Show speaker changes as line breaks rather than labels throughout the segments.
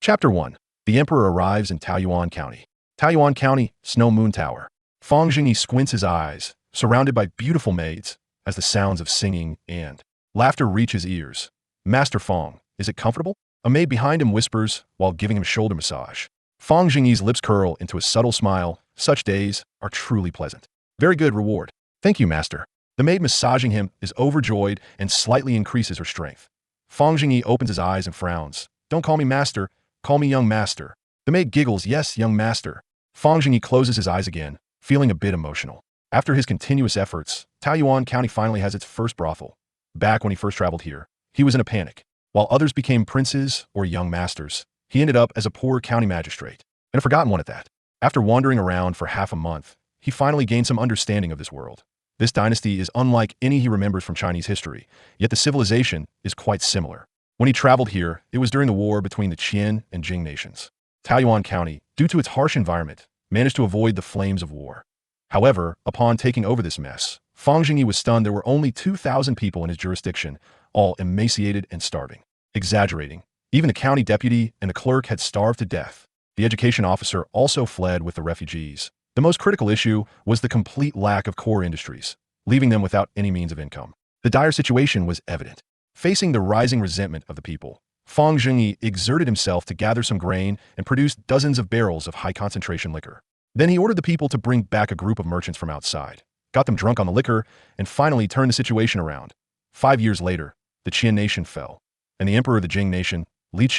Chapter 1. The Emperor arrives in Taoyuan County. Taoyuan County, Snow Moon Tower. Fang Zhengyi squints his eyes, surrounded by beautiful maids, as the sounds of singing and laughter reach his ears. Master Fang, is it comfortable? A maid behind him whispers while giving him a shoulder massage. Fang Zhengyi's lips curl into a subtle smile. Such days are truly pleasant. Very good reward. Thank you, master. The maid massaging him is overjoyed and slightly increases her strength. Fang Zhengyi opens his eyes and frowns. Don't call me master, call me young master. The maid giggles, yes, young master. Fang Zhengyi closes his eyes again, feeling a bit emotional. After his continuous efforts, Taoyuan County finally has its first brothel. Back when he first traveled here, he was in a panic. While others became princes or young masters, he ended up as a poor county magistrate, and a forgotten one at that. After wandering around for half a month, he finally gained some understanding of this world. This dynasty is unlike any he remembers from Chinese history, yet the civilization is quite similar. When he traveled here, it was during the war between the Qian and Jing nations. Taoyuan County, due to its harsh environment, managed to avoid the flames of war. However, upon taking over this mess, Fang Zhengyi was stunned there were only 2,000 people in his jurisdiction, all emaciated and starving. Exaggerating. Even the county deputy and the clerk had starved to death. The education officer also fled with the refugees. The most critical issue was the complete lack of core industries, leaving them without any means of income. The dire situation was evident. Facing the rising resentment of the people, Fang Zhengyi exerted himself to gather some grain and produce dozens of barrels of high-concentration liquor. Then he ordered the people to bring back a group of merchants from outside, got them drunk on the liquor, and finally turned the situation around. 5 years later, the Qian nation fell, and the emperor of the Jing nation, Li,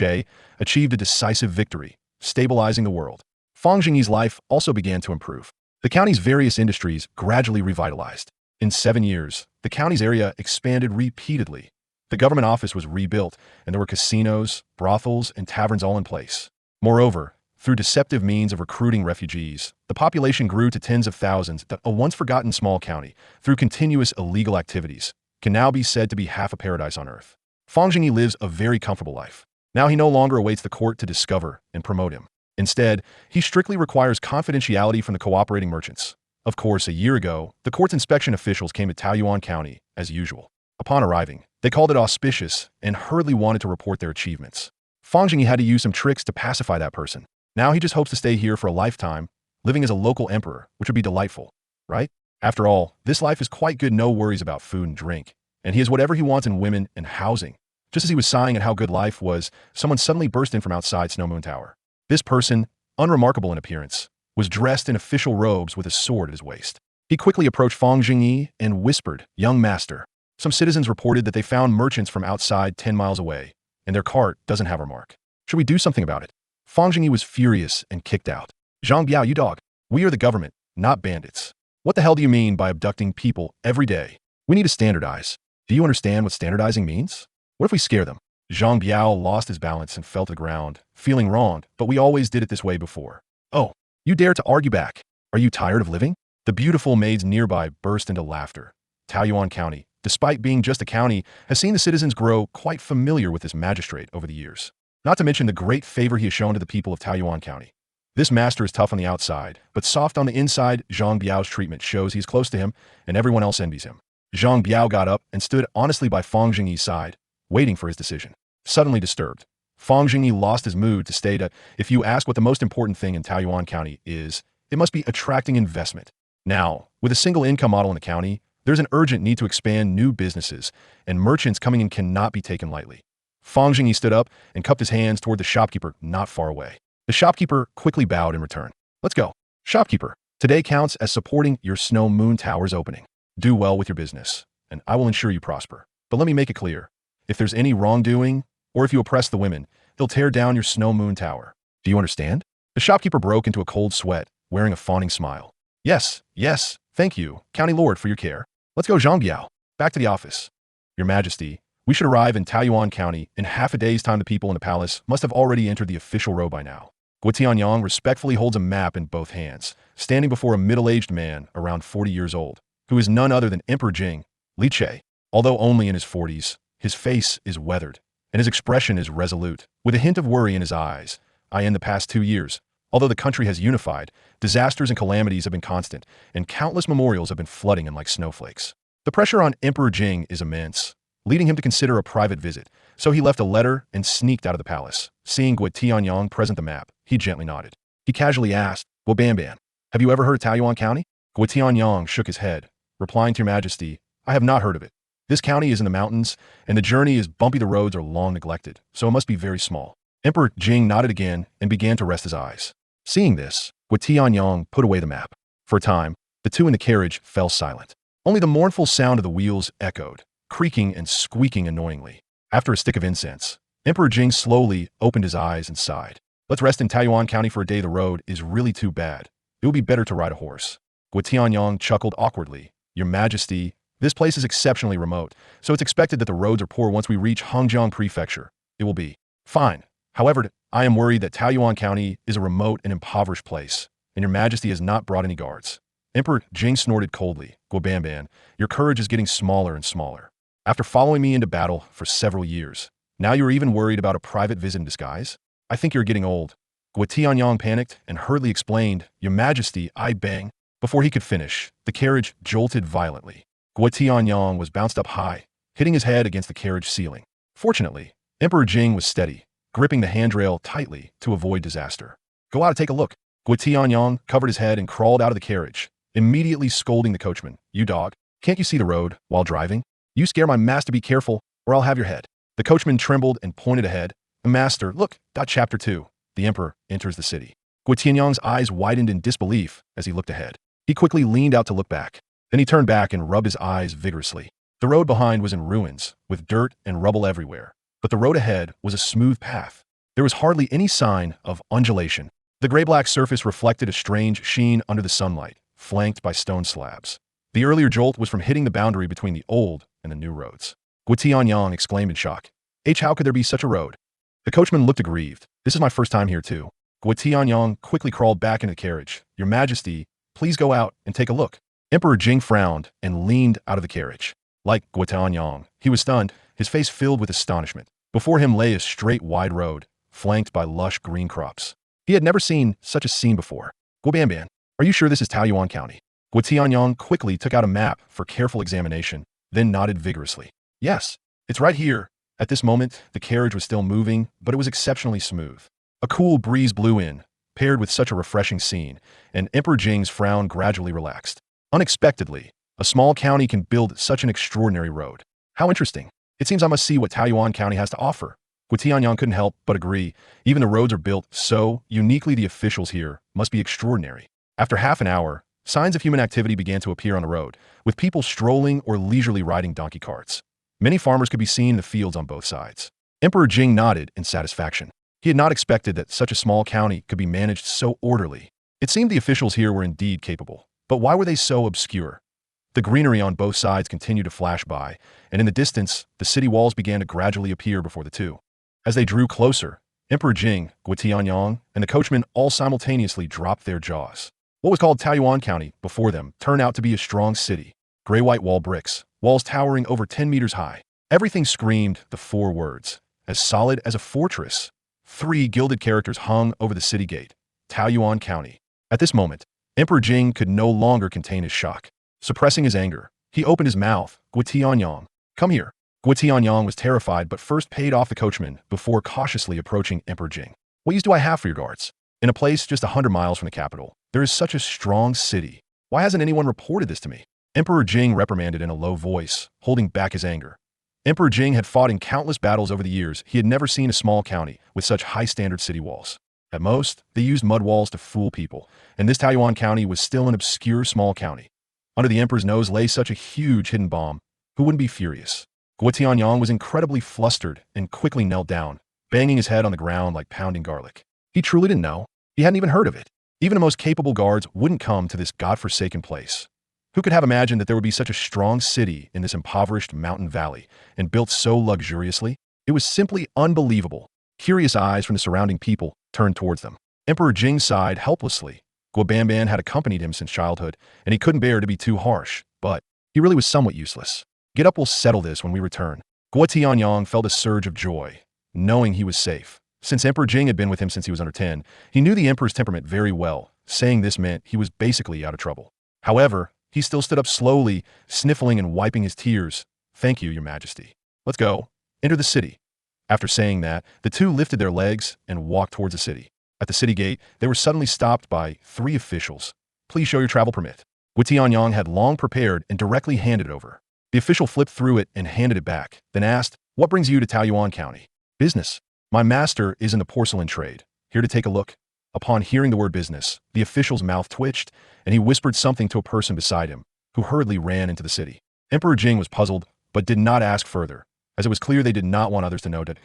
achieved a decisive victory, stabilizing the world. Fang Zhengyi's life also began to improve. The county's various industries gradually revitalized. In 7 years, the county's area expanded repeatedly. The government office was rebuilt, and there were casinos, brothels, and taverns all in place. Moreover, through deceptive means of recruiting refugees, the population grew to tens of thousands that a once forgotten small county, through continuous illegal activities, can now be said to be half a paradise on earth. Fang Zhengyi lives a very comfortable life. Now he no longer awaits the court to discover and promote him. Instead, he strictly requires confidentiality from the cooperating merchants. Of course, a year ago, the court's inspection officials came to Taoyuan County, as usual. Upon arriving, they called it auspicious and hurriedly wanted to report their achievements. Fang Zhengyi had to use some tricks to pacify that person. Now he just hopes to stay here for a lifetime, living as a local emperor, which would be delightful, right? After all, this life is quite good, no worries about food and drink, and he has whatever he wants in women and housing. Just as he was sighing at how good life was, someone suddenly burst in from outside Snow Moon Tower. This person, unremarkable in appearance, was dressed in official robes with a sword at his waist. He quickly approached Fang Zhengyi and whispered, "Young master." Some citizens reported that they found merchants from outside 10 miles away, and their cart doesn't have our mark. Should we do something about it? Fang Zhengyi was furious and kicked out. "Zhang Biao, you dog. We are the government, not bandits. What the hell do you mean by abducting people every day? We need to standardize. Do you understand what standardizing means? What if we scare them?" Zhang Biao lost his balance and fell to the ground, feeling wronged, but we always did it this way before. "Oh, you dare to argue back? Are you tired of living?" The beautiful maids nearby burst into laughter. Taoyuan County, despite being just a county, has seen the citizens grow quite familiar with this magistrate over the years. Not to mention the great favor he has shown to the people of Taoyuan County. This master is tough on the outside, but soft on the inside. Zhang Biao's treatment shows he's close to him, and everyone else envies him. Zhang Biao got up and stood honestly by Fang Zhengyi's side, waiting for his decision. Suddenly disturbed, Fang Zhengyi lost his mood to state that if you ask what the most important thing in Taoyuan County is, it must be attracting investment. Now, with a single income model in the county, there's an urgent need to expand new businesses, and merchants coming in cannot be taken lightly. Fang Zhengyi stood up and cupped his hands toward the shopkeeper not far away. The shopkeeper quickly bowed in return. "Let's go. Shopkeeper, today counts as supporting your Snow Moon Tower's opening. Do well with your business, and I will ensure you prosper. But let me make it clear, if there's any wrongdoing, or if you oppress the women, he'll tear down your Snow Moon Tower. Do you understand?" The shopkeeper broke into a cold sweat, wearing a fawning smile. Yes, thank you, County Lord, for your care. Let's go, Zhang Biao. Back to the office. Your Majesty, we should arrive in Taoyuan County in half a day's time. The people in the palace must have already entered the official row by now. Guo Tianyang respectfully holds a map in both hands, standing before a middle-aged man around 40 years old, who is none other than Emperor Jing, Li. Although only in his 40s, his face is weathered, and his expression is resolute, with a hint of worry in his eyes. In the past 2 years, although the country has unified, disasters and calamities have been constant, and countless memorials have been flooding in like snowflakes. The pressure on Emperor Jing is immense, leading him to consider a private visit So he left a letter and sneaked out of the palace. Seeing Guo Tianyong present the map, he gently nodded. He casually asked, "Well, Banban, have you ever heard of Taoyuan County?" Guo Tianyong shook his head, replying to Your Majesty, "I have not heard of it. This county is in the mountains, and the journey is bumpy. The roads are long neglected, so it must be very small." Emperor Jing nodded again and began to rest his eyes. Seeing this, Guo Tianyong put away the map. For a time, the two in the carriage fell silent. Only the mournful sound of the wheels echoed, creaking and squeaking annoyingly. After a stick of incense, Emperor Jing slowly opened his eyes and sighed. "Let's rest in Taoyuan County for a day. The road is really too bad. It would be better to ride a horse." Guo Tianyong chuckled awkwardly. "Your Majesty, this place is exceptionally remote, so it's expected that the roads are poor. Once we reach Hangjiang Prefecture, it will be fine. However, I am worried that Taoyuan County is a remote and impoverished place, and Your Majesty has not brought any guards." Emperor Jing snorted coldly. "Guo Banban, your courage is getting smaller and smaller. After following me into battle for several years, now you are even worried about a private visit in disguise? I think you're getting old." Guo Tianyong panicked and hurriedly explained, "Your Majesty, I bang." Before he could finish, the carriage jolted violently. Guo Tianyong was bounced up high, hitting his head against the carriage ceiling. Fortunately, Emperor Jing was steady, gripping the handrail tightly to avoid disaster. "Go out and take a look." Guo Tianyong covered his head and crawled out of the carriage, immediately scolding the coachman. "You dog, can't you see the road while driving? You scare my master. Be careful, or I'll have your head." The coachman trembled and pointed ahead. "Master, look." Chapter 2. The Emperor enters the city. Guo Tianyong's eyes widened in disbelief as he looked ahead. He quickly leaned out to look back. Then he turned back and rubbed his eyes vigorously. The road behind was in ruins, with dirt and rubble everywhere. But the road ahead was a smooth path. There was hardly any sign of undulation. The gray-black surface reflected a strange sheen under the sunlight, flanked by stone slabs. The earlier jolt was from hitting the boundary between the old and the new roads. Guo Tianyong exclaimed in shock. How could there be such a road?" The coachman looked aggrieved. "This is my first time here too." Guo Tianyong quickly crawled back into the carriage. "Your Majesty, please go out and take a look." Emperor Jing frowned and leaned out of the carriage. Like Guo Tianyong, he was stunned, his face filled with astonishment. Before him lay a straight, wide road, flanked by lush green crops. He had never seen such a scene before. "Guo Banban, are you sure this is Taoyuan County?" Guo Tianyong quickly took out a map for careful examination, then nodded vigorously. "Yes, it's right here." At this moment, the carriage was still moving, but it was exceptionally smooth. A cool breeze blew in, paired with such a refreshing scene, and Emperor Jing's frown gradually relaxed. Unexpectedly, a small county can build such an extraordinary road. How interesting. It seems I must see what Taoyuan County has to offer. Guo Tianyong couldn't help but agree. Even the roads are built so uniquely. The officials here must be extraordinary. After half an hour, signs of human activity began to appear on the road, with people strolling or leisurely riding donkey carts. Many farmers could be seen in the fields on both sides. Emperor Jing nodded in satisfaction. He had not expected that such a small county could be managed so orderly. It seemed the officials here were indeed capable. But why were they so obscure? The greenery on both sides continued to flash by, and in the distance, the city walls began to gradually appear before the two. As they drew closer, Emperor Jing, Guo Tianyong, and the coachman all simultaneously dropped their jaws. What was called Taoyuan County before them turned out to be a strong city. Gray-white wall bricks, walls towering over 10 meters high. Everything screamed the 4 words, as solid as a fortress. 3 gilded characters hung over the city gate, Taoyuan County. At this moment, Emperor Jing could no longer contain his shock. Suppressing his anger, he opened his mouth. "Guo Tianyong, come here." Guo Tianyong was terrified but first paid off the coachman before cautiously approaching Emperor Jing. "What use do I have for your guards? In a place just 100 miles from the capital, there is such a strong city. Why hasn't anyone reported this to me?" Emperor Jing reprimanded in a low voice, holding back his anger. Emperor Jing had fought in countless battles over the years. He had never seen a small county with such high-standard city walls. At most, they used mud walls to fool people, and this Taoyuan County was still an obscure small county. Under the emperor's nose lay such a huge hidden bomb. Who wouldn't be furious? Guo Tianyong was incredibly flustered and quickly knelt down, banging his head on the ground like pounding garlic. He truly didn't know. He hadn't even heard of it. Even the most capable guards wouldn't come to this godforsaken place. Who could have imagined that there would be such a strong city in this impoverished mountain valley and built so luxuriously? It was simply unbelievable. Curious eyes from the surrounding people turned towards them. Emperor Jing sighed helplessly. Guo Banban had accompanied him since childhood, and he couldn't bear to be too harsh, but he really was somewhat useless. "Get up, we'll settle this when we return." Guo Tianyong felt a surge of joy, knowing he was safe. Since Emperor Jing had been with him since he was under 10, he knew the emperor's temperament very well. Saying this meant he was basically out of trouble. However, he still stood up slowly, sniffling and wiping his tears. "Thank you, Your Majesty. Let's go. Enter the city." After saying that, the two lifted their legs and walked towards the city. At the city gate, they were suddenly stopped by 3 officials. Please show your travel permit. Tianyang had long prepared and directly handed it over. The official flipped through it and handed it back, then asked, "What brings you to Taoyuan County?" "Business. My master is in the porcelain trade. Here to take a look." Upon hearing the word business, the official's mouth twitched, and he whispered something to a person beside him, who hurriedly ran into the city. Emperor Jing was puzzled, but did not ask further, as it was clear they did not want others to know that,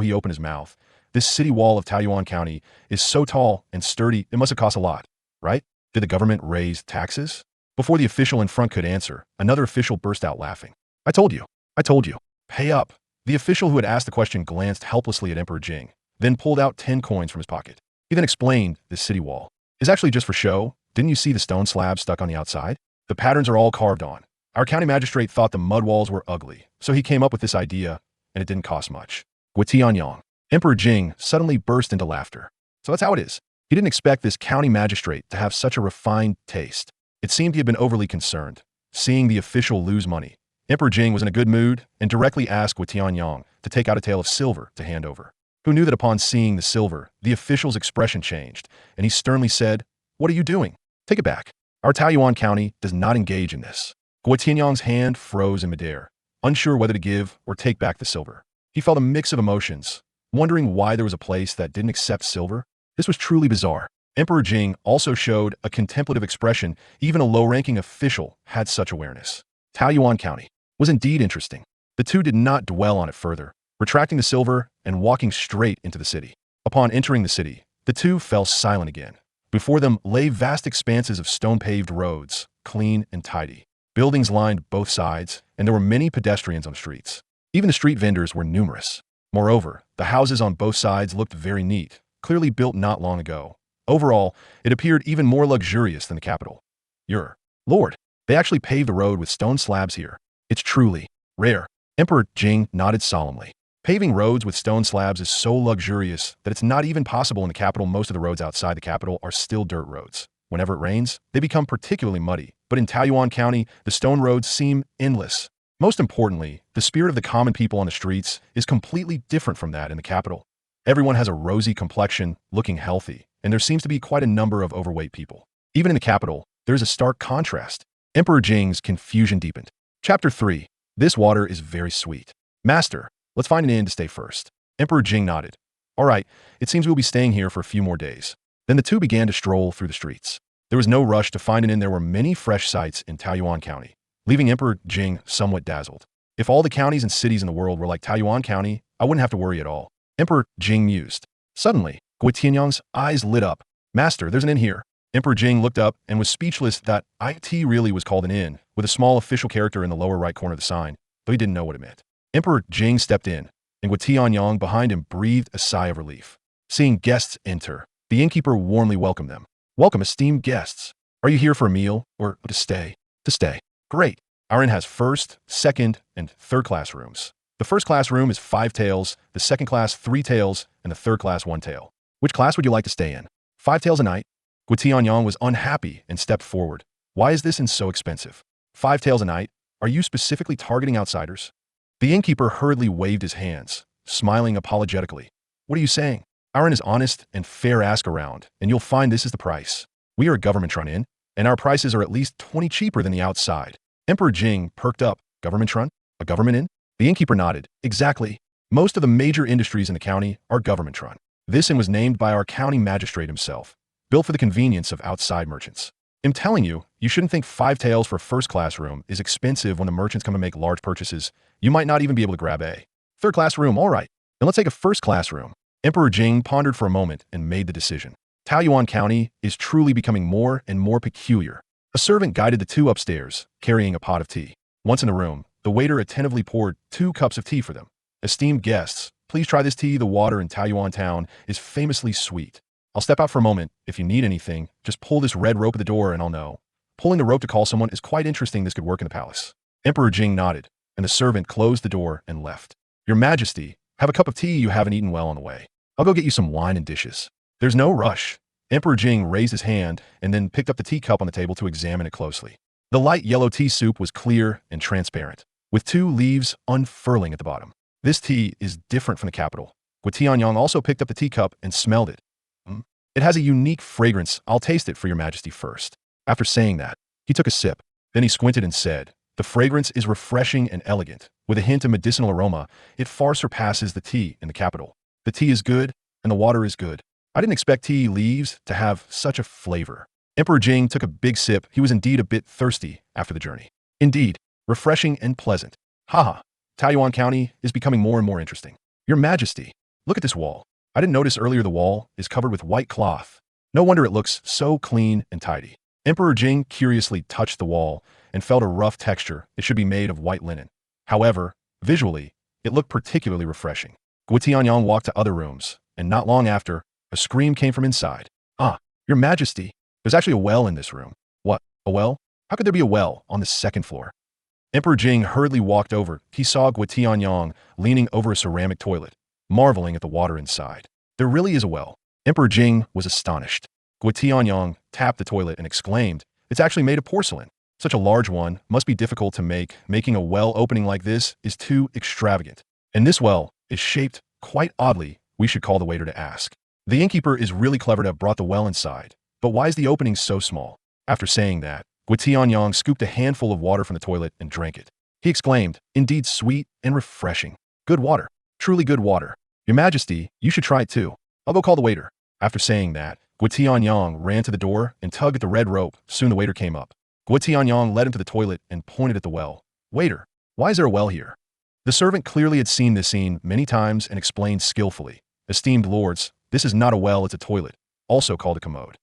he opened his mouth. "This city wall of Taoyuan County is so tall and sturdy, it must have cost a lot, right? Did the government raise taxes?" Before the official in front could answer, another official burst out laughing. I told you. Pay up." The official who had asked the question glanced helplessly at Emperor Jing, then pulled out 10 coins from his pocket. He then explained, "This city wall is actually just for show. Didn't you see the stone slabs stuck on the outside? The patterns are all carved on. Our county magistrate thought the mud walls were ugly, so he came up with this idea, and it didn't cost much." Tianyang. Emperor Jing suddenly burst into laughter. So that's how it is. He didn't expect this county magistrate to have such a refined taste. It seemed he had been overly concerned, seeing the official lose money. Emperor Jing was in a good mood and directly asked Tianyang to take out a tael of silver to hand over. Who knew that upon seeing the silver, the official's expression changed, and he sternly said, "What are you doing? Take it back. Our Taoyuan County does not engage in this." Tianyang's hand froze in midair, unsure whether to give or take back the silver. He felt a mix of emotions, wondering why there was a place that didn't accept silver. This was truly bizarre. Emperor Jing also showed a contemplative expression. Even a low-ranking official had such awareness. Taoyuan County was indeed interesting. The two did not dwell on it further, retracting the silver and walking straight into the city. Upon entering the city, the two fell silent again. Before them lay vast expanses of stone-paved roads, clean and tidy. Buildings lined both sides, and there were many pedestrians on the streets. Even the street vendors were numerous. Moreover, the houses on both sides looked very neat, clearly built not long ago. Overall, it appeared even more luxurious than the capital. Your Lord, they actually paved the road with stone slabs here. It's truly rare. Emperor Jing nodded solemnly. Paving roads with stone slabs is so luxurious that it's not even possible in the capital. Most of the roads outside the capital are still dirt roads. Whenever it rains, they become particularly muddy. But in Taoyuan County, the stone roads seem endless. Most importantly, the spirit of the common people on the streets is completely different from that in the capital. Everyone has a rosy complexion, looking healthy, and there seems to be quite a number of overweight people. Even in the capital, there's a stark contrast. Emperor Jing's confusion deepened. Chapter 3. This water is very sweet. Master, let's find an inn to stay first. Emperor Jing nodded. All right, it seems we'll be staying here for a few more days. Then the two began to stroll through the streets. There was no rush to find an inn. There were many fresh sights in Taoyuan County, leaving Emperor Jing somewhat dazzled. If all the counties and cities in the world were like Taoyuan County, I wouldn't have to worry at all. Emperor Jing mused. Suddenly, Tianyang's eyes lit up. Master, there's an inn here. Emperor Jing looked up and was speechless that it really was called an inn, with a small official character in the lower right corner of the sign, though he didn't know what it meant. Emperor Jing stepped in, and Tianyang behind him breathed a sigh of relief. Seeing guests enter, the innkeeper warmly welcomed them. Welcome, esteemed guests. Are you here for a meal or to stay? To stay. Great. Our inn has first, second, and third class rooms. The first class room is 5 taels, the second class 3 taels, and the third class 1 tael. Which class would you like to stay in? 5 taels a night? Tianyang was unhappy and stepped forward. Why is this inn so expensive? 5 taels a night? Are you specifically targeting outsiders? The innkeeper hurriedly waved his hands, smiling apologetically. What are you saying? Our inn is honest and fair. Ask around, and you'll find this is the price. We are a government-run inn, and our prices are at least 20 cheaper than the outside. Emperor Jing perked up. Government-run? A government inn? The innkeeper nodded. Exactly. Most of the major industries in the county are government-run. This inn was named by our county magistrate himself, built for the convenience of outside merchants. I'm telling you, you shouldn't think 5 taels for a first-class room is expensive when the merchants come to make large purchases. You might not even be able to grab a third-class room. All right, then let's take a first-class room. Emperor Jing pondered for a moment and made the decision. Taoyuan County is truly becoming more and more peculiar. A servant guided the two upstairs, carrying a pot of tea. Once in the room, the waiter attentively poured 2 cups of tea for them. Esteemed guests, please try this tea. The water in Taoyuan town is famously sweet. I'll step out for a moment. If you need anything, just pull this red rope at the door and I'll know. Pulling the rope to call someone is quite interesting. This could work in the palace. Emperor Jing nodded, and the servant closed the door and left. Your Majesty, have a cup of tea. You haven't eaten well on the way. I'll go get you some wine and dishes. There's no rush. Emperor Jing raised his hand and then picked up the teacup on the table to examine it closely. The light yellow tea soup was clear and transparent, with 2 leaves unfurling at the bottom. This tea is different from the capital. Guotianyang also picked up the teacup and smelled it. "Hmm? It has a unique fragrance. I'll taste it for your majesty first." After saying that, he took a sip. Then he squinted and said, "The fragrance is refreshing and elegant. With a hint of medicinal aroma, it far surpasses the tea in the capital. The tea is good, and the water is good. I didn't expect tea leaves to have such a flavor." Emperor Jing took a big sip. He was indeed a bit thirsty after the journey. Indeed, refreshing and pleasant. Haha, Taoyuan County is becoming more and more interesting. Your Majesty, look at this wall. I didn't notice earlier the wall is covered with white cloth. No wonder it looks so clean and tidy. Emperor Jing curiously touched the wall and felt a rough texture. It should be made of white linen. However, visually, it looked particularly refreshing. Guotianyang walked to other rooms, and not long after, a scream came from inside. "Ah, Your Majesty, there's actually a well in this room." "What? A well? How could there be a well on the second floor?" Emperor Jing hurriedly walked over. He saw Guotianyang leaning over a ceramic toilet, marveling at the water inside. "There really is a well." Emperor Jing was astonished. Guotianyang tapped the toilet and exclaimed, "It's actually made of porcelain. Such a large one must be difficult to make. Making a well opening like this is too extravagant. And this well is shaped quite oddly. We should call the waiter to ask." The innkeeper is really clever to have brought the well inside. But why is the opening so small? After saying that, Guotianyang scooped a handful of water from the toilet and drank it. He exclaimed, "Indeed sweet and refreshing. Good water. Truly good water. Your Majesty, you should try it too. I'll go call the waiter." After saying that, Guotianyang ran to the door and tugged at the red rope. Soon the waiter came up. Guotianyang led him to the toilet and pointed at the well. "Waiter, why is there a well here?" The servant clearly had seen this scene many times and explained skillfully. "Esteemed lords, this is not a well, it's a toilet, also called a commode."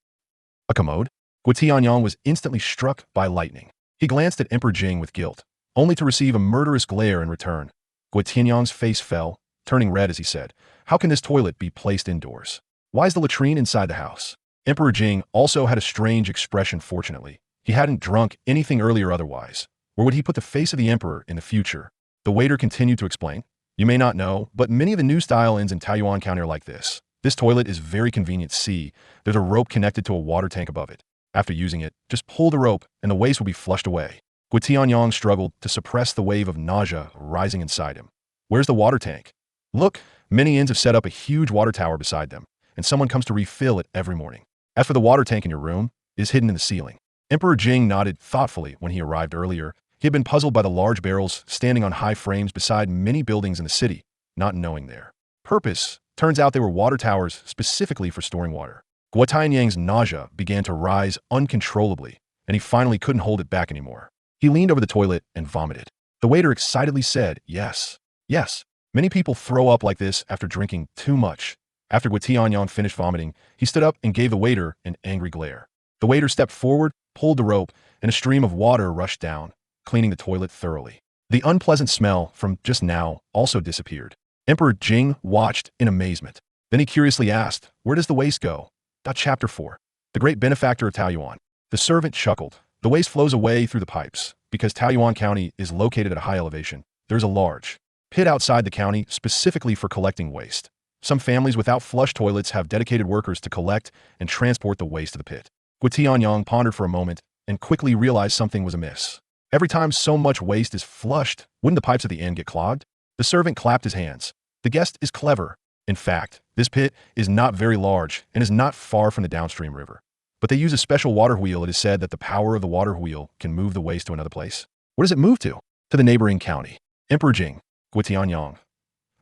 "A commode?" Guotianyang was instantly struck by lightning. He glanced at Emperor Jing with guilt, only to receive a murderous glare in return. Guotianyang's face fell, turning red as he said, "How can this toilet be placed indoors? Why is the latrine inside the house?" Emperor Jing also had a strange expression. Fortunately, he hadn't drunk anything earlier otherwise. Or would he put the face of the emperor in the future? The waiter continued to explain, "You may not know, but many of the new style inns in Taoyuan County are like this. This toilet is very convenient. See, there's a rope connected to a water tank above it. After using it, just pull the rope and the waste will be flushed away." Guotianyang struggled to suppress the wave of nausea rising inside him. "Where's the water tank?" "Look, many inns have set up a huge water tower beside them, and someone comes to refill it every morning. As for the water tank in your room, it is hidden in the ceiling." Emperor Jing nodded thoughtfully. When he arrived earlier, he had been puzzled by the large barrels standing on high frames beside many buildings in the city, not knowing their purpose. Turns out they were water towers specifically for storing water. Guotianyang's nausea began to rise uncontrollably, and he finally couldn't hold it back anymore. He leaned over the toilet and vomited. The waiter excitedly said, "Yes, yes, many people throw up like this after drinking too much." After Guotianyang finished vomiting, he stood up and gave the waiter an angry glare. The waiter stepped forward, pulled the rope, and a stream of water rushed down, cleaning the toilet thoroughly. The unpleasant smell from just now also disappeared. Emperor Jing watched in amazement. Then he curiously asked, "Where does the waste go?" Chapter 4. The Great Benefactor of Taoyuan. The servant chuckled. "The waste flows away through the pipes. Because Taoyuan County is located at a high elevation, there's a large pit outside the county specifically for collecting waste. Some families without flush toilets have dedicated workers to collect and transport the waste to the pit." Guotianyang pondered for a moment and quickly realized something was amiss. Every time so much waste is flushed, wouldn't the pipes at the inn get clogged? The servant clapped his hands. "The guest is clever. In fact, this pit is not very large and is not far from the downstream river. But they use a special water wheel. It is said that the power of the water wheel can move the waste to another place." "Where does it move to?" "To the neighboring county." Emperor Jing, Guotianyang.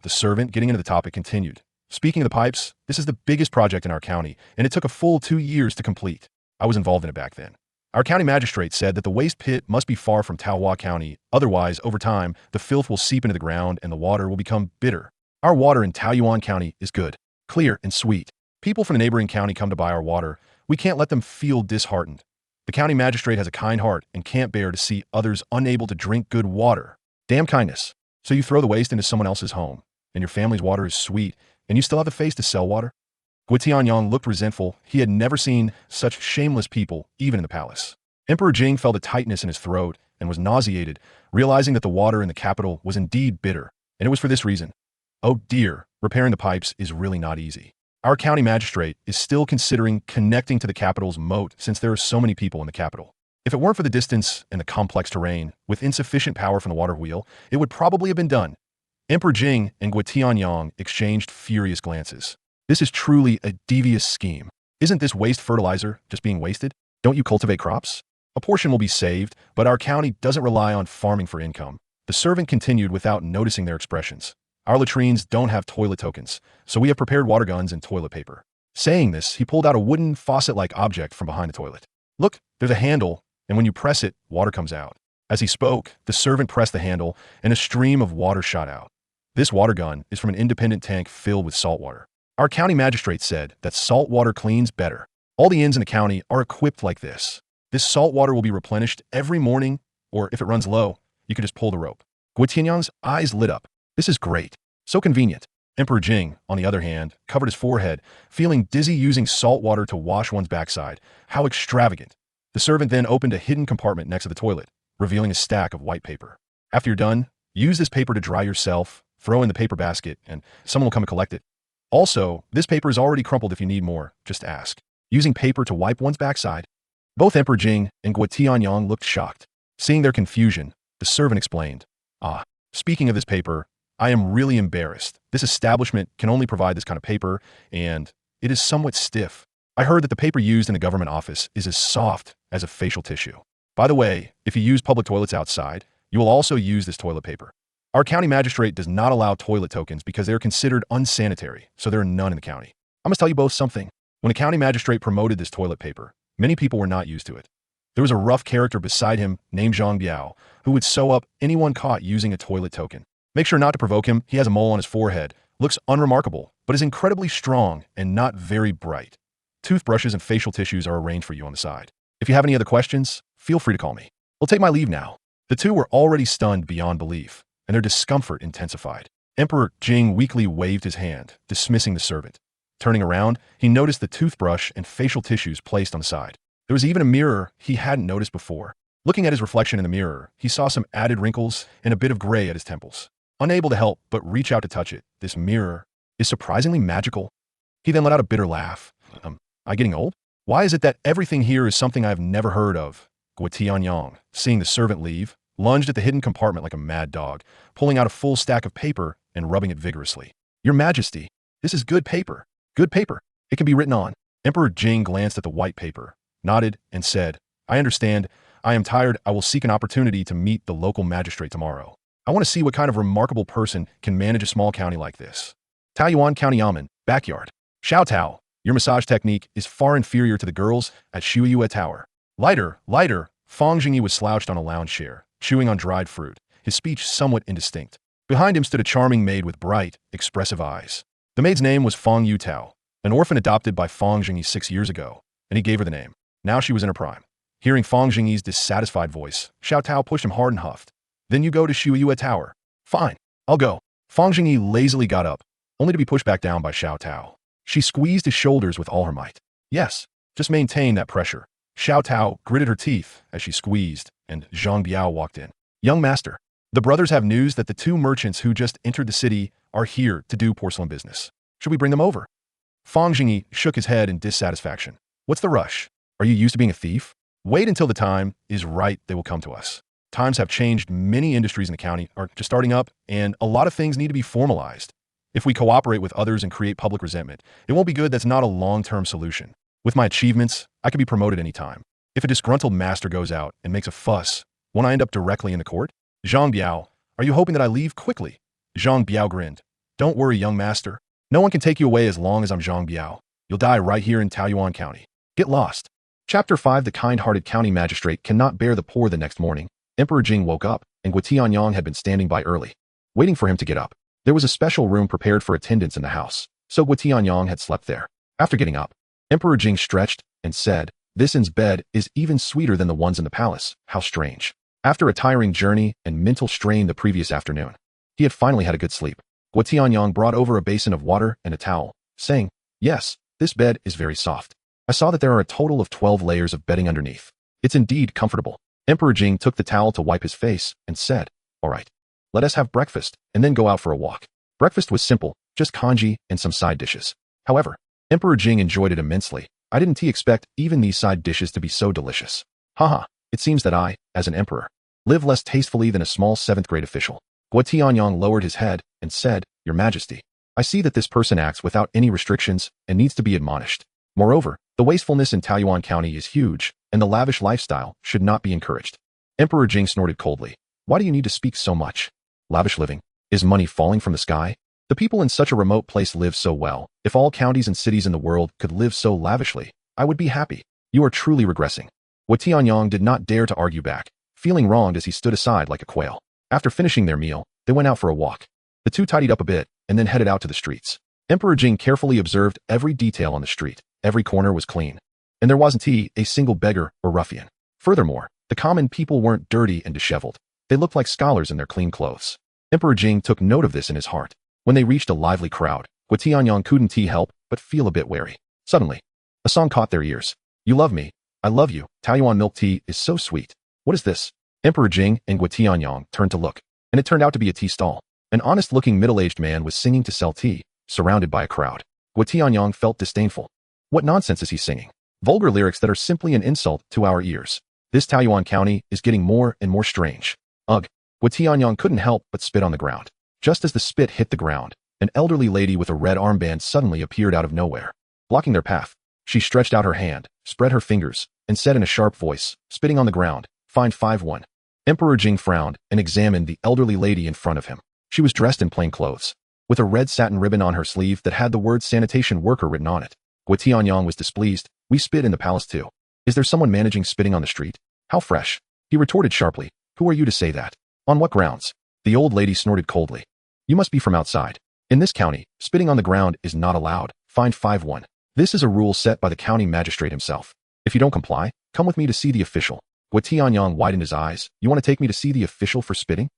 The servant, getting into the topic, continued. "Speaking of the pipes, this is the biggest project in our county, and it took a full 2 years to complete. I was involved in it back then. Our county magistrate said that the waste pit must be far from Taohua County, otherwise, over time, the filth will seep into the ground and the water will become bitter. Our water in Taoyuan County is good, clear, and sweet. People from the neighboring county come to buy our water. We can't let them feel disheartened. The county magistrate has a kind heart and can't bear to see others unable to drink good water. Damn kindness. So you throw the waste into someone else's home, and your family's water is sweet, and you still have the face to sell water?" Guotianyang looked resentful. He had never seen such shameless people, even in the palace. Emperor Jing felt a tightness in his throat and was nauseated, realizing that the water in the capital was indeed bitter, and it was for this reason. "Oh dear, repairing the pipes is really not easy. Our county magistrate is still considering connecting to the capital's moat since there are so many people in the capital. If it weren't for the distance and the complex terrain, with insufficient power from the water wheel, it would probably have been done." Emperor Jing and Tianyang exchanged furious glances. This is truly a devious scheme. Isn't this waste fertilizer just being wasted? Don't you cultivate crops? A portion will be saved, but our county doesn't rely on farming for income. The servant continued without noticing their expressions. Our latrines don't have toilet tokens, so we have prepared water guns and toilet paper. Saying this, he pulled out a wooden faucet-like object from behind the toilet. Look, there's a handle, and when you press it, water comes out. As he spoke, the servant pressed the handle, and a stream of water shot out. This water gun is from an independent tank filled with salt water. Our county magistrate said that salt water cleans better. All the inns in the county are equipped like this. This salt water will be replenished every morning, or if it runs low, you can just pull the rope. Tianyang's eyes lit up. This is great. So convenient. Emperor Jing, on the other hand, covered his forehead, feeling dizzy using salt water to wash one's backside. How extravagant. The servant then opened a hidden compartment next to the toilet, revealing a stack of white paper. After you're done, use this paper to dry yourself, throw in the paper basket, and someone will come and collect it. Also, this paper is already crumpled if you need more, just ask. Using paper to wipe one's backside. Both Emperor Jing and Tianyang looked shocked. Seeing their confusion, the servant explained, speaking of this paper, I am really embarrassed. This establishment can only provide this kind of paper, and it is somewhat stiff. I heard that the paper used in the government office is as soft as a facial tissue. By the way, if you use public toilets outside, you will also use this toilet paper. Our county magistrate does not allow toilet tokens because they are considered unsanitary, so there are none in the county. I must tell you both something. When a county magistrate promoted this toilet paper, many people were not used to it. There was a rough character beside him named Zhang Biao, who would sew up anyone caught using a toilet token. Make sure not to provoke him. He has a mole on his forehead, looks unremarkable, but is incredibly strong and not very bright. Toothbrushes and facial tissues are arranged for you on the side. If you have any other questions, feel free to call me. I'll take my leave now. The two were already stunned beyond belief, and their discomfort intensified. Emperor Jing weakly waved his hand, dismissing the servant. Turning around, he noticed the toothbrush and facial tissues placed on the side. There was even a mirror he hadn't noticed before. Looking at his reflection in the mirror, he saw some added wrinkles and a bit of gray at his temples. Unable to help but reach out to touch it, this mirror is surprisingly magical. He then let out a bitter laugh. Am I getting old? Why is it that everything here is something I have never heard of? Tianyang, seeing the servant leave, lunged at the hidden compartment like a mad dog, pulling out a full stack of paper and rubbing it vigorously. Your Majesty, this is good paper. Good paper. It can be written on. Emperor Jing glanced at the white paper, nodded, and said, I understand. I am tired. I will seek an opportunity to meet the local magistrate tomorrow. I want to see what kind of remarkable person can manage a small county like this. Taoyuan County Yamen, backyard. Xiao Tao, your massage technique is far inferior to the girls at Shuiyue Tower. Lighter, lighter. Fang Zhengyi was slouched on a lounge chair, chewing on dried fruit, his speech somewhat indistinct. Behind him stood a charming maid with bright, expressive eyes. The maid's name was Fang Yu Tao, an orphan adopted by Fang Zhengyi 6 years ago, and he gave her the name. Now she was in her prime. Hearing Fang Zhengyi's dissatisfied voice, Xiao Tao pushed him hard and huffed. Then you go to Shuiyue Tower. Fine, I'll go. Fang Zhengyi lazily got up, only to be pushed back down by Xiao Tao. She squeezed his shoulders with all her might. Yes, just maintain that pressure. Xiao Tao gritted her teeth as she squeezed, and Zhang Biao walked in. Young master, the brothers have news that the 2 merchants who just entered the city are here to do porcelain business. Should we bring them over? Fang Zhengyi shook his head in dissatisfaction. What's the rush? Are you used to being a thief? Wait until the time is right, they will come to us. Times have changed. Many industries in the county are just starting up, and a lot of things need to be formalized. If we cooperate with others and create public resentment, it won't be good. That's not a long-term solution. With my achievements, I can be promoted anytime. If a disgruntled master goes out and makes a fuss, won't I end up directly in the court? Zhang Biao, are you hoping that I leave quickly? Zhang Biao grinned. Don't worry, young master. No one can take you away as long as I'm Zhang Biao. You'll die right here in Taoyuan County. Get lost. Chapter 5. The kind-hearted county magistrate cannot bear the poor. The next morning, Emperor Jing woke up, and Tianyang had been standing by early, waiting for him to get up. There was a special room prepared for attendants in the house, so Tianyang had slept there. After getting up, Emperor Jing stretched and said, This inn's bed is even sweeter than the ones in the palace. How strange. After a tiring journey and mental strain the previous afternoon, he had finally had a good sleep. Tianyang brought over a basin of water and a towel, saying, Yes, this bed is very soft. I saw that there are a total of 12 layers of bedding underneath. It's indeed comfortable. Emperor Jing took the towel to wipe his face and said, All right, let us have breakfast and then go out for a walk. Breakfast was simple, just congee and some side dishes. However, Emperor Jing enjoyed it immensely. I didn't expect even these side dishes to be so delicious. Haha, it seems that I, as an emperor, live less tastefully than a small 7th grade official. Guo Tianyong lowered his head and said, "Your Majesty, I see that this person acts without any restrictions and needs to be admonished. Moreover, the wastefulness in Taoyuan County is huge, and the lavish lifestyle should not be encouraged." Emperor Jing snorted coldly. "Why do you need to speak so much? Lavish living? Is money falling from the sky? The people in such a remote place live so well. If all counties and cities in the world could live so lavishly, I would be happy. You are truly regressing." Guo Tianyong did not dare to argue back, feeling wronged as he stood aside like a quail. After finishing their meal, they went out for a walk. The two tidied up a bit and then headed out to the streets. Emperor Jing carefully observed every detail on the street. Every corner was clean, and there wasn't a single beggar or ruffian. Furthermore, the common people weren't dirty and disheveled. They looked like scholars in their clean clothes. Emperor Jing took note of this in his heart. When they reached a lively crowd, Guo Tianyong couldn't help but feel a bit wary. Suddenly, a song caught their ears. "You love me, I love you. Taoyuan milk tea is so sweet. What is this?" Emperor Jing and Guo Tianyong turned to look, and it turned out to be a tea stall. An honest-looking middle-aged man was singing to sell tea, surrounded by a crowd. Guo Tianyong felt disdainful. What nonsense is he singing? Vulgar lyrics that are simply an insult to our ears. This Taoyuan County is getting more and more strange. Ugh. Guo Tianyong couldn't help but spit on the ground. Just as the spit hit the ground, an elderly lady with a red armband suddenly appeared out of nowhere, blocking their path. She stretched out her hand, spread her fingers, and said in a sharp voice, spitting on the ground, "Fine 5-1. Emperor Jing frowned and examined the elderly lady in front of him. She was dressed in plain clothes, with a red satin ribbon on her sleeve that had the word sanitation worker written on it. Guo Tianyong was displeased. "We spit in the palace too. Is there someone managing spitting on the street? How fresh?" He retorted sharply. "Who are you to say that? On what grounds?" The old lady snorted coldly. "You must be from outside. In this county, spitting on the ground is not allowed. Fine 5-1. This is a rule set by the county magistrate himself. If you don't comply, come with me to see the official." Guo Tianyong widened his eyes. "You want to take me to see the official for spitting?"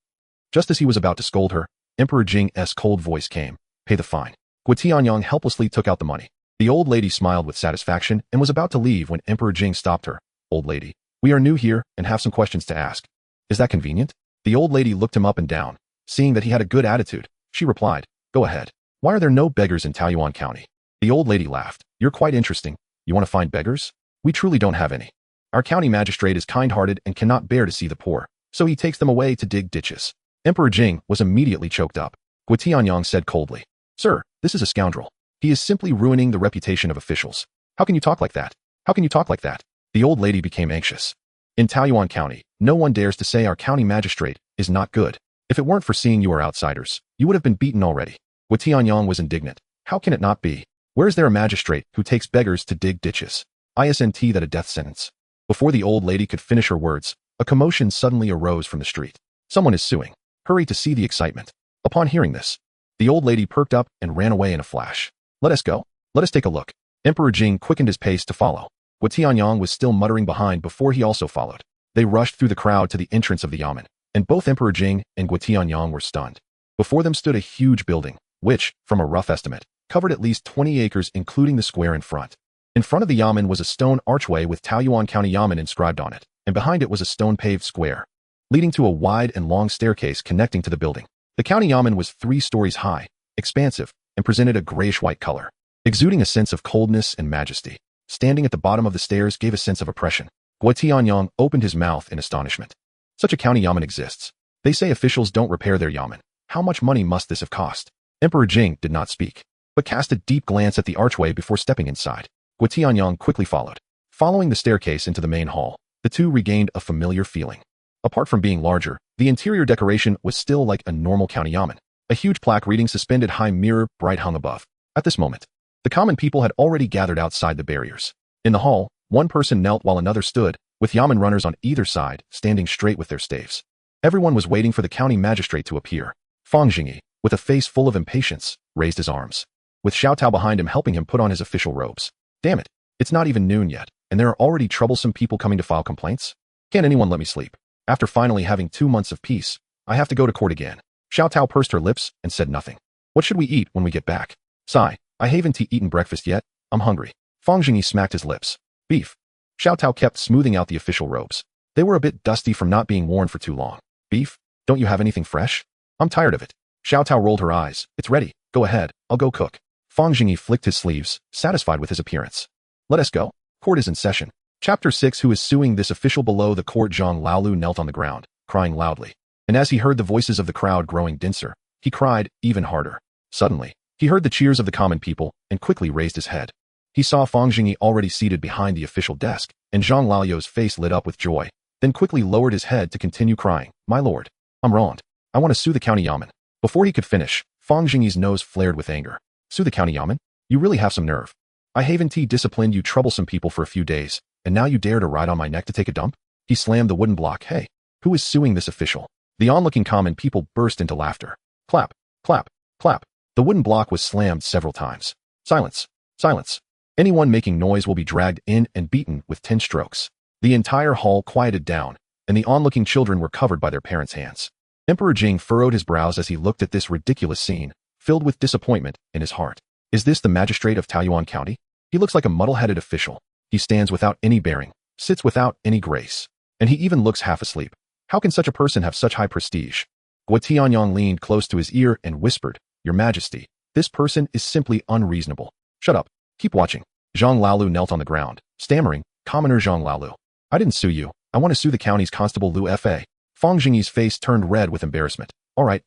Just as he was about to scold her, Emperor Jing's cold voice came. "Pay the fine." Guo Tianyong helplessly took out the money. The old lady smiled with satisfaction and was about to leave when Emperor Jing stopped her. "Old lady, we are new here and have some questions to ask. Is that convenient?" The old lady looked him up and down. Seeing that he had a good attitude, she replied, "Go ahead. Why are there no beggars in Taoyuan County?" The old lady laughed. "You're quite interesting. You want to find beggars? We truly don't have any. Our county magistrate is kind-hearted and cannot bear to see the poor, so he takes them away to dig ditches." Emperor Jing was immediately choked up. Guo Tianyong said coldly, "Sir, this is a scoundrel. He is simply ruining the reputation of officials. How can you talk like that? How can you talk like that?" The old lady became anxious. "In Taoyuan County, no one dares to say our county magistrate is not good. If it weren't for seeing you are outsiders, you would have been beaten already." Guo Tianyong was indignant. "How can it not be? Where is there a magistrate who takes beggars to dig ditches? Isn't that a death sentence?" Before the old lady could finish her words, a commotion suddenly arose from the street. "Someone is suing. Hurry to see the excitement." Upon hearing this, the old lady perked up and ran away in a flash. "Let us go. Let us take a look." Emperor Jing quickened his pace to follow. Guo Tianyong was still muttering behind before he also followed. They rushed through the crowd to the entrance of the yamen, and both Emperor Jing and Guo Tianyong were stunned. Before them stood a huge building, which, from a rough estimate, covered at least 20 acres including the square in front. In front of the yamen was a stone archway with Taoyuan County Yamen inscribed on it, and behind it was a stone-paved square, leading to a wide and long staircase connecting to the building. The county yamen was 3 stories high, expansive, and presented a grayish-white color, exuding a sense of coldness and majesty. Standing at the bottom of the stairs gave a sense of oppression. Guo Tianyong opened his mouth in astonishment. Such a county yamen exists. They say officials don't repair their yamen. How much money must this have cost? Emperor Jing did not speak, but cast a deep glance at the archway before stepping inside. Guo Tianyong quickly followed. Following the staircase into the main hall, the two regained a familiar feeling. Apart from being larger, the interior decoration was still like a normal county yamen. A huge plaque reading "Suspended High Mirror Bright" hung above. At this moment, the common people had already gathered outside the barriers. In the hall, one person knelt while another stood, with yamen runners on either side, standing straight with their staves. Everyone was waiting for the county magistrate to appear. Fang Zhengyi, with a face full of impatience, raised his arms, with Xiaotao behind him helping him put on his official robes. "Damn it, it's not even noon yet, and there are already troublesome people coming to file complaints? Can't anyone let me sleep? After finally having 2 months of peace, I have to go to court again." Xiaotao pursed her lips and said nothing. "What should we eat when we get back?" "Sigh, I haven't eaten breakfast yet. I'm hungry." Fang Zhengyi smacked his lips. "Beef." Xiaotao kept smoothing out the official robes. They were a bit dusty from not being worn for too long. "Beef? Don't you have anything fresh? I'm tired of it." Xiaotao rolled her eyes. "It's ready. Go ahead. I'll go cook." Fang Zhengyi flicked his sleeves, satisfied with his appearance. "Let us go. Court is in session." Chapter 6. Who is suing this official? Below the court, Zhang Laolu knelt on the ground, crying loudly, and and as he heard the voices of the crowd growing denser, he cried even harder. Suddenly, he heard the cheers of the common people and quickly raised his head. He saw Fang Zhengyi already seated behind the official desk, and Zhang Laoyu's face lit up with joy, then quickly lowered his head to continue crying, "My lord, I'm wronged. I want to sue the county yamen." Before he could finish, Fang Zhengyi's nose flared with anger. "Sue the county yamen? You really have some nerve. I haven't disciplined you troublesome people for a few days, and now you dare to ride on my neck to take a dump?" He slammed the wooden block. "Hey, who is suing this official?" The onlooking common people burst into laughter. Clap, clap, clap. The wooden block was slammed several times. "Silence, silence. Anyone making noise will be dragged in and beaten with 10 strokes." The entire hall quieted down, and the onlooking children were covered by their parents' hands. Emperor Jing furrowed his brows as he looked at this ridiculous scene, filled with disappointment in his heart. Is this the magistrate of Taoyuan County? He looks like a muddle-headed official. He stands without any bearing, sits without any grace, and he even looks half asleep. How can such a person have such high prestige? Guo Tianyang leaned close to his ear and whispered, "Your Majesty, this person is simply unreasonable." "Shut up. Keep watching." Zhang Laolu knelt on the ground, stammering, "Commoner Zhang Laolu, I didn't sue you. I want to sue the county's constable Lu Fa." Fang Zhengyi's face turned red with embarrassment. All right.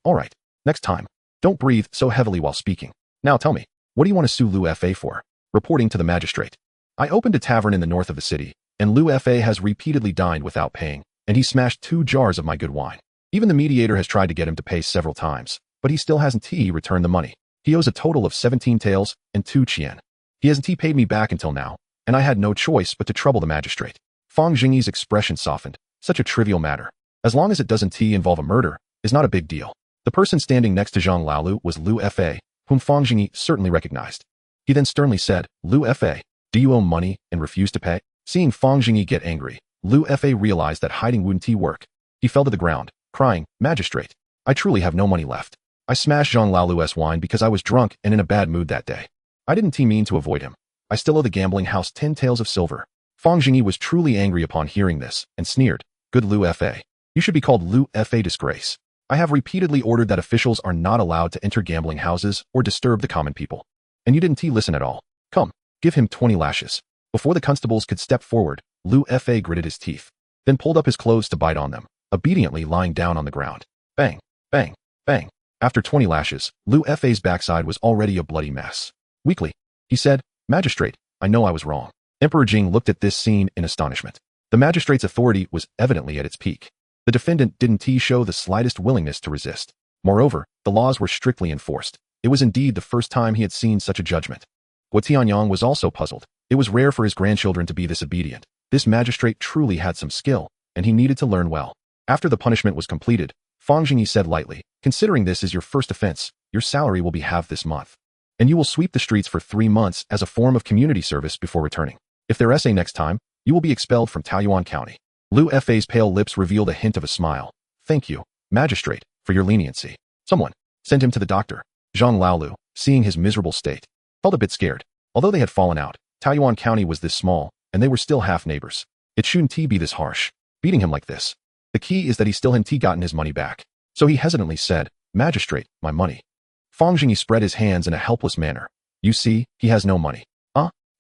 Next time, don't breathe so heavily while speaking. Now tell me, what do you want to sue Lu Fa for?" Reporting to the magistrate. "I opened a tavern in the north of the city, and Lu Fa has repeatedly dined without paying, and he smashed 2 jars of my good wine. Even the mediator has tried to get him to pay several times, but he still hasn't returned the money. He owes a total of 17 taels and 2 chien. He hasn't paid me back until now, and I had no choice but to trouble the magistrate." Fang Zhengyi's expression softened. Such a trivial matter, as long as it doesn't involve a murder, is not a big deal. The person standing next to Zhang Laolu was Lu Fa, whom Fang Zhengyi certainly recognized. He then sternly said, "Lu Fa, do you owe money and refuse to pay?" Seeing Fang Zhengyi get angry, Lu Fa realized that hiding wouldn't work. He fell to the ground, crying, "Magistrate, I truly have no money left. I smashed Zhang Laolu's wine because I was drunk and in a bad mood that day. I didn't mean to avoid him. I still owe the gambling house 10 taels of silver." Fang Zhengyi was truly angry upon hearing this, and sneered, "Good Lu Fa. You should be called Lu Fa disgrace. I have repeatedly ordered that officials are not allowed to enter gambling houses or disturb the common people. And you didn't listen at all. Come, give him 20 lashes." Before the constables could step forward, Lu Fa gritted his teeth, then pulled up his clothes to bite on them, obediently lying down on the ground. Bang, bang, bang. After 20 lashes, Lu Fa's backside was already a bloody mess. Weakly, he said, "Magistrate, I know I was wrong." Emperor Jing looked at this scene in astonishment. The magistrate's authority was evidently at its peak. The defendant didn't show the slightest willingness to resist. Moreover, the laws were strictly enforced. It was indeed the first time he had seen such a judgment. Guo Tianyang was also puzzled. It was rare for his grandchildren to be this obedient. This magistrate truly had some skill, and he needed to learn well. After the punishment was completed, Fang Zhengyi said lightly, "Considering this is your first offense, your salary will be halved this month. And you will sweep the streets for 3 months as a form of community service before returning. If there is next time, you will be expelled from Taoyuan County." Lu Fa's pale lips revealed a hint of a smile. "Thank you, magistrate, for your leniency. Someone, send him to the doctor." Zhang Laolu, seeing his miserable state, felt a bit scared. Although they had fallen out, Taoyuan County was this small, and they were still half neighbors. It shouldn't be this harsh, beating him like this. The key is that he still hadn't gotten his money back. So he hesitantly said, "Magistrate, my money." Fang Zhengyi spread his hands in a helpless manner. "You see, he has no money."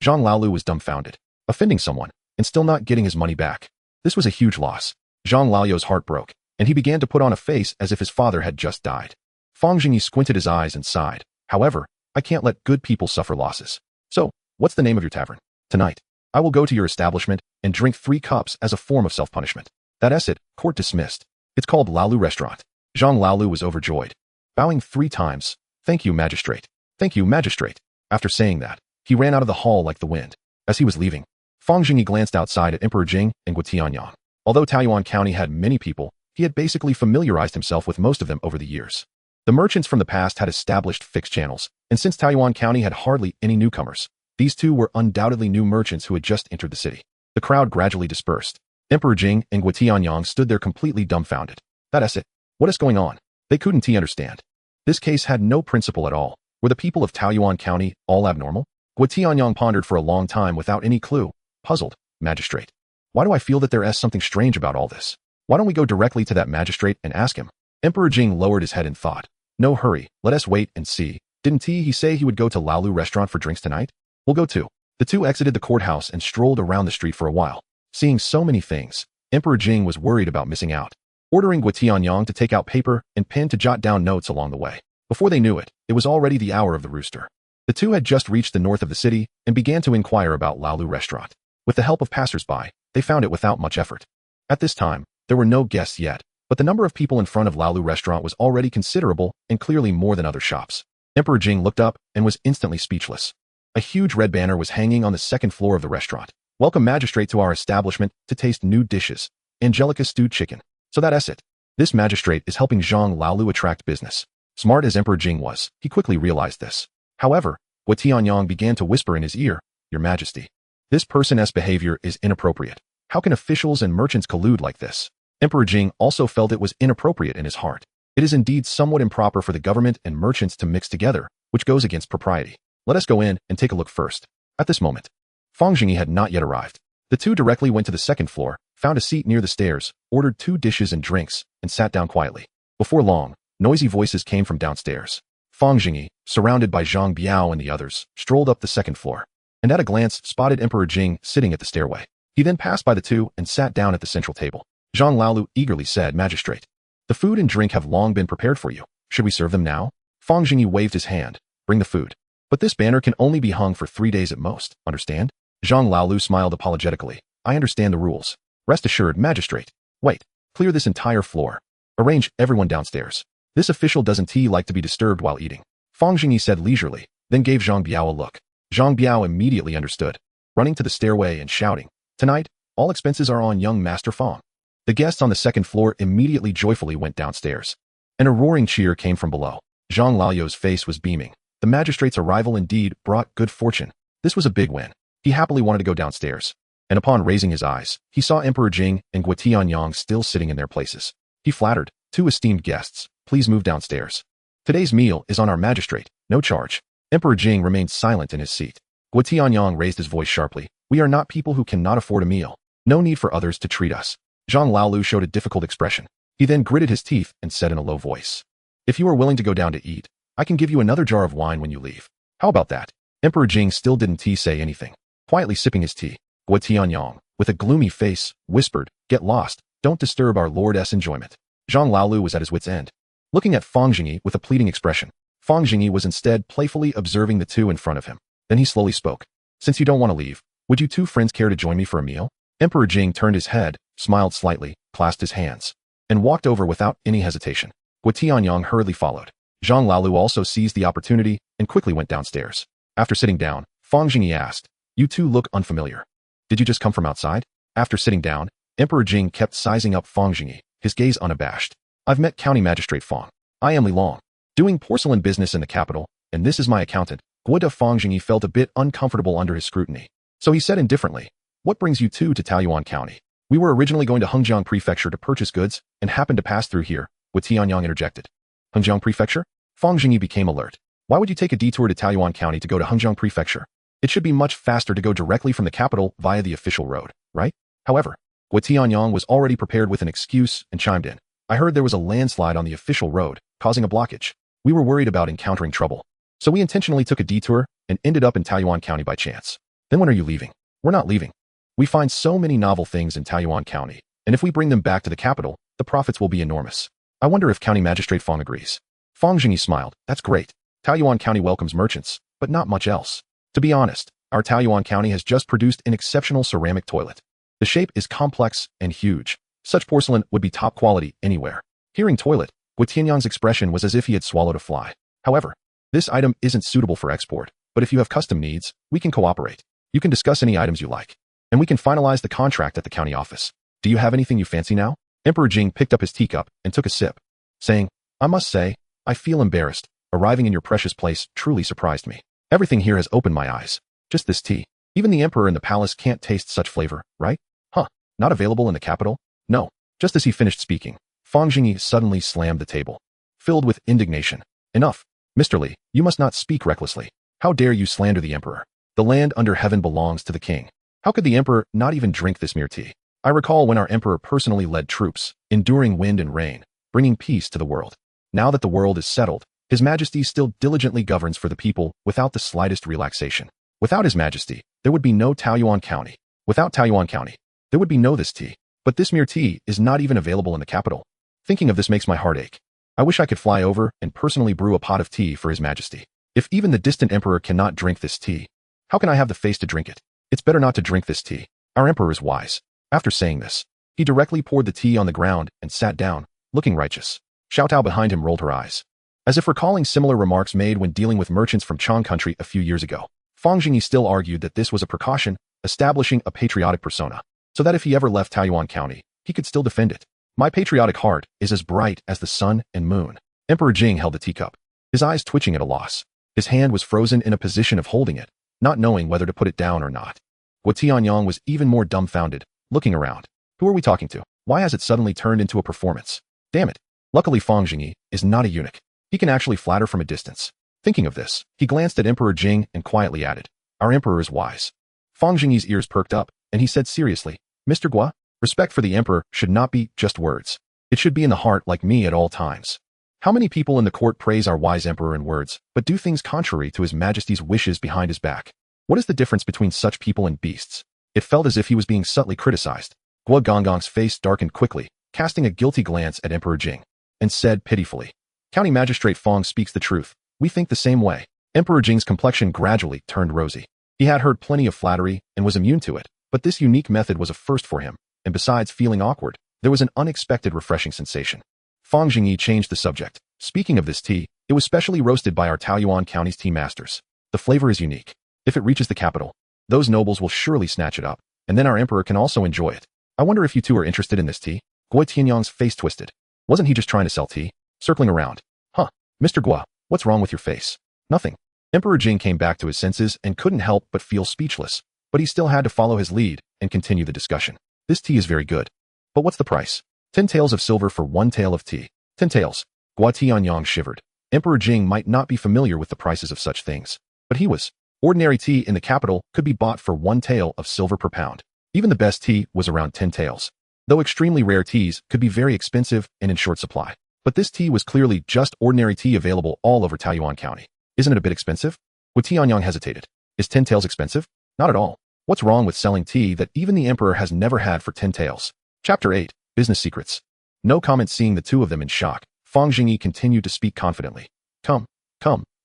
Zhang Laolu was dumbfounded. Offending someone, and still not getting his money back. This was a huge loss. Zhang Laoyu's heart broke, and he began to put on a face as if his father had just died. Fang Zhengyi squinted his eyes and sighed. "However, I can't let good people suffer losses. So, what's the name of your tavern? Tonight, I will go to your establishment and drink 3 cups as a form of self-punishment. That's it, court dismissed. It's called Laolu Restaurant." Zhang Laolu was overjoyed, bowing 3 times. "Thank you, magistrate. Thank you, magistrate." After saying that, he ran out of the hall like the wind. As he was leaving, Fang Zhengyi glanced outside at Emperor Jing and Guo Tianyang. Although Taoyuan County had many people, he had basically familiarized himself with most of them over the years. The merchants from the past had established fixed channels, and since Taoyuan County had hardly any newcomers, these 2 were undoubtedly new merchants who had just entered the city. The crowd gradually dispersed. Emperor Jing and Guo Tianyang stood there completely dumbfounded. That's it. What is going on? They couldn't understand. This case had no principle at all. Were the people of Taoyuan County all abnormal? Guo Tianyang pondered for a long time without any clue. Puzzled, "Magistrate, why do I feel that there is something strange about all this? Why don't we go directly to that magistrate and ask him?" Emperor Jing lowered his head in thought. "No hurry, let us wait and see. Didn't he say he would go to Laolu Restaurant for drinks tonight? We'll go too." The 2 exited the courthouse and strolled around the street for a while. Seeing so many things, Emperor Jing was worried about missing out. ordering Guotianyang to take out paper and pen to jot down notes along the way. Before they knew it, it was already the hour of the rooster. The two had just reached the north of the city and began to inquire about Laolu restaurant. With the help of passers-by, they found it without much effort. At this time, there were no guests yet, but the number of people in front of Laolu restaurant was already considerable and clearly more than other shops. Emperor Jing looked up and was instantly speechless. A huge red banner was hanging on the second floor of the restaurant. Welcome magistrate to our establishment to taste new dishes. Angelica stewed chicken. So that's it. This magistrate is helping Zhang Laolu attract business. Smart as Emperor Jing was, he quickly realized this. However, Guotianyang began to whisper in his ear, Your Majesty. This person's behavior is inappropriate. How can officials and merchants collude like this? Emperor Jing also felt it was inappropriate in his heart. It is indeed somewhat improper for the government and merchants to mix together, which goes against propriety. Let us go in and take a look first. At this moment, Fang Zhengyi had not yet arrived. The two directly went to the second floor, found a seat near the stairs, ordered 2 dishes and drinks, and sat down quietly. Before long, noisy voices came from downstairs. Fang Zhengyi, surrounded by Zhang Biao and the others, strolled up the second floor, and at a glance spotted Emperor Jing sitting at the stairway. He then passed by the two and sat down at the central table. Zhang Laolu eagerly said, Magistrate, the food and drink have long been prepared for you. Should we serve them now? Fang Zhengyi waved his hand. Bring the food. But this banner can only be hung for 3 days at most, understand? Zhang Laolu smiled apologetically. I understand the rules. Rest assured, Magistrate. Wait, clear this entire floor. Arrange everyone downstairs. This official doesn't like to be disturbed while eating. Fang Zhengyi said leisurely, then gave Zhang Biao a look. Zhang Biao immediately understood, running to the stairway and shouting, Tonight, all expenses are on young Master Fang. The guests on the second floor immediately joyfully went downstairs, and a roaring cheer came from below. Zhang Lao's face was beaming. The magistrate's arrival indeed brought good fortune. This was a big win. He happily wanted to go downstairs, and upon raising his eyes, he saw Emperor Jing and Guotianyang still sitting in their places. He flattered, 2 esteemed guests, please move downstairs. Today's meal is on our magistrate, no charge. Emperor Jing remained silent in his seat. Guotianyang raised his voice sharply. We are not people who cannot afford a meal. No need for others to treat us. Zhang Laolu showed a difficult expression. He then gritted his teeth and said in a low voice, If you are willing to go down to eat, I can give you another jar of wine when you leave. How about that? Emperor Jing still didn't say anything. Quietly sipping his tea, Guotianyang, with a gloomy face, whispered, Get lost, don't disturb our lord's enjoyment. Zhang Laolu was at his wit's end. Looking at Fang Zhengyi with a pleading expression, Fang Zhengyi was instead playfully observing the two in front of him. Then he slowly spoke. Since you don't want to leave, would you 2 friends care to join me for a meal? Emperor Jing turned his head, smiled slightly, clasped his hands, and walked over without any hesitation. Guotianyang hurriedly followed. Zhang Laolu also seized the opportunity and quickly went downstairs. After sitting down, Fang Zhengyi asked, You two look unfamiliar. Did you just come from outside? After sitting down, Emperor Jing kept sizing up Fang Zhengyi, his gaze unabashed. I've met County Magistrate Fang. I am Li Long, doing porcelain business in the capital, and this is my accountant. Fang Zhengyi felt a bit uncomfortable under his scrutiny. So he said indifferently, What brings you two to Taoyuan County? We were originally going to Hengjiang Prefecture to purchase goods and happened to pass through here, Guotianyang interjected. Hengjiang Prefecture? Fang Zhengyi became alert. Why would you take a detour to Taoyuan County to go to Hengjiang Prefecture? It should be much faster to go directly from the capital via the official road, right? However, Guotianyang was already prepared with an excuse and chimed in. I heard there was a landslide on the official road, causing a blockage. We were worried about encountering trouble. So we intentionally took a detour and ended up in Taoyuan County by chance. Then when are you leaving? We're not leaving. We find so many novel things in Taoyuan County, and if we bring them back to the capital, the profits will be enormous. I wonder if County Magistrate Fang agrees. Fang Zhengyi smiled. That's great. Taoyuan County welcomes merchants, but not much else. To be honest, our Taoyuan County has just produced an exceptional ceramic toilet. The shape is complex and huge. Such porcelain would be top quality anywhere. Hearing toilet, Guotianyang's expression was as if he had swallowed a fly. However, this item isn't suitable for export, but if you have custom needs, we can cooperate. You can discuss any items you like, and we can finalize the contract at the county office. Do you have anything you fancy now? Emperor Jing picked up his teacup and took a sip, saying, I must say, I feel embarrassed. Arriving in your precious place truly surprised me. Everything here has opened my eyes. Just this tea. Even the emperor in the palace can't taste such flavor, right? Huh, not available in the capital? No. Just as he finished speaking, Fang Zhengyi suddenly slammed the table, filled with indignation. Enough. Mr. Li, you must not speak recklessly. How dare you slander the emperor? The land under heaven belongs to the king. How could the emperor not even drink this mere tea? I recall when our emperor personally led troops, enduring wind and rain, bringing peace to the world. Now that the world is settled, His Majesty still diligently governs for the people without the slightest relaxation. Without His Majesty, there would be no Taoyuan County. Without Taoyuan County, there would be no this tea. But this mere tea is not even available in the capital. Thinking of this makes my heart ache. I wish I could fly over and personally brew a pot of tea for His Majesty. If even the distant emperor cannot drink this tea, how can I have the face to drink it? It's better not to drink this tea. Our emperor is wise. After saying this, he directly poured the tea on the ground and sat down, looking righteous. Xiao Tao behind him rolled her eyes, as if recalling similar remarks made when dealing with merchants from Chang country a few years ago. Fang Zhengyi still argued that this was a precaution, establishing a patriotic persona, so that if he ever left Taoyuan County, he could still defend it. My patriotic heart is as bright as the sun and moon. Emperor Jing held the teacup, his eyes twitching at a loss. His hand was frozen in a position of holding it, not knowing whether to put it down or not. Guo Tianyang was even more dumbfounded, looking around. Who are we talking to? Why has it suddenly turned into a performance? Damn it. Luckily Fang Zhengyi is not a eunuch. He can actually flatter from a distance. Thinking of this, he glanced at Emperor Jing and quietly added, our emperor is wise. Fang Zhengyi's ears perked up, and he said seriously, Mr. Guo, respect for the emperor should not be just words. It should be in the heart like me at all times. How many people in the court praise our wise emperor in words, but do things contrary to His Majesty's wishes behind his back? What is the difference between such people and beasts? It felt as if he was being subtly criticized. Guo Gonggong's face darkened quickly, casting a guilty glance at Emperor Jing, and said pitifully, County Magistrate Fang speaks the truth. We think the same way. Emperor Jing's complexion gradually turned rosy. He had heard plenty of flattery and was immune to it, but this unique method was a first for him, and besides feeling awkward, there was an unexpected refreshing sensation. Fang Zhengyi changed the subject. Speaking of this tea, it was specially roasted by our Taoyuan County's tea masters. The flavor is unique. If it reaches the capital, those nobles will surely snatch it up, and then our emperor can also enjoy it. I wonder if you two are interested in this tea? Guo Tianyang's face twisted. Wasn't he just trying to sell tea? Circling around. Huh. Mr. Guo, what's wrong with your face? Nothing. Emperor Jing came back to his senses and couldn't help but feel speechless, but he still had to follow his lead and continue the discussion. This tea is very good. But what's the price? 10 taels of silver for 1 tael of tea. 10 taels. Guo Tianyang shivered. Emperor Jing might not be familiar with the prices of such things, but he was. Ordinary tea in the capital could be bought for 1 tael of silver per pound. Even the best tea was around 10 taels. Though extremely rare teas could be very expensive and in short supply. But this tea was clearly just ordinary tea available all over Taoyuan County. Isn't it a bit expensive? Guo Tianyang hesitated. Is 10 taels expensive? Not at all. What's wrong with selling tea that even the emperor has never had for 10 taels? Chapter 8. Business Secrets. No comment. Seeing the two of them in shock, Fang Zhengyi continued to speak confidently. Come,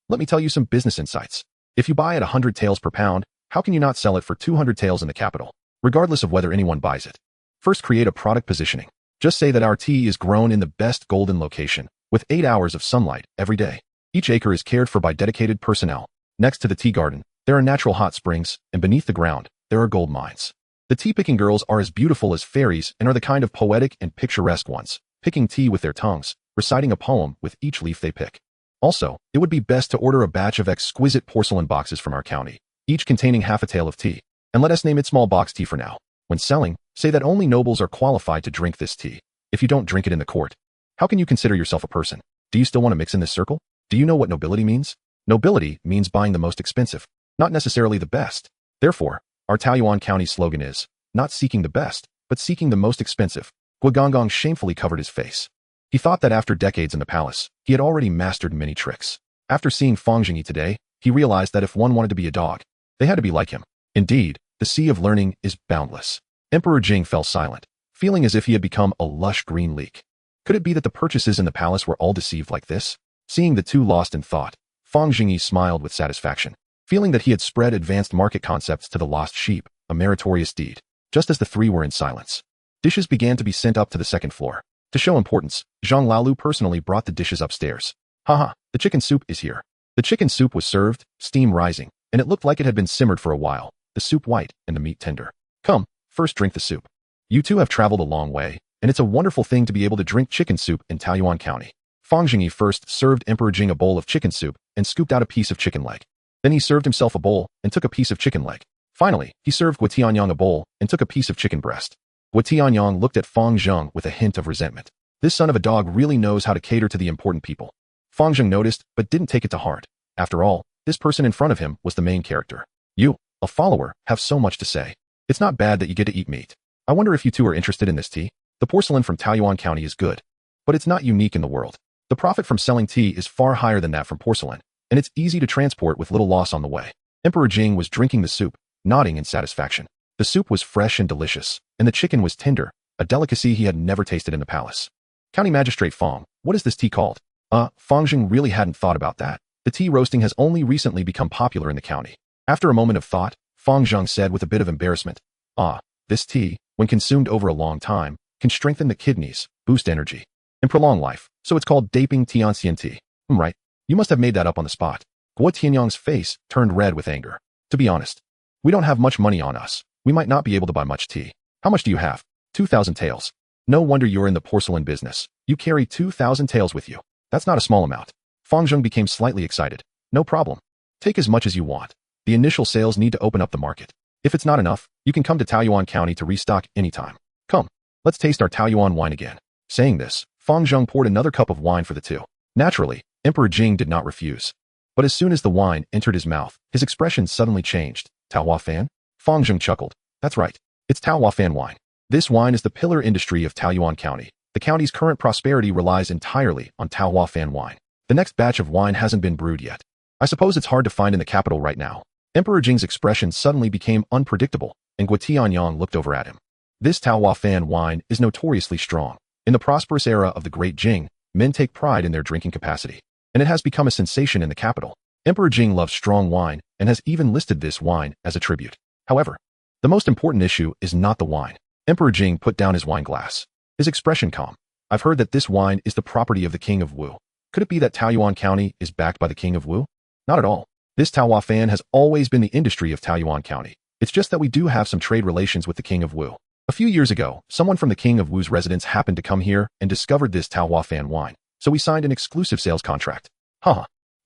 let me tell you some business insights. If you buy at 100 taels per pound, how can you not sell it for 200 taels in the capital, regardless of whether anyone buys it? First, create a product positioning. Just say that our tea is grown in the best golden location, with 8 hours of sunlight every day. Each acre is cared for by dedicated personnel. Next to the tea garden, there are natural hot springs, and beneath the ground, there are gold mines. The tea-picking girls are as beautiful as fairies and are the kind of poetic and picturesque ones, picking tea with their tongues, reciting a poem with each leaf they pick. Also, it would be best to order a batch of exquisite porcelain boxes from our county, each containing half a tael of tea, and let us name it small box tea for now. When selling, say that only nobles are qualified to drink this tea. If you don't drink it in the court, how can you consider yourself a person? Do you still want to mix in this circle? Do you know what nobility means? Nobility means buying the most expensive, not necessarily the best. Therefore, our Taoyuan County slogan is, not seeking the best, but seeking the most expensive. Guo Gonggong shamefully covered his face. He thought that after decades in the palace, he had already mastered many tricks. After seeing Fang Zhengyi today, he realized that if one wanted to be a dog, they had to be like him. Indeed, the sea of learning is boundless. Emperor Jing fell silent, feeling as if he had become a lush green leek. Could it be that the purchases in the palace were all deceived like this? Seeing the two lost in thought, Fang Zhengyi smiled with satisfaction, feeling that he had spread advanced market concepts to the lost sheep, a meritorious deed. Just as the three were in silence, dishes began to be sent up to the second floor. To show importance, Zhang Laolu personally brought the dishes upstairs. Haha, the chicken soup is here. The chicken soup was served, steam rising, and it looked like it had been simmered for a while, the soup white and the meat tender. Come, first drink the soup. You two have traveled a long way, and it's a wonderful thing to be able to drink chicken soup in Taoyuan County. Fang Zhengyi first served Emperor Jing a bowl of chicken soup and scooped out a piece of chicken leg. Then he served himself a bowl and took a piece of chicken leg. Finally, he served Guo Tianyang a bowl and took a piece of chicken breast. Guo Tianyang looked at Fang Zheng with a hint of resentment. This son of a dog really knows how to cater to the important people. Fang Zheng noticed, but didn't take it to heart. After all, this person in front of him was the main character. You, a follower, have so much to say. It's not bad that you get to eat meat. I wonder if you two are interested in this tea. The porcelain from Taoyuan County is good, but it's not unique in the world. The profit from selling tea is far higher than that from porcelain, and it's easy to transport with little loss on the way. Emperor Jing was drinking the soup, nodding in satisfaction. The soup was fresh and delicious, and the chicken was tender, a delicacy he had never tasted in the palace. County Magistrate Fang, what is this tea called? Fang Zheng really hadn't thought about that. The tea roasting has only recently become popular in the county. After a moment of thought, Fang Zheng said with a bit of embarrassment, this tea, when consumed over a long time, can strengthen the kidneys, boost energy, and prolong life, so it's called Daping Tianxian tea. Right. You must have made that up on the spot. Guo Tianyang's face turned red with anger. To be honest, we don't have much money on us. We might not be able to buy much tea. How much do you have? 2,000 taels. No wonder you're in the porcelain business. You carry 2,000 taels with you. That's not a small amount. Fang Zheng became slightly excited. No problem. Take as much as you want. The initial sales need to open up the market. If it's not enough, you can come to Taoyuan County to restock anytime. Come, let's taste our Taoyuan wine again. Saying this, Fang Zheng poured another cup of wine for the two. Naturally, Emperor Jing did not refuse. But as soon as the wine entered his mouth, his expression suddenly changed. Taohua Fan? Fang Zheng chuckled. That's right. It's Taohua Fan wine. This wine is the pillar industry of Taoyuan County. The county's current prosperity relies entirely on Taohua Fan wine. The next batch of wine hasn't been brewed yet. I suppose it's hard to find in the capital right now. Emperor Jing's expression suddenly became unpredictable, and Guo Tianyang looked over at him. This Taohua Fan wine is notoriously strong. In the prosperous era of the Great Jing, men take pride in their drinking capacity, and it has become a sensation in the capital. Emperor Jing loves strong wine and has even listed this wine as a tribute. However, the most important issue is not the wine. Emperor Jing put down his wine glass. His expression calm. I've heard that this wine is the property of the King of Wu. Could it be that Taoyuan County is backed by the King of Wu? Not at all. This Taohua Fan has always been the industry of Taoyuan County. It's just that we do have some trade relations with the King of Wu. A few years ago, someone from the King of Wu's residence happened to come here and discovered this Taohua Fan wine, so we signed an exclusive sales contract.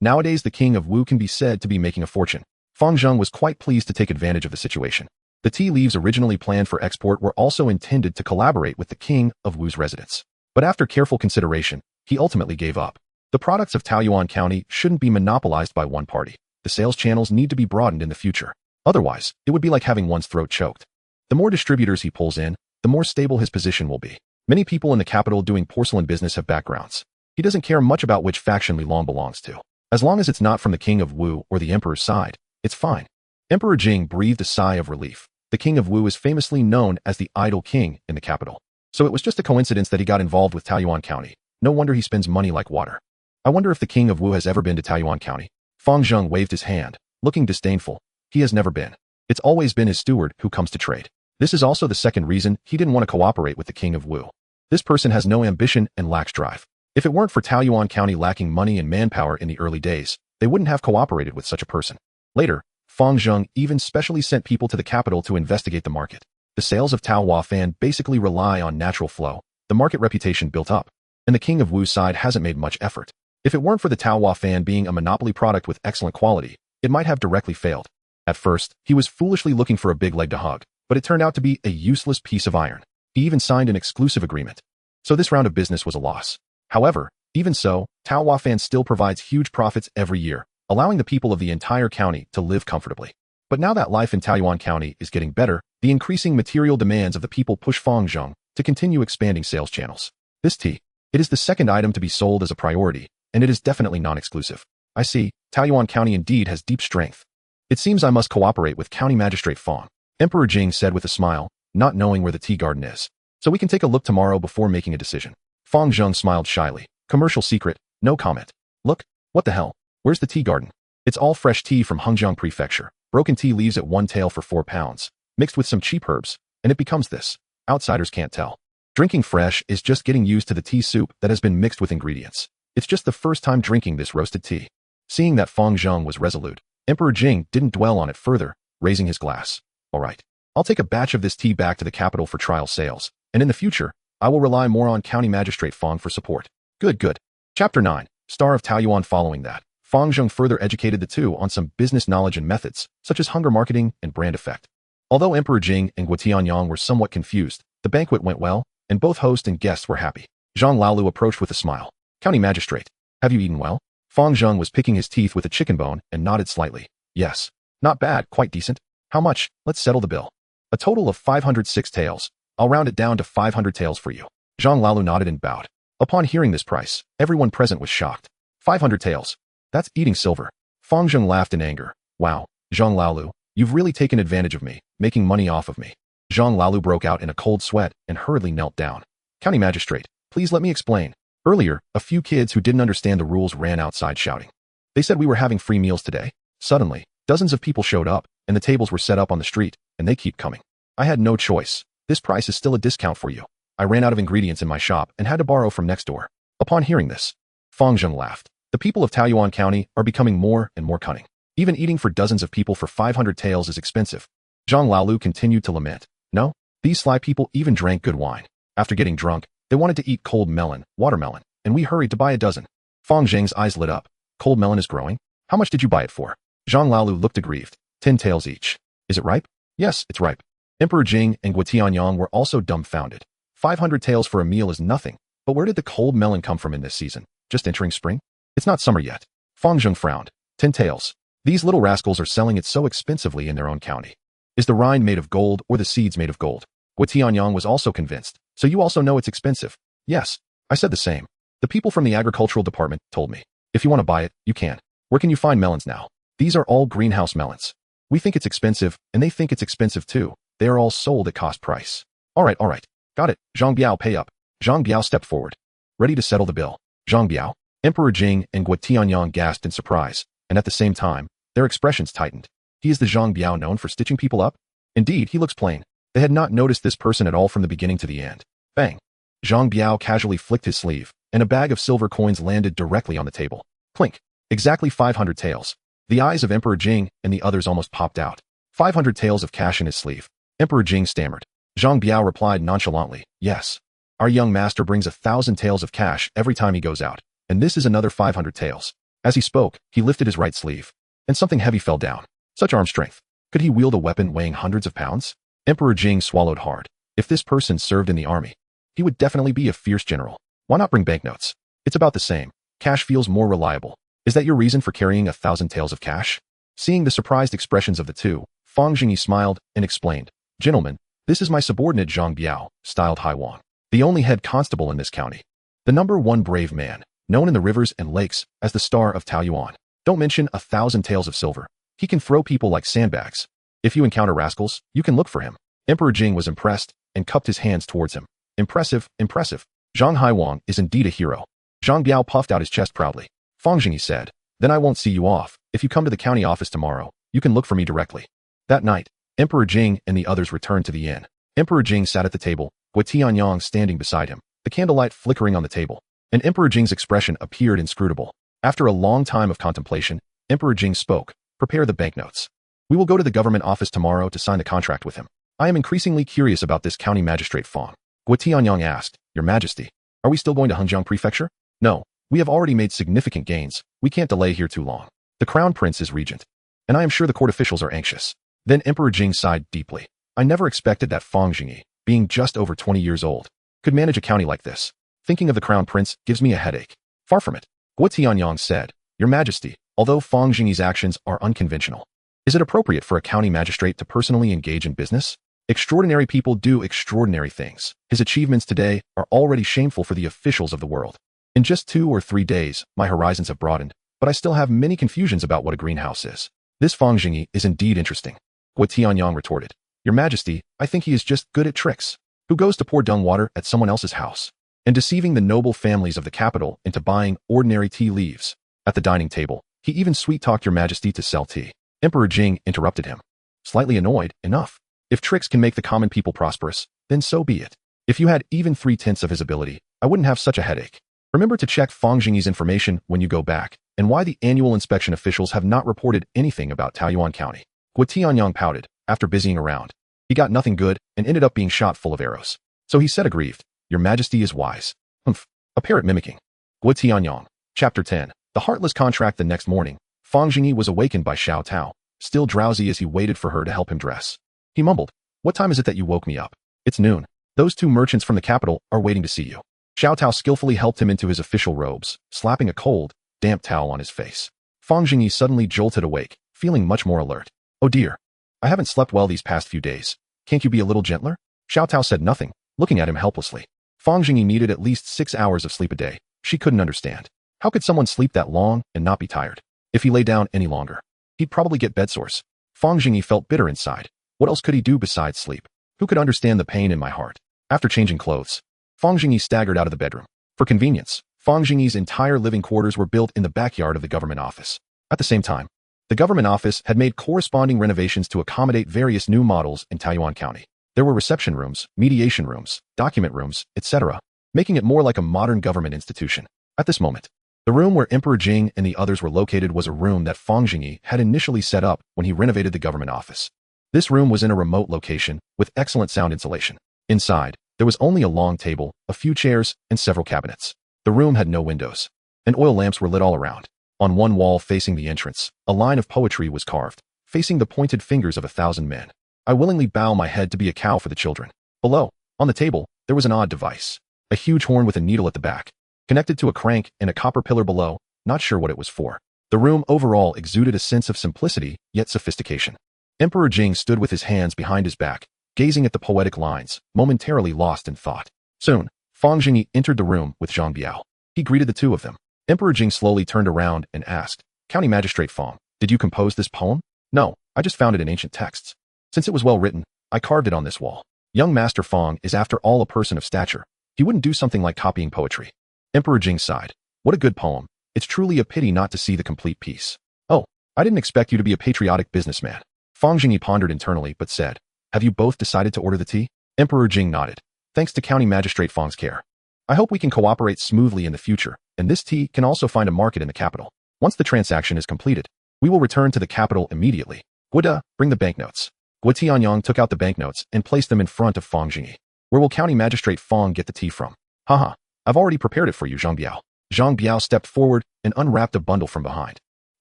Nowadays the King of Wu can be said to be making a fortune. Fang Zheng was quite pleased to take advantage of the situation. The tea leaves originally planned for export were also intended to collaborate with the King of Wu's residence. But after careful consideration, he ultimately gave up. The products of Taoyuan County shouldn't be monopolized by one party. The sales channels need to be broadened in the future. Otherwise, it would be like having one's throat choked. The more distributors he pulls in, the more stable his position will be. Many people in the capital doing porcelain business have backgrounds. He doesn't care much about which faction Li Long belongs to. As long as it's not from the King of Wu or the Emperor's side, it's fine. Emperor Jing breathed a sigh of relief. The King of Wu is famously known as the idle king in the capital. So it was just a coincidence that he got involved with Taoyuan County. No wonder he spends money like water. I wonder if the King of Wu has ever been to Taoyuan County. Fang Zheng waved his hand, looking disdainful. He has never been. It's always been his steward who comes to trade. This is also the second reason he didn't want to cooperate with the King of Wu. This person has no ambition and lacks drive. If it weren't for Taoyuan County lacking money and manpower in the early days, they wouldn't have cooperated with such a person. Later, Fang Zheng even specially sent people to the capital to investigate the market. The sales of Taohua Fan basically rely on natural flow, the market reputation built up, and the King of Wu's side hasn't made much effort. If it weren't for the Taohua Fan being a monopoly product with excellent quality, it might have directly failed. At first, he was foolishly looking for a big leg to hug, but it turned out to be a useless piece of iron. He even signed an exclusive agreement. So this round of business was a loss. However, even so, Taohua Fan still provides huge profits every year, allowing the people of the entire county to live comfortably. But now that life in Taoyuan County is getting better, the increasing material demands of the people push Fang Zheng to continue expanding sales channels. This tea, it is the second item to be sold as a priority, and it is definitely non-exclusive. I see, Taoyuan County indeed has deep strength. It seems I must cooperate with County Magistrate Fang, Emperor Jing said with a smile, not knowing where the tea garden is. So we can take a look tomorrow before making a decision. Fang Zheng smiled shyly. Commercial secret, no comment. Look, what the hell? Where's the tea garden? It's all fresh tea from Hengjiang Prefecture. Broken tea leaves at one tael for 4 pounds, mixed with some cheap herbs, and it becomes this. Outsiders can't tell. Drinking fresh is just getting used to the tea soup that has been mixed with ingredients. It's just the first time drinking this roasted tea. Seeing that Fang Zheng was resolute, Emperor Jing didn't dwell on it further, raising his glass. All right, I'll take a batch of this tea back to the capital for trial sales, and in the future, I will rely more on County Magistrate Fang for support. Good. Chapter 9, Star of Taoyuan. Following that, Fang Zheng further educated the two on some business knowledge and methods, such as hunger marketing and brand effect. Although Emperor Jing and Guo Tianyang were somewhat confused, the banquet went well, and both host and guests were happy. Zhang Laolu approached with a smile. County Magistrate, have you eaten well? Fang Zheng was picking his teeth with a chicken bone and nodded slightly. Yes. Not bad, quite decent. How much? Let's settle the bill. A total of 506 taels. I'll round it down to 500 taels for you. Zhang Laolu nodded and bowed. Upon hearing this price, everyone present was shocked. 500 taels. That's eating silver. Fang Zheng laughed in anger. Wow, Zhang Laolu, you've really taken advantage of me, making money off of me. Zhang Laolu broke out in a cold sweat and hurriedly knelt down. County Magistrate, Please let me explain. Earlier, a few kids who didn't understand the rules ran outside shouting. They said we were having free meals today. Suddenly, dozens of people showed up, and the tables were set up on the street, and they keep coming. I had no choice. This price is still a discount for you. I ran out of ingredients in my shop and had to borrow from next door. Upon hearing this, Fang Zhengyi laughed. The people of Taoyuan County are becoming more and more cunning. Even eating for dozens of people for 500 taels is expensive. Zhang Laolu continued to lament. No, these sly people even drank good wine. After getting drunk, they wanted to eat cold melon, watermelon, and we hurried to buy a dozen. Fang Zheng's eyes lit up. Cold melon is growing? How much did you buy it for? Zhang Laolu looked aggrieved. 10 taels each. Is it ripe? Yes, it's ripe. Emperor Jing and Guotianyang were also dumbfounded. 500 taels for a meal is nothing, but where did the cold melon come from in this season? Just entering spring? It's not summer yet. Fang Zheng frowned. 10 taels. These little rascals are selling it so expensively in their own county. Is the rind made of gold or the seeds made of gold? Guotianyang was also convinced. So you also know it's expensive? Yes. I said the same. The people from the agricultural department told me. If you want to buy it, you can. Where can you find melons now? These are all greenhouse melons. We think it's expensive, and they think it's expensive too. They are all sold at cost price. All right. Got it. Zhang Biao, pay up. Zhang Biao stepped forward. Ready to settle the bill. Zhang Biao? Emperor Jing and Guotianyang gasped in surprise, and at the same time, their expressions tightened. He is the Zhang Biao known for stitching people up? Indeed, he looks plain. They had not noticed this person at all from the beginning to the end. Bang! Zhang Biao casually flicked his sleeve, and a bag of silver coins landed directly on the table. Clink! Exactly 500 taels. The eyes of Emperor Jing and the others almost popped out. 500 taels of cash in his sleeve. Emperor Jing stammered. Zhang Biao replied nonchalantly, yes. Our young master brings 1,000 taels of cash every time he goes out, and this is another 500 taels. As he spoke, he lifted his right sleeve, and something heavy fell down. Such arm strength. Could he wield a weapon weighing hundreds of pounds? Emperor Jing swallowed hard. If this person served in the army, he would definitely be a fierce general. Why not bring banknotes? It's about the same. Cash feels more reliable. Is that your reason for carrying 1,000 taels of cash? Seeing the surprised expressions of the two, Fang Zhengyi smiled and explained, Gentlemen, this is my subordinate Zhang Biao, styled Hai Wang, the only head constable in this county. The #1 brave man, known in the rivers and lakes as the Star of Taoyuan. Don't mention 1,000 taels of silver. He can throw people like sandbags. If you encounter rascals, you can look for him. Emperor Jing was impressed and cupped his hands towards him. Impressive. Zhang Haiwang is indeed a hero. Zhang Biao puffed out his chest proudly. Fang Zhengyi said, then I won't see you off. If you come to the county office tomorrow, you can look for me directly. That night, Emperor Jing and the others returned to the inn. Emperor Jing sat at the table, Guotianyang standing beside him, the candlelight flickering on the table. And Emperor Jing's expression appeared inscrutable. After a long time of contemplation, Emperor Jing spoke, prepare the banknotes. We will go to the government office tomorrow to sign the contract with him. I am increasingly curious about this county magistrate Fang. Guotianyang asked, Your Majesty, are we still going to Hengjiang Prefecture? No, we have already made significant gains. We can't delay here too long. The crown prince is regent, and I am sure the court officials are anxious. Then Emperor Jing sighed deeply. I never expected that Fang Zhengyi, being just over 20 years old, could manage a county like this. Thinking of the crown prince gives me a headache. Far from it. Guotianyang said, Your Majesty, although Fang Zhengyi's actions are unconventional, is it appropriate for a county magistrate to personally engage in business? Extraordinary people do extraordinary things. His achievements today are already shameful for the officials of the world. In just 2 or 3 days, my horizons have broadened, but I still have many confusions about what a greenhouse is. This Fang Zhengyi is indeed interesting. Guotianyang retorted, Your Majesty, I think he is just good at tricks. Who goes to pour dung water at someone else's house and deceiving the noble families of the capital into buying ordinary tea leaves. At the dining table, he even sweet-talked Your Majesty to sell tea. Emperor Jing interrupted him. Slightly annoyed, enough. If tricks can make the common people prosperous, then so be it. If you had even 3/10 of his ability, I wouldn't have such a headache. Remember to check Fang Zhengyi's information when you go back, and why the annual inspection officials have not reported anything about Taoyuan County. Guotianyang pouted, after busying around. He got nothing good and ended up being shot full of arrows. So he said aggrieved, Your Majesty is wise. Humph. A parrot mimicking. Guotianyang. Chapter 10. The heartless contract. The next morning, Fang Zhengyi was awakened by Xiao Tao, still drowsy as he waited for her to help him dress. He mumbled, What time is it that you woke me up? It's noon. Those 2 merchants from the capital are waiting to see you. Xiao Tao skillfully helped him into his official robes, slapping a cold, damp towel on his face. Fang Zhengyi suddenly jolted awake, feeling much more alert. Oh dear. I haven't slept well these past few days. Can't you be a little gentler? Xiao Tao said nothing, looking at him helplessly. Fang Zhengyi needed at least 6 hours of sleep a day. She couldn't understand. How could someone sleep that long and not be tired? If he lay down any longer, he'd probably get bedsores. Fang Zhengyi felt bitter inside. What else could he do besides sleep? Who could understand the pain in my heart? After changing clothes, Fang Zhengyi staggered out of the bedroom. For convenience, Fang Zhengyi's entire living quarters were built in the backyard of the government office. At the same time, the government office had made corresponding renovations to accommodate various new models in Taiyuan County. There were reception rooms, mediation rooms, document rooms, etc., making it more like a modern government institution. At this moment, the room where Emperor Jing and the others were located was a room that Fang Zhengyi had initially set up when he renovated the government office. This room was in a remote location with excellent sound insulation. Inside, there was only a long table, a few chairs, and several cabinets. The room had no windows, and oil lamps were lit all around. On one wall facing the entrance, a line of poetry was carved, facing the pointed fingers of 1,000 men. I willingly bow my head to be a cow for the children. Below, on the table, there was an odd device. A huge horn with a needle at the back, connected to a crank and a copper pillar below, not sure what it was for. The room overall exuded a sense of simplicity, yet sophistication. Emperor Jing stood with his hands behind his back, gazing at the poetic lines, momentarily lost in thought. Soon, Fang Zhengyi entered the room with Zhang Biao. He greeted the two of them. Emperor Jing slowly turned around and asked, "County Magistrate Fang, did you compose this poem?" "No, I just found it in ancient texts. Since it was well written, I carved it on this wall." Young Master Fang is after all a person of stature. He wouldn't do something like copying poetry. Emperor Jing sighed. What a good poem. It's truly a pity not to see the complete piece. "Oh, I didn't expect you to be a patriotic businessman." Fang Zhengyi pondered internally but said, "Have you both decided to order the tea?" Emperor Jing nodded. "Thanks to County Magistrate Fang's care. I hope we can cooperate smoothly in the future, and this tea can also find a market in the capital. Once the transaction is completed, we will return to the capital immediately. Guoda, bring the banknotes." Guo Tianyang took out the banknotes and placed them in front of Fang Zhengyi. "Where will County Magistrate Fang get the tea from?" "Haha, I've already prepared it for you, Zhang Biao." Zhang Biao stepped forward and unwrapped a bundle from behind,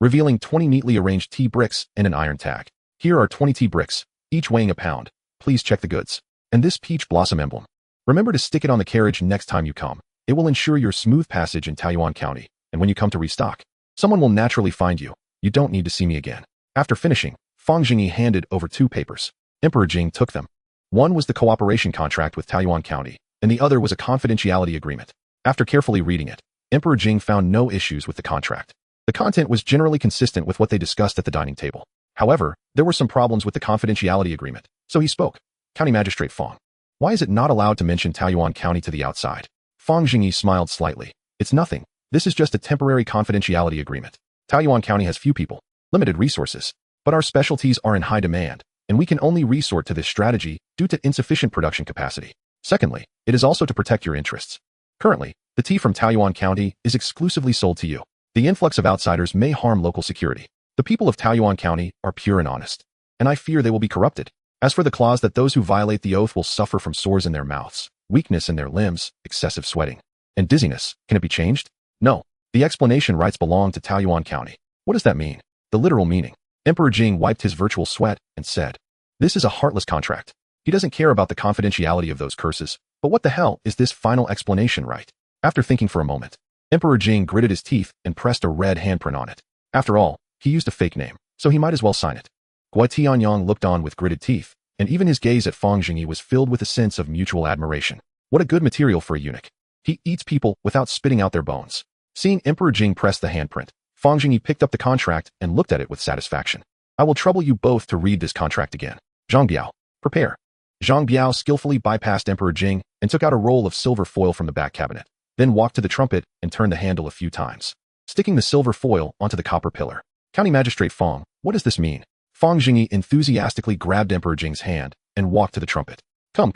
revealing 20 neatly arranged tea bricks and an iron tag. "Here are 20 tea bricks, each weighing a pound. Please check the goods. And this peach blossom emblem. Remember to stick it on the carriage next time you come. It will ensure your smooth passage in Taiyuan County, and when you come to restock, someone will naturally find you. You don't need to see me again." After finishing, Fang Zhengyi handed over 2 papers. Emperor Jing took them. One was the cooperation contract with Taiyuan County, and the other was a confidentiality agreement. After carefully reading it, Emperor Jing found no issues with the contract. The content was generally consistent with what they discussed at the dining table. However, there were some problems with the confidentiality agreement, so he spoke. "County Magistrate Fang, why is it not allowed to mention Taiyuan County to the outside?" Fang Zhengyi smiled slightly. "It's nothing. This is just a temporary confidentiality agreement. Taiyuan County has few people, limited resources, but our specialties are in high demand, and we can only resort to this strategy due to insufficient production capacity. Secondly, it is also to protect your interests. Currently, the tea from Taiyuan County is exclusively sold to you. The influx of outsiders may harm local security. The people of Taiyuan County are pure and honest, and I fear they will be corrupted. As for the clause that those who violate the oath will suffer from sores in their mouths, weakness in their limbs, excessive sweating, and dizziness, can it be changed? No. The explanation rights belong to Taiyuan County. What does that mean? The literal meaning." Emperor Jing wiped his virtual sweat and said, "This is a heartless contract. He doesn't care about the confidentiality of those curses, but what the hell is this final explanation right?" After thinking for a moment, Emperor Jing gritted his teeth and pressed a red handprint on it. After all, he used a fake name, so he might as well sign it. Guo Tianyang looked on with gritted teeth, and even his gaze at Fang Zhengyi was filled with a sense of mutual admiration. What a good material for a eunuch. He eats people without spitting out their bones. Seeing Emperor Jing press the handprint, Fang Zhengyi picked up the contract and looked at it with satisfaction. "I will trouble you both to read this contract again. Zhang Biao, prepare." Zhang Biao skillfully bypassed Emperor Jing and took out a roll of silver foil from the back cabinet, then walked to the trumpet and turned the handle a few times, sticking the silver foil onto the copper pillar. "County Magistrate Fang, what does this mean?" Fang Zhengyi enthusiastically grabbed Emperor Jing's hand and walked to the trumpet. Come.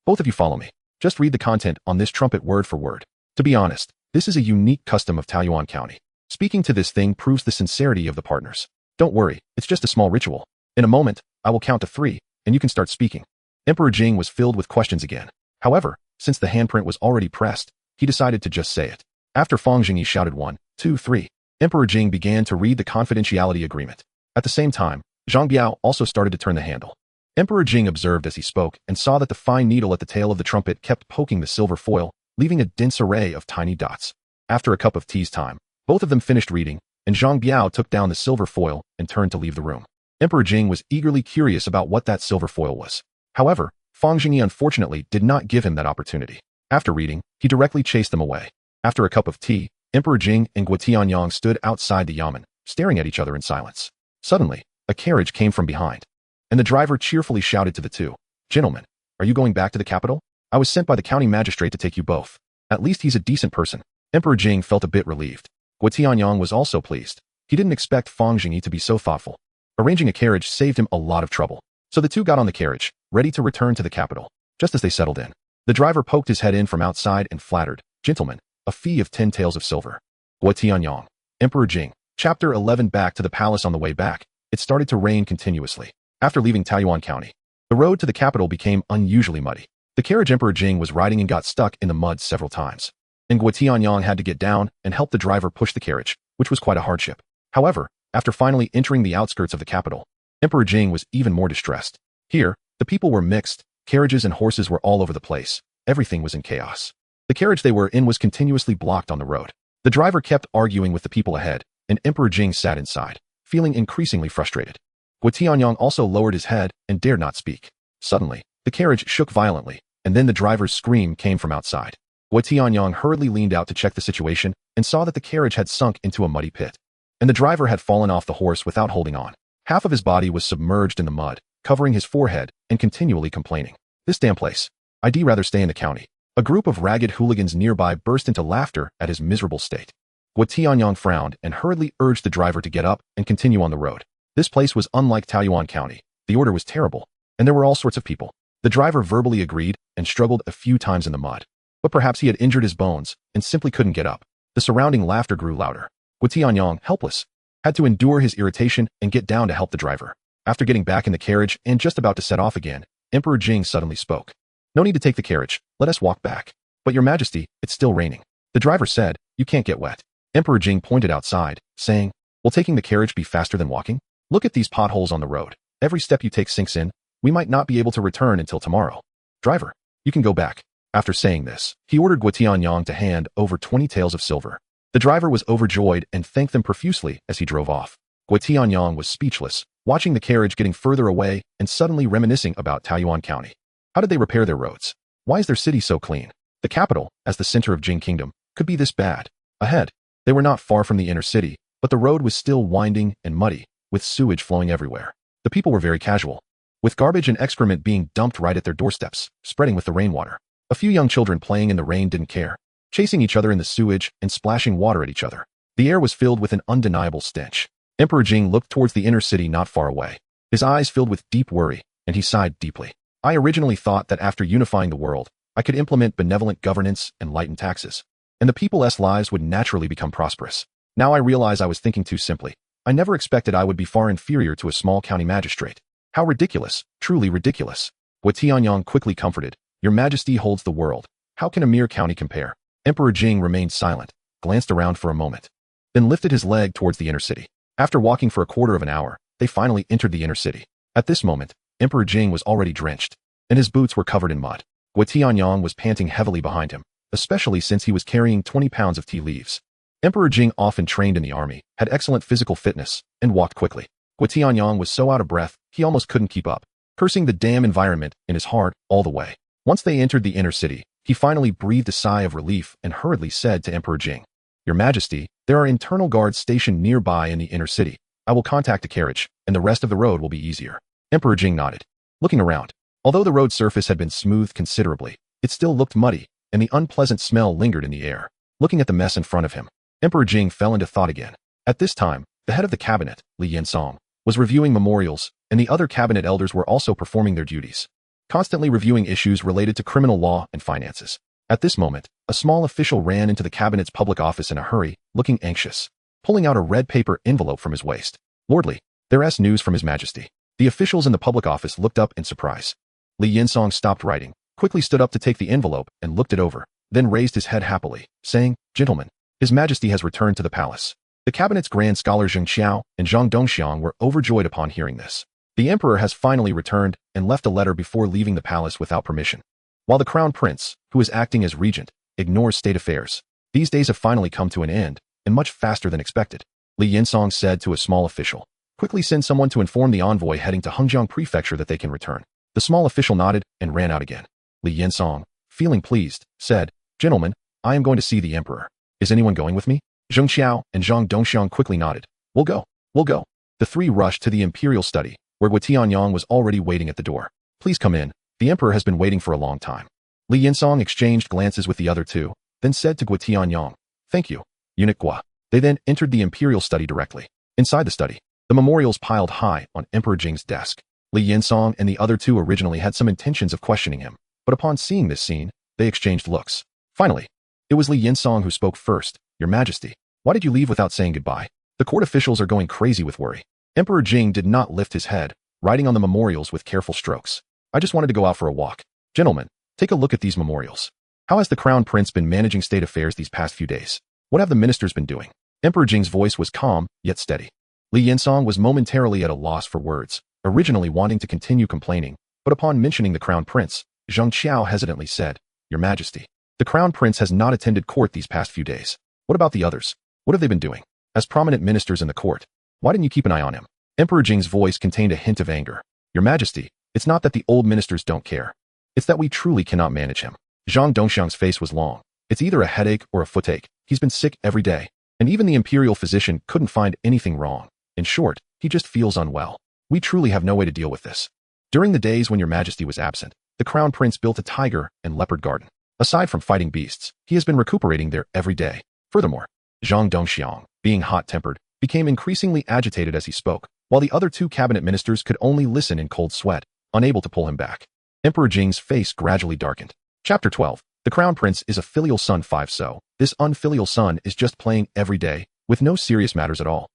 Both of you follow me. Just read the content on this trumpet word for word. To be honest, this is a unique custom of Taiyuan County. Speaking to this thing proves the sincerity of the partners. Don't worry, it's just a small ritual. In a moment, I will count to 3, and you can start speaking." Emperor Jing was filled with questions again. However, since the handprint was already pressed, he decided to just say it. After Fang Zhengyi shouted 1, 2, 3, Emperor Jing began to read the confidentiality agreement. At the same time, Zhang Biao also started to turn the handle. Emperor Jing observed as he spoke and saw that the fine needle at the tail of the trumpet kept poking the silver foil, leaving a dense array of tiny dots. After a cup of tea's time, both of them finished reading, and Zhang Biao took down the silver foil and turned to leave the room. Emperor Jing was eagerly curious about what that silver foil was. However, Fang Zhengyi unfortunately did not give him that opportunity. After reading, he directly chased them away. After a cup of tea, Emperor Jing and Guo Tianyang stood outside the yamen, staring at each other in silence. Suddenly, a carriage came from behind, and the driver cheerfully shouted to the two, "Gentlemen, are you going back to the capital?" I was sent by the county magistrate to take you both. At least he's a decent person. Emperor Jing felt a bit relieved. Guotianyang was also pleased. He didn't expect Fang Zhengyi to be so thoughtful. Arranging a carriage saved him a lot of trouble. So the two got on the carriage, ready to return to the capital. Just as they settled in, the driver poked his head in from outside and flattered, "Gentlemen, a fee of 10 taels of silver." Guotianyang, Emperor Jing. Chapter 11. Back to the palace. On the way back, it started to rain continuously. After leaving Taoyuan County, the road to the capital became unusually muddy. The carriage Emperor Jing was riding and got stuck in the mud several times. And Guotianyang had to get down and help the driver push the carriage, which was quite a hardship. However, after finally entering the outskirts of the capital, Emperor Jing was even more distressed. Here, the people were mixed, carriages and horses were all over the place. Everything was in chaos. The carriage they were in was continuously blocked on the road. The driver kept arguing with the people ahead, and Emperor Jing sat inside, feeling increasingly frustrated. Guotianyang also lowered his head and dared not speak. Suddenly, the carriage shook violently, and then the driver's scream came from outside. Guotianyang hurriedly leaned out to check the situation and saw that the carriage had sunk into a muddy pit, and the driver had fallen off the horse without holding on. Half of his body was submerged in the mud, covering his forehead and continually complaining, "This damn place. I'd rather stay in the county." A group of ragged hooligans nearby burst into laughter at his miserable state. Guotianyang frowned and hurriedly urged the driver to get up and continue on the road. This place was unlike Taoyuan County. The order was terrible, and there were all sorts of people. The driver verbally agreed and struggled a few times in the mud. But perhaps he had injured his bones and simply couldn't get up. The surrounding laughter grew louder. Guotianyang, helpless, had to endure his irritation and get down to help the driver. After getting back in the carriage and just about to set off again, Emperor Jing suddenly spoke. "No need to take the carriage. Let us walk back." "But your majesty, it's still raining." The driver said, "You can't get wet." Emperor Jing pointed outside, saying, "Will taking the carriage be faster than walking? Look at these potholes on the road. Every step you take sinks in. We might not be able to return until tomorrow. Driver, you can go back." After saying this, he ordered Guotianyang to hand over 20 taels of silver. The driver was overjoyed and thanked them profusely as he drove off. Guotianyang was speechless, watching the carriage getting further away and suddenly reminiscing about Taoyuan County. How did they repair their roads? Why is their city so clean? The capital, as the center of Jing Kingdom, could be this bad. Ahead, they were not far from the inner city, but the road was still winding and muddy, with sewage flowing everywhere. The people were very casual, with garbage and excrement being dumped right at their doorsteps, spreading with the rainwater. A few young children playing in the rain didn't care, chasing each other in the sewage and splashing water at each other. The air was filled with an undeniable stench. Emperor Jing looked towards the inner city not far away. His eyes filled with deep worry, and he sighed deeply. "I originally thought that after unifying the world, I could implement benevolent governance and lighten taxes, and the people's lives would naturally become prosperous. Now I realize I was thinking too simply. I never expected I would be far inferior to a small county magistrate. How ridiculous, truly ridiculous." Guotianyang quickly comforted, "Your Majesty holds the world. How can a mere county compare?" Emperor Jing remained silent, glanced around for a moment, then lifted his leg towards the inner city. After walking for a quarter of an hour, they finally entered the inner city. At this moment, Emperor Jing was already drenched, and his boots were covered in mud. Guotianyang was panting heavily behind him, especially since he was carrying 20 pounds of tea leaves. Emperor Jing, often trained in the army, had excellent physical fitness and walked quickly. Guotianyang was so out of breath, he almost couldn't keep up, cursing the damn environment in his heart all the way. Once they entered the inner city, he finally breathed a sigh of relief and hurriedly said to Emperor Jing, "Your Majesty, there are internal guards stationed nearby in the inner city. I will contact a carriage, and the rest of the road will be easier." Emperor Jing nodded, looking around. Although the road surface had been smoothed considerably, it still looked muddy, and the unpleasant smell lingered in the air. Looking at the mess in front of him, Emperor Jing fell into thought again. At this time, the head of the cabinet, Li Yinsong, was reviewing memorials, and the other cabinet elders were also performing their duties, constantly reviewing issues related to criminal law and finances. At this moment, a small official ran into the cabinet's public office in a hurry, looking anxious, pulling out a red paper envelope from his waist. "Lordly, there's news from His Majesty." The officials in the public office looked up in surprise. Li Yinsong stopped writing, quickly stood up to take the envelope and looked it over, then raised his head happily, saying, "Gentlemen, His Majesty has returned to the palace." The cabinet's grand scholar Zheng Xiao and Zhang Dongxiang were overjoyed upon hearing this. The emperor has finally returned and left a letter before leaving the palace without permission. While the crown prince, who is acting as regent, ignores state affairs, these days have finally come to an end, and much faster than expected. Li Yinsong said to a small official, "Quickly send someone to inform the envoy heading to Hengjiang Prefecture that they can return." The small official nodded and ran out again. Li Yinsong, feeling pleased, said, "Gentlemen, I am going to see the emperor. Is anyone going with me?" Zheng Xiao and Zhang Dongxiang quickly nodded. We'll go. The three rushed to the imperial study, where Guotianyang was already waiting at the door. "Please come in. The emperor has been waiting for a long time." Li Yinsong exchanged glances with the other two, then said to Gua Tianyang, "Thank you, eunuch Gua." They then entered the imperial study directly. Inside the study, the memorials piled high on Emperor Jing's desk. Li Yinsong and the other two originally had some intentions of questioning him, but upon seeing this scene, they exchanged looks. Finally, it was Li Yinsong who spoke first. "Your Majesty, why did you leave without saying goodbye? The court officials are going crazy with worry." Emperor Jing did not lift his head, writing on the memorials with careful strokes. "I just wanted to go out for a walk. Gentlemen, take a look at these memorials. How has the Crown Prince been managing state affairs these past few days? What have the ministers been doing?" Emperor Jing's voice was calm, yet steady. Li Yinsong was momentarily at a loss for words, originally wanting to continue complaining, but upon mentioning the Crown Prince, Zhang Qiao hesitantly said, "Your Majesty, the Crown Prince has not attended court these past few days. What about the others? What have they been doing? As prominent ministers in the court, why didn't you keep an eye on him?" Emperor Jing's voice contained a hint of anger. "Your Majesty, it's not that the old ministers don't care. It's that we truly cannot manage him." Zhang Dongxiang's face was long. "It's either a headache or a footache. He's been sick every day, and even the imperial physician couldn't find anything wrong. In short, he just feels unwell. We truly have no way to deal with this." During the days when Your Majesty was absent, the Crown Prince built a tiger and leopard garden. Aside from fighting beasts, he has been recuperating there every day. Furthermore, Zhang Dongxiang, being hot-tempered, became increasingly agitated as he spoke, while the other two cabinet ministers could only listen in cold sweat, unable to pull him back. Emperor Jing's face gradually darkened. Chapter 12. The Crown Prince is a filial son 5. So, this unfilial son is just playing every day, with no serious matters at all.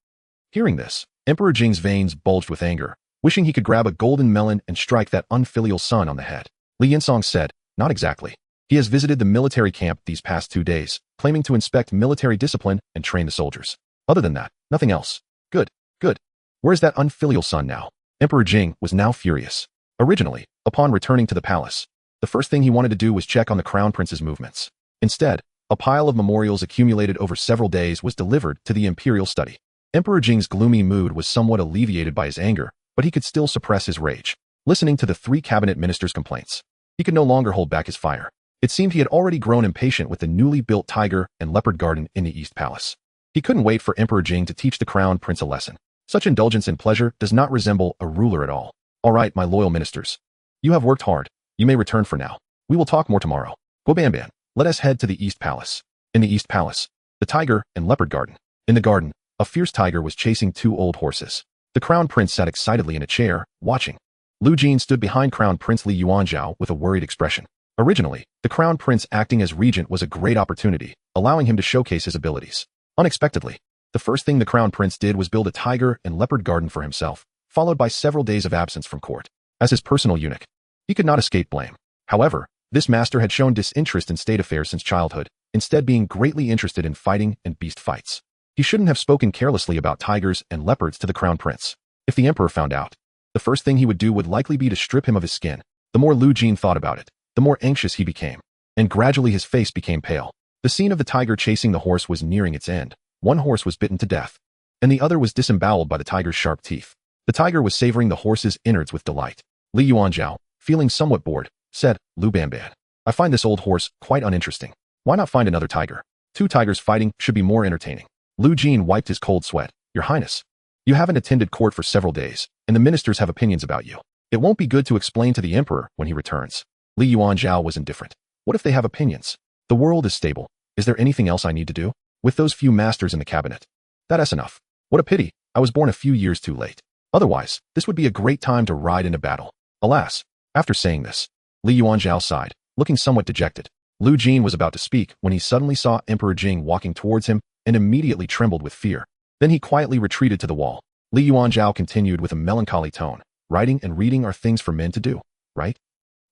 Hearing this, Emperor Jing's veins bulged with anger, wishing he could grab a golden melon and strike that unfilial son on the head. Li Yinsong said, "Not exactly. He has visited the military camp these past 2 days, claiming to inspect military discipline and train the soldiers. Other than that, nothing else. Good, good. Where's that unfilial son now?" Emperor Jing was now furious. Originally, upon returning to the palace, the first thing he wanted to do was check on the Crown Prince's movements. Instead, a pile of memorials accumulated over several days was delivered to the imperial study. Emperor Jing's gloomy mood was somewhat alleviated by his anger, but he could still suppress his rage. Listening to the 3 cabinet ministers' complaints, he could no longer hold back his fire. It seemed he had already grown impatient with the newly built tiger and leopard garden in the East Palace. He couldn't wait for Emperor Jing to teach the Crown Prince a lesson. Such indulgence in pleasure does not resemble a ruler at all. "All right, my loyal ministers. You have worked hard. You may return for now. We will talk more tomorrow. Guobanban, let us head to the East Palace." In the East Palace, the tiger and leopard garden. In the garden, a fierce tiger was chasing 2 old horses. The Crown Prince sat excitedly in a chair, watching. Lu Jin stood behind Crown Prince Li Yuanzhao with a worried expression. Originally, the Crown Prince acting as regent was a great opportunity, allowing him to showcase his abilities. Unexpectedly, the first thing the Crown Prince did was build a tiger and leopard garden for himself, followed by several days of absence from court. As his personal eunuch, he could not escape blame. However, this master had shown disinterest in state affairs since childhood, instead being greatly interested in fighting and beast fights. He shouldn't have spoken carelessly about tigers and leopards to the Crown Prince. If the Emperor found out, the first thing he would do would likely be to strip him of his skin. The more Lu Jin thought about it, the more anxious he became, and gradually his face became pale. The scene of the tiger chasing the horse was nearing its end. One horse was bitten to death, and the other was disemboweled by the tiger's sharp teeth. The tiger was savoring the horse's innards with delight. Li Yuanzhao, feeling somewhat bored, said, "Lu Banban, I find this old horse quite uninteresting. Why not find another tiger? 2 tigers fighting should be more entertaining." Lu Jin wiped his cold sweat. "Your Highness, you haven't attended court for several days, and the ministers have opinions about you. It won't be good to explain to the Emperor when he returns." Li Yuanzhao was indifferent. What if they have opinions? The world is stable. Is there anything else I need to do? With those few masters in the cabinet. That's enough. What a pity, I was born a few years too late. Otherwise, this would be a great time to ride into battle. Alas, after saying this, Li Yuanzhao sighed, looking somewhat dejected. Lu Jin was about to speak when he suddenly saw Emperor Jing walking towards him and immediately trembled with fear. Then he quietly retreated to the wall. Li Yuanzhao continued with a melancholy tone. "Writing and reading are things for men to do, right?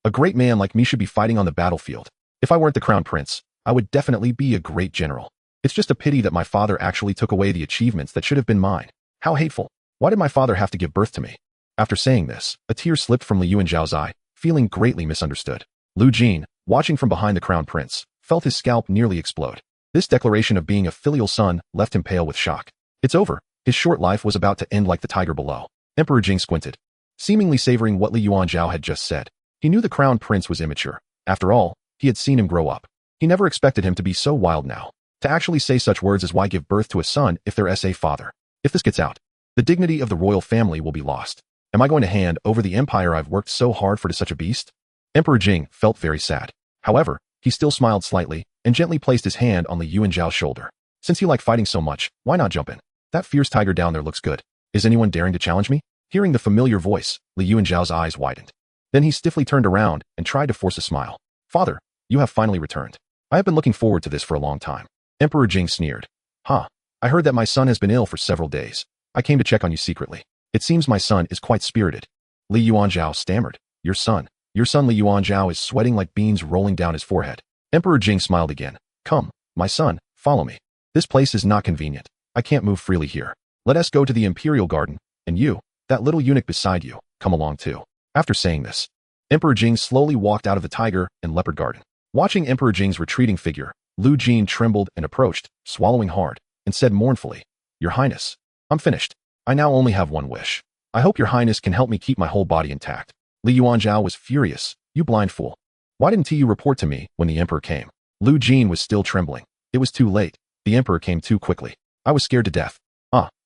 A great man like me should be fighting on the battlefield. If I weren't the Crown Prince, I would definitely be a great general. It's just a pity that my father actually took away the achievements that should have been mine. How hateful. Why did my father have to give birth to me?" After saying this, a tear slipped from Li Yuanzhao's eye, feeling greatly misunderstood. Lu Jin, watching from behind the Crown Prince, felt his scalp nearly explode. This declaration of being a filial son left him pale with shock. It's over. His short life was about to end like the tiger below. Emperor Jing squinted, seemingly savoring what Li Yuanzhao had just said. He knew the Crown Prince was immature. After all, he had seen him grow up. He never expected him to be so wild now. To actually say such words as why give birth to a son if they're a father. If this gets out, the dignity of the royal family will be lost. Am I going to hand over the empire I've worked so hard for to such a beast? Emperor Jing felt very sad. However, he still smiled slightly and gently placed his hand on Li Yuanzhao's shoulder. Since you like fighting so much, why not jump in? That fierce tiger down there looks good. Is anyone daring to challenge me? Hearing the familiar voice, Li Yuanzhao's eyes widened. Then he stiffly turned around and tried to force a smile. Father, you have finally returned. I have been looking forward to this for a long time. Emperor Jing sneered. Ha, I heard that my son has been ill for several days. I came to check on you secretly. It seems my son is quite spirited. Li Yuanzhao stammered. Your son Li Yuanzhao is sweating like beans rolling down his forehead. Emperor Jing smiled again. Come, my son, follow me. This place is not convenient. I can't move freely here. Let us go to the Imperial Garden, and you, that little eunuch beside you, come along too. After saying this, Emperor Jing slowly walked out of the tiger and leopard garden. Watching Emperor Jing's retreating figure, Lu Jin trembled and approached, swallowing hard, and said mournfully, Your Highness, I'm finished. I now only have one wish. I hope Your Highness can help me keep my whole body intact. Li Yuanzhao was furious. You blind fool. Why didn't you report to me when the emperor came? Lu Jin was still trembling. It was too late. The emperor came too quickly. I was scared to death.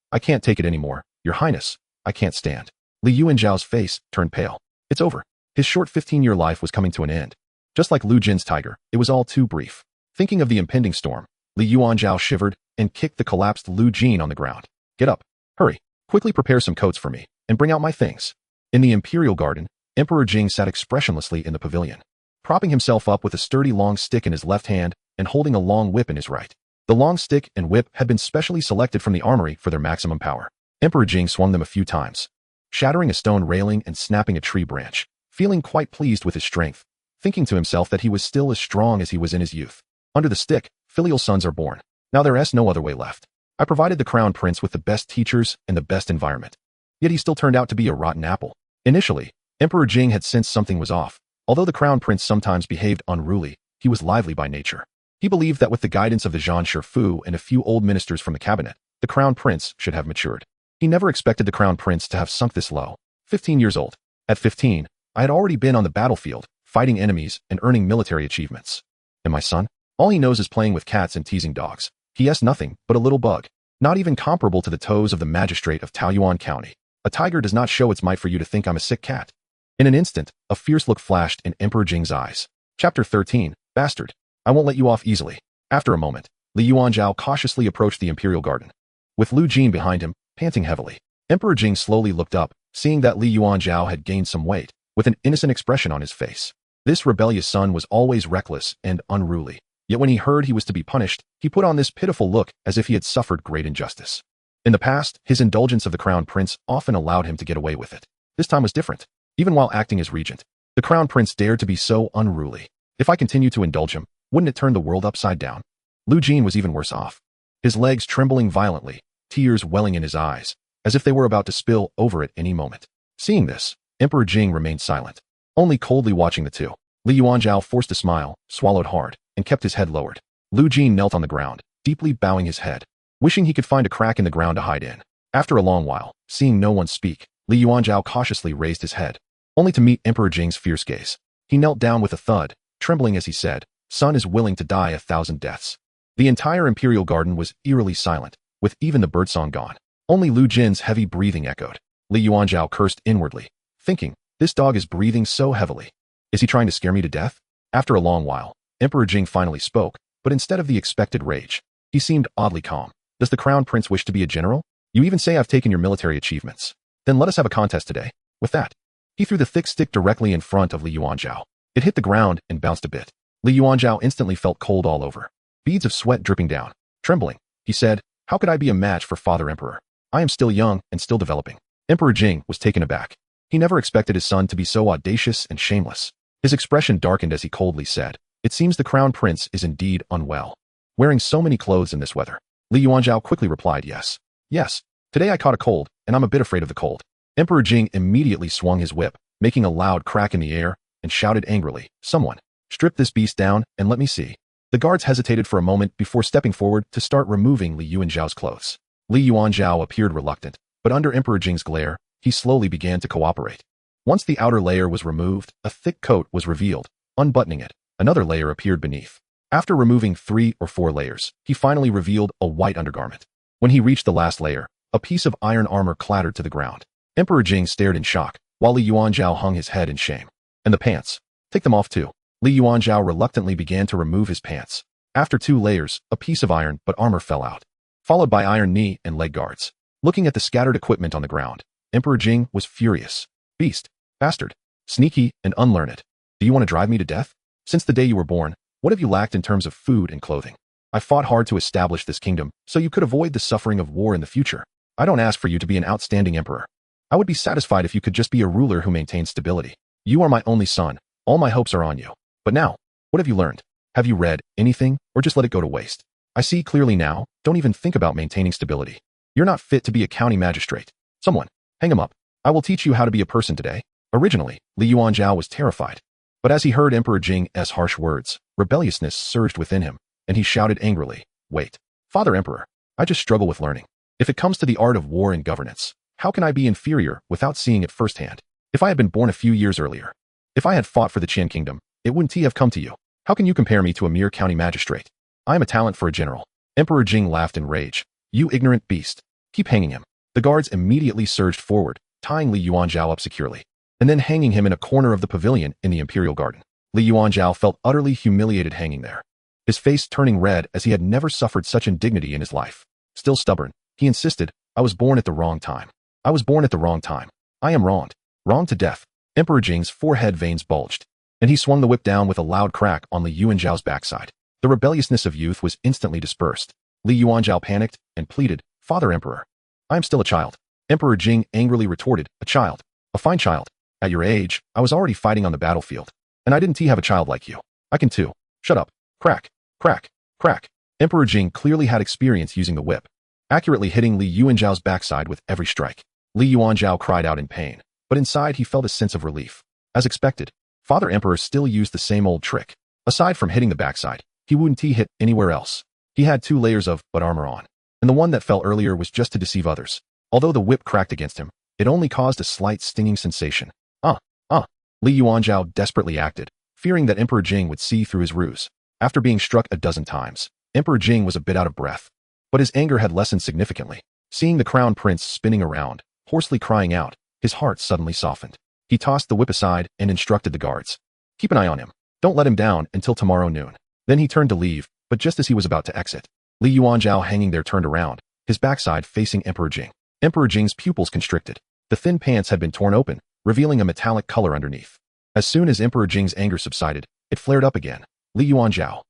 I can't take it anymore. Your Highness, I can't stand. Li Yuanzhao's face turned pale. It's over. His short 15-year life was coming to an end. Just like Lu Jin's tiger, it was all too brief. Thinking of the impending storm, Li Yuanzhao shivered and kicked the collapsed Lu Jin on the ground. Get up. Hurry. Quickly prepare some coats for me, and bring out my things. In the Imperial Garden, Emperor Jing sat expressionlessly in the pavilion, propping himself up with a sturdy long stick in his left hand and holding a long whip in his right. The long stick and whip had been specially selected from the armory for their maximum power. Emperor Jing swung them a few times, shattering a stone railing and snapping a tree branch, feeling quite pleased with his strength, thinking to himself that he was still as strong as he was in his youth. Under the stick, filial sons are born. Now there is no other way left. I provided the crown prince with the best teachers and the best environment. Yet he still turned out to be a rotten apple. Initially, Emperor Jing had sensed something was off. Although the crown prince sometimes behaved unruly, he was lively by nature. He believed that with the guidance of the Zhan Shifu and a few old ministers from the cabinet, the crown prince should have matured. He never expected the crown prince to have sunk this low. 15 years old. At 15, I had already been on the battlefield, fighting enemies and earning military achievements. And my son? All he knows is playing with cats and teasing dogs. He has nothing but a little bug, not even comparable to the toes of the magistrate of Taoyuan County. A tiger does not show its might for you to think I'm a sick cat. In an instant, a fierce look flashed in Emperor Jing's eyes. Chapter 13, Bastard. I won't let you off easily. After a moment, Li Yuanzhao cautiously approached the Imperial Garden. With Lu Jin behind him, panting heavily, Emperor Jing slowly looked up, seeing that Li Yuanzhao had gained some weight, with an innocent expression on his face. This rebellious son was always reckless and unruly. Yet when he heard he was to be punished, he put on this pitiful look as if he had suffered great injustice. In the past, his indulgence of the crown prince often allowed him to get away with it. This time was different. Even while acting as regent, the crown prince dared to be so unruly. If I continue to indulge him, wouldn't it turn the world upside down? Lu Jin was even worse off. His legs trembling violently, tears welling in his eyes, as if they were about to spill over at any moment. Seeing this, Emperor Jing remained silent, only coldly watching the two. Li Yuanzhao forced a smile, swallowed hard, and kept his head lowered. Lu Jin knelt on the ground, deeply bowing his head, wishing he could find a crack in the ground to hide in. After a long while, seeing no one speak, Li Yuanzhao cautiously raised his head, only to meet Emperor Jing's fierce gaze. He knelt down with a thud, trembling as he said, Son is willing to die 1,000 deaths. The entire Imperial Garden was eerily silent, with even the birdsong gone. Only Lu Jin's heavy breathing echoed. Li Yuanzhao cursed inwardly, thinking, this dog is breathing so heavily. Is he trying to scare me to death? After a long while, Emperor Jing finally spoke, but instead of the expected rage, he seemed oddly calm. Does the crown prince wish to be a general? You even say I've taken your military achievements. Then let us have a contest today. With that, he threw the thick stick directly in front of Li Yuanzhao. It hit the ground and bounced a bit. Li Yuanzhao instantly felt cold all over, beads of sweat dripping down. Trembling, he said, how could I be a match for Father Emperor? I am still young and still developing. Emperor Jing was taken aback. He never expected his son to be so audacious and shameless. His expression darkened as he coldly said, it seems the crown prince is indeed unwell. Wearing so many clothes in this weather. Li Yuanzhao quickly replied, yes. Yes, today I caught a cold, and I'm a bit afraid of the cold. Emperor Jing immediately swung his whip, making a loud crack in the air, and shouted angrily, someone, strip this beast down and let me see. The guards hesitated for a moment before stepping forward to start removing Li Yuanzhao's clothes. Li Yuanzhao appeared reluctant, but under Emperor Jing's glare, he slowly began to cooperate. Once the outer layer was removed, a thick coat was revealed. Unbuttoning it, another layer appeared beneath. After removing 3 or 4 layers, he finally revealed a white undergarment. When he reached the last layer, a piece of iron armor clattered to the ground. Emperor Jing stared in shock, while Li Yuanzhao hung his head in shame. And the pants. Take them off too. Li Yuanzhao reluctantly began to remove his pants. After 2 layers, a piece of iron but armor fell out, followed by iron knee and leg guards. Looking at the scattered equipment on the ground, Emperor Jing was furious. Beast, bastard, sneaky, and unlearned. Do you want to drive me to death? Since the day you were born, what have you lacked in terms of food and clothing? I fought hard to establish this kingdom, so you could avoid the suffering of war in the future. I don't ask for you to be an outstanding emperor. I would be satisfied if you could just be a ruler who maintains stability. You are my only son. All my hopes are on you. But now, what have you learned? Have you read anything, or just let it go to waste? I see clearly now, don't even think about maintaining stability. You're not fit to be a county magistrate. Someone, hang him up. I will teach you how to be a person today. Originally, Li Yuanzhao was terrified. But as he heard Emperor Jing's harsh words, rebelliousness surged within him, and he shouted angrily, "Wait, Father Emperor, I just struggle with learning. If it comes to the art of war and governance, how can I be inferior without seeing it firsthand? If I had been born a few years earlier, if I had fought for the Qian kingdom, it wouldn't have come to you. How can you compare me to a mere county magistrate? I am a talent for a general." Emperor Jing laughed in rage. "You ignorant beast. Keep hanging him." The guards immediately surged forward, tying Li Yuanzhao up securely, and then hanging him in a corner of the pavilion in the imperial garden. Li Yuanzhao felt utterly humiliated hanging there, his face turning red as he had never suffered such indignity in his life. Still stubborn, he insisted, "I was born at the wrong time. I was born at the wrong time. I am wronged. Wronged to death." Emperor Jing's forehead veins bulged, and he swung the whip down with a loud crack on Li Yuanzhao's backside. The rebelliousness of youth was instantly dispersed. Li Yuanzhao panicked and pleaded, "Father Emperor, I am still a child." Emperor Jing angrily retorted, "A child? A fine child. At your age, I was already fighting on the battlefield. And I didn't have a child like you. I can too. Shut up." Crack, crack, crack. Emperor Jing clearly had experience using the whip, accurately hitting Li Yuanzhao's backside with every strike. Li Yuanzhao cried out in pain, but inside he felt a sense of relief. As expected, Father Emperor still used the same old trick. Aside from hitting the backside, he wouldn't hit anywhere else. He had 2 layers of butt armor on, and the one that fell earlier was just to deceive others. Although the whip cracked against him, it only caused a slight stinging sensation. Li Yuanzhao desperately acted, fearing that Emperor Jing would see through his ruse. After being struck a dozen times, Emperor Jing was a bit out of breath, but his anger had lessened significantly. Seeing the crown prince spinning around, hoarsely crying out, his heart suddenly softened. He tossed the whip aside and instructed the guards, "Keep an eye on him. Don't let him down until tomorrow noon." Then he turned to leave, but just as he was about to exit, Li Yuanzhao hanging there turned around, his backside facing Emperor Jing. Emperor Jing's pupils constricted. The thin pants had been torn open, revealing a metallic color underneath. As soon as Emperor Jing's anger subsided, it flared up again. Li Yuanzhao.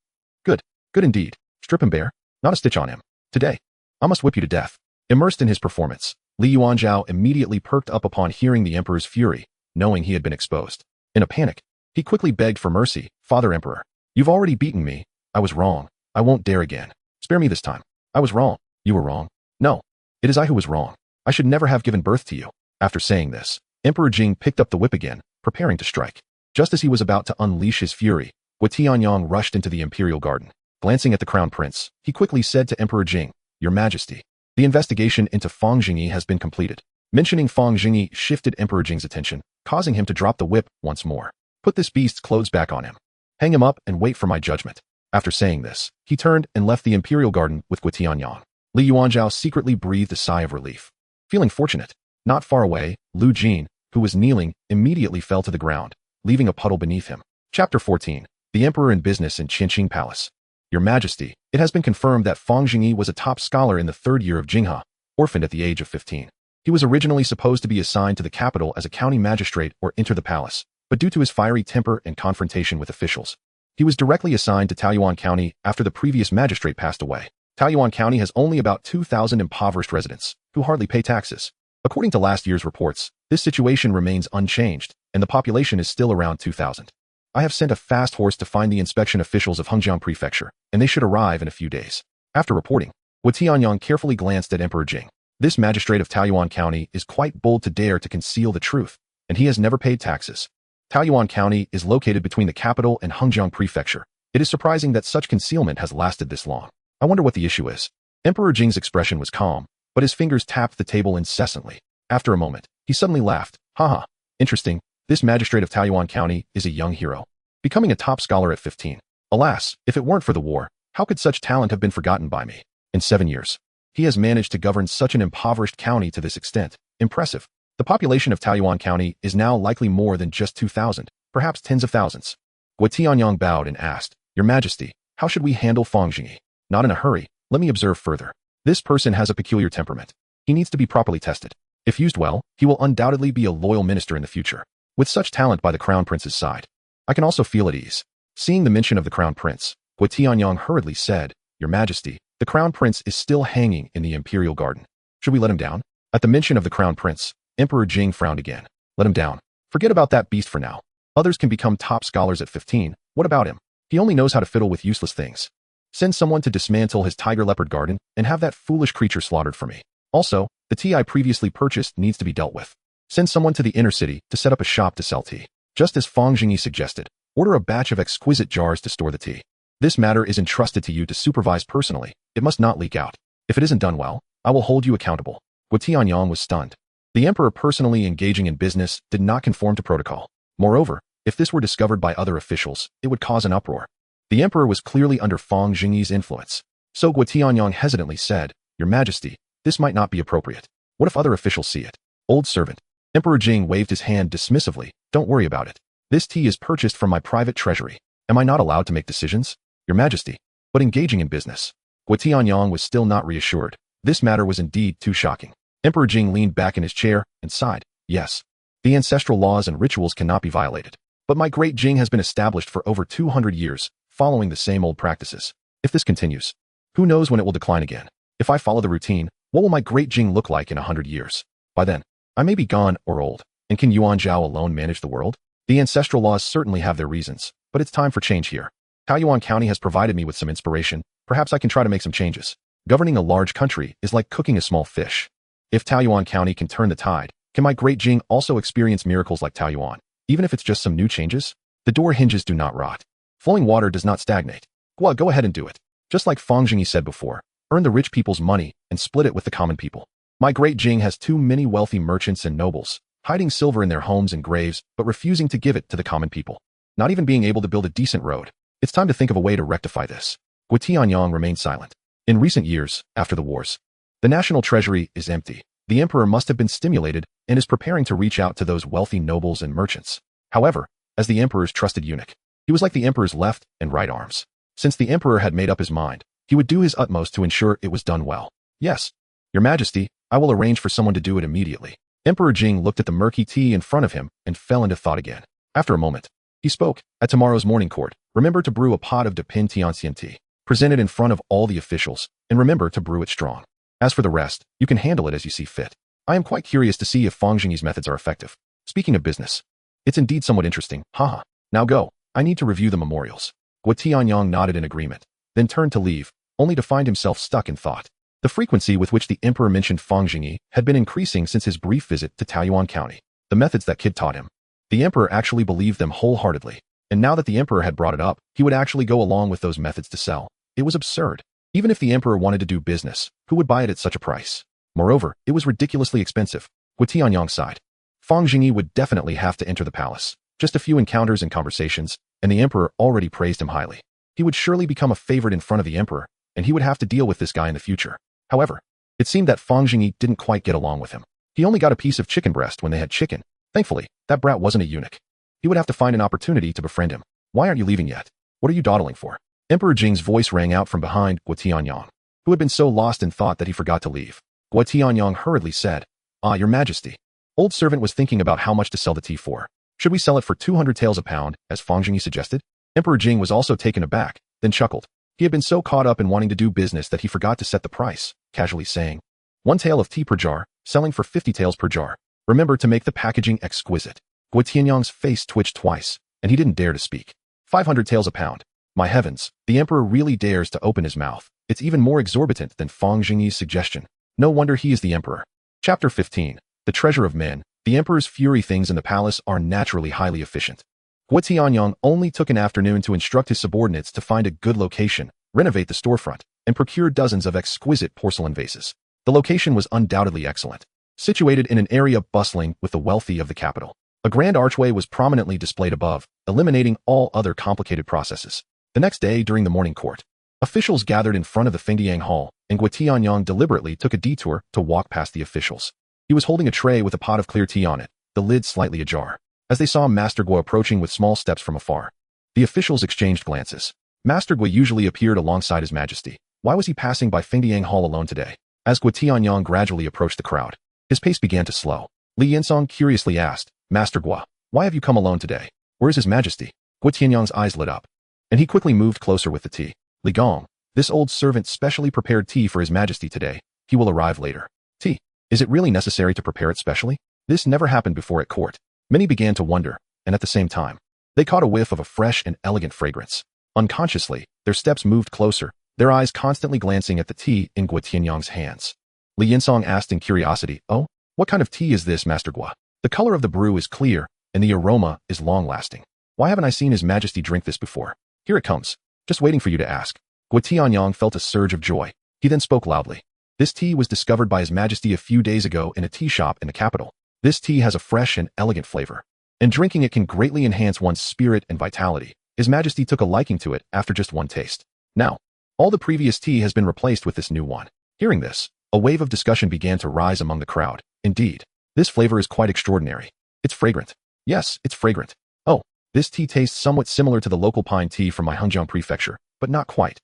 Good indeed. Strip him bare. Not a stitch on him. Today, I must whip you to death." Immersed in his performance, Li Yuanzhao immediately perked up upon hearing the emperor's fury, knowing he had been exposed. In a panic, he quickly begged for mercy. "Father Emperor, you've already beaten me. I was wrong. I won't dare again. Spare me this time. I was wrong. You were wrong. No, it is I who was wrong. I should never have given birth to you." After saying this, Emperor Jing picked up the whip again, preparing to strike. Just as he was about to unleash his fury, Wu Tianyang rushed into the imperial garden. Glancing at the crown prince, he quickly said to Emperor Jing, "Your Majesty, the investigation into Fang Zhengyi has been completed." Mentioning Fang Zhengyi shifted Emperor Jing's attention, causing him to drop the whip once more. "Put this beast's clothes back on him. Hang him up and wait for my judgment." After saying this, he turned and left the imperial garden with Wu Tianyang. Li Yuanzhao secretly breathed a sigh of relief. Feeling fortunate, not far away, Lu Jin, who was kneeling, immediately fell to the ground, leaving a puddle beneath him. Chapter 14. The Emperor in Business in Qinqing Palace. Your Majesty, it has been confirmed that Fang Zhengyi was a top scholar in the 3rd year of Jinghe, orphaned at the age of 15. He was originally supposed to be assigned to the capital as a county magistrate or enter the palace, but due to his fiery temper and confrontation with officials, he was directly assigned to Taoyuan County after the previous magistrate passed away. Taoyuan County has only about 2,000 impoverished residents, who hardly pay taxes. According to last year's reports, this situation remains unchanged, and the population is still around 2,000. I have sent a fast horse to find the inspection officials of Hengjiang Prefecture, and they should arrive in a few days. After reporting, Wu Tianyang carefully glanced at Emperor Jing. This magistrate of Taoyuan County is quite bold to dare to conceal the truth, and he has never paid taxes. Taoyuan County is located between the capital and Hengjiang Prefecture. It is surprising that such concealment has lasted this long. I wonder what the issue is. Emperor Jing's expression was calm, but his fingers tapped the table incessantly. After a moment, he suddenly laughed. Haha, interesting. This magistrate of Taoyuan County is a young hero, becoming a top scholar at 15. Alas, if it weren't for the war, how could such talent have been forgotten by me? In 7 years, he has managed to govern such an impoverished county to this extent. Impressive. The population of Taoyuan County is now likely more than just 2,000, perhaps tens of thousands. Guo Tianyang bowed and asked, Your Majesty, how should we handle Fang Zhengyi? Not in a hurry, let me observe further. This person has a peculiar temperament. He needs to be properly tested. If used well, he will undoubtedly be a loyal minister in the future. With such talent by the Crown Prince's side, I can also feel at ease. Seeing the mention of the Crown Prince, Guo Tianyang hurriedly said, Your Majesty, the Crown Prince is still hanging in the Imperial Garden. Should we let him down? At the mention of the Crown Prince, Emperor Jing frowned again. Let him down. Forget about that beast for now. Others can become top scholars at 15. What about him? He only knows how to fiddle with useless things. Send someone to dismantle his tiger leopard garden and have that foolish creature slaughtered for me. Also, the tea I previously purchased needs to be dealt with. Send someone to the inner city to set up a shop to sell tea. Just as Fang Zhengyi suggested, order a batch of exquisite jars to store the tea. This matter is entrusted to you to supervise personally. It must not leak out. If it isn't done well, I will hold you accountable. Guo Tianyang was stunned. The emperor personally engaging in business did not conform to protocol. Moreover, if this were discovered by other officials, it would cause an uproar. The emperor was clearly under Fang Zhengyi's influence. So Guo Tianyang hesitantly said, Your Majesty, this might not be appropriate. What if other officials see it? Old servant. Emperor Jing waved his hand dismissively. Don't worry about it. This tea is purchased from my private treasury. Am I not allowed to make decisions? Your Majesty. But engaging in business. Guo Tianyang was still not reassured. This matter was indeed too shocking. Emperor Jing leaned back in his chair and sighed. Yes. The ancestral laws and rituals cannot be violated. But my Great Jing has been established for over 200 years, following the same old practices. If this continues, who knows when it will decline again? If I follow the routine, what will my Great Jing look like in 100 years? By then, I may be gone or old. And can Yuan Zhao alone manage the world? The ancestral laws certainly have their reasons, but it's time for change here. Taoyuan County has provided me with some inspiration. Perhaps I can try to make some changes. Governing a large country is like cooking a small fish. If Taoyuan County can turn the tide, can my Great Jing also experience miracles like Taoyuan? Even if it's just some new changes? The door hinges do not rot. Flowing water does not stagnate. Go ahead and do it. Just like Fang Zhengyi said before, earn the rich people's money and split it with the common people. My Great Jing has too many wealthy merchants and nobles, hiding silver in their homes and graves, but refusing to give it to the common people. Not even being able to build a decent road. It's time to think of a way to rectify this. Guo Tianyang remained silent. In recent years, after the wars, the national treasury is empty. The emperor must have been stimulated and is preparing to reach out to those wealthy nobles and merchants. However, as the emperor's trusted eunuch, he was like the emperor's left and right arms. Since the emperor had made up his mind, he would do his utmost to ensure it was done well. Yes, Your Majesty, I will arrange for someone to do it immediately. Emperor Jing looked at the murky tea in front of him and fell into thought again. After a moment, he spoke. At tomorrow's morning court, remember to brew a pot of Depin Tianxian tea. Present it in front of all the officials, and remember to brew it strong. As for the rest, you can handle it as you see fit. I am quite curious to see if Fang Zhengyi's methods are effective. Speaking of business, it's indeed somewhat interesting. Haha. Now go. I need to review the memorials. Guo Tianyang nodded in agreement, then turned to leave, only to find himself stuck in thought. The frequency with which the emperor mentioned Fang Zhengyi had been increasing since his brief visit to Taoyuan County. The methods that kid taught him. The emperor actually believed them wholeheartedly. And now that the emperor had brought it up, he would actually go along with those methods to sell. It was absurd. Even if the emperor wanted to do business, who would buy it at such a price? Moreover, it was ridiculously expensive. Guo Tianyang sighed. Fang Zhengyi would definitely have to enter the palace. Just a few encounters and conversations, and the emperor already praised him highly. He would surely become a favorite in front of the emperor, and he would have to deal with this guy in the future. However, it seemed that Fang Zhengyi didn't quite get along with him. He only got a piece of chicken breast when they had chicken. Thankfully, that brat wasn't a eunuch. He would have to find an opportunity to befriend him. Why aren't you leaving yet? What are you dawdling for? Emperor Jing's voice rang out from behind Guo Tianyang, who had been so lost in thought that he forgot to leave. Guo Tianyang hurriedly said, Your Majesty. Old servant was thinking about how much to sell the tea for. Should we sell it for 200 taels a pound, as Fang Zhengyi suggested? Emperor Jing was also taken aback, then chuckled. He had been so caught up in wanting to do business that he forgot to set the price, casually saying, 1 tael of tea per jar, selling for 50 taels per jar. Remember to make the packaging exquisite. Guo Tianyang's face twitched twice, and he didn't dare to speak. 500 taels a pound. My heavens, the emperor really dares to open his mouth. It's even more exorbitant than Fang Zhengyi's suggestion. No wonder he is the emperor. Chapter 15. The Treasure of Men. The emperor's fury things in the palace are naturally highly efficient. Guo Tianyang only took an afternoon to instruct his subordinates to find a good location, renovate the storefront, and procure dozens of exquisite porcelain vases. The location was undoubtedly excellent. Situated in an area bustling with the wealthy of the capital. A grand archway was prominently displayed above, eliminating all other complicated processes. The next day, during the morning court, officials gathered in front of the Fengdiang Hall, and Guo Tianyang deliberately took a detour to walk past the officials. He was holding a tray with a pot of clear tea on it, the lid slightly ajar. As they saw Master Guo approaching with small steps from afar, The officials exchanged glances. Master Gui usually appeared alongside His Majesty. Why was he passing by Fengdiang Hall alone today? As Gui Tianyang gradually approached the crowd, his pace began to slow. Li Yinsong curiously asked, Master Gui, why have you come alone today? Where is His Majesty? Gui Tianyang's eyes lit up, and he quickly moved closer with the tea. Li Gong, this old servant specially prepared tea for His Majesty today. He will arrive later. Tea. Is it really necessary to prepare it specially? This never happened before at court. Many began to wonder, and at the same time, they caught a whiff of a fresh and elegant fragrance. Unconsciously, their steps moved closer, their eyes constantly glancing at the tea in Gui Tianyang's hands. Li Yinsong asked in curiosity, Oh, what kind of tea is this, Master Gui? The color of the brew is clear, and the aroma is long-lasting. Why haven't I seen His Majesty drink this before? Here it comes. Just waiting for you to ask. Gui Tianyang felt a surge of joy. He then spoke loudly. This tea was discovered by His Majesty a few days ago in a tea shop in the capital. This tea has a fresh and elegant flavor, and drinking it can greatly enhance one's spirit and vitality. His Majesty took a liking to it after just one taste. Now, all the previous tea has been replaced with this new one. Hearing this, a wave of discussion began to rise among the crowd. Indeed, this flavor is quite extraordinary. It's fragrant. Yes, it's fragrant. Oh, this tea tastes somewhat similar to the local pine tea from my Hengjiang prefecture, but not quite.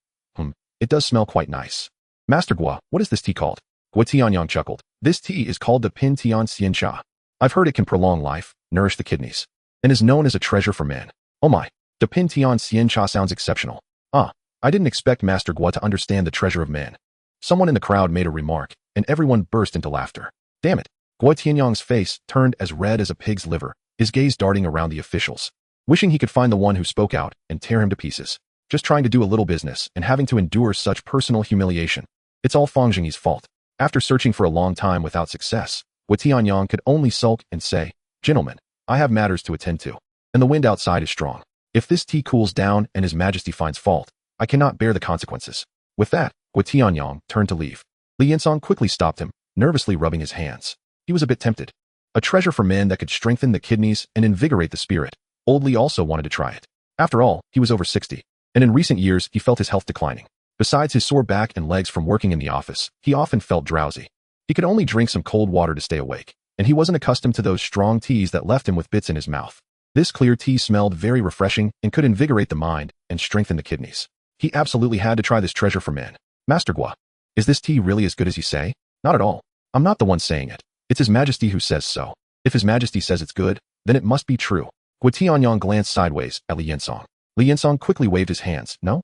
It does smell quite nice. Master Gui, what is this tea called? Gui Tianyang chuckled. This tea is called the Pin Tian Xian Cha. I've heard it can prolong life, nourish the kidneys, and is known as a treasure for men. Oh my, the Pin Tian Xian Cha sounds exceptional. I didn't expect Master Gui to understand the treasure of men. Someone in the crowd made a remark, and everyone burst into laughter. Damn it. Gui Tianyang's face turned as red as a pig's liver, his gaze darting around the officials, wishing he could find the one who spoke out and tear him to pieces. Just trying to do a little business and having to endure such personal humiliation. It's all Fang Zhengyi's fault. After searching for a long time without success, Gui Tianyang could only sulk and say, Gentlemen, I have matters to attend to, and the wind outside is strong. If this tea cools down and His Majesty finds fault, I cannot bear the consequences. With that, Gui Tianyang turned to leave. Li Yinsong quickly stopped him, nervously rubbing his hands. He was a bit tempted. A treasure for men that could strengthen the kidneys and invigorate the spirit. Old Li also wanted to try it. After all, he was over 60, and in recent years he felt his health declining. Besides his sore back and legs from working in the office, he often felt drowsy. He could only drink some cold water to stay awake, and he wasn't accustomed to those strong teas that left him with bits in his mouth. This clear tea smelled very refreshing and could invigorate the mind and strengthen the kidneys. He absolutely had to try this treasure for men. Master Gui, is this tea really as good as you say? Not at all. I'm not the one saying it. It's His Majesty who says so. If His Majesty says it's good, then it must be true. Gui Tianyang glanced sideways at Li Yinsong. Li Yinsong quickly waved his hands. No.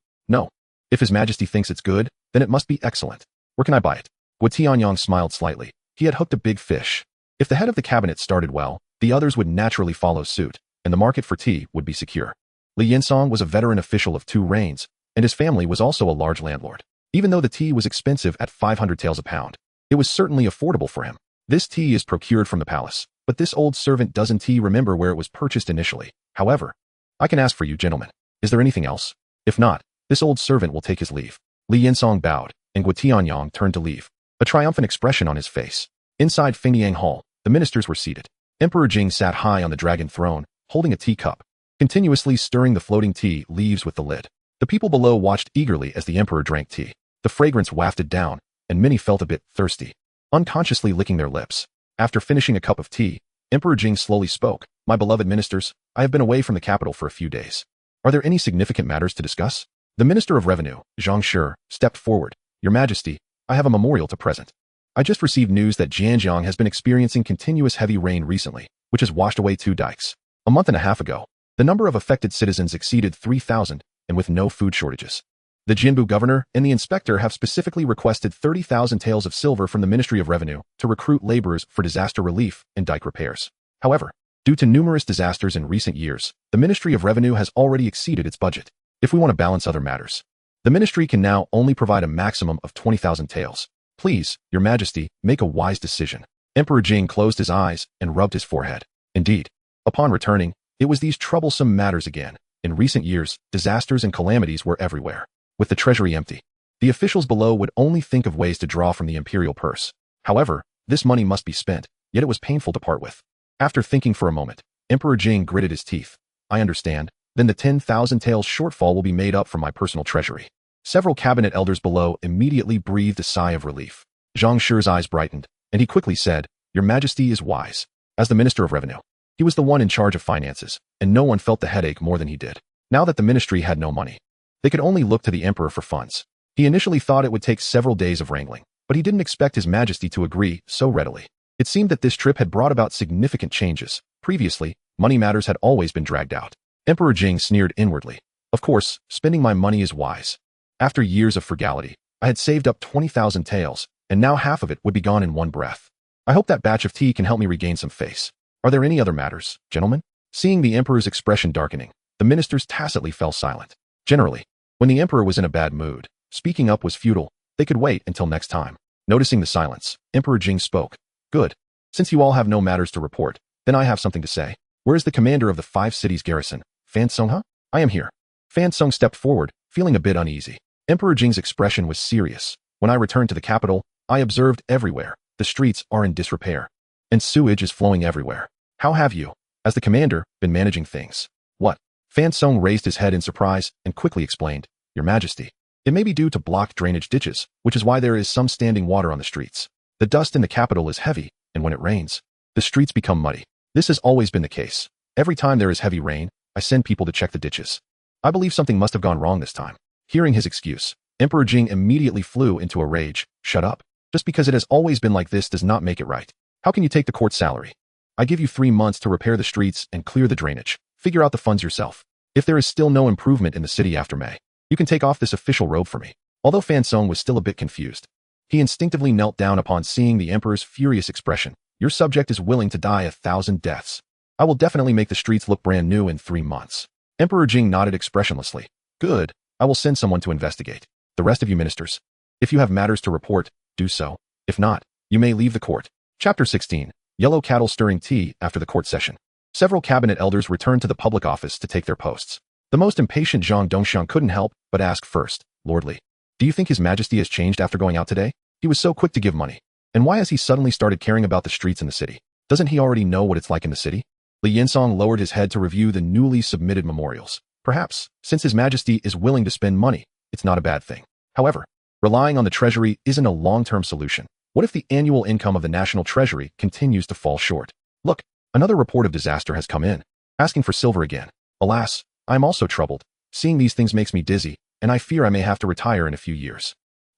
If His Majesty thinks it's good, then it must be excellent. Where can I buy it? Gui Tianyang smiled slightly. He had hooked a big fish. If the head of the cabinet started well, the others would naturally follow suit, and the market for tea would be secure. Li Yinsong was a veteran official of 2 reigns, and his family was also a large landlord. Even though the tea was expensive at 500 taels a pound, it was certainly affordable for him. This tea is procured from the palace, but this old servant doesn't remember where it was purchased initially. However, I can ask for you, gentlemen. Is there anything else? If not, this old servant will take his leave. Li Yinsong bowed, and Gui Tianyang turned to leave, a triumphant expression on his face. Inside Fengdiang Hall, the ministers were seated. Emperor Jing sat high on the dragon throne, holding a teacup, continuously stirring the floating tea leaves with the lid. The people below watched eagerly as the emperor drank tea. The fragrance wafted down, and many felt a bit thirsty, unconsciously licking their lips. After finishing a cup of tea, Emperor Jing slowly spoke. My beloved ministers, I have been away from the capital for a few days. Are there any significant matters to discuss? The Minister of Revenue, Zhang Shi, stepped forward. Your Majesty, I have a memorial to present. I just received news that Jianjiang has been experiencing continuous heavy rain recently, which has washed away 2 dikes. A month and a half ago, the number of affected citizens exceeded 3,000, and with no food shortages. The Jinbu governor and the inspector have specifically requested 30,000 taels of silver from the Ministry of Revenue to recruit laborers for disaster relief and dike repairs. However, due to numerous disasters in recent years, the Ministry of Revenue has already exceeded its budget. If we want to balance other matters, the ministry can now only provide a maximum of 20,000 taels. Please, Your Majesty, make a wise decision. Emperor Jing closed his eyes and rubbed his forehead. Indeed, upon returning, it was these troublesome matters again. In recent years, disasters and calamities were everywhere. With the treasury empty, the officials below would only think of ways to draw from the imperial purse. However, this money must be spent, yet it was painful to part with. After thinking for a moment, Emperor Jing gritted his teeth. I understand. Then the 10,000 taels shortfall will be made up from my personal treasury. Several cabinet elders below immediately breathed a sigh of relief. Zhang Shi's eyes brightened, and he quickly said, Your Majesty is wise. As the Minister of Revenue, he was the one in charge of finances, and no one felt the headache more than he did. Now that the ministry had no money, they could only look to the emperor for funds. He initially thought it would take several days of wrangling, but he didn't expect His Majesty to agree so readily. It seemed that this trip had brought about significant changes. Previously, money matters had always been dragged out. Emperor Jing sneered inwardly. Of course, spending my money is wise. After years of frugality, I had saved up 20,000 taels, and now half of it would be gone in one breath. I hope that batch of tea can help me regain some face. Are there any other matters, gentlemen? Seeing the emperor's expression darkening, the ministers tacitly fell silent. Generally, when the emperor was in a bad mood, speaking up was futile. They could wait until next time. Noticing the silence, Emperor Jing spoke. Good. Since you all have no matters to report, then I have something to say. Where is the commander of the 5 cities garrison, Fang Zhengyi? I am here. Fang Zhengyi stepped forward, feeling a bit uneasy. Emperor Jing's expression was serious. When I returned to the capital, I observed everywhere. The streets are in disrepair, and sewage is flowing everywhere. How have you, as the commander, been managing things? What? Fang Zhengyi raised his head in surprise and quickly explained, Your Majesty. It may be due to blocked drainage ditches, which is why there is some standing water on the streets. The dust in the capital is heavy, and when it rains, the streets become muddy. This has always been the case. Every time there is heavy rain, I send people to check the ditches. I believe something must have gone wrong this time. Hearing his excuse, Emperor Jing immediately flew into a rage. Shut up. Just because it has always been like this does not make it right. How can you take the court salary? I give you 3 months to repair the streets and clear the drainage. Figure out the funds yourself. If there is still no improvement in the city after May, you can take off this official robe for me. Although Fang Zhengyi was still a bit confused, he instinctively knelt down upon seeing the emperor's furious expression. Your subject is willing to die 1,000 deaths. I will definitely make the streets look brand new in 3 months. Emperor Jing nodded expressionlessly. Good. I will send someone to investigate. The rest of you ministers, if you have matters to report, do so. If not, you may leave the court. Chapter 16. Yellow cattle stirring tea after the court session. Several cabinet elders returned to the public office to take their posts. The most impatient Zhang Dongxiang couldn't help but ask first, Lordly, do you think His Majesty has changed after going out today? He was so quick to give money. And why has he suddenly started caring about the streets in the city? Doesn't he already know what it's like in the city? Li Yinsong lowered his head to review the newly submitted memorials. Perhaps, since His Majesty is willing to spend money, it's not a bad thing. However, relying on the treasury isn't a long-term solution. What if the annual income of the national treasury continues to fall short? Look, another report of disaster has come in, asking for silver again. Alas, I'm also troubled. Seeing these things makes me dizzy, and I fear I may have to retire in a few years.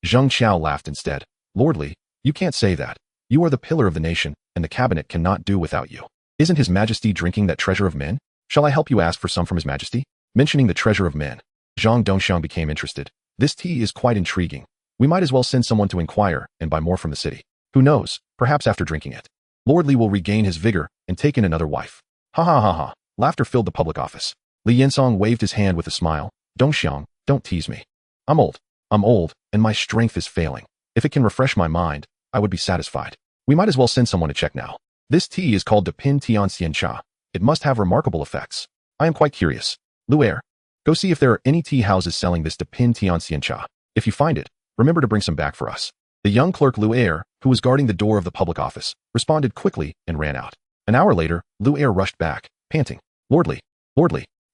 Zheng Qiao laughed instead. Lordly, you can't say that. You are the pillar of the nation, and the cabinet cannot do without you. Isn't His Majesty drinking that treasure of men? Shall I help you ask for some from His Majesty? Mentioning the treasure of men, Zhang Dongxiang became interested. This tea is quite intriguing. We might as well send someone to inquire and buy more from the city. Who knows, perhaps after drinking it, Lordly will regain his vigor and take in another wife. Ha ha ha ha. Laughter filled the public office. Li Yinsong waved his hand with a smile. Dongxiang, don't tease me. I'm old, and my strength is failing. If it can refresh my mind, I would be satisfied. We might as well send someone to check now. This tea is called the Pin Tianxian Cha. It must have remarkable effects. I am quite curious. Lu'er, go see if there are any tea houses selling this Pin Tianxian Cha. If you find it, remember to bring some back for us. The young clerk Lu'er, who was guarding the door of the public office, responded quickly and ran out. An hour later, Lu'er rushed back, panting. Lordly,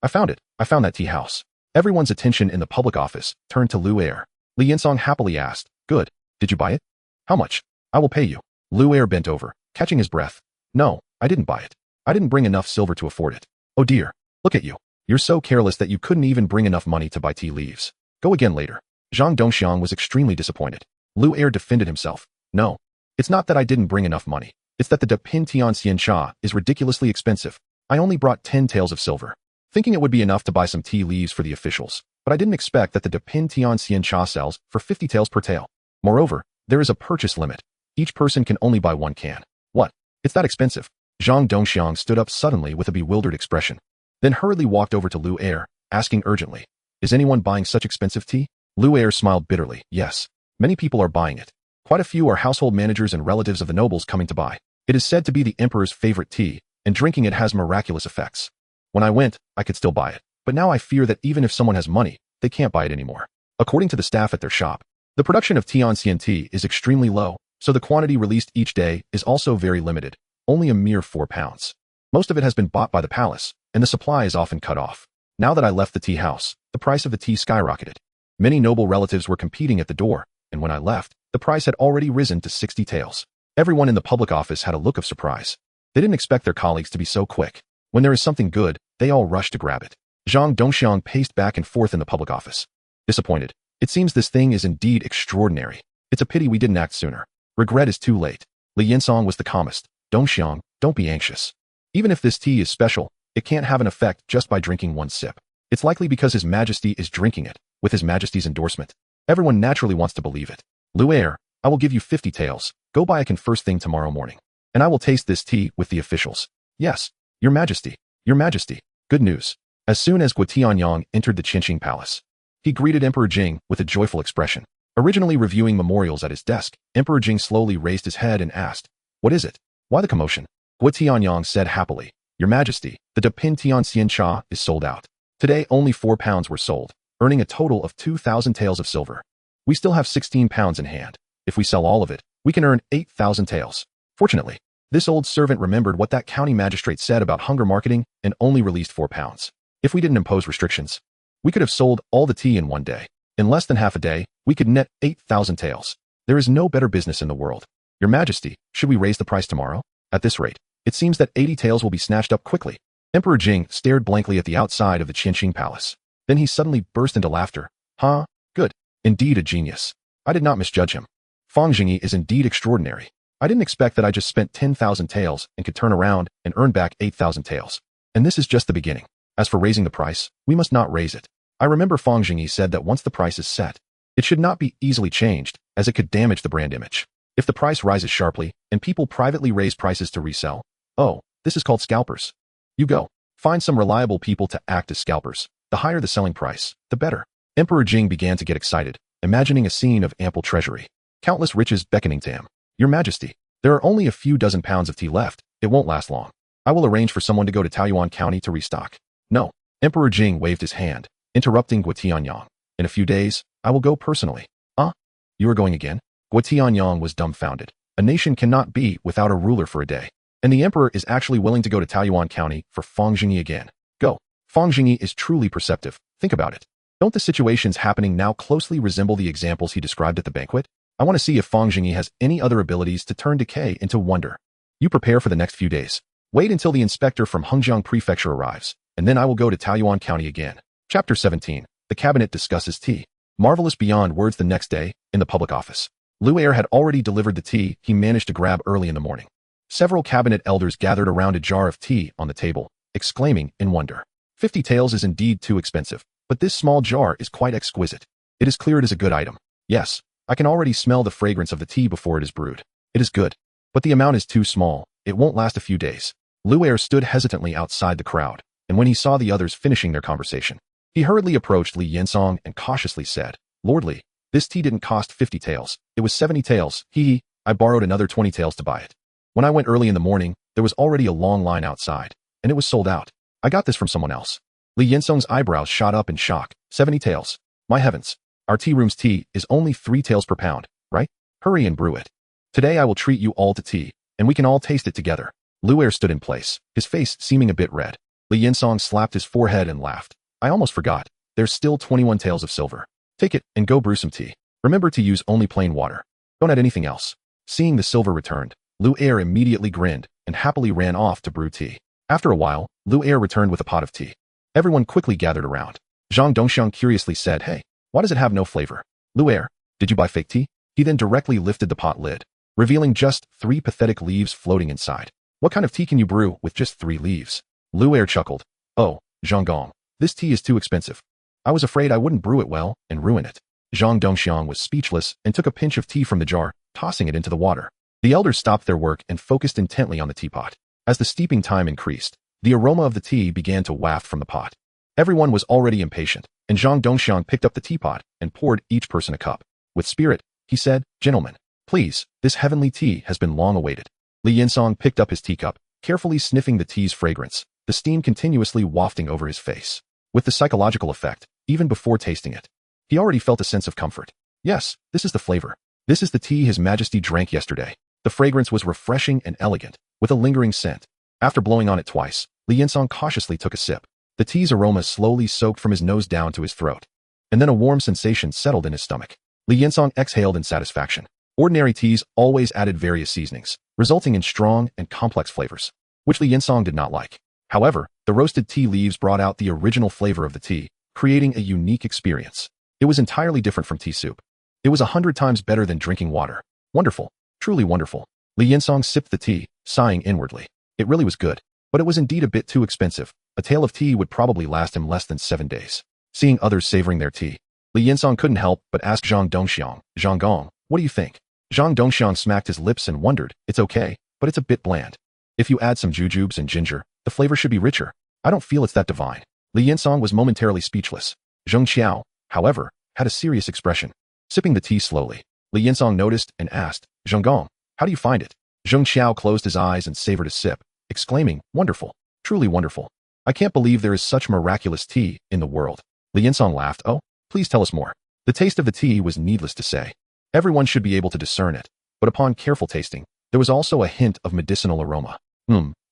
I found it. I found that tea house. Everyone's attention in the public office turned to Lu'er. Li Yinsong happily asked, Good. Did you buy it? How much? I will pay you. Lu'er bent over, catching his breath. No, I didn't buy it. I didn't bring enough silver to afford it. Oh dear, look at you. You're so careless that you couldn't even bring enough money to buy tea leaves. Go again later. Zhang Dongxiang was extremely disappointed. Lu'er defended himself. No, it's not that I didn't bring enough money. It's that the Pin Tianxian Cha is ridiculously expensive. I only brought 10 taels of silver, thinking it would be enough to buy some tea leaves for the officials, but I didn't expect that the Pin Tianxian Cha sells for 50 taels per tael. Moreover, there is a purchase limit. Each person can only buy 1 can. What? It's that expensive? Zhang Dongxiang stood up suddenly with a bewildered expression, then hurriedly walked over to Lu'er, asking urgently, Is anyone buying such expensive tea? Lu'er smiled bitterly. Yes, many people are buying it. Quite a few are household managers and relatives of the nobles coming to buy. It is said to be the emperor's favorite tea, and drinking it has miraculous effects. When I went, I could still buy it, but now I fear that even if someone has money, they can't buy it anymore. According to the staff at their shop, the production of Tianxian tea is extremely low, so the quantity released each day is also very limited, only a mere 4 pounds. Most of it has been bought by the palace, and the supply is often cut off. Now that I left the tea house, the price of the tea skyrocketed. Many noble relatives were competing at the door, and when I left, the price had already risen to 60 taels. Everyone in the public office had a look of surprise. They didn't expect their colleagues to be so quick. When there is something good, they all rush to grab it. Zhang Dongxiang paced back and forth in the public office. Disappointed. It seems this thing is indeed extraordinary. It's a pity we didn't act sooner. Regret is too late. Li Yinsong was the calmest. Dongxiang, don't be anxious. Even if this tea is special, it can't have an effect just by drinking one sip. It's likely because His Majesty is drinking it, with His Majesty's endorsement. Everyone naturally wants to believe it. Lu'er, I will give you 50 taels. Go buy a can first thing tomorrow morning. And I will taste this tea with the officials. Yes, Your Majesty. Your Majesty. Good news. As soon as Guotianyang entered the Qinqing Palace, he greeted Emperor Jing with a joyful expression. Originally reviewing memorials at his desk, Emperor Jing slowly raised his head and asked, "What is it? Why the commotion?" Guotianyang said happily, "Your Majesty, the Depin Tianxian Cha is sold out. Today only 4 pounds were sold, earning a total of 2,000 taels of silver. We still have 16 pounds in hand. If we sell all of it, we can earn 8,000 taels." Fortunately, this old servant remembered what that county magistrate said about hunger marketing and only released 4 pounds. If we didn't impose restrictions, we could have sold all the tea in one day. In less than half a day, we could net 8,000 taels. There is no better business in the world. Your Majesty, should we raise the price tomorrow? At this rate, it seems that 80 taels will be snatched up quickly. Emperor Jing stared blankly at the outside of the Qinqing Palace. Then he suddenly burst into laughter. Huh? Good. Indeed a genius. I did not misjudge him. Fang Zhengyi is indeed extraordinary. I didn't expect that I just spent 10,000 taels and could turn around and earn back 8,000 taels. And this is just the beginning. As for raising the price, we must not raise it. I remember Fang Zhengyi said that once the price is set, it should not be easily changed, as it could damage the brand image. If the price rises sharply, and people privately raise prices to resell, oh, this is called scalpers. You go. Find some reliable people to act as scalpers. The higher the selling price, the better. Emperor Jing began to get excited, imagining a scene of ample treasury. Countless riches beckoning to him. Your Majesty, there are only a few dozen pounds of tea left. It won't last long. I will arrange for someone to go to Taoyuan County to restock. No. Emperor Jing waved his hand, interrupting Guotianyang. In a few days, I will go personally. You are going again? Guotianyang was dumbfounded. A nation cannot be without a ruler for a day. And the emperor is actually willing to go to Taoyuan County for Fang Zhengyi again. Go. Fang Zhengyi is truly perceptive. Think about it. Don't the situations happening now closely resemble the examples he described at the banquet? I want to see if Fang Zhengyi has any other abilities to turn decay into wonder. You prepare for the next few days. Wait until the inspector from Hengjiang Prefecture arrives, and then I will go to Taoyuan County again. Chapter 17. The cabinet discusses tea. Marvelous beyond words. The next day, in the public office, Lu'er had already delivered the tea he managed to grab early in the morning. Several cabinet elders gathered around a jar of tea on the table, exclaiming in wonder. 50 taels is indeed too expensive, but this small jar is quite exquisite. It is clear it is a good item. Yes, I can already smell the fragrance of the tea before it is brewed. It is good. But the amount is too small. It won't last a few days. Lu'er stood hesitantly outside the crowd, and when he saw the others finishing their conversation, he hurriedly approached Li Yinsong and cautiously said, "Lord Li, this tea didn't cost 50 taels. It was 70 taels. I borrowed another 20 taels to buy it. When I went early in the morning, there was already a long line outside, and it was sold out. I got this from someone else." Li Yinsong's eyebrows shot up in shock. 70 taels. My heavens. Our tea room's tea is only 3 taels per pound, right? Hurry and brew it. Today I will treat you all to tea, and we can all taste it together. Lu'er stood in place, his face seeming a bit red. Li Yinsong slapped his forehead and laughed. I almost forgot. There's still 21 taels of silver. Take it and go brew some tea. Remember to use only plain water. Don't add anything else. Seeing the silver returned, Lu'er immediately grinned and happily ran off to brew tea. After a while, Lu'er returned with a pot of tea. Everyone quickly gathered around. Zhang Dongxiang curiously said, "Hey, why does it have no flavor? Lu'er, did you buy fake tea?" He then directly lifted the pot lid, revealing just 3 pathetic leaves floating inside. What kind of tea can you brew with just 3 leaves? Lu'er chuckled. Oh, Zhang Gong, this tea is too expensive. I was afraid I wouldn't brew it well and ruin it. Zhang Dongxiang was speechless and took a pinch of tea from the jar, tossing it into the water. The elders stopped their work and focused intently on the teapot. As the steeping time increased, the aroma of the tea began to waft from the pot. Everyone was already impatient, and Zhang Dongxiang picked up the teapot and poured each person a cup. With spirit, he said, "Gentlemen, please, this heavenly tea has been long awaited." Li Yinsong picked up his teacup, carefully sniffing the tea's fragrance, the steam continuously wafting over his face. With the psychological effect, even before tasting it, he already felt a sense of comfort. Yes, this is the flavor. This is the tea His Majesty drank yesterday. The fragrance was refreshing and elegant, with a lingering scent. After blowing on it twice, Li Yinsong cautiously took a sip. The tea's aroma slowly soaked from his nose down to his throat, and then a warm sensation settled in his stomach. Li Yinsong exhaled in satisfaction. Ordinary teas always added various seasonings, resulting in strong and complex flavors, which Li Yinsong did not like. However, the roasted tea leaves brought out the original flavor of the tea, creating a unique experience. It was entirely different from tea soup. It was 100 times better than drinking water. Wonderful. Truly wonderful. Li Yinsong sipped the tea, sighing inwardly. It really was good. But it was indeed a bit too expensive. A tale of tea would probably last him less than 7 days. Seeing others savoring their tea, Li Yinsong couldn't help but ask Zhang Dongxiang, Zhang Gong, what do you think? Zhang Dongxiang smacked his lips and wondered, it's okay, but it's a bit bland. If you add some jujubes and ginger, the flavor should be richer. I don't feel it's that divine. Li Yinsong was momentarily speechless. Zheng Qiao, however, had a serious expression. Sipping the tea slowly, Li Yinsong noticed and asked, Zheng Gong, how do you find it? Zheng Qiao closed his eyes and savored a sip, exclaiming, wonderful, truly wonderful. I can't believe there is such miraculous tea in the world. Li Yinsong laughed, oh, please tell us more. The taste of the tea was needless to say. Everyone should be able to discern it, but upon careful tasting, there was also a hint of medicinal aroma.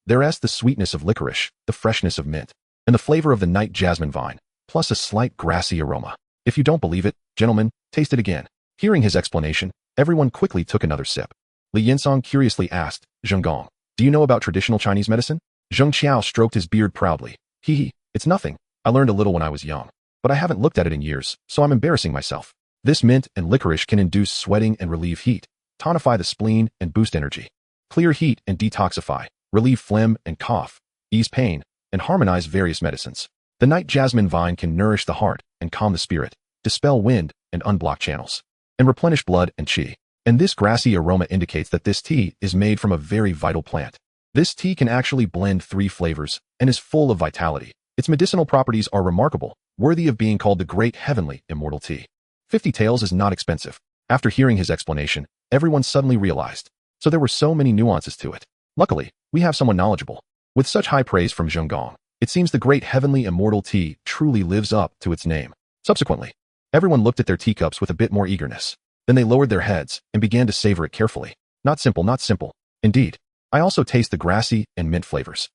There's the sweetness of licorice, the freshness of mint, and the flavor of the night jasmine vine, plus a slight grassy aroma. If you don't believe it, gentlemen, taste it again. Hearing his explanation, everyone quickly took another sip. Li Yinsong curiously asked, Zheng Gong, do you know about traditional Chinese medicine? Zheng Qiao stroked his beard proudly. It's nothing. I learned a little when I was young, but I haven't looked at it in years, so I'm embarrassing myself. This mint and licorice can induce sweating and relieve heat, tonify the spleen and boost energy, clear heat and detoxify, relieve phlegm and cough, ease pain, and harmonize various medicines. The night jasmine vine can nourish the heart and calm the spirit, dispel wind and unblock channels, and replenish blood and qi. And this grassy aroma indicates that this tea is made from a very vital plant. This tea can actually blend 3 flavors and is full of vitality. Its medicinal properties are remarkable, worthy of being called the great heavenly immortal tea. 50 taels is not expensive. After hearing his explanation, everyone suddenly realized. So there were so many nuances to it. Luckily, we have someone knowledgeable. With such high praise from Zheng Gong, it seems the great heavenly immortal tea truly lives up to its name. Subsequently, everyone looked at their teacups with a bit more eagerness. Then they lowered their heads and began to savor it carefully. Not simple, not simple. Indeed, I also taste the grassy and mint flavors.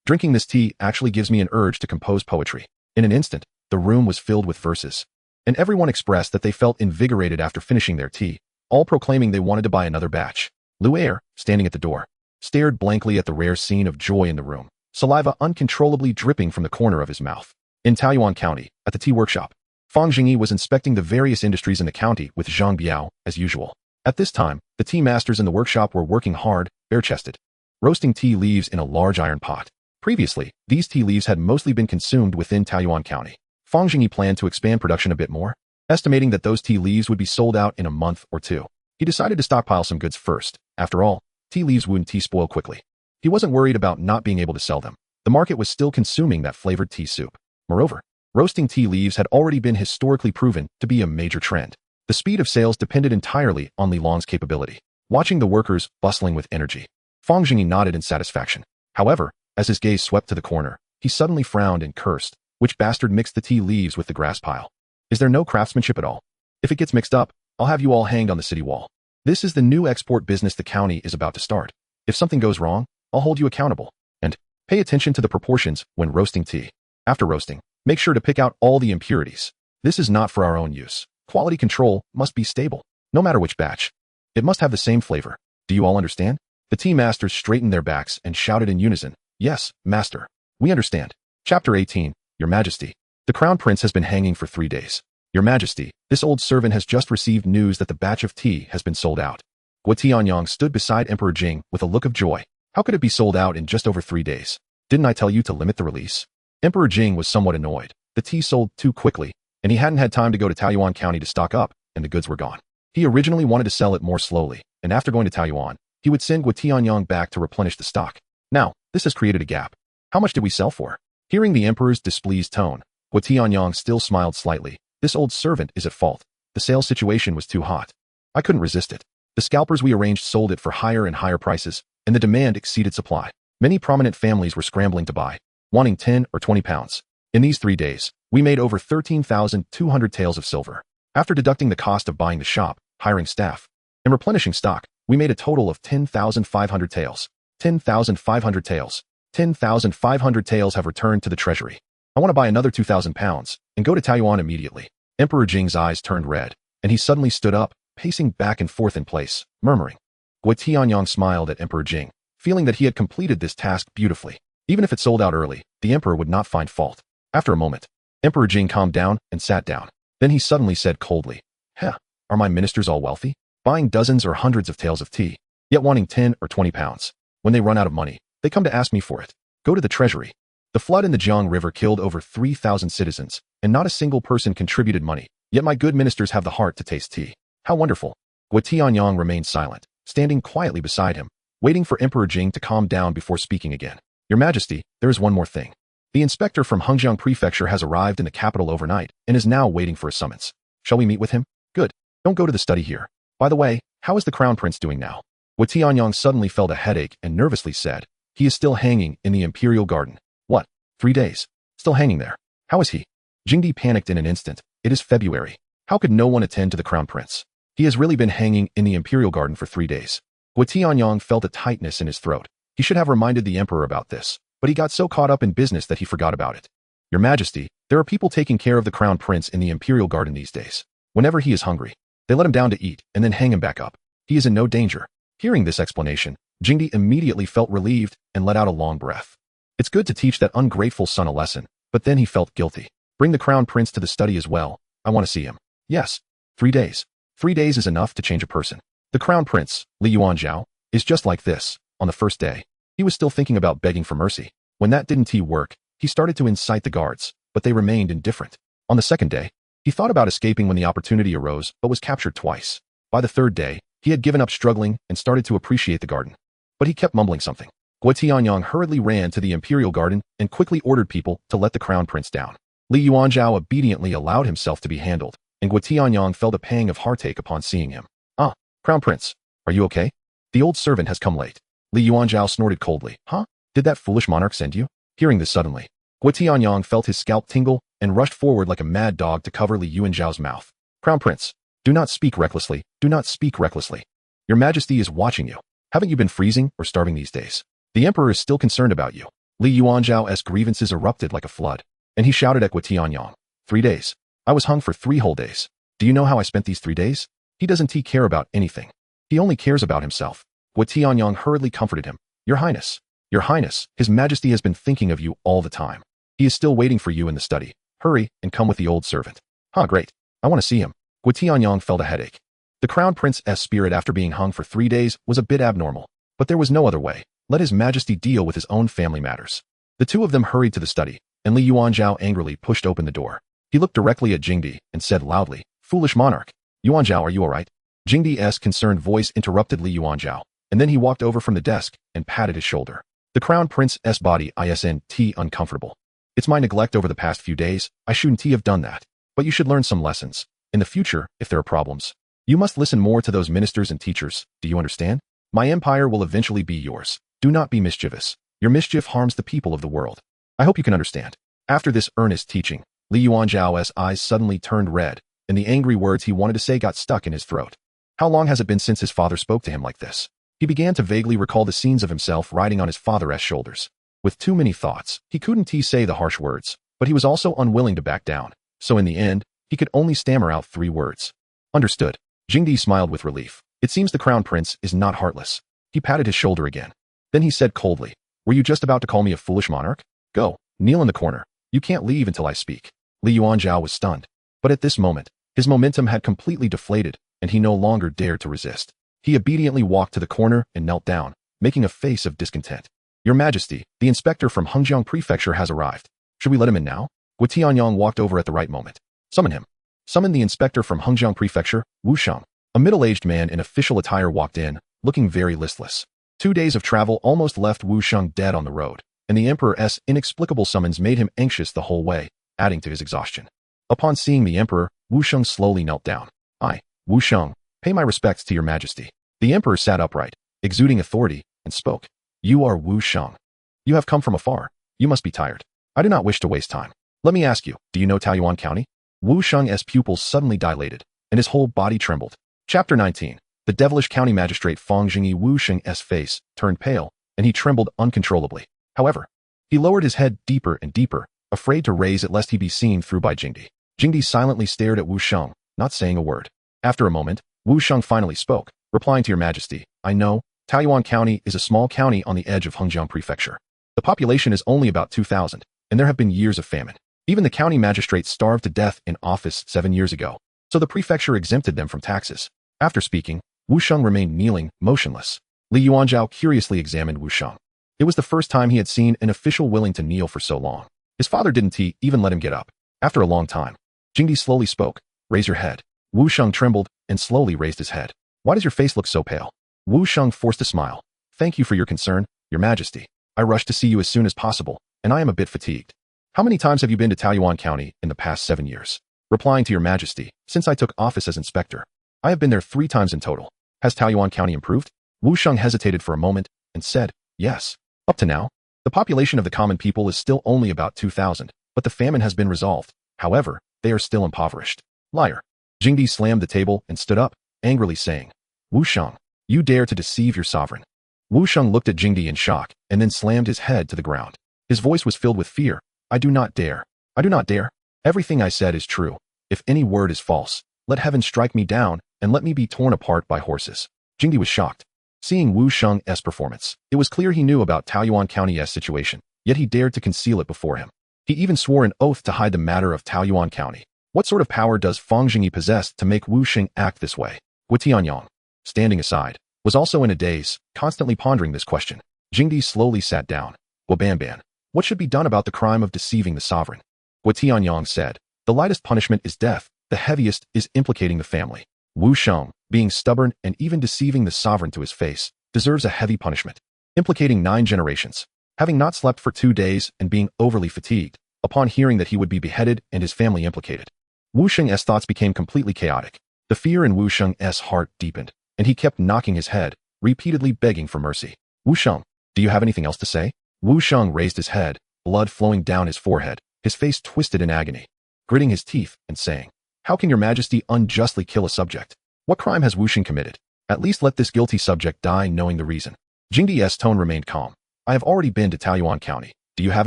Drinking this tea actually gives me an urge to compose poetry. In an instant, the room was filled with verses, and everyone expressed that they felt invigorated after finishing their tea, all proclaiming they wanted to buy another batch. Lu'er, standing at the door, stared blankly at the rare scene of joy in the room, saliva uncontrollably dripping from the corner of his mouth. In Taoyuan County, at the tea workshop, Fang Zhengyi was inspecting the various industries in the county with Zhang Biao, as usual. At this time, the tea masters in the workshop were working hard, bare-chested, roasting tea leaves in a large iron pot. Previously, these tea leaves had mostly been consumed within Taoyuan County. Fang Zhengyi planned to expand production a bit more, estimating that those tea leaves would be sold out in a month or 2. He decided to stockpile some goods first. After all, tea leaves wouldn't tea spoil quickly. He wasn't worried about not being able to sell them. The market was still consuming that flavored tea soup. Moreover, roasting tea leaves had already been historically proven to be a major trend. The speed of sales depended entirely on Li Long's capability. Watching the workers bustling with energy, Fang Zhengyi nodded in satisfaction. However, as his gaze swept to the corner, he suddenly frowned and cursed. Which bastard mixed the tea leaves with the grass pile? Is there no craftsmanship at all? If it gets mixed up, I'll have you all hanged on the city wall. This is the new export business the county is about to start. If something goes wrong, I'll hold you accountable. And pay attention to the proportions when roasting tea. After roasting, make sure to pick out all the impurities. This is not for our own use. Quality control must be stable, no matter which batch. It must have the same flavor. Do you all understand? The tea masters straightened their backs and shouted in unison, yes, master. We understand. Chapter 18, Your Majesty. The crown prince has been hanging for 3 days. Your Majesty, this old servant has just received news that the batch of tea has been sold out. Guo Tianyang stood beside Emperor Jing with a look of joy. How could it be sold out in just over 3 days? Didn't I tell you to limit the release? Emperor Jing was somewhat annoyed. The tea sold too quickly, and he hadn't had time to go to Taoyuan County to stock up, and the goods were gone. He originally wanted to sell it more slowly, and after going to Taoyuan, he would send Guo Tianyang back to replenish the stock. Now, this has created a gap. How much did we sell for? Hearing the emperor's displeased tone, Guo Tianyang still smiled slightly. This old servant is at fault. The sales situation was too hot. I couldn't resist it. The scalpers we arranged sold it for higher and higher prices, and the demand exceeded supply. Many prominent families were scrambling to buy, wanting 10 or 20 pounds. In these 3 days, we made over 13,200 taels of silver. After deducting the cost of buying the shop, hiring staff, and replenishing stock, we made a total of 10,500 taels. 10,500 taels. 10,500 taels have returned to the treasury. I want to buy another 2,000 pounds and go to Taoyuan immediately. Emperor Jing's eyes turned red, and he suddenly stood up, pacing back and forth in place, murmuring. Guo Tianyang smiled at Emperor Jing, feeling that he had completed this task beautifully. Even if it sold out early, the emperor would not find fault. After a moment, Emperor Jing calmed down and sat down. Then he suddenly said coldly, "Heh, are my ministers all wealthy? Buying dozens or hundreds of taels of tea, yet wanting 10 or 20 pounds. When they run out of money, they come to ask me for it. Go to the treasury." The flood in the Jiang River killed over 3,000 citizens, and not a single person contributed money, yet my good ministers have the heart to taste tea. How wonderful. Guo Tianyang remained silent, standing quietly beside him, waiting for Emperor Jing to calm down before speaking again. "Your Majesty, there is one more thing. The inspector from Hengjiang Prefecture has arrived in the capital overnight and is now waiting for a summons. Shall we meet with him? Good. Don't go to the study here. By the way, how is the crown prince doing now?" Guo Tianyang suddenly felt a headache and nervously said, "He is still hanging in the imperial garden." "What? 3 days? Still hanging there? How is he?" Jinghe panicked in an instant. "It is February. How could no one attend to the crown prince? He has really been hanging in the imperial garden for 3 days." Guo Tianyang felt a tightness in his throat. He should have reminded the emperor about this, but he got so caught up in business that he forgot about it. "Your Majesty, there are people taking care of the crown prince in the imperial garden these days. Whenever he is hungry, they let him down to eat and then hang him back up. He is in no danger." Hearing this explanation, Jinghe immediately felt relieved and let out a long breath. It's good to teach that ungrateful son a lesson, but then he felt guilty. "Bring the crown prince to the study as well. I want to see him." "Yes. 3 days. 3 days is enough to change a person. The crown prince, Li Yuanzhao, is just like this. On the first day, he was still thinking about begging for mercy. When that didn't work, he started to incite the guards, but they remained indifferent. On the second day, he thought about escaping when the opportunity arose, but was captured twice. By the third day, he had given up struggling and started to appreciate the garden. But he kept mumbling something. Guo Tianyang hurriedly ran to the imperial garden and quickly ordered people to let the crown prince down. Li Yuanzhao obediently allowed himself to be handled, and Guo Tianyang felt a pang of heartache upon seeing him. "Ah, crown prince, are you okay? The old servant has come late." Li Yuanzhao snorted coldly. "Huh? Did that foolish monarch send you?" Hearing this suddenly, Guo Tianyang felt his scalp tingle and rushed forward like a mad dog to cover Li Yuanzhao's mouth. "Crown prince, do not speak recklessly. Do not speak recklessly. Your Majesty is watching you. Haven't you been freezing or starving these days? The emperor is still concerned about you." Li Yuanzhao's grievances erupted like a flood, and he shouted at Guo Tianyang, "3 days. I was hung for 3 whole days. Do you know how I spent these 3 days? He doesn't care about anything. He only cares about himself." Guo Tianyang hurriedly comforted him. "Your Highness, Your Highness, His Majesty has been thinking of you all the time. He is still waiting for you in the study. Hurry and come with the old servant." "Huh, great. I want to see him." Guo Tianyang felt a headache. The crown prince's spirit after being hung for 3 days was a bit abnormal, but there was no other way. Let His Majesty deal with his own family matters. The two of them hurried to the study, and Li Yuanzhao angrily pushed open the door. He looked directly at Jinghe and said loudly, "Foolish monarch. Yuanzhao, are you all right?" Jinghe's concerned voice interrupted Li Yuanzhao, and then he walked over from the desk and patted his shoulder. The crown prince's body isn't uncomfortable. "It's my neglect over the past few days. I shouldn't have done that. But you should learn some lessons. In the future, if there are problems, you must listen more to those ministers and teachers. Do you understand? My empire will eventually be yours. Do not be mischievous. Your mischief harms the people of the world. I hope you can understand." After this earnest teaching, Li Yuanzhao's eyes suddenly turned red, and the angry words he wanted to say got stuck in his throat. How long has it been since his father spoke to him like this? He began to vaguely recall the scenes of himself riding on his father's shoulders. With too many thoughts, he couldn't say the harsh words, but he was also unwilling to back down. So in the end, he could only stammer out 3 words. "Understood." Jinghe smiled with relief. It seems the crown prince is not heartless. He patted his shoulder again. Then he said coldly, "Were you just about to call me a foolish monarch? Go, kneel in the corner. You can't leave until I speak." Li Yuanzhao was stunned. But at this moment, his momentum had completely deflated, and he no longer dared to resist. He obediently walked to the corner and knelt down, making a face of discontent. "Your Majesty, the inspector from Hengjiang Prefecture has arrived. Should we let him in now?" Guo Tianyang walked over at the right moment. "Summon him." Summon the inspector from Hengjiang Prefecture, Wu Sheng. A middle-aged man in official attire walked in, looking very listless. 2 days of travel almost left Wu Sheng dead on the road, and the emperor's inexplicable summons made him anxious the whole way, adding to his exhaustion. Upon seeing the emperor, Wu Sheng slowly knelt down. "I, Wu Sheng, pay my respects to your Majesty." The emperor sat upright, exuding authority, and spoke. "You are Wu Sheng. You have come from afar. You must be tired. I do not wish to waste time. Let me ask you, do you know Taoyuan County?" Wu Sheng's pupils suddenly dilated, and his whole body trembled. Chapter 19. The devilish county magistrate Fang Zhengyi. Wu Sheng's face turned pale, and he trembled uncontrollably. However, he lowered his head deeper and deeper, afraid to raise it lest he be seen through by Jinghe. Jinghe silently stared at Wu Sheng, not saying a word. After a moment, Wu Sheng finally spoke, replying, "To your Majesty, I know, Taoyuan County is a small county on the edge of Hengjiang Prefecture. The population is only about 2,000, and there have been years of famine. Even the county magistrate starved to death in office 7 years ago, so the prefecture exempted them from taxes. After speaking, Wu Sheng remained kneeling, motionless. Li Yuanzhao curiously examined Wu Sheng. It was the first time he had seen an official willing to kneel for so long. His father didn't even let him get up. After a long time, Jinghe slowly spoke. Raise your head. Wu Sheng trembled and slowly raised his head. Why does your face look so pale? Wu Sheng forced a smile. Thank you for your concern, Your Majesty. I rushed to see you as soon as possible, and I am a bit fatigued. How many times have you been to Taoyuan County in the past 7 years? Replying to Your Majesty, since I took office as inspector, I have been there 3 times in total. Has Taoyuan County improved? Wu Sheng hesitated for a moment and said, yes. Up to now, the population of the common people is still only about 2,000, but the famine has been resolved. However, they are still impoverished. Liar. Jinghe slammed the table and stood up, angrily saying, Wu Sheng, you dare to deceive your sovereign. Wu Sheng looked at Jinghe in shock and then slammed his head to the ground. His voice was filled with fear. I do not dare. I do not dare. Everything I said is true. If any word is false, let heaven strike me down and let me be torn apart by horses. Jinghe was shocked. Seeing Wu Sheng's performance, it was clear he knew about Taoyuan County's situation, yet he dared to conceal it before him. He even swore an oath to hide the matter of Taoyuan County. What sort of power does Fang Zhengyi possess to make Wu Sheng act this way? Gu Tianyang, standing aside, was also in a daze, constantly pondering this question. Jinghe slowly sat down. Gu Banban, what should be done about the crime of deceiving the sovereign? Gu Tianyang said, the lightest punishment is death, the heaviest is implicating the family. Wu Sheng, being stubborn and even deceiving the sovereign to his face, deserves a heavy punishment. Implicating 9 generations. Having not slept for 2 days and being overly fatigued, upon hearing that he would be beheaded and his family implicated. Wu Sheng's thoughts became completely chaotic. The fear in Wu Sheng's heart deepened, and he kept knocking his head, repeatedly begging for mercy. Wu Sheng, do you have anything else to say? Wu Sheng raised his head, blood flowing down his forehead, his face twisted in agony, gritting his teeth and saying, how can your majesty unjustly kill a subject? What crime has Wu Sheng committed? At least let this guilty subject die knowing the reason. Jinghe's tone remained calm. I have already been to Taoyuan County. Do you have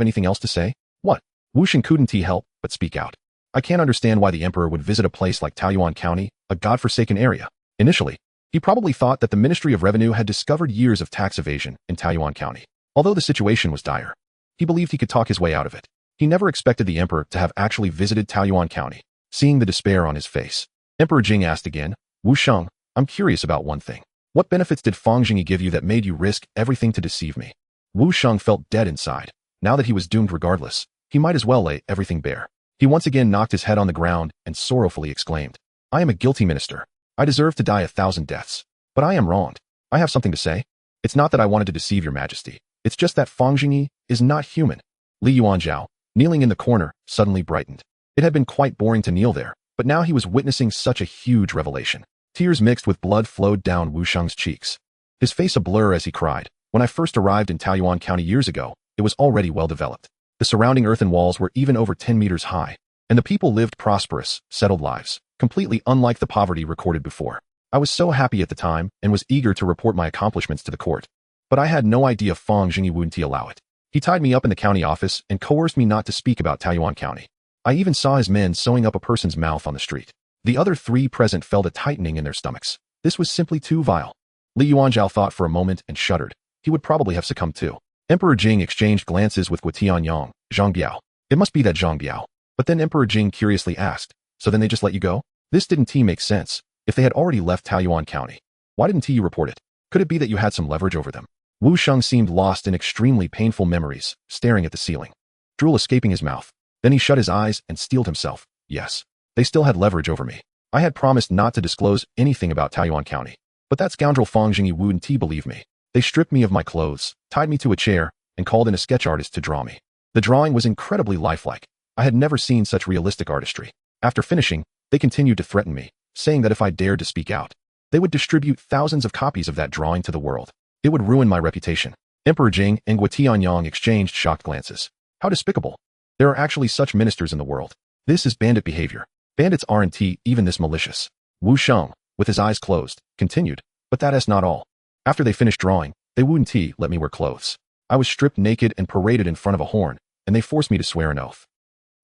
anything else to say? What? Wu Sheng couldn't help but speak out. I can't understand why the emperor would visit a place like Taoyuan County, a godforsaken area. Initially, he probably thought that the Ministry of Revenue had discovered years of tax evasion in Taoyuan County. Although the situation was dire, he believed he could talk his way out of it. He never expected the emperor to have actually visited Taoyuan County. Seeing the despair on his face, Emperor Jing asked again, Wu Sheng, I'm curious about one thing. What benefits did Fang Zhengyi give you that made you risk everything to deceive me? Wu Sheng felt dead inside. Now that he was doomed regardless, he might as well lay everything bare. He once again knocked his head on the ground and sorrowfully exclaimed, I am a guilty minister. I deserve to die 1,000 deaths. But I am wronged. I have something to say. It's not that I wanted to deceive your majesty. It's just that Fang Zhengyi is not human. Li Yuanzhao, kneeling in the corner, suddenly brightened. It had been quite boring to kneel there, but now he was witnessing such a huge revelation. Tears mixed with blood flowed down Wu Sheng's cheeks. His face a blur as he cried. When I first arrived in Taoyuan County years ago, it was already well developed. The surrounding earthen walls were even over 10 meters high, and the people lived prosperous, settled lives, completely unlike the poverty recorded before. I was so happy at the time and was eager to report my accomplishments to the court. But I had no idea Fang Zhengyi wouldn't allow it. He tied me up in the county office and coerced me not to speak about Taoyuan County. I even saw his men sewing up a person's mouth on the street. The other 3 present felt a tightening in their stomachs. This was simply too vile. Li Yuanzhao thought for a moment and shuddered. He would probably have succumbed too. Emperor Jing exchanged glances with Gu Tianyang, Zhang Biao. It must be that Zhang Biao. But then Emperor Jing curiously asked, so then they just let you go? This didn't make sense. If they had already left Taoyuan County, why didn't you report it? Could it be that you had some leverage over them? Wu Sheng seemed lost in extremely painful memories, staring at the ceiling. Drool escaping his mouth. Then he shut his eyes and steeled himself. Yes, they still had leverage over me. I had promised not to disclose anything about Taoyuan County. But that scoundrel Fang Zhengyi wouldn't believe me. They stripped me of my clothes, tied me to a chair, and called in a sketch artist to draw me. The drawing was incredibly lifelike. I had never seen such realistic artistry. After finishing, they continued to threaten me, saying that if I dared to speak out, they would distribute thousands of copies of that drawing to the world. It would ruin my reputation. Emperor Jing and Gu Tianyang exchanged shocked glances. How despicable. There are actually such ministers in the world. This is bandit behavior. Bandits aren't even this malicious. Wu Sheng, with his eyes closed, continued, but that is not all. After they finished drawing, they wouldn't let me wear clothes. I was stripped naked and paraded in front of a horn, and they forced me to swear an oath.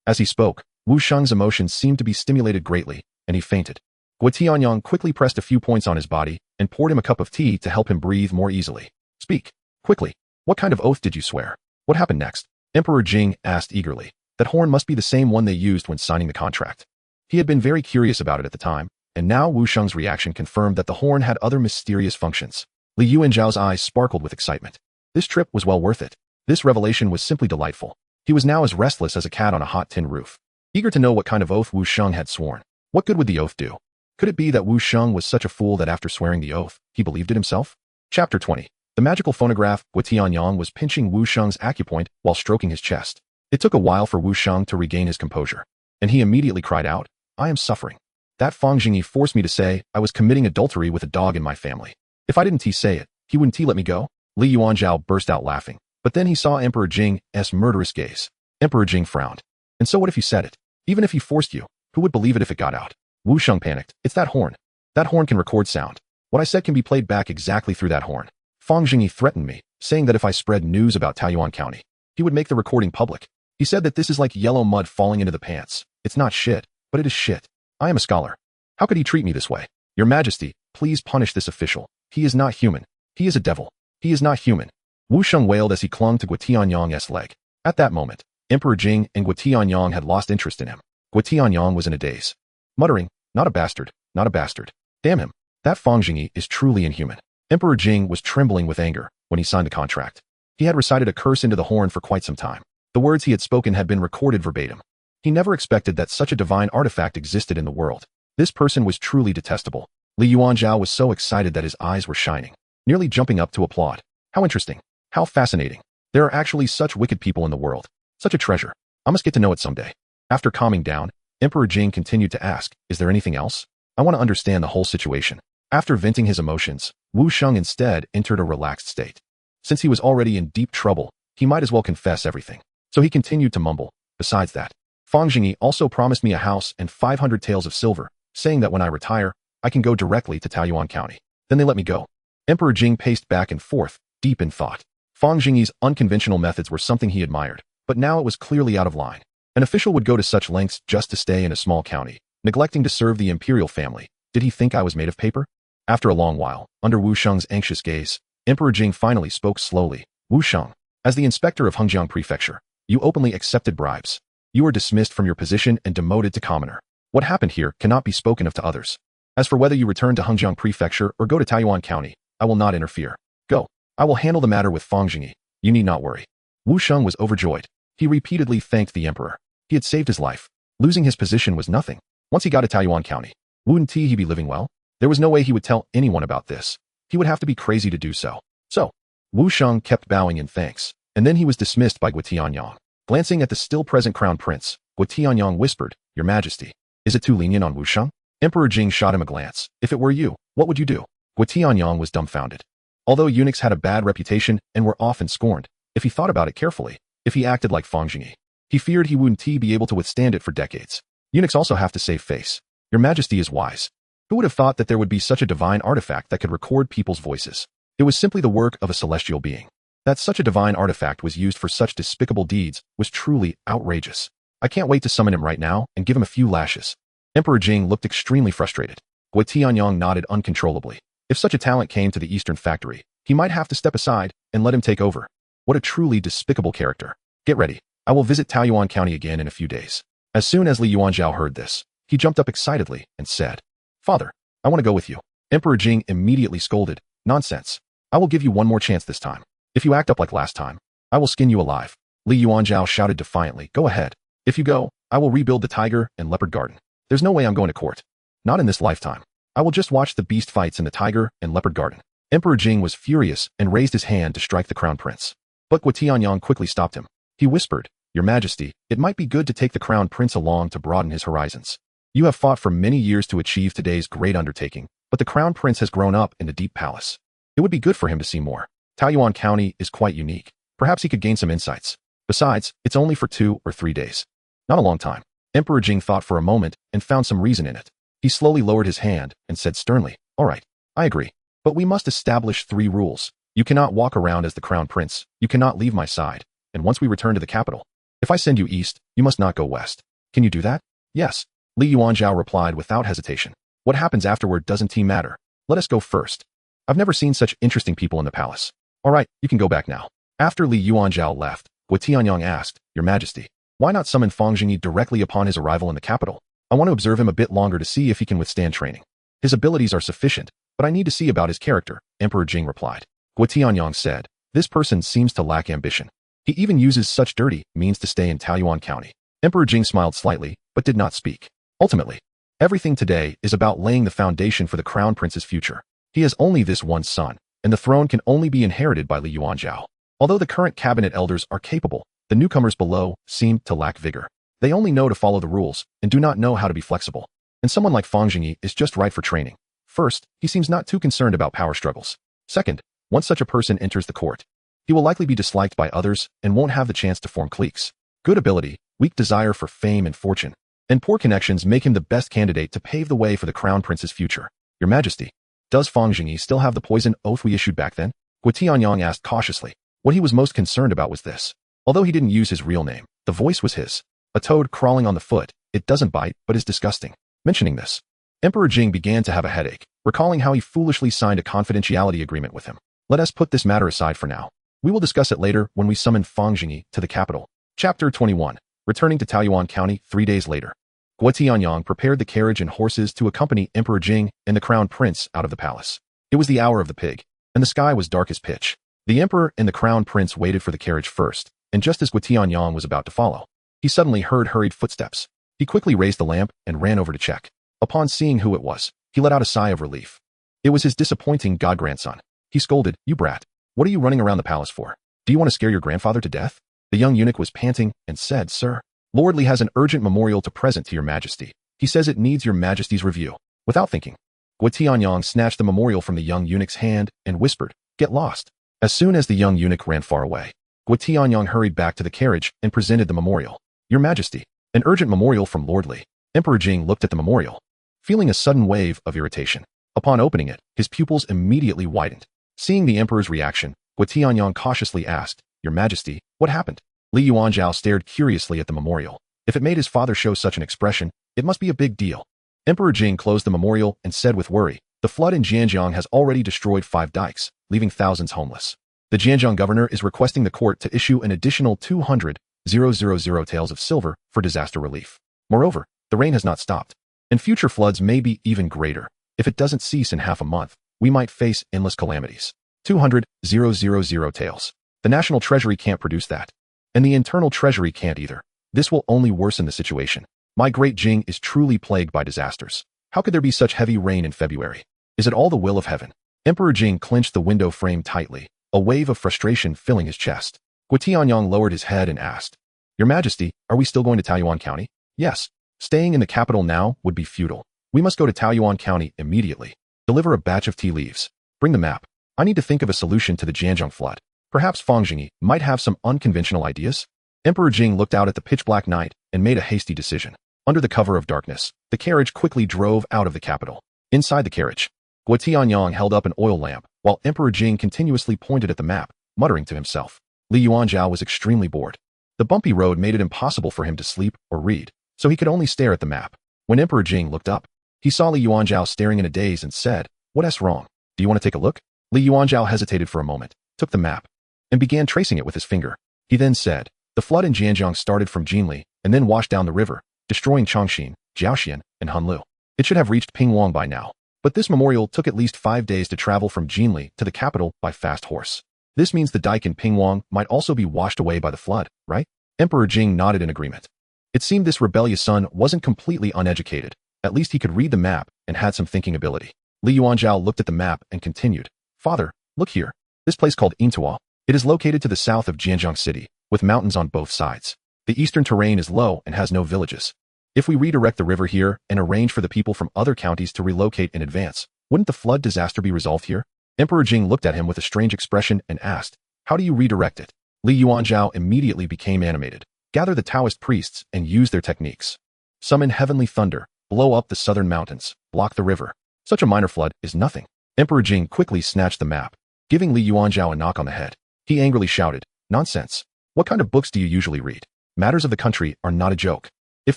As he spoke, Wu Sheng's emotions seemed to be stimulated greatly, and he fainted. Gu Tianyang quickly pressed a few points on his body and poured him a cup of tea to help him breathe more easily. Speak, quickly. What kind of oath did you swear? What happened next? Emperor Jing asked eagerly. That horn must be the same one they used when signing the contract. He had been very curious about it at the time, and now Wu Sheng's reaction confirmed that the horn had other mysterious functions. Li Yuanzhao's eyes sparkled with excitement. This trip was well worth it. This revelation was simply delightful. He was now as restless as a cat on a hot tin roof, eager to know what kind of oath Wu Sheng had sworn. What good would the oath do? Could it be that Wu Sheng was such a fool that after swearing the oath, he believed it himself? Chapter 20. The magical phonograph, Guotianyang was pinching Wu Sheng's acupoint while stroking his chest. It took a while for Wu Sheng to regain his composure, and he immediately cried out, I am suffering. That Fang Zhengyi forced me to say I was committing adultery with a dog in my family. If I didn't say it, he wouldn't let me go? Li Yuanzhao burst out laughing, but then he saw Emperor Jing's murderous gaze. Emperor Jing frowned. And so what if you said it? Even if he forced you, who would believe it if it got out? Wu Sheng panicked. It's that horn. That horn can record sound. What I said can be played back exactly through that horn. Fang Zhengyi threatened me, saying that if I spread news about Taoyuan County, he would make the recording public. He said that this is like yellow mud falling into the pants. It's not shit, but it is shit. I am a scholar. How could he treat me this way? Your Majesty, please punish this official. He is not human. He is a devil. He is not human. Wu Sheng wailed as he clung to Guotianyang's leg. At that moment, Emperor Jing and Guotianyang had lost interest in him. Guotianyang was in a daze, muttering, not a bastard, not a bastard. Damn him. That Fang Zhengyi is truly inhuman. Emperor Jing was trembling with anger when he signed the contract. He had recited a curse into the horn for quite some time. The words he had spoken had been recorded verbatim. He never expected that such a divine artifact existed in the world. This person was truly detestable. Li Yuanzhao was so excited that his eyes were shining, nearly jumping up to applaud. How interesting. How fascinating. There are actually such wicked people in the world. Such a treasure. I must get to know it someday. After calming down, Emperor Jing continued to ask, is there anything else? I want to understand the whole situation. After venting his emotions, Wu Sheng instead entered a relaxed state. Since he was already in deep trouble, he might as well confess everything. So he continued to mumble. Besides that, Fang Zhengyi also promised me a house and 500 taels of silver, saying that when I retire, I can go directly to Taoyuan County. Then they let me go. Emperor Jing paced back and forth, deep in thought. Fang Zhengyi's unconventional methods were something he admired, but now it was clearly out of line. An official would go to such lengths just to stay in a small county, neglecting to serve the imperial family. Did he think I was made of paper? After a long while, under Wu Sheng's anxious gaze, Emperor Jing finally spoke slowly. Wu Sheng, as the inspector of Hengjiang Prefecture, you openly accepted bribes. You are dismissed from your position and demoted to commoner. What happened here cannot be spoken of to others. As for whether you return to Hengjiang Prefecture or go to Taoyuan County, I will not interfere. Go. I will handle the matter with Fang Zhengyi. You need not worry. Wu Sheng was overjoyed. He repeatedly thanked the emperor. He had saved his life. Losing his position was nothing. Once he got to Taoyuan County, wouldn't he be living well? There was no way he would tell anyone about this. He would have to be crazy to do so. So, Wu Sheng kept bowing in thanks, and then he was dismissed by Guotianyang. Glancing at the still present crown prince, Guotianyang whispered, Your Majesty, is it too lenient on Wu Sheng? Emperor Jing shot him a glance. If it were you, what would you do? Guotianyang was dumbfounded. Although eunuchs had a bad reputation and were often scorned, if he thought about it carefully, if he acted like Fang Zhengyi, he feared he wouldn't be able to withstand it for decades. Eunuchs also have to save face. Your Majesty is wise. Who would have thought that there would be such a divine artifact that could record people's voices? It was simply the work of a celestial being. That such a divine artifact was used for such despicable deeds was truly outrageous. I can't wait to summon him right now and give him a few lashes. Emperor Jing looked extremely frustrated. Guotianyang nodded uncontrollably. If such a talent came to the Eastern Factory, he might have to step aside and let him take over. What a truly despicable character. Get ready. I will visit Taoyuan County again in a few days. As soon as Li Yuanzhao heard this, he jumped up excitedly and said, Father, I want to go with you. Emperor Jing immediately scolded, Nonsense. I will give you one more chance this time. If you act up like last time, I will skin you alive. Li Yuanzhao shouted defiantly, Go ahead. If you go, I will rebuild the tiger and leopard garden. There's no way I'm going to court. Not in this lifetime. I will just watch the beast fights in the tiger and leopard garden. Emperor Jing was furious and raised his hand to strike the crown prince. But Guotianyang quickly stopped him. He whispered, Your Majesty, it might be good to take the crown prince along to broaden his horizons. You have fought for many years to achieve today's great undertaking, but the crown prince has grown up in the deep palace. It would be good for him to see more. Taoyuan County is quite unique. Perhaps he could gain some insights. Besides, it's only for 2 or 3 days. Not a long time. Emperor Jing thought for a moment and found some reason in it. He slowly lowered his hand and said sternly, All right, I agree. But we must establish 3 rules. You cannot walk around as the crown prince. You cannot leave my side. And once we return to the capital, if I send you east, you must not go west. Can you do that? Yes. Li Yuanzhao replied without hesitation. What happens afterward doesn't matter. Let us go first. I've never seen such interesting people in the palace. All right, you can go back now. After Li Yuanzhao left, Gui Tianyang asked, Your Majesty, why not summon Fang Zhengyi directly upon his arrival in the capital? I want to observe him a bit longer to see if he can withstand training. His abilities are sufficient, but I need to see about his character, Emperor Jing replied. Gui Tianyang said, This person seems to lack ambition. He even uses such dirty means to stay in Taoyuan County. Emperor Jing smiled slightly, but did not speak. Ultimately, everything today is about laying the foundation for the crown prince's future. He has only this one son, and the throne can only be inherited by Li Yuanzhao. Although the current cabinet elders are capable, the newcomers below seem to lack vigor. They only know to follow the rules and do not know how to be flexible. And someone like Fang Zhengyi is just right for training. First, he seems not too concerned about power struggles. Second, once such a person enters the court, he will likely be disliked by others and won't have the chance to form cliques. Good ability, weak desire for fame and fortune, and poor connections make him the best candidate to pave the way for the crown prince's future. Your Majesty, does Fang Zhengyi still have the poison oath we issued back then? Gui Tianyang asked cautiously. What he was most concerned about was this. Although he didn't use his real name, the voice was his. A toad crawling on the foot, it doesn't bite, but is disgusting. Mentioning this, Emperor Jing began to have a headache, recalling how he foolishly signed a confidentiality agreement with him. Let us put this matter aside for now. We will discuss it later when we summon Fang Zhengyi to the capital. Chapter 21. Returning to Taoyuan County 3 days later. Gui Tianyang prepared the carriage and horses to accompany Emperor Jing and the crown prince out of the palace. It was the hour of the pig, and the sky was dark as pitch. The emperor and the crown prince waited for the carriage first, and just as Gui Tianyang was about to follow, he suddenly heard hurried footsteps. He quickly raised the lamp and ran over to check. Upon seeing who it was, he let out a sigh of relief. It was his disappointing god-grandson. He scolded, You brat. What are you running around the palace for? Do you want to scare your grandfather to death? The young eunuch was panting and said, Sir, Lord Li has an urgent memorial to present to your majesty. He says it needs your majesty's review. Without thinking, Gui Tianyang snatched the memorial from the young eunuch's hand and whispered, Get lost. As soon as the young eunuch ran far away, Gui Tianyang hurried back to the carriage and presented the memorial. Your Majesty, an urgent memorial from Lord Li. Emperor Jing looked at the memorial, feeling a sudden wave of irritation. Upon opening it, his pupils immediately widened. Seeing the emperor's reaction, Gui Tianyang cautiously asked, Your Majesty, what happened? Li Yuanzhao stared curiously at the memorial. If it made his father show such an expression, it must be a big deal. Emperor Jing closed the memorial and said with worry, The flood in Jianjiang has already destroyed 5 dikes, leaving thousands homeless. The Jianjiang governor is requesting the court to issue an additional 200,000 taels of silver for disaster relief. Moreover, the rain has not stopped, and future floods may be even greater. If it doesn't cease in half a month, we might face endless calamities. 200,000 taels. The national treasury can't produce that. And the internal treasury can't either. This will only worsen the situation. My Great Jing is truly plagued by disasters. How could there be such heavy rain in February? Is it all the will of heaven? Emperor Jing clenched the window frame tightly, a wave of frustration filling his chest. Gui Tianyang lowered his head and asked, Your Majesty, are we still going to Taoyuan County? Yes. Staying in the capital now would be futile. We must go to Taoyuan County immediately. Deliver a batch of tea leaves. Bring the map. I need to think of a solution to the Jianjiang flood. Perhaps Fang Zhengyi might have some unconventional ideas? Emperor Jing looked out at the pitch-black night and made a hasty decision. Under the cover of darkness, the carriage quickly drove out of the capital. Inside the carriage, Gui Tianyang held up an oil lamp, while Emperor Jing continuously pointed at the map, muttering to himself. Li Yuanzhao was extremely bored. The bumpy road made it impossible for him to sleep or read, so he could only stare at the map. When Emperor Jing looked up, he saw Li Yuanzhao staring in a daze and said, What's wrong? Do you want to take a look? Li Yuanzhao hesitated for a moment, took the map, and began tracing it with his finger. He then said, The flood in Jianjiang started from Jinghe and then washed down the river, destroying Chongqing, Jiaoxian, and Hanlu. It should have reached Pingwang by now. But this memorial took at least 5 days to travel from Jinghe to the capital by fast horse. This means the dike in Pingwang might also be washed away by the flood, right? Emperor Jing nodded in agreement. It seemed this rebellious son wasn't completely uneducated. At least he could read the map and had some thinking ability. Li Yuanzhao looked at the map and continued, Father, look here. This place called Intua. It is located to the south of Jianjiang City, with mountains on both sides. The eastern terrain is low and has no villages. If we redirect the river here and arrange for the people from other counties to relocate in advance, wouldn't the flood disaster be resolved here? Emperor Jing looked at him with a strange expression and asked, How do you redirect it? Li Yuanzhao immediately became animated. Gather the Taoist priests and use their techniques. Summon heavenly thunder, blow up the southern mountains, block the river. Such a minor flood is nothing. Emperor Jing quickly snatched the map, giving Li Yuanzhao a knock on the head. He angrily shouted, Nonsense. What kind of books do you usually read? Matters of the country are not a joke. If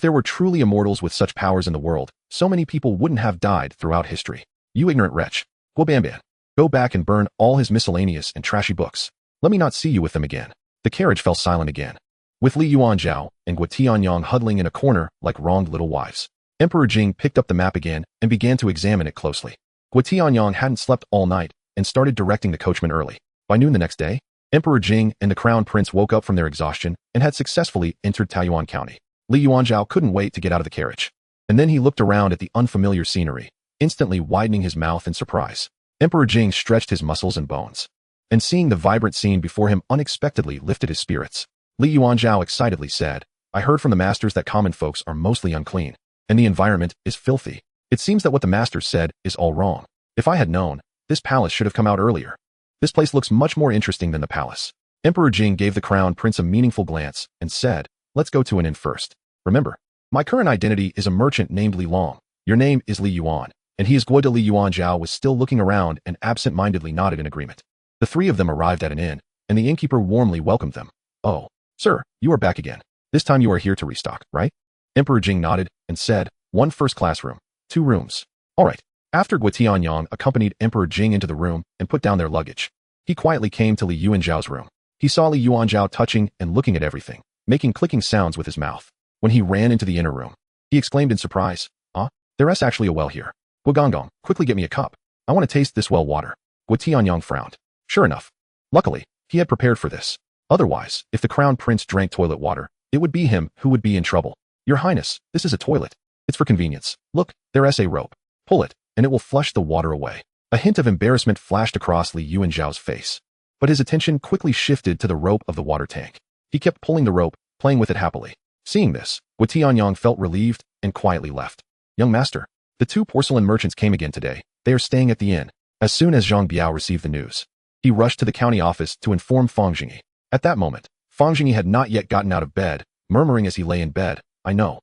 there were truly immortals with such powers in the world, so many people wouldn't have died throughout history. You ignorant wretch. Guo Banban. Go back and burn all his miscellaneous and trashy books. Let me not see you with them again. The carriage fell silent again, with Li Yuanzhao and Guo Tianyang huddling in a corner like wronged little wives. Emperor Jing picked up the map again and began to examine it closely. Guo Tianyang hadn't slept all night and started directing the coachman early. By noon the next day, Emperor Jing and the crown prince woke up from their exhaustion and had successfully entered Taiyuan County. Li Yuanzhao couldn't wait to get out of the carriage. And then he looked around at the unfamiliar scenery, instantly widening his mouth in surprise. Emperor Jing stretched his muscles and bones, and seeing the vibrant scene before him unexpectedly lifted his spirits. Li Yuanzhao excitedly said, I heard from the masters that common folks are mostly unclean, and the environment is filthy. It seems that what the masters said is all wrong. If I had known, this palace should have come out earlier. This place looks much more interesting than the palace. Emperor Jing gave the crown prince a meaningful glance and said, let's go to an inn first. Remember, my current identity is a merchant named Li Long. Your name is Li Yuan, and he is Guo de. Li Yuanzhao was still looking around and absent-mindedly nodded in agreement. The three of them arrived at an inn, and the innkeeper warmly welcomed them. Oh, sir, you are back again. This time you are here to restock, right? Emperor Jing nodded and said, 1 first-class room, 2 rooms. All right. After Guo Tianyang accompanied Emperor Jing into the room and put down their luggage, he quietly came to Li Yuanzhao's room. He saw Li Yuanzhao touching and looking at everything, making clicking sounds with his mouth. When he ran into the inner room, he exclaimed in surprise, there's actually a well here. Guo Gonggong, quickly get me a cup. I want to taste this well water. Guo Tianyang frowned. Sure enough. Luckily, he had prepared for this. Otherwise, if the crown prince drank toilet water, it would be him who would be in trouble. Your Highness, this is a toilet. It's for convenience. Look, there's a rope. Pull it, and it will flush the water away. A hint of embarrassment flashed across Li Yuanzhao's face, but his attention quickly shifted to the rope of the water tank. He kept pulling the rope, playing with it happily. Seeing this, Guo Tianyang felt relieved and quietly left. Young master, the 2 porcelain merchants came again today. They are staying at the inn. As soon as Zhang Biao received the news, he rushed to the county office to inform Fang Zhengyi. At that moment, Fang Zhengyi had not yet gotten out of bed, murmuring as he lay in bed, I know.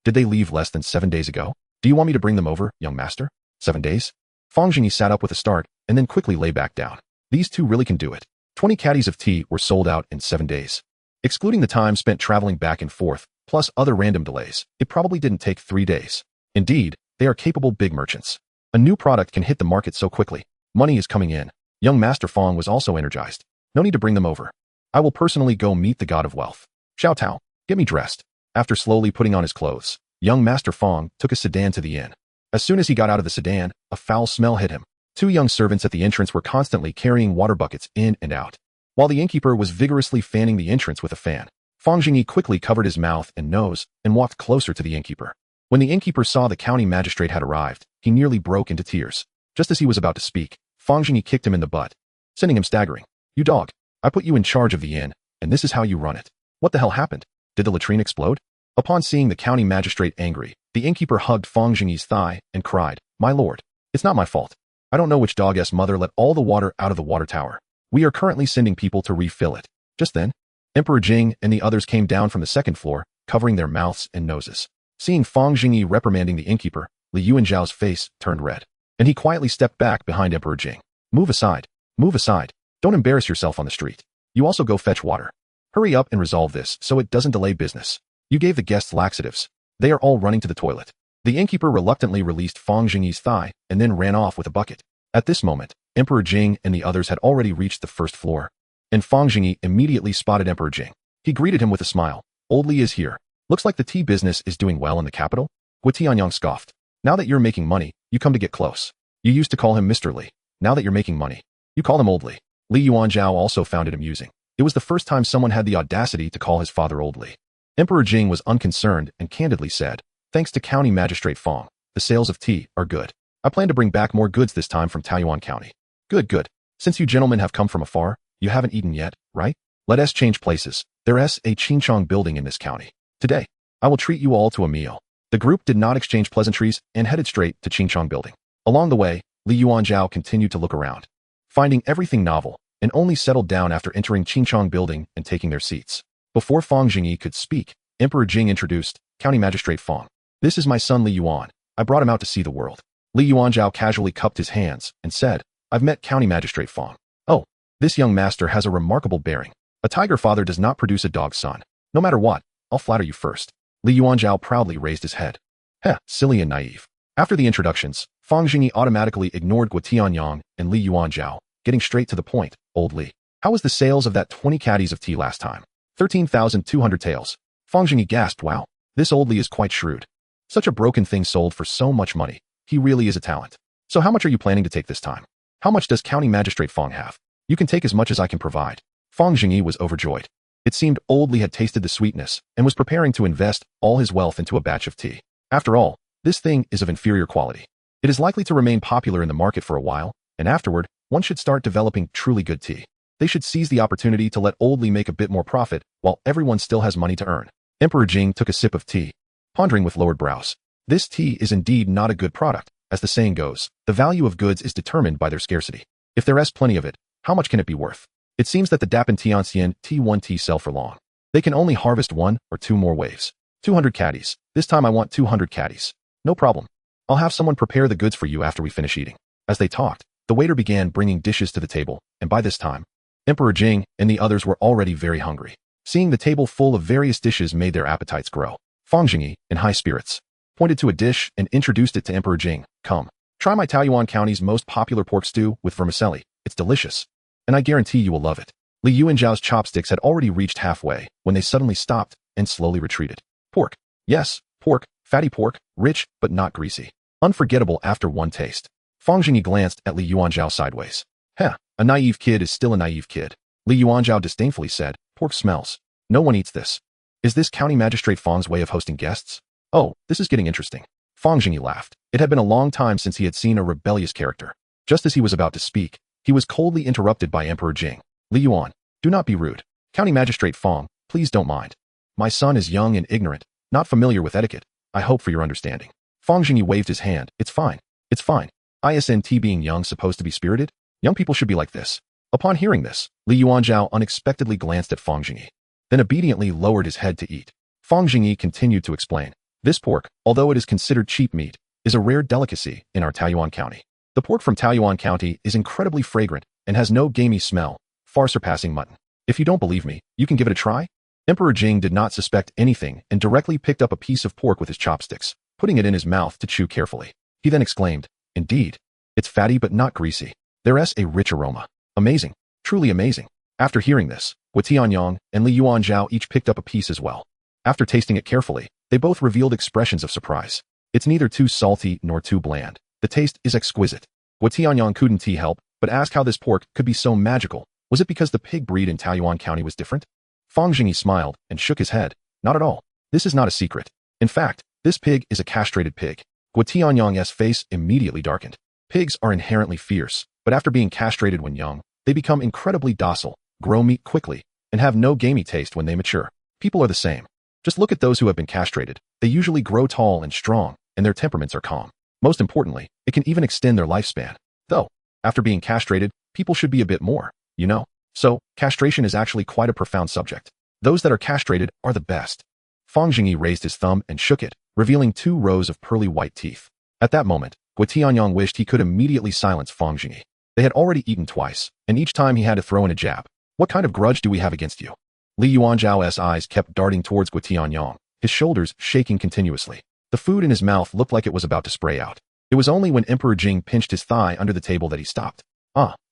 Did they leave less than 7 days ago? Do you want me to bring them over, young master? 7 days? Fang Zhengyi sat up with a start and then quickly lay back down. These 2 really can do it. 20 caddies of tea were sold out in 7 days. Excluding the time spent traveling back and forth, plus other random delays, it probably didn't take 3 days. Indeed, they are capable big merchants. A new product can hit the market so quickly. Money is coming in. Young Master Fang was also energized. No need to bring them over. I will personally go meet the god of wealth. Xiao Tao, get me dressed. After slowly putting on his clothes, young Master Fang took a sedan to the inn. As soon as he got out of the sedan, a foul smell hit him. 2 young servants at the entrance were constantly carrying water buckets in and out, while the innkeeper was vigorously fanning the entrance with a fan. Fang Zhengyi quickly covered his mouth and nose and walked closer to the innkeeper. When the innkeeper saw the county magistrate had arrived, he nearly broke into tears. Just as he was about to speak, Fang Zhengyi kicked him in the butt, sending him staggering. You dog! I put you in charge of the inn, and this is how you run it. What the hell happened? Did the latrine explode? Upon seeing the county magistrate angry, the innkeeper hugged Fang Zhengyi's thigh and cried, My lord, it's not my fault. I don't know which dog's mother let all the water out of the water tower. We are currently sending people to refill it. Just then, Emperor Jing and the others came down from the 2nd floor, covering their mouths and noses. Seeing Fang Zhengyi reprimanding the innkeeper, Li Yuanzhao's face turned red, and he quietly stepped back behind Emperor Jing. Move aside. Move aside. Don't embarrass yourself on the street. You also go fetch water. Hurry up and resolve this so it doesn't delay business. You gave the guests laxatives. They are all running to the toilet. The innkeeper reluctantly released Fang Zhengyi's thigh and then ran off with a bucket. At this moment, Emperor Jing and the others had already reached the 1st floor, and Fang Zhengyi immediately spotted Emperor Jing. He greeted him with a smile. Old Li is here. Looks like the tea business is doing well in the capital. Guo Tianyang scoffed. Now that you're making money, you come to get close. You used to call him Mr. Li. Now that you're making money, you call him Old Li. Li Yuanzhao also found it amusing. It was the first time someone had the audacity to call his father Old Li. Emperor Jing was unconcerned and candidly said, Thanks to County Magistrate Fang, the sales of tea are good. I plan to bring back more goods this time from Taiyuan County. Good. Since you gentlemen have come from afar, you haven't eaten yet, right? Let us change places. There's a Qingchong building in this county. Today, I will treat you all to a meal. The group did not exchange pleasantries and headed straight to Qingchong building. Along the way, Li Yuanzhao continued to look around, finding everything novel, and only settled down after entering Qingchong building and taking their seats. Before Fang Zhengyi could speak, Emperor Jing introduced County Magistrate Fang. This is my son Li Yuan. I brought him out to see the world. Li Yuanzhao casually cupped his hands and said, I've met County Magistrate Fang. Oh, this young master has a remarkable bearing. A tiger father does not produce a dog son. No matter what, I'll flatter you first. Li Yuanzhao proudly raised his head. Heh, silly and naive. After the introductions, Fang Zhengyi automatically ignored Guo Tianyang and Li Yuanzhao, getting straight to the point. Old Li, How was the sales of that 20 caddies of tea last time? 13,200 taels. Fang Zhengyi gasped, wow, this old Li is quite shrewd. Such a broken thing sold for so much money. He really is a talent. So how much are you planning to take this time? How much does County Magistrate Fang have? You can take as much as I can provide. Fang Zhengyi was overjoyed. It seemed old Li had tasted the sweetness and was preparing to invest all his wealth into a batch of tea. After all, this thing is of inferior quality. It is likely to remain popular in the market for a while, and afterward, one should start developing truly good tea. They should seize the opportunity to let old Li make a bit more profit while everyone still has money to earn. Emperor Jing took a sip of tea, pondering with lowered brows. This tea is indeed not a good product. As the saying goes, the value of goods is determined by their scarcity. If there is plenty of it, how much can it be worth? It seems that the Dapan Tianxian T1 tea sell for long. They can only harvest 1 or 2 more waves. 200 caddies. This time I want 200 caddies. No problem. I'll have someone prepare the goods for you after we finish eating. As they talked, the waiter began bringing dishes to the table, and by this time, Emperor Jing and the others were already very hungry. Seeing the table full of various dishes made their appetites grow. Fang Zhengyi, in high spirits, pointed to a dish and introduced it to Emperor Jing. Come, try my Taoyuan County's most popular pork stew with vermicelli. It's delicious, and I guarantee you will love it. Li Yuanzhao's chopsticks had already reached halfway when they suddenly stopped and slowly retreated. Pork. Yes, pork, fatty pork, rich but not greasy. Unforgettable after one taste. Fang Zhengyi glanced at Li Yuanzhao sideways. Heh, a naive kid is still a naive kid. Li Yuanzhao disdainfully said, pork smells. No one eats this. Is this County Magistrate Fang's way of hosting guests? Oh, this is getting interesting. Fang Zhengyi laughed. It had been a long time since he had seen a rebellious character. Just as he was about to speak, he was coldly interrupted by Emperor Jing. Li Yuan, do not be rude. County Magistrate Fang, please don't mind. My son is young and ignorant, not familiar with etiquette. I hope for your understanding. Fang Zhengyi waved his hand. It's fine. It's fine. Isn't being young supposed to be spirited? Young people should be like this. Upon hearing this, Li Yuanzhao unexpectedly glanced at Fang Zhengyi, then obediently lowered his head to eat. Fang Zhengyi continued to explain. This pork, although it is considered cheap meat, is a rare delicacy in our Taoyuan County. The pork from Taoyuan County is incredibly fragrant and has no gamey smell, far surpassing mutton. If you don't believe me, you can give it a try. Emperor Jing did not suspect anything and directly picked up a piece of pork with his chopsticks, putting it in his mouth to chew carefully. He then exclaimed, indeed, it's fatty but not greasy. There is a rich aroma. Amazing. Truly amazing. After hearing this, Guo Tianyong and Li Yuanzhao each picked up a piece as well. After tasting it carefully, they both revealed expressions of surprise. It's neither too salty nor too bland. The taste is exquisite. Guo Tianyong couldn't help but ask how this pork could be so magical. Was it because the pig breed in Taoyuan County was different? Fang Zhengyi smiled and shook his head. Not at all. This is not a secret. In fact, this pig is a castrated pig. Guo Tianyong's face immediately darkened. Pigs are inherently fierce, but after being castrated when young, they become incredibly docile, grow meat quickly, and have no gamey taste when they mature. People are the same. Just look at those who have been castrated. They usually grow tall and strong, and their temperaments are calm. Most importantly, it can even extend their lifespan. Though, after being castrated, people should be a bit more, you know? So, castration is actually quite a profound subject. Those that are castrated are the best. Fang Zhengyi raised his thumb and shook it, revealing 2 rows of pearly white teeth. At that moment, Guo Tianyong wished he could immediately silence Fang Zhengyi. They had already eaten twice, and each time he had to throw in a jab. What kind of grudge do we have against you? Li Yuanzhao's eyes kept darting towards Guo Tianyong, his shoulders shaking continuously. The food in his mouth looked like it was about to spray out. It was only when Emperor Jing pinched his thigh under the table that he stopped.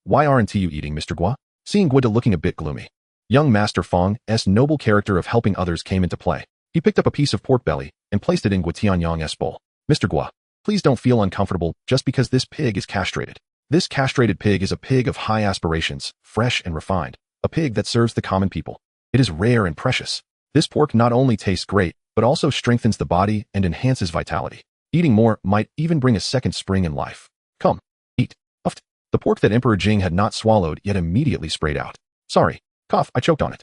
Why aren't you eating, Mr. Guo? Seeing Guo looking a bit gloomy, young Master Fang's noble character of helping others came into play. He picked up a piece of pork belly and placed it in Guo Tianyong's bowl. Mr. Guo, please don't feel uncomfortable just because this pig is castrated. This castrated pig is a pig of high aspirations, fresh and refined, a pig that serves the common people. It is rare and precious. This pork not only tastes great, but also strengthens the body and enhances vitality. Eating more might even bring a second spring in life. Come, eat. Uffed. The pork that Emperor Jing had not swallowed yet immediately sprayed out. Sorry, cough, I choked on it.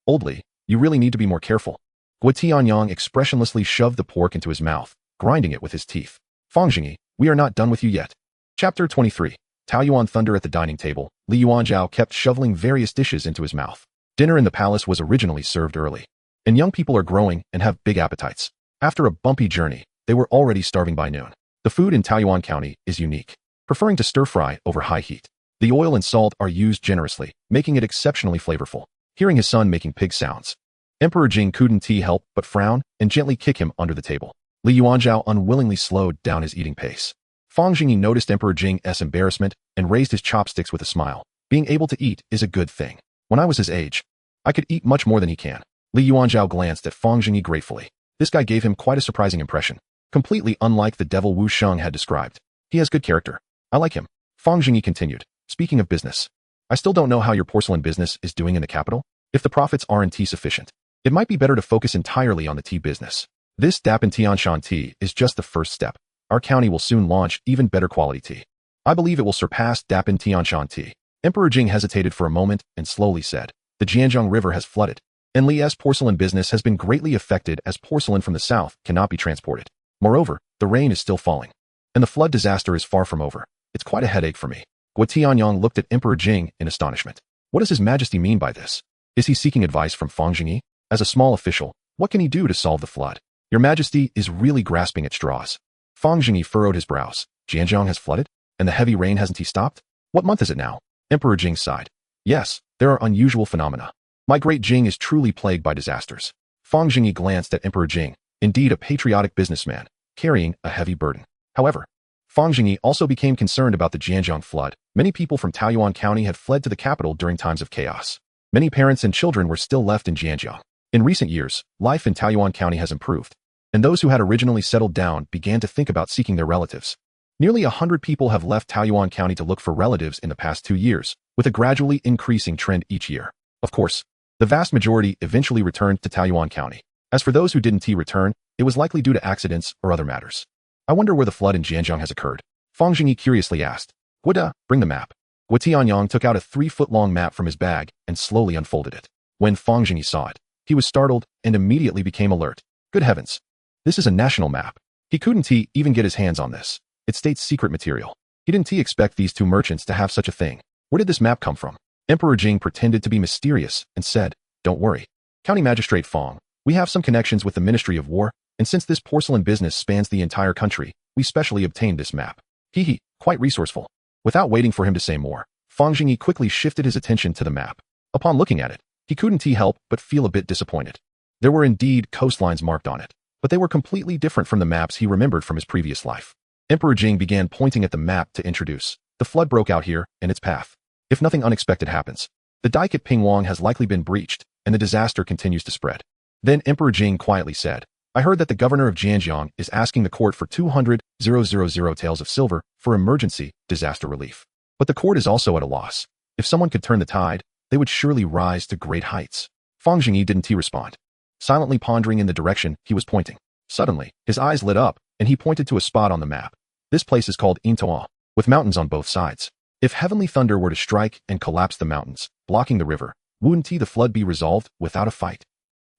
Old Li, you really need to be more careful. Guo Tianyong expressionlessly shoved the pork into his mouth, grinding it with his teeth. Fang Zhengyi, we are not done with you yet. Chapter 23. Taoyuan Thunder at the dining table. Li Yuanzhao kept shoveling various dishes into his mouth. Dinner in the palace was originally served early, and young people are growing and have big appetites. After a bumpy journey, they were already starving by noon. The food in Taoyuan County is unique, preferring to stir-fry over high heat. The oil and salt are used generously, making it exceptionally flavorful. Hearing his son making pig sounds, Emperor Jing couldn't help but frown and gently kick him under the table. Li Yuanzhao unwillingly slowed down his eating pace. Fang Zhengyi noticed Emperor Jing's embarrassment and raised his chopsticks with a smile. Being able to eat is a good thing. When I was his age, I could eat much more than he can. Li Yuanzhao glanced at Fang Zhengyi gratefully. This guy gave him quite a surprising impression, completely unlike the devil Wu Sheng had described. He has good character. I like him. Fang Zhengyi continued. Speaking of business, I still don't know how your porcelain business is doing in the capital. If the profits aren't sufficient, it might be better to focus entirely on the tea business. This Dapin Tianshan tea is just the first step. Our county will soon launch even better quality tea. I believe it will surpass Dapin Tianshan tea. Emperor Jing hesitated for a moment and slowly said, the Jianjiang River has flooded, and Li's porcelain business has been greatly affected as porcelain from the south cannot be transported. Moreover, the rain is still falling, and the flood disaster is far from over. It's quite a headache for me. Guo Tianyang looked at Emperor Jing in astonishment. What does His Majesty mean by this? Is he seeking advice from Fang Zhengyi? As a small official, what can he do to solve the flood? Your Majesty is really grasping at straws. Fang Zhengyi furrowed his brows. Jianjiang has flooded? And the heavy rain hasn't stopped? What month is it now? Emperor Jing sighed. Yes, there are unusual phenomena. My Great Jing is truly plagued by disasters. Fang Zhengyi glanced at Emperor Jing, indeed a patriotic businessman, carrying a heavy burden. However, Fang Zhengyi also became concerned about the Jianjiang flood. Many people from Taoyuan County had fled to the capital during times of chaos. Many parents and children were still left in Jianjiang. In recent years, life in Taoyuan County has improved, and those who had originally settled down began to think about seeking their relatives. Nearly 100 people have left Taoyuan County to look for relatives in the past 2 years, with a gradually increasing trend each year. Of course, the vast majority eventually returned to Taoyuan County. As for those who didn't return, it was likely due to accidents or other matters. I wonder where the flood in Jianjiang has occurred. Fang Zhengyi curiously asked. Guoda, bring the map. Guo Tianyang took out a 3-foot-long map from his bag and slowly unfolded it. When Fang Zhengyi saw it, he was startled and immediately became alert. Good heavens! This is a national map. He couldn't even get his hands on this. It states secret material. He didn't expect these two merchants to have such a thing. Where did this map come from? Emperor Jing pretended to be mysterious and said, don't worry. County Magistrate Fang, we have some connections with the Ministry of War, and since this porcelain business spans the entire country, we specially obtained this map. He, quite resourceful. Without waiting for him to say more, Fang Zhengyi quickly shifted his attention to the map. Upon looking at it, he couldn't help but feel a bit disappointed. There were indeed coastlines marked on it, but they were completely different from the maps he remembered from his previous life. Emperor Jing began pointing at the map to introduce. The flood broke out here, and its path. If nothing unexpected happens, the dike at Pingwang has likely been breached, and the disaster continues to spread. Then Emperor Jing quietly said, I heard that the governor of Jianjiang is asking the court for 200,000 taels of silver for emergency disaster relief. But the court is also at a loss. If someone could turn the tide, they would surely rise to great heights. Fang Zhengyi didn't respond, silently pondering in the direction he was pointing. Suddenly, his eyes lit up, and he pointed to a spot on the map. This place is called Intoa, with mountains on both sides. If heavenly thunder were to strike and collapse the mountains, blocking the river, wouldn't the flood be resolved without a fight?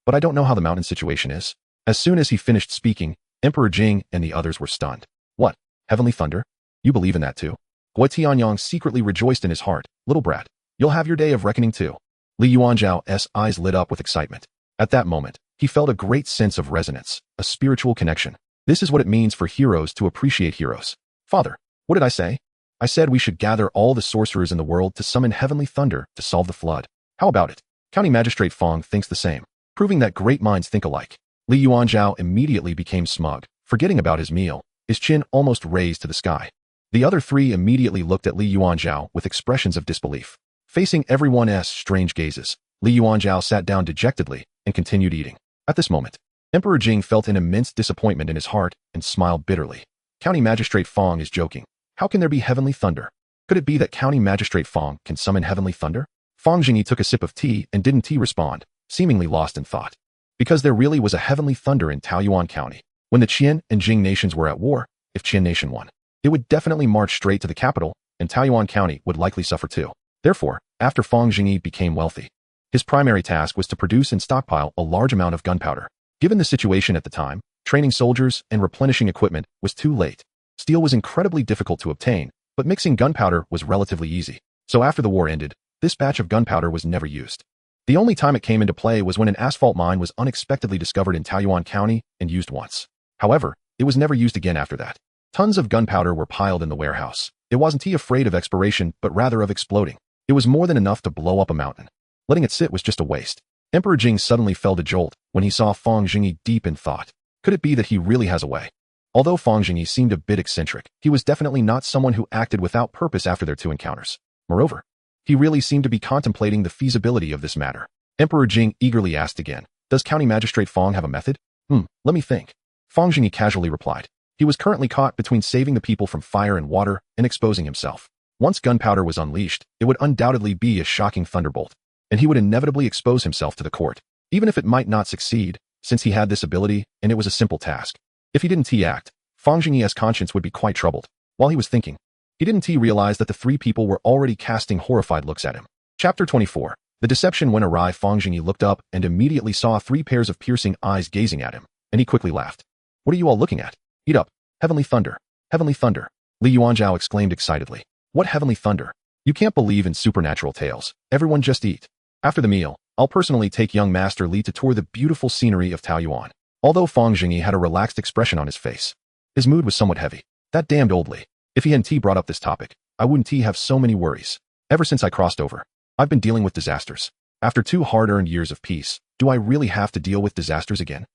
But I don't know how the mountain situation is. As soon as he finished speaking, Emperor Jing and the others were stunned. What? Heavenly thunder? You believe in that too? Guo Tianyang secretly rejoiced in his heart. Little brat, you'll have your day of reckoning too. Li Yuanzhao's eyes lit up with excitement. At that moment, he felt a great sense of resonance, a spiritual connection. This is what it means for heroes to appreciate heroes. Father, what did I say? I said we should gather all the sorcerers in the world to summon heavenly thunder to solve the flood. How about it? County Magistrate Fang thinks the same, proving that great minds think alike. Li Yuanzhao immediately became smug, forgetting about his meal, his chin almost raised to the sky. The other three immediately looked at Li Yuanzhao with expressions of disbelief. Facing everyone's strange gazes, Li Yuanzhao sat down dejectedly and continued eating. At this moment, Emperor Jing felt an immense disappointment in his heart and smiled bitterly. County Magistrate Fang is joking. How can there be heavenly thunder? Could it be that County Magistrate Fang can summon heavenly thunder? Fang Zhengyi took a sip of tea and didn't respond, seemingly lost in thought. Because there really was a heavenly thunder in Taoyuan County. When the Qian and Jing nations were at war, if Qian nation won, it would definitely march straight to the capital, and Taoyuan County would likely suffer too. Therefore, after Fang Zhengyi became wealthy, his primary task was to produce and stockpile a large amount of gunpowder. Given the situation at the time, training soldiers and replenishing equipment was too late. Steel was incredibly difficult to obtain, but mixing gunpowder was relatively easy. So after the war ended, this batch of gunpowder was never used. The only time it came into play was when an asphalt mine was unexpectedly discovered in Taoyuan County and used once. However, it was never used again after that. Tons of gunpowder were piled in the warehouse. It wasn't afraid of expiration, but rather of exploding. It was more than enough to blow up a mountain. Letting it sit was just a waste. Emperor Jing suddenly felt a jolt when he saw Fang Zhengyi deep in thought. Could it be that he really has a way? Although Fang Zhengyi seemed a bit eccentric, he was definitely not someone who acted without purpose after their two encounters. Moreover, He really seemed to be contemplating the feasibility of this matter. Emperor Jing eagerly asked again, "Does County Magistrate Fang have a method?" Let me think. Fang Zhengyi casually replied. He was currently caught between saving the people from fire and water and exposing himself. Once gunpowder was unleashed, it would undoubtedly be a shocking thunderbolt, and he would inevitably expose himself to the court, even if it might not succeed, since he had this ability and it was a simple task. If he didn't act, Fang Zhengyi's conscience would be quite troubled. While he was thinking, he didn't realize that the three people were already casting horrified looks at him. Chapter 24. The deception went awry. Fang Zhengyi looked up and immediately saw 3 pairs of piercing eyes gazing at him, and he quickly laughed. "What are you all looking at? Eat up. Heavenly thunder. Heavenly thunder." Li Yuanzhao exclaimed excitedly. "What heavenly thunder? You can't believe in supernatural tales. Everyone just eat." After the meal, I'll personally take young Master Li to tour the beautiful scenery of Taoyuan. Although Fang Zhengyi had a relaxed expression on his face, his mood was somewhat heavy. That damned old Li. If he hadn't brought up this topic, I wouldn't have so many worries. Ever since I crossed over, I've been dealing with disasters. After 2 hard-earned years of peace, do I really have to deal with disasters again?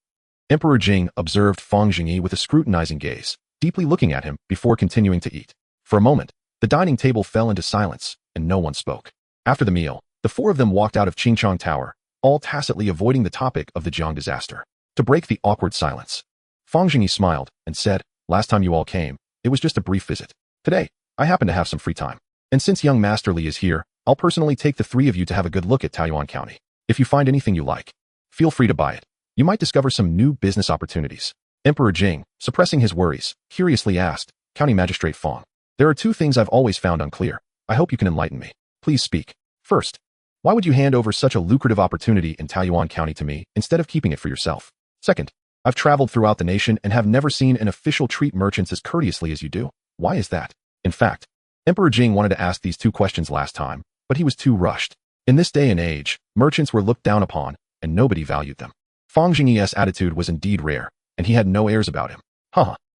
Emperor Jing observed Fang Zhengyi with a scrutinizing gaze, deeply looking at him before continuing to eat. For a moment, the dining table fell into silence, and no one spoke. After the meal, the 4 of them walked out of Qingchang Tower, all tacitly avoiding the topic of the Jiang disaster. To break the awkward silence, Fang Zhengyi smiled and said, "Last time you all came, it was just a brief visit. Today, I happen to have some free time. And since young Master Li is here, I'll personally take the 3 of you to have a good look at Taoyuan County. If you find anything you like, feel free to buy it. You might discover some new business opportunities." Emperor Jing, suppressing his worries, curiously asked, "County Magistrate Fang, there are 2 things I've always found unclear. I hope you can enlighten me. Please speak. First, why would you hand over such a lucrative opportunity in Taoyuan County to me instead of keeping it for yourself? Second, I've traveled throughout the nation and have never seen an official treat merchants as courteously as you do. Why is that?" In fact, Emperor Jing wanted to ask these 2 questions last time, but he was too rushed. In this day and age, merchants were looked down upon, and nobody valued them. Fang Zhengyi's attitude was indeed rare, and he had no airs about him.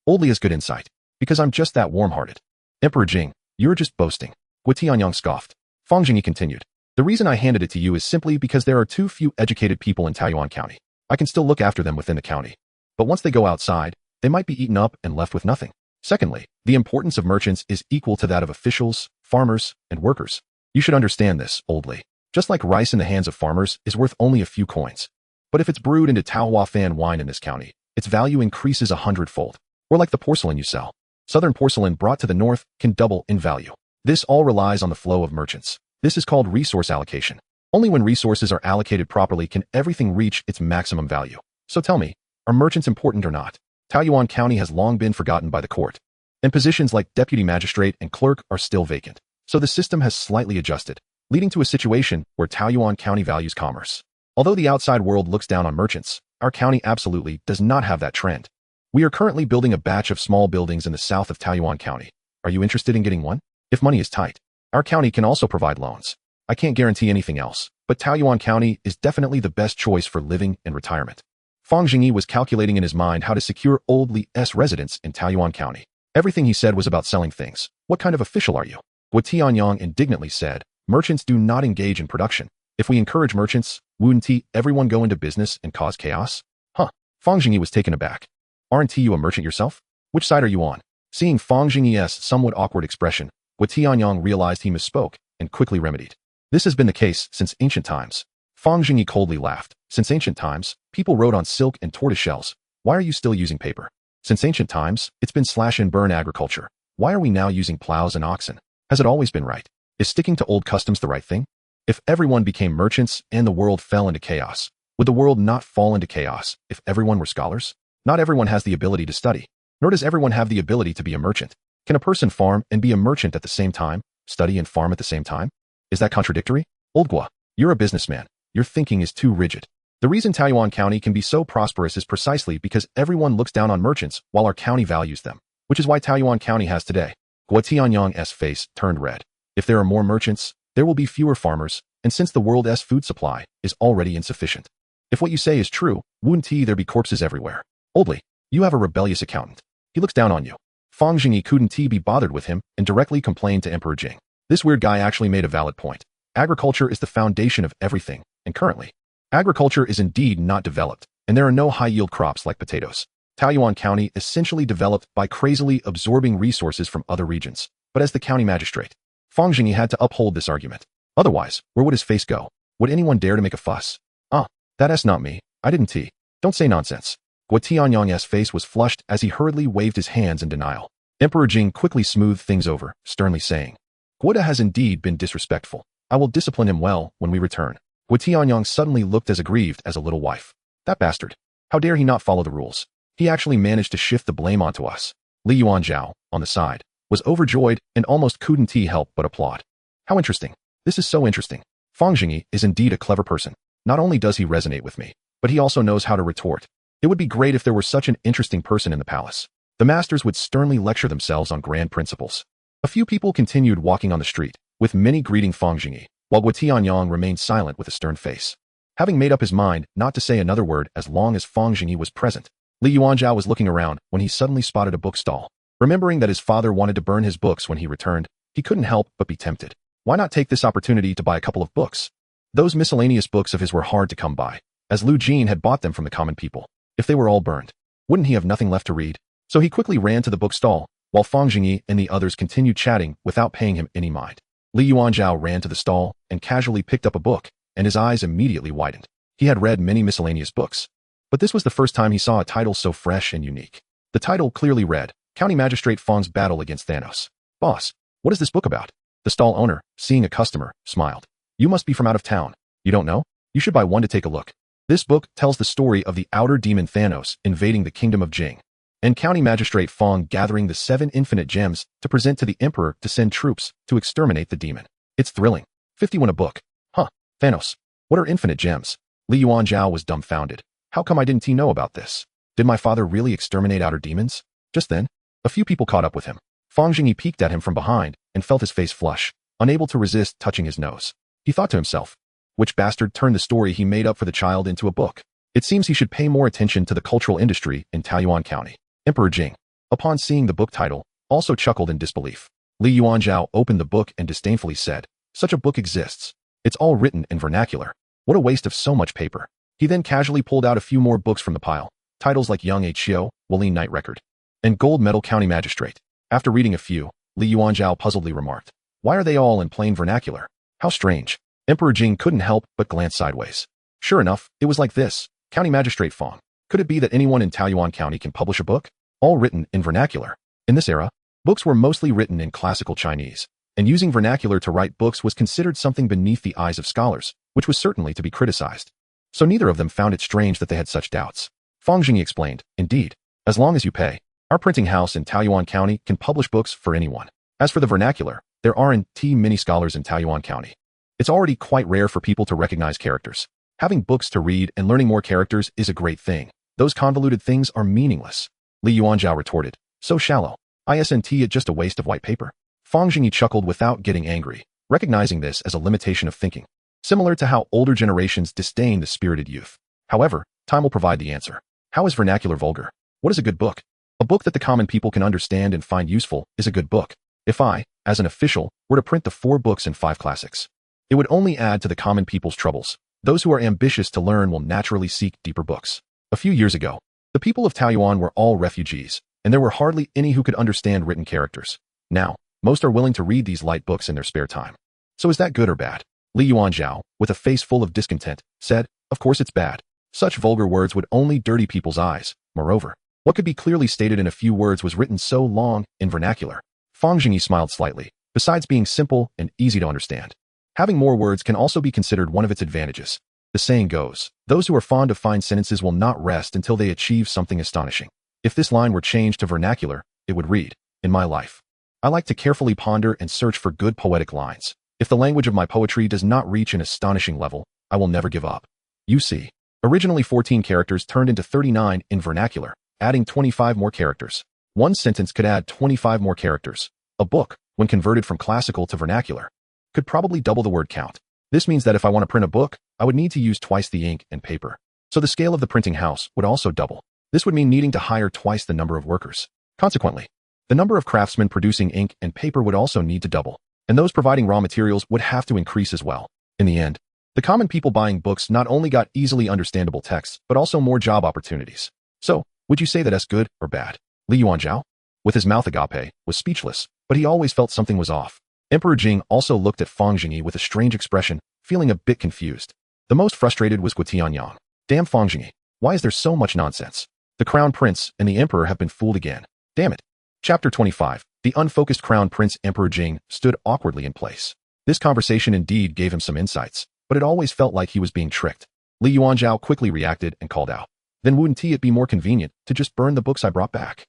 Old Li has good insight, because I'm just that warm-hearted. Emperor Jing, you're just boasting. Guo Tianyang scoffed. Fang Zhengyi continued. The reason I handed it to you is simply because there are too few educated people in Taoyuan County. I can still look after them within the county. But once they go outside, they might be eaten up and left with nothing. Secondly, the importance of merchants is equal to that of officials, farmers, and workers. You should understand this, Old Li. Just like rice in the hands of farmers is worth only a few coins. But if it's brewed into Taohua Fan wine in this county, its value increases 100-fold. Or like the porcelain you sell. Southern porcelain brought to the north can double in value. This all relies on the flow of merchants. This is called resource allocation. Only when resources are allocated properly can everything reach its maximum value. So tell me, are merchants important or not? Taoyuan County has long been forgotten by the court, and positions like deputy magistrate and clerk are still vacant. So the system has slightly adjusted, leading to a situation where Taoyuan County values commerce. Although the outside world looks down on merchants, our county absolutely does not have that trend. We are currently building a batch of small buildings in the south of Taoyuan County. Are you interested in getting one? If money is tight, our county can also provide loans. I can't guarantee anything else, but Taoyuan County is definitely the best choice for living and retirement. Fang Zhengyi was calculating in his mind how to secure Old Li's residence in Taoyuan County. Everything he said was about selling things. What kind of official are you? Guo Tianyang indignantly said, merchants do not engage in production. If we encourage merchants, wouldn't everyone go into business and cause chaos? Fang Zhengyi was taken aback. Aren't you a merchant yourself? Which side are you on? Seeing Fang Zhengyi's somewhat awkward expression, Guo Tianyang realized he misspoke and quickly remedied. This has been the case since ancient times. Fang Zhengyi coldly laughed. Since ancient times, people wrote on silk and tortoise shells. Why are you still using paper? Since ancient times, it's been slash and burn agriculture. Why are we now using plows and oxen? Has it always been right? Is sticking to old customs the right thing? If everyone became merchants and the world fell into chaos, would the world not fall into chaos if everyone were scholars? Not everyone has the ability to study, nor does everyone have the ability to be a merchant. Can a person farm and be a merchant at the same time, study and farm at the same time? Is that contradictory? Old Guo, you're a businessman. Your thinking is too rigid. The reason Taoyuan County can be so prosperous is precisely because everyone looks down on merchants while our county values them, which is why Taoyuan County has today. Guo Tianyang's face turned red. If there are more merchants, there will be fewer farmers, and since the world's food supply is already insufficient. If what you say is true, wouldn't there be corpses everywhere? Old Li, you have a rebellious accountant. He looks down on you. Fang Zhengyi couldn't be bothered with him and directly complained to Emperor Jing. This weird guy actually made a valid point. Agriculture is the foundation of everything, and currently, agriculture is indeed not developed, and there are no high-yield crops like potatoes. Taoyuan County essentially developed by crazily absorbing resources from other regions, but as the county magistrate, Fang Zhengyi had to uphold this argument. Otherwise, where would his face go? Would anyone dare to make a fuss? Ah, that's not me. I didn't tea. Don't say nonsense. Guo Tianyang's face was flushed as he hurriedly waved his hands in denial. Emperor Jing quickly smoothed things over, sternly saying, Guo has indeed been disrespectful. I will discipline him well when we return. Guo Tianyang suddenly looked as aggrieved as a little wife. That bastard. How dare he not follow the rules? He actually managed to shift the blame onto us. Li Yuanzhao, on the side, was overjoyed and almost couldn't help but applaud. How interesting. This is so interesting. Fang Zhengyi is indeed a clever person. Not only does he resonate with me, but he also knows how to retort. It would be great if there were such an interesting person in the palace. The masters would sternly lecture themselves on grand principles. A few people continued walking on the street, with many greeting Fang Zhengyi, while Guo Tianyang remained silent with a stern face. Having made up his mind not to say another word as long as Fang Zhengyi was present, Li Yuanzhao was looking around when he suddenly spotted a bookstall. Remembering that his father wanted to burn his books when he returned, he couldn't help but be tempted. Why not take this opportunity to buy a couple of books? Those miscellaneous books of his were hard to come by, as Lu Jin had bought them from the common people. If they were all burned, wouldn't he have nothing left to read? So he quickly ran to the bookstall, while Fang Zhengyi and the others continued chatting without paying him any mind. Li Yuanzhao ran to the stall and casually picked up a book, and his eyes immediately widened. He had read many miscellaneous books, but this was the first time he saw a title so fresh and unique. The title clearly read, County Magistrate Fang's Battle Against Thanos. Boss, what is this book about? The stall owner, seeing a customer, smiled. You must be from out of town. You don't know? You should buy one to take a look. This book tells the story of the outer demon Thanos invading the kingdom of Jing, and County Magistrate Fang gathering the 7 infinite gems to present to the Emperor to send troops to exterminate the demon. It's thrilling. 51 a book. Huh, Thanos. What are infinite gems? Li Yuanzhao was dumbfounded. How come I didn't know about this? Did my father really exterminate outer demons? Just then, a few people caught up with him. Fang Zhengyi peeked at him from behind and felt his face flush, unable to resist touching his nose. He thought to himself, which bastard turned the story he made up for the child into a book? It seems he should pay more attention to the cultural industry in Taoyuan County. Emperor Jing, upon seeing the book title, also chuckled in disbelief. Li Yuanzhao opened the book and disdainfully said, Such a book exists. It's all written in vernacular. What a waste of so much paper. He then casually pulled out a few more books from the pile, titles like Young Hyo, Wallin Night Record, and Gold Medal County Magistrate. After reading a few, Li Yuanzhao puzzledly remarked, Why are they all in plain vernacular? How strange. Emperor Jing couldn't help but glance sideways. Sure enough, it was like this. County Magistrate Fang. Could it be that anyone in Taoyuan County can publish a book? All written in vernacular. In this era, books were mostly written in classical Chinese, and using vernacular to write books was considered something beneath the eyes of scholars, which was certainly to be criticized. So neither of them found it strange that they had such doubts. Fang Zhengyi explained, Indeed, as long as you pay, our printing house in Taoyuan County can publish books for anyone. As for the vernacular, there aren't many scholars in Taoyuan County. It's already quite rare for people to recognize characters. Having books to read and learning more characters is a great thing. Those convoluted things are meaningless. Li Yuanzhao retorted, So shallow. Isn't it just a waste of white paper? Fang Zhengyi chuckled without getting angry, recognizing this as a limitation of thinking, similar to how older generations disdain the spirited youth. However, time will provide the answer. How is vernacular vulgar? What is a good book? A book that the common people can understand and find useful is a good book. If I, as an official, were to print the 4 books and 5 classics, it would only add to the common people's troubles. Those who are ambitious to learn will naturally seek deeper books. A few years ago, the people of Taoyuan were all refugees, and there were hardly any who could understand written characters. Now, most are willing to read these light books in their spare time. So is that good or bad? Li Yuanzhao, with a face full of discontent, said, Of course it's bad. Such vulgar words would only dirty people's eyes. Moreover, what could be clearly stated in a few words was written so long in vernacular. Fang Zhengyi smiled slightly. Besides being simple and easy to understand, having more words can also be considered one of its advantages. The saying goes, those who are fond of fine sentences will not rest until they achieve something astonishing. If this line were changed to vernacular, it would read, In my life, I like to carefully ponder and search for good poetic lines. If the language of my poetry does not reach an astonishing level, I will never give up. You see, originally 14 characters turned into 39 in vernacular, adding 25 more characters. One sentence could add 25 more characters. A book, when converted from classical to vernacular, could probably double the word count. This means that if I want to print a book, I would need to use twice the ink and paper. So the scale of the printing house would also double. This would mean needing to hire twice the number of workers. Consequently, the number of craftsmen producing ink and paper would also need to double, and those providing raw materials would have to increase as well. In the end, the common people buying books not only got easily understandable texts, but also more job opportunities. So, would you say that that's good or bad? Li Yuanzhao, with his mouth agape, was speechless, but he always felt something was off. Emperor Jing also looked at Fang Zhengyi with a strange expression, feeling a bit confused. The most frustrated was Guotianyang. Damn Fang Zhengyi, why is there so much nonsense? The crown prince and the emperor have been fooled again. Damn it. Chapter 25. The unfocused crown prince Emperor Jing stood awkwardly in place. This conversation indeed gave him some insights, but it always felt like he was being tricked. Li Yuanzhao quickly reacted and called out. Then wouldn't it be more convenient to just burn the books I brought back?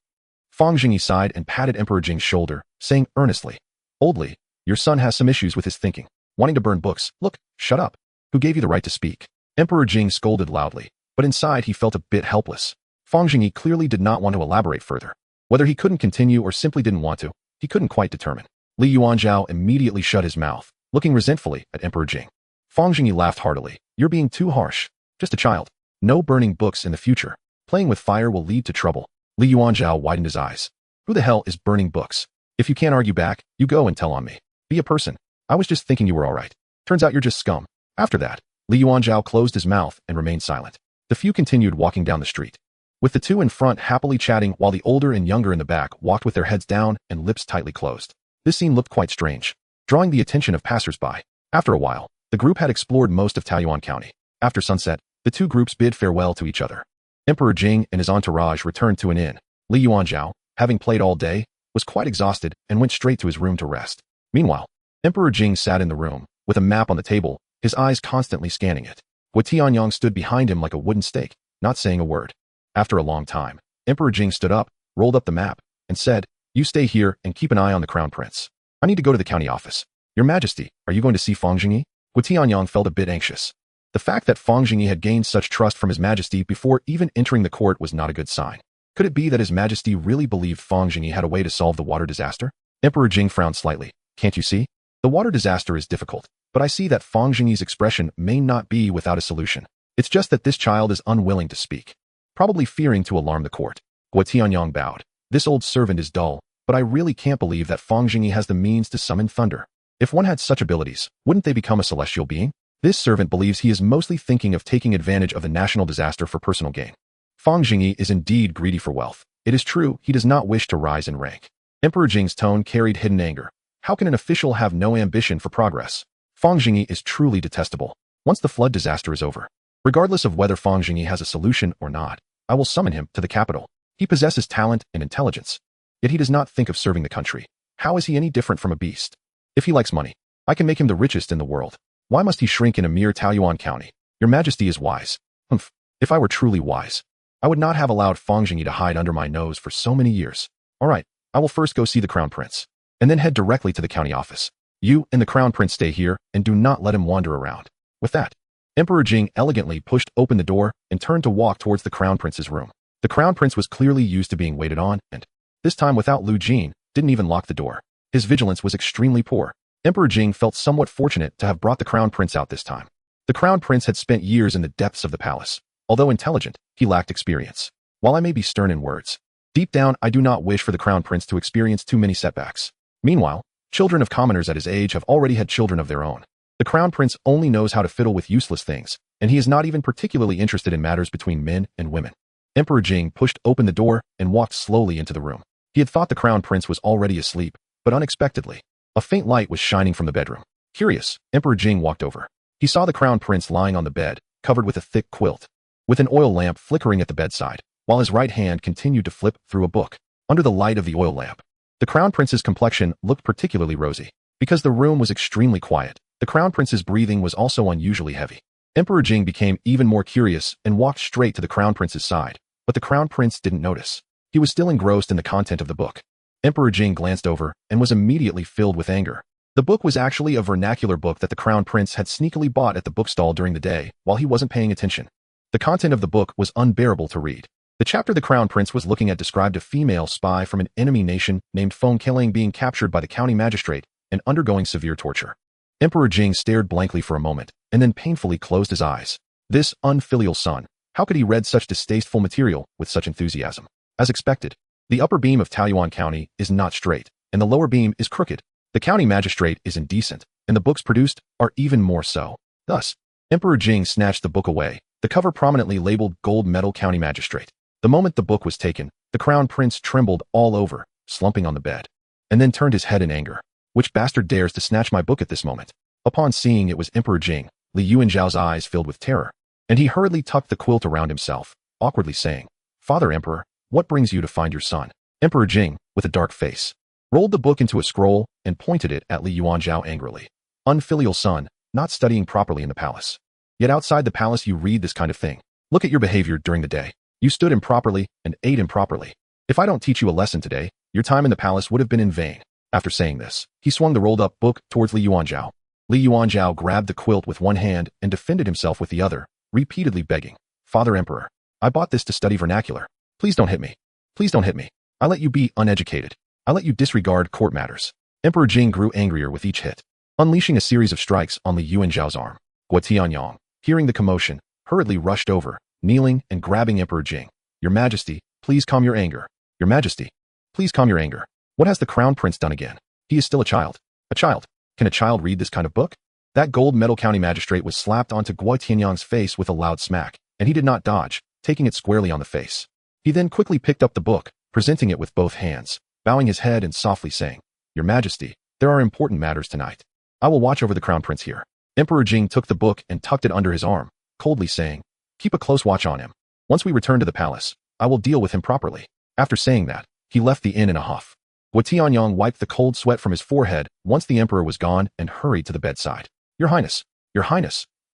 Fang Zhengyi sighed and patted Emperor Jing's shoulder, saying earnestly, Old Li, your son has some issues with his thinking. Wanting to burn books. Look, shut up. Who gave you the right to speak? Emperor Jing scolded loudly, but inside he felt a bit helpless. Fang Zhengyi clearly did not want to elaborate further. Whether he couldn't continue or simply didn't want to, he couldn't quite determine. Li Yuanzhao immediately shut his mouth, looking resentfully at Emperor Jing. Fang Zhengyi laughed heartily. You're being too harsh. Just a child. No burning books in the future. Playing with fire will lead to trouble. Li Yuanzhao widened his eyes. Who the hell is burning books? If you can't argue back, you go and tell on me. Be a person. I was just thinking you were all right. Turns out you're just scum. After that, Li Yuanzhao closed his mouth and remained silent. The few continued walking down the street, with the two in front happily chatting while the older and younger in the back walked with their heads down and lips tightly closed. This scene looked quite strange, drawing the attention of passers-by. After a while, the group had explored most of Taiyuan County. After sunset, the two groups bid farewell to each other. Emperor Jing and his entourage returned to an inn. Li Yuanzhao, having played all day, was quite exhausted and went straight to his room to rest. Meanwhile, Emperor Jing sat in the room, with a map on the table, his eyes constantly scanning it. Guotianyang stood behind him like a wooden stake, not saying a word. After a long time, Emperor Jing stood up, rolled up the map, and said, You stay here and keep an eye on the crown prince. I need to go to the county office. Your Majesty, are you going to see Fang Zhengyi? Guotianyang felt a bit anxious. The fact that Fang Zhengyi had gained such trust from His Majesty before even entering the court was not a good sign. Could it be that His Majesty really believed Fang Zhengyi had a way to solve the water disaster? Emperor Jing frowned slightly. Can't you see? The water disaster is difficult, but I see that Fang Zhengyi's expression may not be without a solution. It's just that this child is unwilling to speak, probably fearing to alarm the court. Guotianyang bowed. This old servant is dull, but I really can't believe that Fang Zhengyi has the means to summon thunder. If one had such abilities, wouldn't they become a celestial being? This servant believes he is mostly thinking of taking advantage of the national disaster for personal gain. Fang Zhengyi is indeed greedy for wealth. It is true, he does not wish to rise in rank. Emperor Jing's tone carried hidden anger. How can an official have no ambition for progress? Fang Zhengyi is truly detestable. Once the flood disaster is over, regardless of whether Fang Zhengyi has a solution or not, I will summon him to the capital. He possesses talent and intelligence, yet he does not think of serving the country. How is he any different from a beast? If he likes money, I can make him the richest in the world. Why must he shrink in a mere Taiyuan County? Your Majesty is wise. Humph. If I were truly wise, I would not have allowed Fang Zhengyi to hide under my nose for so many years. All right, I will first go see the crown prince, and then head directly to the county office. You and the crown prince stay here and do not let him wander around. With that, Emperor Jing elegantly pushed open the door and turned to walk towards the crown prince's room. The crown prince was clearly used to being waited on and, this time without Lu Jin, didn't even lock the door. His vigilance was extremely poor. Emperor Jing felt somewhat fortunate to have brought the crown prince out this time. The crown prince had spent years in the depths of the palace. Although intelligent, he lacked experience. While I may be stern in words, deep down I do not wish for the crown prince to experience too many setbacks. Meanwhile, children of commoners at his age have already had children of their own. The crown prince only knows how to fiddle with useless things, and he is not even particularly interested in matters between men and women. Emperor Jing pushed open the door and walked slowly into the room. He had thought the crown prince was already asleep, but unexpectedly, a faint light was shining from the bedroom. Curious, Emperor Jing walked over. He saw the crown prince lying on the bed, covered with a thick quilt, with an oil lamp flickering at the bedside, while his right hand continued to flip through a book. Under the light of the oil lamp, the crown prince's complexion looked particularly rosy. Because the room was extremely quiet, the crown prince's breathing was also unusually heavy. Emperor Jing became even more curious and walked straight to the crown prince's side, but the crown prince didn't notice. He was still engrossed in the content of the book. Emperor Jing glanced over and was immediately filled with anger. The book was actually a vernacular book that the crown prince had sneakily bought at the bookstall during the day while he wasn't paying attention. The content of the book was unbearable to read. The chapter the crown prince was looking at described a female spy from an enemy nation named Feng Zhengyi being captured by the county magistrate and undergoing severe torture. Emperor Jing stared blankly for a moment and then painfully closed his eyes. This unfilial son, how could he read such distasteful material with such enthusiasm? As expected, the upper beam of Taiyuan County is not straight, and the lower beam is crooked. The county magistrate is indecent, and the books produced are even more so. Thus, Emperor Jing snatched the book away, the cover prominently labeled Gold Medal County Magistrate. The moment the book was taken, the crown prince trembled all over, slumping on the bed, and then turned his head in anger. Which bastard dares to snatch my book at this moment? Upon seeing it was Emperor Jing, Li Yuanzhao's eyes filled with terror, and he hurriedly tucked the quilt around himself, awkwardly saying, "Father Emperor, what brings you to find your son?" Emperor Jing, with a dark face, rolled the book into a scroll and pointed it at Li Yuanzhao angrily. "Unfilial son, not studying properly in the palace. Yet outside the palace you read this kind of thing. Look at your behavior during the day. You stood improperly and ate improperly. If I don't teach you a lesson today, your time in the palace would have been in vain." After saying this, he swung the rolled-up book towards Li Yuanzhao. Li Yuanzhao grabbed the quilt with one hand and defended himself with the other, repeatedly begging, "Father Emperor, I bought this to study vernacular. Please don't hit me. Please don't hit me. I let you be uneducated. I let you disregard court matters." Emperor Jing grew angrier with each hit, unleashing a series of strikes on Li Yuanzhao's arm. Guo Tianyang, hearing the commotion, hurriedly rushed over, kneeling and grabbing Emperor Jing. "Your Majesty, please calm your anger. Your Majesty, please calm your anger. What has the Crown Prince done again? He is still a child. A child. Can a child read this kind of book?" That gold medal county magistrate was slapped onto Guo Tianyang's face with a loud smack, and he did not dodge, taking it squarely on the face. He then quickly picked up the book, presenting it with both hands, bowing his head and softly saying, "Your Majesty, there are important matters tonight. I will watch over the Crown Prince here." Emperor Jing took the book and tucked it under his arm, coldly saying, "Keep a close watch on him. Once we return to the palace, I will deal with him properly." After saying that, he left the inn in a huff. Guo Tianyang wiped the cold sweat from his forehead once the emperor was gone and hurried to the bedside. Your Highness,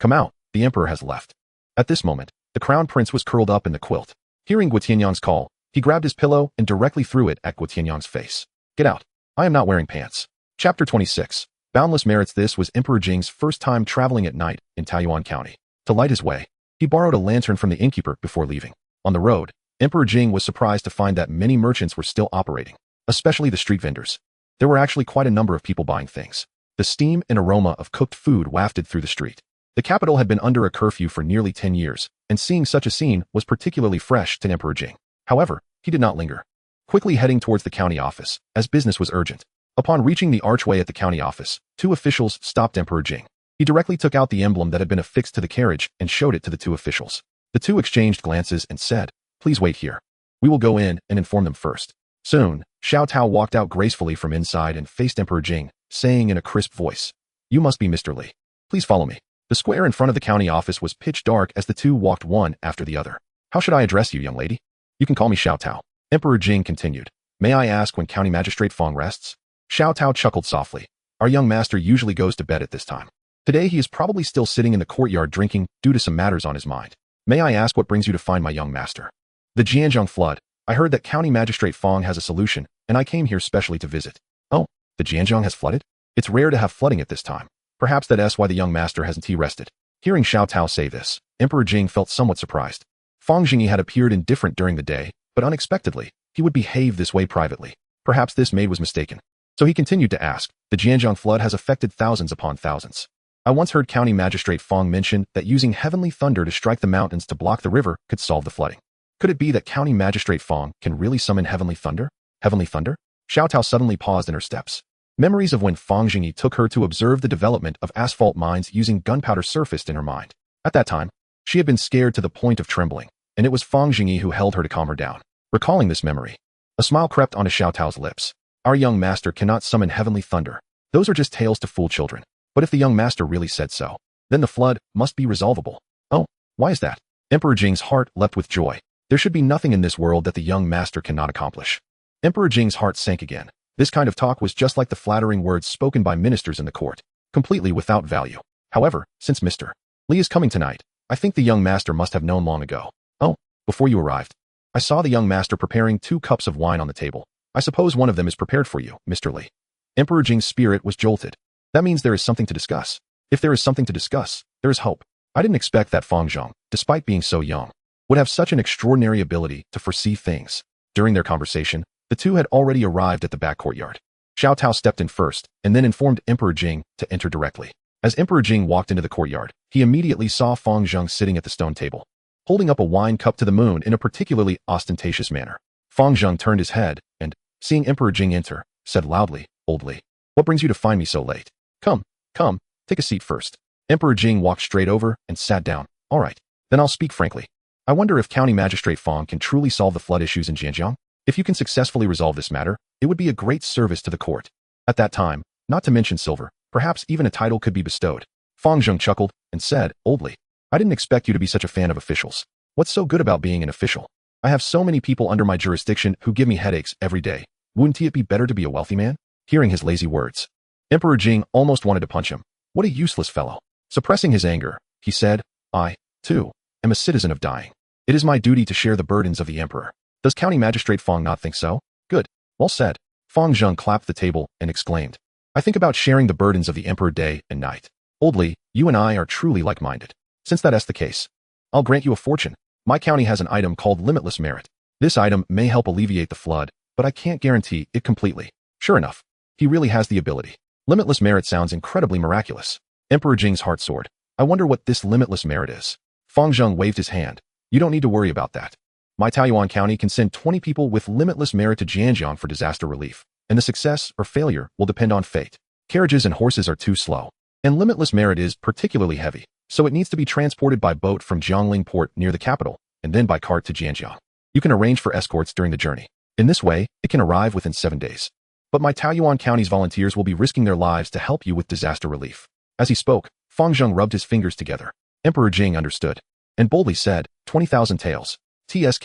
come out, the emperor has left." At this moment, the crown prince was curled up in the quilt. Hearing Guo Tianyang's call, he grabbed his pillow and directly threw it at Guo Tianyang's face. "Get out. I am not wearing pants." Chapter 26. Boundless Merits. This was Emperor Jing's first time traveling at night in Taiyuan County. To light his way, he borrowed a lantern from the innkeeper before leaving. On the road, Emperor Jing was surprised to find that many merchants were still operating, especially the street vendors. There were actually quite a number of people buying things. The steam and aroma of cooked food wafted through the street. The capital had been under a curfew for nearly 10 years, and seeing such a scene was particularly fresh to Emperor Jing. However, he did not linger, quickly heading towards the county office, as business was urgent. Upon reaching the archway at the county office, two officials stopped Emperor Jing. He directly took out the emblem that had been affixed to the carriage and showed it to the two officials. The two exchanged glances and said, "Please wait here. We will go in and inform them first." Soon, Xiao Tao walked out gracefully from inside and faced Emperor Jing, saying in a crisp voice, "You must be Mr. Li. Please follow me." The square in front of the county office was pitch dark as the two walked one after the other. "How should I address you, young lady?" "You can call me Xiao Tao." Emperor Jing continued. "May I ask when County Magistrate Fang rests?" Xiao Tao chuckled softly. "Our young master usually goes to bed at this time. Today he is probably still sitting in the courtyard drinking due to some matters on his mind. May I ask what brings you to find my young master?" "The Jianzhong flood. I heard that County Magistrate Fang has a solution, and I came here specially to visit." "Oh, the Jianzhong has flooded? It's rare to have flooding at this time. Perhaps that's why the young master hasn't rested." Hearing Xiao Tao say this, Emperor Jing felt somewhat surprised. Fang Zhengyi had appeared indifferent during the day, but unexpectedly, he would behave this way privately. Perhaps this maid was mistaken. So he continued to ask, "The Jianzhong flood has affected thousands upon thousands. I once heard County Magistrate Fang mention that using heavenly thunder to strike the mountains to block the river could solve the flooding. Could it be that County Magistrate Fang can really summon heavenly thunder?" "Heavenly thunder?" Xiao Tao suddenly paused in her steps. Memories of when Fang Zhengyi took her to observe the development of asphalt mines using gunpowder surfaced in her mind. At that time, she had been scared to the point of trembling, and it was Fang Zhengyi who held her to calm her down. Recalling this memory, a smile crept onto Xiao Tao's lips. "Our young master cannot summon heavenly thunder. Those are just tales to fool children. But if the young master really said so, then the flood must be resolvable." "Oh, why is that?" Emperor Jing's heart leapt with joy. There should be nothing in this world that the young master cannot accomplish. Emperor Jing's heart sank again. This kind of talk was just like the flattering words spoken by ministers in the court, completely without value. However, since Mr. Li is coming tonight, I think the young master must have known long ago. "Oh, before you arrived, I saw the young master preparing 2 cups of wine on the table. I suppose one of them is prepared for you, Mr. Li." Emperor Jing's spirit was jolted. That means there is something to discuss. If there is something to discuss, there is hope. I didn't expect that Fang Zhong, despite being so young, would have such an extraordinary ability to foresee things. During their conversation, the two had already arrived at the back courtyard. Xiao Tao stepped in first, and then informed Emperor Jing to enter directly. As Emperor Jing walked into the courtyard, he immediately saw Fang Zhong sitting at the stone table, holding up a wine cup to the moon in a particularly ostentatious manner. Fang Zhong turned his head, and, seeing Emperor Jing enter, said loudly, "Old Li, what brings you to find me so late? Come, take a seat first." Emperor Jing walked straight over and sat down. "All right, then I'll speak frankly. I wonder if County Magistrate Fang can truly solve the flood issues in Jianzhong. If you can successfully resolve this matter, it would be a great service to the court." At that time, not to mention silver. Perhaps even a title could be bestowed. Fang Zheng chuckled and said, boldly, I didn't expect you to be such a fan of officials. What's so good about being an official? I have so many people under my jurisdiction who give me headaches every day. Wouldn't it be better to be a wealthy man? Hearing his lazy words, Emperor Jing almost wanted to punch him. What a useless fellow. Suppressing his anger, he said, I, too, am a citizen of dying. It is my duty to share the burdens of the emperor. Does County Magistrate Fang not think so? Good. Well said. Fang Zheng clapped the table and exclaimed, I think about sharing the burdens of the emperor day and night. Oldly, you and I are truly like-minded. Since that is the case, I'll grant you a fortune. My county has an item called limitless merit. This item may help alleviate the flood, but I can't guarantee it completely. Sure enough, he really has the ability. Limitless merit sounds incredibly miraculous. Emperor Jing's heart soared. I wonder what this limitless merit is. Fang Zheng waved his hand. You don't need to worry about that. My Taiyuan County can send 20 people with limitless merit to Jianjiang for disaster relief, and the success or failure will depend on fate. Carriages and horses are too slow, and limitless merit is particularly heavy, so it needs to be transported by boat from Jiangling port near the capital, and then by cart to Jianjiang. You can arrange for escorts during the journey. In this way, it can arrive within 7 days. But my Taiyuan County's volunteers will be risking their lives to help you with disaster relief. As he spoke, Fang Zheng rubbed his fingers together. Emperor Jing understood, and boldly said, 20,000 taels. TSK.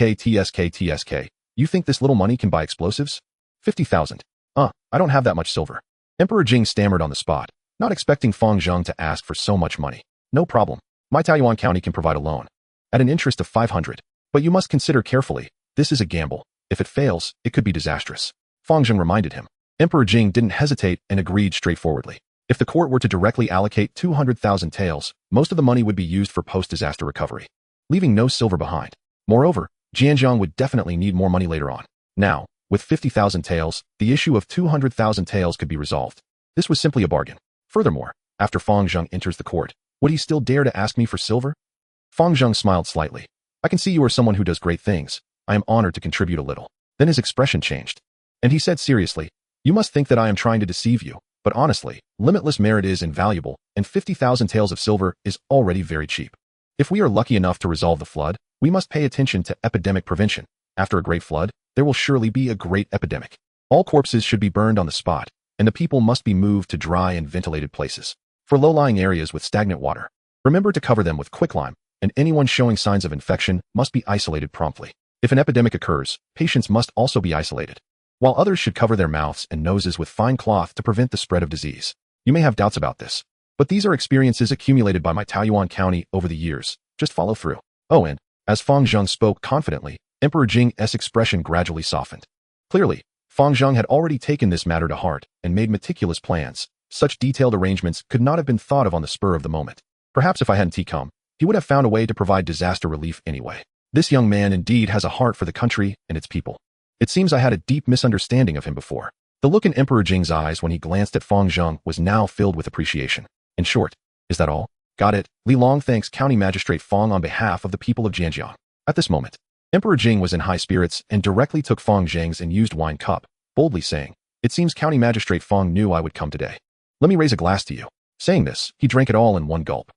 You think this little money can buy explosives? 50,000. I don't have that much silver. Emperor Jing stammered on the spot, not expecting Fang Zheng to ask for so much money. No problem. My Taiyuan County can provide a loan. At an interest of 500. But you must consider carefully. This is a gamble. If it fails, it could be disastrous. Fang Zheng reminded him. Emperor Jing didn't hesitate and agreed straightforwardly. If the court were to directly allocate 200,000 taels, most of the money would be used for post-disaster recovery, leaving no silver behind. Moreover, Jianjiang would definitely need more money later on. Now, with 50,000 taels, the issue of 200,000 taels could be resolved. This was simply a bargain. Furthermore, after Fang Zheng enters the court, would he still dare to ask me for silver? Fang Zheng smiled slightly. I can see you are someone who does great things. I am honored to contribute a little. Then his expression changed, and he said seriously, you must think that I am trying to deceive you, but honestly, limitless merit is invaluable, and 50,000 taels of silver is already very cheap. If we are lucky enough to resolve the flood, we must pay attention to epidemic prevention. After a great flood, there will surely be a great epidemic. All corpses should be burned on the spot, and the people must be moved to dry and ventilated places. For low-lying areas with stagnant water, remember to cover them with quicklime, and anyone showing signs of infection must be isolated promptly. If an epidemic occurs, patients must also be isolated, while others should cover their mouths and noses with fine cloth to prevent the spread of disease. You may have doubts about this, but these are experiences accumulated by my Taiyuan County over the years. Just follow through. Oh, and as Fang Zheng spoke confidently, Emperor Jing's expression gradually softened. Clearly, Fang Zheng had already taken this matter to heart and made meticulous plans. Such detailed arrangements could not have been thought of on the spur of the moment. Perhaps if I hadn't come, he would have found a way to provide disaster relief anyway. This young man indeed has a heart for the country and its people. It seems I had a deep misunderstanding of him before. The look in Emperor Jing's eyes when he glanced at Fang Zheng was now filled with appreciation. In short, is that all? Got it. Li Long thanks County Magistrate Fang on behalf of the people of Jianjiang. At this moment, Emperor Jing was in high spirits and directly took Fang Zheng's unused wine cup, boldly saying, it seems County Magistrate Fang knew I would come today. Let me raise a glass to you. Saying this, he drank it all in one gulp.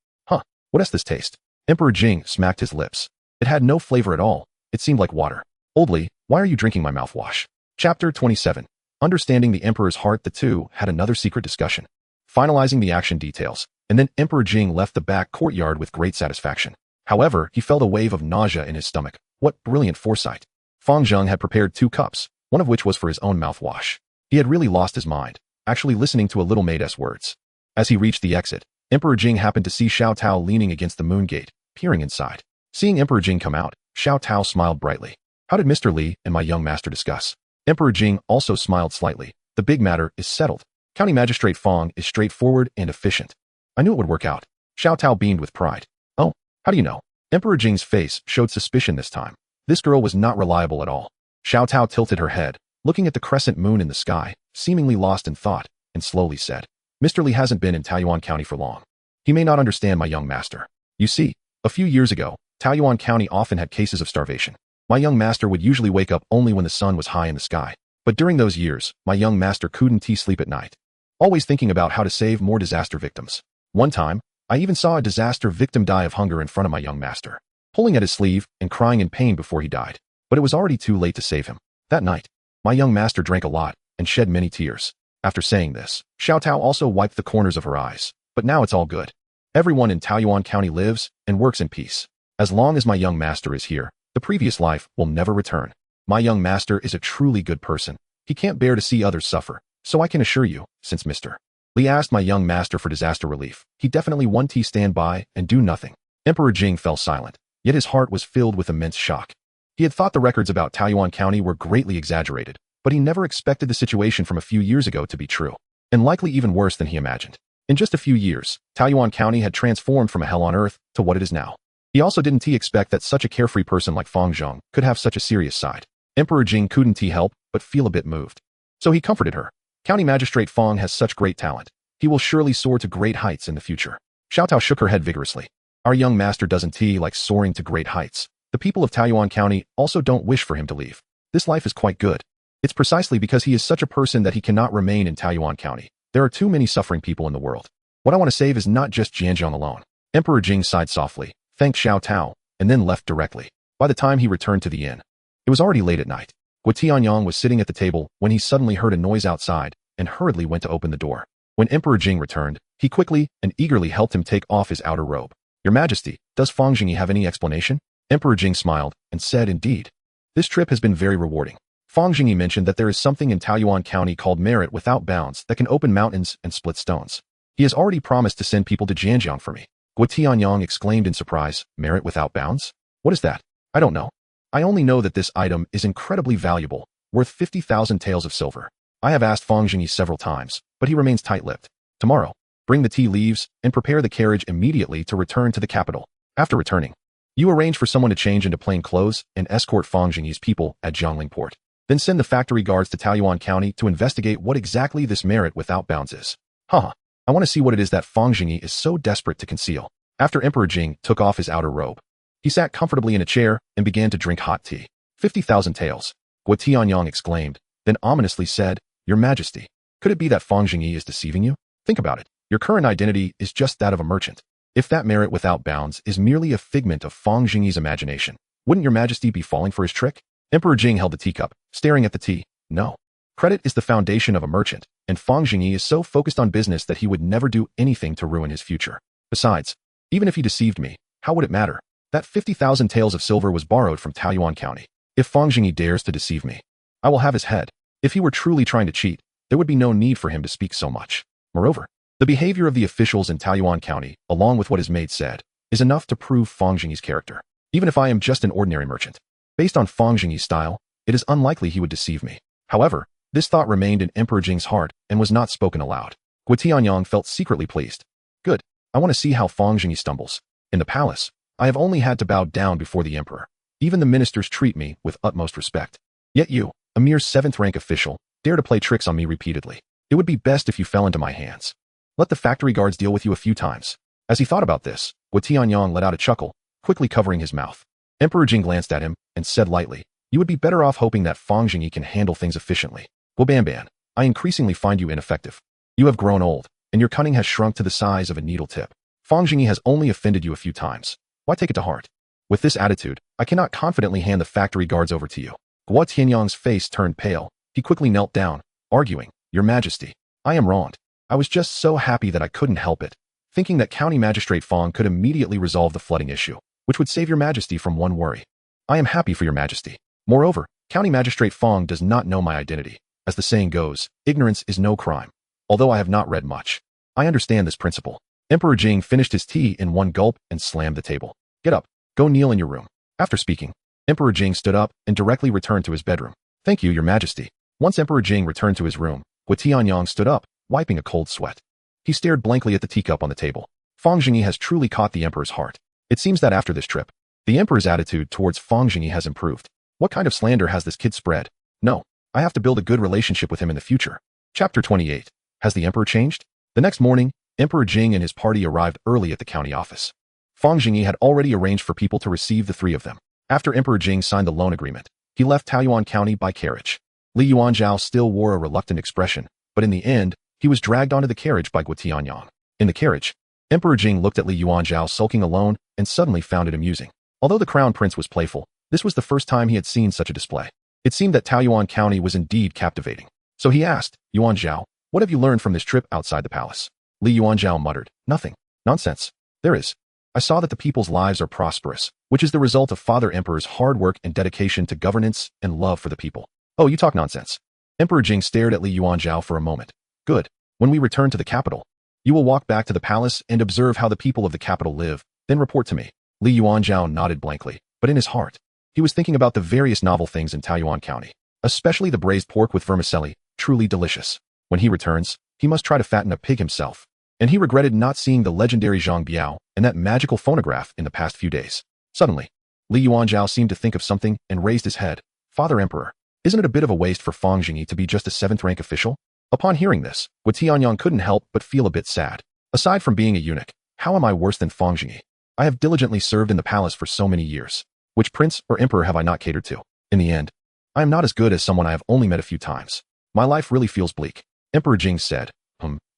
What does this taste? Emperor Jing smacked his lips. It had no flavor at all. It seemed like water. Oldly, why are you drinking my mouthwash? Chapter 27. Understanding the Emperor's heart. The two had another secret discussion, finalizing the action details, and then Emperor Jing left the back courtyard with great satisfaction. However, he felt a wave of nausea in his stomach. What brilliant foresight. Fang Zheng had prepared 2 cups, one of which was for his own mouthwash. He had really lost his mind, actually listening to a little maid's words. As he reached the exit, Emperor Jing happened to see Xiao Tao leaning against the moon gate, peering inside. Seeing Emperor Jing come out, Xiao Tao smiled brightly. How did Mr. Li and my young master discuss? Emperor Jing also smiled slightly. The big matter is settled. County Magistrate Fang is straightforward and efficient. I knew it would work out. Xiao Tao beamed with pride. Oh, how do you know? Emperor Jing's face showed suspicion this time. This girl was not reliable at all. Xiao Tao tilted her head, looking at the crescent moon in the sky, seemingly lost in thought, and slowly said, Mr. Li hasn't been in Taiyuan County for long. He may not understand my young master. You see, a few years ago, Taiyuan County often had cases of starvation. My young master would usually wake up only when the sun was high in the sky. But during those years, my young master couldn't sleep at night, always thinking about how to save more disaster victims. One time, I even saw a disaster victim die of hunger in front of my young master, pulling at his sleeve and crying in pain before he died. But it was already too late to save him. That night, my young master drank a lot and shed many tears. After saying this, Xiao Tao also wiped the corners of her eyes. But now it's all good. Everyone in Taoyuan County lives and works in peace. As long as my young master is here, the previous life will never return. My young master is a truly good person. He can't bear to see others suffer. So I can assure you, since Mr. Li asked my young master for disaster relief, he definitely won't stand by and do nothing. Emperor Jing fell silent, yet his heart was filled with immense shock. He had thought the records about Taoyuan County were greatly exaggerated, but he never expected the situation from a few years ago to be true, and likely even worse than he imagined. In just a few years, Taoyuan County had transformed from a hell on earth to what it is now. He also didn't expect that such a carefree person like Fang Zhengyi could have such a serious side. Emperor Jing couldn't help but feel a bit moved. So he comforted her. County Magistrate Fang has such great talent. He will surely soar to great heights in the future. Xiao Tao shook her head vigorously. Our young master doesn't like soaring to great heights. The people of Taoyuan County also don't wish for him to leave. This life is quite good. It's precisely because he is such a person that he cannot remain in Taoyuan County. There are too many suffering people in the world. What I want to save is not just Jianzhong alone. Emperor Jing sighed softly, thanked Xiao Tao, and then left directly. By the time he returned to the inn, it was already late at night. Guo Tianyang was sitting at the table when he suddenly heard a noise outside and hurriedly went to open the door. When Emperor Jing returned, he quickly and eagerly helped him take off his outer robe. Your Majesty, does Fang Zhengyi have any explanation? Emperor Jing smiled and said, indeed. This trip has been very rewarding. Fang Zhengyi mentioned that there is something in Taoyuan County called merit without bounds that can open mountains and split stones. He has already promised to send people to Jianzhong for me. Guo Tianyang exclaimed in surprise, merit without bounds? What is that? I don't know. I only know that this item is incredibly valuable, worth 50,000 taels of silver. I have asked Fang Zhengyi several times, but he remains tight-lipped. Tomorrow, bring the tea leaves and prepare the carriage immediately to return to the capital. After returning, you arrange for someone to change into plain clothes and escort Fang Zhengyi's people at Jiangling Port. Then send the factory guards to Taoyuan County to investigate what exactly this merit without bounds is. Haha, I want to see what it is that Fang Zhengyi is so desperate to conceal. After Emperor Jing took off his outer robe, he sat comfortably in a chair and began to drink hot tea. 50,000 taels, Guo Tianyang exclaimed, then ominously said, Your Majesty, could it be that Fang Zhengyi is deceiving you? Think about it. Your current identity is just that of a merchant. If that merit without bounds is merely a figment of Fang Zhengyi's imagination, wouldn't Your Majesty be falling for his trick? Emperor Jing held the teacup, staring at the tea. No. Credit is the foundation of a merchant, and Fang Zhengyi is so focused on business that he would never do anything to ruin his future. Besides, even if he deceived me, how would it matter? That 50,000 taels of silver was borrowed from Taoyuan County. If Fang Zhengyi dares to deceive me, I will have his head. If he were truly trying to cheat, there would be no need for him to speak so much. Moreover, the behavior of the officials in Taoyuan County, along with what his maid said, is enough to prove Fang Zhengyi's character. Even if I am just an ordinary merchant, based on Fang Zhengyi's style, it is unlikely he would deceive me. However, this thought remained in Emperor Jing's heart and was not spoken aloud. Guo Tianyang felt secretly pleased. Good. I want to see how Fang Zhengyi stumbles. In the palace, I have only had to bow down before the emperor. Even the ministers treat me with utmost respect. Yet you, a mere 7th-rank official, dare to play tricks on me repeatedly. It would be best if you fell into my hands. Let the factory guards deal with you a few times. As he thought about this, Guo Tianyang let out a chuckle, quickly covering his mouth. Emperor Jing glanced at him and said lightly, You would be better off hoping that Fang Zhengyi can handle things efficiently. Guo Banban, I increasingly find you ineffective. You have grown old, and your cunning has shrunk to the size of a needle tip. Fang Zhengyi has only offended you a few times. Why take it to heart? With this attitude, I cannot confidently hand the factory guards over to you. Guo Tianyang's face turned pale. He quickly knelt down, arguing, Your Majesty, I am wronged. I was just so happy that I couldn't help it, thinking that County Magistrate Fang could immediately resolve the flooding issue, which would save Your Majesty from one worry. I am happy for Your Majesty. Moreover, County Magistrate Fang does not know my identity. As the saying goes, ignorance is no crime. Although I have not read much, I understand this principle. Emperor Jing finished his tea in one gulp and slammed the table. Get up. Go kneel in your room. After speaking, Emperor Jing stood up and directly returned to his bedroom. Thank you, Your Majesty. Once Emperor Jing returned to his room, Guo Tianyang stood up, wiping a cold sweat. He stared blankly at the teacup on the table. Fang Zhengyi has truly caught the emperor's heart. It seems that after this trip, the emperor's attitude towards Fang Zhengyi has improved. What kind of slander has this kid spread? No, I have to build a good relationship with him in the future. Chapter 28. Has the emperor changed? The next morning, Emperor Jing and his party arrived early at the county office. Fang Zhengyi had already arranged for people to receive the 3 of them. After Emperor Jing signed the loan agreement, he left Taoyuan County by carriage. Li Yuanzhao still wore a reluctant expression, but in the end, he was dragged onto the carriage by Guo Tianyang. In the carriage, Emperor Jing looked at Li Yuanzhao sulking alone and suddenly found it amusing. Although the crown prince was playful, this was the first time he had seen such a display. It seemed that Taoyuan County was indeed captivating. So he asked, Yuanzhao, What have you learned from this trip outside the palace? Li Yuanzhao muttered. Nothing. Nonsense. There is. I saw that the people's lives are prosperous, which is the result of Father Emperor's hard work and dedication to governance and love for the people. Oh, you talk nonsense. Emperor Jing stared at Li Yuanzhao for a moment. Good. When we return to the capital, you will walk back to the palace and observe how the people of the capital live, then report to me. Li Yuanzhao nodded blankly, but in his heart, he was thinking about the various novel things in Taoyuan County, especially the braised pork with vermicelli, truly delicious. When he returns, he must try to fatten a pig himself. And he regretted not seeing the legendary Zhang Biao and that magical phonograph in the past few days. Suddenly, Li Yuanzhao seemed to think of something and raised his head. Father Emperor, isn't it a bit of a waste for Fang Zhengyi to be just a 7th-rank official? Upon hearing this, Wu Tianyang couldn't help but feel a bit sad. Aside from being a eunuch, how am I worse than Fang Zhengyi? I have diligently served in the palace for so many years. Which prince or emperor have I not catered to? In the end, I am not as good as someone I have only met a few times. My life really feels bleak. Emperor Jing said,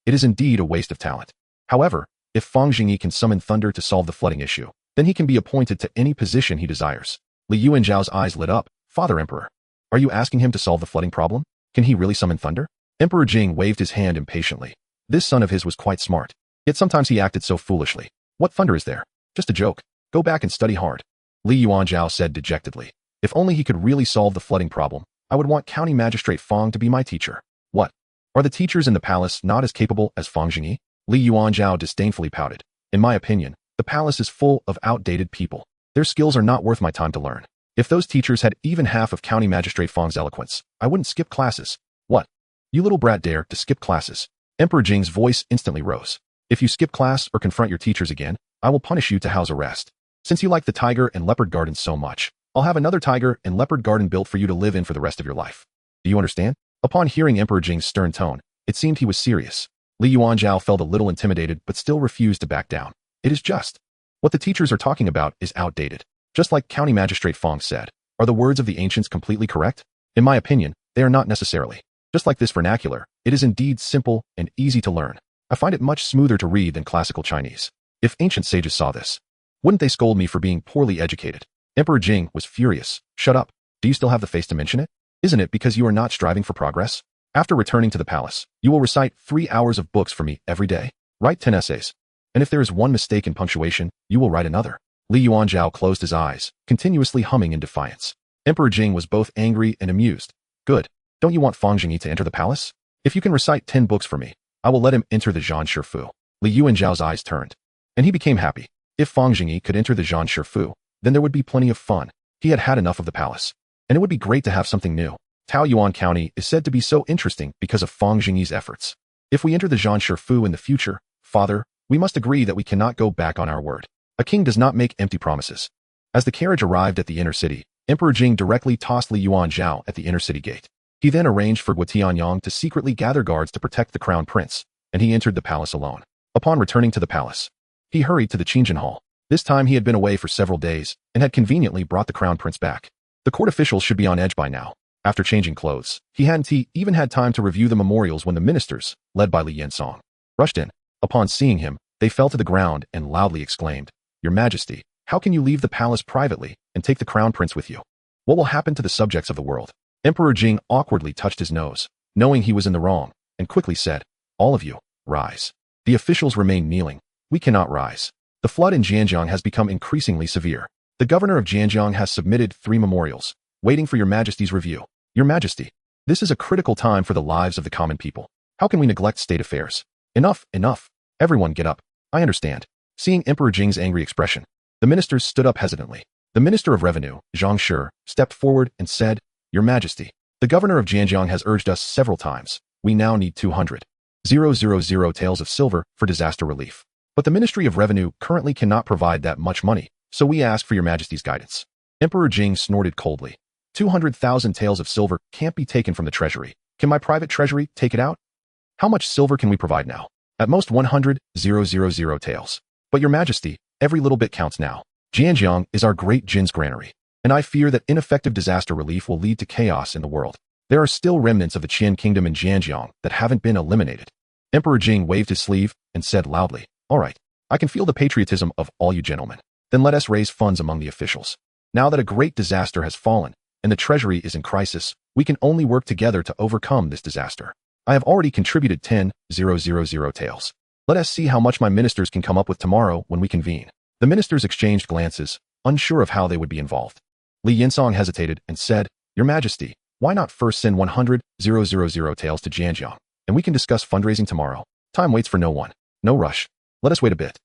it is indeed a waste of talent. However, if Fang Zhengyi can summon thunder to solve the flooding issue, then he can be appointed to any position he desires. Li Yuanzhao's eyes lit up. Father Emperor, are you asking him to solve the flooding problem? Can he really summon thunder? Emperor Jing waved his hand impatiently. This son of his was quite smart, yet sometimes he acted so foolishly. What thunder is there? Just a joke. Go back and study hard. Li Yuanzhao said dejectedly. If only he could really solve the flooding problem, I would want County Magistrate Fang to be my teacher. What? Are the teachers in the palace not as capable as Fang Zhengyi? Li Yuanzhao disdainfully pouted. In my opinion, the palace is full of outdated people. Their skills are not worth my time to learn. If those teachers had even half of County Magistrate Fang's eloquence, I wouldn't skip classes. What? You little brat dare to skip classes. Emperor Jing's voice instantly rose. If you skip class or confront your teachers again, I will punish you to house arrest. Since you like the tiger and leopard garden so much, I'll have another tiger and leopard garden built for you to live in for the rest of your life. Do you understand? Upon hearing Emperor Jing's stern tone, it seemed he was serious. Li Yuanzhao felt a little intimidated but still refused to back down. It is just. What the teachers are talking about is outdated. Just like County Magistrate Fang said, are the words of the ancients completely correct? In my opinion, they are not necessarily. Just like this vernacular, it is indeed simple and easy to learn. I find it much smoother to read than classical Chinese. If ancient sages saw this, wouldn't they scold me for being poorly educated? Emperor Jing was furious. Shut up. Do you still have the face to mention it? Isn't it because you are not striving for progress? After returning to the palace, you will recite 3 hours of books for me every day. Write 10 essays. And if there is one mistake in punctuation, you will write another. Li Yuanzhao closed his eyes, continuously humming in defiance. Emperor Jing was both angry and amused. Good. Don't you want Fang Zhengyi to enter the palace? If you can recite 10 books for me, I will let him enter the Zhan Shifu. Li Yuanzhao's eyes turned, and he became happy. If Fang Zhengyi could enter the Zhan Shifu, then there would be plenty of fun. He had had enough of the palace, and it would be great to have something new. Taoyuan County is said to be so interesting because of Fang Zhengyi's efforts. If we enter the Zhan Shifu in the future, Father, we must agree that we cannot go back on our word. A king does not make empty promises. As the carriage arrived at the inner city, Emperor Jing directly tossed Li Yuanzhao at the inner city gate. He then arranged for Wu Tianyang to secretly gather guards to protect the crown prince, and he entered the palace alone. Upon returning to the palace, he hurried to the Qingzhen Hall. This time he had been away for several days and had conveniently brought the crown prince back. The court officials should be on edge by now. After changing clothes, he hadn't even had time to review the memorials when the ministers, led by Li Yensong, rushed in. Upon seeing him, they fell to the ground and loudly exclaimed, Your Majesty, how can you leave the palace privately and take the crown prince with you? What will happen to the subjects of the world? Emperor Jing awkwardly touched his nose, knowing he was in the wrong, and quickly said, All of you, rise. The officials remained kneeling. We cannot rise. The flood in Jianjiang has become increasingly severe. The governor of Jianjiang has submitted 3 memorials, waiting for Your Majesty's review. Your Majesty, this is a critical time for the lives of the common people. How can we neglect state affairs? Enough, enough. Everyone get up. I understand. Seeing Emperor Jing's angry expression, the ministers stood up hesitantly. The Minister of Revenue, Zhang Shi, stepped forward and said, Your Majesty, the governor of Jianjiang has urged us several times. We now need 200,000 taels of silver for disaster relief. But the Ministry of Revenue currently cannot provide that much money, so we ask for Your Majesty's guidance. Emperor Jing snorted coldly. 200,000 taels of silver can't be taken from the treasury. Can my private treasury take it out? How much silver can we provide now? At most 100,000 taels. But Your Majesty, every little bit counts now. Jianjiang is our great Jin's granary, and I fear that ineffective disaster relief will lead to chaos in the world. There are still remnants of the Qian kingdom in Jianjiang that haven't been eliminated. Emperor Jing waved his sleeve and said loudly, All right, I can feel the patriotism of all you gentlemen. Then let us raise funds among the officials. Now that a great disaster has fallen, and the treasury is in crisis, we can only work together to overcome this disaster. I have already contributed 10,000 taels. Let us see how much my ministers can come up with tomorrow when we convene. The ministers exchanged glances, unsure of how they would be involved. Li Yinsong hesitated and said, Your Majesty, why not first send 100,000 taels to Jianjiang, and we can discuss fundraising tomorrow. Time waits for no one. No rush. Let us wait a bit.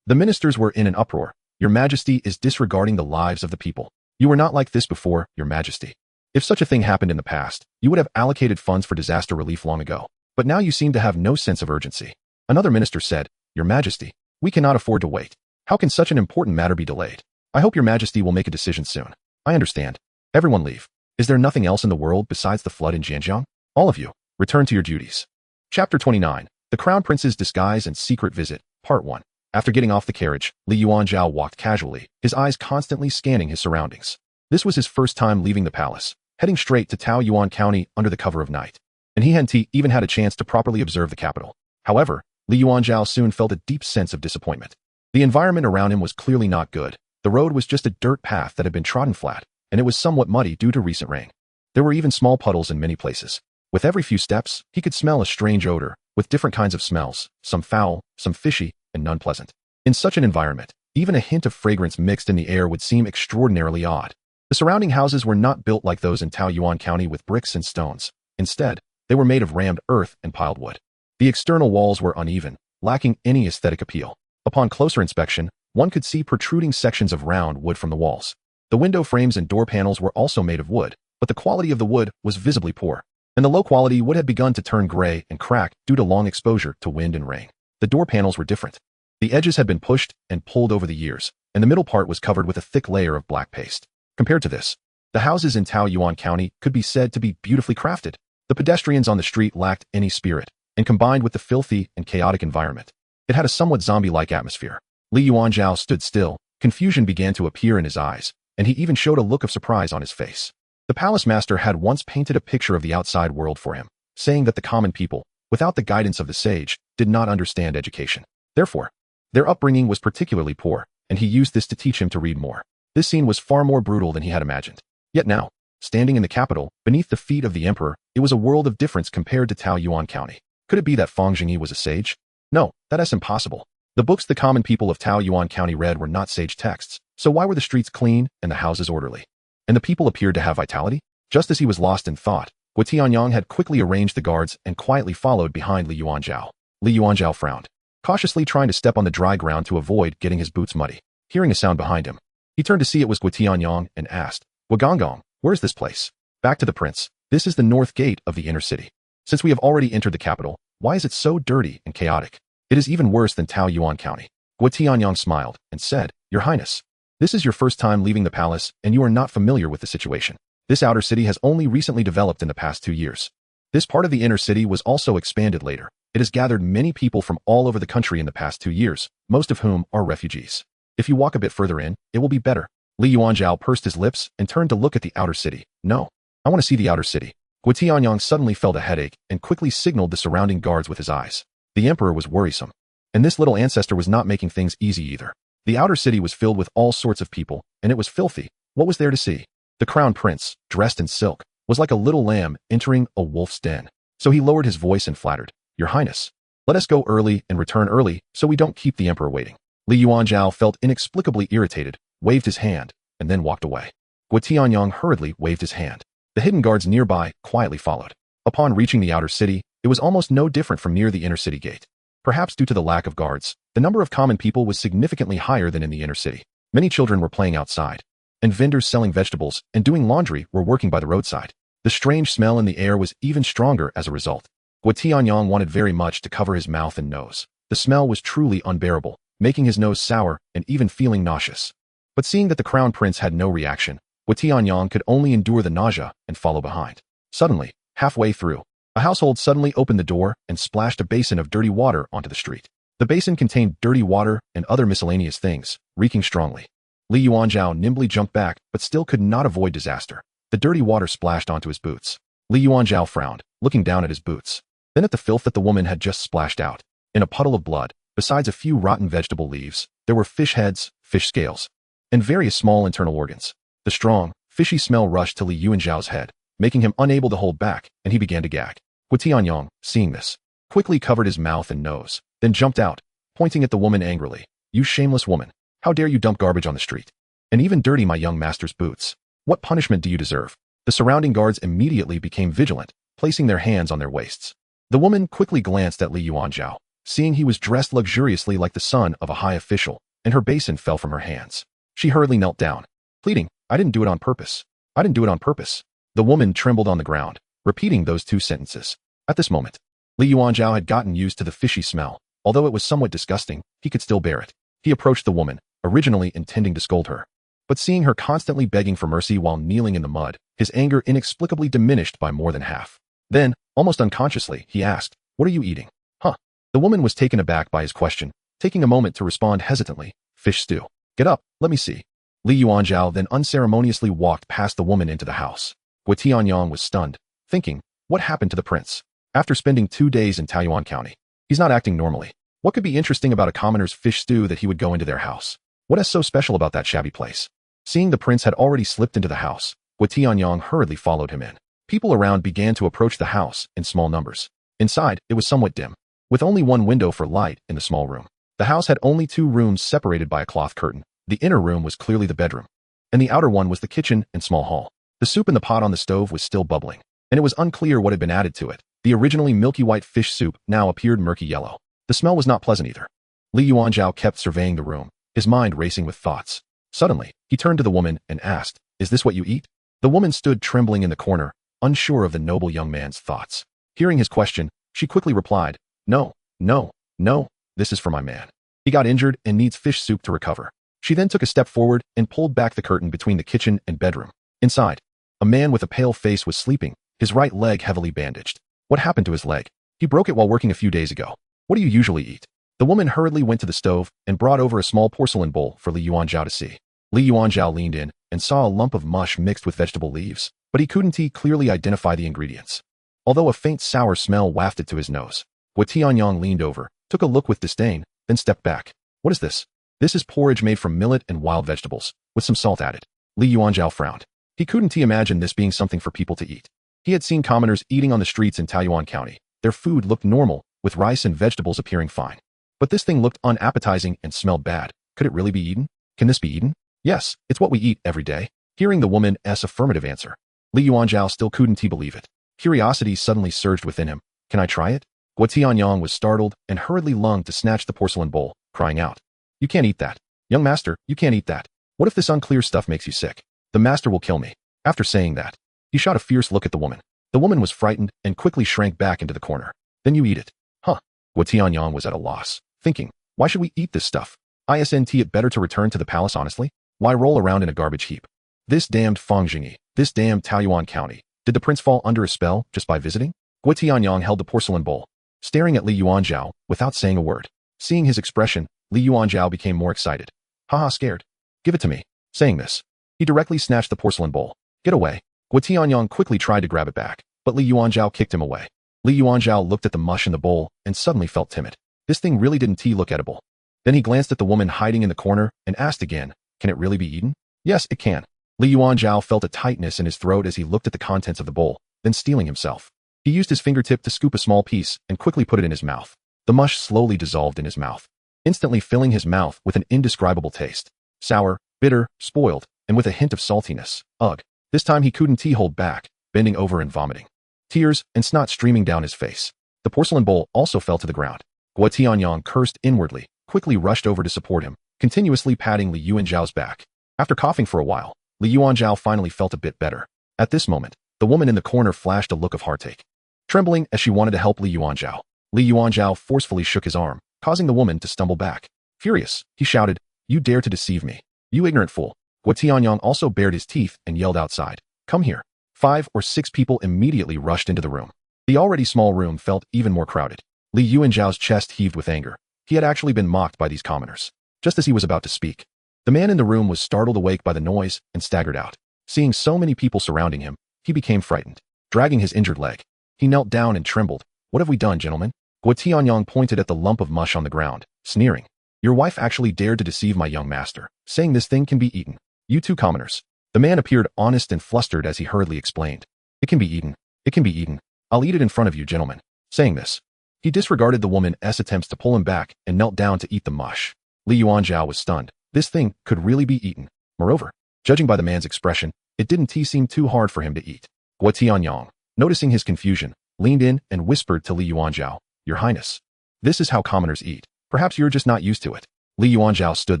The ministers were in an uproar. Your Majesty is disregarding the lives of the people. You were not like this before, Your Majesty. If such a thing happened in the past, you would have allocated funds for disaster relief long ago. But now you seem to have no sense of urgency. Another minister said, Your Majesty, we cannot afford to wait. How can such an important matter be delayed? I hope Your Majesty will make a decision soon. I understand. Everyone leave. Is there nothing else in the world besides the flood in Jianjiang? All of you, return to your duties. Chapter 29. The Crown Prince's Disguise and Secret Visit, Part 1. After getting off the carriage, Li Yuanzhao walked casually, his eyes constantly scanning his surroundings. This was his first time leaving the palace, heading straight to Taoyuan County under the cover of night. And he hadn't even had a chance to properly observe the capital. However, Li Yuanzhao soon felt a deep sense of disappointment. The environment around him was clearly not good. The road was just a dirt path that had been trodden flat, and it was somewhat muddy due to recent rain. There were even small puddles in many places. With every few steps, he could smell a strange odor, with different kinds of smells, some foul, some fishy, and none pleasant. In such an environment, even a hint of fragrance mixed in the air would seem extraordinarily odd. The surrounding houses were not built like those in Taoyuan County with bricks and stones. Instead, they were made of rammed earth and piled wood. The external walls were uneven, lacking any aesthetic appeal. Upon closer inspection, one could see protruding sections of round wood from the walls. The window frames and door panels were also made of wood, but the quality of the wood was visibly poor, and the low quality wood had begun to turn gray and crack due to long exposure to wind and rain. The door panels were different. The edges had been pushed and pulled over the years, and the middle part was covered with a thick layer of black paste. Compared to this, the houses in Taoyuan County could be said to be beautifully crafted. The pedestrians on the street lacked any spirit, and combined with the filthy and chaotic environment, it had a somewhat zombie-like atmosphere. Li Yuanzhao stood still, confusion began to appear in his eyes, and he even showed a look of surprise on his face. The palace master had once painted a picture of the outside world for him, saying that the common people, without the guidance of the sage, did not understand education. Therefore, their upbringing was particularly poor, and he used this to teach him to read more. This scene was far more brutal than he had imagined. Yet now, standing in the capital, beneath the feet of the emperor, it was a world of difference compared to Taoyuan County. Could it be that Fang Zhengyi was a sage? No, that is impossible. The books the common people of Taoyuan County read were not sage texts, so why were the streets clean and the houses orderly? And the people appeared to have vitality? Just as he was lost in thought, Guo Tianyang had quickly arranged the guards and quietly followed behind Li Yuanzhao. Li Yuanzhao frowned, cautiously trying to step on the dry ground to avoid getting his boots muddy. Hearing a sound behind him, he turned to see it was Guo Tianyang and asked, Wagongong, where's this place? Back to the prince. This is the north gate of the inner city. Since we have already entered the capital, why is it so dirty and chaotic? It is even worse than Taoyuan County. Guo Tianyang smiled and said, Your Highness, this is your first time leaving the palace and you are not familiar with the situation. This outer city has only recently developed in the past 2 years. This part of the inner city was also expanded later. It has gathered many people from all over the country in the past 2 years, most of whom are refugees. If you walk a bit further in, it will be better. Li Yuanzhao pursed his lips and turned to look at the outer city. No, I want to see the outer city. Guo Tianyang suddenly felt a headache and quickly signaled the surrounding guards with his eyes. The emperor was worrisome. And this little ancestor was not making things easy either. The outer city was filled with all sorts of people, and it was filthy. What was there to see? The crown prince, dressed in silk, was like a little lamb entering a wolf's den. So he lowered his voice and flattered, Your Highness, let us go early and return early so we don't keep the emperor waiting. Li Yuanzhao felt inexplicably irritated, waved his hand, and then walked away. Guo Tianyang hurriedly waved his hand. The hidden guards nearby quietly followed. Upon reaching the outer city, it was almost no different from near the inner city gate. Perhaps due to the lack of guards, the number of common people was significantly higher than in the inner city. Many children were playing outside, and vendors selling vegetables and doing laundry were working by the roadside. The strange smell in the air was even stronger as a result. Guo Tianyang wanted very much to cover his mouth and nose. The smell was truly unbearable, making his nose sour and even feeling nauseous. But seeing that the crown prince had no reaction, Guo Tianyang could only endure the nausea and follow behind. Suddenly, halfway through, a household suddenly opened the door and splashed a basin of dirty water onto the street. The basin contained dirty water and other miscellaneous things, reeking strongly. Li Yuanzhao nimbly jumped back but still could not avoid disaster. The dirty water splashed onto his boots. Li Yuanzhao frowned, looking down at his boots, then at the filth that the woman had just splashed out. In a puddle of blood, besides a few rotten vegetable leaves, there were fish heads, fish scales, and various small internal organs. The strong, fishy smell rushed to Li Yuanzhao's head, making him unable to hold back, and he began to gag. Tianyong, seeing this, quickly covered his mouth and nose, then jumped out, pointing at the woman angrily. You shameless woman. How dare you dump garbage on the street? And even dirty my young master's boots. What punishment do you deserve? The surrounding guards immediately became vigilant, placing their hands on their waists. The woman quickly glanced at Li Yuanzhao, seeing he was dressed luxuriously like the son of a high official, and her basin fell from her hands. She hurriedly knelt down, pleading, I didn't do it on purpose. I didn't do it on purpose. The woman trembled on the ground, repeating those two sentences. At this moment, Li Yuanzhao had gotten used to the fishy smell. Although it was somewhat disgusting, he could still bear it. He approached the woman, originally intending to scold her. But seeing her constantly begging for mercy while kneeling in the mud, his anger inexplicably diminished by more than half. Then, almost unconsciously, he asked, What are you eating? Huh? The woman was taken aback by his question, taking a moment to respond hesitantly, Fish stew. Get up, let me see. Li Yuanzhao then unceremoniously walked past the woman into the house. Tianyong was stunned, thinking, What happened to the prince? After spending 2 days in Taoyuan County, he's not acting normally. What could be interesting about a commoner's fish stew that he would go into their house? What is so special about that shabby place? Seeing the prince had already slipped into the house, Tianyong hurriedly followed him in. People around began to approach the house in small numbers. Inside, it was somewhat dim, with only one window for light in the small room. The house had only 2 rooms separated by a cloth curtain. The inner room was clearly the bedroom, and the outer one was the kitchen and small hall. The soup in the pot on the stove was still bubbling, and it was unclear what had been added to it. The originally milky white fish soup now appeared murky yellow. The smell was not pleasant either. Li Yuanzhao kept surveying the room, his mind racing with thoughts. Suddenly, he turned to the woman and asked, Is this what you eat? The woman stood trembling in the corner, unsure of the noble young man's thoughts. Hearing his question, she quickly replied, No, no, no, this is for my man. He got injured and needs fish soup to recover. She then took a step forward and pulled back the curtain between the kitchen and bedroom. Inside, a man with a pale face was sleeping, his right leg heavily bandaged. What happened to his leg? He broke it while working a few days ago. What do you usually eat? The woman hurriedly went to the stove and brought over a small porcelain bowl for Li Yuanzhao to see. Li Yuanzhao leaned in and saw a lump of mush mixed with vegetable leaves, but he couldn't clearly identify the ingredients. Although a faint sour smell wafted to his nose, Tianyong leaned over, took a look with disdain, then stepped back. What is this? This is porridge made from millet and wild vegetables, with some salt added. Li Yuanzhao frowned. He couldn't imagine this being something for people to eat. He had seen commoners eating on the streets in Taoyuan County. Their food looked normal, with rice and vegetables appearing fine. But this thing looked unappetizing and smelled bad. Could it really be eaten? Can this be eaten? Yes, it's what we eat every day. Hearing the woman's affirmative answer, Li Yuanzhao still couldn't believe it. Curiosity suddenly surged within him. Can I try it? Tianyong was startled and hurriedly lunged to snatch the porcelain bowl, crying out, You can't eat that. Young master, you can't eat that. What if this unclear stuff makes you sick? The master will kill me. After saying that, he shot a fierce look at the woman. The woman was frightened and quickly shrank back into the corner. Then you eat it. Huh? Tianyong was at a loss, thinking, Why should we eat this stuff? Isn't it better to return to the palace honestly? Why roll around in a garbage heap? This damned Fang Zhengyi, this damned Taoyuan County. Did the prince fall under a spell just by visiting? Tianyong held the porcelain bowl, staring at Li Yuanzhao without saying a word. Seeing his expression, Li Yuanzhao became more excited. Haha, scared. Give it to me. Saying this, he directly snatched the porcelain bowl. Get away. Tianyong quickly tried to grab it back, but Li Yuanzhao kicked him away. Li Yuanzhao looked at the mush in the bowl and suddenly felt timid. This thing really didn't look edible. Then he glanced at the woman hiding in the corner and asked again, Can it really be eaten? Yes, it can. Li Yuanzhao felt a tightness in his throat as he looked at the contents of the bowl, then steeling himself. He used his fingertip to scoop a small piece and quickly put it in his mouth. The mush slowly dissolved in his mouth, instantly filling his mouth with an indescribable taste. Sour, bitter, spoiled, and with a hint of saltiness. Ugh. This time he couldn't hold back, bending over and vomiting. Tears and snot streaming down his face. The porcelain bowl also fell to the ground. Tianyong cursed inwardly, quickly rushed over to support him, continuously patting Li Yuanzhao's back. After coughing for a while, Li Yuanzhao finally felt a bit better. At this moment, the woman in the corner flashed a look of heartache. Trembling as she wanted to help Li Yuanzhao forcefully shook his arm, causing the woman to stumble back. Furious, he shouted, You dare to deceive me. You ignorant fool. Tianyong also bared his teeth and yelled outside, Come here. 5 or 6 people immediately rushed into the room. The already small room felt even more crowded. Li Yuanzhao's chest heaved with anger. He had actually been mocked by these commoners. Just as he was about to speak, the man in the room was startled awake by the noise and staggered out. Seeing so many people surrounding him, he became frightened. Dragging his injured leg, he knelt down and trembled. What have we done, gentlemen? Tianyong pointed at the lump of mush on the ground, sneering. Your wife actually dared to deceive my young master, saying this thing can be eaten. You two commoners. The man appeared honest and flustered as he hurriedly explained. It can be eaten. It can be eaten. I'll eat it in front of you, gentlemen. Saying this, he disregarded the woman's attempts to pull him back and knelt down to eat the mush. Li Yuanzhao was stunned. This thing could really be eaten. Moreover, judging by the man's expression, it didn't seem too hard for him to eat. Guo Tianyang, noticing his confusion, leaned in and whispered to Li Yuanzhao, Your Highness, this is how commoners eat. Perhaps you're just not used to it. Li Yuanzhao stood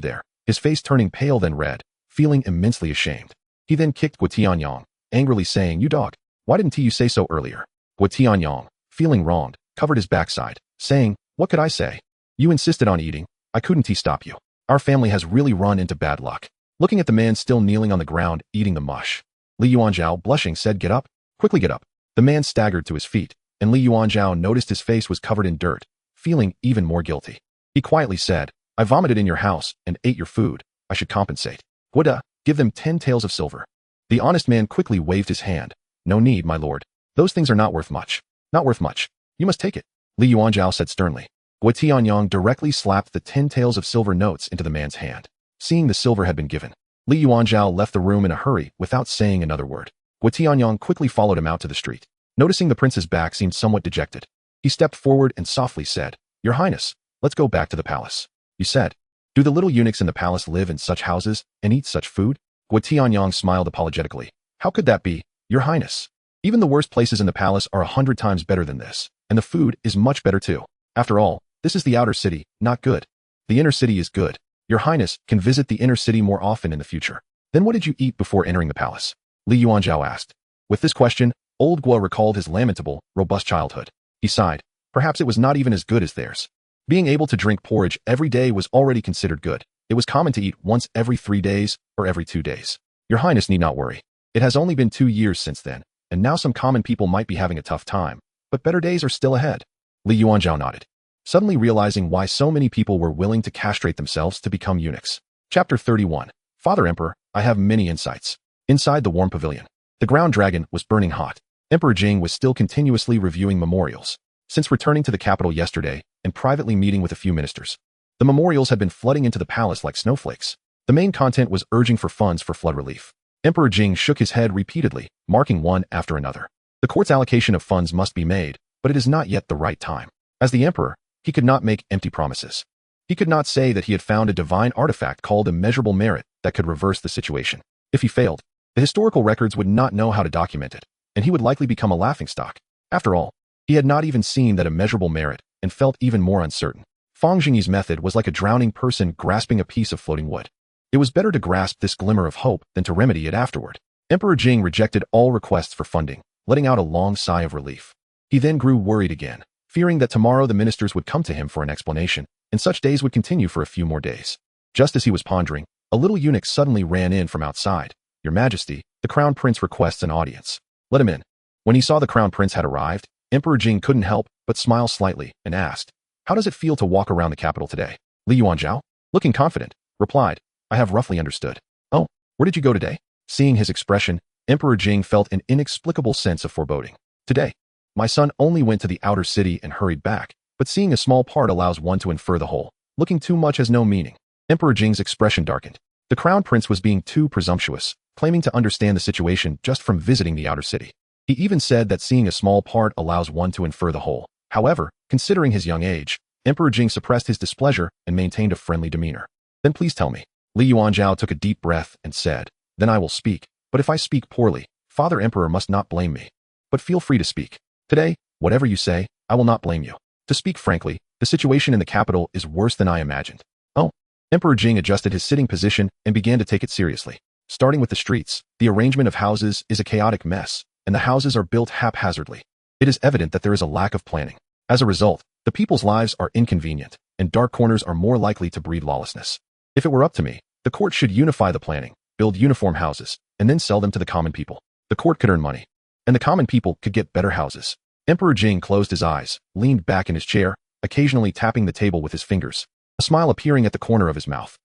there, his face turning pale then red, feeling immensely ashamed. He then kicked Guo Tianyang, angrily saying, You dog, why didn't you say so earlier? Guo Tianyang, feeling wronged, covered his backside, saying, What could I say? You insisted on eating, I couldn't stop you. Our family has really run into bad luck. Looking at the man still kneeling on the ground, eating the mush, Li Yuanzhao, blushing, said, Get up, quickly get up. The man staggered to his feet, and Li Yuanzhao noticed his face was covered in dirt, feeling even more guilty. He quietly said, I vomited in your house and ate your food. I should compensate. Guoda, give them 10 taels of silver. The honest man quickly waved his hand. No need, my lord. Those things are not worth much. Not worth much. You must take it. Li Yuanzhao said sternly. Guo Tianyang directly slapped the 10 taels of silver notes into the man's hand. Seeing the silver had been given, Li Yuanzhao left the room in a hurry without saying another word. Guo Tianyang quickly followed him out to the street. Noticing the prince's back seemed somewhat dejected, he stepped forward and softly said, Your Highness, let's go back to the palace. You said, Do the little eunuchs in the palace live in such houses and eat such food? Guo Tianyang smiled apologetically. How could that be, Your Highness? Even the worst places in the palace are 100 times better than this, and the food is much better too. After all, this is the outer city, not good. The inner city is good. Your Highness can visit the inner city more often in the future. Then what did you eat before entering the palace? Li Yuanzhao asked. With this question, old Guo recalled his lamentable, robust childhood. He sighed. Perhaps it was not even as good as theirs. Being able to drink porridge every day was already considered good. It was common to eat once every 3 days or every 2 days. Your Highness need not worry. It has only been 2 years since then, and now some common people might be having a tough time, but better days are still ahead. Li Yuanzhao nodded, suddenly realizing why so many people were willing to castrate themselves to become eunuchs. Chapter 31. Father Emperor, I have many insights. Inside the warm pavilion, the ground dragon was burning hot. Emperor Jing was still continuously reviewing memorials. Since returning to the capital yesterday and privately meeting with a few ministers, the memorials had been flooding into the palace like snowflakes. The main content was urging for funds for flood relief. Emperor Jing shook his head repeatedly, marking one after another. The court's allocation of funds must be made, but it is not yet the right time. As the emperor, he could not make empty promises. He could not say that he had found a divine artifact called immeasurable merit that could reverse the situation. If he failed, the historical records would not know how to document it, and he would likely become a laughingstock. After all, he had not even seen that immeasurable merit and felt even more uncertain. Fang Zhengyi's method was like a drowning person grasping a piece of floating wood. It was better to grasp this glimmer of hope than to remedy it afterward. Emperor Jing rejected all requests for funding, letting out a long sigh of relief. He then grew worried again, fearing that tomorrow the ministers would come to him for an explanation, and such days would continue for a few more days. Just as he was pondering, a little eunuch suddenly ran in from outside. Your Majesty, the Crown Prince requests an audience. Let him in. When he saw the Crown Prince had arrived, Emperor Jing couldn't help but smile slightly and asked, How does it feel to walk around the capital today? Li Yuanzhao, looking confident, replied, I have roughly understood. Oh, where did you go today? Seeing his expression, Emperor Jing felt an inexplicable sense of foreboding. Today, my son only went to the outer city and hurried back, but seeing a small part allows one to infer the whole. Looking too much has no meaning. Emperor Jing's expression darkened. The Crown Prince was being too presumptuous, claiming to understand the situation just from visiting the outer city. He even said that seeing a small part allows one to infer the whole. However, considering his young age, Emperor Jing suppressed his displeasure and maintained a friendly demeanor. Then please tell me. Li Yuanzhao took a deep breath and said, Then I will speak, but if I speak poorly, Father Emperor must not blame me. But feel free to speak. Today, whatever you say, I will not blame you. To speak frankly, the situation in the capital is worse than I imagined. Oh. Emperor Jing adjusted his sitting position and began to take it seriously. Starting with the streets, the arrangement of houses is a chaotic mess, and the houses are built haphazardly. It is evident that there is a lack of planning. As a result, the people's lives are inconvenient, and dark corners are more likely to breed lawlessness. If it were up to me, the court should unify the planning, build uniform houses, and then sell them to the common people. The court could earn money, and the common people could get better houses. Emperor Jing closed his eyes, leaned back in his chair, occasionally tapping the table with his fingers, a smile appearing at the corner of his mouth.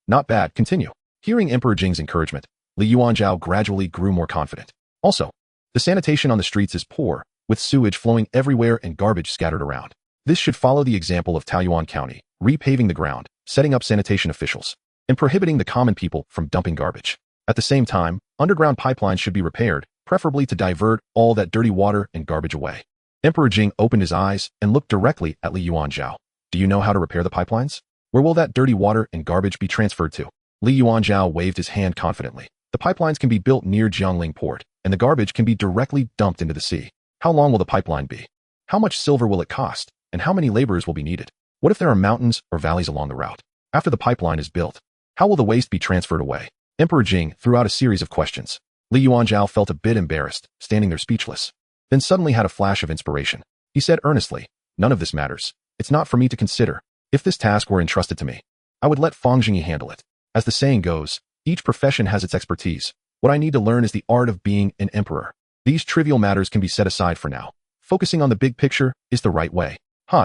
Not bad, continue. Hearing Emperor Jing's encouragement, Li Yuanzhao gradually grew more confident. Also, the sanitation on the streets is poor, with sewage flowing everywhere and garbage scattered around. This should follow the example of Taoyuan County, repaving the ground, setting up sanitation officials, and prohibiting the common people from dumping garbage. At the same time, underground pipelines should be repaired, preferably to divert all that dirty water and garbage away. Emperor Jing opened his eyes and looked directly at Li Yuanzhao. Do you know how to repair the pipelines? Where will that dirty water and garbage be transferred to? Li Yuanzhao waved his hand confidently. The pipelines can be built near Jiangling port, and the garbage can be directly dumped into the sea. How long will the pipeline be? How much silver will it cost? And how many laborers will be needed? What if there are mountains or valleys along the route? After the pipeline is built, how will the waste be transferred away? Emperor Jing threw out a series of questions. Li Yuanzhao felt a bit embarrassed, standing there speechless. Then suddenly had a flash of inspiration. He said earnestly, "None of this matters. It's not for me to consider. If this task were entrusted to me, I would let Fang Zhengyi handle it. As the saying goes, each profession has its expertise. What I need to learn is the art of being an emperor. These trivial matters can be set aside for now. Focusing on the big picture is the right way."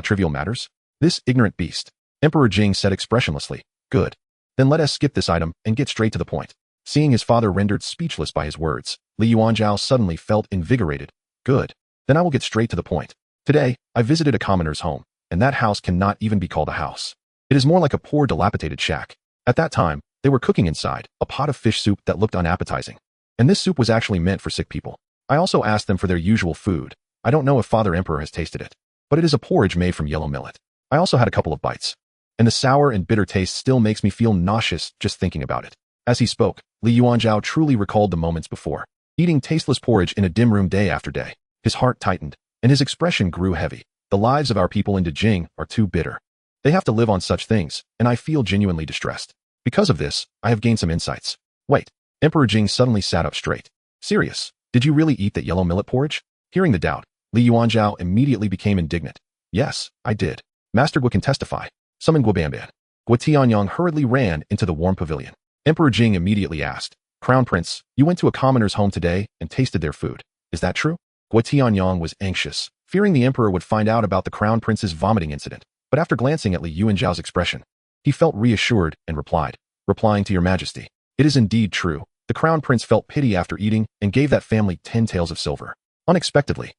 Trivial matters? This ignorant beast. Emperor Jing said expressionlessly. Good. Then let us skip this item and get straight to the point. Seeing his father rendered speechless by his words, Li Yuanzhao suddenly felt invigorated. Good. Then I will get straight to the point. Today, I visited a commoner's home, and that house cannot even be called a house. It is more like a poor dilapidated shack. At that time, they were cooking inside a pot of fish soup that looked unappetizing. And this soup was actually meant for sick people. I also asked them for their usual food. I don't know if Father Emperor has tasted it, but it is a porridge made from yellow millet. I also had a couple of bites, and the sour and bitter taste still makes me feel nauseous just thinking about it. As he spoke, Li Yuanzhao truly recalled the moments before, eating tasteless porridge in a dim room day after day. His heart tightened, and his expression grew heavy. The lives of our people in Jing are too bitter. They have to live on such things, and I feel genuinely distressed. Because of this, I have gained some insights. Wait. Emperor Jing suddenly sat up straight. Serious? Did you really eat that yellow millet porridge? Hearing the doubt, Li Yuanzhao immediately became indignant. Yes, I did. Master Gu can testify. Summon Guobamban. Gu Tianyang hurriedly ran into the warm pavilion. Emperor Jing immediately asked, Crown Prince, you went to a commoner's home today and tasted their food. Is that true? Gu Tianyang was anxious, fearing the emperor would find out about the Crown Prince's vomiting incident. But after glancing at Li Yuanzhao's expression, he felt reassured and replied, replying to your majesty. It is indeed true. The Crown Prince felt pity after eating and gave that family 10 taels of silver. Unexpectedly,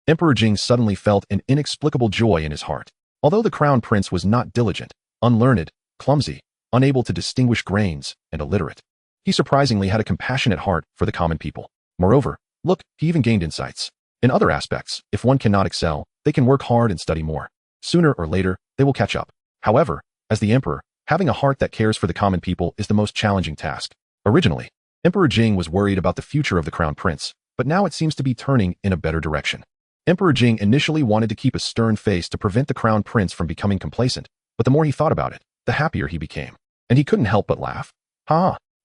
Emperor Jing suddenly felt an inexplicable joy in his heart. Although the Crown Prince was not diligent, unlearned, clumsy, unable to distinguish grains, and illiterate, he surprisingly had a compassionate heart for the common people. Moreover, look, he even gained insights. In other aspects, if one cannot excel, they can work hard and study more. Sooner or later, they will catch up. However, as the emperor, having a heart that cares for the common people is the most challenging task. Originally, Emperor Jing was worried about the future of the Crown Prince, but now it seems to be turning in a better direction. Emperor Jing initially wanted to keep a stern face to prevent the Crown Prince from becoming complacent, but the more he thought about it, the happier he became. And he couldn't help but laugh.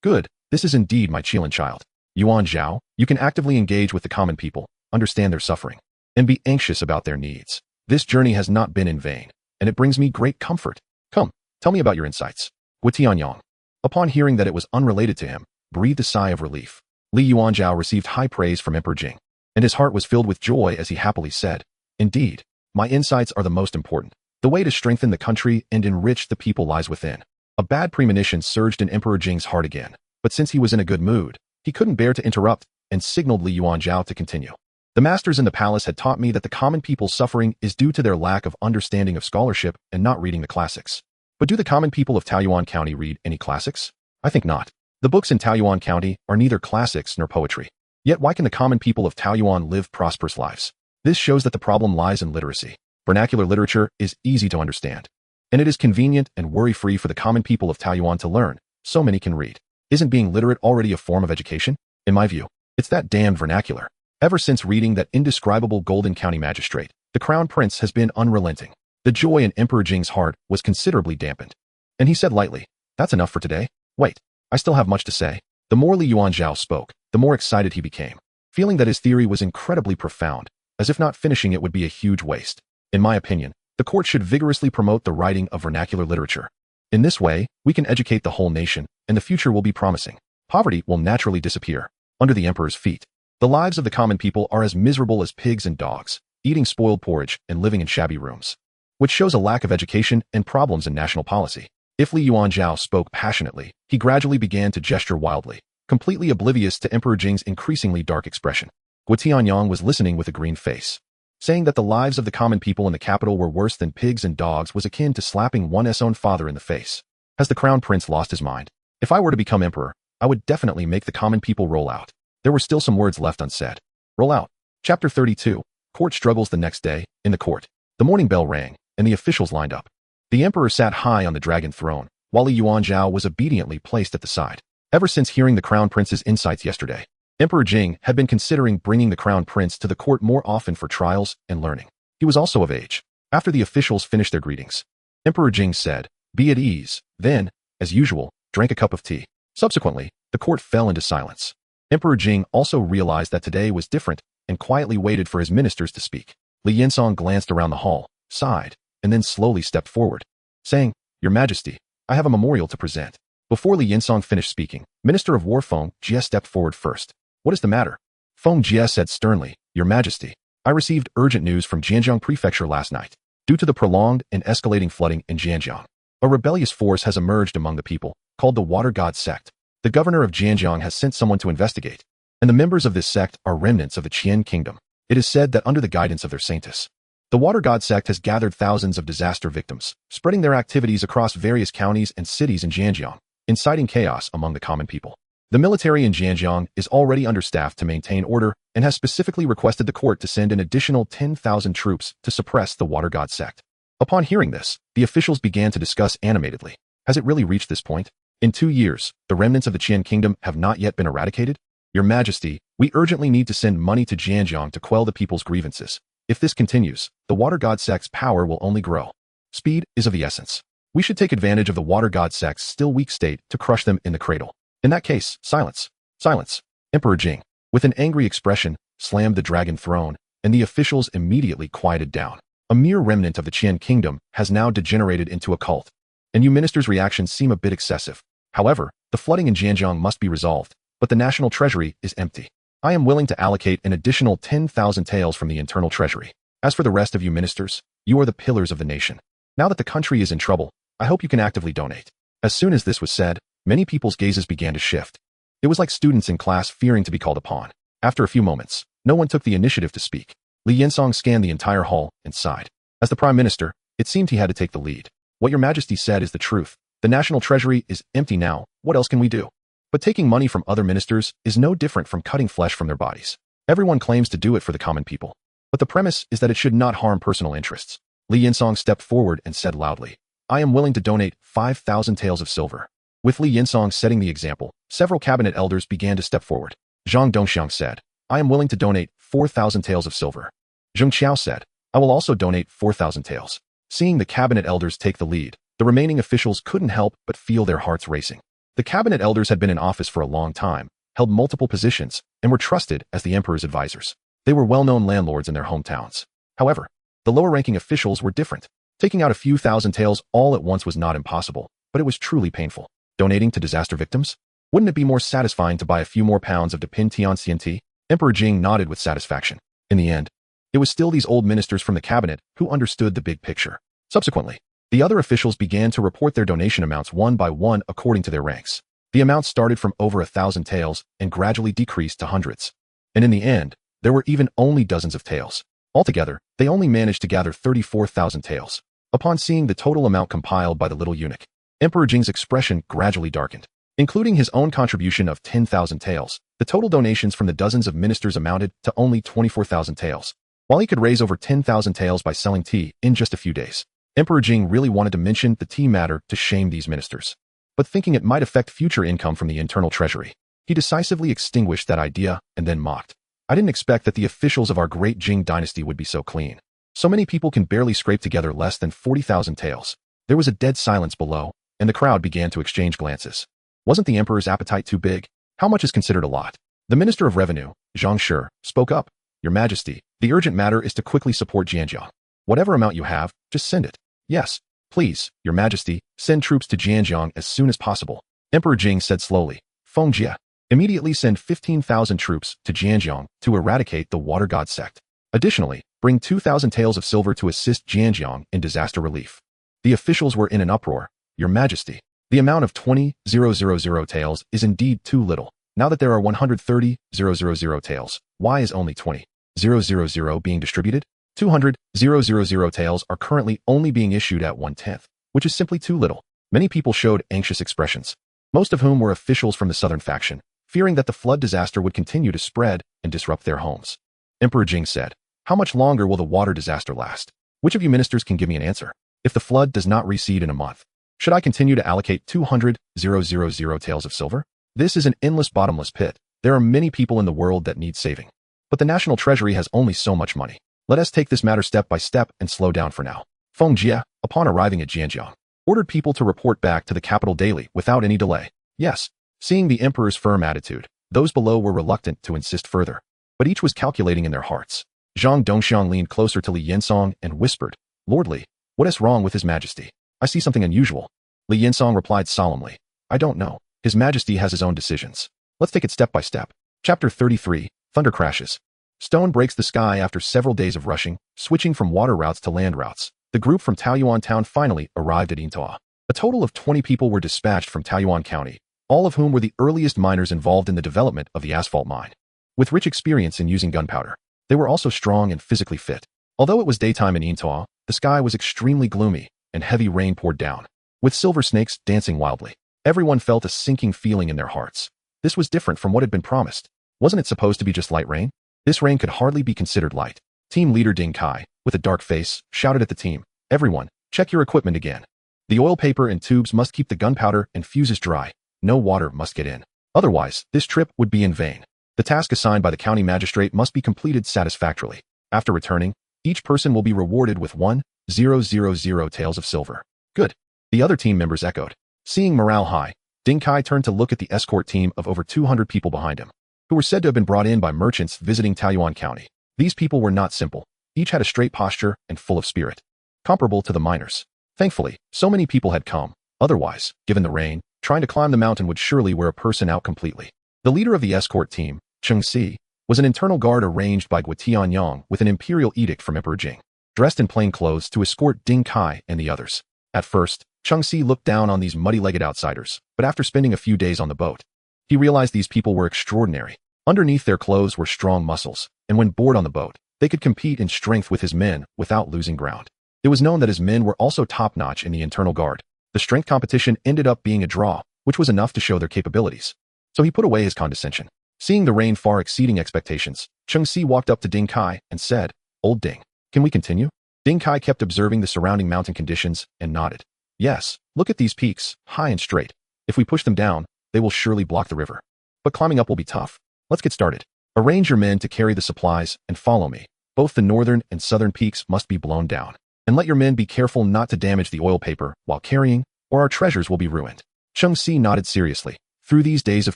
Good, this is indeed my Qilin child. Yuan Zhao, you can actively engage with the common people, understand their suffering, and be anxious about their needs. This journey has not been in vain, and it brings me great comfort. Come, tell me about your insights. Gu Tianyang, upon hearing that it was unrelated to him, breathed a sigh of relief. Li Yuanzhao received high praise from Emperor Jing, and his heart was filled with joy as he happily said, Indeed, my insights are the most important. The way to strengthen the country and enrich the people lies within. A bad premonition surged in Emperor Jing's heart again, but since he was in a good mood, he couldn't bear to interrupt and signaled Li Yuanzhao to continue. The masters in the palace had taught me that the common people's suffering is due to their lack of understanding of scholarship and not reading the classics. But do the common people of Taoyuan County read any classics? I think not. The books in Taoyuan County are neither classics nor poetry. Yet why can the common people of Taoyuan live prosperous lives? This shows that the problem lies in literacy. Vernacular literature is easy to understand, and it is convenient and worry-free for the common people of Taoyuan to learn, so many can read. Isn't being literate already a form of education? In my view, it's that damned vernacular. Ever since reading that indescribable Golden County Magistrate, the Crown Prince has been unrelenting. The joy in Emperor Jing's heart was considerably dampened, and he said lightly, That's enough for today. Wait, I still have much to say. The more Li Yuanzhao spoke, the more excited he became, feeling that his theory was incredibly profound, as if not finishing it would be a huge waste. In my opinion, the court should vigorously promote the writing of vernacular literature. In this way, we can educate the whole nation, and the future will be promising. Poverty will naturally disappear under the emperor's feet. The lives of the common people are as miserable as pigs and dogs, eating spoiled porridge and living in shabby rooms, which shows a lack of education and problems in national policy. If Li Yuanzhao spoke passionately, he gradually began to gesture wildly, completely oblivious to Emperor Jing's increasingly dark expression. Gu Tianyang was listening with a green face, saying that the lives of the common people in the capital were worse than pigs and dogs was akin to slapping one's own father in the face. Has the Crown Prince lost his mind? If I were to become emperor, I would definitely make the common people roll out. There were still some words left unsaid. Roll out. Chapter 32. Court struggles the next day. In the court, the morning bell rang, and the officials lined up. The emperor sat high on the dragon throne, while Li Yuanzhao was obediently placed at the side. Ever since hearing the crown prince's insights yesterday, Emperor Jing had been considering bringing the crown prince to the court more often for trials and learning. He was also of age. After the officials finished their greetings, Emperor Jing said, "Be at ease," then, as usual, drank a cup of tea. Subsequently, the court fell into silence. Emperor Jing also realized that today was different and quietly waited for his ministers to speak. Li Yinsong glanced around the hall, sighed, and then slowly stepped forward, saying, "Your Majesty, I have a memorial to present." Before Li Yinsong finished speaking, Minister of War Feng Zhengyi stepped forward first. "What is the matter?" Feng Zhengyi said sternly, "Your Majesty, I received urgent news from Zhanjiang Prefecture last night. Due to the prolonged and escalating flooding in Zhanjiang, a rebellious force has emerged among the people, called the Water God Sect. The governor of Zhanjiang has sent someone to investigate, and the members of this sect are remnants of the Qian kingdom. It is said that under the guidance of their saintess, the Water God Sect has gathered thousands of disaster victims, spreading their activities across various counties and cities in Zhanjiang, inciting chaos among the common people. The military in Zhanjiang is already understaffed to maintain order and has specifically requested the court to send an additional 10,000 troops to suppress the Water God Sect." Upon hearing this, the officials began to discuss animatedly. Has it really reached this point? In 2 years, the remnants of the Qian kingdom have not yet been eradicated? Your Majesty, we urgently need to send money to Zhanjiang to quell the people's grievances. If this continues, the Water God Sect's power will only grow. Speed is of the essence. We should take advantage of the Water God Sect's still weak state to crush them in the cradle. In that case, silence. Silence. Emperor Jing, with an angry expression, slammed the dragon throne, and the officials immediately quieted down. A mere remnant of the Qian kingdom has now degenerated into a cult, and you ministers' reactions seem a bit excessive. However, the flooding in Zhanjiang must be resolved, but the national treasury is empty. I am willing to allocate an additional 10,000 taels from the internal treasury. As for the rest of you ministers, you are the pillars of the nation. Now that the country is in trouble, I hope you can actively donate." As soon as this was said, many people's gazes began to shift. It was like students in class fearing to be called upon. After a few moments, no one took the initiative to speak. Li Yinsong scanned the entire hall and sighed. As the prime minister, it seemed he had to take the lead. "What your Majesty said is the truth. The national treasury is empty now. What else can we do?" But taking money from other ministers is no different from cutting flesh from their bodies. Everyone claims to do it for the common people. But the premise is that it should not harm personal interests. Li Yinsong stepped forward and said loudly, "I am willing to donate 5,000 taels of silver." With Li Yinsong setting the example, several cabinet elders began to step forward. Zhang Dongxiang said, "I am willing to donate 4,000 taels of silver." Zheng Qiao said, "I will also donate 4,000 taels." Seeing the cabinet elders take the lead, the remaining officials couldn't help but feel their hearts racing. The cabinet elders had been in office for a long time, held multiple positions, and were trusted as the emperor's advisors. They were well-known landlords in their hometowns. However, the lower-ranking officials were different. Taking out a few thousand taels all at once was not impossible, but it was truly painful. Donating to disaster victims? Wouldn't it be more satisfying to buy a few more pounds of Depin Tianxianti? Emperor Jing nodded with satisfaction. In the end, it was still these old ministers from the cabinet who understood the big picture. Subsequently, the other officials began to report their donation amounts one by one according to their ranks. The amounts started from over 1,000 taels and gradually decreased to hundreds. And in the end, there were even only dozens of taels. Altogether, they only managed to gather 34,000 taels. Upon seeing the total amount compiled by the little eunuch, Emperor Jing's expression gradually darkened. Including his own contribution of 10,000 taels, the total donations from the dozens of ministers amounted to only 24,000 taels. While he could raise over 10,000 taels by selling tea in just a few days, Emperor Jing really wanted to mention the tea matter to shame these ministers. But thinking it might affect future income from the internal treasury, he decisively extinguished that idea and then mocked. "I didn't expect that the officials of our Great Jing Dynasty would be so clean. So many people can barely scrape together less than 40,000 taels." There was a dead silence below, and the crowd began to exchange glances. Wasn't the emperor's appetite too big? How much is considered a lot? The Minister of Revenue, Zhang Shi, spoke up. "Your Majesty, the urgent matter is to quickly support Zhanjiang. Whatever amount you have, just send it." "Yes, please, Your Majesty, send troops to Zhanjiang as soon as possible." Emperor Jing said slowly. "Feng Zhengyi, immediately send 15,000 troops to Zhanjiang to eradicate the Water God Sect. Additionally, bring 2,000 taels of silver to assist Zhanjiang in disaster relief." The officials were in an uproar. "Your Majesty, the amount of 20,000 taels is indeed too little. Now that there are 130,000 taels, why is only 20,000 being distributed? 200,000 taels are currently only being issued at 1/10, which is simply too little." Many people showed anxious expressions, most of whom were officials from the southern faction, fearing that the flood disaster would continue to spread and disrupt their homes. Emperor Jing said, "How much longer will the water disaster last? Which of you ministers can give me an answer? If the flood does not recede in a month, should I continue to allocate 200,000 taels of silver? This is an endless bottomless pit. There are many people in the world that need saving. But the national treasury has only so much money. Let us take this matter step by step and slow down for now." Fang Zhengyi, upon arriving at Jianjiang, ordered people to report back to the capital daily without any delay. Yes, seeing the emperor's firm attitude, those below were reluctant to insist further, but each was calculating in their hearts. Zhang Dongxiang leaned closer to Li Yinsong and whispered, "Lord Li, what is wrong with His Majesty? I see something unusual." Li Yinsong replied solemnly, "I don't know. His Majesty has his own decisions. Let's take it step by step." Chapter 33, Thunder Crashes. Stone breaks the sky after several days of rushing, switching from water routes to land routes. The group from Taoyuan Town finally arrived at Yinghe. A total of 20 people were dispatched from Taoyuan County, all of whom were the earliest miners involved in the development of the asphalt mine. With rich experience in using gunpowder, they were also strong and physically fit. Although it was daytime in Yinghe, the sky was extremely gloomy, and heavy rain poured down, with silver snakes dancing wildly. Everyone felt a sinking feeling in their hearts. This was different from what had been promised. Wasn't it supposed to be just light rain? This rain could hardly be considered light. Team leader Ding Kai, with a dark face, shouted at the team, "Everyone, check your equipment again. The oil paper and tubes must keep the gunpowder and fuses dry. No water must get in. Otherwise, this trip would be in vain. The task assigned by the county magistrate must be completed satisfactorily. After returning, each person will be rewarded with 1,000 taels of silver." "Good," the other team members echoed. Seeing morale high, Ding Kai turned to look at the escort team of over 200 people behind him, who were said to have been brought in by merchants visiting Taoyuan County. These people were not simple. Each had a straight posture and full of spirit, comparable to the miners. Thankfully, so many people had come. Otherwise, given the rain, trying to climb the mountain would surely wear a person out completely. The leader of the escort team, Cheng Si, was an internal guard arranged by Guotianyang with an imperial edict from Emperor Jing, dressed in plain clothes to escort Ding Kai and the others. At first, Cheng Si looked down on these muddy-legged outsiders, but after spending a few days on the boat, he realized these people were extraordinary. Underneath their clothes were strong muscles, and when board on the boat, they could compete in strength with his men without losing ground. It was known that his men were also top-notch in the internal guard. The strength competition ended up being a draw, which was enough to show their capabilities. So he put away his condescension. Seeing the rain far exceeding expectations, Cheng Si walked up to Ding Kai and said, "Old Ding, can we continue?" Ding Kai kept observing the surrounding mountain conditions and nodded. "Yes, look at these peaks, high and straight. If we push them down, they will surely block the river. But climbing up will be tough. Let's get started. Arrange your men to carry the supplies and follow me. Both the northern and southern peaks must be blown down. And let your men be careful not to damage the oil paper while carrying, or our treasures will be ruined." Cheng Si nodded seriously. Through these days of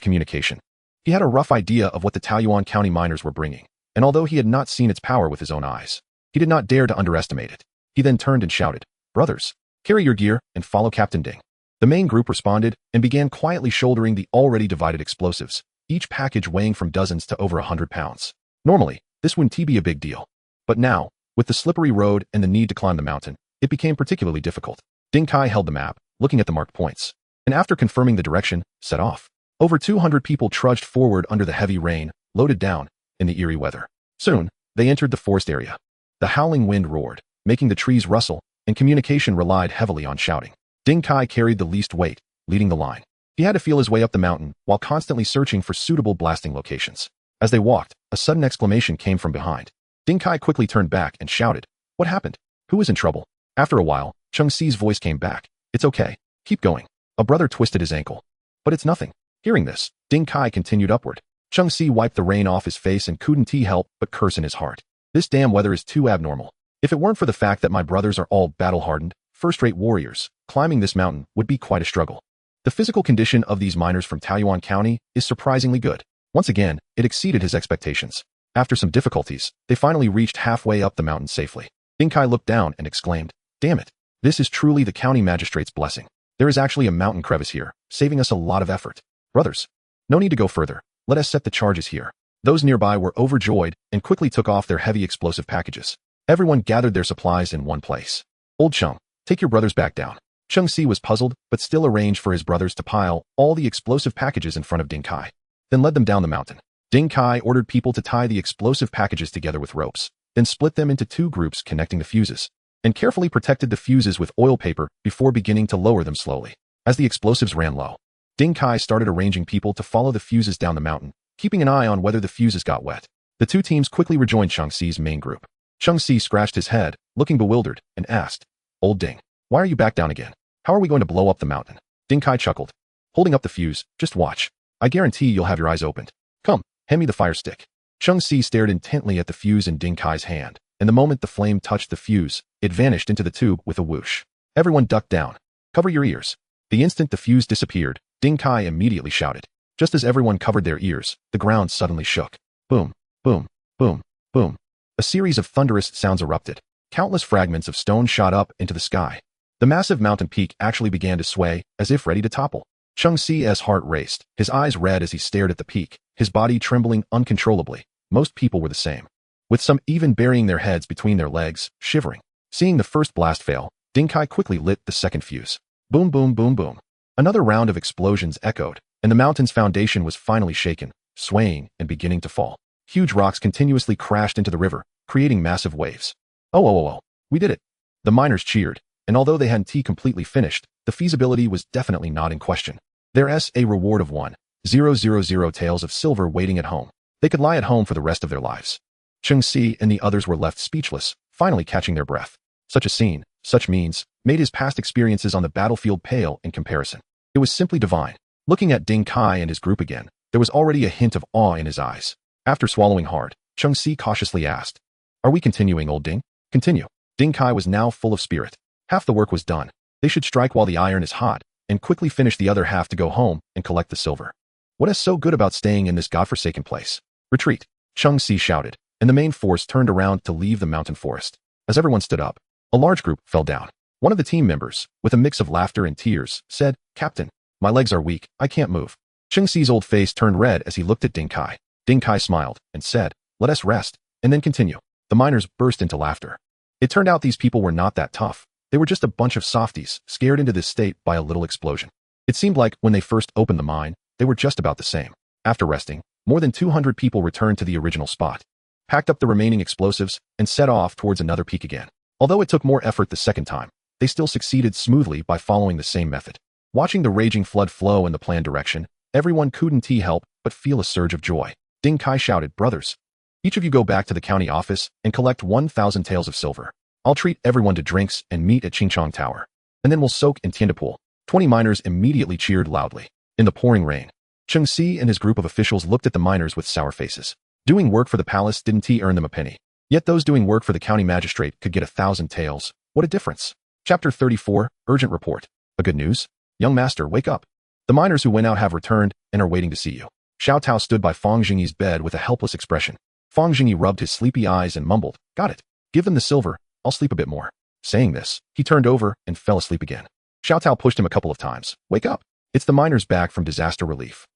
communication, he had a rough idea of what the Taoyuan County miners were bringing, and although he had not seen its power with his own eyes, he did not dare to underestimate it. He then turned and shouted, "Brothers, carry your gear and follow Captain Ding." The main group responded and began quietly shouldering the already divided explosives, each package weighing from dozens to over 100 pounds. Normally, this wouldn't be a big deal. But now, with the slippery road and the need to climb the mountain, it became particularly difficult. Ding Kai held the map, looking at the marked points, and after confirming the direction, set off. Over 200 people trudged forward under the heavy rain, loaded down, in the eerie weather. Soon, they entered the forest area. The howling wind roared, making the trees rustle, and communication relied heavily on shouting. Ding Kai carried the least weight, leading the line. He had to feel his way up the mountain while constantly searching for suitable blasting locations. As they walked, a sudden exclamation came from behind. Ding Kai quickly turned back and shouted, "What happened? Who is in trouble?" After a while, Cheng Si's voice came back. "It's okay. Keep going." A brother twisted his ankle. "But it's nothing." Hearing this, Ding Kai continued upward. Cheng Si wiped the rain off his face and couldn't help but curse in his heart. "This damn weather is too abnormal. If it weren't for the fact that my brothers are all battle-hardened, first-rate warriors, climbing this mountain would be quite a struggle." The physical condition of these miners from Taoyuan County is surprisingly good. Once again, it exceeded his expectations. After some difficulties, they finally reached halfway up the mountain safely. Ding Kai looked down and exclaimed, "Damn it. This is truly the county magistrate's blessing. There is actually a mountain crevice here, saving us a lot of effort. Brothers, no need to go further. Let us set the charges here." Those nearby were overjoyed and quickly took off their heavy explosive packages. Everyone gathered their supplies in one place. "Old Cheng, take your brothers back down." Cheng Si was puzzled, but still arranged for his brothers to pile all the explosive packages in front of Ding Kai, then led them down the mountain. Ding Kai ordered people to tie the explosive packages together with ropes, then split them into two groups connecting the fuses, and carefully protected the fuses with oil paper before beginning to lower them slowly. As the explosives ran low, Ding Kai started arranging people to follow the fuses down the mountain, keeping an eye on whether the fuses got wet. The two teams quickly rejoined Cheng Xi's main group. Cheng Xi scratched his head, looking bewildered, and asked, "Old Ding, why are you back down again? How are we going to blow up the mountain?" Ding Kai chuckled, holding up the fuse. "Just watch. I guarantee you'll have your eyes opened. Come, hand me the fire stick." Cheng Xi stared intently at the fuse in Ding Kai's hand, and the moment the flame touched the fuse, it vanished into the tube with a whoosh. Everyone ducked down. "Cover your ears." The instant the fuse disappeared, Ding Kai immediately shouted. Just as everyone covered their ears, the ground suddenly shook. Boom, boom, boom, boom. A series of thunderous sounds erupted. Countless fragments of stone shot up into the sky. The massive mountain peak actually began to sway, as if ready to topple. Cheng Xi's heart raced, his eyes red as he stared at the peak, his body trembling uncontrollably. Most people were the same, with some even burying their heads between their legs, shivering. Seeing the first blast fail, Ding Kai quickly lit the second fuse. Boom, boom, boom, boom. Another round of explosions echoed, and the mountain's foundation was finally shaken, swaying and beginning to fall. Huge rocks continuously crashed into the river, creating massive waves. Oh, we did it. The miners cheered, and although they hadn't completely finished, the feasibility was definitely not in question. There's a reward of 1,000 taels of silver waiting at home. They could lie at home for the rest of their lives. Cheng Xi and the others were left speechless, finally catching their breath. Such a scene, such means, made his past experiences on the battlefield pale in comparison. It was simply divine. Looking at Ding Kai and his group again, there was already a hint of awe in his eyes. After swallowing hard, Cheng Xi cautiously asked, "Are we continuing, old Ding?" "Continue." Ding Kai was now full of spirit. Half the work was done. They should strike while the iron is hot, and quickly finish the other half to go home and collect the silver. What is so good about staying in this godforsaken place? "Retreat," Cheng Xi shouted, and the main force turned around to leave the mountain forest. As everyone stood up, a large group fell down. One of the team members, with a mix of laughter and tears, said, "Captain, my legs are weak, I can't move." Cheng Xi's old face turned red as he looked at Ding Kai. Ding Kai smiled and said, "Let us rest, and then continue." The miners burst into laughter. It turned out these people were not that tough. They were just a bunch of softies, scared into this state by a little explosion. It seemed like when they first opened the mine, they were just about the same. After resting, more than 200 people returned to the original spot, packed up the remaining explosives, and set off towards another peak again. Although it took more effort the second time, they still succeeded smoothly by following the same method. Watching the raging flood flow in the planned direction, everyone couldn't help but feel a surge of joy. Ding Kai shouted, "Brothers, each of you go back to the county office and collect 1,000 taels of silver. I'll treat everyone to drinks and meet at Qingchong Tower. And then we'll soak in Tiandepool." 20 miners immediately cheered loudly. In the pouring rain, Cheng Xi and his group of officials looked at the miners with sour faces. Doing work for the palace didn't earn them a penny. Yet those doing work for the county magistrate could get 1,000 taels. What a difference. Chapter 34, Urgent Report. A good news? Young master, wake up. The miners who went out have returned and are waiting to see you. Xiao Tao stood by Fang Zhengyi's bed with a helpless expression. Fang Zhengyi rubbed his sleepy eyes and mumbled, "Got it. Give them the silver. I'll sleep a bit more." Saying this, he turned over and fell asleep again. Xiao Tao pushed him a couple of times. "Wake up. It's the miners back from disaster relief."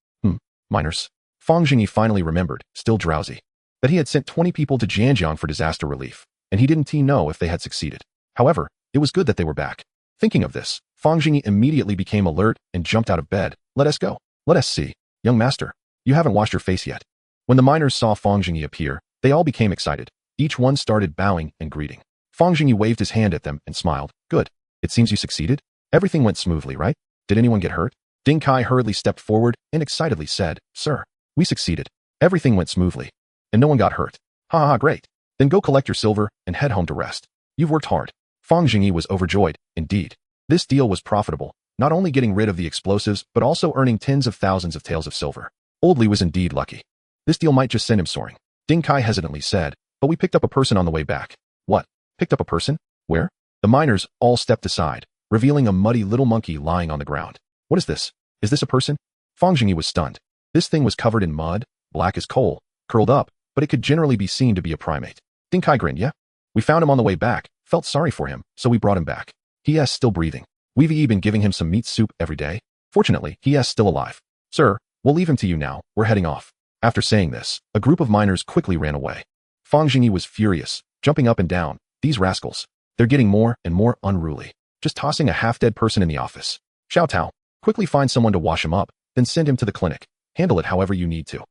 Miners. Fang Zhengyi finally remembered, still drowsy, that he had sent 20 people to Jianjiang for disaster relief, and he didn't know if they had succeeded. However, it was good that they were back. Thinking of this, Fang Zhengyi immediately became alert and jumped out of bed. "Let us go. Let us see. Young master, you haven't washed your face yet." When the miners saw Fang Zhengyi appear, they all became excited. Each one started bowing and greeting. Fang Zhengyi waved his hand at them and smiled. "Good. It seems you succeeded. Everything went smoothly, right? Did anyone get hurt?" Ding Kai hurriedly stepped forward and excitedly said, "Sir, we succeeded. Everything went smoothly, and no one got hurt." "Ha ha, great. Then go collect your silver and head home to rest. You've worked hard." Fang Zhengyi was overjoyed, indeed. This deal was profitable, not only getting rid of the explosives, but also earning tens of thousands of taels of silver. Old Li was indeed lucky. This deal might just send him soaring. Ding Kai hesitantly said, "But we picked up a person on the way back." "What? Picked up a person? Where?" The miners all stepped aside, revealing a muddy little monkey lying on the ground. "What is this? Is this a person?" Fang Zhengyi was stunned. This thing was covered in mud, black as coal, curled up, but it could generally be seen to be a primate. Ding Kai grinned. "Yeah. We found him on the way back, felt sorry for him, so we brought him back. He is still breathing. We've been giving him some meat soup every day. Fortunately, he is still alive. Sir, we'll leave him to you now, we're heading off." After saying this, a group of miners quickly ran away. Fang Zhengyi was furious, jumping up and down. These rascals. They're getting more and more unruly. Just tossing a half-dead person in the office. "Xiao Tao, quickly find someone to wash him up, then send him to the clinic. Handle it however you need to.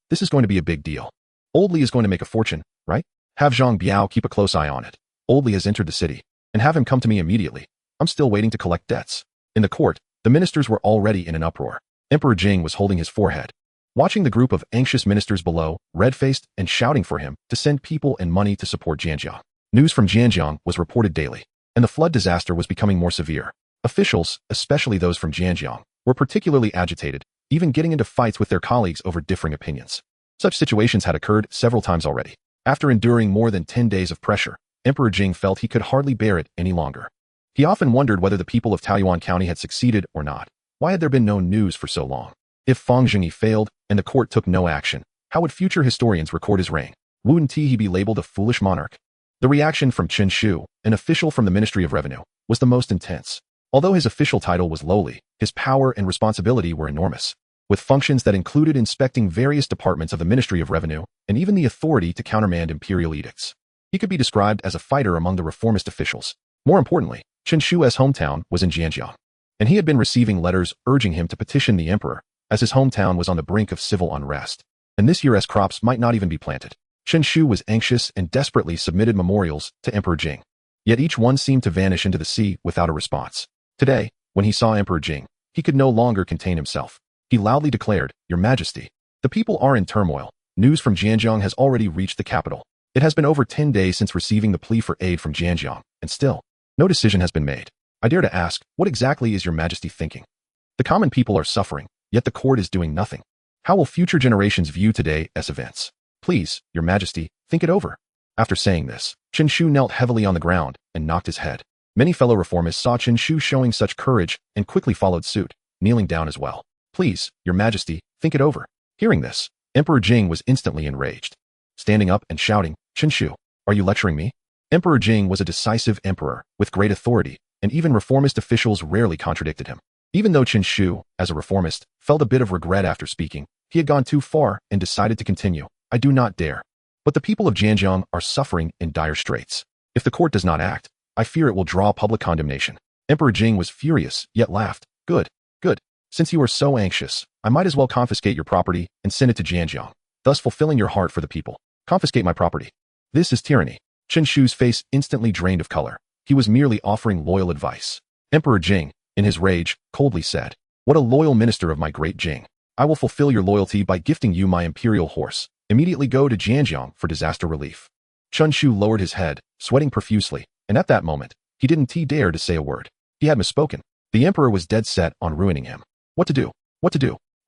This is going to be a big deal. Old Li is going to make a fortune, right? Have Zhang Biao keep a close eye on it. Old Li has entered the city, and have him come to me immediately. I'm still waiting to collect debts." In the court, The ministers were already in an uproar. Emperor Jing was holding his forehead, watching the group of anxious ministers below, red-faced and shouting for him to send people and money to support Zhanjiang. News from Zhanjiang was reported daily, and the flood disaster was becoming more severe. Officials, especially those from Zhanjiang, were particularly agitated, even getting into fights with their colleagues over differing opinions. Such situations had occurred several times already. After enduring more than 10 days of pressure, Emperor Jing felt he could hardly bear it any longer. He often wondered whether the people of Taoyuan County had succeeded or not. Why had there been no news for so long? If Fang Zhengyi failed and the court took no action, how would future historians record his reign? Wouldn't he be labeled a foolish monarch? The reaction from Chen Shu, an official from the Ministry of Revenue, was the most intense. Although his official title was lowly, his power and responsibility were enormous, with functions that included inspecting various departments of the Ministry of Revenue and even the authority to countermand imperial edicts. He could be described as a fighter among the reformist officials. More importantly, Chen Shu's hometown was in Zhanjiang, and he had been receiving letters urging him to petition the emperor, as his hometown was on the brink of civil unrest, and this year's crops might not even be planted. Chen Shu was anxious and desperately submitted memorials to Emperor Jing. Yet each one seemed to vanish into the sea without a response. Today, when he saw Emperor Jing, he could no longer contain himself. He loudly declared, "Your Majesty, the people are in turmoil. News from Zhanjiang has already reached the capital. It has been over 10 days since receiving the plea for aid from Zhanjiang, and still, no decision has been made. I dare to ask, what exactly is your Majesty thinking? The common people are suffering, yet the court is doing nothing. How will future generations view today's events? Please, your Majesty, think it over." After saying this, Chen Shu knelt heavily on the ground and knocked his head. Many fellow reformists saw Chen Shu showing such courage and quickly followed suit, kneeling down as well. "Please, your Majesty, think it over." Hearing this, Emperor Jing was instantly enraged. Standing up and shouting, "Chen Shu, are you lecturing me?" Emperor Jing was a decisive emperor with great authority, and even reformist officials rarely contradicted him. Even though Chen Shu, as a reformist, felt a bit of regret after speaking, he had gone too far and decided to continue. "I do not dare. But the people of Zhanjiang are suffering in dire straits. If the court does not act, I fear it will draw public condemnation." Emperor Jing was furious, yet laughed. Good. Since you are so anxious, I might as well confiscate your property and send it to Zhanjiang, thus fulfilling your heart for the people. Confiscate my property. This is tyranny. Chen Shu's face instantly drained of color. He was merely offering loyal advice. Emperor Jing, in his rage, coldly said, "What a loyal minister of my Great Jing. I will fulfill your loyalty by gifting you my imperial horse. Immediately go to Zhanjiang for disaster relief." Chen Shu lowered his head, sweating profusely, and at that moment, he didn't dare to say a word. He had misspoken. The emperor was dead set on ruining him. What to do?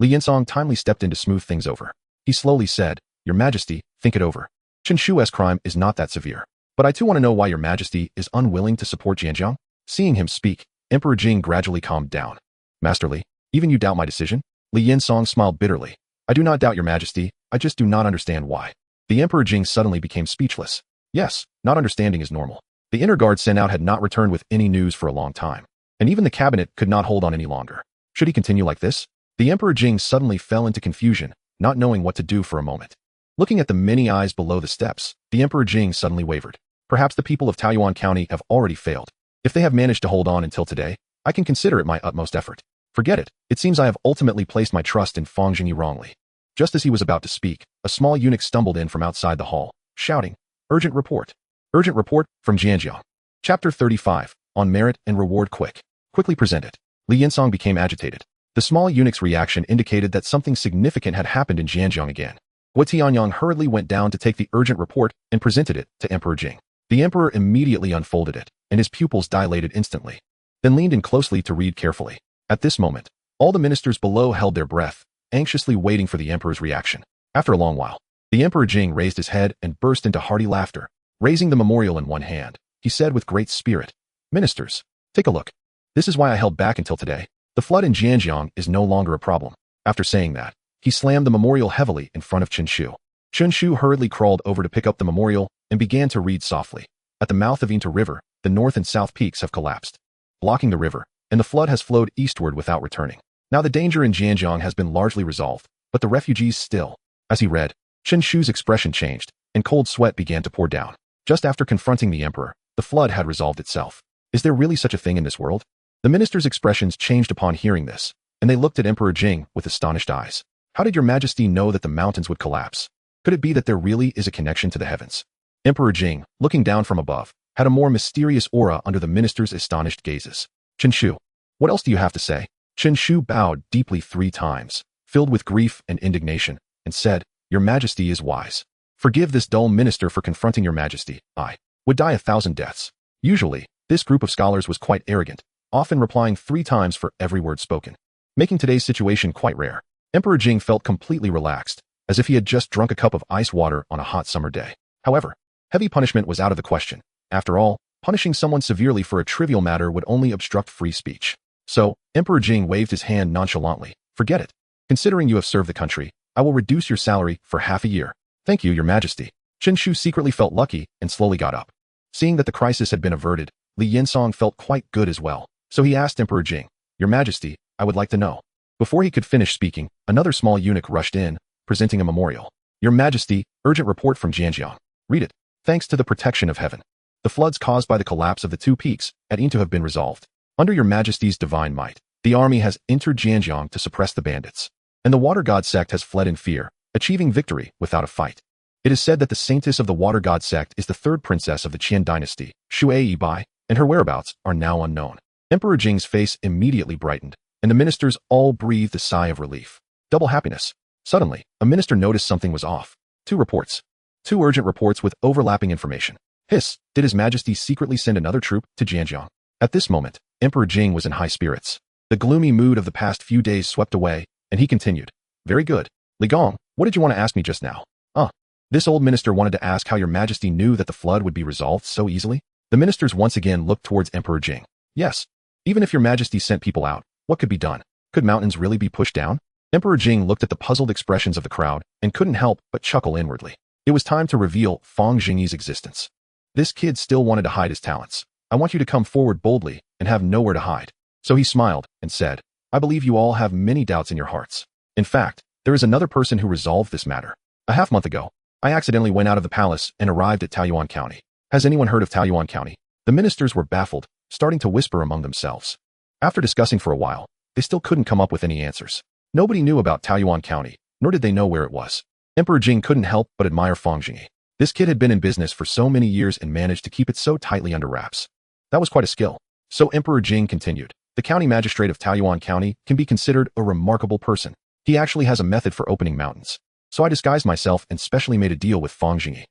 Li Yinsong timely stepped in to smooth things over. He slowly said, "Your Majesty, think it over. Chen Shu's crime is not that severe. But I too want to know why your Majesty is unwilling to support Zhanjiang." Seeing him speak, Emperor Jing gradually calmed down. "Master Li, even you doubt my decision?" Li Yinsong smiled bitterly. "I do not doubt your Majesty, I just do not understand why." The Emperor Jing suddenly became speechless. Yes, not understanding is normal. The inner guard sent out had not returned with any news for a long time, and even the cabinet could not hold on any longer. Should he continue like this? The Emperor Jing suddenly fell into confusion, not knowing what to do for a moment. Looking at the many eyes below the steps, the Emperor Jing suddenly wavered. Perhaps the people of Taoyuan County have already failed. If they have managed to hold on until today, I can consider it my utmost effort. Forget it. It seems I have ultimately placed my trust in Fang Zhengyi wrongly. Just as he was about to speak, a small eunuch stumbled in from outside the hall, shouting, "Urgent report! Urgent report from Zhanjiang." Chapter 35, On Merit and Reward Quickly presented. Li Yinsong became agitated. The small eunuch's reaction indicated that something significant had happened in Zhanjiang again. Guo Tianyang hurriedly went down to take the urgent report and presented it to Emperor Jing. The emperor immediately unfolded it, and his pupils dilated instantly, then leaned in closely to read carefully. At this moment, all the ministers below held their breath, anxiously waiting for the emperor's reaction. After a long while, the Emperor Jing raised his head and burst into hearty laughter. Raising the memorial in one hand, he said with great spirit, "Ministers, take a look. This is why I held back until today. The flood in Zhanjiang is no longer a problem." After saying that, he slammed the memorial heavily in front of Chen Shu. Chen Shu hurriedly crawled over to pick up the memorial and began to read softly. At the mouth of Yinta River, the north and south peaks have collapsed, blocking the river, and the flood has flowed eastward without returning. Now the danger in Zhanjiang has been largely resolved, but the refugees still. As he read, Chen Shu's expression changed, and cold sweat began to pour down. Just after confronting the emperor, the flood had resolved itself. Is there really such a thing in this world? The ministers' expressions changed upon hearing this, and they looked at Emperor Jing with astonished eyes. How did your Majesty know that the mountains would collapse? Could it be that there really is a connection to the heavens? Emperor Jing, looking down from above, had a more mysterious aura under the ministers' astonished gazes. Chen Shu, what else do you have to say? Chen Shu bowed deeply 3 times, filled with grief and indignation, and said, "Your Majesty is wise. Forgive this dull minister for confronting your Majesty. I would die 1,000 deaths." Usually, this group of scholars was quite arrogant, often replying 3 times for every word spoken, making today's situation quite rare. Emperor Jing felt completely relaxed, as if he had just drunk a cup of ice water on a hot summer day. However, heavy punishment was out of the question. After all, punishing someone severely for a trivial matter would only obstruct free speech. So, Emperor Jing waved his hand nonchalantly. "Forget it. Considering you have served the country, I will reduce your salary for half a year." "Thank you, Your Majesty." Chen Shu secretly felt lucky and slowly got up. Seeing that the crisis had been averted, Li Yinsong felt quite good as well. So he asked Emperor Jing, "Your Majesty, I would like to know." Before he could finish speaking, another small eunuch rushed in, presenting a memorial. "Your Majesty, urgent report from Jianjiang." "Read it." "Thanks to the protection of heaven, the floods caused by the collapse of the 2 peaks at Yintou have been resolved. Under Your Majesty's divine might, the army has entered Jianjiang to suppress the bandits, and the Water God sect has fled in fear, achieving victory without a fight. It is said that the saintess of the Water God sect is the 3rd princess of the Qian dynasty, Shui Bai, and her whereabouts are now unknown." Emperor Jing's face immediately brightened, and the ministers all breathed a sigh of relief. Double happiness. Suddenly, a minister noticed something was off. 2 reports. 2 urgent reports with overlapping information. Hiss, did His Majesty secretly send another troop to Jianjiang? At this moment, Emperor Jing was in high spirits. The gloomy mood of the past few days swept away, and he continued. "Very good. Li Gong, what did you want to ask me just now?" This old minister wanted to ask how Your Majesty knew that the flood would be resolved so easily. The ministers once again looked towards Emperor Jing. "Yes. Even if Your Majesty sent people out, what could be done? Could mountains really be pushed down?" Emperor Jing looked at the puzzled expressions of the crowd and couldn't help but chuckle inwardly. It was time to reveal Fang Zhengyi's existence. This kid still wanted to hide his talents. "I want you to come forward boldly and have nowhere to hide." So he smiled and said, "I believe you all have many doubts in your hearts. In fact, there is another person who resolved this matter. A half-month ago, I accidentally went out of the palace and arrived at Taoyuan County. Has anyone heard of Taoyuan County?" The ministers were baffled, starting to whisper among themselves. After discussing for a while, they still couldn't come up with any answers. Nobody knew about Taoyuan County, nor did they know where it was. Emperor Jing couldn't help but admire Fang Zhengyi. This kid had been in business for so many years and managed to keep it so tightly under wraps. That was quite a skill. So Emperor Jing continued, "The county magistrate of Taoyuan County can be considered a remarkable person. He actually has a method for opening mountains. So I disguised myself and specially made a deal with Fang Zhengyi.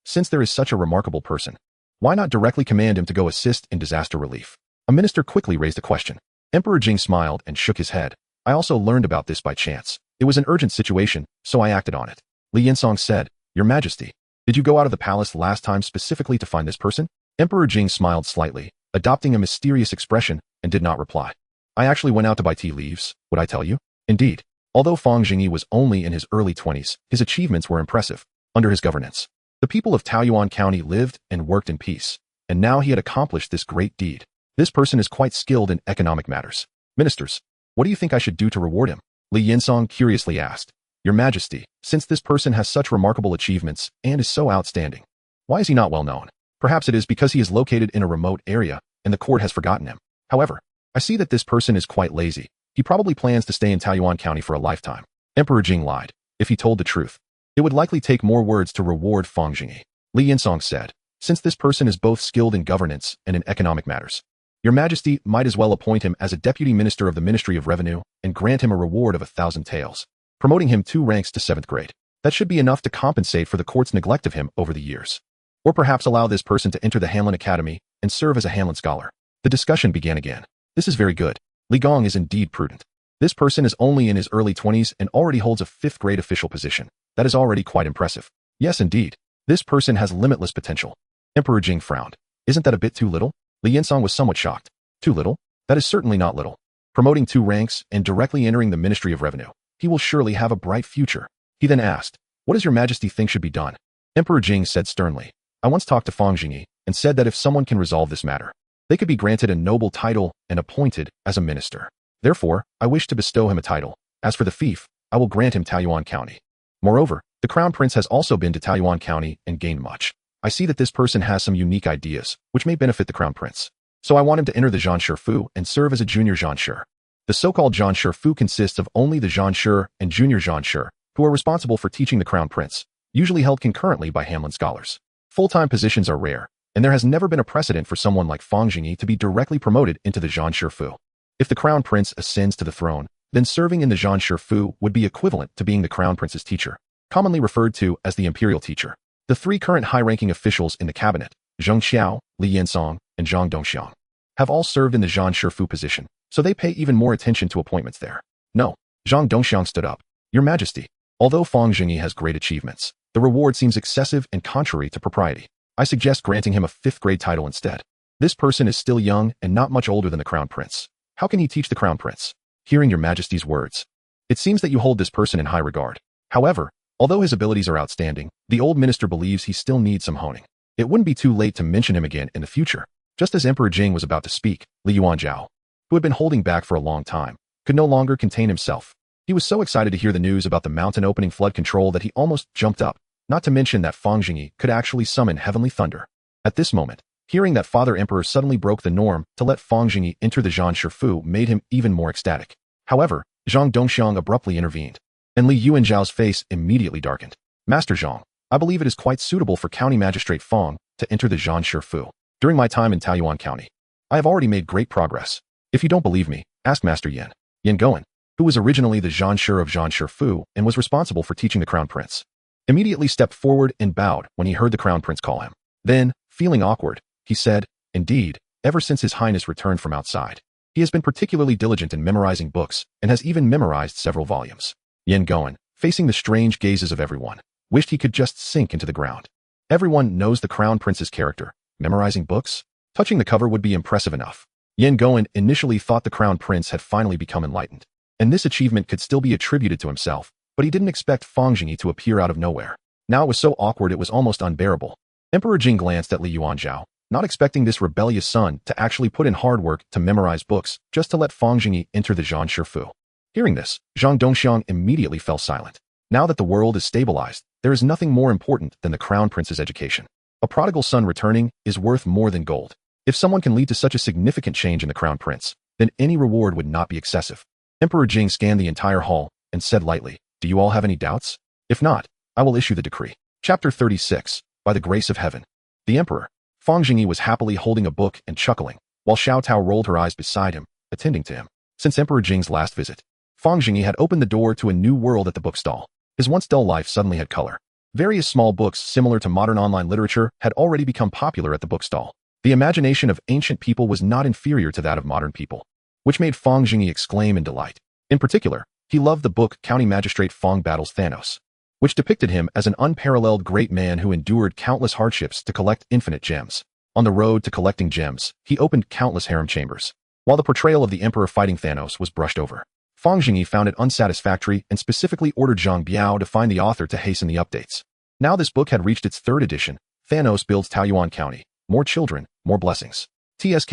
Since there is such a remarkable person, why not directly command him to go assist in disaster relief?" A minister quickly raised a question. Emperor Jing smiled and shook his head. "I also learned about this by chance. It was an urgent situation, so I acted on it." Li Yinsong said, "Your Majesty, did you go out of the palace last time specifically to find this person?" Emperor Jing smiled slightly, adopting a mysterious expression, and did not reply. "I actually went out to buy tea leaves, would I tell you?" Indeed, although Fang Zhengyi was only in his early 20s, his achievements were impressive. Under his governance, the people of Taoyuan County lived and worked in peace, and now he had accomplished this great deed. This person is quite skilled in economic matters. Ministers, what do you think I should do to reward him? Li Yinsong curiously asked. "Your Majesty, since this person has such remarkable achievements and is so outstanding, why is he not well known? Perhaps it is because he is located in a remote area and the court has forgotten him. However, I see that this person is quite lazy. He probably plans to stay in Taoyuan County for a lifetime." Emperor Jing lied. If he told the truth, it would likely take more words to reward Fang Zhengyi. Li Yinsong said, "Since this person is both skilled in governance and in economic matters, Your Majesty might as well appoint him as a deputy minister of the Ministry of Revenue and grant him a reward of 1,000 taels, promoting him 2 ranks to 7th grade. That should be enough to compensate for the court's neglect of him over the years. Or perhaps allow this person to enter the Hanlin Academy and serve as a Hanlin scholar." The discussion began again. "This is very good. Li Gong is indeed prudent. This person is only in his early 20s and already holds a 5th grade official position. That is already quite impressive. Yes, indeed. This person has limitless potential." Emperor Jing frowned. "Isn't that a bit too little?" Li Yinsong was somewhat shocked. "Too little? That is certainly not little. Promoting 2 ranks and directly entering the Ministry of Revenue. He will surely have a bright future." He then asked, "What does Your Majesty think should be done?" Emperor Jing said sternly, "I once talked to Fang Zhengyi and said that if someone can resolve this matter, they could be granted a noble title and appointed as a minister. Therefore, I wish to bestow him a title. As for the fief, I will grant him Taoyuan County. Moreover, the Crown Prince has also been to Taoyuan County and gained much. I see that this person has some unique ideas, which may benefit the Crown Prince. So I want him to enter the Zhanshi Fu and serve as a junior Zhanshi. The so-called Zhanshi Fu consists of only the Zhanshi and junior Zhanshi, who are responsible for teaching the Crown Prince, usually held concurrently by Hanlin scholars. Full-time positions are rare, and there has never been a precedent for someone like Fang Zhengyi to be directly promoted into the Zhanshi Fu. If the crown prince ascends to the throne, then serving in the Zhanshi Fu would be equivalent to being the crown prince's teacher, commonly referred to as the imperial teacher. The three current high-ranking officials in the cabinet, Zheng Xiao, Li Yansong, and Zhang Dongxiang, have all served in the Zhanshi Fu position, so they pay even more attention to appointments there. No, Zhang Dongxiang stood up. Your Majesty, although Fang Zhengyi has great achievements, the reward seems excessive and contrary to propriety. I suggest granting him a 5th-grade title instead. This person is still young and not much older than the crown prince. How can he teach the crown prince? Hearing your Majesty's words, it seems that you hold this person in high regard. However, although his abilities are outstanding, the old minister believes he still needs some honing. It wouldn't be too late to mention him again in the future. Just as Emperor Jing was about to speak, Li Yuanzhao, who had been holding back for a long time, could no longer contain himself. He was so excited to hear the news about the mountain opening flood control that he almost jumped up, not to mention that Fang Zhengyi could actually summon heavenly thunder. At this moment, hearing that Father Emperor suddenly broke the norm to let Fang Zhengyi enter the Zhanshi Fu made him even more ecstatic. However, Zhang Dongxiang abruptly intervened, and Li Yuanzhao's face immediately darkened. Master Zhang, I believe it is quite suitable for County Magistrate Fang to enter the Zhanshi Fu. During my time in Taoyuan County, I have already made great progress. If you don't believe me, ask Master Yan Goen, who was originally the Zhanshi of Zhanshi Fu and was responsible for teaching the crown prince. Immediately stepped forward and bowed when he heard the crown prince call him. Then, feeling awkward, he said, indeed, ever since His Highness returned from outside, he has been particularly diligent in memorizing books and has even memorized several volumes. Yan Goen, facing the strange gazes of everyone, wished he could just sink into the ground. Everyone knows the crown prince's character. Memorizing books? Touching the cover would be impressive enough. Yan Goen initially thought the crown prince had finally become enlightened, and this achievement could still be attributed to himself, but he didn't expect Fang Zhengyi to appear out of nowhere. Now it was so awkward it was almost unbearable. Emperor Jing glanced at Li Yuanzhao, not expecting this rebellious son to actually put in hard work to memorize books just to let Fang Zhengyi enter the Zhanshi Fu. Hearing this, Zhang Dongxiang immediately fell silent. Now that the world is stabilized, there is nothing more important than the crown prince's education. A prodigal son returning is worth more than gold. If someone can lead to such a significant change in the crown prince, then any reward would not be excessive. Emperor Jing scanned the entire hall and said lightly, do you all have any doubts? If not, I will issue the decree. Chapter 36, By the Grace of Heaven. The Emperor, Fang Zhengyi, was happily holding a book and chuckling, while Xiao Tao rolled her eyes beside him, attending to him. Since Emperor Jing's last visit, Fang Zhengyi had opened the door to a new world at the bookstall. His once dull life suddenly had color. Various small books similar to modern online literature had already become popular at the bookstall. The imagination of ancient people was not inferior to that of modern people, which made Fang Zhengyi exclaim in delight. In particular, he loved the book County Magistrate Fang Battles Thanos, which depicted him as an unparalleled great man who endured countless hardships to collect infinite gems. On the road to collecting gems, he opened countless harem chambers. While the portrayal of the emperor fighting Thanos was brushed over, Fang Zhengyi found it unsatisfactory and specifically ordered Zhang Biao to find the author to hasten the updates. Now this book had reached its 3rd edition. Thanos builds Taoyuan County. More children, more blessings. TSK,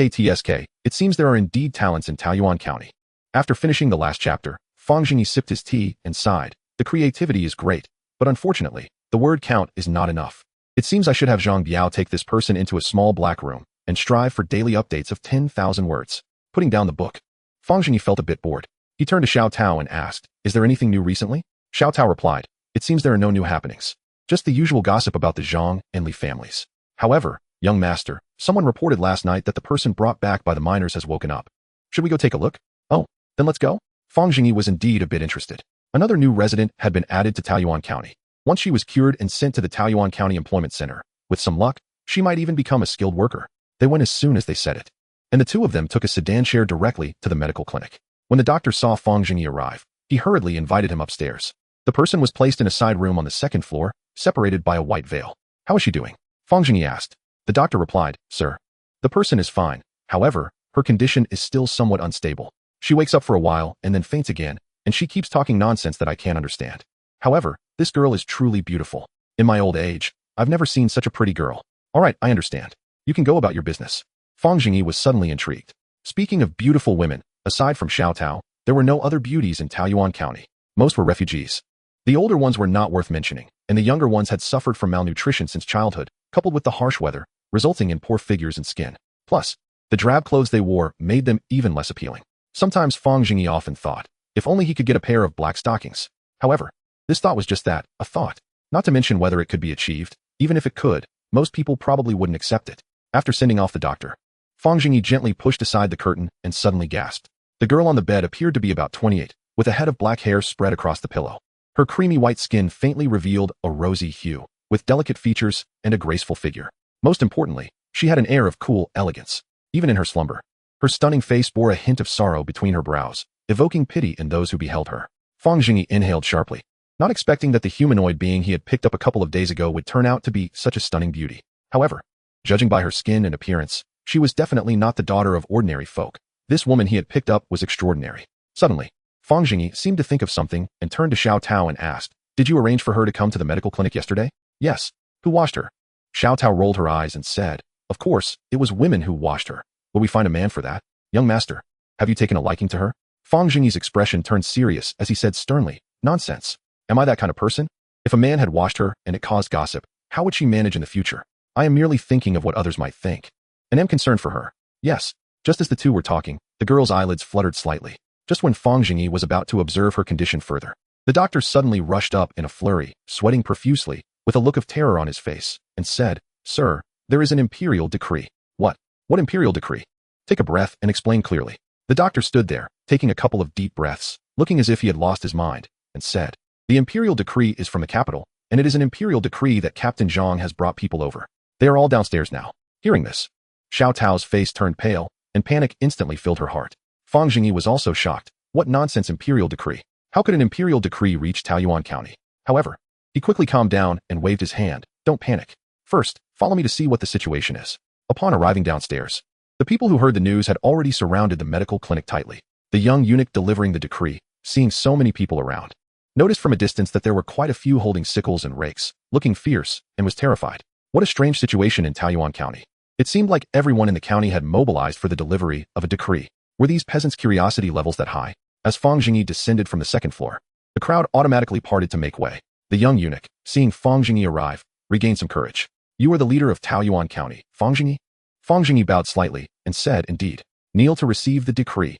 it seems there are indeed talents in Taoyuan County. After finishing the last chapter, Fang Zhengyi sipped his tea and sighed. The creativity is great, but unfortunately, the word count is not enough. It seems I should have Zhang Biao take this person into a small black room and strive for daily updates of 10,000 words. Putting down the book, Fang Zhengyi felt a bit bored. He turned to Xiao Tao and asked, is there anything new recently? Xiao Tao replied, it seems there are no new happenings. Just the usual gossip about the Zhang and Li families. However, young master, someone reported last night that the person brought back by the miners has woken up. Should we go take a look? Oh, then let's go. Fang Zhengyi was indeed a bit interested. Another new resident had been added to Taoyuan County. Once she was cured and sent to the Taoyuan County Employment Center, with some luck, she might even become a skilled worker. They went as soon as they said it, and the two of them took a sedan chair directly to the medical clinic. When the doctor saw Fang Zhengyi arrive, he hurriedly invited him upstairs. The person was placed in a side room on the 2nd floor, separated by a white veil. How is she doing? Fang Zhengyi asked. The doctor replied, sir, the person is fine. However, her condition is still somewhat unstable. She wakes up for a while and then faints again, and she keeps talking nonsense that I can't understand. However, this girl is truly beautiful. In my old age, I've never seen such a pretty girl. All right, I understand. You can go about your business. Fang Zhengyi was suddenly intrigued. Speaking of beautiful women, aside from Xiao Tao, there were no other beauties in Taoyuan County. Most were refugees. The older ones were not worth mentioning, and the younger ones had suffered from malnutrition since childhood, coupled with the harsh weather, resulting in poor figures and skin. Plus, the drab clothes they wore made them even less appealing. Sometimes Fang Zhengyi often thought, if only he could get a pair of black stockings. However, this thought was just that, a thought. Not to mention whether it could be achieved. Even if it could, most people probably wouldn't accept it. After sending off the doctor, Fang Zhengyi gently pushed aside the curtain and suddenly gasped. The girl on the bed appeared to be about 28, with a head of black hair spread across the pillow. Her creamy white skin faintly revealed a rosy hue, with delicate features and a graceful figure. Most importantly, she had an air of cool elegance, even in her slumber. Her stunning face bore a hint of sorrow between her brows, evoking pity in those who beheld her. Fang Zhengyi inhaled sharply, not expecting that the humanoid being he had picked up a couple of days ago would turn out to be such a stunning beauty. However, judging by her skin and appearance, she was definitely not the daughter of ordinary folk. This woman he had picked up was extraordinary. Suddenly, Fang Zhengyi seemed to think of something and turned to Xiao Tao and asked, "Did you arrange for her to come to the medical clinic yesterday?" "Yes." "Who washed her?" Xiao Tao rolled her eyes and said, "Of course, it was women who washed her. Will we find a man for that? Young master, have you taken a liking to her?" Fang Zhengyi's expression turned serious as he said sternly, "Nonsense. Am I that kind of person? If a man had washed her and it caused gossip, how would she manage in the future? I am merely thinking of what others might think, and am concerned for her." "Yes." Just as the two were talking, the girl's eyelids fluttered slightly. Just when Fang Zhengyi was about to observe her condition further, the doctor suddenly rushed up in a flurry, sweating profusely, with a look of terror on his face, and said, "Sir, there is an imperial decree." "What? What imperial decree? Take a breath and explain clearly." The doctor stood there, taking a couple of deep breaths, looking as if he had lost his mind, and said, "The imperial decree is from the capital, and it is an imperial decree that Captain Zhang has brought people over. They are all downstairs now." Hearing this, Xiao Tao's face turned pale, and panic instantly filled her heart. Fang Zhengyi was also shocked. What nonsense imperial decree? How could an imperial decree reach Taoyuan County? However, he quickly calmed down and waved his hand. "Don't panic. First, follow me to see what the situation is." Upon arriving downstairs, the people who heard the news had already surrounded the medical clinic tightly. The young eunuch delivering the decree, seeing so many people around, noticed from a distance that there were quite a few holding sickles and rakes, looking fierce, and was terrified. What a strange situation in Taoyuan County. It seemed like everyone in the county had mobilized for the delivery of a decree. Were these peasants' curiosity levels that high? As Fang Zhengyi descended from the second floor, the crowd automatically parted to make way. The young eunuch, seeing Fang Zhengyi arrive, regained some courage. "You are the leader of Taoyuan County, Fang Zhengyi?" Fang Zhengyi bowed slightly and said, "Indeed. Kneel to receive the decree."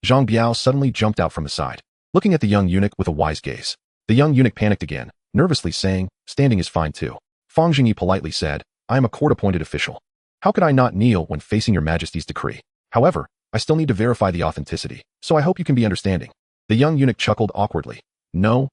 Zhang Biao suddenly jumped out from the side, looking at the young eunuch with a wise gaze. The young eunuch panicked again, nervously saying, "Standing is fine too." Fang Zhengyi politely said, "I am a court-appointed official. How could I not kneel when facing your majesty's decree? However, I still need to verify the authenticity, so I hope you can be understanding." The young eunuch chuckled awkwardly. No,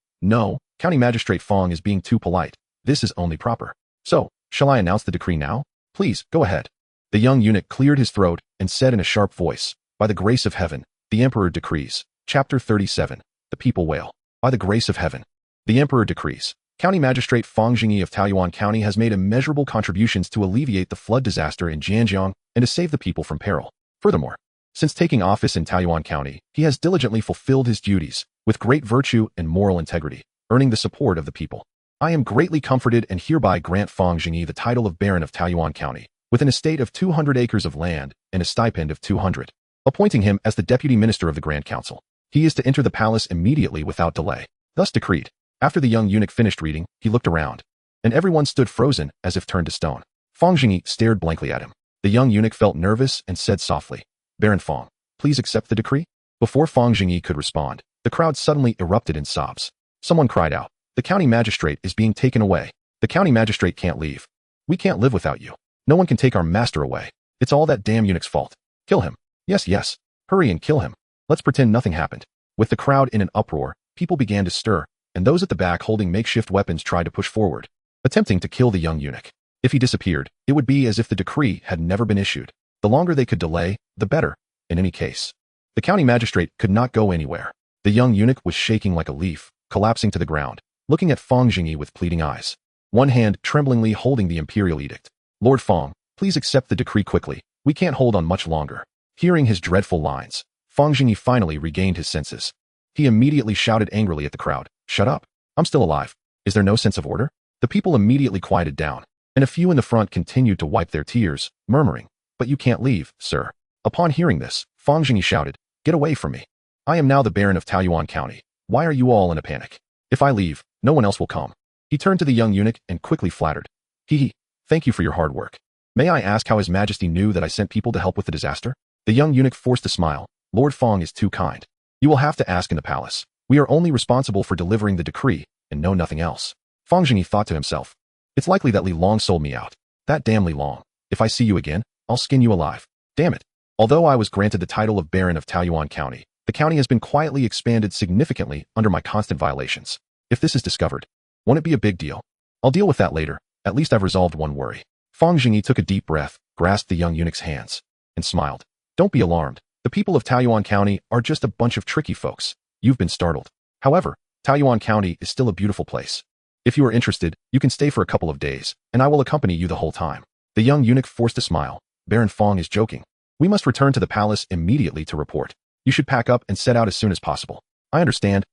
County Magistrate Fang is being too polite. This is only proper. So, shall I announce the decree now? Please, go ahead." The young eunuch cleared his throat and said in a sharp voice, "By the grace of heaven, the Emperor decrees." Chapter 37. The people wail. By the grace of heaven, the Emperor decrees. County Magistrate Fang Zhengyi of Taoyuan County has made immeasurable contributions to alleviate the flood disaster in Jianjiang and to save the people from peril. Furthermore, since taking office in Taoyuan County, he has diligently fulfilled his duties with great virtue and moral integrity, earning the support of the people. I am greatly comforted and hereby grant Fang Zhengyi the title of Baron of Taoyuan County, with an estate of 200 acres of land and a stipend of 200, appointing him as the Deputy Minister of the Grand Council. He is to enter the palace immediately without delay. Thus decreed. After the young eunuch finished reading, he looked around, and everyone stood frozen as if turned to stone. Fang Zhengyi stared blankly at him. The young eunuch felt nervous and said softly, "Baron Fang, please accept the decree." Before Fang Zhengyi could respond, the crowd suddenly erupted in sobs. Someone cried out, "The county magistrate is being taken away. The county magistrate can't leave. We can't live without you. No one can take our master away. It's all that damn eunuch's fault. Kill him. Yes. Hurry and kill him. Let's pretend nothing happened." With the crowd in an uproar, people began to stir, and those at the back holding makeshift weapons tried to push forward, attempting to kill the young eunuch. If he disappeared, it would be as if the decree had never been issued. The longer they could delay, the better. In any case, the county magistrate could not go anywhere. The young eunuch was shaking like a leaf, collapsing to the ground, looking at Fang Zhengyi with pleading eyes, one hand tremblingly holding the imperial edict. "Lord Fang, please accept the decree quickly. We can't hold on much longer." Hearing his dreadful lines, Fang Zhengyi finally regained his senses. He immediately shouted angrily at the crowd, "Shut up. I'm still alive. Is there no sense of order?" The people immediately quieted down, and a few in the front continued to wipe their tears, murmuring, "But you can't leave, sir." Upon hearing this, Fang Zhengyi shouted, "Get away from me. I am now the Baron of Taoyuan County. Why are you all in a panic? If I leave, no one else will come." He turned to the young eunuch and quickly flattered, Thank you for your hard work. May I ask how His Majesty knew that I sent people to help with the disaster?" The young eunuch forced a smile. "Lord Fang is too kind. You will have to ask in the palace. We are only responsible for delivering the decree, and know nothing else." Fang Zhengyi thought to himself, "It's likely that Li Long sold me out. That damn Li Long. If I see you again, I'll skin you alive. Damn it." Although I was granted the title of Baron of Taoyuan County, the county has been quietly expanded significantly under my constant violations. If this is discovered, won't it be a big deal? I'll deal with that later. At least I've resolved one worry. Fang Zhengyi took a deep breath, grasped the young eunuch's hands, and smiled. Don't be alarmed. The people of Taoyuan County are just a bunch of tricky folks. You've been startled. However, Taoyuan County is still a beautiful place. If you are interested, you can stay for a couple of days, and I will accompany you the whole time. The young eunuch forced a smile. Baron Fang is joking. We must return to the palace immediately to report. You should pack up and set out as soon as possible. I understand.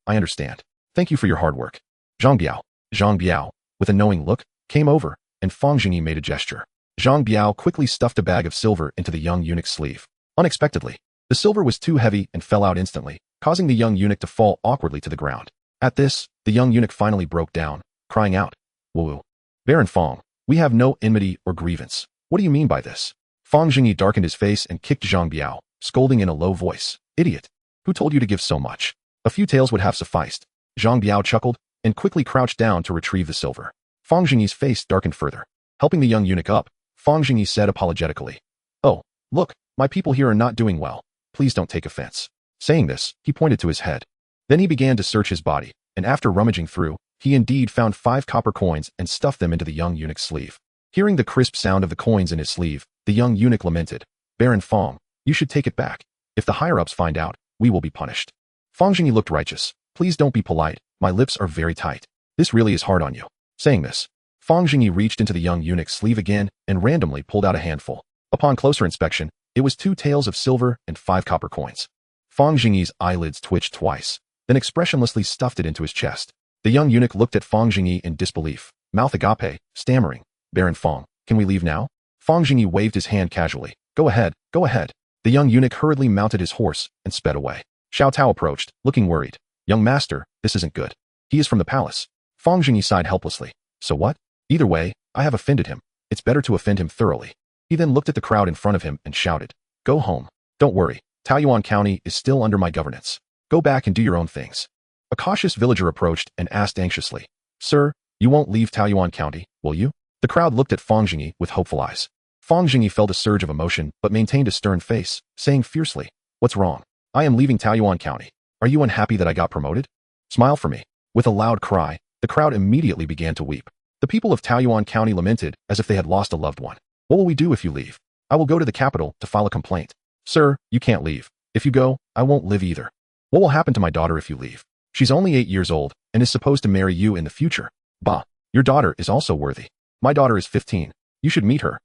Thank you for your hard work. Zhang Biao, with a knowing look, came over, and Fang Zhengyi made a gesture. Zhang Biao quickly stuffed a bag of silver into the young eunuch's sleeve. Unexpectedly, the silver was too heavy and fell out instantly, causing the young eunuch to fall awkwardly to the ground. At this, the young eunuch finally broke down, crying out, "Woo! Baron Fang, we have no enmity or grievance. What do you mean by this?" Fang Zhengyi darkened his face and kicked Zhang Biao, scolding in a low voice. "Idiot! Who told you to give so much? A few taels would have sufficed." Zhang Biao chuckled and quickly crouched down to retrieve the silver. Fang Zhengyi's face darkened further. Helping the young eunuch up, Fang Zhengyi said apologetically, "Oh, look, my people here are not doing well. Please don't take offense." Saying this, he pointed to his head. Then he began to search his body, and after rummaging through, he indeed found 5 copper coins and stuffed them into the young eunuch's sleeve. Hearing the crisp sound of the coins in his sleeve, the young eunuch lamented, "Baron Fang, you should take it back. If the higher-ups find out, we will be punished." Fang Zhengyi looked righteous. "Please don't be polite. My lips are very tight. This really is hard on you." Saying this, Fang Zhengyi reached into the young eunuch's sleeve again and randomly pulled out a handful. Upon closer inspection, it was 2 taels of silver and 5 copper coins. Fang Zhengyi's eyelids twitched twice, then expressionlessly stuffed it into his chest. The young eunuch looked at Fang Zhengyi in disbelief, mouth agape, stammering, "Baron Fang, can we leave now?" Fang Zhengyi waved his hand casually. Go ahead. The young eunuch hurriedly mounted his horse and sped away. Xiao Tao approached, looking worried. "Young master, this isn't good. He is from the palace." Fang Zhengyi sighed helplessly. "So what? Either way, I have offended him. It's better to offend him thoroughly." He then looked at the crowd in front of him and shouted, "Go home. Don't worry, Taoyuan County is still under my governance. Go back and do your own things." A cautious villager approached and asked anxiously, "Sir, you won't leave Taoyuan County, will you?" The crowd looked at Fang Zhengyi with hopeful eyes. Fang Zhengyi felt a surge of emotion but maintained a stern face, saying fiercely, "What's wrong? I am leaving Taoyuan County. Are you unhappy that I got promoted? Smile for me." With a loud cry, the crowd immediately began to weep. The people of Taoyuan County lamented as if they had lost a loved one. "What will we do if you leave?" "I will go to the capital to file a complaint." "Sir, you can't leave. If you go, I won't live either." "What will happen to my daughter if you leave? She's only 8 years old and is supposed to marry you in the future." "Bah, your daughter is also worthy. My daughter is 15. You should meet her.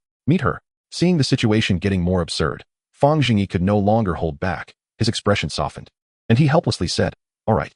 Seeing the situation getting more absurd, Fang Zhengyi could no longer hold back. His expression softened, and he helplessly said, All right,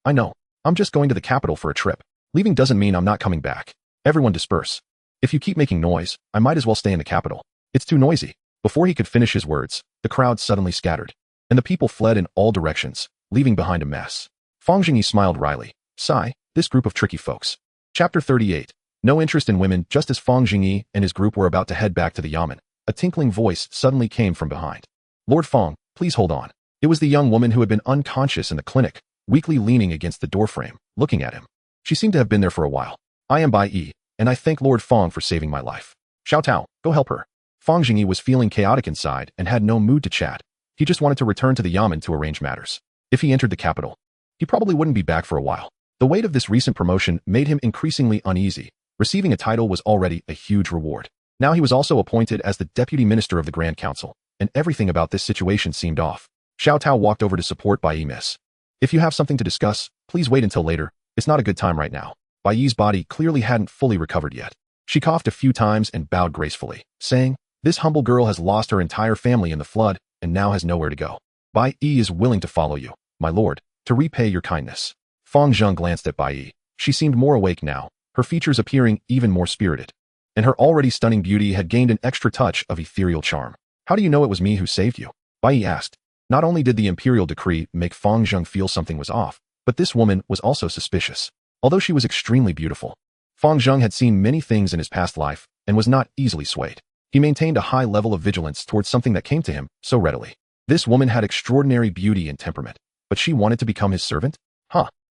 I know. I'm just going to the capital for a trip. Leaving doesn't mean I'm not coming back. Everyone disperse. If you keep making noise, I might as well stay in the capital. It's too noisy." Before he could finish his words, the crowd suddenly scattered, and the people fled in all directions, leaving behind a mess. Fang Zhengyi smiled wryly. Sigh, this group of tricky folks. Chapter 38. No interest in women. Just as Fang Zhengyi and his group were about to head back to the yamen, a tinkling voice suddenly came from behind. "Lord Fang, please hold on." It was the young woman who had been unconscious in the clinic, weakly leaning against the doorframe, looking at him. She seemed to have been there for a while. "I am Bai Yi, and I thank Lord Fang for saving my life." "Xiao Tao, go help her." Fang Zhengyi was feeling chaotic inside and had no mood to chat. He just wanted to return to the yamen to arrange matters. If he entered the capital, he probably wouldn't be back for a while. The weight of this recent promotion made him increasingly uneasy. Receiving a title was already a huge reward. Now he was also appointed as the deputy minister of the Grand Council, and everything about this situation seemed off. Xiao Tao walked over to support Bai Yi. "Miss, if you have something to discuss, please wait until later. It's not a good time right now." Bai Yi's body clearly hadn't fully recovered yet. She coughed a few times and bowed gracefully, saying, "This humble girl has lost her entire family in the flood and now has nowhere to go. Bai Yi is willing to follow you, my lord, to repay your kindness." Fang Zheng glanced at Bai Yi. She seemed more awake now, her features appearing even more spirited, and her already stunning beauty had gained an extra touch of ethereal charm. "How do you know it was me who saved you?" Bai Yi asked. Not only did the imperial decree make Fang Zheng feel something was off, but this woman was also suspicious. Although she was extremely beautiful, Fang Zheng had seen many things in his past life and was not easily swayed. He maintained a high level of vigilance towards something that came to him so readily. This woman had extraordinary beauty and temperament, but she wanted to become his servant?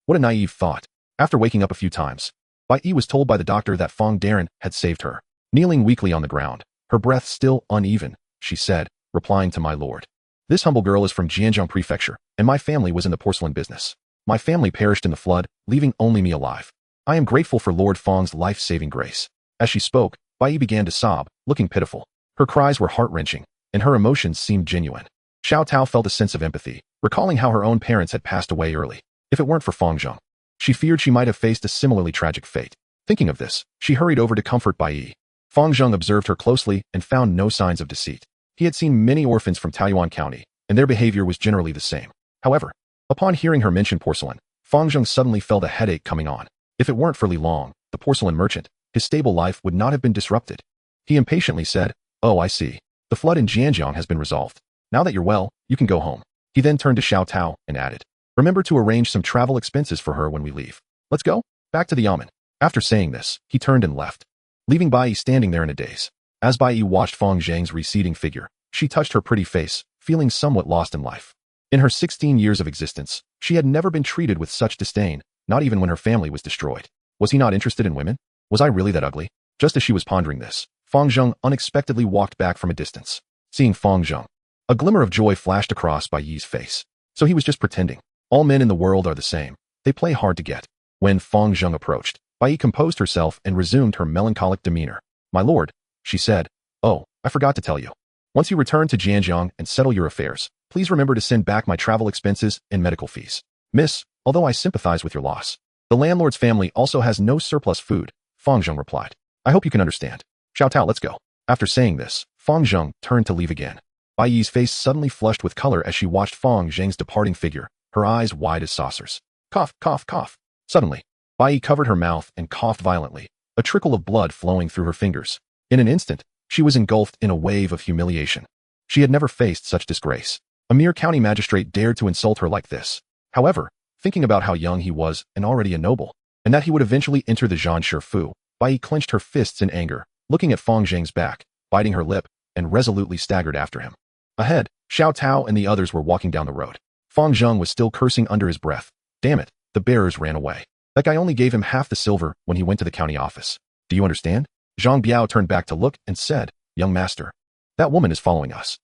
What a naive thought. After waking up a few times, Bai Yi was told by the doctor that Fang Darren had saved her. Kneeling weakly on the ground, her breath still uneven, she said, replying to my lord. This humble girl is from Jianjiang Prefecture, and my family was in the porcelain business. My family perished in the flood, leaving only me alive. I am grateful for Lord Fang's life-saving grace. As she spoke, Bai Yi began to sob, looking pitiful. Her cries were heart-wrenching, and her emotions seemed genuine. Xiao Tao felt a sense of empathy, recalling how her own parents had passed away early. If it weren't for Fang Zheng, she feared she might have faced a similarly tragic fate. Thinking of this, she hurried over to comfort Bai Yi. Fang Zheng observed her closely and found no signs of deceit. He had seen many orphans from Taoyuan County, and their behavior was generally the same. However, upon hearing her mention porcelain, Fang Zheng suddenly felt a headache coming on. If it weren't for Li Long, the porcelain merchant, his stable life would not have been disrupted. He impatiently said, "Oh, I see. The flood in Jianjiang has been resolved. Now that you're well, you can go home." He then turned to Xiao Tao and added, "Remember to arrange some travel expenses for her when we leave. Let's go back to the yamen." After saying this, he turned and left, leaving Bai Yi standing there in a daze. As Bai Yi watched Fang Zheng's receding figure, she touched her pretty face, feeling somewhat lost in life. In her 16 years of existence, she had never been treated with such disdain, not even when her family was destroyed. Was he not interested in women? Was I really that ugly? Just as she was pondering this, Fang Zheng unexpectedly walked back from a distance. Seeing Fang Zheng, a glimmer of joy flashed across Bai Yi's face. So he was just pretending. All men in the world are the same. They play hard to get. When Fang Zheng approached, Bai Yi composed herself and resumed her melancholic demeanor. "My lord," she said. "Oh, I forgot to tell you. Once you return to Jianjiang and settle your affairs, please remember to send back my travel expenses and medical fees. Miss, although I sympathize with your loss, the landlord's family also has no surplus food," Fang Zheng replied. "I hope you can understand. Xiao Tao, let's go." After saying this, Fang Zheng turned to leave again. Bai Yi's face suddenly flushed with color as she watched Fang Zheng's departing figure, her eyes wide as saucers. Cough, cough, cough. Suddenly, Bai Yi covered her mouth and coughed violently, a trickle of blood flowing through her fingers. In an instant, she was engulfed in a wave of humiliation. She had never faced such disgrace. A mere county magistrate dared to insult her like this. However, thinking about how young he was and already a noble, and that he would eventually enter the Zhanshi Fu, Bai Yi clenched her fists in anger, looking at Fang Zheng's back, biting her lip, and resolutely staggered after him. Ahead, Xiao Tao and the others were walking down the road. Fang Zheng was still cursing under his breath. Damn it, the bearers ran away. That guy only gave him half the silver when he went to the county office. Do you understand? Zhang Biao turned back to look and said, "Young master, that woman is following us."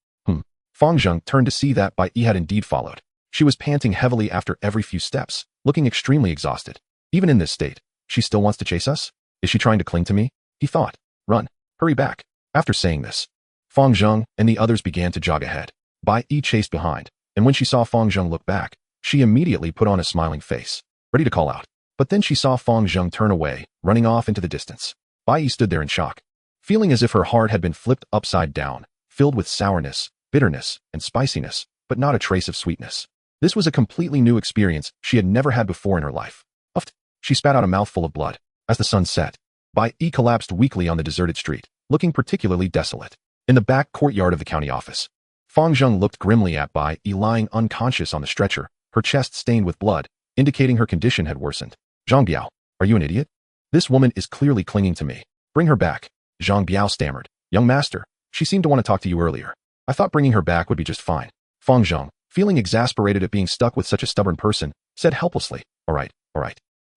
Fang Zheng turned to see that Bai Yi had indeed followed. She was panting heavily after every few steps, looking extremely exhausted. Even in this state, she still wants to chase us? Is she trying to cling to me? He thought. Run. Hurry back. After saying this, Fang Zheng and the others began to jog ahead. Bai Yi chased behind, and when she saw Fang Zheng look back, she immediately put on a smiling face, ready to call out. But then she saw Fang Zheng turn away, running off into the distance. Bai Yi stood there in shock, feeling as if her heart had been flipped upside down, filled with sourness, bitterness, and spiciness, but not a trace of sweetness. This was a completely new experience she had never had before in her life. Uffed, she spat out a mouthful of blood. As the sun set, Bai Yi collapsed weakly on the deserted street, looking particularly desolate. In the back courtyard of the county office, Fang Zheng looked grimly at Bai Yi lying unconscious on the stretcher, her chest stained with blood, indicating her condition had worsened. "Zhang Biao, are you an idiot? This woman is clearly clinging to me. Bring her back." Zhang Biao stammered. "Young master, she seemed to want to talk to you earlier. I thought bringing her back would be just fine." Fang Zheng, feeling exasperated at being stuck with such a stubborn person, said helplessly, all right.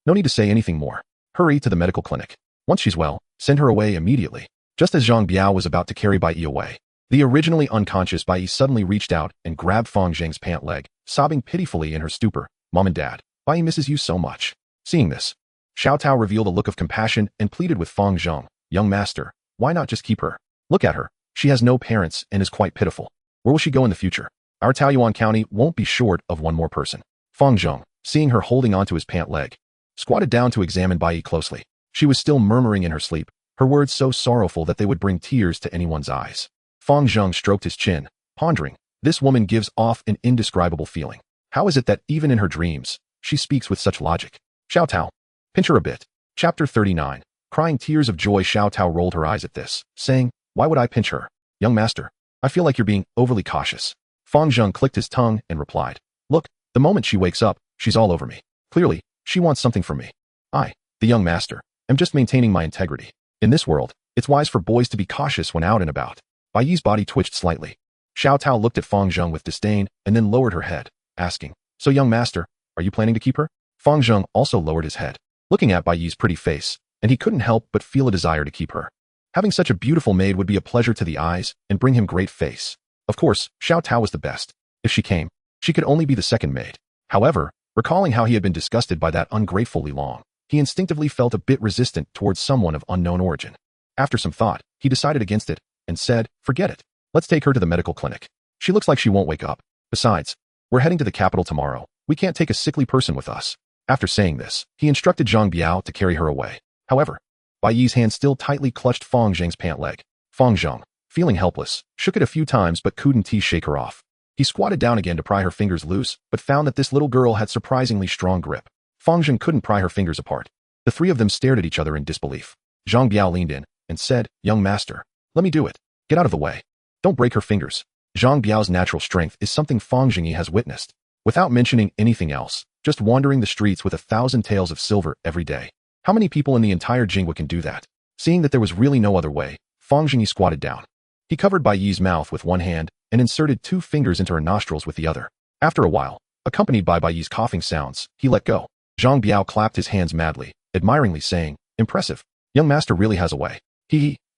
No need to say anything more. Hurry to the medical clinic. Once she's well, send her away immediately." Just as Zhang Biao was about to carry Bai Yi away, the originally unconscious Bai Yi suddenly reached out and grabbed Fang Zheng's pant leg, sobbing pitifully in her stupor. "Mom and Dad, Bai Yi misses you so much." Seeing this, Xiao Tao revealed a look of compassion and pleaded with Fang Zheng, "Young master, why not just keep her? Look at her. She has no parents and is quite pitiful. Where will she go in the future? Our Taoyuan County won't be short of one more person." Fang Zheng, seeing her holding onto his pant leg, squatted down to examine Bai Yi closely. She was still murmuring in her sleep, her words so sorrowful that they would bring tears to anyone's eyes. Fang Zheng stroked his chin, pondering, this woman gives off an indescribable feeling. How is it that even in her dreams, she speaks with such logic? Xiao Tao, pinch her a bit. Chapter 39. Crying tears of joy, Xiao Tao rolled her eyes at this, saying, "Why would I pinch her? Young master, I feel like you're being overly cautious." Fang Zheng clicked his tongue and replied, "Look, the moment she wakes up, she's all over me. Clearly, she wants something from me. I, the young master, am just maintaining my integrity. In this world, it's wise for boys to be cautious when out and about." Bai Yi's body twitched slightly. Xiao Tao looked at Fang Zheng with disdain and then lowered her head, asking, "So young master, are you planning to keep her?" Fang Zheng also lowered his head, looking at Bai Yi's pretty face, and he couldn't help but feel a desire to keep her. Having such a beautiful maid would be a pleasure to the eyes and bring him great face. Of course, Xiao Tao was the best. If she came, she could only be the second maid. However, recalling how he had been disgusted by that ungrateful Li Long, he instinctively felt a bit resistant towards someone of unknown origin. After some thought, he decided against it and said, "Forget it. Let's take her to the medical clinic. She looks like she won't wake up. Besides, we're heading to the capital tomorrow. We can't take a sickly person with us." After saying this, he instructed Zhang Biao to carry her away. However, Bai Yi's hand still tightly clutched Fang Zheng's pant leg. Fang Zheng, feeling helpless, shook it a few times but couldn't shake her off. He squatted down again to pry her fingers loose, but found that this little girl had surprisingly strong grip. Fang Zheng couldn't pry her fingers apart. The three of them stared at each other in disbelief. Zhang Biao leaned in and said, "Young master, let me do it. Get out of the way. Don't break her fingers." Zhang Biao's natural strength is something Fang Zhengyi has witnessed. Without mentioning anything else, just wandering the streets with 1,000 taels of silver every day. How many people in the entire Jinghe can do that? Seeing that there was really no other way, Fang Zhengyi squatted down. He covered Bai Yi's mouth with one hand and inserted 2 fingers into her nostrils with the other. After a while, accompanied by Bai Yi's coughing sounds, he let go. Zhang Biao clapped his hands madly, admiringly saying, "Impressive. Young master really has a way.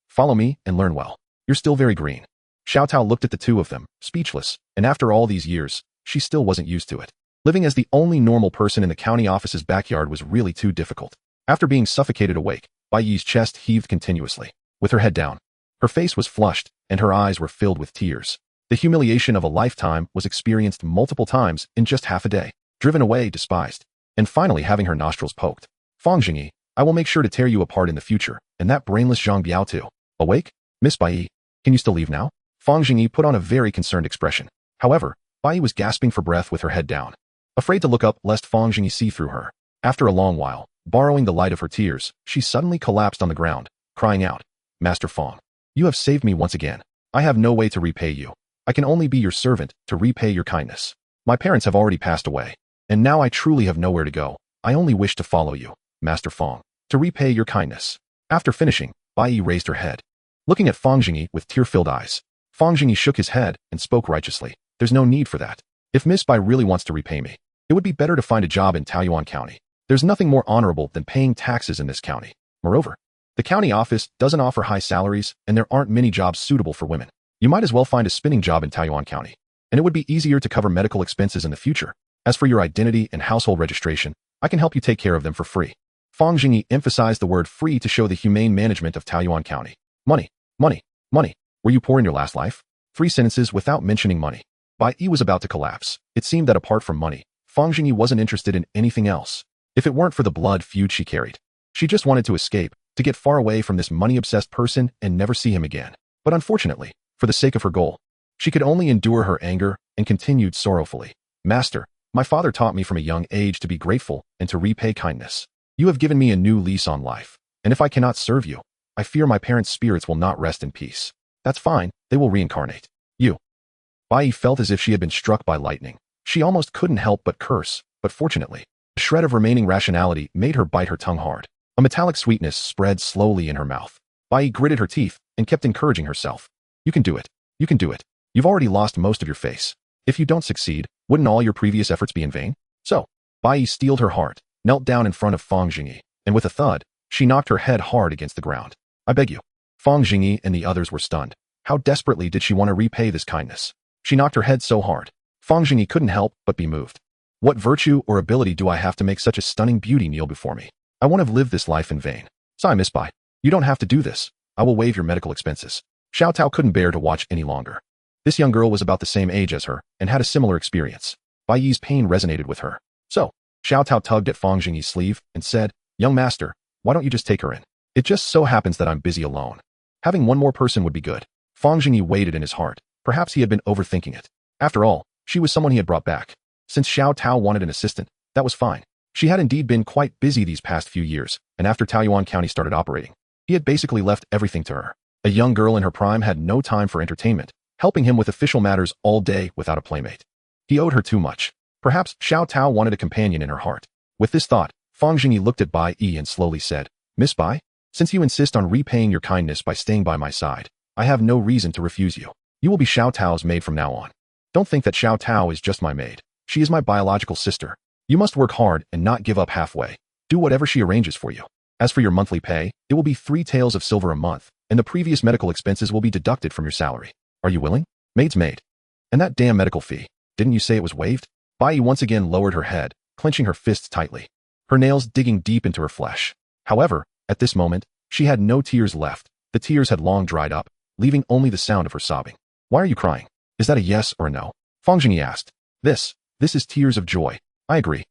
Follow me and learn well. You're still very green." Xiao Tao looked at the two of them, speechless, and after all these years, she still wasn't used to it. Living as the only normal person in the county office's backyard was really too difficult. After being suffocated awake, Bai Yi's chest heaved continuously. With her head down, her face was flushed, and her eyes were filled with tears. The humiliation of a lifetime was experienced multiple times in just half a day. Driven away, despised, and finally having her nostrils poked. "Fang Zhengyi, I will make sure to tear you apart in the future, and that brainless Zhang Biao too. Awake? Miss Bai Yi, can you still leave now?" Fang Zhengyi put on a very concerned expression. However, Bai Yi was gasping for breath with her head down, afraid to look up lest Fang Zhengyi see through her. After a long while, borrowing the light of her tears, she suddenly collapsed on the ground, crying out, "Master Fang, you have saved me once again. I have no way to repay you. I can only be your servant to repay your kindness. My parents have already passed away, and now I truly have nowhere to go. I only wish to follow you, Master Fang, to repay your kindness." After finishing, Bai Yi raised her head, looking at Fang Zhengyi with tear-filled eyes. Fang Zhengyi shook his head and spoke righteously. "There's no need for that. If Miss Bai really wants to repay me, it would be better to find a job in Taoyuan County. There's nothing more honorable than paying taxes in this county. Moreover, the county office doesn't offer high salaries and there aren't many jobs suitable for women. You might as well find a spinning job in Taoyuan County, and it would be easier to cover medical expenses in the future. As for your identity and household registration, I can help you take care of them for free." Fang Zhengyi emphasized the word free to show the humane management of Taoyuan County. "Money, money, money. Were you poor in your last life?" 3 sentences without mentioning money. Bai Yi was about to collapse. It seemed that apart from money, Fang Zhengyi wasn't interested in anything else. If it weren't for the blood feud she carried, she just wanted to escape, to get far away from this money-obsessed person and never see him again. But unfortunately, for the sake of her goal, she could only endure her anger and continued sorrowfully. "Master, my father taught me from a young age to be grateful and to repay kindness. You have given me a new lease on life, and if I cannot serve you, I fear my parents' spirits will not rest in peace. That's fine, they will reincarnate. You." Bai Yi felt as if she had been struck by lightning. She almost couldn't help but curse, but fortunately, a shred of remaining rationality made her bite her tongue hard. A metallic sweetness spread slowly in her mouth. Bai Yi gritted her teeth and kept encouraging herself. "You can do it. You can do it. You've already lost most of your face. If you don't succeed, wouldn't all your previous efforts be in vain?" So, Bai Yi steeled her heart, knelt down in front of Fang Zhengyi, and with a thud, she knocked her head hard against the ground. "I beg you." Fang Zhengyi and the others were stunned. How desperately did she want to repay this kindness? She knocked her head so hard. Fang Zhengyi couldn't help but be moved. "What virtue or ability do I have to make such a stunning beauty kneel before me? I won't have lived this life in vain." "Sigh, Miss Bai. You don't have to do this. I will waive your medical expenses." Xiao Tao couldn't bear to watch any longer. This young girl was about the same age as her and had a similar experience. Bai Yi's pain resonated with her. So, Xiao Tao tugged at Fang Zhengyi's sleeve and said, "Young master, why don't you just take her in? It just so happens that I'm busy alone. Having one more person would be good." Fang Zhengyi waited in his heart. Perhaps he had been overthinking it. After all, she was someone he had brought back. Since Xiao Tao wanted an assistant, that was fine. She had indeed been quite busy these past few years, and after Taoyuan County started operating, he had basically left everything to her. A young girl in her prime had no time for entertainment, helping him with official matters all day without a playmate. He owed her too much. Perhaps Xiao Tao wanted a companion in her heart. With this thought, Fang Zhengyi looked at Bai Yi and slowly said, "Miss Bai, since you insist on repaying your kindness by staying by my side, I have no reason to refuse you. You will be Xiao Tao's maid from now on. Don't think that Xiao Tao is just my maid. She is my biological sister. You must work hard and not give up halfway. Do whatever she arranges for you. As for your monthly pay, it will be 3 taels of silver a month, and the previous medical expenses will be deducted from your salary. Are you willing?" Maid's maid. And that damn medical fee. Didn't you say it was waived? Bai Yi once again lowered her head, clenching her fists tightly, her nails digging deep into her flesh. However, at this moment, she had no tears left. The tears had long dried up, leaving only the sound of her sobbing. Why are you crying? Is that a yes or a no? Fang Zhengyi asked. This is tears of joy. I agree.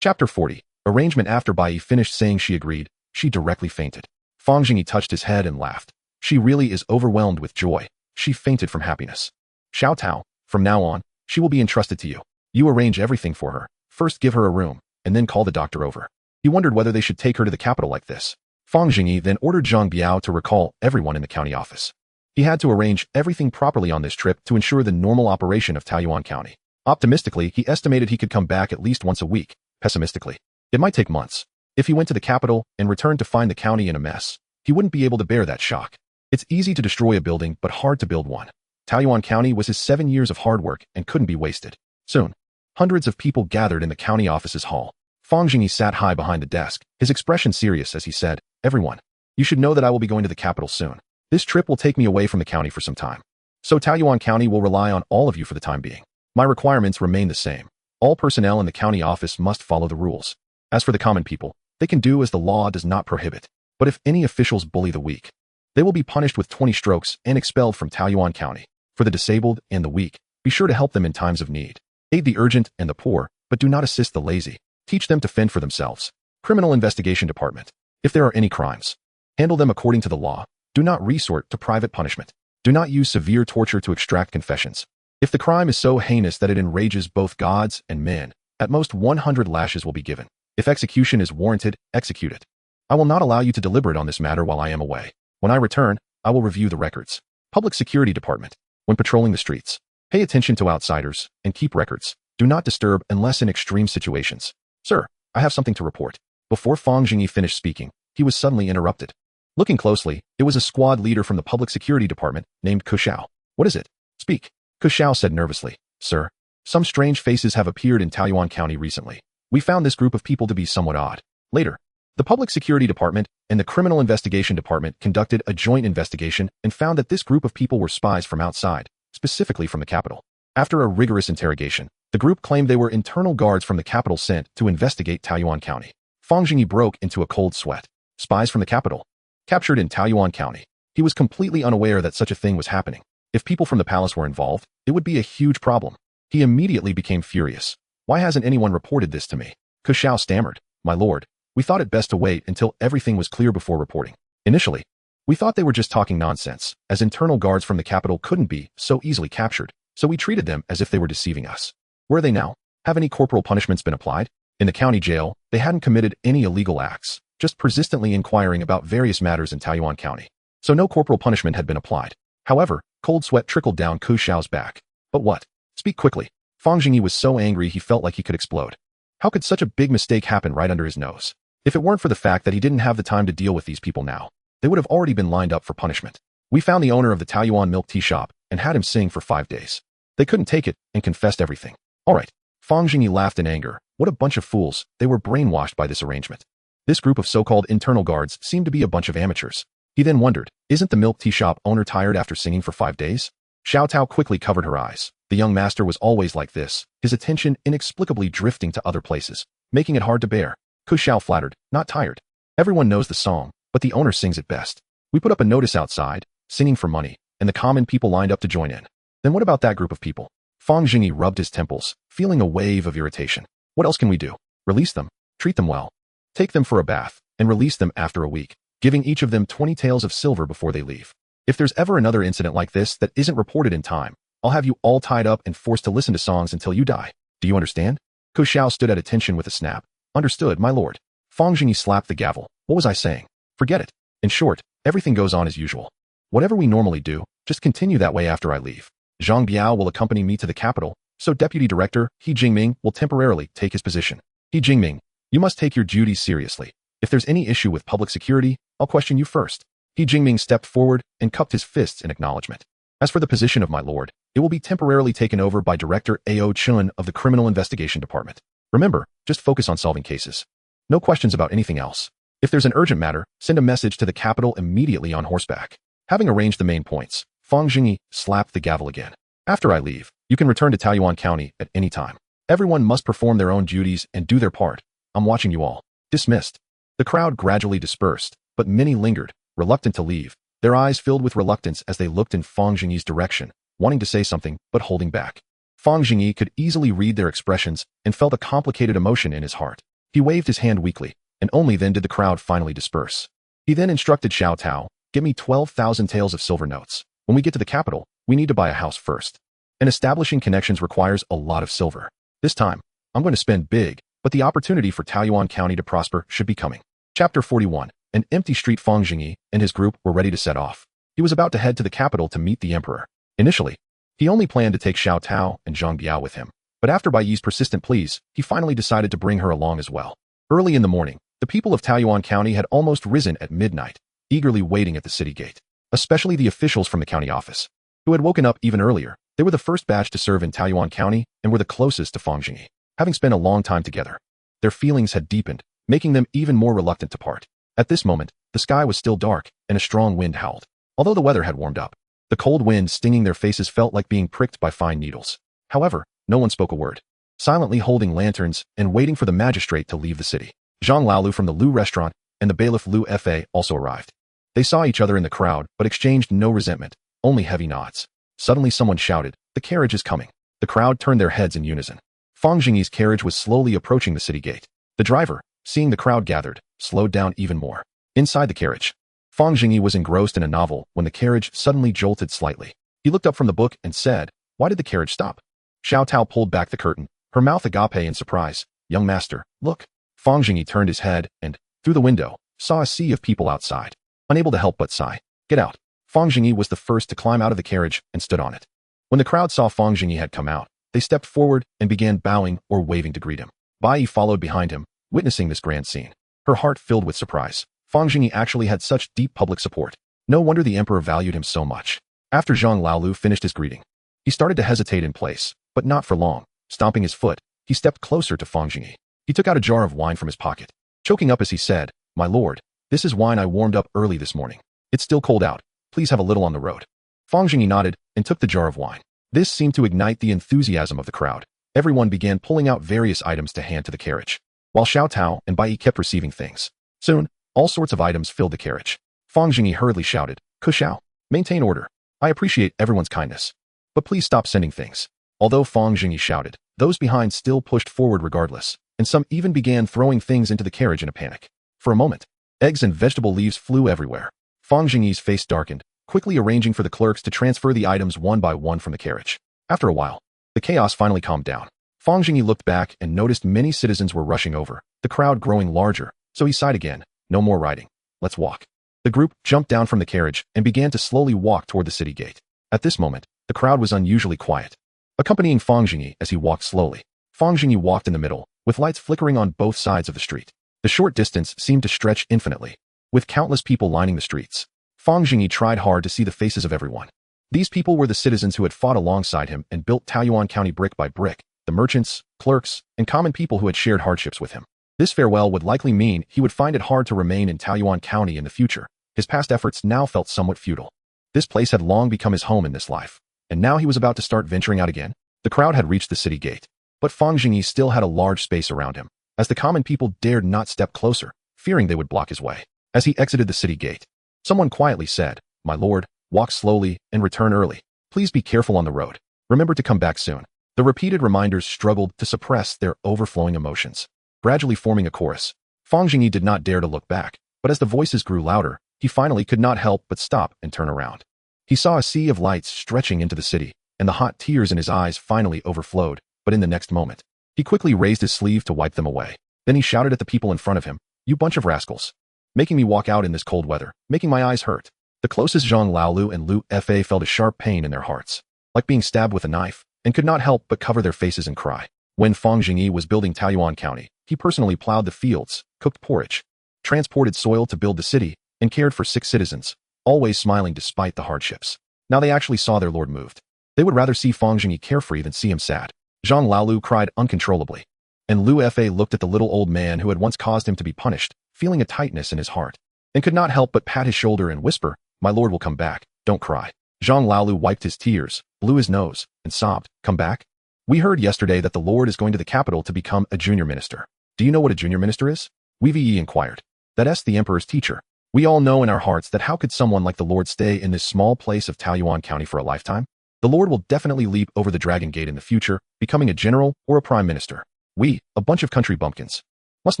Chapter 40. Arrangement. After Bai Yi finished saying she agreed, she directly fainted. Fang Zhengyi touched his head and laughed. She really is overwhelmed with joy. She fainted from happiness. Xiao Tao, from now on, she will be entrusted to you. You arrange everything for her. First give her a room, and then call the doctor over. He wondered whether they should take her to the capital like this. Fang Zhengyi then ordered Zhang Biao to recall everyone in the county office. He had to arrange everything properly on this trip to ensure the normal operation of Taoyuan County. Optimistically, he estimated he could come back at least once a week. Pessimistically, it might take months. If he went to the capital and returned to find the county in a mess, he wouldn't be able to bear that shock. It's easy to destroy a building, but hard to build one. Taoyuan County was his 7 years of hard work and couldn't be wasted. Soon, hundreds of people gathered in the county office's hall. Fang Zhengyi sat high behind the desk, his expression serious as he said, Everyone, you should know that I will be going to the capital soon. This trip will take me away from the county for some time. So Taoyuan County will rely on all of you for the time being. My requirements remain the same. All personnel in the county office must follow the rules. As for the common people, they can do as the law does not prohibit. But if any officials bully the weak, they will be punished with 20 strokes and expelled from Taoyuan County. For the disabled and the weak, be sure to help them in times of need. Aid the urgent and the poor, but do not assist the lazy. Teach them to fend for themselves. Criminal Investigation Department. If there are any crimes, handle them according to the law. Do not resort to private punishment. Do not use severe torture to extract confessions. If the crime is so heinous that it enrages both gods and men, at most 100 lashes will be given. If execution is warranted, execute it. I will not allow you to deliberate on this matter while I am away. When I return, I will review the records. Public Security Department. When patrolling the streets, pay attention to outsiders and keep records. Do not disturb unless in extreme situations. Sir, I have something to report. Before Fang Zhengyi finished speaking, he was suddenly interrupted. Looking closely, it was a squad leader from the Public Security Department named Ku Xiao. What is it? Speak. Ku Xiao said nervously. Sir, some strange faces have appeared in Taoyuan County recently. We found this group of people to be somewhat odd. Later, the Public Security Department and the Criminal Investigation Department conducted a joint investigation and found that this group of people were spies from outside, specifically from the capital. After a rigorous interrogation, the group claimed they were internal guards from the capital sent to investigate Taoyuan County. Fang Zhengyi broke into a cold sweat. Spies from the capital, captured in Taoyuan County. He was completely unaware that such a thing was happening. If people from the palace were involved, it would be a huge problem. He immediately became furious. Why hasn't anyone reported this to me? Ku Xiao stammered. My lord, we thought it best to wait until everything was clear before reporting. Initially, we thought they were just talking nonsense, as internal guards from the capital couldn't be so easily captured, so we treated them as if they were deceiving us. Where are they now? Have any corporal punishments been applied? In the county jail, they hadn't committed any illegal acts, just persistently inquiring about various matters in Taoyuan County. So no corporal punishment had been applied. However, cold sweat trickled down Ku Xiao's back. But what? Speak quickly. Fang Zhengyi was so angry he felt like he could explode. How could such a big mistake happen right under his nose? If it weren't for the fact that he didn't have the time to deal with these people now, they would have already been lined up for punishment. We found the owner of the Taoyuan milk tea shop and had him sing for 5 days. They couldn't take it and confessed everything. All right. Fang Zhengyi laughed in anger. What a bunch of fools. They were brainwashed by this arrangement. This group of so-called internal guards seemed to be a bunch of amateurs. He then wondered, isn't the milk tea shop owner tired after singing for 5 days? Xiao Tao quickly covered her eyes. The young master was always like this, his attention inexplicably drifting to other places, making it hard to bear. Ku Xiao flattered, not tired. Everyone knows the song, but the owner sings it best. We put up a notice outside, singing for money, and the common people lined up to join in. Then what about that group of people? Fang Zhengyi rubbed his temples, feeling a wave of irritation. What else can we do? Release them, treat them well, take them for a bath, and release them after a week, giving each of them 20 taels of silver before they leave. If there's ever another incident like this that isn't reported in time, I'll have you all tied up and forced to listen to songs until you die. Do you understand? Ku Xiao stood at attention with a snap. Understood, my lord. Fang Zhengyi slapped the gavel. What was I saying? Forget it. In short, everything goes on as usual. Whatever we normally do, just continue that way after I leave. Zhang Biao will accompany me to the capital, so Deputy Director He Jingming will temporarily take his position. He Jingming, you must take your duties seriously. If there's any issue with public security, I'll question you first. He Jingming stepped forward and cupped his fists in acknowledgement. As for the position of my lord, it will be temporarily taken over by Director Ao Chun of the Criminal Investigation Department. Remember, just focus on solving cases. No questions about anything else. If there's an urgent matter, send a message to the capital immediately on horseback. Having arranged the main points, Fang Zhengyi slapped the gavel again. After I leave, you can return to Taoyuan County at any time. Everyone must perform their own duties and do their part. I'm watching you all. Dismissed. The crowd gradually dispersed, but many lingered, reluctant to leave. Their eyes filled with reluctance as they looked in Fang Zhengyi's direction, wanting to say something, but holding back. Fang Zhengyi could easily read their expressions and felt a complicated emotion in his heart. He waved his hand weakly, and only then did the crowd finally disperse. He then instructed Xiao Tao, "Get me 12,000 taels of silver notes. When we get to the capital, we need to buy a house first. And establishing connections requires a lot of silver. This time, I'm going to spend big, but the opportunity for Taoyuan County to prosper should be coming." Chapter 41. An empty street. Fang Zhengyi and his group were ready to set off. He was about to head to the capital to meet the emperor. Initially, he only planned to take Xiao Tao and Zhang Biao with him, but after Bai Yi's persistent pleas, he finally decided to bring her along as well. Early in the morning, the people of Taoyuan County had almost risen at midnight, eagerly waiting at the city gate. Especially the officials from the county office, who had woken up even earlier. They were the first batch to serve in Taoyuan County and were the closest to Fang Zhengyi. Having spent a long time together, their feelings had deepened, making them even more reluctant to part. At this moment, the sky was still dark and a strong wind howled. Although the weather had warmed up, the cold wind stinging their faces felt like being pricked by fine needles. However, no one spoke a word, silently holding lanterns and waiting for the magistrate to leave the city. Zhang Laolu from the Lu restaurant and the bailiff Lu Fa also arrived. They saw each other in the crowd but exchanged no resentment, only heavy nods. Suddenly someone shouted, "The carriage is coming." The crowd turned their heads in unison. Fang Zhengyi's carriage was slowly approaching the city gate. The driver, seeing the crowd gathered, slowed down even more. Inside the carriage, Fang Zhengyi was engrossed in a novel when the carriage suddenly jolted slightly. He looked up from the book and said, "Why did the carriage stop?" Xiao Tao pulled back the curtain, her mouth agape in surprise. "Young master, look." Fang Zhengyi turned his head and, through the window, saw a sea of people outside. Unable to help but sigh. "Get out." Fang Zhengyi was the first to climb out of the carriage and stood on it. When the crowd saw Fang Zhengyi had come out, they stepped forward and began bowing or waving to greet him. Bai Yi followed behind him, witnessing this grand scene. Her heart filled with surprise. Fang Zhengyi actually had such deep public support. No wonder the emperor valued him so much. After Zhang Laolu finished his greeting, he started to hesitate in place, but not for long. Stomping his foot, he stepped closer to Fang Zhengyi. He took out a jar of wine from his pocket, choking up as he said, "My lord, this is wine I warmed up early this morning. It's still cold out. Please have a little on the road." Fang Zhengyi nodded and took the jar of wine. This seemed to ignite the enthusiasm of the crowd. Everyone began pulling out various items to hand to the carriage, while Xiao Tao and Bai Yi kept receiving things. Soon, all sorts of items filled the carriage. Fang Zhengyi hurriedly shouted, "Kushao, maintain order. I appreciate everyone's kindness, but please stop sending things." Although Fang Zhengyi shouted, those behind still pushed forward regardless, and some even began throwing things into the carriage in a panic. For a moment, eggs and vegetable leaves flew everywhere. Fang Zhengyi's face darkened, quickly arranging for the clerks to transfer the items one by one from the carriage. After a while, the chaos finally calmed down. Fang Zhengyi looked back and noticed many citizens were rushing over, the crowd growing larger, so he sighed again. "No more riding. Let's walk." The group jumped down from the carriage and began to slowly walk toward the city gate. At this moment, the crowd was unusually quiet. Accompanying Fang Zhengyi as he walked slowly, Fang Zhengyi walked in the middle, with lights flickering on both sides of the street. The short distance seemed to stretch infinitely, with countless people lining the streets. Fang Zhengyi tried hard to see the faces of everyone. These people were the citizens who had fought alongside him and built Taoyuan County brick by brick, the merchants, clerks, and common people who had shared hardships with him. This farewell would likely mean he would find it hard to remain in Taoyuan County in the future. His past efforts now felt somewhat futile. This place had long become his home in this life, and now he was about to start venturing out again. The crowd had reached the city gate, but Fang Zhengyi still had a large space around him, as the common people dared not step closer, fearing they would block his way. As he exited the city gate, someone quietly said, "My lord, walk slowly and return early. Please be careful on the road. Remember to come back soon." The repeated reminders struggled to suppress their overflowing emotions, gradually forming a chorus. Fang Zhengyi did not dare to look back, but as the voices grew louder, he finally could not help but stop and turn around. He saw a sea of lights stretching into the city, and the hot tears in his eyes finally overflowed, but in the next moment, he quickly raised his sleeve to wipe them away. Then he shouted at the people in front of him, "You bunch of rascals, making me walk out in this cold weather, making my eyes hurt." The closest Zhang Laolu and Lu Fa felt a sharp pain in their hearts, like being stabbed with a knife, and could not help but cover their faces and cry. When Fang Zhengyi was building Taoyuan County, he personally plowed the fields, cooked porridge, transported soil to build the city, and cared for sick citizens, always smiling despite the hardships. Now they actually saw their lord moved. They would rather see Fang Zhengyi carefree than see him sad. Zhang Laolu cried uncontrollably, and Lu Fa looked at the little old man who had once caused him to be punished, feeling a tightness in his heart, and could not help but pat his shoulder and whisper, "My lord will come back, don't cry." Zhang Laolu wiped his tears, blew his nose, and sobbed, "Come back? We heard yesterday that the Lord is going to the capital to become a junior minister. Do you know what a junior minister is?" Wei Yi inquired. "That's the emperor's teacher. We all know in our hearts that how could someone like the Lord stay in this small place of Taoyuan County for a lifetime? The Lord will definitely leap over the Dragon Gate in the future, becoming a general or a prime minister. We, a bunch of country bumpkins, must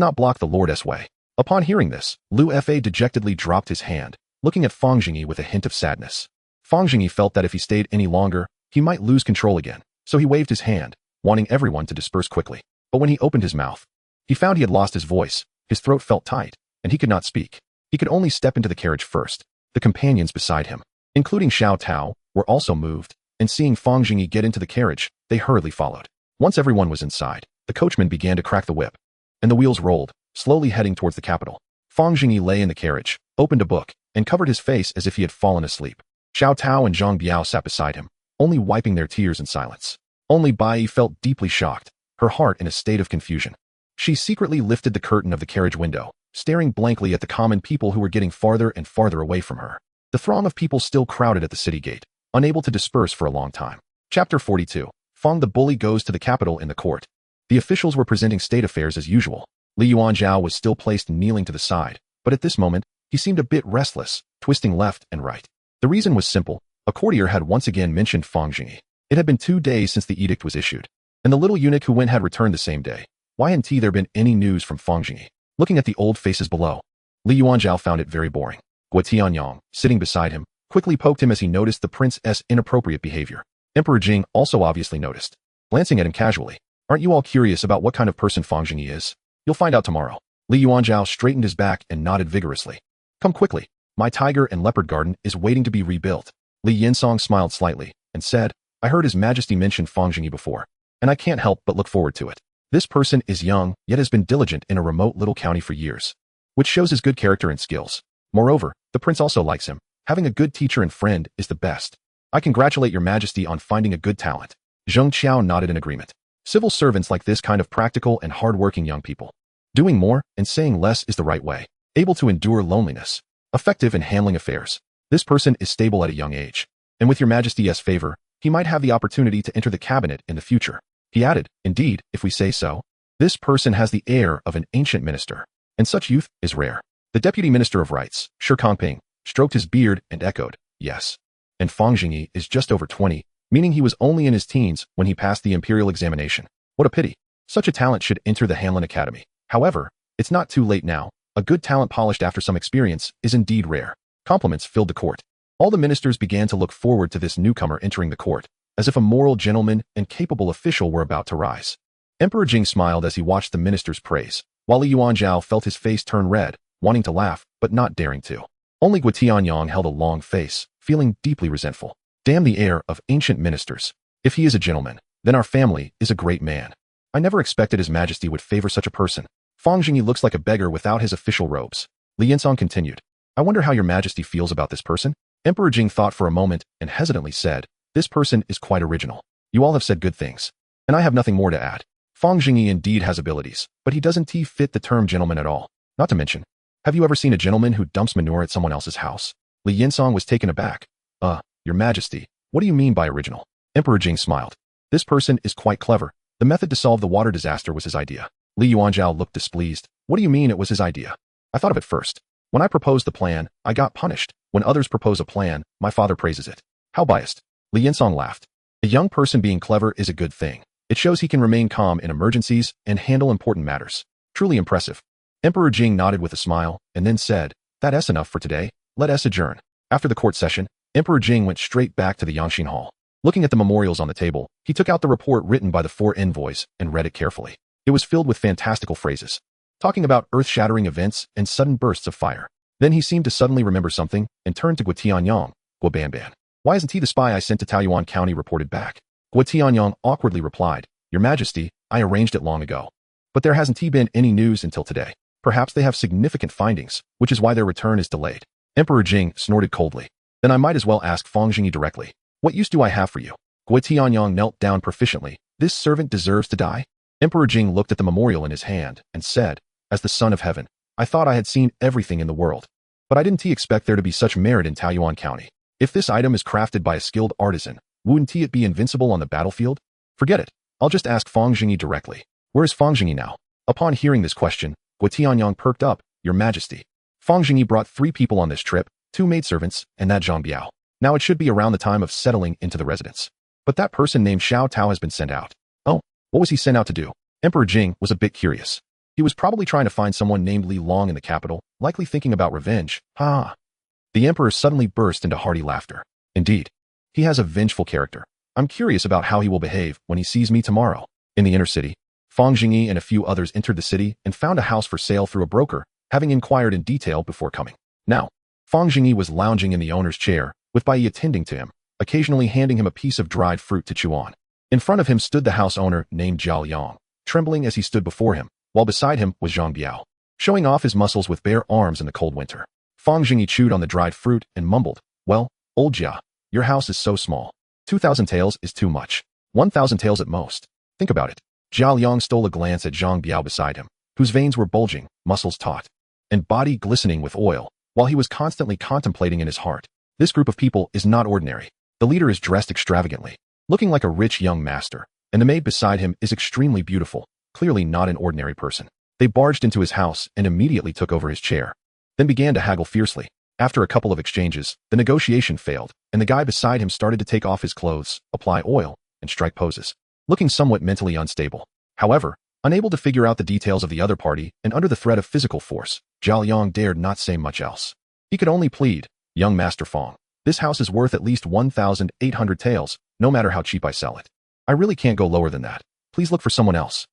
not block the Lord's way." Upon hearing this, Lu Fa dejectedly dropped his hand, looking at Fang Zhengyi with a hint of sadness. Fang Zhengyi felt that if he stayed any longer, he might lose control again, so he waved his hand, wanting everyone to disperse quickly. But when he opened his mouth, he found he had lost his voice, his throat felt tight, and he could not speak. He could only step into the carriage first. The companions beside him, including Xiao Tao, were also moved, and seeing Fang Zhengyi get into the carriage, they hurriedly followed. Once everyone was inside, the coachman began to crack the whip, and the wheels rolled, slowly heading towards the capital. Fang Zhengyi lay in the carriage, opened a book, and covered his face as if he had fallen asleep. Xiao Tao and Zhang Biao sat beside him, only wiping their tears in silence. Only Bai felt deeply shocked, her heart in a state of confusion. She secretly lifted the curtain of the carriage window, staring blankly at the common people who were getting farther and farther away from her. The throng of people still crowded at the city gate, unable to disperse for a long time. Chapter 42. Fang the Bully goes to the capital in the court. The officials were presenting state affairs as usual. Li Yuanzhao was still placed kneeling to the side, but at this moment, he seemed a bit restless, twisting left and right. The reason was simple. A courtier had once again mentioned Fang Zhengyi. It had been 2 days since the edict was issued, and the little eunuch who went had returned the same day. Why hadn't there been any news from Fang Zhengyi? Looking at the old faces below, Li Yuanzhao found it very boring. Guo Tianyang, sitting beside him, quickly poked him as he noticed the prince's inappropriate behavior. Emperor Jing also obviously noticed, glancing at him casually. "Aren't you all curious about what kind of person Fang Zhengyi is? You'll find out tomorrow." Li Yuanzhao straightened his back and nodded vigorously. "Come quickly. My tiger and leopard garden is waiting to be rebuilt." Li Yinsong smiled slightly and said, "I heard His Majesty mention Fang Zhengyi before, and I can't help but look forward to it. This person is young, yet has been diligent in a remote little county for years, which shows his good character and skills. Moreover, the prince also likes him. Having a good teacher and friend is the best. I congratulate your majesty on finding a good talent." Zheng Qiao nodded in agreement. Civil servants like this kind of practical and hard-working young people. Doing more and saying less is the right way. Able to endure loneliness. Effective in handling affairs. This person is stable at a young age. And with your majesty's favor, he might have the opportunity to enter the cabinet in the future. He added, "Indeed, if we say so. This person has the air of an ancient minister, and such youth is rare." The deputy minister of rights, Shi Kangping, stroked his beard and echoed, "Yes. And Fang Zhengyi is just over 20, meaning he was only in his teens when he passed the imperial examination. What a pity. Such a talent should enter the Hanlin Academy. However, it's not too late now. A good talent polished after some experience is indeed rare." Compliments filled the court. All the ministers began to look forward to this newcomer entering the court, as if a moral gentleman and capable official were about to rise. Emperor Jing smiled as he watched the ministers praise, while Li Yuanzhao felt his face turn red, wanting to laugh, but not daring to. Only Guo Tianyang held a long face, feeling deeply resentful. Damn the air of ancient ministers. If he is a gentleman, then our family is a great man. I never expected His Majesty would favor such a person. Fang Zhengyi looks like a beggar without his official robes. Li Yinsong continued. "I wonder how your majesty feels about this person?" Emperor Jing thought for a moment and hesitantly said, "This person is quite original. You all have said good things, and I have nothing more to add. Fang Zhengyi indeed has abilities, but he doesn't fit the term gentleman at all. Not to mention, have you ever seen a gentleman who dumps manure at someone else's house?" Li Yinsong was taken aback. Your majesty, what do you mean by original?" Emperor Jing smiled. "This person is quite clever. The method to solve the water disaster was his idea." Li Yuanzhao looked displeased. "What do you mean it was his idea? I thought of it first. When I proposed the plan, I got punished. When others propose a plan, my father praises it. How biased." Li Yinsong laughed. "A young person being clever is a good thing. It shows he can remain calm in emergencies and handle important matters. Truly impressive." Emperor Jing nodded with a smile, and then said, "That's enough for today. Let us adjourn." After the court session, Emperor Jing went straight back to the Yangxin Hall. Looking at the memorials on the table, he took out the report written by the 4 envoys and read it carefully. It was filled with fantastical phrases, talking about earth-shattering events and sudden bursts of fire. Then he seemed to suddenly remember something and turned to Guo Tianyang. "Guo Banban. Why isn't he the spy I sent to Taoyuan County reported back?" Guo Tianyang awkwardly replied, "Your Majesty, I arranged it long ago. But there hasn't been any news until today. Perhaps they have significant findings, which is why their return is delayed." Emperor Jing snorted coldly. "Then I might as well ask Fang Zhengyi directly. What use do I have for you?" Guo Tianyang knelt down proficiently. "This servant deserves to die?" Emperor Jing looked at the memorial in his hand and said, "As the son of heaven, I thought I had seen everything in the world. But I didn't expect there to be such merit in Taoyuan County. If this item is crafted by a skilled artisan, wouldn't it be invincible on the battlefield? Forget it. I'll just ask Fang Zhengyi directly. Where is Fang Zhengyi now? Upon hearing this question, Guotianyang perked up. Your Majesty. Fang Zhengyi brought 3 people on this trip, 2 maidservants, and that Zhang Biao. Now it should be around the time of settling into the residence. But that person named Xiao Tao has been sent out. Oh, what was he sent out to do? Emperor Jing was a bit curious. He was probably trying to find someone named Li Long in the capital, likely thinking about revenge. Ha! The emperor suddenly burst into hearty laughter. Indeed, he has a vengeful character. I'm curious about how he will behave when he sees me tomorrow. In the inner city, Fang Zhengyi and a few others entered the city and found a house for sale through a broker, having inquired in detail before coming. Now, Fang Zhengyi was lounging in the owner's chair, with Bai Yi attending to him, occasionally handing him a piece of dried fruit to chew on. In front of him stood the house owner named Zhao Yang, trembling as he stood before him, while beside him was Zhang Biao, showing off his muscles with bare arms in the cold winter. Fang Zhengyi chewed on the dried fruit and mumbled, well, old Jia, your house is so small. 2,000 taels is too much. 1,000 taels at most. Think about it. Zhao Yang stole a glance at Zhang Biao beside him, whose veins were bulging, muscles taut, and body glistening with oil, while he was constantly contemplating in his heart. This group of people is not ordinary. The leader is dressed extravagantly, looking like a rich young master, and the maid beside him is extremely beautiful, clearly not an ordinary person. They barged into his house and immediately took over his chair, then began to haggle fiercely. After a couple of exchanges, the negotiation failed, and the guy beside him started to take off his clothes, apply oil, and strike poses, looking somewhat mentally unstable. However, unable to figure out the details of the other party and under the threat of physical force, Zhao Yang dared not say much else. He could only plead, young Master Fang, this house is worth at least 1,800 taels, no matter how cheap I sell it. I really can't go lower than that. Please look for someone else.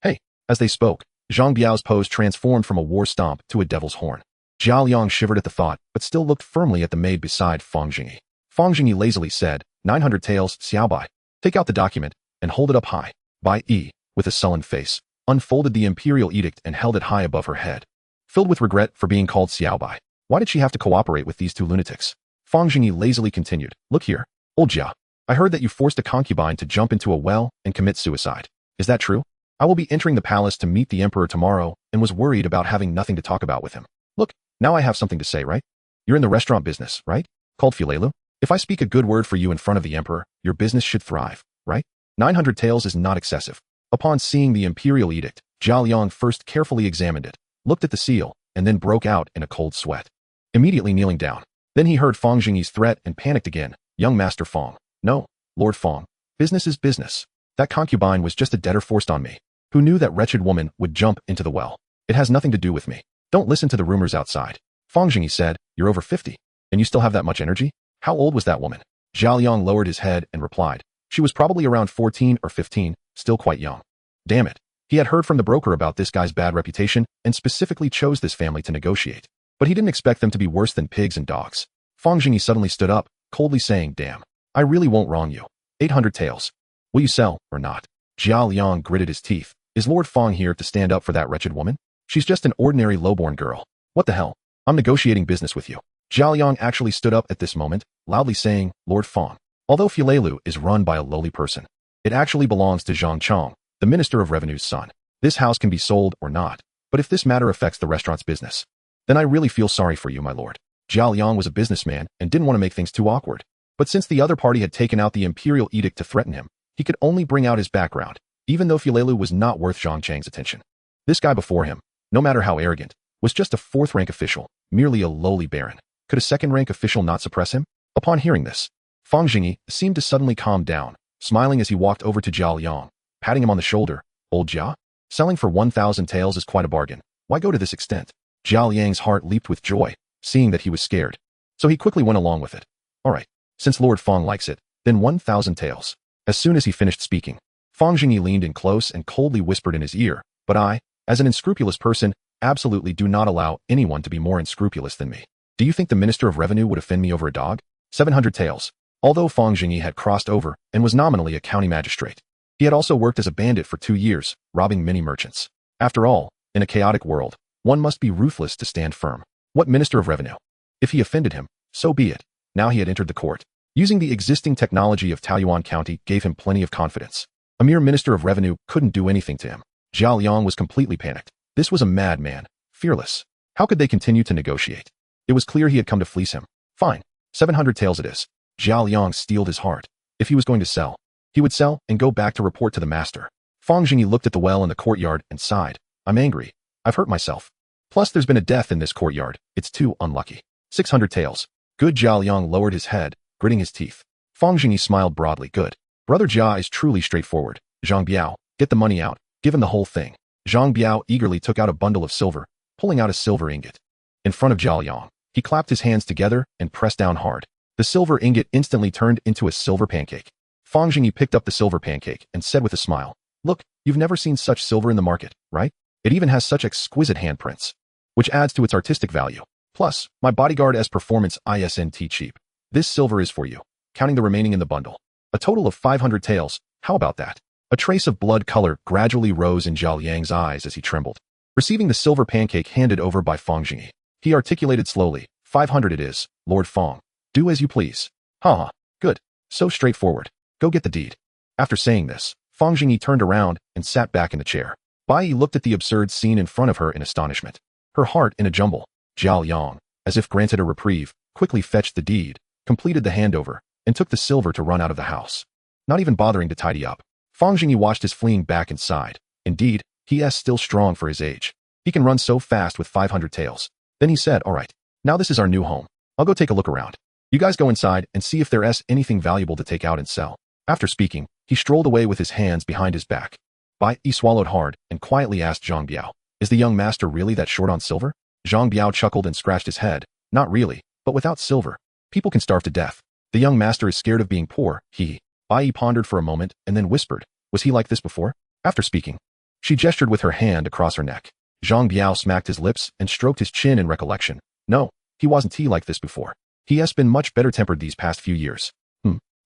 Hey. As they spoke, Zhang Biao's pose transformed from a war stomp to a devil's horn. Zhao Yang shivered at the thought, but still looked firmly at the maid beside Fang Zhengyi. Fang Zhengyi lazily said, 900 taels, Xiao Bai. Take out the document and hold it up high. Bai Yi, with a sullen face, unfolded the imperial edict and held it high above her head. Filled with regret for being called Xiao Bai, why did she have to cooperate with these 2 lunatics? Fang Zhengyi lazily continued, look here, old Jia. I heard that you forced a concubine to jump into a well and commit suicide. Is that true? I will be entering the palace to meet the emperor tomorrow and was worried about having nothing to talk about with him. Look, now I have something to say, right? You're in the restaurant business, right? Called Filelu? If I speak a good word for you in front of the emperor, your business should thrive, right? 900 taels is not excessive. Upon seeing the imperial edict, Zhao Yang first carefully examined it, looked at the seal, and then broke out in a cold sweat. Immediately kneeling down. Then he heard Fang Zhengyi's threat and panicked again. Young Master Fang. No, Lord Fang. Business is business. That concubine was just a debtor forced on me. Who knew that wretched woman would jump into the well? It has nothing to do with me. Don't listen to the rumors outside. Fang Zhengyi said, you're over 50. And you still have that much energy? How old was that woman? Zhao Yang lowered his head and replied, she was probably around 14 or 15, still quite young. Damn it. He had heard from the broker about this guy's bad reputation and specifically chose this family to negotiate. But he didn't expect them to be worse than pigs and dogs. Fang Zhengyi suddenly stood up, coldly saying, damn, I really won't wrong you. 800 taels. Will you sell or not? Zhao Yang gritted his teeth. Is Lord Fang here to stand up for that wretched woman? She's just an ordinary lowborn girl. What the hell? I'm negotiating business with you. Zhao Yang actually stood up at this moment, loudly saying, Lord Fang. Although Filelu is run by a lowly person, it actually belongs to Zhang Chong, the Minister of Revenue's son. This house can be sold or not, but if this matter affects the restaurant's business, then I really feel sorry for you, my lord. Zhao Yang was a businessman and didn't want to make things too awkward. But since the other party had taken out the imperial edict to threaten him, he could only bring out his background, even though Filelu was not worth Zhang Chang's attention. This guy before him, no matter how arrogant, was just a 4th-rank official, merely a lowly baron. Could a 2nd-rank official not suppress him? Upon hearing this, Fang Zhengyi seemed to suddenly calm down, smiling as he walked over to Zhao Yang, patting him on the shoulder. Old Jia? Selling for 1,000 taels is quite a bargain. Why go to this extent? Zhao Yang's heart leaped with joy, seeing that he was scared. So he quickly went along with it. All right, since Lord Fang likes it, then 1,000 taels. As soon as he finished speaking, Fang Zhengyi leaned in close and coldly whispered in his ear, but I, as an unscrupulous person, absolutely do not allow anyone to be more unscrupulous than me. Do you think the Minister of Revenue would offend me over a dog? 700 taels. Although Fang Zhengyi had crossed over and was nominally a county magistrate, he had also worked as a bandit for 2 years, robbing many merchants. After all, in a chaotic world, one must be ruthless to stand firm. What Minister of Revenue? If he offended him, so be it. Now he had entered the court. Using the existing technology of Taoyuan County gave him plenty of confidence. A mere Minister of Revenue couldn't do anything to him. Zhao Yang was completely panicked. This was a madman, fearless. How could they continue to negotiate? It was clear he had come to fleece him. Fine. 700 taels it is. Zhao Liang steeled his heart. If he was going to sell, he would sell and go back to report to the master. Fang Zhengyi looked at the well in the courtyard and sighed. I'm angry. I've hurt myself. Plus there's been a death in this courtyard. It's too unlucky. 600 taels. Good. Zhao Liang lowered his head, gritting his teeth. Fang Zhengyi smiled broadly. Good. Brother Jia is truly straightforward. Zhang Biao, get the money out. Give him the whole thing. Zhang Biao eagerly took out a bundle of silver, pulling out a silver ingot. In front of Zhao Liang, he clapped his hands together and pressed down hard. The silver ingot instantly turned into a silver pancake. Fang Zhengyi picked up the silver pancake and said with a smile, Look, you've never seen such silver in the market, right? It even has such exquisite handprints, which adds to its artistic value. Plus, my bodyguard as performance isn't cheap. This silver is for you, counting the remaining in the bundle. A total of 500 taels. How about that? A trace of blood color gradually rose in Zhao Liang's eyes as he trembled. Receiving the silver pancake handed over by Fang Zhengyi, he articulated slowly, 500 it is, Lord Fang. Do as you please. Ha. Good. So straightforward. Go get the deed. After saying this, Fang Zhengyi turned around and sat back in the chair. Bai Yi looked at the absurd scene in front of her in astonishment. Her heart in a jumble. Zhao Liang, as if granted a reprieve, quickly fetched the deed, completed the handover, and took the silver to run out of the house. Not even bothering to tidy up. Fang Zhengyi watched his fleeing back inside. Indeed, he is still strong for his age. He can run so fast with 500 taels. Then he said, all right, now this is our new home. I'll go take a look around. You guys go inside and see if there's anything valuable to take out and sell. After speaking, he strolled away with his hands behind his back. Bai Yi swallowed hard and quietly asked Zhang Biao, is the young master really that short on silver? Zhang Biao chuckled and scratched his head. Not really, but without silver, people can starve to death. The young master is scared of being poor, he. Bai Yi pondered for a moment and then whispered, was he like this before? After speaking, she gestured with her hand across her neck. Zhang Biao smacked his lips and stroked his chin in recollection. No, he wasn't like this before. He has been much better tempered these past few years.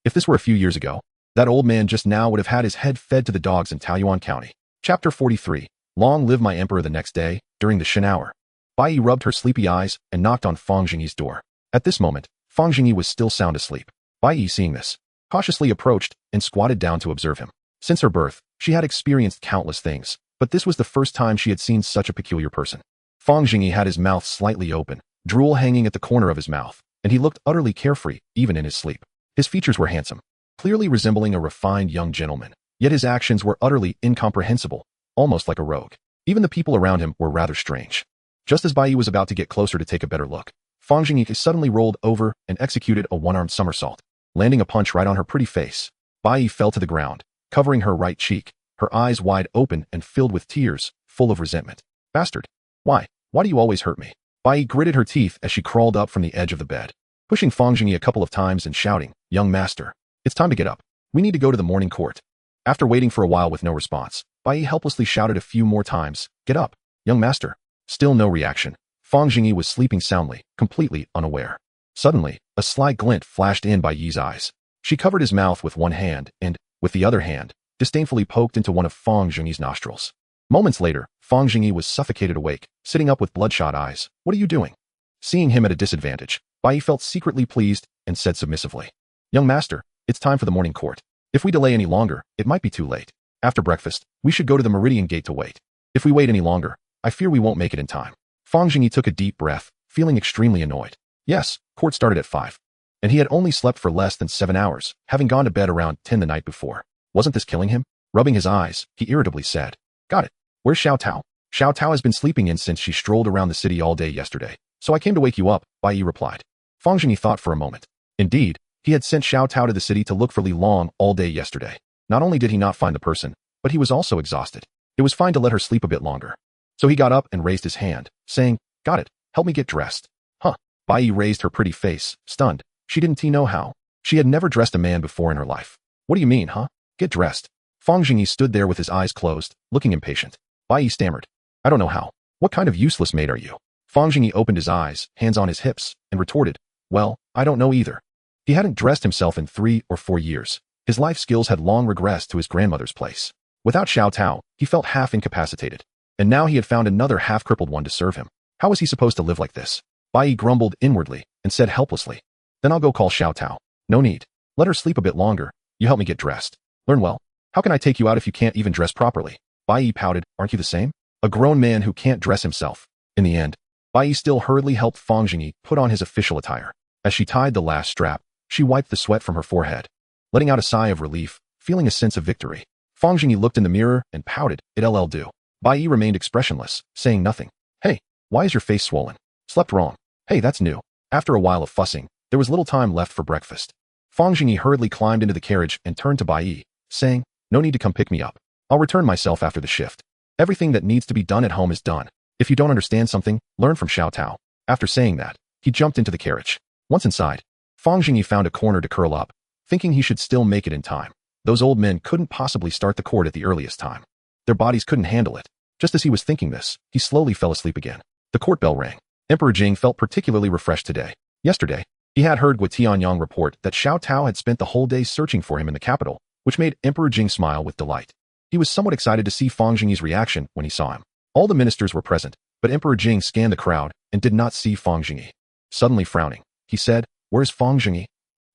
If this were a few years ago, that old man just now would have had his head fed to the dogs in Taoyuan County. Chapter 43. Long live my emperor. The next day, during the Shin hour, Bai Yi rubbed her sleepy eyes and knocked on Fang Zhengyi's door. At this moment, Fang Zhengyi was still sound asleep. Bai Yi, seeing this, cautiously approached and squatted down to observe him. Since her birth, she had experienced countless things, but this was the first time she had seen such a peculiar person. Fang Zhengyi had his mouth slightly open, drool hanging at the corner of his mouth, and he looked utterly carefree, even in his sleep. His features were handsome, clearly resembling a refined young gentleman, yet his actions were utterly incomprehensible, almost like a rogue. Even the people around him were rather strange. Just as Bai Yi was about to get closer to take a better look, Fang Zhengyi suddenly rolled over and executed a one-armed somersault, landing a punch right on her pretty face. Bai Yi fell to the ground, covering her right cheek, her eyes wide open and filled with tears, full of resentment. Bastard! Why do you always hurt me? Bai Yi gritted her teeth as she crawled up from the edge of the bed, pushing Fang Zhengyi a couple of times and shouting, young master, it's time to get up. We need to go to the morning court. After waiting for a while with no response, Bai Yi helplessly shouted a few more times, get up, young master. Still no reaction. Fang Zhengyi was sleeping soundly, completely unaware. Suddenly, a sly glint flashed in Bai Yi's eyes. She covered his mouth with one hand and, with the other hand, disdainfully poked into one of Fang Zhengyi's nostrils. Moments later, Fang Zhengyi was suffocated awake, sitting up with bloodshot eyes. What are you doing? Seeing him at a disadvantage, Bai Yi felt secretly pleased and said submissively, young master, it's time for the morning court. If we delay any longer, it might be too late. After breakfast, we should go to the Meridian Gate to wait. If we wait any longer, I fear we won't make it in time. Fang Zhengyi took a deep breath, feeling extremely annoyed. Yes, court started at 5. And he had only slept for less than 7 hours, having gone to bed around 10 the night before. Wasn't this killing him? Rubbing his eyes, he irritably said, got it. Where's Xiao Tao? Xiao Tao has been sleeping in since she strolled around the city all day yesterday, so I came to wake you up, Bai Yi replied. Fang Zhengyi thought for a moment. Indeed, he had sent Xiao Tao to the city to look for Li Long all day yesterday. Not only did he not find the person, but he was also exhausted. It was fine to let her sleep a bit longer. So he got up and raised his hand, saying, got it, help me get dressed. Huh. Bai Yi raised her pretty face, stunned. She didn't know how. She had never dressed a man before in her life. What do you mean, huh? Get dressed. Fang Zhengyi stood there with his eyes closed, looking impatient. Bai Yi stammered. I don't know how. What kind of useless maid are you? Fang Zhengyi opened his eyes, hands on his hips, and retorted, well, I don't know either. He hadn't dressed himself in 3 or 4 years. His life skills had long regressed to his grandmother's place. Without Xiao Tao, he felt half incapacitated. And now he had found another half-crippled one to serve him. How was he supposed to live like this? Bai Yi grumbled inwardly and said helplessly, then I'll go call Xiao Tao. No need. Let her sleep a bit longer. You help me get dressed. Learn well. How can I take you out if you can't even dress properly? Bai Yi pouted, aren't you the same? A grown man who can't dress himself. In the end, Bai Yi still hurriedly helped Fang Zhengyi put on his official attire. As she tied the last strap, she wiped the sweat from her forehead, letting out a sigh of relief, feeling a sense of victory. Fang Zhengyi looked in the mirror and pouted. It'll do. Bai Yi remained expressionless, saying nothing. Hey, why is your face swollen? Slept wrong. Hey, that's new. After a while of fussing, there was little time left for breakfast. Fang Zhengyi hurriedly climbed into the carriage and turned to Bai Yi, saying, no need to come pick me up. I'll return myself after the shift. Everything that needs to be done at home is done. If you don't understand something, learn from Xiao Tao. After saying that, he jumped into the carriage. Once inside, Fang Zhengyi found a corner to curl up, thinking he should still make it in time. Those old men couldn't possibly start the court at the earliest time. Their bodies couldn't handle it. Just as he was thinking this, he slowly fell asleep again. The court bell rang. Emperor Jing felt particularly refreshed today. Yesterday, he had heard Guo Tianyang report that Xiao Tao had spent the whole day searching for him in the capital, which made Emperor Jing smile with delight. He was somewhat excited to see Fang Zhengyi's reaction when he saw him. All the ministers were present, but Emperor Jing scanned the crowd and did not see Fang Zhengyi. Suddenly frowning, he said, where's Fang Zhengyi?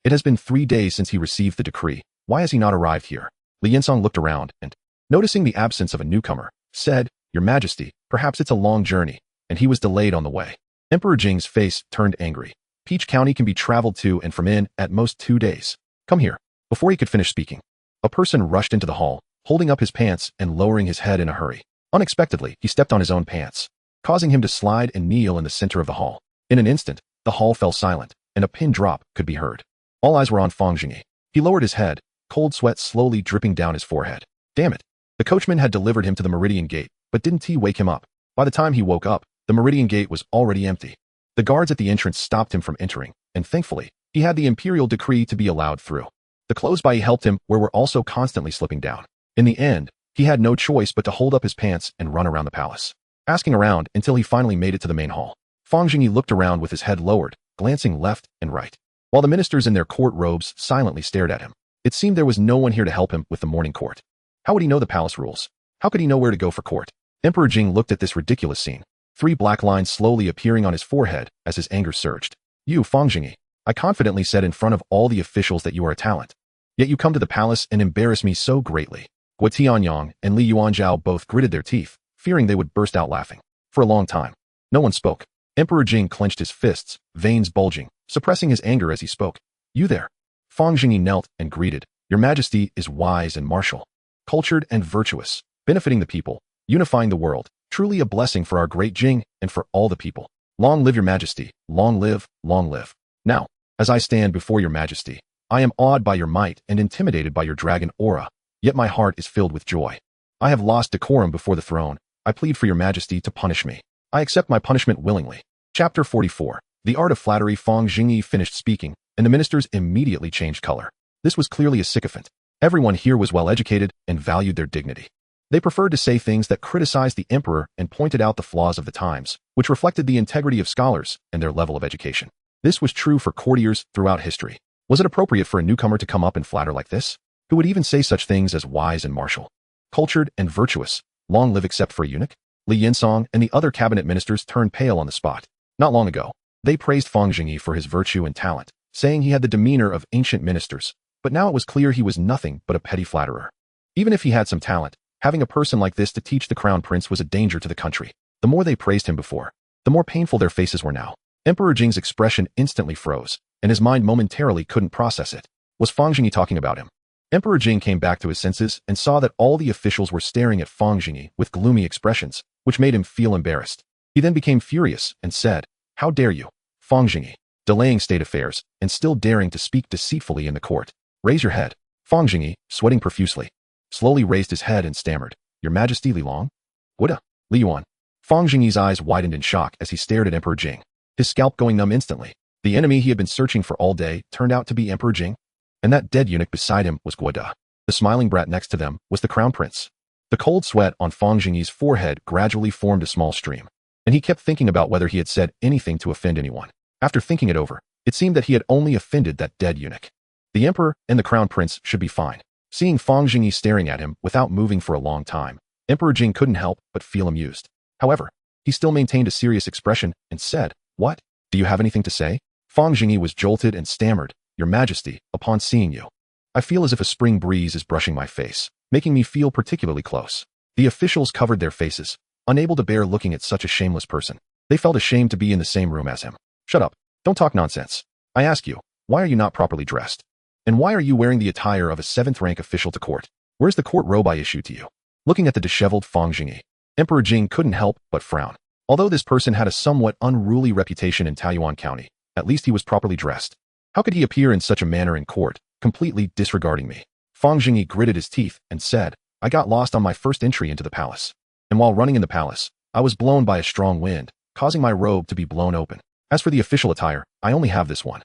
It has been 3 days since he received the decree. Why has he not arrived here? Li Yinsong looked around and, noticing the absence of a newcomer, said, Your Majesty, perhaps it's a long journey, and he was delayed on the way. Emperor Jing's face turned angry. Peach County can be traveled to and from in at most 2 days. Come here. Before he could finish speaking, a person rushed into the hall, holding up his pants and lowering his head in a hurry. Unexpectedly, he stepped on his own pants, causing him to slide and kneel in the center of the hall. In an instant, the hall fell silent, and a pin drop could be heard. All eyes were on Fang Zhengyi. He lowered his head, cold sweat slowly dripping down his forehead. Damn it. The coachman had delivered him to the Meridian Gate, but didn't he wake him up? By the time he woke up, the Meridian Gate was already empty. The guards at the entrance stopped him from entering, and thankfully, he had the imperial decree to be allowed through. The clothes Bai helped him were also constantly slipping down. In the end, he had no choice but to hold up his pants and run around the palace, asking around until he finally made it to the main hall. Fang Zhengyi looked around with his head lowered, glancing left and right, while the ministers in their court robes silently stared at him. It seemed there was no one here to help him with the morning court. How would he know the palace rules? How could he know where to go for court? Emperor Jing looked at this ridiculous scene, 3 black lines slowly appearing on his forehead as his anger surged. You, Fang Zhengyi, I confidently said in front of all the officials that you are a talent. Yet you come to the palace and embarrass me so greatly. Guo Tianyang and Li Yuanzhao both gritted their teeth, fearing they would burst out laughing. For a long time, no one spoke. Emperor Jing clenched his fists, veins bulging, suppressing his anger as he spoke. You there. Fang Zhengyi knelt and greeted. Your Majesty is wise and martial, cultured and virtuous, benefiting the people, unifying the world, truly a blessing for our great Jing and for all the people. Long live your Majesty, long live, long live. Now, as I stand before your Majesty, I am awed by your might and intimidated by your dragon aura, yet my heart is filled with joy. I have lost decorum before the throne. I plead for your Majesty to punish me. I accept my punishment willingly. Chapter 44. The Art of Flattery. Fang Zhengyi finished speaking, and the ministers immediately changed color. This was clearly a sycophant. Everyone here was well-educated and valued their dignity. They preferred to say things that criticized the emperor and pointed out the flaws of the times, which reflected the integrity of scholars and their level of education. This was true for courtiers throughout history. Was it appropriate for a newcomer to come up and flatter like this? Who would even say such things as wise and martial, cultured and virtuous, long live except for a eunuch? Li Yinsong and the other cabinet ministers turned pale on the spot. Not long ago, they praised Fang Zhengyi for his virtue and talent, saying he had the demeanor of ancient ministers, but now it was clear he was nothing but a petty flatterer. Even if he had some talent, having a person like this to teach the crown prince was a danger to the country. The more they praised him before, the more painful their faces were now. Emperor Jing's expression instantly froze, and his mind momentarily couldn't process it. Was Fang Zhengyi talking about him? Emperor Jing came back to his senses and saw that all the officials were staring at Fang Zhengyi with gloomy expressions, which made him feel embarrassed. He then became furious and said, How dare you, Fang Zhengyi, delaying state affairs and still daring to speak deceitfully in the court. Raise your head. Fang Zhengyi, sweating profusely, slowly raised his head and stammered, Your Majesty Li Long? What? Li Yuan. Fang Zhengyi's eyes widened in shock as he stared at Emperor Jing, his scalp going numb instantly. The enemy he had been searching for all day turned out to be Emperor Jing, and that dead eunuch beside him was Guo Da. The smiling brat next to them was the crown prince. The cold sweat on Fang Zhengyi's forehead gradually formed a small stream, and he kept thinking about whether he had said anything to offend anyone. After thinking it over, it seemed that he had only offended that dead eunuch. The emperor and the crown prince should be fine. Seeing Fang Zhengyi staring at him without moving for a long time, Emperor Jing couldn't help but feel amused. However, he still maintained a serious expression and said, What? Do you have anything to say? Fang Zhengyi was jolted and stammered, Your Majesty, upon seeing you, I feel as if a spring breeze is brushing my face, making me feel particularly close. The officials covered their faces, unable to bear looking at such a shameless person. They felt ashamed to be in the same room as him. Shut up. Don't talk nonsense. I ask you, why are you not properly dressed? And why are you wearing the attire of a 7th-rank official to court? Where's the court robe I issued to you? Looking at the disheveled Fang Zhengyi, Emperor Jing couldn't help but frown. Although this person had a somewhat unruly reputation in Taiyuan County, at least he was properly dressed. How could he appear in such a manner in court, completely disregarding me? Fang Zhengyi gritted his teeth and said, I got lost on my first entry into the palace. And while running in the palace, I was blown by a strong wind, causing my robe to be blown open. As for the official attire, I only have this one.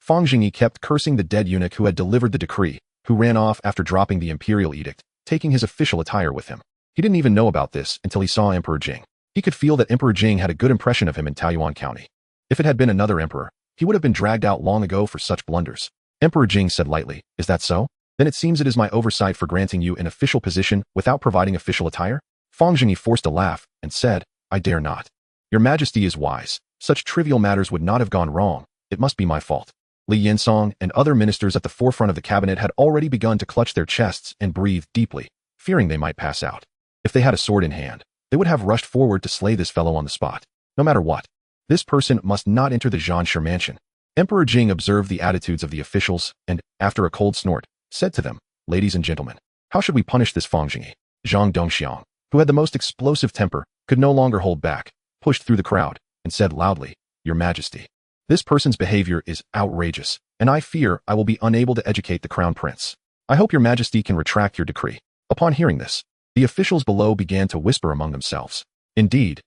Fang Zhengyi kept cursing the dead eunuch who had delivered the decree, who ran off after dropping the imperial edict, taking his official attire with him. He didn't even know about this until he saw Emperor Jing. He could feel that Emperor Jing had a good impression of him in Taiyuan County. If it had been another emperor, he would have been dragged out long ago for such blunders. Emperor Jing said lightly, Is that so? Then it seems it is my oversight for granting you an official position without providing official attire? Fang Zhengyi forced a laugh and said, I dare not. Your Majesty is wise. Such trivial matters would not have gone wrong. It must be my fault. Li Yinsong and other ministers at the forefront of the cabinet had already begun to clutch their chests and breathe deeply, fearing they might pass out. If they had a sword in hand, they would have rushed forward to slay this fellow on the spot. No matter what, this person must not enter the Zhanshi mansion. Emperor Jing observed the attitudes of the officials and, after a cold snort, said to them, Ladies and gentlemen, how should we punish this Fang Zhengyi? Zhang Dongxiang, who had the most explosive temper, could no longer hold back, pushed through the crowd, and said loudly, Your Majesty, this person's behavior is outrageous, and I fear I will be unable to educate the crown prince. I hope your Majesty can retract your decree. Upon hearing this, the officials below began to whisper among themselves. Indeed,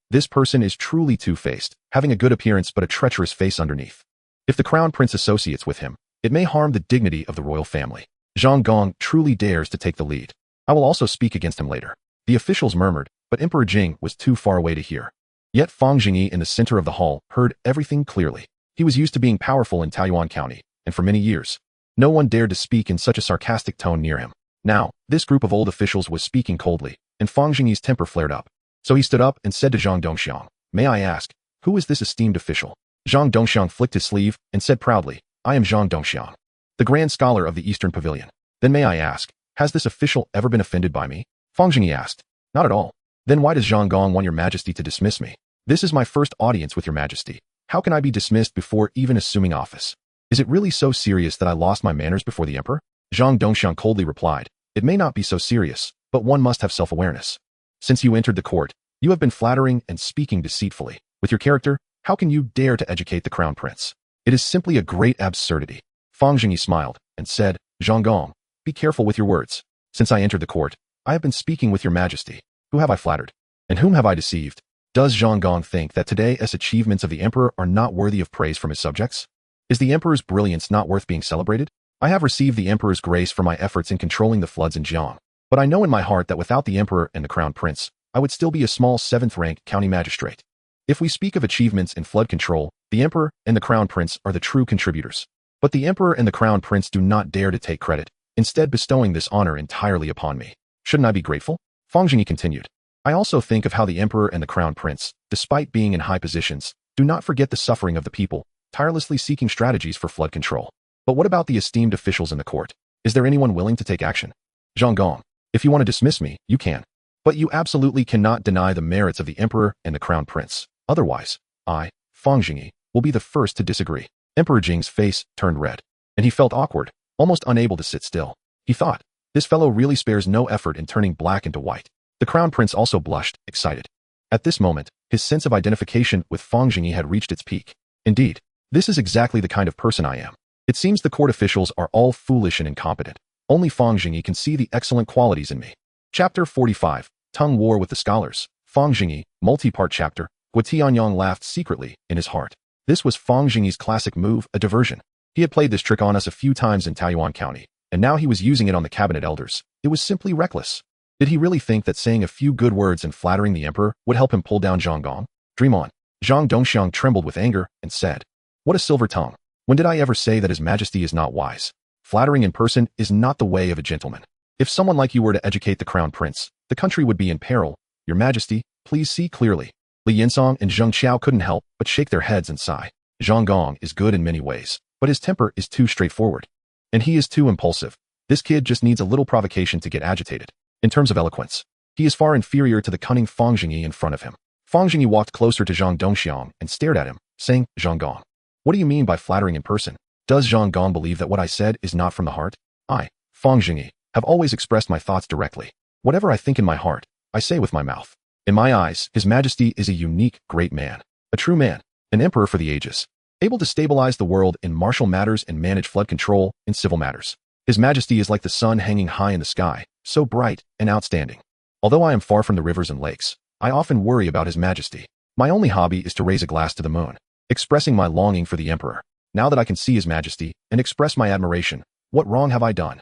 this person is truly two-faced, having a good appearance but a treacherous face underneath. If the crown prince associates with him, it may harm the dignity of the royal family. Zhang Gong truly dares to take the lead. I will also speak against him later. The officials murmured, but Emperor Jing was too far away to hear. Yet Fang Zhengyi in the center of the hall heard everything clearly. He was used to being powerful in Taiyuan County, and for many years, no one dared to speak in such a sarcastic tone near him. Now, this group of old officials was speaking coldly, and Fang Zhengyi's temper flared up. So he stood up and said to Zhang Dongxiang, May I ask, who is this esteemed official? Zhang Dongxiang flicked his sleeve and said proudly, I am Zhang Dongxiang, the grand scholar of the Eastern Pavilion. Then may I ask, has this official ever been offended by me? Fang Zhengyi asked. Not at all. Then why does Zhang Gong want your Majesty to dismiss me? This is my first audience with your Majesty. How can I be dismissed before even assuming office? Is it really so serious that I lost my manners before the emperor? Zhang Dongxiang coldly replied, It may not be so serious, but one must have self-awareness. Since you entered the court, you have been flattering and speaking deceitfully. With your character, how can you dare to educate the crown prince? It is simply a great absurdity. Fang Zhengyi smiled and said, Zhang Gong, be careful with your words. Since I entered the court, I have been speaking with your Majesty. Who have I flattered? And whom have I deceived? Does Zhang Gong think that today's achievements of the emperor are not worthy of praise from his subjects? Is the emperor's brilliance not worth being celebrated? I have received the emperor's grace for my efforts in controlling the floods in Jiang. But I know in my heart that without the emperor and the crown prince, I would still be a small 7th-rank county magistrate. If we speak of achievements in flood control, the emperor and the crown prince are the true contributors. But the emperor and the crown prince do not dare to take credit, instead bestowing this honor entirely upon me. Shouldn't I be grateful? Fang Zhengyi continued. I also think of how the emperor and the crown prince, despite being in high positions, do not forget the suffering of the people, tirelessly seeking strategies for flood control. But what about the esteemed officials in the court? Is there anyone willing to take action? Zhang Gong, if you want to dismiss me, you can. But you absolutely cannot deny the merits of the emperor and the crown prince. Otherwise, I, Fang Zhengyi, will be the first to disagree. Emperor Jing's face turned red, and he felt awkward, almost unable to sit still. He thought, this fellow really spares no effort in turning black into white. The crown prince also blushed, excited. At this moment, his sense of identification with Fang Zhengyi had reached its peak. Indeed, this is exactly the kind of person I am. It seems the court officials are all foolish and incompetent. Only Fang Zhengyi can see the excellent qualities in me. Chapter 45, Tongue War with the Scholars. Fang Zhengyi, multi-part chapter. Guo Tianyong laughed secretly in his heart. This was Fang Zhengyi's classic move, a diversion. He had played this trick on us a few times in Taiyuan County, and now he was using it on the cabinet elders. It was simply reckless. Did he really think that saying a few good words and flattering the emperor would help him pull down Zhang Gong? Dream on. Zhang Dongxiang trembled with anger and said, What a silver tongue. When did I ever say that His Majesty is not wise? Flattering in person is not the way of a gentleman. If someone like you were to educate the crown prince, the country would be in peril. Your Majesty, please see clearly. Li Yinsong and Zheng Xiao couldn't help but shake their heads and sigh. Zhang Gong is good in many ways, but his temper is too straightforward. And he is too impulsive. This kid just needs a little provocation to get agitated. In terms of eloquence, he is far inferior to the cunning Fang Zhengyi in front of him. Fang Zhengyi walked closer to Zhang Dongxiang and stared at him, saying, Zhang Gong, What do you mean by flattering in person? Does Zhang Gong believe that what I said is not from the heart? I, Fang Zhengyi, have always expressed my thoughts directly. Whatever I think in my heart, I say with my mouth. In my eyes, His Majesty is a unique, great man. A true man. An emperor for the ages. Able to stabilize the world in martial matters and manage flood control in civil matters. His Majesty is like the sun hanging high in the sky, so bright and outstanding. Although I am far from the rivers and lakes, I often worry about His Majesty. My only hobby is to raise a glass to the moon, expressing my longing for the emperor. Now that I can see His Majesty and express my admiration, what wrong have I done?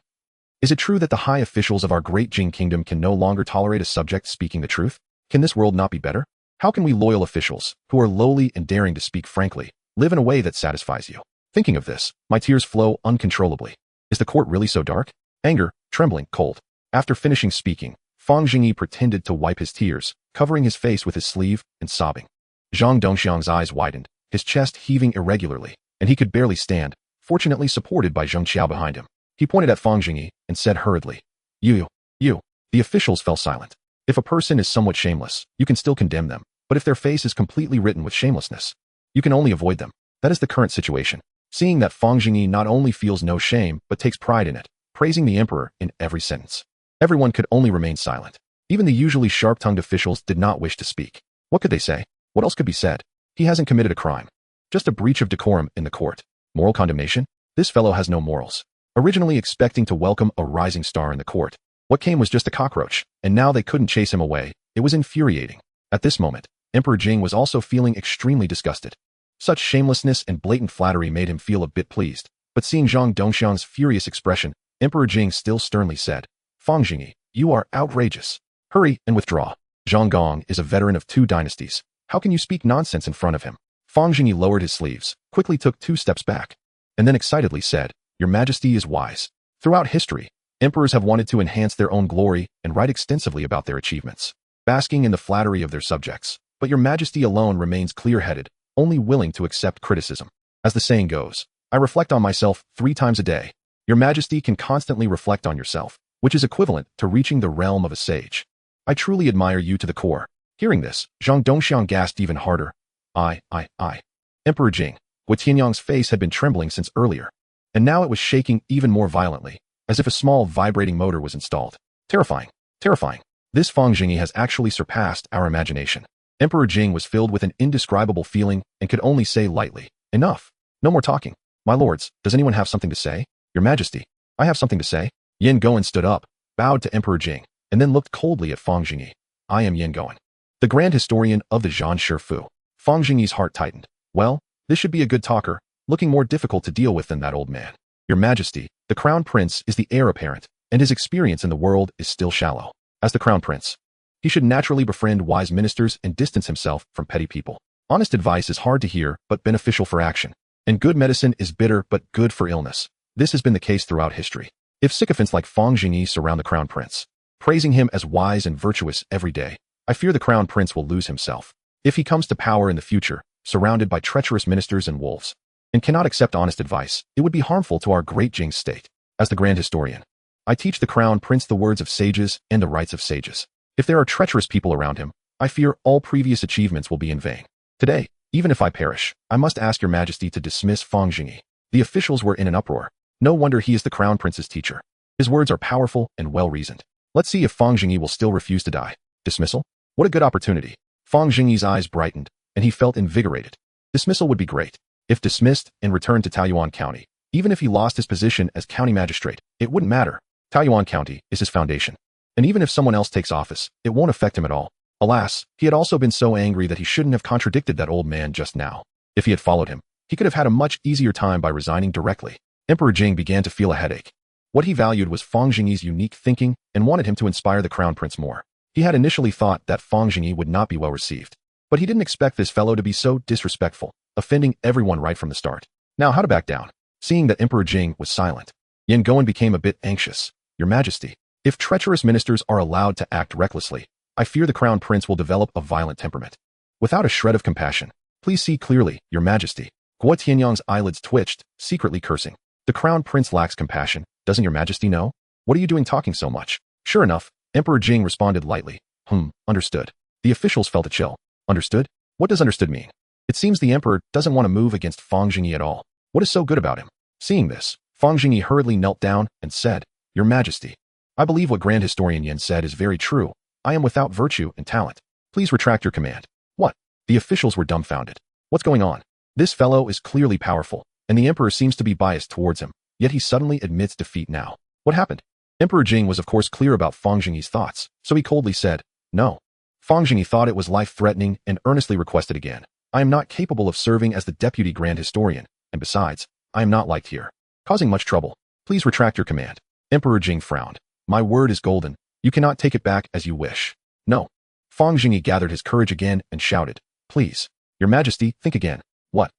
Is it true that the high officials of our great Jing kingdom can no longer tolerate a subject speaking the truth? Can this world not be better? How can we loyal officials, who are lowly and daring to speak frankly, live in a way that satisfies you? Thinking of this, my tears flow uncontrollably. Is the court really so dark? Anger, trembling, cold. After finishing speaking, Fang Zhengyi pretended to wipe his tears, covering his face with his sleeve and sobbing. Zhang Dongxiang's eyes widened, his chest heaving irregularly, and he could barely stand, fortunately supported by Zheng Qiao behind him. He pointed at Fang Zhengyi and said hurriedly, You. The officials fell silent. If a person is somewhat shameless, you can still condemn them, but if their face is completely written with shamelessness, you can only avoid them. That is the current situation. Seeing that Fang Zhengyi not only feels no shame, but takes pride in it, praising the emperor in every sentence. Everyone could only remain silent. Even the usually sharp-tongued officials did not wish to speak. What could they say? What else could be said? He hasn't committed a crime. Just a breach of decorum in the court. Moral condemnation? This fellow has no morals. Originally expecting to welcome a rising star in the court, what came was just a cockroach, and now they couldn't chase him away. It was infuriating. At this moment, Emperor Jing was also feeling extremely disgusted. Such shamelessness and blatant flattery made him feel a bit pleased, but seeing Zhang Dongxiang's furious expression, Emperor Jing still sternly said, Fang Zhengyi, you are outrageous. Hurry and withdraw. Zhang Gong is a veteran of 2 dynasties. How can you speak nonsense in front of him? Fang Zhengyi lowered his sleeves, quickly took 2 steps back, and then excitedly said, Your Majesty is wise. Throughout history, emperors have wanted to enhance their own glory and write extensively about their achievements, basking in the flattery of their subjects. But Your Majesty alone remains clear-headed, only willing to accept criticism. As the saying goes, I reflect on myself 3 times a day. Your Majesty can constantly reflect on yourself, which is equivalent to reaching the realm of a sage. I truly admire you to the core. Hearing this, Zhang Dongxiang gasped even harder. I. Emperor Jing. Tianyang's face had been trembling since earlier, and now it was shaking even more violently, as if a small vibrating motor was installed. Terrifying. This Fang Zhengyi has actually surpassed our imagination. Emperor Jing was filled with an indescribable feeling and could only say lightly, Enough. No more talking. My lords, does anyone have something to say? Your Majesty, I have something to say. Yan Goen stood up, bowed to Emperor Jing, and then looked coldly at Fang Zhengyi. I am Yan Goen, the grand historian of the Zhan Shifu. Fang Zhengyi's heart tightened. Well, this should be a good talker, looking more difficult to deal with than that old man. Your Majesty, the Crown Prince is the heir apparent, and his experience in the world is still shallow. As the Crown Prince, he should naturally befriend wise ministers and distance himself from petty people. Honest advice is hard to hear, but beneficial for action. And good medicine is bitter, but good for illness. This has been the case throughout history. If sycophants like Fang Zhengyi surround the Crown Prince, praising him as wise and virtuous every day, I fear the Crown Prince will lose himself. If he comes to power in the future, surrounded by treacherous ministers and wolves, and cannot accept honest advice, it would be harmful to our great Jing state. As the grand historian, I teach the Crown Prince the words of sages and the rights of sages. If there are treacherous people around him, I fear all previous achievements will be in vain. Today, even if I perish, I must ask Your Majesty to dismiss Fang Zhengyi. The officials were in an uproar. No wonder he is the Crown Prince's teacher. His words are powerful and well-reasoned. Let's see if Fang Zhengyi will still refuse to die. Dismissal? What a good opportunity. Fang Zhengyi's eyes brightened, and he felt invigorated. Dismissal would be great. If dismissed and returned to Taoyuan County, even if he lost his position as county magistrate, it wouldn't matter. Taoyuan County is his foundation. And even if someone else takes office, it won't affect him at all. Alas, he had also been so angry that he shouldn't have contradicted that old man just now. If he had followed him, he could have had a much easier time by resigning directly. Emperor Jing began to feel a headache. What he valued was Fang Zhengyi's unique thinking and wanted him to inspire the Crown Prince more. He had initially thought that Fang Zhengyi would not be well received, but he didn't expect this fellow to be so disrespectful, offending everyone right from the start. Now how to back down? Seeing that Emperor Jing was silent, Yan Goen became a bit anxious. Your Majesty, if treacherous ministers are allowed to act recklessly, I fear the Crown Prince will develop a violent temperament. Without a shred of compassion, please see clearly, Your Majesty. Tianyang's eyelids twitched, secretly cursing. The Crown Prince lacks compassion, doesn't Your Majesty know? What are you doing talking so much? Sure enough, Emperor Jing responded lightly. Understood. The officials felt a chill. Understood? What does understood mean? It seems the emperor doesn't want to move against Fang Zhengyi at all. What is so good about him? Seeing this, Fang Zhengyi hurriedly knelt down and said, Your Majesty, I believe what Grand Historian Yin said is very true. I am without virtue and talent. Please retract your command. What? The officials were dumbfounded. What's going on? This fellow is clearly powerful, and the emperor seems to be biased towards him, yet he suddenly admits defeat now. What happened? Emperor Jing was of course clear about Fang Zhengyi's thoughts, so he coldly said, No. Fang Zhengyi thought it was life-threatening and earnestly requested again. I am not capable of serving as the deputy Grand Historian, and besides, I am not liked here, causing much trouble. Please retract your command. Emperor Jing frowned. My word is golden. You cannot take it back as you wish. No. Fang Zhengyi gathered his courage again and shouted, Please, Your Majesty, think again. What?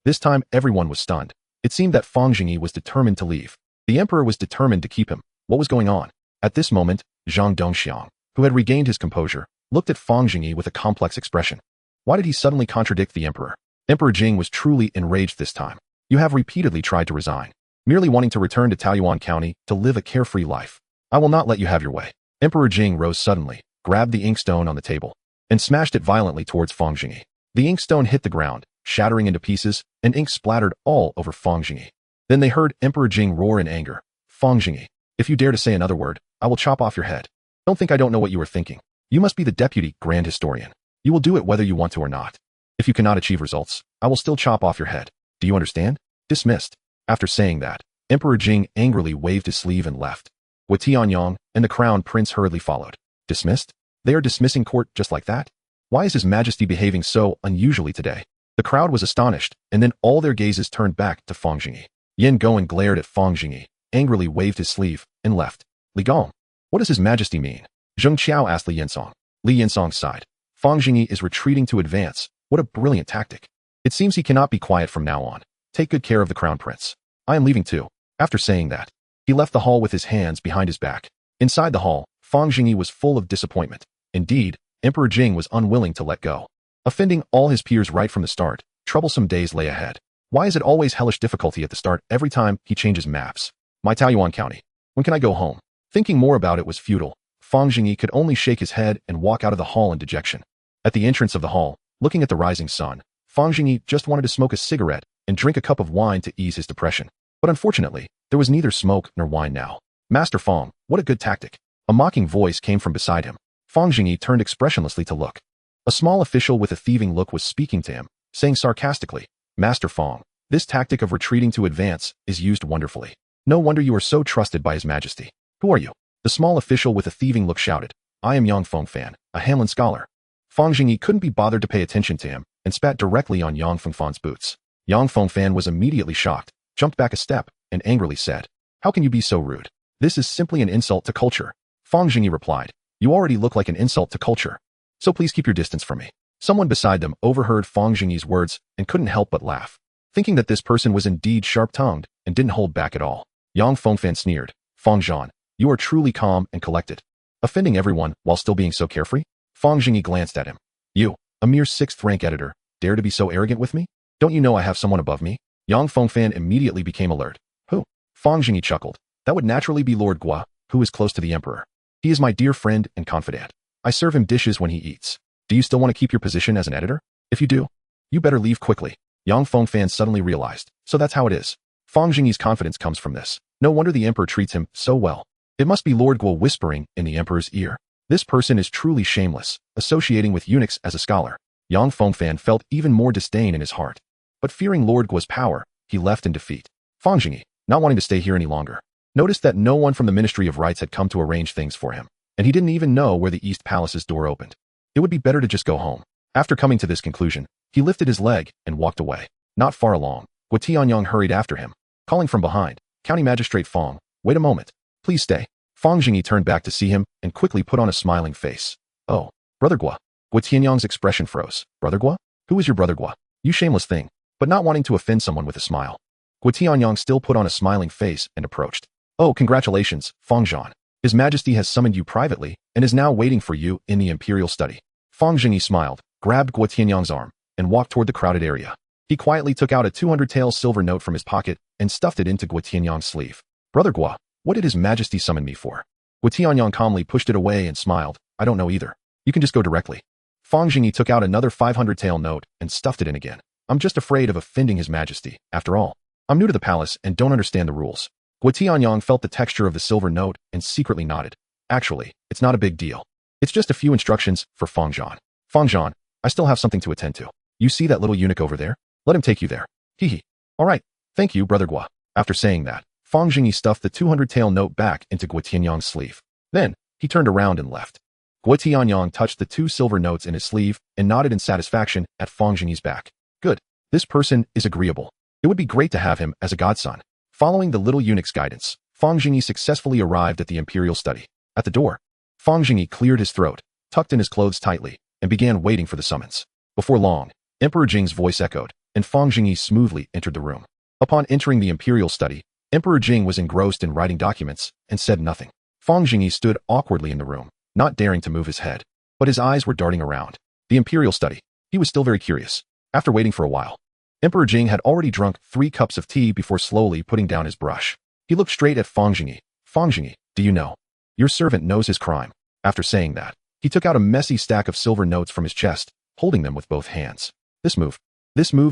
This time everyone was stunned. It seemed that Fang Zhengyi was determined to leave. The emperor was determined to keep him. What was going on? At this moment, Zhang Dongxiang, who had regained his composure, looked at Fang Zhengyi with a complex expression. Why did he suddenly contradict the emperor? Emperor Jing was truly enraged this time. You have repeatedly tried to resign, merely wanting to return to Taoyuan County to live a carefree life. I will not let you have your way. Emperor Jing rose suddenly, grabbed the inkstone on the table, and smashed it violently towards Fang Zhengyi. The inkstone hit the ground, shattering into pieces, and ink splattered all over Fang Zhengyi. Then they heard Emperor Jing roar in anger. Fang Zhengyi, if you dare to say another word, I will chop off your head. Don't think I don't know what you are thinking. You must be the deputy Grand Historian. You will do it whether you want to or not. If you cannot achieve results, I will still chop off your head. Do you understand? Dismissed. After saying that, Emperor Jing angrily waved his sleeve and left. Gua Tianyong and the crown prince hurriedly followed. Dismissed? They are dismissing court just like that? Why is His Majesty behaving so unusually today? The crowd was astonished, and then all their gazes turned back to Fang Zhengyi. Yin Gong glared at Fang Zhengyi, angrily waved his sleeve, and left. Li Gong, what does His Majesty mean? Zheng Qiao asked Li Yinsong. Li Yinsong sighed. Fang Zhengyi is retreating to advance. What a brilliant tactic. It seems he cannot be quiet from now on. Take good care of the crown prince. I am leaving too. After saying that, he left the hall with his hands behind his back. Inside the hall, Fang Zhengyi was full of disappointment. Indeed, Emperor Jing was unwilling to let go. Offending all his peers right from the start, troublesome days lay ahead. Why is it always hellish difficulty at the start every time he changes maps? My Taoyuan County. When can I go home? Thinking more about it was futile. Fang Zhengyi could only shake his head and walk out of the hall in dejection. At the entrance of the hall, looking at the rising sun, Fang Zhengyi just wanted to smoke a cigarette and drink a cup of wine to ease his depression. But unfortunately, there was neither smoke nor wine now. Master Fang, what a good tactic. A mocking voice came from beside him. Fang Zhengyi turned expressionlessly to look. A small official with a thieving look was speaking to him, saying sarcastically, Master Fang, this tactic of retreating to advance is used wonderfully. No wonder you are so trusted by His Majesty. Who are you? The small official with a thieving look shouted. I am Yang Fengfan, a Hanlin scholar. Fang Zhengyi couldn't be bothered to pay attention to him and spat directly on Yang Fengfan's boots. Yang Fengfan was immediately shocked, jumped back a step, and angrily said, How can you be so rude? This is simply an insult to culture. Fang Zhengyi replied, You already look like an insult to culture. So please keep your distance from me. Someone beside them overheard Fang Zhengyi's words and couldn't help but laugh, thinking that this person was indeed sharp-tongued and didn't hold back at all. Yang Fengfan sneered, Fang Zhan, you are truly calm and collected. Offending everyone while still being so carefree? Fang Zhengyi glanced at him. You, a mere 6th-rank editor, dare to be so arrogant with me? Don't you know I have someone above me? Yang Fengfan immediately became alert. Who? Fang Zhengyi chuckled. That would naturally be Lord Gua, who is close to the emperor. He is my dear friend and confidant. I serve him dishes when he eats. Do you still want to keep your position as an editor? If you do, you better leave quickly. Yang Fengfan suddenly realized. So that's how it is. Fang Zhengyi's confidence comes from this. No wonder the emperor treats him so well. It must be Lord Gua whispering in the emperor's ear. This person is truly shameless, associating with eunuchs as a scholar. Yang Fengfan felt even more disdain in his heart. But fearing Lord Gua's power, he left in defeat. Fang Zhengyi, not wanting to stay here any longer, noticed that no one from the Ministry of Rites had come to arrange things for him, and he didn't even know where the East Palace's door opened. It would be better to just go home. After coming to this conclusion, he lifted his leg and walked away. Not far along, Gua Tianyong hurried after him, calling from behind, County Magistrate Fang, wait a moment. Please stay. Fang Zhengyi turned back to see him and quickly put on a smiling face. Oh, Brother Gua. Gua Tianyong's expression froze. Brother Gua? Who is your Brother Gua? You shameless thing. But not wanting to offend someone with a smile, Gua Tianyong still put on a smiling face and approached. Oh, congratulations, Fang Zhan. His Majesty has summoned you privately and is now waiting for you in the imperial study. Fang Zhengyi smiled, grabbed Gua Tianyong's arm, and walked toward the crowded area. He quietly took out a 200-tael silver note from his pocket and stuffed it into Gua Tianyong's sleeve. Brother Gua, what did His Majesty summon me for? Gua Tianyong calmly pushed it away and smiled. I don't know either. You can just go directly. Fang Zhengyi took out another 500 tael note and stuffed it in again. I'm just afraid of offending His Majesty. After all, I'm new to the palace and don't understand the rules. Guo Tianyang felt the texture of the silver note and secretly nodded. Actually, it's not a big deal. It's just a few instructions for Fang Zhan. Fang Zhan, I still have something to attend to. You see that little eunuch over there? Let him take you there. Hee. All right. Thank you, Brother Guo. After saying that, Fang Zhengyi stuffed the 200 tael note back into Guo Tianyang's sleeve. Then, he turned around and left. Guo Tianyang touched the 2 silver notes in his sleeve and nodded in satisfaction at Fang Zhengyi's back. Good. This person is agreeable. It would be great to have him as a godson. Following the little eunuch's guidance, Fang Zhengyi successfully arrived at the imperial study. At the door, Fang Zhengyi cleared his throat, tucked in his clothes tightly, and began waiting for the summons. Before long, Emperor Jing's voice echoed, and Fang Zhengyi smoothly entered the room. Upon entering the imperial study, Emperor Jing was engrossed in writing documents and said nothing. Fang Zhengyi stood awkwardly in the room, not daring to move his head, but his eyes were darting around. The imperial study. He was still very curious. After waiting for a while, Emperor Jing had already drunk 3 cups of tea before slowly putting down his brush. He looked straight at Fang Zhengyi. Fang Zhengyi, do you know? Your servant knows his crime. After saying that, he took out a messy stack of silver notes from his chest, holding them with both hands. This move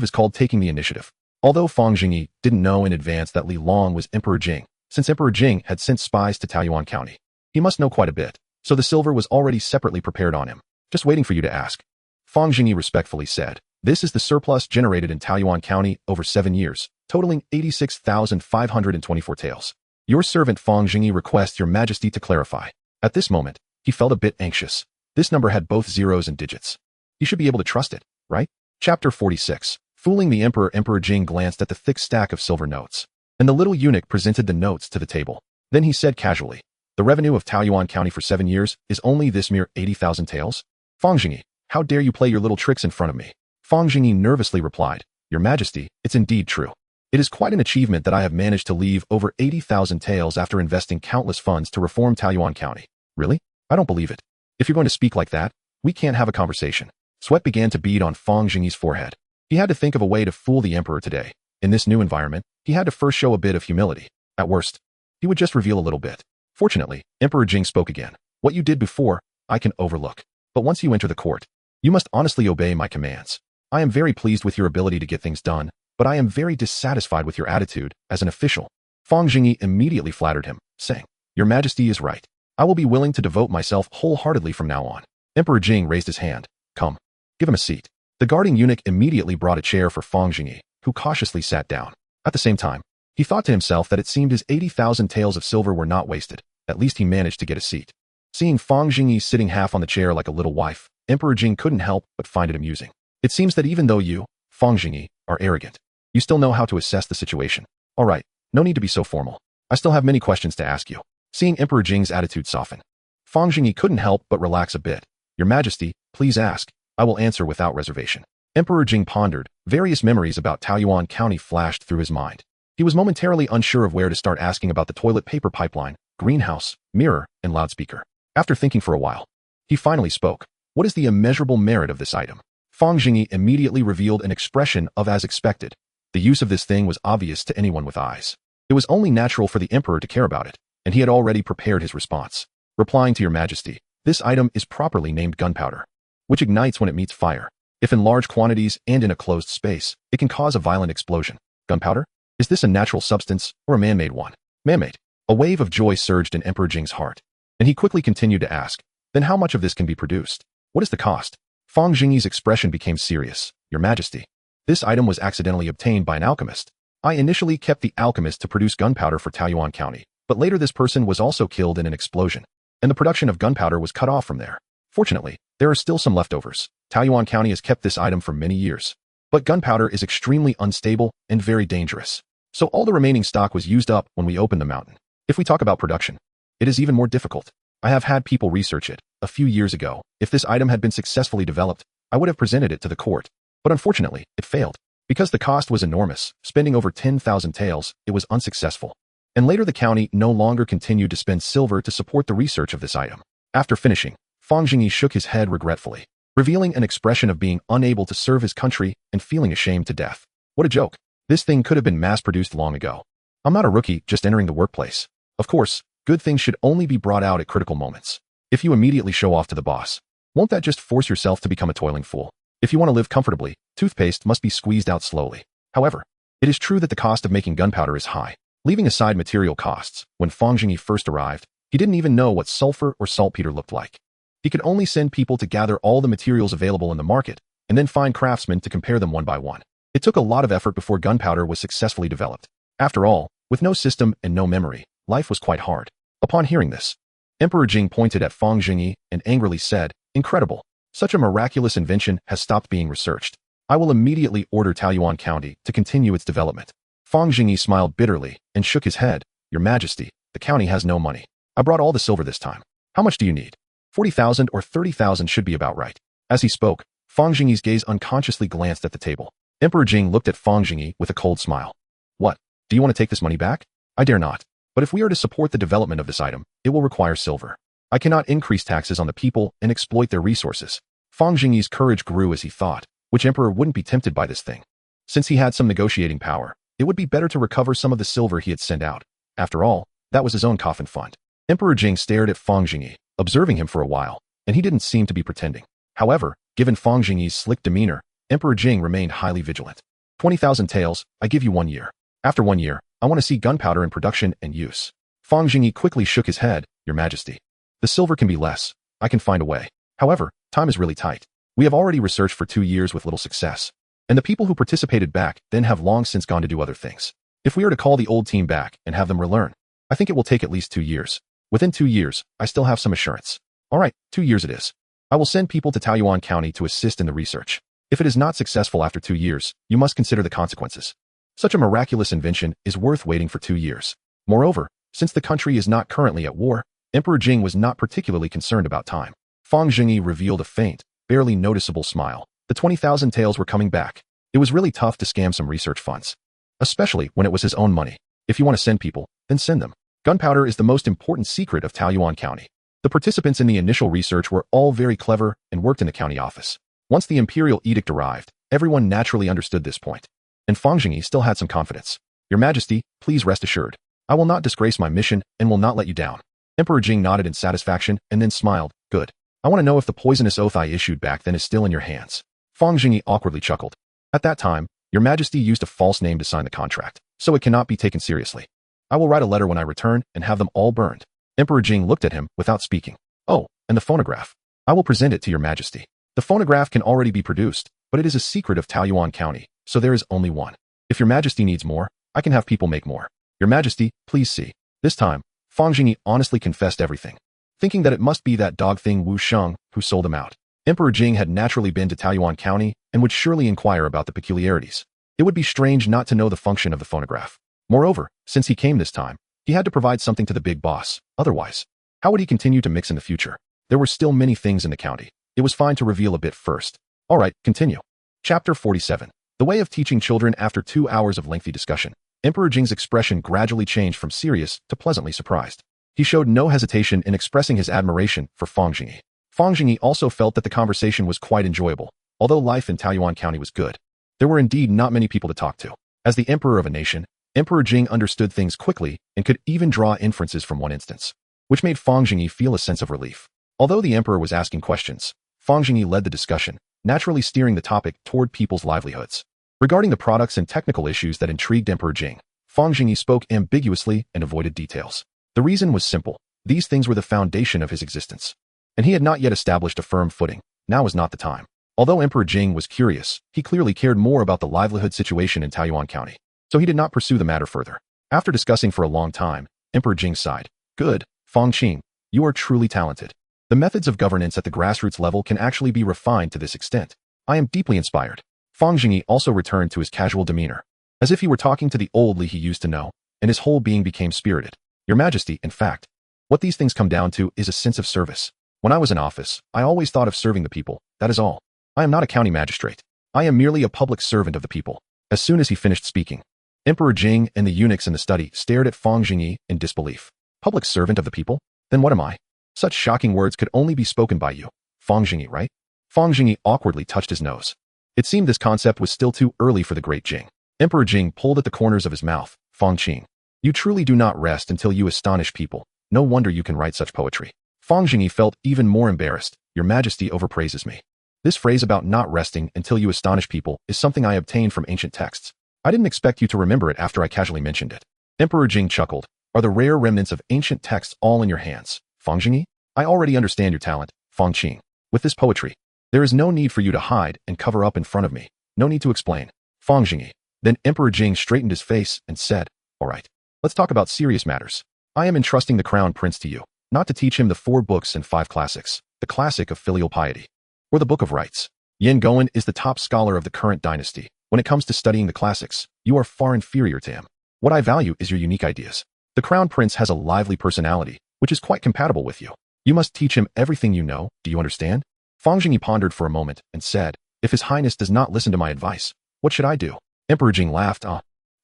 is called taking the initiative. Although Fang Zhengyi didn't know in advance that Li Long was Emperor Jing, since Emperor Jing had sent spies to Taoyuan County, he must know quite a bit, so the silver was already separately prepared on him. Just waiting for you to ask. Fang Zhengyi respectfully said, this is the surplus generated in Taoyuan County over 7 years, totaling 86,524 taels. Your servant Fang Zhengyi requests your majesty to clarify. At this moment, he felt a bit anxious. This number had both zeros and digits. He should be able to trust it, right? Chapter 46. Fooling the Emperor. Emperor Jing glanced at the thick stack of silver notes, and the little eunuch presented the notes to the table. Then he said casually, the revenue of Taoyuan County for 7 years is only this mere 80,000 taels? Fang Zhengyi, how dare you play your little tricks in front of me? Fang Zhengyi nervously replied, Your Majesty, it's indeed true. It is quite an achievement that I have managed to leave over 80,000 taels after investing countless funds to reform Taoyuan County. Really? I don't believe it. If you're going to speak like that, we can't have a conversation. Sweat began to bead on Fang Zhengyi's forehead. He had to think of a way to fool the emperor today. In this new environment, he had to first show a bit of humility. At worst, he would just reveal a little bit. Fortunately, Emperor Jing spoke again. What you did before, I can overlook. But once you enter the court, you must honestly obey my commands. I am very pleased with your ability to get things done, but I am very dissatisfied with your attitude as an official. Fang Zhengyi immediately flattered him, saying, Your Majesty is right. I will be willing to devote myself wholeheartedly from now on. Emperor Jing raised his hand. Come. Give him a seat. The guarding eunuch immediately brought a chair for Fang Zhengyi, who cautiously sat down. At the same time, he thought to himself that it seemed his 80,000 taels of silver were not wasted. At least he managed to get a seat. Seeing Fang Zhengyi sitting half on the chair like a little wife, Emperor Jing couldn't help but find it amusing. It seems that even though you, Fang Zhengyi, are arrogant, you still know how to assess the situation. All right, no need to be so formal. I still have many questions to ask you. Seeing Emperor Jing's attitude soften, Fang Zhengyi couldn't help but relax a bit. Your Majesty, please ask. I will answer without reservation. Emperor Jing pondered. Various memories about Taoyuan County flashed through his mind. He was momentarily unsure of where to start asking about the toilet paper pipeline, greenhouse, mirror, and loudspeaker. After thinking for a while, he finally spoke. What is the immeasurable merit of this item? Fang Zhengyi immediately revealed an expression of as expected. The use of this thing was obvious to anyone with eyes. It was only natural for the emperor to care about it, and he had already prepared his response. Replying to your majesty, this item is properly named gunpowder, which ignites when it meets fire. If in large quantities and in a closed space, it can cause a violent explosion. Gunpowder? Is this a natural substance or a man-made one? Man-made. A wave of joy surged in Emperor Jing's heart, and he quickly continued to ask, then how much of this can be produced? What is the cost? Fang Zhengyi's expression became serious. Your majesty, this item was accidentally obtained by an alchemist. I initially kept the alchemist to produce gunpowder for Taoyuan County, but later this person was also killed in an explosion, and the production of gunpowder was cut off from there. Fortunately, there are still some leftovers. Taoyuan County has kept this item for many years. But gunpowder is extremely unstable and very dangerous. So all the remaining stock was used up when we opened the mountain. If we talk about production, it is even more difficult. I have had people research it. A few years ago, if this item had been successfully developed, I would have presented it to the court. But unfortunately, it failed. Because the cost was enormous, spending over 10,000 taels, it was unsuccessful. And later the county no longer continued to spend silver to support the research of this item. After finishing, Fang Zhengyi shook his head regretfully, revealing an expression of being unable to serve his country and feeling ashamed to death. What a joke. This thing could have been mass-produced long ago. I'm not a rookie just entering the workplace. Of course, good things should only be brought out at critical moments. If you immediately show off to the boss, Won't that just force yourself to become a toiling fool? If you want to live comfortably, toothpaste must be squeezed out slowly. However, it is true that the cost of making gunpowder is high. Leaving aside material costs, when Fang Zhengyi first arrived, he didn't even know what sulfur or saltpeter looked like. He could only send people to gather all the materials available in the market, and then find craftsmen to compare them one by one. It took a lot of effort before gunpowder was successfully developed. After all, with no system and no memory, life was quite hard. Upon hearing this, Emperor Jing pointed at Fang Zhengyi and angrily said, "Incredible! Such a miraculous invention has stopped being researched. I will immediately order Taoyuan County to continue its development." Fang Zhengyi smiled bitterly and shook his head. "Your Majesty, the county has no money. I brought all the silver this time. How much do you need? 40,000 or 30,000 should be about right." As he spoke, Fang Zhengyi's gaze unconsciously glanced at the table. Emperor Jing looked at Fang Zhengyi with a cold smile. "What? Do you want to take this money back?" "I dare not. But if we are to support the development of this item, it will require silver. I cannot increase taxes on the people and exploit their resources." Fang Zhengyi's courage grew as he thought, which emperor wouldn't be tempted by this thing? Since he had some negotiating power, it would be better to recover some of the silver he had sent out. After all, that was his own coffin fund. Emperor Jing stared at Fang Zhengyi, observing him for a while, and he didn't seem to be pretending. However, given Fang Zhengyi's slick demeanor, Emperor Jing remained highly vigilant. 20,000 taels, I give you 1 year. After 1 year, I want to see gunpowder in production and use. Fang Zhengyi quickly shook his head. "Your Majesty, the silver can be less. I can find a way. However, time is really tight. We have already researched for 2 years with little success. And the people who participated back then have long since gone to do other things. If we are to call the old team back and have them relearn, I think it will take at least 2 years. Within 2 years, I still have some assurance. All right, 2 years it is. I will send people to Taoyuan County to assist in the research. If it is not successful after 2 years, you must consider the consequences. Such a miraculous invention is worth waiting for 2 years. Moreover, since the country is not currently at war, Emperor Jing was not particularly concerned about time." Fang Zhengyi revealed a faint, barely noticeable smile. The 20,000 taels were coming back. It was really tough to scam some research funds, especially when it was his own money. If you want to send people, then send them. Gunpowder is the most important secret of Taoyuan County. The participants in the initial research were all very clever and worked in the county office. Once the imperial edict arrived, everyone naturally understood this point. And Fang Zhengyi still had some confidence. "Your Majesty, please rest assured. I will not disgrace my mission and will not let you down." Emperor Jing nodded in satisfaction and then smiled. "Good. I want to know if the poisonous oath I issued back then is still in your hands." Fang Zhengyi awkwardly chuckled. "At that time, Your Majesty used a false name to sign the contract, so it cannot be taken seriously. I will write a letter when I return and have them all burned." Emperor Jing looked at him without speaking. "Oh, and the phonograph. I will present it to Your Majesty. The phonograph can already be produced, but it is a secret of Taoyuan County, so there is only one. If Your Majesty needs more, I can have people make more. Your Majesty, please see." This time, Fang Zhengyi honestly confessed everything, thinking that it must be that dog thing Wu Sheng who sold him out. Emperor Jing had naturally been to Taoyuan County and would surely inquire about the peculiarities. It would be strange not to know the function of the phonograph. Moreover, since he came this time, he had to provide something to the big boss. Otherwise, how would he continue to mix in the future? There were still many things in the county. It was fine to reveal a bit first. All right, continue. Chapter 47. The way of teaching children. After 2 hours of lengthy discussion, Emperor Jing's expression gradually changed from serious to pleasantly surprised. He showed no hesitation in expressing his admiration for Fang Zhengyi. Fang Zhengyi also felt that the conversation was quite enjoyable, although life in Taoyuan County was good. There were indeed not many people to talk to. As the emperor of a nation, Emperor Jing understood things quickly and could even draw inferences from one instance, which made Fang Zhengyi feel a sense of relief. Although the emperor was asking questions, Fang Zhengyi led the discussion, naturally steering the topic toward people's livelihoods. Regarding the products and technical issues that intrigued Emperor Jing, Fang Zhengyi spoke ambiguously and avoided details. The reason was simple. These things were the foundation of his existence, and he had not yet established a firm footing. Now was not the time. Although Emperor Jing was curious, he clearly cared more about the livelihood situation in Taoyuan County, so he did not pursue the matter further. After discussing for a long time, Emperor Jing sighed. "Good, Fang Qing, you are truly talented. The methods of governance at the grassroots level can actually be refined to this extent. I am deeply inspired." Fang Zhengyi also returned to his casual demeanor, as if he were talking to the old Li he used to know, and his whole being became spirited. "Your Majesty, in fact, what these things come down to is a sense of service. When I was in office, I always thought of serving the people, that is all. I am not a county magistrate. I am merely a public servant of the people." As soon as he finished speaking, Emperor Jing and the eunuchs in the study stared at Fang Zhengyi in disbelief. "Public servant of the people? Then what am I?" Such shocking words could only be spoken by you, Fang Zhengyi, right? Fang Zhengyi awkwardly touched his nose. It seemed this concept was still too early for the Great Jing. Emperor Jing pulled at the corners of his mouth. "Fang Qing, you truly do not rest until you astonish people. No wonder you can write such poetry." Fang Zhengyi felt even more embarrassed, Your Majesty overpraises me. This phrase about not resting until you astonish people is something I obtained from ancient texts. I didn't expect you to remember it after I casually mentioned it. Emperor Jing chuckled. Are the rare remnants of ancient texts all in your hands, Fang Zhengyi? I already understand your talent, Fang Qing. With this poetry, there is no need for you to hide and cover up in front of me. No need to explain. Fang Zhengyi. Then Emperor Jing straightened his face and said, all right, let's talk about serious matters. I am entrusting the crown prince to you, not to teach him the 4 books and 5 classics, the classic of filial piety, or the book of rites. Yan Goen is the top scholar of the current dynasty. When it comes to studying the classics, you are far inferior to him. What I value is your unique ideas. The crown prince has a lively personality, which is quite compatible with you. You must teach him everything you know, do you understand? Fang Zhengyi pondered for a moment and said, if His Highness does not listen to my advice, what should I do? Emperor Jing laughed. Then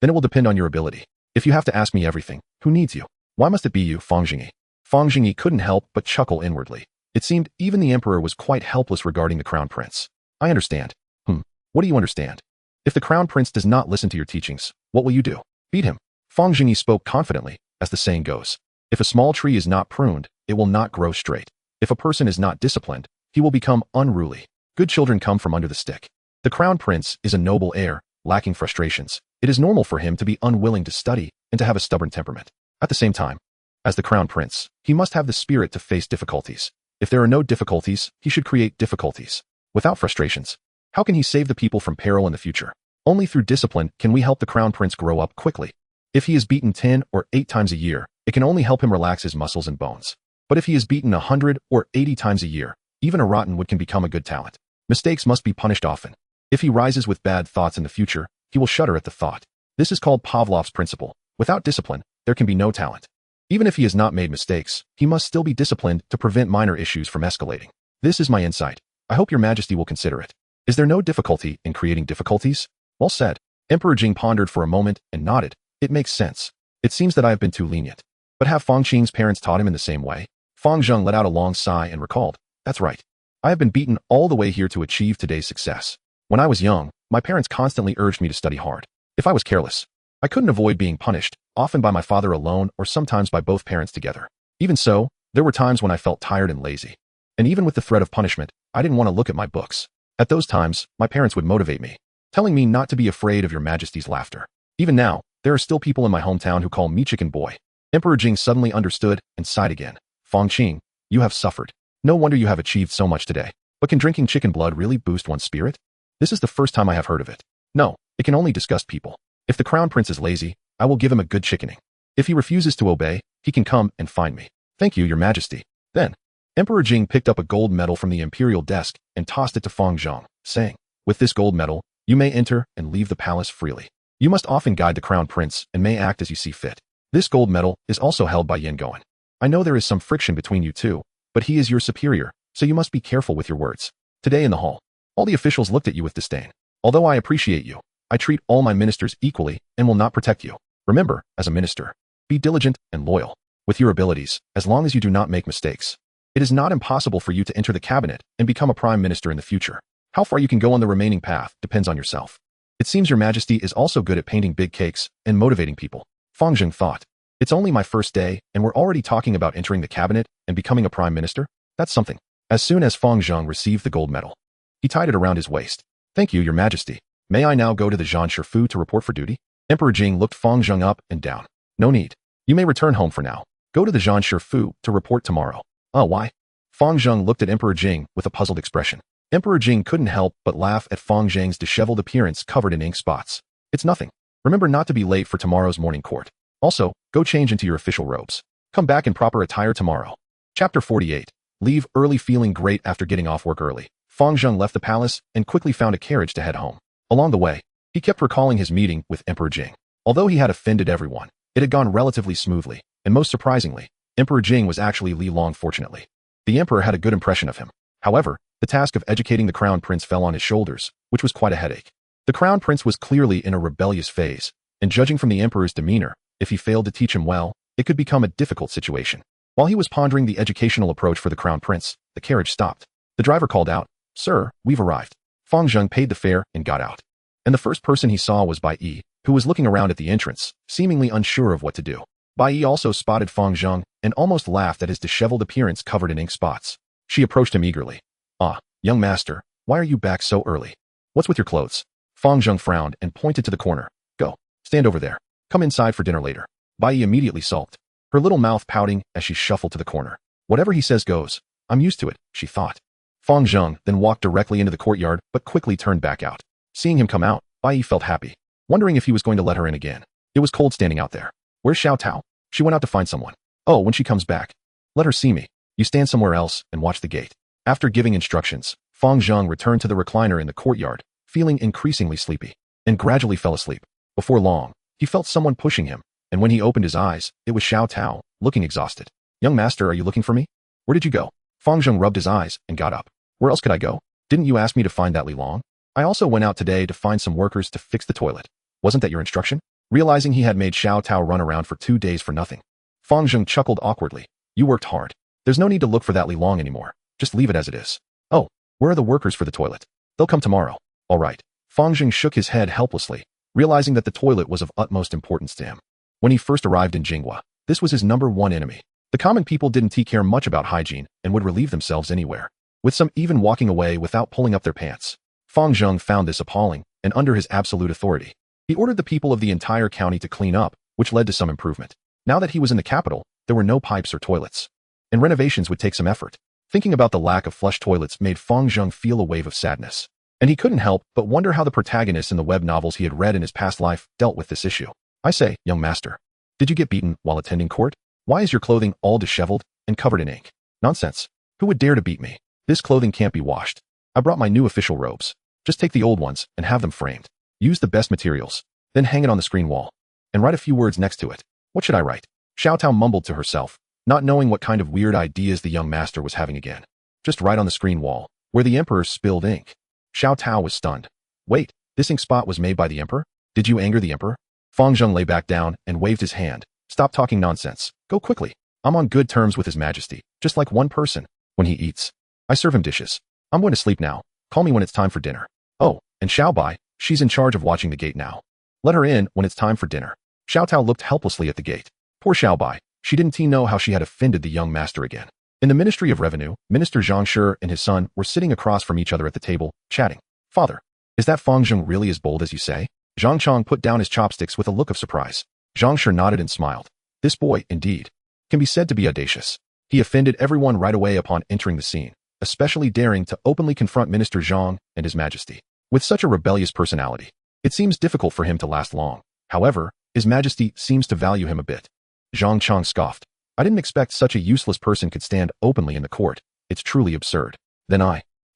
it will depend on your ability. If you have to ask me everything, who needs you? Why must it be you, Fang Zhengyi? Fang Zhengyi couldn't help but chuckle inwardly. It seemed even the emperor was quite helpless regarding the crown prince. I understand. What do you understand? If the crown prince does not listen to your teachings, what will you do? Beat him. Fang Zhengyi spoke confidently, as the saying goes. If a small tree is not pruned, it will not grow straight. If a person is not disciplined, he will become unruly. Good children come from under the stick. The crown prince is a noble heir, lacking frustrations. It is normal for him to be unwilling to study and to have a stubborn temperament. At the same time, as the crown prince, he must have the spirit to face difficulties. If there are no difficulties, he should create difficulties. Without frustrations, how can he save the people from peril in the future? Only through discipline can we help the crown prince grow up quickly. If he is beaten 10 or 8 times a year, it can only help him relax his muscles and bones. But if he is beaten 100 or 80 times a year, even a rotten wood can become a good talent. Mistakes must be punished often. If he rises with bad thoughts in the future, he will shudder at the thought. This is called Pavlov's principle. Without discipline, there can be no talent. Even if he has not made mistakes, he must still be disciplined to prevent minor issues from escalating. This is my insight. I hope your Majesty will consider it. Is there no difficulty in creating difficulties? Well said. Emperor Jing pondered for a moment and nodded. It makes sense. It seems that I have been too lenient. But have Fang Qing's parents taught him in the same way? Fang Zheng let out a long sigh and recalled. That's right. I have been beaten all the way here to achieve today's success. When I was young, my parents constantly urged me to study hard. If I was careless, I couldn't avoid being punished, often by my father alone or sometimes by both parents together. Even so, there were times when I felt tired and lazy. And even with the threat of punishment, I didn't want to look at my books. At those times, my parents would motivate me, telling me not to be afraid of your Majesty's laughter. Even now, there are still people in my hometown who call me Chicken Boy. Emperor Jing suddenly understood and sighed again. Fang Qing, you have suffered. No wonder you have achieved so much today. But can drinking chicken blood really boost one's spirit? This is the first time I have heard of it. No, it can only disgust people. If the crown prince is lazy, I will give him a good chickening. If he refuses to obey, he can come and find me. Thank you, your Majesty. Then, Emperor Jing picked up a gold medal from the imperial desk and tossed it to Fang Zheng, saying, with this gold medal, you may enter and leave the palace freely. You must often guide the crown prince and may act as you see fit. This gold medal is also held by Yan Goen. I know there is some friction between you two, but he is your superior, so you must be careful with your words. Today in the hall, all the officials looked at you with disdain. Although I appreciate you, I treat all my ministers equally and will not protect you. Remember, as a minister, be diligent and loyal. With your abilities, as long as you do not make mistakes, it is not impossible for you to enter the cabinet and become a prime minister in the future. How far you can go on the remaining path depends on yourself. It seems your Majesty is also good at painting big cakes and motivating people. Fang Zheng thought. It's only my first day and we're already talking about entering the cabinet and becoming a prime minister? That's something. As soon as Fang Zheng received the gold medal, he tied it around his waist. Thank you, your Majesty. May I now go to the Zhan Shifu to report for duty? Emperor Jing looked Fang Zheng up and down. No need. You may return home for now. Go to the Zhan Shifu to report tomorrow. Oh, why? Fang Zheng looked at Emperor Jing with a puzzled expression. Emperor Jing couldn't help but laugh at Fang Zheng's disheveled appearance covered in ink spots. It's nothing. Remember not to be late for tomorrow's morning court. Also, go change into your official robes. Come back in proper attire tomorrow. Chapter 48. Leave early. Feeling great after getting off work early, Fang Zheng left the palace and quickly found a carriage to head home. Along the way, he kept recalling his meeting with Emperor Jing. Although he had offended everyone, it had gone relatively smoothly, and most surprisingly, Emperor Jing was actually Li Long. Fortunately, the emperor had a good impression of him. However, the task of educating the crown prince fell on his shoulders, which was quite a headache. The crown prince was clearly in a rebellious phase, and judging from the emperor's demeanor, if he failed to teach him well, it could become a difficult situation. While he was pondering the educational approach for the crown prince, the carriage stopped. The driver called out, "Sir, we've arrived." Fang Zheng paid the fare and got out. And the first person he saw was Bai Yi, who was looking around at the entrance, seemingly unsure of what to do. Bai Yi also spotted Fang Zheng and almost laughed at his disheveled appearance covered in ink spots. She approached him eagerly. Ah, young master, why are you back so early? What's with your clothes? Fang Zheng frowned and pointed to the corner. Go, stand over there. Come inside for dinner later. Bai Yi immediately sulked, her little mouth pouting as she shuffled to the corner. Whatever he says goes. I'm used to it, she thought. Fang Zheng then walked directly into the courtyard but quickly turned back out. Seeing him come out, Bai Yi felt happy, wondering if he was going to let her in again. It was cold standing out there. Where's Xiao Tao? She went out to find someone. Oh, when she comes back, let her see me. You stand somewhere else and watch the gate. After giving instructions, Fang Zheng returned to the recliner in the courtyard, feeling increasingly sleepy, and gradually fell asleep. Before long, he felt someone pushing him, and when he opened his eyes, it was Xiao Tao, looking exhausted. Young master, are you looking for me? Where did you go? Fang Zheng rubbed his eyes and got up. Where else could I go? Didn't you ask me to find that Li Long? I also went out today to find some workers to fix the toilet. Wasn't that your instruction? Realizing he had made Xiao Tao run around for 2 days for nothing, Fang Zheng chuckled awkwardly. You worked hard. There's no need to look for that Li Long anymore. Just leave it as it is. Oh, where are the workers for the toilet? They'll come tomorrow. All right. Fang Zheng shook his head helplessly, realizing that the toilet was of utmost importance to him. When he first arrived in Jinghe, this was his #1 enemy. The common people didn't care much about hygiene and would relieve themselves anywhere, with some even walking away without pulling up their pants. Fang Zheng found this appalling, and under his absolute authority, he ordered the people of the entire county to clean up, which led to some improvement. Now that he was in the capital, there were no pipes or toilets, and renovations would take some effort. Thinking about the lack of flush toilets made Fang Zheng feel a wave of sadness, and he couldn't help but wonder how the protagonists in the web novels he had read in his past life dealt with this issue. I say, young master, did you get beaten while attending court? Why is your clothing all disheveled and covered in ink? Nonsense. Who would dare to beat me? This clothing can't be washed. I brought my new official robes. Just take the old ones and have them framed. Use the best materials, then hang it on the screen wall, and write a few words next to it. What should I write? Xiao Tao mumbled to herself, not knowing what kind of weird ideas the young master was having again. Just write on the screen wall, where the emperor spilled ink. Xiao Tao was stunned. Wait, this ink spot was made by the emperor? Did you anger the emperor? Fang Zheng lay back down and waved his hand. Stop talking nonsense. Go quickly. I'm on good terms with His Majesty, just like one person. When he eats, I serve him dishes. I'm going to sleep now. Call me when it's time for dinner. Oh, and Xiao Bai, she's in charge of watching the gate now. Let her in when it's time for dinner. Xiao Tao looked helplessly at the gate. Poor Xiao Bai. She didn't know how she had offended the young master again. In the Ministry of Revenue, Minister Zhang Shi and his son were sitting across from each other at the table, chatting. Father, is that Fang Zheng really as bold as you say? Zhang Chong put down his chopsticks with a look of surprise. Zhang Shi nodded and smiled. This boy, indeed, can be said to be audacious. He offended everyone right away upon entering the scene, especially daring to openly confront Minister Zhang and His Majesty. With such a rebellious personality, it seems difficult for him to last long. However, His Majesty seems to value him a bit. Zhang Chong scoffed. I didn't expect such a useless person could stand openly in the court. It's truly absurd. Then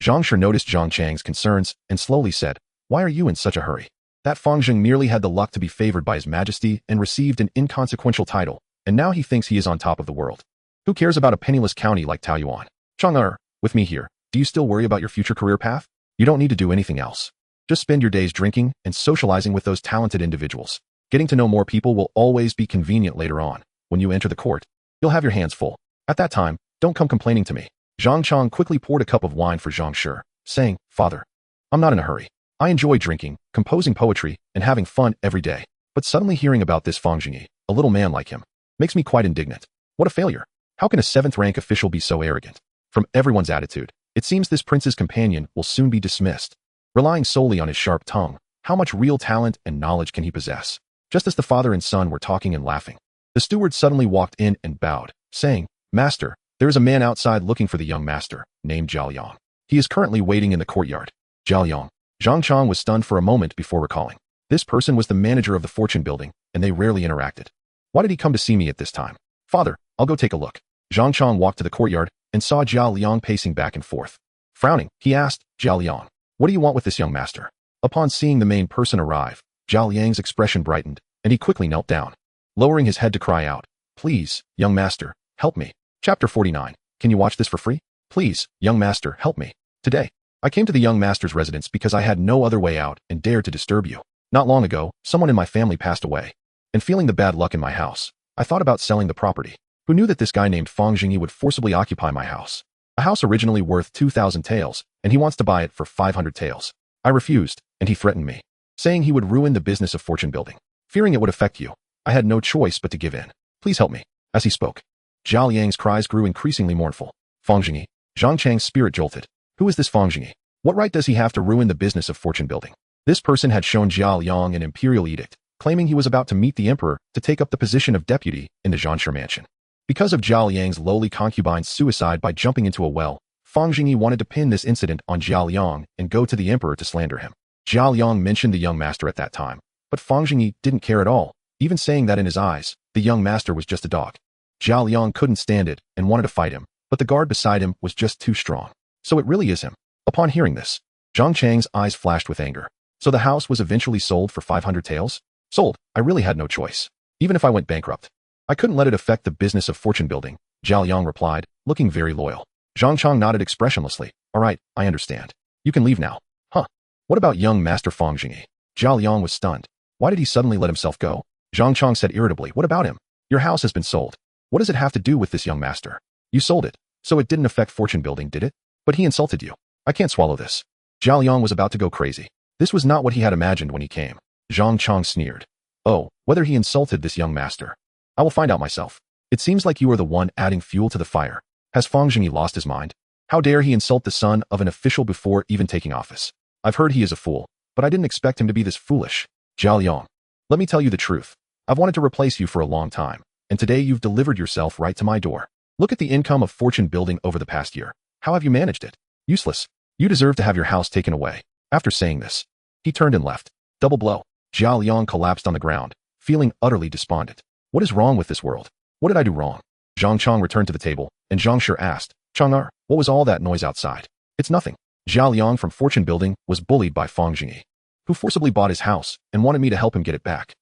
Zhang Shi noticed Zhang Chang's concerns and slowly said, why are you in such a hurry? That Fang Zheng merely had the luck to be favored by His Majesty and received an inconsequential title, and now he thinks he is on top of the world. Who cares about a penniless county like Taoyuan? Chang'er, with me here, do you still worry about your future career path? You don't need to do anything else. Just spend your days drinking and socializing with those talented individuals. Getting to know more people will always be convenient later on. When you enter the court, you'll have your hands full. At that time, don't come complaining to me. Zhang Chong quickly poured a cup of wine for Zhang Shi, saying, Father, I'm not in a hurry. I enjoy drinking, composing poetry, and having fun every day. But suddenly hearing about this Fang Zhengyi, a little man like him, makes me quite indignant. What a failure. How can a 7th-rank official be so arrogant? From everyone's attitude, it seems this prince's companion will soon be dismissed. Relying solely on his sharp tongue, how much real talent and knowledge can he possess? Just as the father and son were talking and laughing, the steward suddenly walked in and bowed, saying, Master, there is a man outside looking for the young master, named Zhao Yang. He is currently waiting in the courtyard. Zhao Yang. Zhang Chong was stunned for a moment before recalling. This person was the manager of the fortune building, and they rarely interacted. Why did he come to see me at this time? Father, I'll go take a look. Zhang Chong walked to the courtyard and saw Zhao Liang pacing back and forth. Frowning, he asked, Zhao Liang, what do you want with this young master? Upon seeing the main person arrive, Zhao Liang's expression brightened, and he quickly knelt down, lowering his head to cry out, Please, young master, help me. Chapter 49. Can you watch this for free? Please, young master, help me. Today, I came to the young master's residence because I had no other way out and dared to disturb you. Not long ago, someone in my family passed away, and feeling the bad luck in my house, I thought about selling the property. Who knew that this guy named Fang Zhengyi would forcibly occupy my house? A house originally worth 2,000 taels, and he wants to buy it for 500 taels. I refused, and he threatened me, saying he would ruin the business of fortune building. Fearing it would affect you, I had no choice but to give in. Please help me. As he spoke, Zhao Yang's cries grew increasingly mournful. Fang Zhengyi, Zhang Chang's spirit jolted. Who is this Fang Zhengyi? What right does he have to ruin the business of fortune building? This person had shown Jia Liang an imperial edict, claiming he was about to meet the emperor to take up the position of deputy in the Zhanshi mansion. Because of Jia Liang's lowly concubine's suicide by jumping into a well, Fang Zhengyi wanted to pin this incident on Jia Liang and go to the emperor to slander him. Jia Liang mentioned the young master at that time, but Fang Zhengyi didn't care at all, even saying that in his eyes, the young master was just a dog. Jia Liang couldn't stand it and wanted to fight him, but the guard beside him was just too strong. So it really is him. Upon hearing this, Zhang Chang's eyes flashed with anger. So the house was eventually sold for 500 taels? Sold. I really had no choice. Even if I went bankrupt. I couldn't let it affect the business of fortune building, Zhao Yang replied, looking very loyal. Zhang Chang nodded expressionlessly. All right, I understand. You can leave now. Huh. What about young Master Fang Zhengyi? Zhao Yang was stunned. Why did he suddenly let himself go? Zhang Chang said irritably, what about him? Your house has been sold. What does it have to do with this young master? You sold it, so it didn't affect fortune building, did it? But he insulted you. I can't swallow this. Zhao Yang was about to go crazy. This was not what he had imagined when he came. Zhang Chang sneered. Oh, whether he insulted this young master. I will find out myself. It seems like you are the one adding fuel to the fire. Has Fang Zhengyi lost his mind? How dare he insult the son of an official before even taking office? I've heard he is a fool, but I didn't expect him to be this foolish. Zhao Yang. Let me tell you the truth. I've wanted to replace you for a long time, and today you've delivered yourself right to my door. Look at the income of fortune building over the past year. How have you managed it? Useless. You deserve to have your house taken away. After saying this, he turned and left. Double blow. Zhao Liang collapsed on the ground, feeling utterly despondent. What is wrong with this world? What did I do wrong? Zhang Chang returned to the table, and Zhang Shi asked, Chang'er, what was all that noise outside? It's nothing. Zhao Liang from fortune building was bullied by Fang Zhengyi, who forcibly bought his house and wanted me to help him get it back.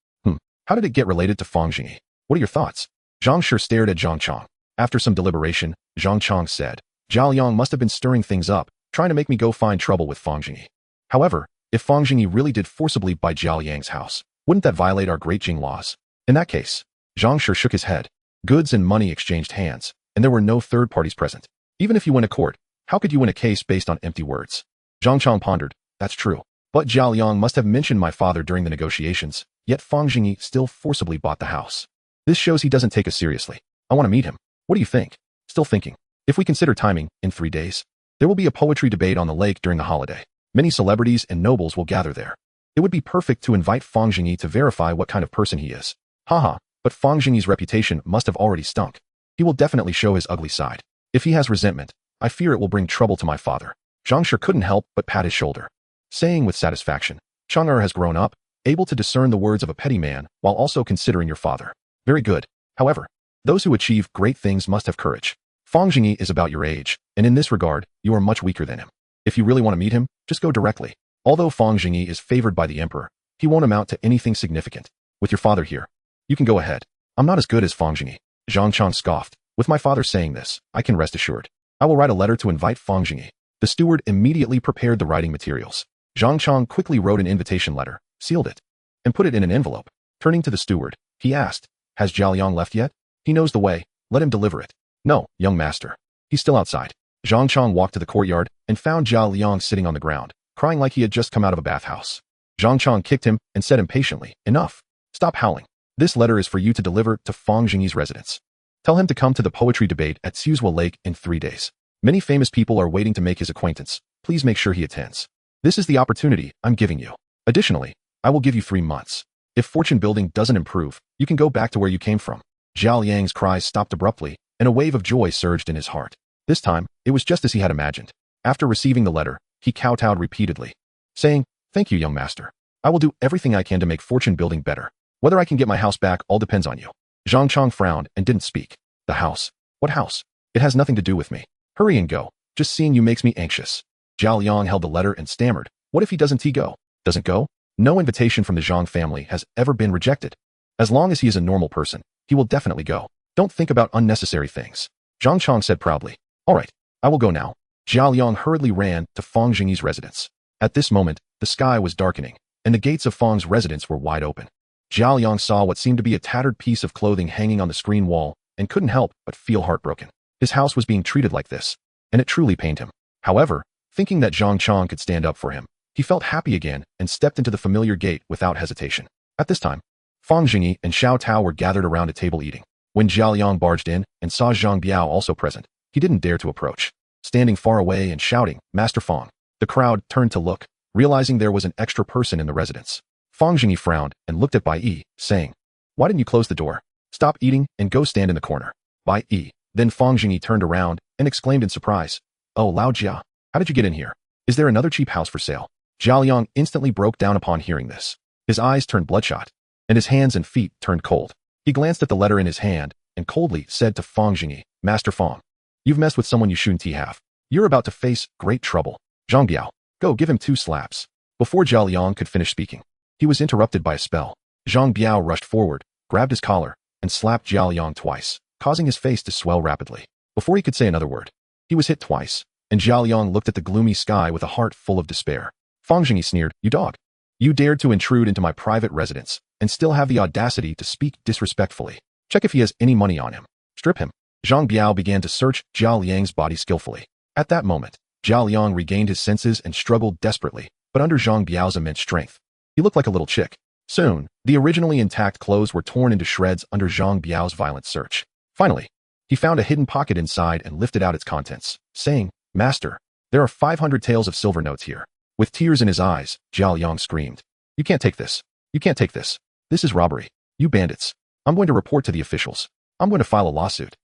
How did it get related to Fang Zhengyi? What are your thoughts? Zhang Shi stared at Zhang Chang. After some deliberation, Zhang Chang said, Zhao Liang must have been stirring things up, trying to make me go find trouble with Fang Zhengyi. However, if Fang Zhengyi really did forcibly buy Zhao Liang's house, wouldn't that violate our Great Jing laws? In that case, Zhang Shi shook his head. Goods and money exchanged hands, and there were no third parties present. Even if you win a court, how could you win a case based on empty words? Zhang Chang pondered. That's true. But Zhao Liang must have mentioned my father during the negotiations, yet Fang Zhengyi still forcibly bought the house. This shows he doesn't take us seriously. I want to meet him. What do you think? Still thinking. If we consider timing, in 3 days, there will be a poetry debate on the lake during the holiday. Many celebrities and nobles will gather there. It would be perfect to invite Fang Zhengyi to verify what kind of person he is. Haha, but Fang Zhengyi's reputation must have already stunk. He will definitely show his ugly side. If he has resentment, I fear it will bring trouble to my father. Zhang Shi couldn't help but pat his shoulder, saying with satisfaction, Chang'er has grown up, able to discern the words of a petty man while also considering your father. Very good. However, those who achieve great things must have courage. Fang Zhengyi is about your age, and in this regard, you are much weaker than him. If you really want to meet him, just go directly. Although Fang Zhengyi is favored by the emperor, he won't amount to anything significant. With your father here, you can go ahead. I'm not as good as Fang Zhengyi. Zhang Chang scoffed. With my father saying this, I can rest assured. I will write a letter to invite Fang Zhengyi. The steward immediately prepared the writing materials. Zhang Chang quickly wrote an invitation letter, sealed it, and put it in an envelope. Turning to the steward, he asked, has Zhao Liang left yet? He knows the way. Let him deliver it. No, young master. He's still outside. Zhang Chang walked to the courtyard and found Zhao Liang sitting on the ground, crying like he had just come out of a bathhouse. Zhang Chang kicked him and said impatiently, enough. Stop howling. This letter is for you to deliver to Fang Zhengyi's residence. Tell him to come to the poetry debate at Suzhua Lake in 3 days. Many famous people are waiting to make his acquaintance. Please make sure he attends. This is the opportunity I'm giving you. Additionally, I will give you 3 months. If fortune building doesn't improve, you can go back to where you came from. Zhao Liang's cries stopped abruptly, and a wave of joy surged in his heart. This time, it was just as he had imagined. After receiving the letter, he kowtowed repeatedly, saying, thank you, young master. I will do everything I can to make fortune building better. Whether I can get my house back all depends on you. Zhang Chang frowned and didn't speak. The house? What house? It has nothing to do with me. Hurry and go. Just seeing you makes me anxious. Zhao Liang held the letter and stammered. What if he doesn't go? Doesn't go? No invitation from the Zhang family has ever been rejected. As long as he is a normal person, he will definitely go. Don't think about unnecessary things. Zhang Chang said proudly. All right, I will go now. Zhao Liang hurriedly ran to Fang Zhengyi's residence. At this moment, the sky was darkening, and the gates of Fang's residence were wide open. Zhao Liang saw what seemed to be a tattered piece of clothing hanging on the screen wall and couldn't help but feel heartbroken. His house was being treated like this, and it truly pained him. However, thinking that Zhang Chang could stand up for him, he felt happy again and stepped into the familiar gate without hesitation. At this time, Fang Zhengyi and Xiao Tao were gathered around a table eating. When Zhao Liang barged in and saw Zhang Biao also present, he didn't dare to approach. standing far away and shouting, "Master Fang." The crowd turned to look, realizing there was an extra person in the residence. Fang Zhengyi frowned and looked at Bai Yi, saying, "Why didn't you close the door? Stop eating and go stand in the corner." Bai Yi. Then Fang Zhengyi turned around and exclaimed in surprise, "Oh, Lao Jia, how did you get in here? Is there another cheap house for sale?" Zhao Liang instantly broke down upon hearing this. His eyes turned bloodshot, and his hands and feet turned cold. He glanced at the letter in his hand and coldly said to Fang Zhengyi, "Master Fang, you've messed with someone you shouldn't have. You're about to face great trouble. Zhang Biao, go give him 2 slaps." Before Zhao Liang could finish speaking, he was interrupted by a spell. Zhang Biao rushed forward, grabbed his collar, and slapped Zhao Liang twice, causing his face to swell rapidly. Before he could say another word, he was hit twice, and Zhao Liang looked at the gloomy sky with a heart full of despair. Fang Zhengyi sneered, "You dog! You dared to intrude into my private residence, and still have the audacity to speak disrespectfully. Check if he has any money on him. Strip him." Zhang Biao began to search Zhao Liang's body skillfully. At that moment, Zhao Liang regained his senses and struggled desperately, but under Zhang Biao's immense strength, he looked like a little chick. Soon, the originally intact clothes were torn into shreds under Zhang Biao's violent search. Finally, he found a hidden pocket inside and lifted out its contents, saying, "Master, there are 500 taels of silver notes here." With tears in his eyes, Zhao Liang screamed, "You can't take this. You can't take this. This is robbery. You bandits. I'm going to report to the officials. I'm going to file a lawsuit."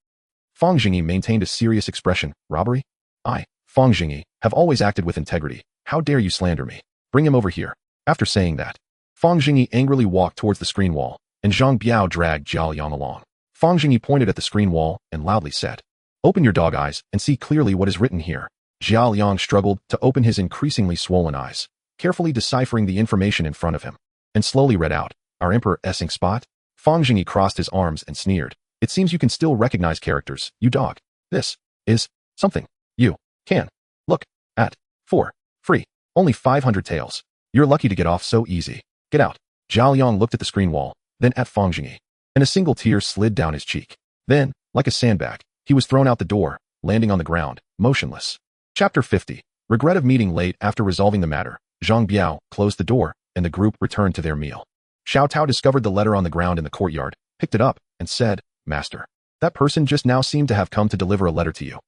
Fang Zhengyi maintained a serious expression. "Robbery? I, Fang Zhengyi, have always acted with integrity. How dare you slander me? Bring him over here." After saying that, Fang Zhengyi angrily walked towards the screen wall, and Zhang Biao dragged Zhao Liang along. Fang Zhengyi pointed at the screen wall and loudly said, "Open your dog eyes and see clearly what is written here." Zhao Liang struggled to open his increasingly swollen eyes, carefully deciphering the information in front of him, and slowly read out, "Our Emperor ink spot?" Fang Zhengyi crossed his arms and sneered, "It seems you can still recognize characters, you dog. This is something you can look at for free. Only 500 taels. You're lucky to get off so easy. Get out." Zhao Liang looked at the screen wall, then at Fang Zhengyi, and a single tear slid down his cheek. Then, like a sandbag, he was thrown out the door, landing on the ground, motionless. Chapter 50. Regret of meeting late. After resolving the matter, Zhang Biao closed the door, and the group returned to their meal. Xiao Tao discovered the letter on the ground in the courtyard, picked it up, and said, "Master, that person just now seemed to have come to deliver a letter to you."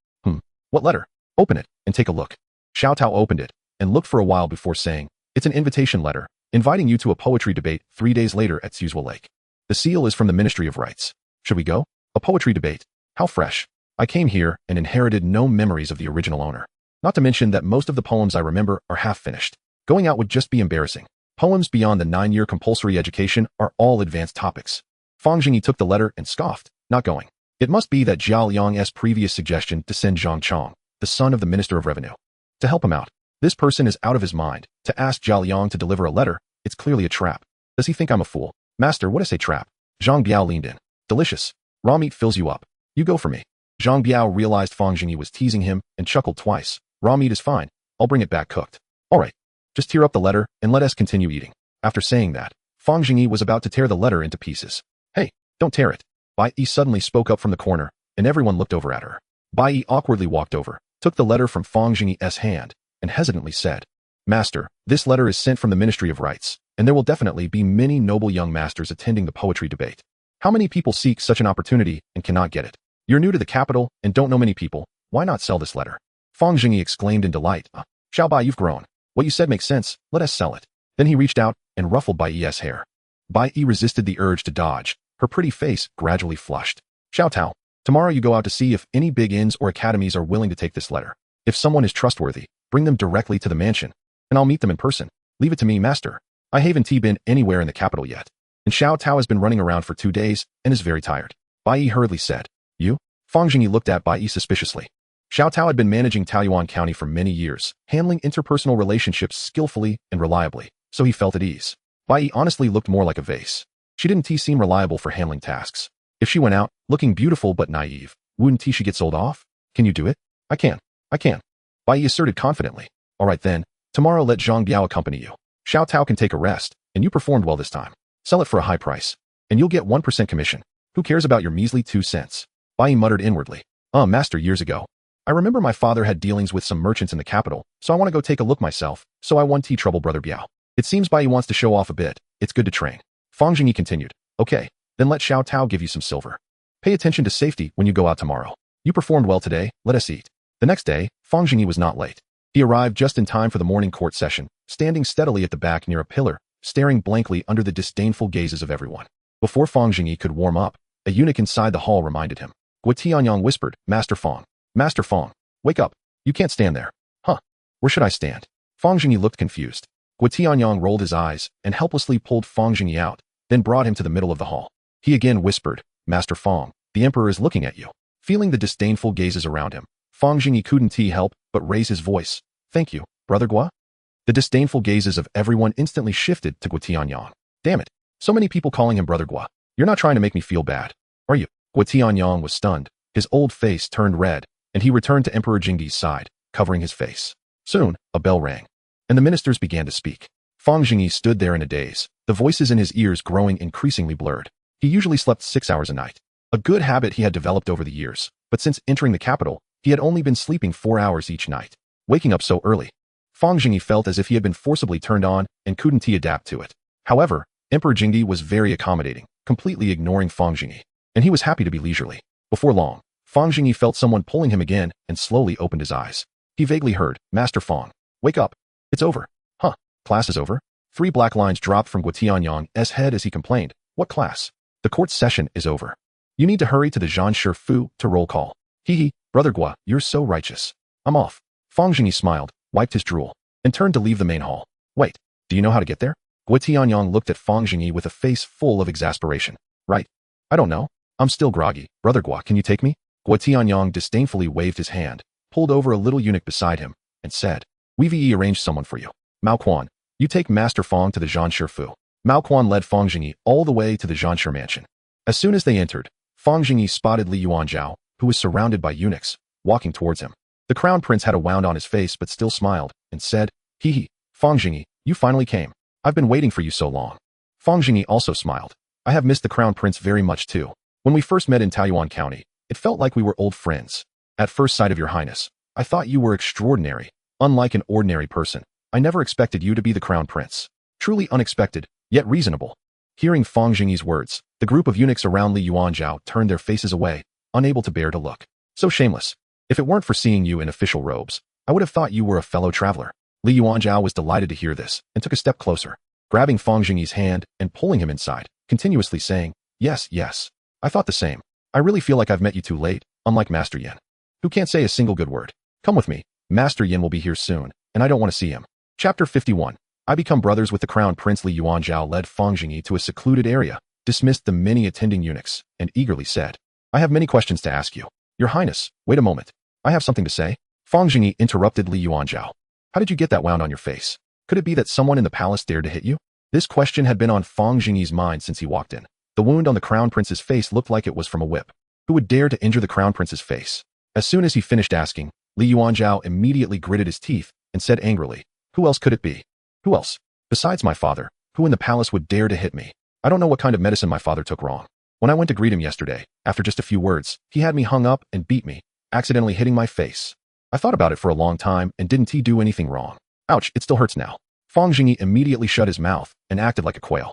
What letter? Open it, and take a look." Xiao Tao opened it, and looked for a while before saying, "It's an invitation letter, inviting you to a poetry debate 3 days later at Suzhou Lake. The seal is from the Ministry of Rights. Should we go? A poetry debate. How fresh. I came here and inherited no memories of the original owner. Not to mention that most of the poems I remember are half finished. Going out would just be embarrassing. Poems beyond the 9-year compulsory education are all advanced topics." Fang Zhengyi took the letter and scoffed, not going. It must be that Zhao Liang's previous suggestion to send Zhang Chong, the son of the Minister of Revenue, to help him out. This person is out of his mind. To ask Zhao Liang to deliver a letter, it's clearly a trap. Does he think I'm a fool? "Master, what is a trap?" Zhang Biao leaned in. "Delicious. Raw meat fills you up. You go for me." Zhang Biao realized Fang Zhengyi was teasing him and chuckled twice. "Raw meat is fine. I'll bring it back cooked." "All right. Just tear up the letter and let us continue eating." After saying that, Fang Zhengyi was about to tear the letter into pieces. "Hey, don't tear it." Bai Yi suddenly spoke up from the corner, and everyone looked over at her. Bai Yi awkwardly walked over, took the letter from Fang Zhengyi's hand, and hesitantly said, "Master, this letter is sent from the Ministry of Rights, and there will definitely be many noble young masters attending the poetry debate. How many people seek such an opportunity and cannot get it? You're new to the capital and don't know many people. Why not sell this letter?" Fang Zhengyi exclaimed in delight, "Xiao Bai, you've grown. What you said makes sense. Let us sell it." Then he reached out and ruffled Bai Yi's hair. Bai Yi resisted the urge to dodge. Her pretty face gradually flushed. "Xiao Tao, tomorrow you go out to see if any big inns or academies are willing to take this letter. If someone is trustworthy, bring them directly to the mansion, and I'll meet them in person. Leave it to me, master. I haven't been anywhere in the capital yet." And Xiao Tao has been running around for 2 days and is very tired. Bai Yi hurriedly said, "You?" Fang Zhengyi looked at Bai Yi suspiciously. Xiao Tao had been managing Taoyuan County for many years, handling interpersonal relationships skillfully and reliably, so he felt at ease. Bai Yi honestly looked more like a vase. She didn't seem reliable for handling tasks. If she went out, looking beautiful but naive, wouldn't she get sold off? "Can you do it?" I can. Bai Yi asserted confidently. "All right then, tomorrow let Zhang Biao accompany you. Xiao Tao can take a rest, and you performed well this time. Sell it for a high price, and you'll get 1% commission. Who cares about your measly 2 cents? Bai Yi muttered inwardly. Master, years ago, I remember my father had dealings with some merchants in the capital, so I want to go take a look myself, so I won trouble brother Biao. It seems Bai Yi wants to show off a bit. It's good to train." Fang Zhengyi continued. "Okay, then let Xiao Tao give you some silver. Pay attention to safety when you go out tomorrow. You performed well today, let us eat." The next day, Fang Zhengyi was not late. He arrived just in time for the morning court session, standing steadily at the back near a pillar, staring blankly under the disdainful gazes of everyone. Before Fang Zhengyi could warm up, a eunuch inside the hall reminded him. Guo Tianyang whispered, Master Fang, wake up. You can't stand there. Huh? Where should I stand? Fang Zhengyi looked confused. Guo Tianyang rolled his eyes and helplessly pulled Fang Zhengyi out, then brought him to the middle of the hall. He again whispered, Master Fang, the emperor is looking at you. Feeling the disdainful gazes around him, Fang Zhengyi couldn't help but raise his voice. Thank you, Brother Guo. The disdainful gazes of everyone instantly shifted to Guo Tianyang. Damn it. So many people calling him Brother Guo. You're not trying to make me feel bad, are you? Guo Tianyang was stunned. His old face turned red, and he returned to Emperor Jinghe's side, covering his face. Soon, a bell rang, and the ministers began to speak. Fang Zhengyi stood there in a daze, the voices in his ears growing increasingly blurred. He usually slept 6 hours a night, a good habit he had developed over the years, but since entering the capital, he had only been sleeping 4 hours each night. Waking up so early, Fang Zhengyi felt as if he had been forcibly turned on and couldn't adapt to it. However, Emperor Jinghe was very accommodating, completely ignoring Fang Zhengyi, and he was happy to be leisurely. Before long, Fang Zhengyi felt someone pulling him again and slowly opened his eyes. He vaguely heard, Master Fang, wake up. It's over. Huh? Class is over? 3 black lines dropped from Guo Tianyang's head as he complained. What class? The court session is over. You need to hurry to the Zhanshi Fu to roll call. Brother Guo, you're so righteous. I'm off. Fang Zhengyi smiled, wiped his drool, and turned to leave the main hall. Wait, do you know how to get there? Guo Tianyang looked at Fang Zhengyi with a face full of exasperation. Right. I don't know. I'm still groggy. Brother Guo, can you take me? Guo Tianyang disdainfully waved his hand, pulled over a little eunuch beside him, and said, We've arranged someone for you. Mao Quan, you take Master Fang to the Zhanshi Fu. Mao Quan led Fang Zhengyi all the way to the Zhanshi mansion. As soon as they entered, Fang Zhengyi spotted Li Yuanzhao, who was surrounded by eunuchs, walking towards him. The crown prince had a wound on his face but still smiled, and said, Fang Zhengyi, you finally came. I've been waiting for you so long. Fang Zhengyi also smiled. I have missed the crown prince very much too. When we first met in Taiyuan County, it felt like we were old friends. At first sight of your highness, I thought you were extraordinary. Unlike an ordinary person, I never expected you to be the crown prince. Truly unexpected, yet reasonable. Hearing Fang Zhengyi's words, the group of eunuchs around Li Yuanzhao turned their faces away, unable to bear to look. So shameless. If it weren't for seeing you in official robes, I would have thought you were a fellow traveler. Li Yuanzhao was delighted to hear this and took a step closer, grabbing Fang Zhengyi's hand and pulling him inside, continuously saying, Yes, I thought the same. I really feel like I've met you too late, unlike Master Yin, who can't say a single good word. Come with me. Master Yin will be here soon, and I don't want to see him. Chapter 51. I become brothers with the crown prince. Li Yuanzhao led Fang Zhengyi to a secluded area, dismissed the many attending eunuchs, and eagerly said, I have many questions to ask you. Your Highness, wait a moment. I have something to say. Fang Zhengyi interrupted Li Yuanzhao. How did you get that wound on your face? Could it be that someone in the palace dared to hit you? This question had been on Fang Zhengyi's mind since he walked in. The wound on the crown prince's face looked like it was from a whip. Who would dare to injure the crown prince's face? As soon as he finished asking, Li Yuanzhao immediately gritted his teeth and said angrily, Who else could it be? Who else? Besides my father, who in the palace would dare to hit me? I don't know what kind of medicine my father took wrong. When I went to greet him yesterday, after just a few words, he had me hung up and beat me, accidentally hitting my face. I thought about it for a long time and didn't he do anything wrong? Ouch, it still hurts now. Fang Zhengyi immediately shut his mouth and acted like a quail.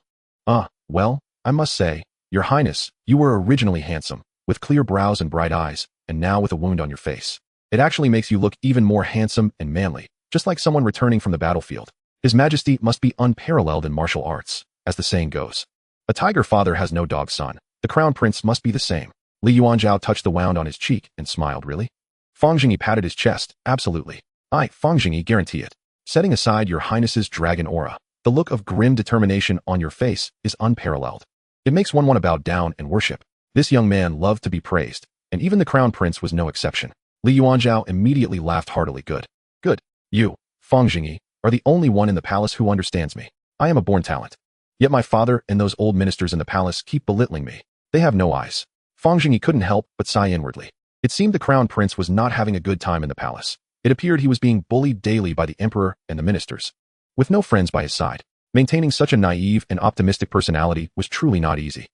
Well, I must say, Your Highness, you were originally handsome, with clear brows and bright eyes, and now with a wound on your face. It actually makes you look even more handsome and manly, just like someone returning from the battlefield. His Majesty must be unparalleled in martial arts, as the saying goes. A tiger father has no dog son. The crown prince must be the same. Li Yuanzhao touched the wound on his cheek and smiled. Really? Fang Zhengyi patted his chest. Absolutely. Fang Zhengyi, guarantee it. Setting aside your highness's dragon aura, the look of grim determination on your face is unparalleled. It makes one want to bow down and worship. This young man loved to be praised, and even the crown prince was no exception. Li Yuanzhao immediately laughed heartily. Good. You, Fang Zhengyi, are the only one in the palace who understands me. I am a born talent. Yet my father and those old ministers in the palace keep belittling me. They have no eyes. Fang Zhengyi couldn't help but sigh inwardly. It seemed the crown prince was not having a good time in the palace. It appeared he was being bullied daily by the emperor and the ministers. With no friends by his side, maintaining such a naive and optimistic personality was truly not easy.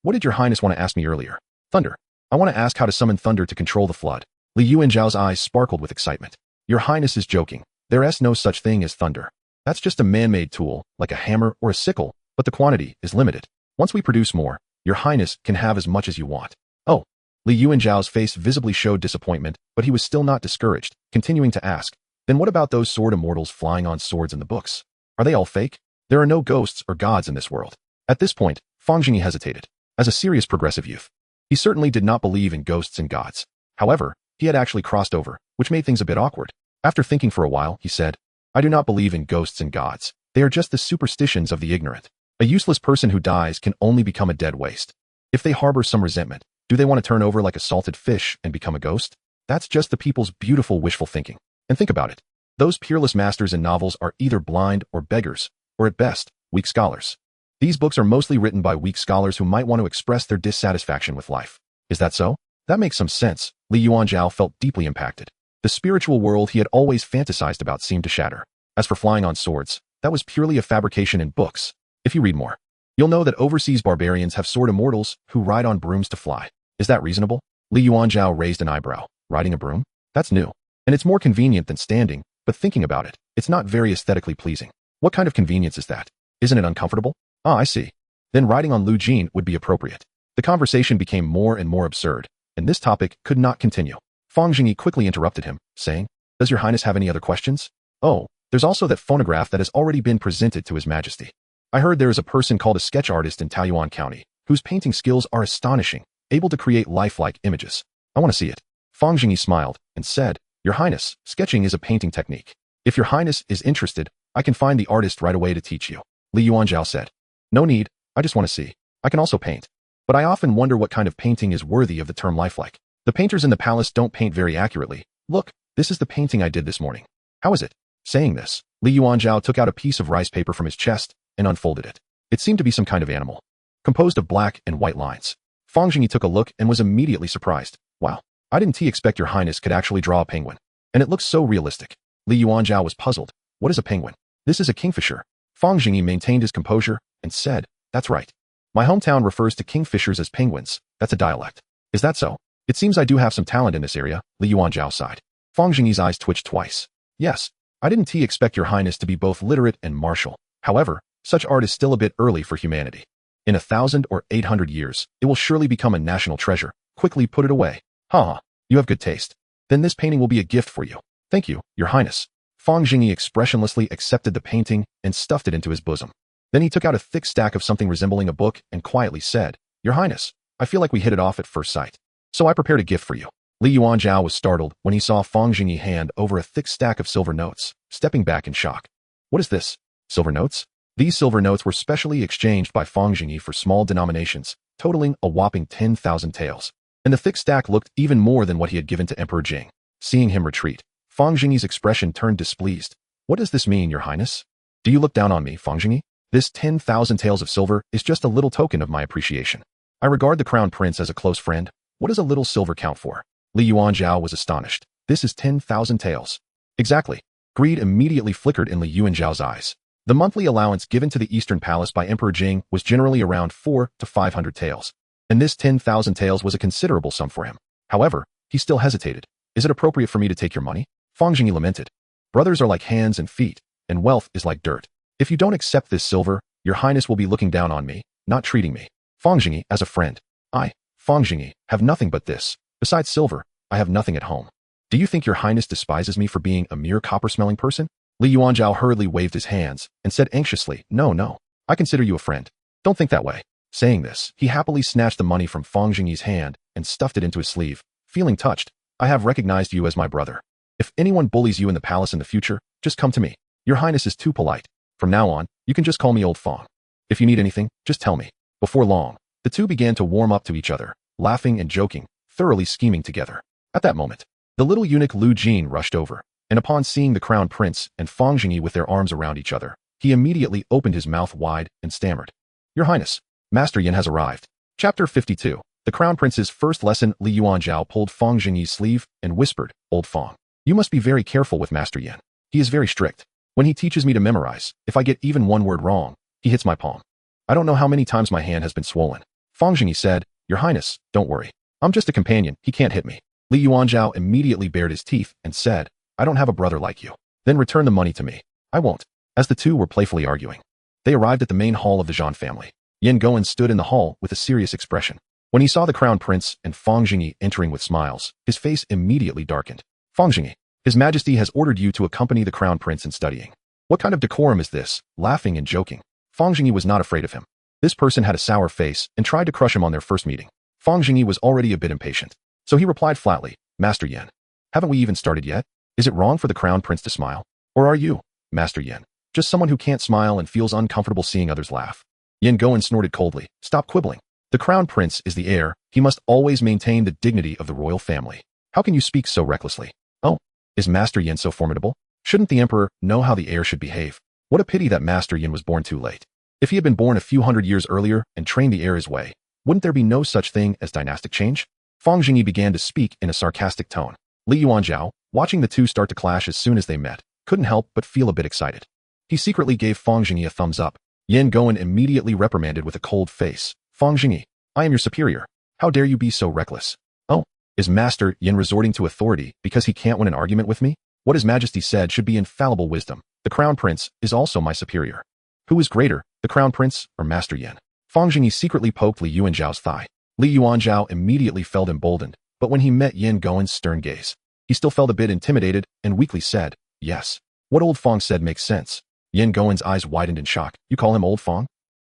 What did your highness want to ask me earlier? Thunder. I want to ask how to summon thunder to control the flood. Li Yuanzhao's eyes sparkled with excitement. Your highness is joking. There is no such thing as thunder. That's just a man-made tool, like a hammer or a sickle, but the quantity is limited. Once we produce more, your highness can have as much as you want. Oh, Li Yuanzhao's face visibly showed disappointment, but he was still not discouraged, continuing to ask, then what about those sword immortals flying on swords in the books? Are they all fake? There are no ghosts or gods in this world. At this point, Fang Zhengyi hesitated. As a serious progressive youth, he certainly did not believe in ghosts and gods. However, he had actually crossed over, which made things a bit awkward. After thinking for a while, he said, I do not believe in ghosts and gods. They are just the superstitions of the ignorant. A useless person who dies can only become a dead waste. If they harbor some resentment, do they want to turn over like a salted fish and become a ghost? That's just the people's beautiful wishful thinking. And think about it. Those peerless masters in novels are either blind or beggars, or at best, weak scholars. These books are mostly written by weak scholars who might want to express their dissatisfaction with life. Is that so? That makes some sense. Li Yuanzhao felt deeply impacted. The spiritual world he had always fantasized about seemed to shatter. As for flying on swords, that was purely a fabrication in books. If you read more, you'll know that overseas barbarians have sword immortals who ride on brooms to fly. Is that reasonable? Li Yuanzhao raised an eyebrow. Riding a broom? That's new. And it's more convenient than standing, but thinking about it, it's not very aesthetically pleasing. What kind of convenience is that? Isn't it uncomfortable? Ah, I see. Then riding on Lu Jin would be appropriate. The conversation became more and more absurd, and this topic could not continue. Fang Zhengyi quickly interrupted him, saying, Does your highness have any other questions? Oh, there's also that phonograph that has already been presented to his majesty. I heard there is a person called a sketch artist in Taoyuan County, whose painting skills are astonishing, able to create lifelike images. I want to see it. Fang Zhengyi smiled and said, Your highness, sketching is a painting technique. If your highness is interested, I can find the artist right away to teach you. Li Yuanzhao said, No need, I just want to see. I can also paint. But I often wonder what kind of painting is worthy of the term lifelike. The painters in the palace don't paint very accurately. Look, this is the painting I did this morning. How is it? Saying this, Li Yuanzhao took out a piece of rice paper from his chest and unfolded it. It seemed to be some kind of animal, composed of black and white lines. Fang Zhengyi took a look and was immediately surprised. Wow, I didn't expect your highness could actually draw a penguin. And it looks so realistic. Li Yuanzhao was puzzled. What is a penguin? This is a kingfisher. Fang Zhengyi maintained his composure and said, That's right. My hometown refers to kingfishers as penguins. That's a dialect. Is that so? It seems I do have some talent in this area, Li Yuanzhao sighed. Fang Zhengyi's eyes twitched twice. Yes, I didn't expect your highness to be both literate and martial. However, such art is still a bit early for humanity. In 1,000 or 800 years, it will surely become a national treasure. Quickly put it away. Ha, you have good taste. Then this painting will be a gift for you. Thank you, your highness. Fang Zhengyi expressionlessly accepted the painting and stuffed it into his bosom. Then he took out a thick stack of something resembling a book and quietly said, Your highness, I feel like we hit it off at first sight. So I prepared a gift for you. Li Yuanzhao was startled when he saw Fang Zhengyi hand over a thick stack of silver notes, stepping back in shock. What is this? Silver notes? These silver notes were specially exchanged by Fang Zhengyi for small denominations, totaling a whopping 10,000 taels. And the thick stack looked even more than what he had given to Emperor Jing. Seeing him retreat, Fang Zhengyi's expression turned displeased. What does this mean, your highness? Do you look down on me, Fang Zhengyi? This 10,000 taels of silver is just a little token of my appreciation. I regard the crown prince as a close friend. What does a little silver count for? Li Yuanzhao was astonished. This is 10,000 taels. Exactly. Greed immediately flickered in Li Yuanzhao's eyes. The monthly allowance given to the Eastern Palace by Emperor Jing was generally around 400 to 500 taels. And this 10,000 taels was a considerable sum for him. However, he still hesitated. Is it appropriate for me to take your money? Fang Zhengyi lamented. Brothers are like hands and feet, and wealth is like dirt. If you don't accept this silver, your highness will be looking down on me, not treating me, Fang Zhengyi, as a friend. I, Fang Zhengyi, have nothing but this. Besides silver, I have nothing at home. Do you think your highness despises me for being a mere copper-smelling person? Li Yuanzhao hurriedly waved his hands and said anxiously, No, I consider you a friend. Don't think that way. Saying this, he happily snatched the money from Fang Zhengyi's hand and stuffed it into his sleeve. Feeling touched, I have recognized you as my brother. If anyone bullies you in the palace in the future, just come to me. Your highness is too polite. From now on, you can just call me Old Fang. If you need anything, just tell me. Before long, the two began to warm up to each other, laughing and joking, thoroughly scheming together. At that moment, the little eunuch Lu Jin rushed over, and upon seeing the crown prince and Fang Zhengyi with their arms around each other, he immediately opened his mouth wide and stammered. Your highness, Master Yan has arrived. Chapter 52. The crown prince's first lesson. Li Yuanzhao pulled Fang Zhengyi's sleeve and whispered, Old Fang, you must be very careful with Master Yan. He is very strict. When he teaches me to memorize, if I get even one word wrong, he hits my palm. I don't know how many times my hand has been swollen. Fang Zhengyi said, Your highness, don't worry. I'm just a companion, he can't hit me. Li Yuanzhao immediately bared his teeth and said, I don't have a brother like you. Then return the money to me. I won't. As the two were playfully arguing, they arrived at the main hall of the Zhan family. Yan Goen stood in the hall with a serious expression. When he saw the crown prince and Fang Zhengyi entering with smiles, his face immediately darkened. Fang Zhengyi, His Majesty has ordered you to accompany the crown prince in studying. What kind of decorum is this? Laughing and joking. Fang Zhengyi was not afraid of him. This person had a sour face and tried to crush him on their first meeting. Fang Zhengyi was already a bit impatient. So he replied flatly, Master Yan, haven't we even started yet? Is it wrong for the crown prince to smile? Or are you, Master Yan, just someone who can't smile and feels uncomfortable seeing others laugh? Yan Goen snorted coldly. Stop quibbling. The crown prince is the heir. He must always maintain the dignity of the royal family. How can you speak so recklessly? Oh, is Master Yan so formidable? Shouldn't the emperor know how the heir should behave? What a pity that Master Yan was born too late. If he had been born a few hundred years earlier and trained the heir his way, wouldn't there be no such thing as dynastic change? Fang Zhengyi began to speak in a sarcastic tone. Li Yuanzhao, watching the two start to clash as soon as they met, couldn't help but feel a bit excited. He secretly gave Fang Zhengyi a thumbs up. Yan Goen immediately reprimanded with a cold face. Fang Zhengyi, I am your superior. How dare you be so reckless? Oh, is Master Yan resorting to authority because he can't win an argument with me? What His Majesty said should be infallible wisdom. The crown prince is also my superior. Who is greater, the crown prince or Master Yan? Fang Zhengyi secretly poked Li Yuanzhao's thigh. Li Yuanzhao immediately felt emboldened, but when he met Yan Goen's stern gaze, he still felt a bit intimidated and weakly said, yes. What old Fang said makes sense. Yan Goen's eyes widened in shock. You call him old Fang?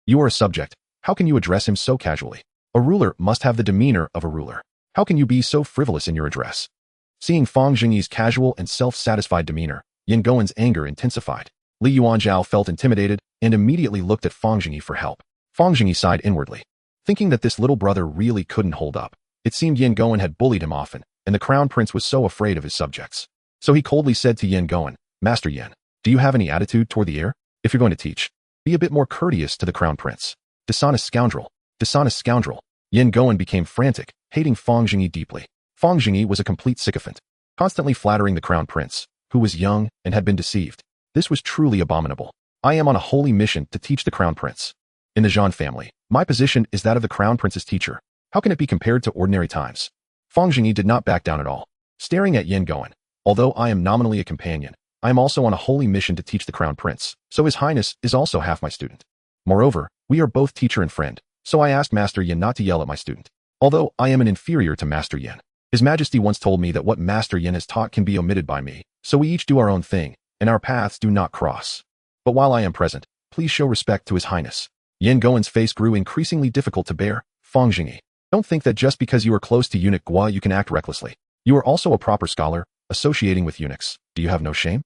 You are a subject. How can you address him so casually? A ruler must have the demeanor of a ruler. How can you be so frivolous in your address? Seeing Fang Zhengyi's casual and self-satisfied demeanor, Yan Goen's anger intensified. Li Yuanzhao felt intimidated and immediately looked at Fang Zhengyi for help. Fang Zhengyi sighed inwardly, thinking that this little brother really couldn't hold up. It seemed Yan Goen had bullied him often, and the crown prince was so afraid of his subjects. So he coldly said to Yan Goen, Master Yan, do you have any attitude toward the heir? If you're going to teach, be a bit more courteous to the crown prince. Dishonest scoundrel. Dishonest scoundrel. Yan Goen became frantic, hating Fang Zhengyi deeply. Fang Zhengyi was a complete sycophant, constantly flattering the crown prince, who was young and had been deceived. This was truly abominable. I am on a holy mission to teach the crown prince. In the Zhan family, my position is that of the crown prince's teacher. How can it be compared to ordinary times? Fang Zhengyi did not back down at all, staring at Yan Goen. Although I am nominally a companion, I am also on a holy mission to teach the crown prince, so His Highness is also half my student. Moreover, we are both teacher and friend, so I asked Master Yan not to yell at my student. Although I am an inferior to Master Yan, His Majesty once told me that what Master Yan has taught can be omitted by me, so we each do our own thing, and our paths do not cross. But while I am present, please show respect to His Highness. Yan Goen's face grew increasingly difficult to bear. Fang Zhengyi, don't think that just because you are close to eunuch Gua you can act recklessly. You are also a proper scholar, associating with eunuchs. Do you have no shame?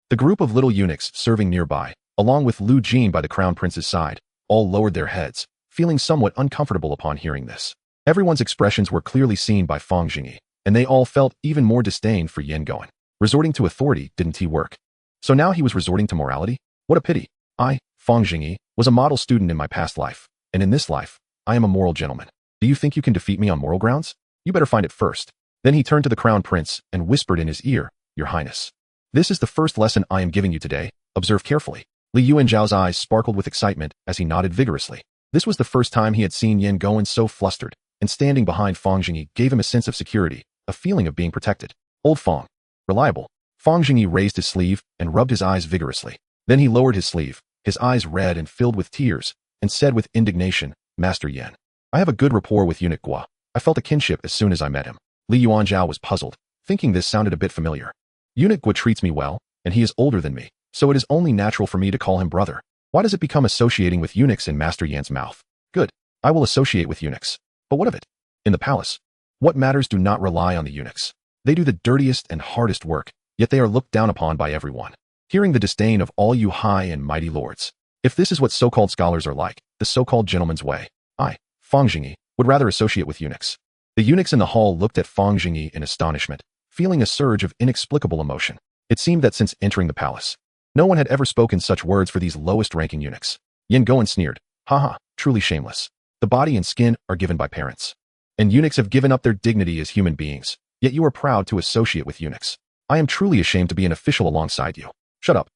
The group of little eunuchs serving nearby, along with Lu Jin by the crown prince's side, all lowered their heads, feeling somewhat uncomfortable upon hearing this. Everyone's expressions were clearly seen by Fang Zhengyi, and they all felt even more disdain for Yan Goen. Resorting to authority didn't he work? So now he was resorting to morality? What a pity. I, Fang Zhengyi, was a model student in my past life, and in this life, I am a moral gentleman. Do you think you can defeat me on moral grounds? You better find it first. Then he turned to the crown prince and whispered in his ear, Your Highness. This is the first lesson I am giving you today. Observe carefully. Li Yuanzhao's eyes sparkled with excitement as he nodded vigorously. This was the first time he had seen Yan Goen so flustered, and standing behind Fang Zhengyi gave him a sense of security, a feeling of being protected. Old Fang. Reliable. Fang Zhengyi raised his sleeve and rubbed his eyes vigorously. Then he lowered his sleeve, his eyes red and filled with tears, and said with indignation, Master Yan, I have a good rapport with eunuch Gua. I felt a kinship as soon as I met him. Li Yuanzhao was puzzled, thinking this sounded a bit familiar. Eunuch Gua treats me well, and he is older than me, so it is only natural for me to call him brother. Why does it become associating with eunuchs in Master Yan's mouth? Good. I will associate with eunuchs. But what of it? In the palace, what matters do not rely on the eunuchs. They do the dirtiest and hardest work, yet they are looked down upon by everyone. Hearing the disdain of all you high and mighty lords. If this is what so-called scholars are like, the so-called gentleman's way, I, Fang Zhengyi, would rather associate with eunuchs. The eunuchs in the hall looked at Fang Zhengyi in astonishment, feeling a surge of inexplicable emotion. It seemed that since entering the palace, no one had ever spoken such words for these lowest-ranking eunuchs. Yan Goen sneered, Haha, truly shameless. The body and skin are given by parents. And eunuchs have given up their dignity as human beings, yet you are proud to associate with eunuchs. I am truly ashamed to be an official alongside you. Shut up.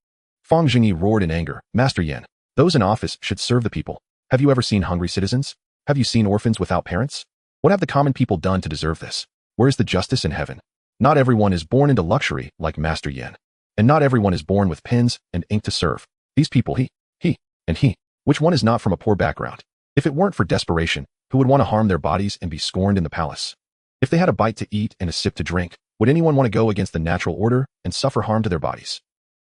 Fang Zhengyi roared in anger, Master Yan, those in office should serve the people. Have you ever seen hungry citizens? Have you seen orphans without parents? What have the common people done to deserve this? Where is the justice in heaven? Not everyone is born into luxury like Master Yan. And not everyone is born with pens and ink to serve. These people, he, and he, which one is not from a poor background? If it weren't for desperation, who would want to harm their bodies and be scorned in the palace? If they had a bite to eat and a sip to drink, would anyone want to go against the natural order and suffer harm to their bodies?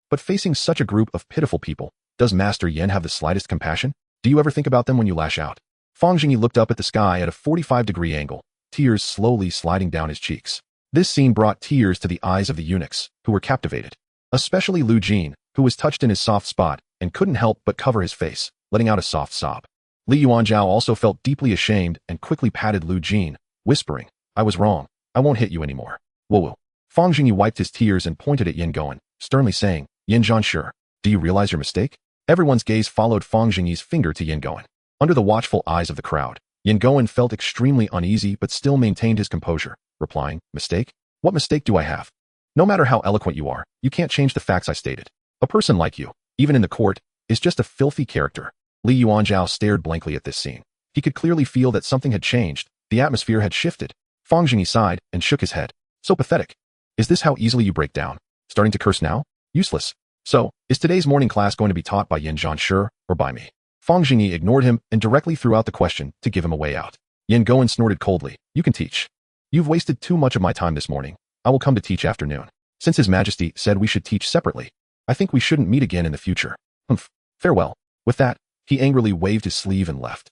But facing such a group of pitiful people, does Master Yin have the slightest compassion? Do you ever think about them when you lash out? Fang Zhengyi looked up at the sky at a 45-degree angle, tears slowly sliding down his cheeks. This scene brought tears to the eyes of the eunuchs, who were captivated. Especially Lu Jin, who was touched in his soft spot and couldn't help but cover his face, letting out a soft sob. Li Yuanzhao also felt deeply ashamed and quickly patted Lu Jin, whispering, "I was wrong. I won't hit you anymore." Whoa. Fang Zhengyi wiped his tears and pointed at Yin Goen, sternly saying, "Yin Zhanshi, do you realize your mistake?" Everyone's gaze followed Fang Zhengyi's finger to Yin Goen. Under the watchful eyes of the crowd, Yin Goen felt extremely uneasy but still maintained his composure, replying, "Mistake? What mistake do I have? No matter how eloquent you are, you can't change the facts I stated. A person like you, even in the court, is just a filthy character." Li Yuanzhao stared blankly at this scene. He could clearly feel that something had changed, the atmosphere had shifted. Fang Zhengyi sighed and shook his head. "So pathetic. Is this how easily you break down? Starting to curse now? Useless. So, is today's morning class going to be taught by Yin Zhanshi or by me?" Fang Zhengyi ignored him and directly threw out the question to give him a way out. Yin Goen snorted coldly, "You can teach. You've wasted too much of my time this morning. I will come to teach afternoon. Since His Majesty said we should teach separately, I think we shouldn't meet again in the future. Farewell." With that, he angrily waved his sleeve and left.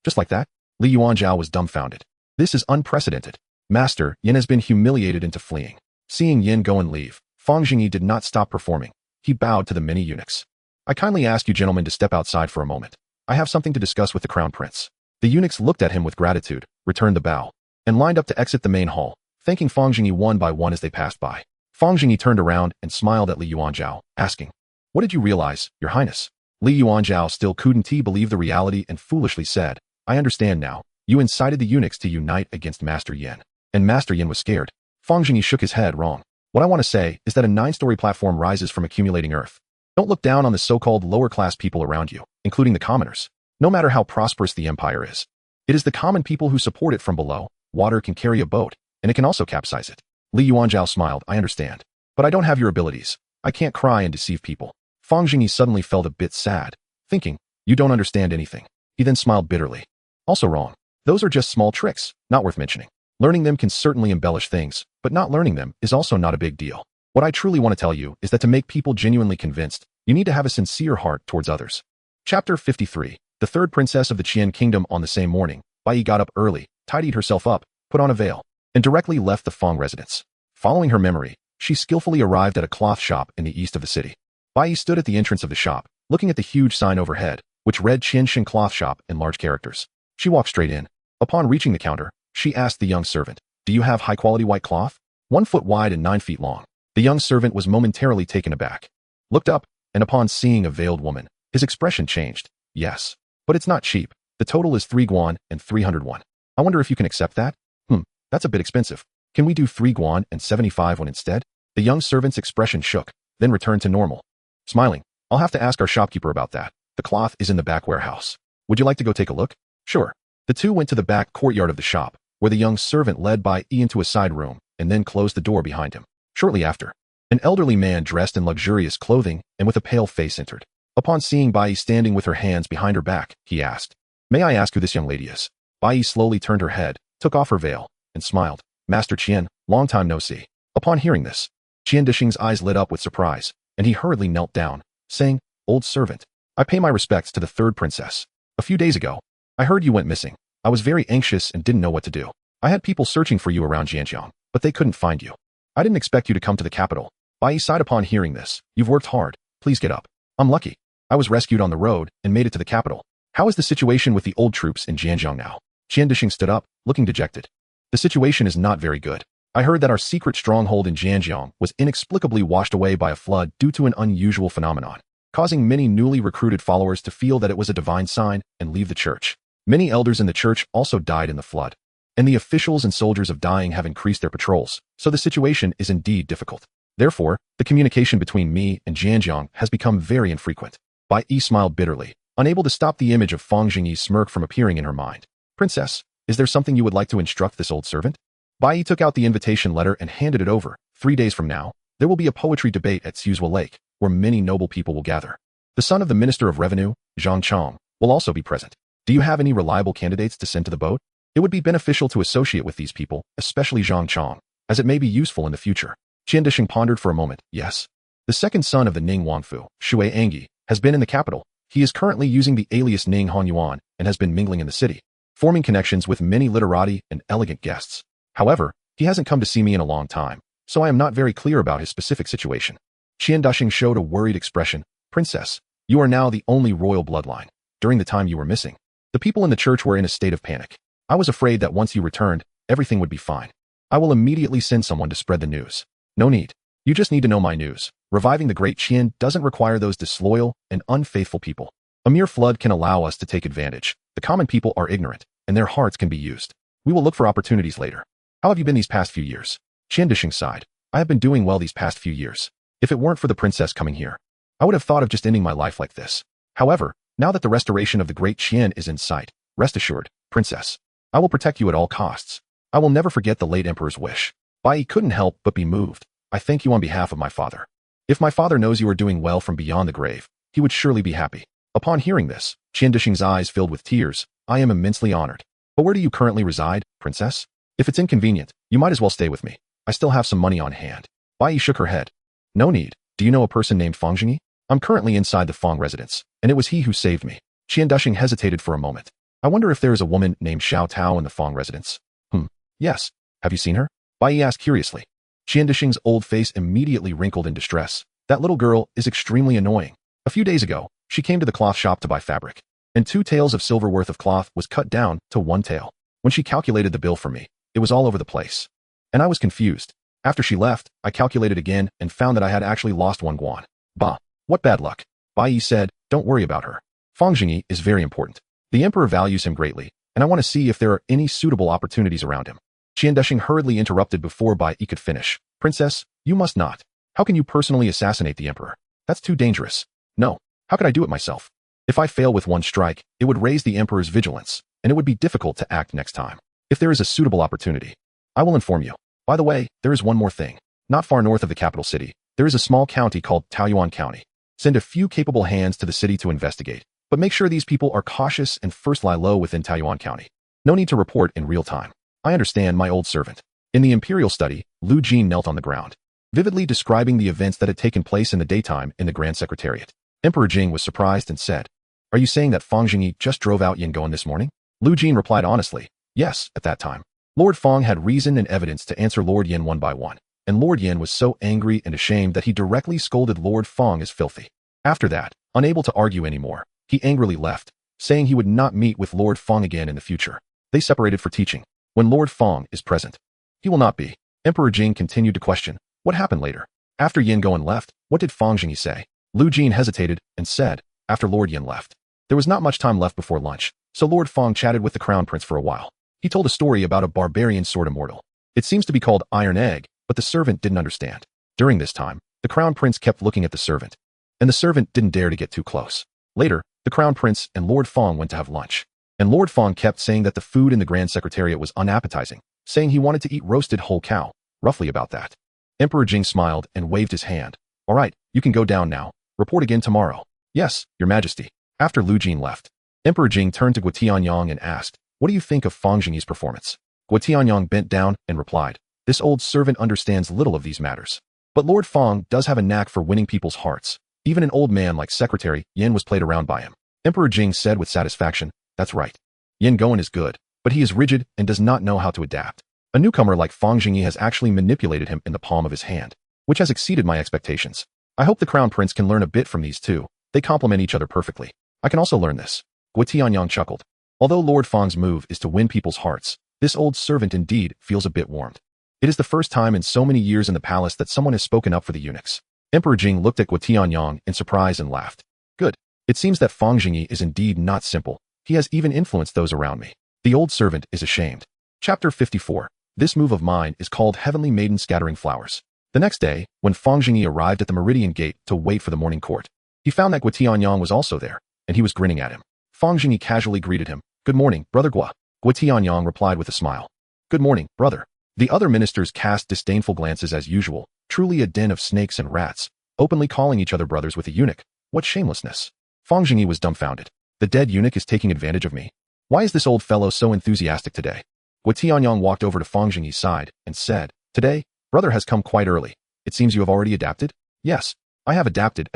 Just like that? Li Yuanzhao was dumbfounded. This is unprecedented. Master Yin has been humiliated into fleeing. Seeing Yin Goen leave, Fang Zhengyi did not stop performing. He bowed to the many eunuchs. "I kindly ask you gentlemen to step outside for a moment. I have something to discuss with the crown prince." The eunuchs looked at him with gratitude, returned the bow, and lined up to exit the main hall, thanking Fang Zhengyi one by one as they passed by. Fang Zhengyi turned around and smiled at Li Yuanzhao, asking, "What did you realize, Your Highness?" Li Yuanzhao still couldn't believe the reality and foolishly said, "I understand now. You incited the eunuchs to unite against Master Yin. And Master Yin was scared." Fang Zhengyi shook his head. "Wrong. What I want to say is that a 9-story platform rises from accumulating earth. Don't look down on the so-called lower-class people around you, including the commoners. No matter how prosperous the empire is, it is the common people who support it from below. Water can carry a boat, and it can also capsize it." Li Yuanzhao smiled. "I understand. But I don't have your abilities. I can't cry and deceive people." Fang Zhengyi suddenly felt a bit sad, thinking, "You don't understand anything." He then smiled bitterly. "Also wrong. Those are just small tricks, not worth mentioning. Learning them can certainly embellish things, but not learning them is also not a big deal. What I truly want to tell you is that to make people genuinely convinced, you need to have a sincere heart towards others." Chapter 53. The third princess of the Qian kingdom. On the same morning, Bai Yi got up early, tidied herself up, put on a veil, and directly left the Fang residence. Following her memory, she skillfully arrived at a cloth shop in the east of the city. Bai Yi stood at the entrance of the shop, looking at the huge sign overhead, which read Qian Shin Cloth Shop in large characters. She walked straight in. Upon reaching the counter, she asked the young servant, "Do you have high-quality white cloth? 1 foot wide and 9 feet long." The young servant was momentarily taken aback. Looked up, and upon seeing a veiled woman, his expression changed. "Yes. But it's not cheap. The total is 3 guan and 300 won. I wonder if you can accept that?" That's a bit expensive. Can we do 3 guan and 75 won instead?" The young servant's expression shook, then returned to normal. Smiling, "I'll have to ask our shopkeeper about that. The cloth is in the back warehouse. Would you like to go take a look?" "Sure." The two went to the back courtyard of the shop, where the young servant led Bai Yi into a side room and then closed the door behind him. Shortly after, an elderly man dressed in luxurious clothing and with a pale face entered. Upon seeing Bai Yi standing with her hands behind her back, he asked, "May I ask who this young lady is?" Bai Yi slowly turned her head, took off her veil, and smiled. "Master Qian, long time no see." Upon hearing this, Qian Dishing's eyes lit up with surprise, and he hurriedly knelt down, saying, "Old servant, I pay my respects to the third princess. A few days ago, I heard you went missing. I was very anxious and didn't know what to do. I had people searching for you around Jianjiang, but they couldn't find you. I didn't expect you to come to the capital." Bai Yi sighed upon hearing this. "You've worked hard. Please get up. I'm lucky. I was rescued on the road and made it to the capital. How is the situation with the old troops in Jianjiang now?" Qian Dishing stood up, looking dejected. "The situation is not very good. I heard that our secret stronghold in Jianjiang was inexplicably washed away by a flood due to an unusual phenomenon, causing many newly recruited followers to feel that it was a divine sign and leave the church. Many elders in the church also died in the flood, and the officials and soldiers of Dying have increased their patrols, so the situation is indeed difficult. Therefore, the communication between me and Jianjiang has become very infrequent." Bai Yi smiled bitterly, unable to stop the image of Fang Zhengyi's smirk from appearing in her mind. "Princess, is there something you would like to instruct this old servant?" Bai Yi took out the invitation letter and handed it over. 3 days from now, there will be a poetry debate at Suzhua Lake, where many noble people will gather. The son of the Minister of Revenue, Zhang Chong, will also be present. Do you have any reliable candidates to send to the boat? It would be beneficial to associate with these people, especially Zhang Chong, as it may be useful in the future. Qian Disheng pondered for a moment. Yes. The second son of the Ning Wangfu, Shui Angyi, has been in the capital. He is currently using the alias Ning Honyuan and has been mingling in the city, forming connections with many literati and elegant guests. However, he hasn't come to see me in a long time, so I am not very clear about his specific situation. Qian Disheng showed a worried expression. Princess, you are now the only royal bloodline. During the time you were missing, the people in the church were in a state of panic. I was afraid that once you returned, everything would be fine. I will immediately send someone to spread the news. No need. You just need to know my news. Reviving the great Qian doesn't require those disloyal and unfaithful people. A mere flood can allow us to take advantage. The common people are ignorant, and their hearts can be used. We will look for opportunities later. How have you been these past few years? Qian Disheng sighed. I have been doing well these past few years. If it weren't for the princess coming here, I would have thought of just ending my life like this. However, now that the restoration of the great Qian is in sight, rest assured, princess, I will protect you at all costs. I will never forget the late emperor's wish. Bai couldn't help but be moved. I thank you on behalf of my father. If my father knows you are doing well from beyond the grave, he would surely be happy. Upon hearing this, Qian Disheng's eyes filled with tears. I am immensely honored. But where do you currently reside, princess? If it's inconvenient, you might as well stay with me. I still have some money on hand. Bai shook her head. No need. Do you know a person named Fang Zhengyi? I'm currently inside the Fang residence, and it was he who saved me. Qian Disheng hesitated for a moment. I wonder if there is a woman named Xiao Tao in the Fang residence. Yes. Have you seen her? Bai asked curiously. Qian Disheng's old face immediately wrinkled in distress. That little girl is extremely annoying. A few days ago, she came to the cloth shop to buy fabric, and 2 taels of silver worth of cloth was cut down to 1 tael. When she calculated the bill for me, it was all over the place. And I was confused. After she left, I calculated again and found that I had actually lost 1 guan. Bah, what bad luck. Bai said, don't worry about her. Fang Zhengyi is very important. The emperor values him greatly, and I want to see if there are any suitable opportunities around him. Qian Disheng hurriedly interrupted before Bai could finish. Princess, you must not. How can you personally assassinate the emperor? That's too dangerous. No. How could I do it myself? If I fail with 1 strike, it would raise the emperor's vigilance, and it would be difficult to act next time. If there is a suitable opportunity, I will inform you. By the way, there is one more thing. Not far north of the capital city, there is a small county called Taoyuan County. Send a few capable hands to the city to investigate, but make sure these people are cautious and first lie low within Taoyuan County. No need to report in real time. I understand, my old servant. In the imperial study, Lu Jin knelt on the ground, vividly describing the events that had taken place in the daytime in the Grand Secretariat. Emperor Jing was surprised and said, Are you saying that Fang Zhengyi just drove out Yan Goen this morning? Lu Jin replied honestly, yes, at that time. Lord Fang had reason and evidence to answer Lord Yan one by one, and Lord Yan was so angry and ashamed that he directly scolded Lord Fang as filthy. After that, unable to argue anymore, he angrily left, saying he would not meet with Lord Fang again in the future. They separated for teaching. When Lord Fang is present, he will not be. Emperor Jing continued to question, what happened later? After Yan Goen left, what did Fang Zhengyi say? Lu Jin hesitated and said, after Lord Yan left, there was not much time left before lunch, so Lord Fang chatted with the crown prince for a while. He told a story about a barbarian sword immortal. It seems to be called Iron Egg, but the servant didn't understand. During this time, the crown prince kept looking at the servant, and the servant didn't dare to get too close. Later, the crown prince and Lord Fang went to have lunch, and Lord Fang kept saying that the food in the Grand Secretariat was unappetizing, saying he wanted to eat roasted whole cow, roughly about that. Emperor Jing smiled and waved his hand. All right, you can go down now. Report again tomorrow. Yes, Your Majesty. After Lu Jin left, Emperor Jing turned to Guo Tianyang and asked, what do you think of Fang Zhengyi's performance? Guo Tianyang bent down and replied, this old servant understands little of these matters. But Lord Fang does have a knack for winning people's hearts. Even an old man like Secretary Yan was played around by him. Emperor Jing said with satisfaction, that's right. Yan Goen is good, but he is rigid and does not know how to adapt. A newcomer like Fang Zhengyi has actually manipulated him in the palm of his hand, which has exceeded my expectations. I hope the crown prince can learn a bit from these two. They complement each other perfectly. I can also learn this. Guo Tianyang chuckled. Although Lord Fang's move is to win people's hearts, this old servant indeed feels a bit warmed. It is the first time in so many years in the palace that someone has spoken up for the eunuchs. Emperor Jing looked at Guo Tianyang in surprise and laughed. Good. It seems that Fang Zhengyi is indeed not simple. He has even influenced those around me. The old servant is ashamed. Chapter 54. This move of mine is called Heavenly Maiden Scattering Flowers. The next day, when Fang Zhengyi arrived at the Meridian Gate to wait for the morning court, he found that Guo Tianyang was also there, and he was grinning at him. Fang Zhengyi casually greeted him. Good morning, Brother Guo. Guo Tianyang replied with a smile. Good morning, brother. The other ministers cast disdainful glances as usual, truly a den of snakes and rats, openly calling each other brothers with a eunuch. What shamelessness. Fang Zhengyi was dumbfounded. The dead eunuch is taking advantage of me. Why is this old fellow so enthusiastic today? Guo Tianyang walked over to Fang Zhengyi's side and said, Today, brother has come quite early. It seems you have already adapted? Yes, I have adapted.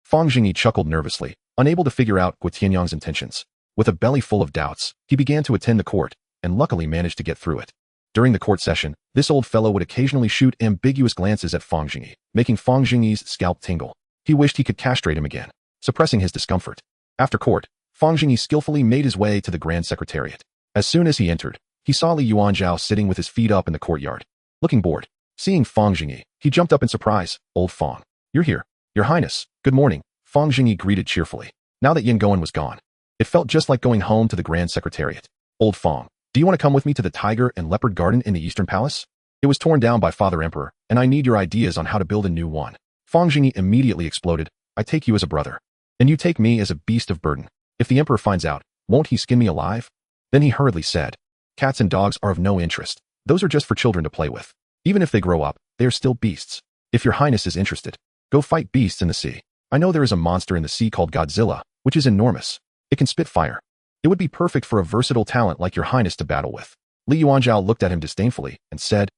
Fang Zhengyi chuckled nervously, unable to figure out Guo Tianyang's intentions. With a belly full of doubts, he began to attend the court, and luckily managed to get through it. During the court session, this old fellow would occasionally shoot ambiguous glances at Fang Zhengyi, making Fang Zhengyi's scalp tingle. He wished he could castrate him again, suppressing his discomfort. After court, Fang Zhengyi skillfully made his way to the Grand Secretariat. As soon as he entered, he saw Li Yuanzhao sitting with his feet up in the courtyard, looking bored. Seeing Fang Zhengyi, he jumped up in surprise. Old Fang, you're here. Your Highness, good morning, Fang Zhengyi greeted cheerfully. Now that Yin Goen was gone, it felt just like going home to the Grand Secretariat. Old Fang, do you want to come with me to the Tiger and Leopard Garden in the Eastern Palace? It was torn down by Father Emperor, and I need your ideas on how to build a new one. Fang Zhengyi immediately exploded. I take you as a brother, and you take me as a beast of burden. If the Emperor finds out, won't he skin me alive? Then he hurriedly said, Cats and dogs are of no interest. Those are just for children to play with. Even if they grow up, they are still beasts. If your Highness is interested, go fight beasts in the sea. I know there is a monster in the sea called Godzilla, which is enormous. It can spit fire. It would be perfect for a versatile talent like your Highness to battle with. Li Yuanzhao looked at him disdainfully and said,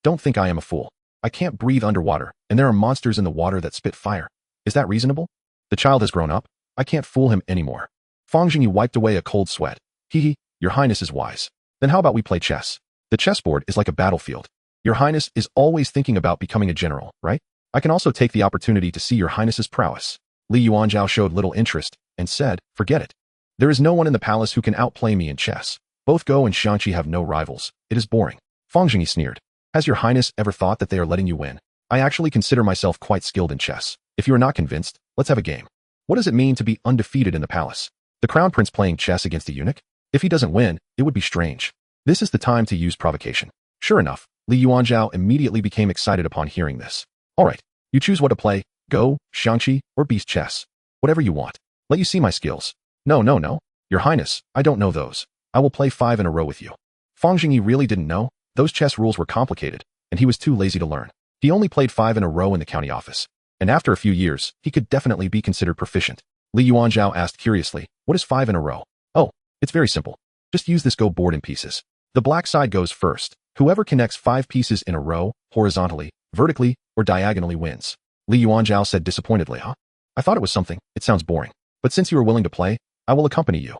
Don't think I am a fool. I can't breathe underwater, and there are monsters in the water that spit fire. Is that reasonable? The child has grown up. I can't fool him anymore. Fang Zhengyi wiped away a cold sweat. Your Highness is wise. Then how about we play chess? The chessboard is like a battlefield. Your Highness is always thinking about becoming a general, right? I can also take the opportunity to see your Highness's prowess. Li Yuanzhao showed little interest and said, Forget it. There is no one in the palace who can outplay me in chess. Both Go and Xiangqi have no rivals. It is boring. Fang Zhengyi sneered. Has your Highness ever thought that they are letting you win? I actually consider myself quite skilled in chess. If you are not convinced, let's have a game. What does it mean to be undefeated in the palace? The crown prince playing chess against a eunuch? If he doesn't win, it would be strange. This is the time to use provocation. Sure enough, Li Yuanzhao immediately became excited upon hearing this. All right, you choose what to play, Go, Xiangqi, or beast chess. Whatever you want. Let you see my skills. No. Your Highness, I don't know those. I will play 5 in a row with you. Fang Zhengyi really didn't know. Those chess rules were complicated, and he was too lazy to learn. He only played 5 in a row in the county office. And after a few years, he could definitely be considered proficient. Li Yuanzhao asked curiously, What is 5 in a row? Oh, it's very simple. Just use this Go board in pieces. The black side goes first. Whoever connects 5 pieces in a row, horizontally, vertically, or diagonally wins. Li Yuanzhao said disappointedly, I thought it was something. It sounds boring. But since you are willing to play, I will accompany you.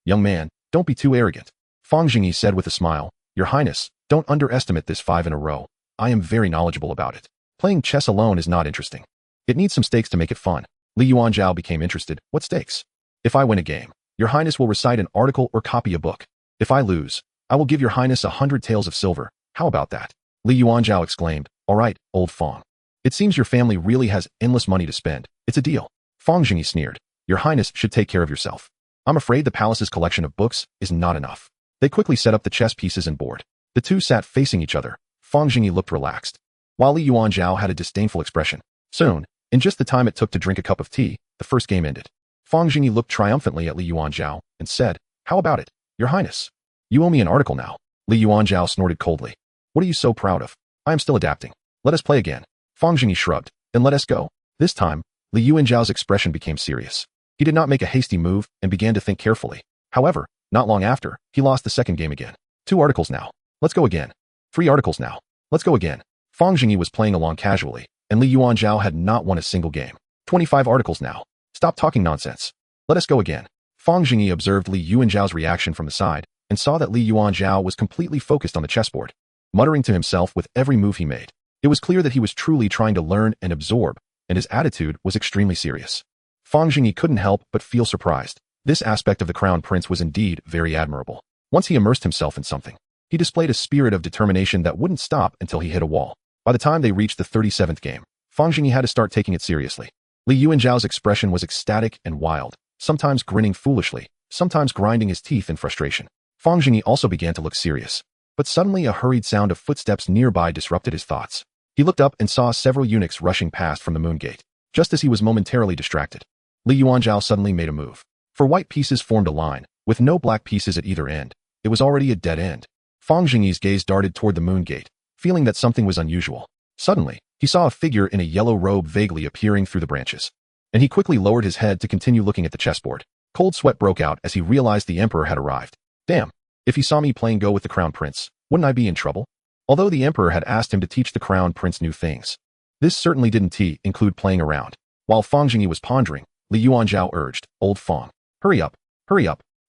Young man, don't be too arrogant. Fang Zhengyi said with a smile, Your Highness, don't underestimate this 5 in a row. I am very knowledgeable about it. Playing chess alone is not interesting. It needs some stakes to make it fun. Li Yuanzhao became interested. What stakes? If I win a game, your Highness will recite an article or copy a book. If I lose, I will give your Highness 100 taels of silver. How about that? Li Yuanzhao exclaimed. All right, old Fang. It seems your family really has endless money to spend. It's a deal. Fang Zhengyi sneered. Your Highness should take care of yourself. I'm afraid the palace's collection of books is not enough. They quickly set up the chess pieces and board. The two sat facing each other. Fang Zhengyi looked relaxed, while Li Yuanzhao had a disdainful expression. Soon, in just the time it took to drink a cup of tea, the first game ended. Fang Zhengyi looked triumphantly at Li Yuanzhao and said, How about it, Your Highness? You owe me an article now. Li Yuanzhao snorted coldly. What are you so proud of? I am still adapting. Let us play again. Fang Zhengyi shrugged. Then let us go. This time, Li Yuanzhao's expression became serious. He did not make a hasty move and began to think carefully. However, not long after, he lost the second game again. 2 articles now. Let's go again. 3 articles now. Let's go again. Fang Zhengyi was playing along casually, and Li Yuanzhao had not won a single game. 25 articles now. Stop talking nonsense. Let us go again. Fang Zhengyi observed Li Yuanzhao's reaction from the side and saw that Li Yuanzhao was completely focused on the chessboard, muttering to himself with every move he made. It was clear that he was truly trying to learn and absorb, and his attitude was extremely serious. Fang Zhengyi couldn't help but feel surprised. This aspect of the crown prince was indeed very admirable. Once he immersed himself in something, he displayed a spirit of determination that wouldn't stop until he hit a wall. By the time they reached the 37th game, Fang Zhengyi had to start taking it seriously. Li Yuanzhao's expression was ecstatic and wild, sometimes grinning foolishly, sometimes grinding his teeth in frustration. Fang Zhengyi also began to look serious. But suddenly a hurried sound of footsteps nearby disrupted his thoughts. He looked up and saw several eunuchs rushing past from the moon gate. Just as he was momentarily distracted, Li Yuanzhao suddenly made a move. 4 white pieces formed a line, with no black pieces at either end. It was already a dead end. Fang Zhengyi's gaze darted toward the moon gate, feeling that something was unusual. Suddenly, he saw a figure in a yellow robe vaguely appearing through the branches. And he quickly lowered his head to continue looking at the chessboard. Cold sweat broke out as he realized the emperor had arrived. Damn, if he saw me playing Go with the crown prince, wouldn't I be in trouble? Although the emperor had asked him to teach the crown prince new things, this certainly didn't include playing around. While Fang Zhengyi was pondering, Li Yuanzhao urged, Old Fang, hurry up,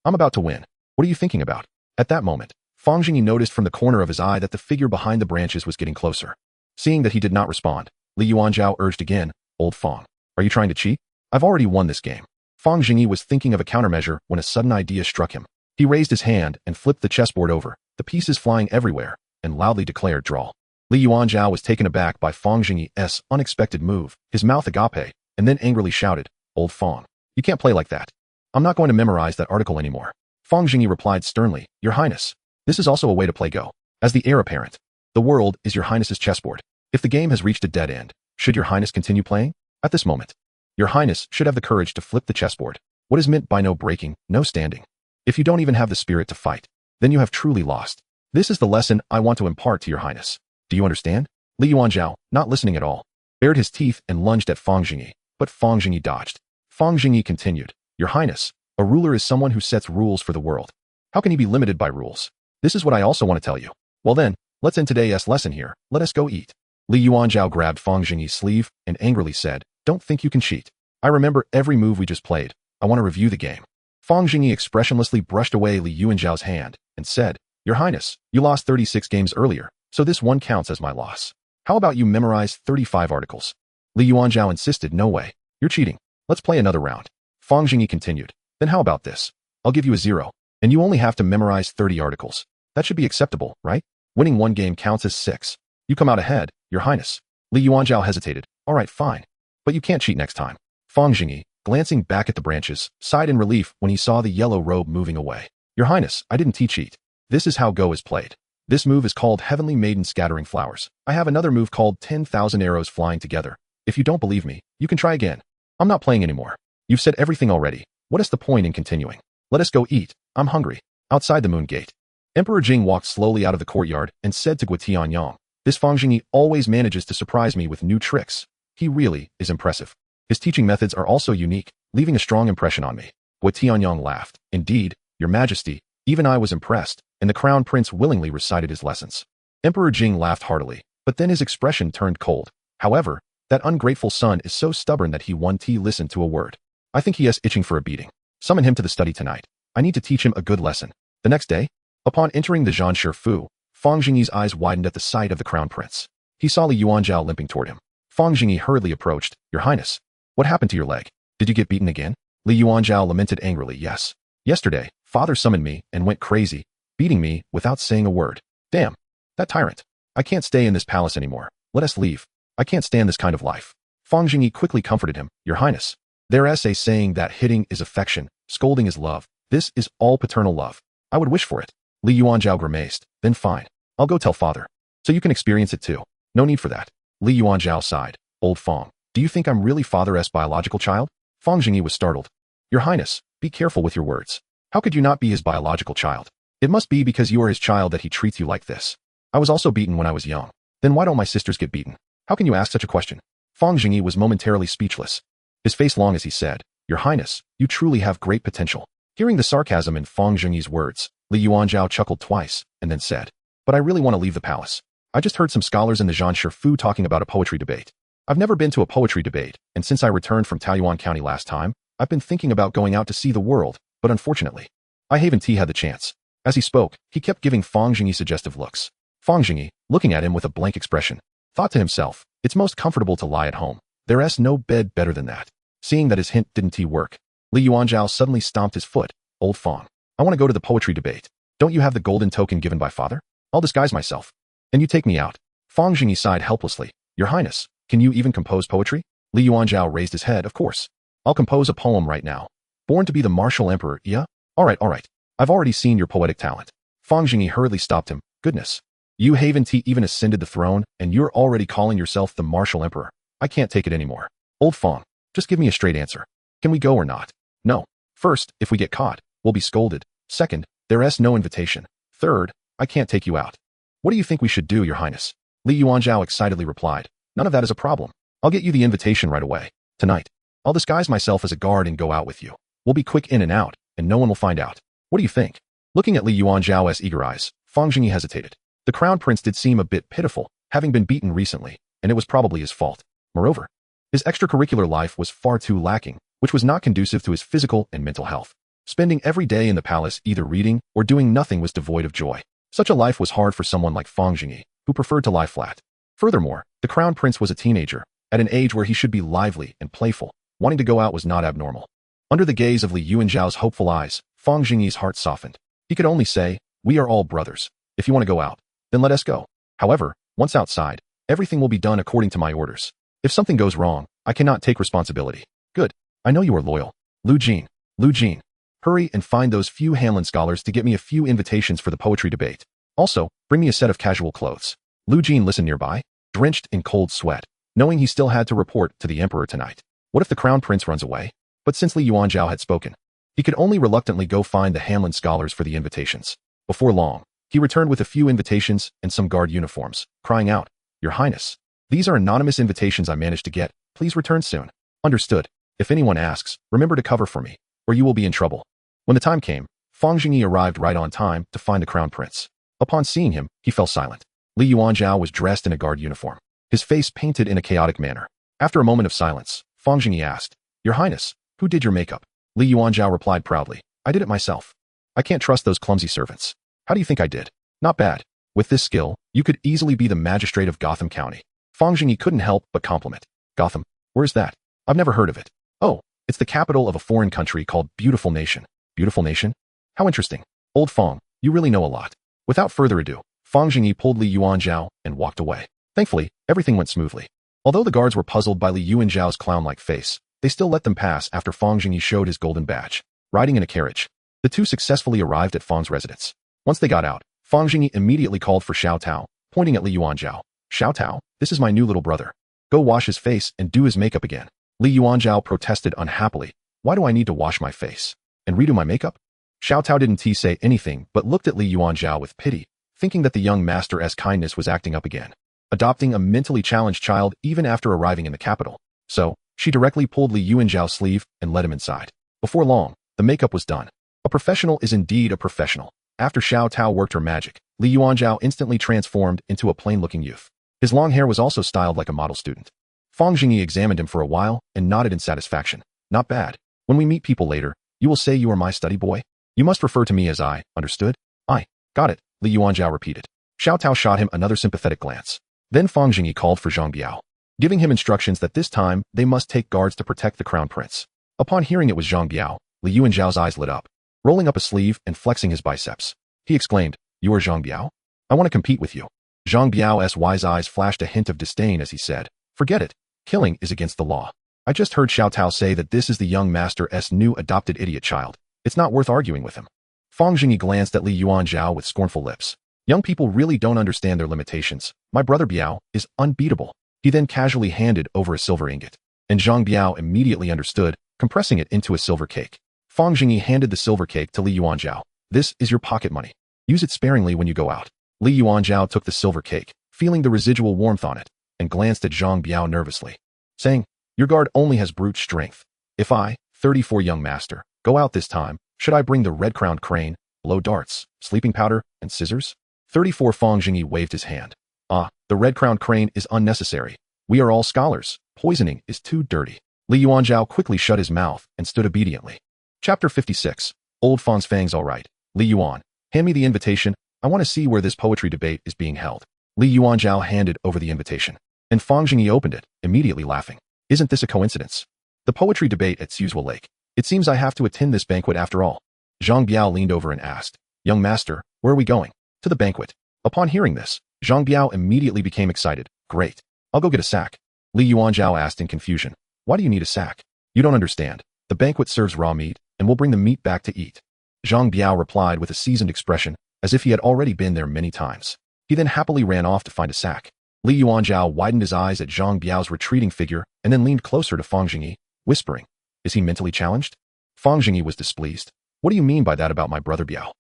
I'm about to win. What are you thinking about? At that moment, Fang Zhengyi noticed from the corner of his eye that the figure behind the branches was getting closer. Seeing that he did not respond, Li Yuanzhao urged again, Old Fang, are you trying to cheat? I've already won this game. Fang Zhengyi was thinking of a countermeasure when a sudden idea struck him. He raised his hand and flipped the chessboard over, the pieces flying everywhere, and loudly declared draw. Li Yuanzhao was taken aback by Fang Zhengyi's unexpected move, his mouth agape, and then angrily shouted, Old Fang, you can't play like that. I'm not going to memorize that article anymore. Fang Zhengyi replied sternly, Your Highness, this is also a way to play Go. As the heir apparent, the world is your Highness's chessboard. If the game has reached a dead end, should your Highness continue playing? At this moment, your Highness should have the courage to flip the chessboard. What is meant by no breaking, no standing? If you don't even have the spirit to fight, then you have truly lost. This is the lesson I want to impart to your Highness. Do you understand? Li Yuanzhao, not listening at all, bared his teeth and lunged at Fang Zhengyi, but Fang Zhengyi dodged. Fang Zhengyi continued, Your Highness, a ruler is someone who sets rules for the world. How can he be limited by rules? This is what I also want to tell you. Well then, let's end today's lesson here. Let us go eat. Li Yuanzhao grabbed Fang Zhengyi's sleeve and angrily said, Don't think you can cheat. I remember every move we just played. I want to review the game. Fang Zhengyi expressionlessly brushed away Li Yuanzhao's hand and said, Your Highness, you lost 36 games earlier, so this one counts as my loss. How about you memorize 35 articles? Li Yuanzhao insisted, No way. You're cheating. Let's play another round. Fang Zhengyi continued, Then how about this? I'll give you a 0, and you only have to memorize 30 articles. That should be acceptable, right? Winning one game counts as 6. You come out ahead, Your Highness. Li Yuanzhao hesitated. All right, fine. But you can't cheat next time. Fang Zhengyi, glancing back at the branches, sighed in relief when he saw the yellow robe moving away. Your Highness, I didn't cheat. This is how Go is played. This move is called Heavenly Maiden Scattering Flowers. I have another move called 10,000 Arrows Flying Together. If you don't believe me, you can try again. I'm not playing anymore. You've said everything already. What is the point in continuing? Let us go eat. I'm hungry. Outside the moon gate, Emperor Jing walked slowly out of the courtyard and said to Guotianyang, This Fang Zhengyi always manages to surprise me with new tricks. He really is impressive. His teaching methods are also unique, leaving a strong impression on me. Guotianyang laughed. Indeed, Your Majesty, even I was impressed, and the crown prince willingly recited his lessons. Emperor Jing laughed heartily, but then his expression turned cold. However, that ungrateful son is so stubborn that he won't listen to a word. I think he is itching for a beating. Summon him to the study tonight. I need to teach him a good lesson. The next day, upon entering the Zhanshi Fu, Fang Zhengyi's eyes widened at the sight of the crown prince. He saw Li Yuanzhao limping toward him. Fang Zhengyi hurriedly approached. Your Highness, what happened to your leg? Did you get beaten again? Li Yuanzhao lamented angrily. Yes. Yesterday, father summoned me and went crazy, beating me without saying a word. Damn. That tyrant. I can't stay in this palace anymore. Let us leave. I can't stand this kind of life. Fang Zhengyi quickly comforted him. Your Highness, there is a saying that hitting is affection, scolding is love. This is all paternal love. I would wish for it. Li Yuanzhao grimaced. Then fine. I'll go tell father. So you can experience it too. No need for that. Li Yuanzhao sighed. Old Fang, do you think I'm really father's biological child? Fang Zhengyi was startled. Your Highness, be careful with your words. How could you not be his biological child? It must be because you are his child that he treats you like this. I was also beaten when I was young. Then why don't my sisters get beaten? How can you ask such a question? Fang Zhengyi was momentarily speechless. His face long as he said, Your Highness, you truly have great potential. Hearing the sarcasm in Fang Zhengyi's words, Li Yuanzhao chuckled twice, and then said, But I really want to leave the palace. I just heard some scholars in the Zhanshi Fu talking about a poetry debate. I've never been to a poetry debate, and since I returned from Taoyuan County last time, I've been thinking about going out to see the world, but unfortunately, I haven't had the chance. As he spoke, he kept giving Fang Zhengyi suggestive looks. Fang Zhengyi, looking at him with a blank expression, thought to himself, It's most comfortable to lie at home. There is no bed better than that. Seeing that his hint didn't work, Li Yuanzhao suddenly stomped his foot. Old Fang, I want to go to the poetry debate. Don't you have the golden token given by father? I'll disguise myself. And you take me out. Fang Zhengyi sighed helplessly. Your Highness, can you even compose poetry? Li Yuanzhao raised his head. Of course. I'll compose a poem right now. Born to be the martial emperor, yeah? All right. I've already seen your poetic talent. Fang Zhengyi hurriedly stopped him. Goodness. You haven't even ascended the throne, and you're already calling yourself the martial emperor. I can't take it anymore. Old Fang, just give me a straight answer. Can we go or not? No. First, if we get caught, we'll be scolded. Second, there is no invitation. Third, I can't take you out. What do you think we should do, Your Highness? Li Yuanzhao excitedly replied. None of that is a problem. I'll get you the invitation right away. Tonight. I'll disguise myself as a guard and go out with you. We'll be quick in and out, and no one will find out. What do you think? Looking at Li Yuanzhao's eager eyes, Fang Zhengyi hesitated. The crown prince did seem a bit pitiful, having been beaten recently, and it was probably his fault. Moreover, his extracurricular life was far too lacking, which was not conducive to his physical and mental health. Spending every day in the palace either reading or doing nothing was devoid of joy. Such a life was hard for someone like Fang Zhengyi, who preferred to lie flat. Furthermore, the crown prince was a teenager, at an age where he should be lively and playful. Wanting to go out was not abnormal. Under the gaze of Li Yuanzhao's hopeful eyes, Fang Zhengyi's heart softened. He could only say, "We are all brothers. If you want to go out, then let us go. However, once outside, everything will be done according to my orders. If something goes wrong, I cannot take responsibility." "Good. I know you are loyal. Lu Jin. Hurry and find those few Hanlon scholars to get me a few invitations for the poetry debate. Also, bring me a set of casual clothes." Lu Jin listened nearby, drenched in cold sweat, knowing he still had to report to the emperor tonight. What if the crown prince runs away? But since Li Yuanzhao had spoken, he could only reluctantly go find the Hanlon scholars for the invitations. Before long, he returned with a few invitations and some guard uniforms, crying out, "Your Highness, these are anonymous invitations I managed to get. Please return soon." "Understood. If anyone asks, remember to cover for me, or you will be in trouble." When the time came, Fang Zhengyi arrived right on time to find the crown prince. Upon seeing him, he fell silent. Li Yuanzhao was dressed in a guard uniform, his face painted in a chaotic manner. After a moment of silence, Fang Zhengyi asked, "Your Highness, who did your makeup?" Li Yuanzhao replied proudly, "I did it myself. I can't trust those clumsy servants." "How do you think I did?" "Not bad. With this skill, you could easily be the magistrate of Gotham County." Fang Zhengyi couldn't help but compliment. "Gotham? Where's that? I've never heard of it." "Oh, it's the capital of a foreign country called Beautiful Nation." "Beautiful Nation? How interesting. Old Fang, you really know a lot." Without further ado, Fang Zhengyi pulled Li Yuanzhao and walked away. Thankfully, everything went smoothly. Although the guards were puzzled by Li Yuanzhao's clown-like face, they still let them pass after Fang Zhengyi showed his golden badge. Riding in a carriage, the two successfully arrived at Fang's residence. Once they got out, Fang Zhengyi immediately called for Xiao Tao, pointing at Li Yuanzhao. "Xiao Tao, this is my new little brother. Go wash his face and do his makeup again." Li Yuanzhao protested unhappily. "Why do I need to wash my face? And redo my makeup?" Xiao Tao didn't say anything but looked at Li Yuanzhao with pity, thinking that the young master's kindness was acting up again, adopting a mentally challenged child even after arriving in the capital. So, she directly pulled Li Yuanzhao's sleeve and led him inside. Before long, the makeup was done. A professional is indeed a professional. After Xiao Tao worked her magic, Li Yuanzhao instantly transformed into a plain-looking youth. His long hair was also styled like a model student. Fang Zhengyi examined him for a while and nodded in satisfaction. "Not bad. When we meet people later, you will say you are my study boy? You must refer to me as I, understood?" "I. Got it," Li Yuanzhao repeated. Xiao Tao shot him another sympathetic glance. Then Fang Zhengyi called for Zhang Biao, giving him instructions that this time they must take guards to protect the crown prince. Upon hearing it was Zhang Biao, Li Yuanzhao's eyes lit up. Rolling up a sleeve and flexing his biceps, he exclaimed, "You are Zhang Biao? I want to compete with you." Zhang Biao's wise eyes flashed a hint of disdain as he said, "Forget it. Killing is against the law. I just heard Xiao Tao say that this is the young master's new adopted idiot child. It's not worth arguing with him." Fang Zhengyi glanced at Li Yuanzhao with scornful lips. "Young people really don't understand their limitations. My brother Biao is unbeatable." He then casually handed over a silver ingot, and Zhang Biao immediately understood, compressing it into a silver cake. Fang Zhengyi handed the silver cake to Li Yuanzhao. "This is your pocket money. Use it sparingly when you go out." Li Yuanzhao took the silver cake, feeling the residual warmth on it, and glanced at Zhang Biao nervously, saying, "Your guard only has brute strength. If I, 34 young master, go out this time, should I bring the red-crowned crane, blow darts, sleeping powder, and scissors?" 34 Fang Zhengyi waved his hand. "Ah, the red-crowned crane is unnecessary. We are all scholars. Poisoning is too dirty." Li Yuanzhao quickly shut his mouth and stood obediently. Chapter 56. Old Fang's Fang's all right. "Li Yuan, hand me the invitation. I want to see where this poetry debate is being held." Li Yuanzhao handed over the invitation, and Fang Zhengyi opened it, immediately laughing. "Isn't this a coincidence? The poetry debate at Suzhua Lake. It seems I have to attend this banquet after all." Zhang Biao leaned over and asked, "Young master, where are we going?" "To the banquet." Upon hearing this, Zhang Biao immediately became excited. "Great. I'll go get a sack." Li Yuanzhao asked in confusion, "Why do you need a sack?" "You don't understand. The banquet serves raw meat, and we'll bring the meat back to eat." Zhang Biao replied with a seasoned expression, as if he had already been there many times. He then happily ran off to find a sack. Li Yuanzhao widened his eyes at Zhang Biao's retreating figure and then leaned closer to Fang Zhengyi, whispering, "Is he mentally challenged?" Fang Zhengyi was displeased. "What do you mean by that about my brother Biao?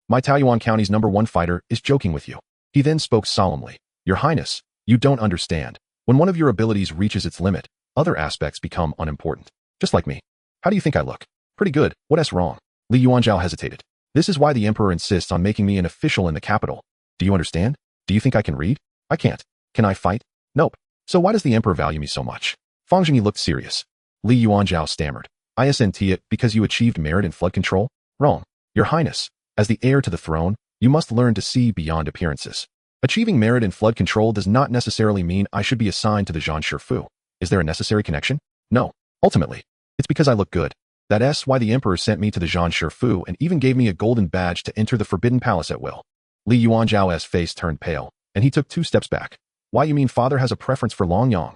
My Taoyuan County's #1 fighter is joking with you." He then spoke solemnly, "Your Highness, you don't understand. When one of your abilities reaches its limit, other aspects become unimportant. Just like me. How do you think I look?" Pretty good. What's wrong? Li Yuanzhao hesitated. This is why the emperor insists on making me an official in the capital. Do you understand? Do you think I can read? I can't. Can I fight? Nope. So why does the emperor value me so much? Fang Zhengyi looked serious. Li Yuanzhao stammered. Isn't it because you achieved merit in flood control? Wrong. Your Highness, as the heir to the throne, you must learn to see beyond appearances. Achieving merit in flood control does not necessarily mean I should be assigned to the Zhan Shifu. Is there a necessary connection? No. Ultimately, it's because I look good. That's why the emperor sent me to the Zhan Shifu and even gave me a golden badge to enter the Forbidden Palace at will. Li Yuanzhao's face turned pale, and he took 2 steps back. Why you mean father has a preference for Long Yang?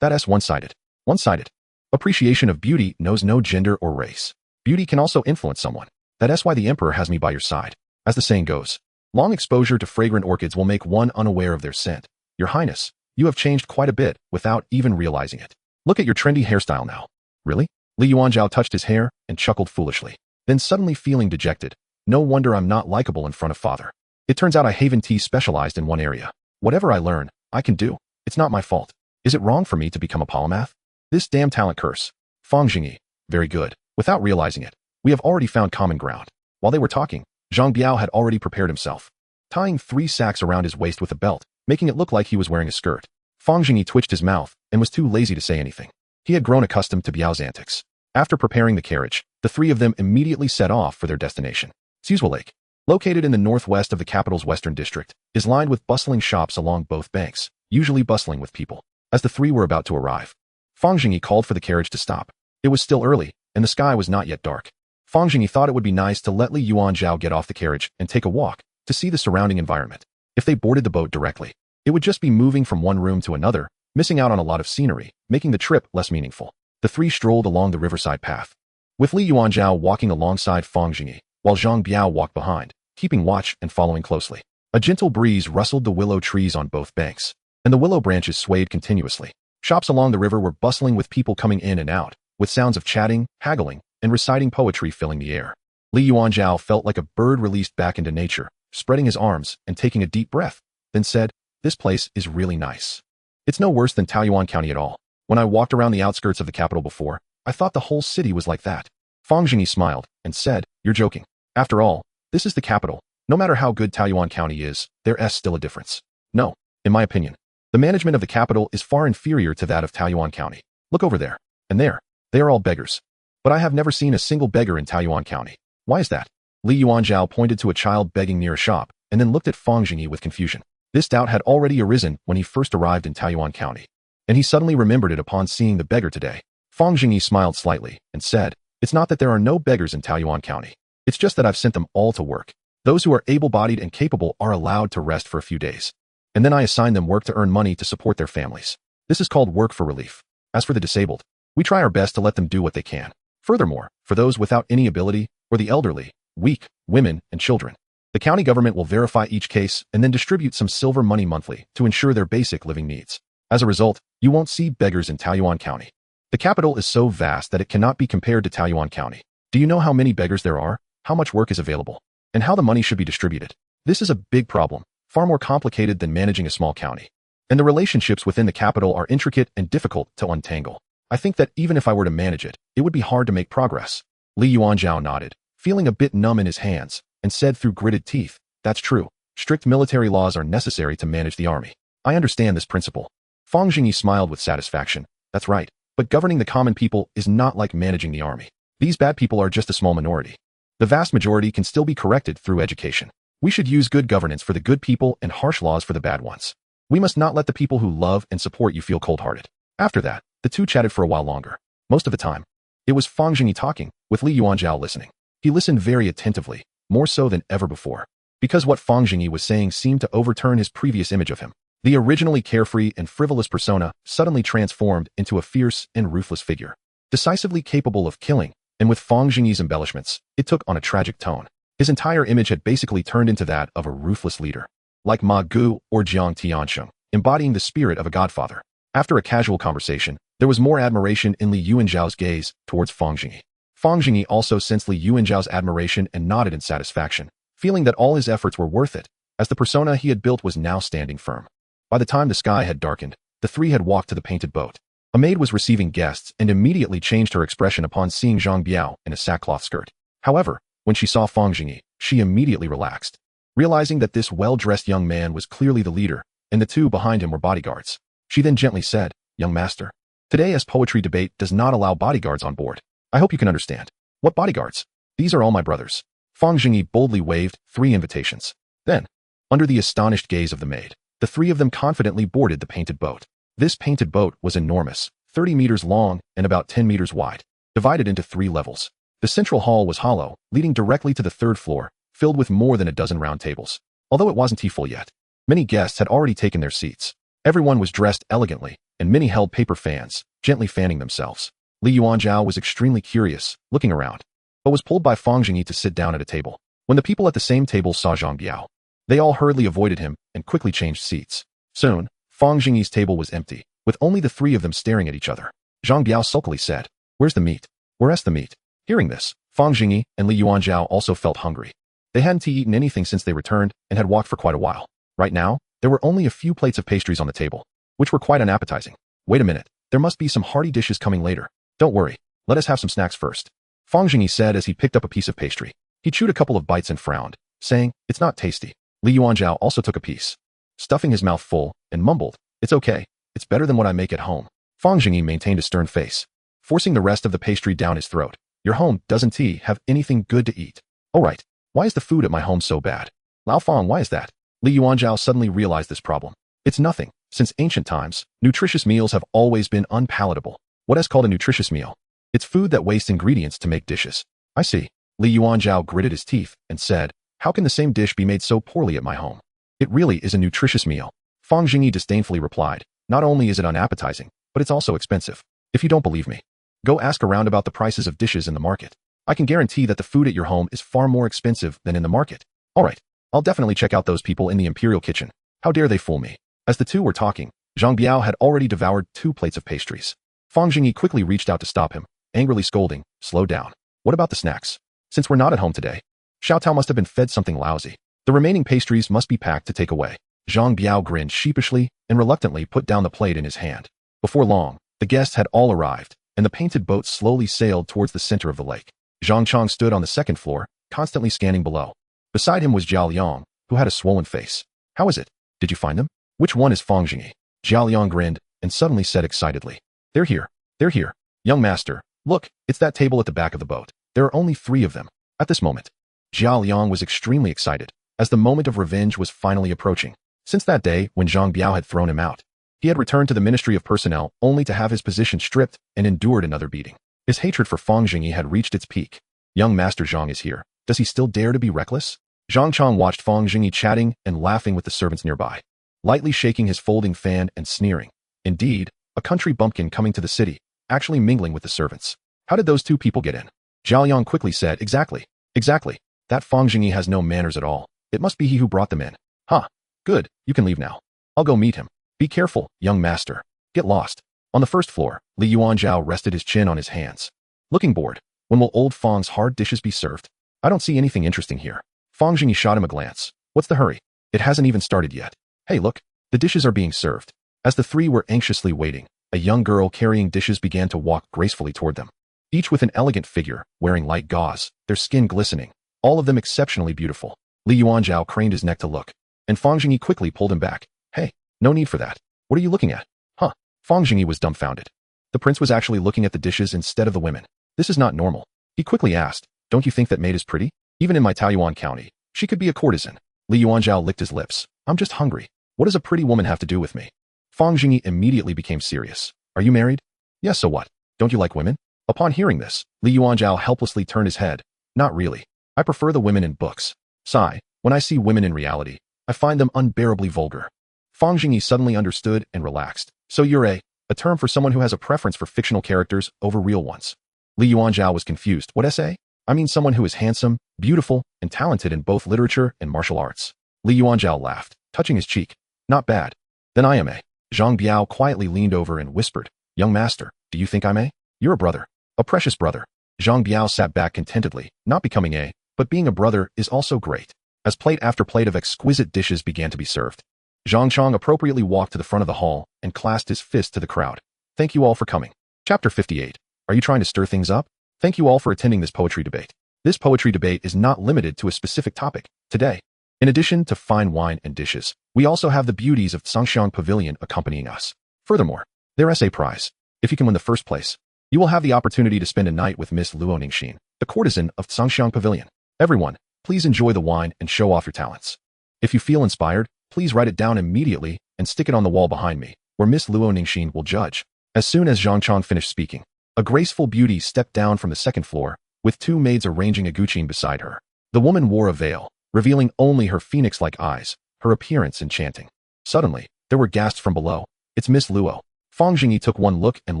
That's one-sided. One-sided. Appreciation of beauty knows no gender or race. Beauty can also influence someone. That's why the emperor has me by your side. As the saying goes, long exposure to fragrant orchids will make one unaware of their scent. Your Highness, you have changed quite a bit without even realizing it. Look at your trendy hairstyle now. Really? Li Yuanzhao touched his hair and chuckled foolishly. Then suddenly feeling dejected. No wonder I'm not likable in front of father. It turns out I haven't specialized in one area. Whatever I learn, I can do. It's not my fault. Is it wrong for me to become a polymath? This damn talent curse. Fang Zhengyi. Very good. Without realizing it, we have already found common ground. While they were talking, Zhang Biao had already prepared himself, tying 3 sacks around his waist with a belt, making it look like he was wearing a skirt. Fang Zhengyi twitched his mouth and was too lazy to say anything. He had grown accustomed to Biao's antics. After preparing the carriage, the 3 of them immediately set off for their destination. Suzhou Lake, located in the northwest of the capital's western district, is lined with bustling shops along both banks, usually bustling with people. As the 3 were about to arrive, Fang Zhengyi called for the carriage to stop. It was still early, and the sky was not yet dark. Fang Zhengyi thought it would be nice to let Li Yuanzhao get off the carriage and take a walk to see the surrounding environment. If they boarded the boat directly, it would just be moving from one room to another, missing out on a lot of scenery, making the trip less meaningful. The 3 strolled along the riverside path, with Li Yuanzhao walking alongside Fang Zhengyi, while Zhang Biao walked behind, keeping watch and following closely. A gentle breeze rustled the willow trees on both banks, and the willow branches swayed continuously. Shops along the river were bustling with people coming in and out, with sounds of chatting, haggling, and reciting poetry filling the air. Li Yuanzhao felt like a bird released back into nature, spreading his arms and taking a deep breath, then said, "This place is really nice. It's no worse than Taoyuan County at all. When I walked around the outskirts of the capital before, I thought the whole city was like that." Fang Zhengyi smiled and said, "You're joking. After all, this is the capital. No matter how good Taoyuan County is, there's still a difference. No, in my opinion, the management of the capital is far inferior to that of Taoyuan County. Look over there, and there. They are all beggars. But I have never seen a single beggar in Taoyuan County. Why is that?" Li Yuanzhao pointed to a child begging near a shop, and then looked at Fang Zhengyi with confusion. This doubt had already arisen when he first arrived in Taoyuan County, and he suddenly remembered it upon seeing the beggar today. Fang Zhengyi smiled slightly and said, "It's not that there are no beggars in Taoyuan County. It's just that I've sent them all to work. Those who are able-bodied and capable are allowed to rest for a few days. And then I assign them work to earn money to support their families. This is called work for relief. As for the disabled, we try our best to let them do what they can. Furthermore, for those without any ability, or the elderly, weak, women, and children, the county government will verify each case and then distribute some silver money monthly to ensure their basic living needs. As a result, you won't see beggars in Taoyuan County. The capital is so vast that it cannot be compared to Taoyuan County. Do you know how many beggars there are, how much work is available, and how the money should be distributed? This is a big problem, far more complicated than managing a small county. And the relationships within the capital are intricate and difficult to untangle. I think that even if I were to manage it, it would be hard to make progress." Li Yuanzhao nodded, feeling a bit numb in his hands, and said through gritted teeth, "That's true. Strict military laws are necessary to manage the army. I understand this principle." Fang Zhengyi smiled with satisfaction. "That's right. But governing the common people is not like managing the army. These bad people are just a small minority. The vast majority can still be corrected through education. We should use good governance for the good people and harsh laws for the bad ones. We must not let the people who love and support you feel cold-hearted." After that, the 2 chatted for a while longer. Most of the time, it was Fang Zhengyi talking, with Li Yuanzhao listening. He listened very attentively, more so than ever before, because what Fang Zhengyi was saying seemed to overturn his previous image of him. The originally carefree and frivolous persona suddenly transformed into a fierce and ruthless figure, decisively capable of killing, and with Fang Zhengyi's embellishments, it took on a tragic tone. His entire image had basically turned into that of a ruthless leader, like Ma Gu or Jiang Tiansheng, embodying the spirit of a godfather. After a casual conversation, there was more admiration in Li Yuanzhao's gaze towards Fang Zhengyi. Fang Zhengyi also sensed Li Yuanzhao's admiration and nodded in satisfaction, feeling that all his efforts were worth it, as the persona he had built was now standing firm. By the time the sky had darkened, the 3 had walked to the painted boat. A maid was receiving guests and immediately changed her expression upon seeing Zhang Biao in a sackcloth skirt. However, when she saw Fang Zhengyi, she immediately relaxed, realizing that this well-dressed young man was clearly the leader, and the two behind him were bodyguards. She then gently said, "Young master, today's poetry debate does not allow bodyguards on board. I hope you can understand." "What bodyguards? These are all my brothers." Fang Zhengyi boldly waved 3 invitations. Then, under the astonished gaze of the maid, the 3 of them confidently boarded the painted boat. This painted boat was enormous, 30 meters long and about 10 meters wide, divided into 3 levels. The central hall was hollow, leading directly to the 3rd floor, filled with more than a dozen round tables. Although it wasn't full yet, many guests had already taken their seats. Everyone was dressed elegantly, and many held paper fans, gently fanning themselves. Li Yuanzhao was extremely curious, looking around, but was pulled by Fang Zhengyi to sit down at a table. When the people at the same table saw Zhang Biao, they all hurriedly avoided him and quickly changed seats. Soon, Fang Zhengyi's table was empty, with only the 3 of them staring at each other. Zhang Biao sulkily said, "Where's the meat? Where's the meat?" Hearing this, Fang Zhengyi and Li Yuanzhao also felt hungry. They hadn't eaten anything since they returned and had walked for quite a while. Right now, there were only a few plates of pastries on the table, which were quite unappetizing. "Wait a minute, there must be some hearty dishes coming later. Don't worry, let us have some snacks first," Fang Zhengyi said as he picked up a piece of pastry. He chewed a couple of bites and frowned, saying, "It's not tasty." Li Yuanzhao also took a piece, stuffing his mouth full, and mumbled, "It's okay, it's better than what I make at home." Fang Zhengyi maintained a stern face, forcing the rest of the pastry down his throat. "Your home doesn't have anything good to eat." "All right, why is the food at my home so bad?" "Lao Fang, why is that?" Li Yuanzhao suddenly realized this problem. "It's nothing. Since ancient times, nutritious meals have always been unpalatable." "What is called a nutritious meal?" "It's food that wastes ingredients to make dishes." "I see." Li Yuanzhao gritted his teeth and said, "How can the same dish be made so poorly at my home?" "It really is a nutritious meal," Fang Zhengyi disdainfully replied. "Not only is it unappetizing, but it's also expensive. If you don't believe me, go ask around about the prices of dishes in the market. I can guarantee that the food at your home is far more expensive than in the market." "All right, I'll definitely check out those people in the imperial kitchen. How dare they fool me?" As the two were talking, Zhang Biao had already devoured 2 plates of pastries. Fang Zhengyi quickly reached out to stop him, angrily scolding, "Slow down. What about the snacks? Since we're not at home today, Xiao Tao must have been fed something lousy. The remaining pastries must be packed to take away." Zhang Biao grinned sheepishly and reluctantly put down the plate in his hand. Before long, the guests had all arrived, and the painted boat slowly sailed towards the center of the lake. Zhang Chong stood on the 2nd floor, constantly scanning below. Beside him was Zhao Liang, who had a swollen face. "How is it? Did you find them?" "Which one is Fang Zhengyi?" Zhao Liang grinned and suddenly said excitedly, "They're here. They're here. Young master, look, it's that table at the back of the boat. There are only 3 of them." At this moment, Zhao Liang was extremely excited, as the moment of revenge was finally approaching. Since that day when Zhang Biao had thrown him out, he had returned to the Ministry of Personnel only to have his position stripped and endured another beating. His hatred for Fang Zhengyi had reached its peak. "Young Master Zhang is here. Does he still dare to be reckless?" Zhang Chong watched Fang Zhengyi chatting and laughing with the servants nearby, lightly shaking his folding fan and sneering. Indeed, a country bumpkin coming to the city, actually mingling with the servants. "How did those 2 people get in?" Zhao Yang quickly said, Exactly. That Fang Zhengyi has no manners at all. It must be he who brought them in." "Huh. Good, you can leave now. I'll go meet him." "Be careful, young master. Get lost." On the 1st floor, Li Yuanzhao rested his chin on his hands, looking bored. "When will old Fang's hard dishes be served? I don't see anything interesting here." Fang Zhengyi shot him a glance. "What's the hurry? It hasn't even started yet." "Hey, look, the dishes are being served." As the 3 were anxiously waiting, a young girl carrying dishes began to walk gracefully toward them, each with an elegant figure, wearing light gauze, their skin glistening, all of them exceptionally beautiful. Li Yuanzhao craned his neck to look, and Fang Zhengyi quickly pulled him back. "Hey, no need for that. What are you looking at?" "Huh?" Fang Zhengyi was dumbfounded. The prince was actually looking at the dishes instead of the women. "This is not normal." He quickly asked, "Don't you think that maid is pretty? Even in my Taoyuan county, she could be a courtesan." Li Yuanzhao licked his lips. "I'm just hungry. What does a pretty woman have to do with me?" Fang Zhengyi immediately became serious. "Are you married?" "Yes, so what? Don't you like women?" Upon hearing this, Li Yuanzhao helplessly turned his head. "Not really. I prefer the women in books. Sigh, when I see women in reality, I find them unbearably vulgar." Fang Zhengyi suddenly understood and relaxed. "So you're a term for someone who has a preference for fictional characters over real ones." Li Yuanzhao was confused. "What essay?" "I mean someone who is handsome, beautiful, and talented in both literature and martial arts." Li Yuanzhao laughed, touching his cheek. "Not bad. Then I am a." Zhang Biao quietly leaned over and whispered, "Young master, do you think I'm a? You're a brother. A precious brother." Zhang Biao sat back contentedly, not becoming a, but being a brother is also great. As plate after plate of exquisite dishes began to be served, Zhang Chong appropriately walked to the front of the hall and clasped his fist to the crowd. Thank you all for coming. Chapter 58. Are you trying to stir things up? Thank you all for attending this poetry debate. This poetry debate is not limited to a specific topic. Today, in addition to fine wine and dishes, we also have the beauties of Zhangxiang Pavilion accompanying us. Furthermore, their essay prize. If you can win the first place, you will have the opportunity to spend a night with Miss Luo Ningxin, the courtesan of Zhangxiang Pavilion. Everyone, please enjoy the wine and show off your talents. If you feel inspired, please write it down immediately and stick it on the wall behind me, where Miss Luo Ningxin will judge. As soon as Zhangchang finished speaking, a graceful beauty stepped down from the second floor, with two maids arranging a guqin beside her. The woman wore a veil, revealing only her phoenix-like eyes, her appearance enchanting. Suddenly, there were gasps from below. It's Miss Luo. Fang Zhengyi took one look and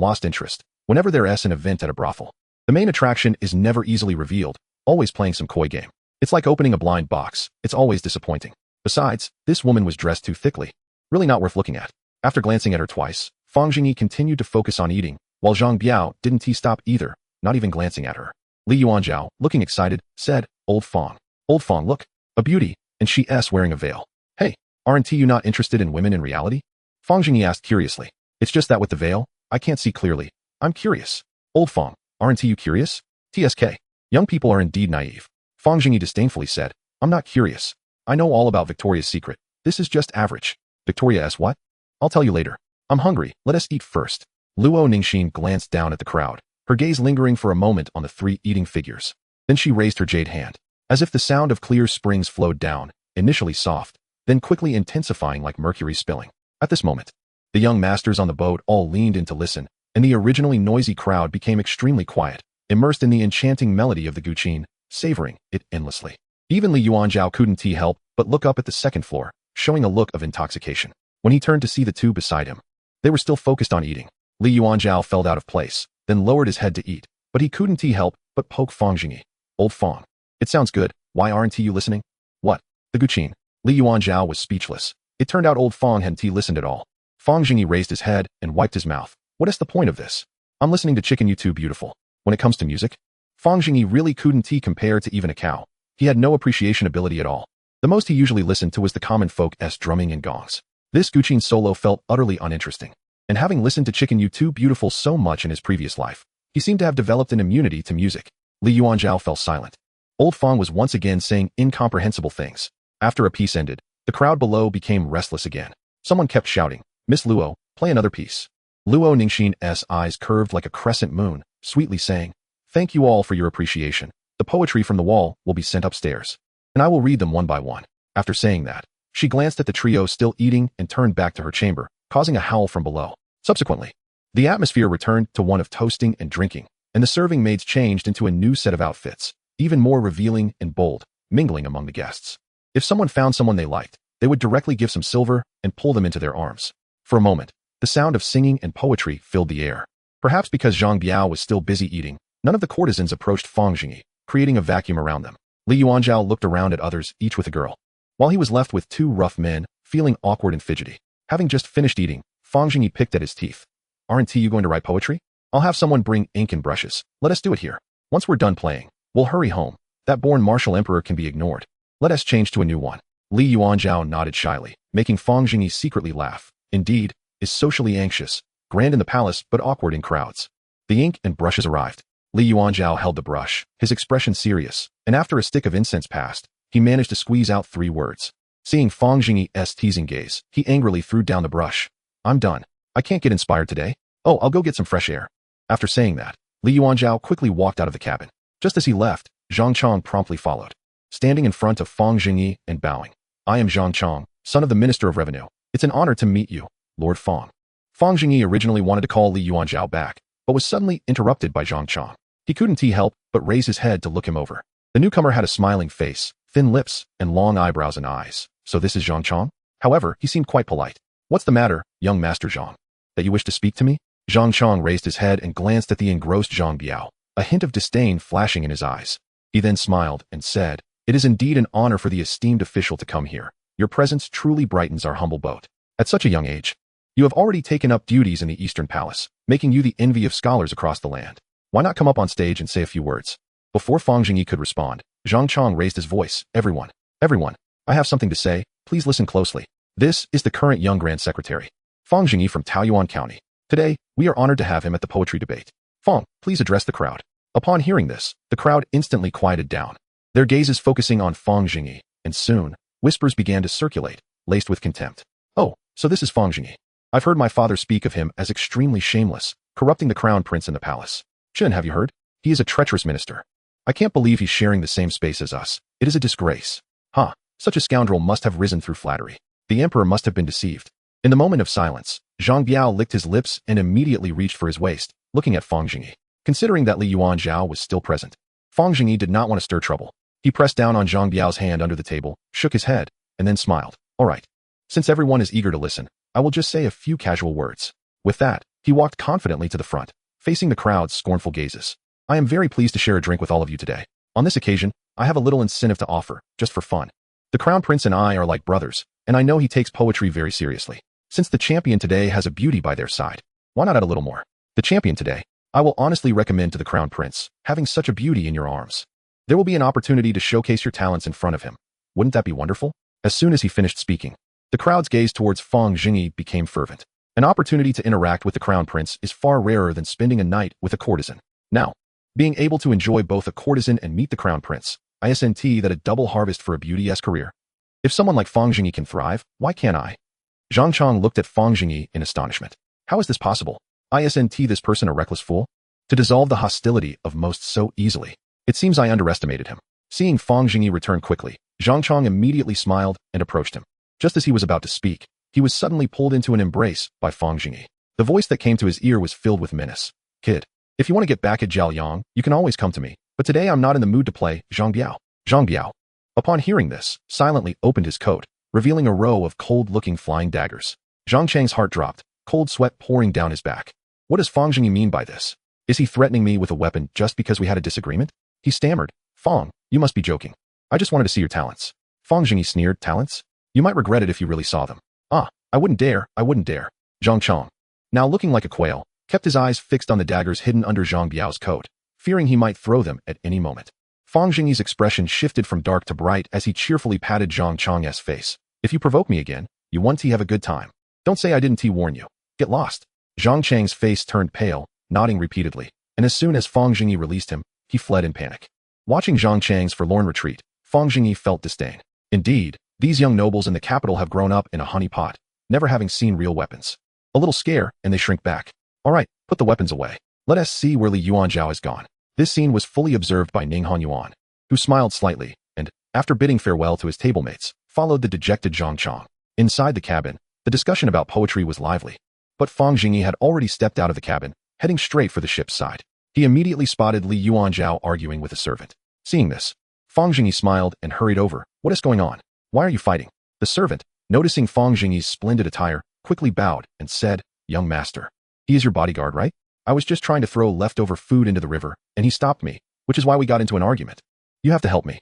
lost interest. Whenever there's an event at a brothel, the main attraction is never easily revealed, always playing some coy game. It's like opening a blind box. It's always disappointing. Besides, this woman was dressed too thickly. Really not worth looking at. After glancing at her twice, Fang Zhengyi continued to focus on eating, while Zhang Biao didn't stop either, not even glancing at her. Li Yuanzhao, looking excited, said, Old Fang, look, a beauty, and she's wearing a veil. Hey, aren't you not interested in women in reality? Fang Zhengyi asked curiously. It's just that with the veil, I can't see clearly. I'm curious. Old Fang, aren't you curious? TSK. Young people are indeed naive. Fang Zhengyi disdainfully said, I'm not curious. I know all about Victoria's secret. This is just average. Victoria's what? I'll tell you later. I'm hungry. Let us eat first. Luo Ningxin glanced down at the crowd, her gaze lingering for a moment on the three eating figures. Then she raised her jade hand, as if the sound of clear springs flowed down, initially soft, then quickly intensifying like mercury spilling. At this moment, the young masters on the boat all leaned in to listen, and the originally noisy crowd became extremely quiet, immersed in the enchanting melody of the guqin, savoring it endlessly. Even Li Yuanzhao couldn't help but look up at the second floor, showing a look of intoxication. When he turned to see the two beside him, they were still focused on eating. Li Yuanzhao fell out of place, then lowered his head to eat, but he couldn't help but poke Fang Zhengyi. Old Fang. It sounds good, why aren't you listening? What? The guqin. Li Yuanzhao was speechless. It turned out Old Fang hadn't listened at all. Fang Zhengyi raised his head and wiped his mouth. What is the point of this? I'm listening to chicken, you too beautiful. When it comes to music, Fang Zhengyi really couldn't compare to even a cow. He had no appreciation ability at all. The most he usually listened to was the common folk's drumming and gongs. This guqin solo felt utterly uninteresting. And having listened to Chicken You Too Beautiful so much in his previous life, he seemed to have developed an immunity to music. Li Yuanzhao fell silent. Old Fang was once again saying incomprehensible things. After a piece ended, the crowd below became restless again. Someone kept shouting, Miss Luo, play another piece. Luo Ningxin's eyes curved like a crescent moon, sweetly saying, Thank you all for your appreciation. The poetry from the wall will be sent upstairs, and I will read them one by one. After saying that, she glanced at the trio still eating and turned back to her chamber, causing a howl from below. Subsequently, the atmosphere returned to one of toasting and drinking, and the serving maids changed into a new set of outfits, even more revealing and bold, mingling among the guests. If someone found someone they liked, they would directly give some silver and pull them into their arms. For a moment, the sound of singing and poetry filled the air. Perhaps because Zhang Biao was still busy eating, none of the courtesans approached Fang Zhengyi, creating a vacuum around them. Li Yuanzhao looked around at others, each with a girl, while he was left with two rough men, feeling awkward and fidgety. Having just finished eating, Fang Zhengyi picked at his teeth. Aren't you going to write poetry? I'll have someone bring ink and brushes. Let us do it here. Once we're done playing, we'll hurry home. That born martial emperor can be ignored. Let us change to a new one. Li Yuanzhao nodded shyly, making Fang Zhengyi secretly laugh. Indeed, is socially anxious, grand in the palace but awkward in crowds. The ink and brushes arrived. Li Yuanzhao held the brush, his expression serious, and after a stick of incense passed, he managed to squeeze out 3 words. Seeing Fang Zhengyi's teasing gaze, he angrily threw down the brush. I'm done. I can't get inspired today. Oh, I'll go get some fresh air. After saying that, Li Yuanzhao quickly walked out of the cabin. Just as he left, Zhang Chong promptly followed, standing in front of Fang Zhengyi and bowing. I am Zhang Chong, son of the Minister of Revenue. It's an honor to meet you, Lord Fang. Fang Zhengyi originally wanted to call Li Yuanzhao back, but was suddenly interrupted by Zhang Chong. He couldn't help but raise his head to look him over. The newcomer had a smiling face, thin lips, and long eyebrows and eyes. So this is Zhang Chong? However, he seemed quite polite. What's the matter, young Master Zhang? That you wish to speak to me? Zhang Chong raised his head and glanced at the engrossed Zhang Biao, a hint of disdain flashing in his eyes. He then smiled and said, It is indeed an honor for the esteemed official to come here. Your presence truly brightens our humble boat. At such a young age, you have already taken up duties in the Eastern Palace, making you the envy of scholars across the land. Why not come up on stage and say a few words? Before Fang Zhengyi could respond, Zhang Chong raised his voice. Everyone, I have something to say. Please listen closely. This is the current young Grand Secretary, Fang Zhengyi from Taoyuan County. Today, we are honored to have him at the poetry debate. Fang, please address the crowd. Upon hearing this, the crowd instantly quieted down, their gazes focusing on Fang Zhengyi, and soon, whispers began to circulate, laced with contempt. Oh, so this is Fang Zhengyi. I've heard my father speak of him as extremely shameless, corrupting the crown prince in the palace. Chen, have you heard? He is a treacherous minister. I can't believe he's sharing the same space as us. It is a disgrace. Huh, such a scoundrel must have risen through flattery. The emperor must have been deceived. In the moment of silence, Zhang Biao licked his lips and immediately reached for his waist, looking at Fang Zhengyi. Considering that Li Yuanzhao was still present, Fang Zhengyi did not want to stir trouble. He pressed down on Zhang Biao's hand under the table, shook his head, and then smiled. All right. Since everyone is eager to listen, I will just say a few casual words. With that, he walked confidently to the front, facing the crowd's scornful gazes. I am very pleased to share a drink with all of you today. On this occasion, I have a little incentive to offer, just for fun. The crown prince and I are like brothers, and I know he takes poetry very seriously. Since the champion today has a beauty by their side, why not add a little more? The champion today, I will honestly recommend to the crown prince, having such a beauty in your arms. There will be an opportunity to showcase your talents in front of him. Wouldn't that be wonderful? As soon as he finished speaking, the crowd's gaze towards Fang Zhengyi became fervent. An opportunity to interact with the crown prince is far rarer than spending a night with a courtesan. Now, being able to enjoy both a courtesan and meet the crown prince, I sent that a double harvest for a beauty-esque career. If someone like Fang Zhengyi can thrive, why can't I? Zhang Chong looked at Fang Zhengyi in astonishment. How is this possible? I sent this person a reckless fool? To dissolve the hostility of most so easily. It seems I underestimated him. Seeing Fang Zhengyi return quickly, Zhang Chong immediately smiled and approached him. Just as he was about to speak, he was suddenly pulled into an embrace by Fang Zhengyi. The voice that came to his ear was filled with menace. Kid, if you want to get back at Zhao Yang, you can always come to me. But today I'm not in the mood to play Zhang Biao. Zhang Biao. Upon hearing this, silently opened his coat, revealing a row of cold-looking flying daggers. Zhang Chang's heart dropped, cold sweat pouring down his back. What does Fang Zhengyi mean by this? Is he threatening me with a weapon just because we had a disagreement? He stammered. Fang, you must be joking. I just wanted to see your talents. Fang Zhengyi sneered. Talents? You might regret it if you really saw them. I wouldn't dare. Zhang Chong, now looking like a quail, kept his eyes fixed on the daggers hidden under Zhang Biao's coat, fearing he might throw them at any moment. Fang Zhengyi's expression shifted from dark to bright as he cheerfully patted Zhang Chong's face. If you provoke me again, you want to have a good time. Don't say I didn't warn you. Get lost. Zhang Chang's face turned pale, nodding repeatedly, and as soon as Fang Zhengyi released him, he fled in panic. Watching Zhang Chang's forlorn retreat, Fang Zhengyi felt disdain. Indeed, these young nobles in the capital have grown up in a honey pot, never having seen real weapons. A little scare, and they shrink back. All right, put the weapons away. Let us see where Li Yuanzhao has gone. This scene was fully observed by Ninghan Yuan, who smiled slightly, and, after bidding farewell to his tablemates, followed the dejected Zhang Chong. Inside the cabin, the discussion about poetry was lively. But Fang Zhengyi had already stepped out of the cabin, heading straight for the ship's side. He immediately spotted Li Yuanzhao arguing with a servant. Seeing this, Fang Zhengyi smiled and hurried over. What is going on? Why are you fighting? The servant, noticing Fang Zhengyi's splendid attire, quickly bowed and said, Young master, he is your bodyguard, right? I was just trying to throw leftover food into the river, and he stopped me, which is why we got into an argument. You have to help me.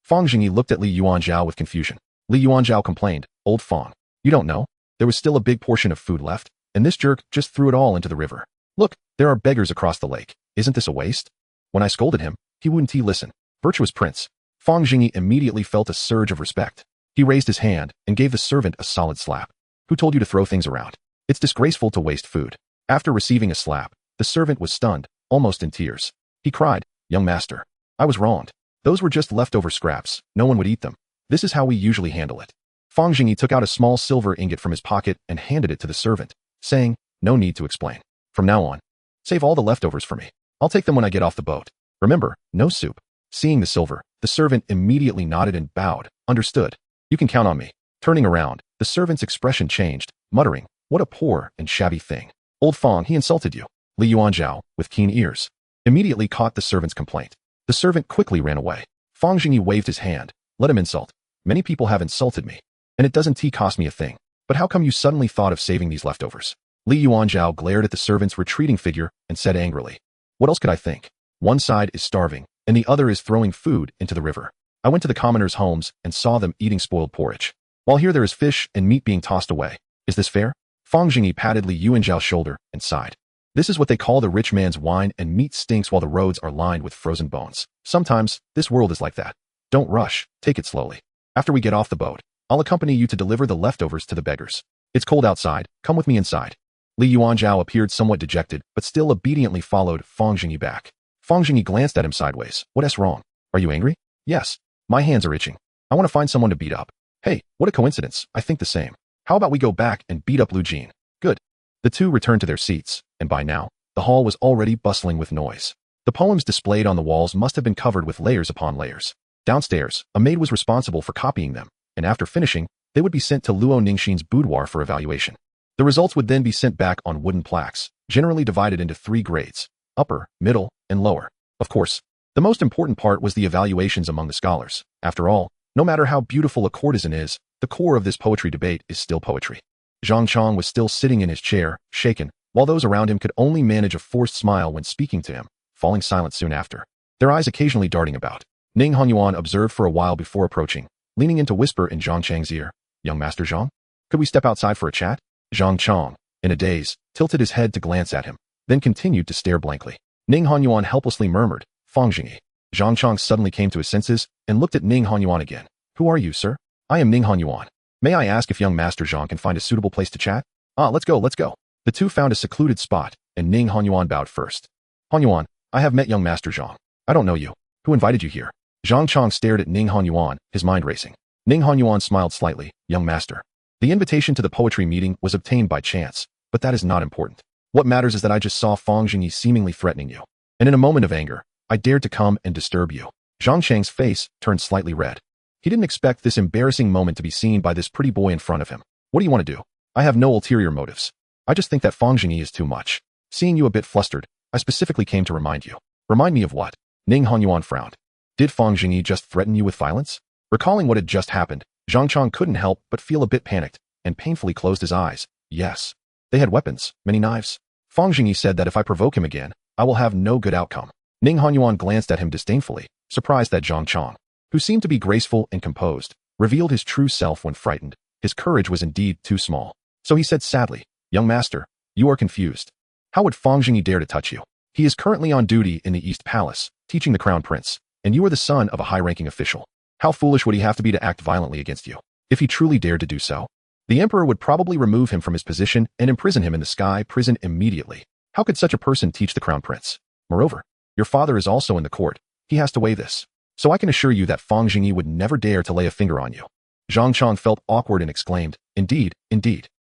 Fang Zhengyi looked at Li Yuanzhao with confusion. Li Yuanzhao complained, Old Fang, you don't know? There was still a big portion of food left, and this jerk just threw it all into the river. Look, there are beggars across the lake. Isn't this a waste? When I scolded him, he wouldn't listen. Virtuous prince. Fang Zhengyi immediately felt a surge of respect. He raised his hand and gave the servant a solid slap. Who told you to throw things around? It's disgraceful to waste food. After receiving a slap, the servant was stunned, almost in tears. He cried, Young master, I was wronged. Those were just leftover scraps. No one would eat them. This is how we usually handle it. Fang Zhengyi took out a small silver ingot from his pocket and handed it to the servant, saying, No need to explain. From now on, save all the leftovers for me. I'll take them when I get off the boat. Remember, no soup. Seeing the silver, the servant immediately nodded and bowed. Understood. You can count on me. Turning around, the servant's expression changed, muttering, What a poor and shabby thing. Old Fang, he insulted you. Li Yuanzhao, with keen ears, immediately caught the servant's complaint. The servant quickly ran away. Fang Zhengyi waved his hand. Let him insult. Many people have insulted me, and it doesn't cost me a thing. But how come you suddenly thought of saving these leftovers? Li Yuanzhao glared at the servant's retreating figure and said angrily, What else could I think? One side is starving, and the other is throwing food into the river. I went to the commoners' homes and saw them eating spoiled porridge, while here there is fish and meat being tossed away. Is this fair? Fang Zhengyi patted Li Yuanzhao's shoulder and sighed. This is what they call the rich man's wine, and meat stinks while the roads are lined with frozen bones. Sometimes, this world is like that. Don't rush, take it slowly. After we get off the boat, I'll accompany you to deliver the leftovers to the beggars. It's cold outside, come with me inside. Li Yuanzhao appeared somewhat dejected, but still obediently followed Fang Zhengyi back. Fang Zhengyi glanced at him sideways. What's wrong? Are you angry? Yes. My hands are itching. I want to find someone to beat up. Hey, what a coincidence. I think the same. How about we go back and beat up Lu Jin? Good. The two returned to their seats, and by now, the hall was already bustling with noise. The poems displayed on the walls must have been covered with layers upon layers. Downstairs, a maid was responsible for copying them, and after finishing, they would be sent to Luo Ningxin's boudoir for evaluation. The results would then be sent back on wooden plaques, generally divided into 3 grades: upper, middle, and lower. Of course, the most important part was the evaluations among the scholars. After all, no matter how beautiful a courtesan is, the core of this poetry debate is still poetry. Zhang Chong was still sitting in his chair, shaken, while those around him could only manage a forced smile when speaking to him, falling silent soon after, their eyes occasionally darting about. Ning Honyuan observed for a while before approaching, leaning in to whisper in Zhang Chang's ear, "Young Master Zhang? Could we step outside for a chat?" Zhang Chong, in a daze, tilted his head to glance at him, then continued to stare blankly. Ning Honyuan helplessly murmured, "Fang Zhengyi." Zhang Chong suddenly came to his senses and looked at Ning Honyuan again. "Who are you, sir?" "I am Ning Honyuan. May I ask if young Master Zhang can find a suitable place to chat?" Let's go. The two found a secluded spot, and Ning Honyuan bowed first. "Honyuan, I have met young Master Zhang. I don't know you. Who invited you here?" Zhang Chong stared at Ning Honyuan, his mind racing. Ning Honyuan smiled slightly. "Young Master. The invitation to the poetry meeting was obtained by chance, but that is not important. What matters is that I just saw Fang Zhengyi seemingly threatening you, and in a moment of anger, I dared to come and disturb you." Zhang Chang's face turned slightly red. He didn't expect this embarrassing moment to be seen by this pretty boy in front of him. "What do you want to do?" "I have no ulterior motives. I just think that Fang Zhengyi is too much. Seeing you a bit flustered, I specifically came to remind you." "Remind me of what?" Ning Honyuan frowned. "Did Fang Zhengyi just threaten you with violence?" Recalling what had just happened, Zhang Chong couldn't help but feel a bit panicked, and painfully closed his eyes. "Yes. They had weapons, many knives. Fang Zhengyi said that if I provoke him again, I will have no good outcome." Ning Honyuan glanced at him disdainfully, surprised that Zhang Chong, who seemed to be graceful and composed, revealed his true self when frightened. His courage was indeed too small. So he said sadly, "Young master, you are confused. How would Fang Zhengyi dare to touch you? He is currently on duty in the East Palace, teaching the Crown Prince, and you are the son of a high-ranking official. How foolish would he have to be to act violently against you? If he truly dared to do so, the emperor would probably remove him from his position and imprison him in the Sky Prison immediately. How could such a person teach the Crown Prince? Moreover, your father is also in the court. He has to weigh this. So I can assure you that Fang Zhengyi would never dare to lay a finger on you." Zhang Chong felt awkward and exclaimed, Indeed.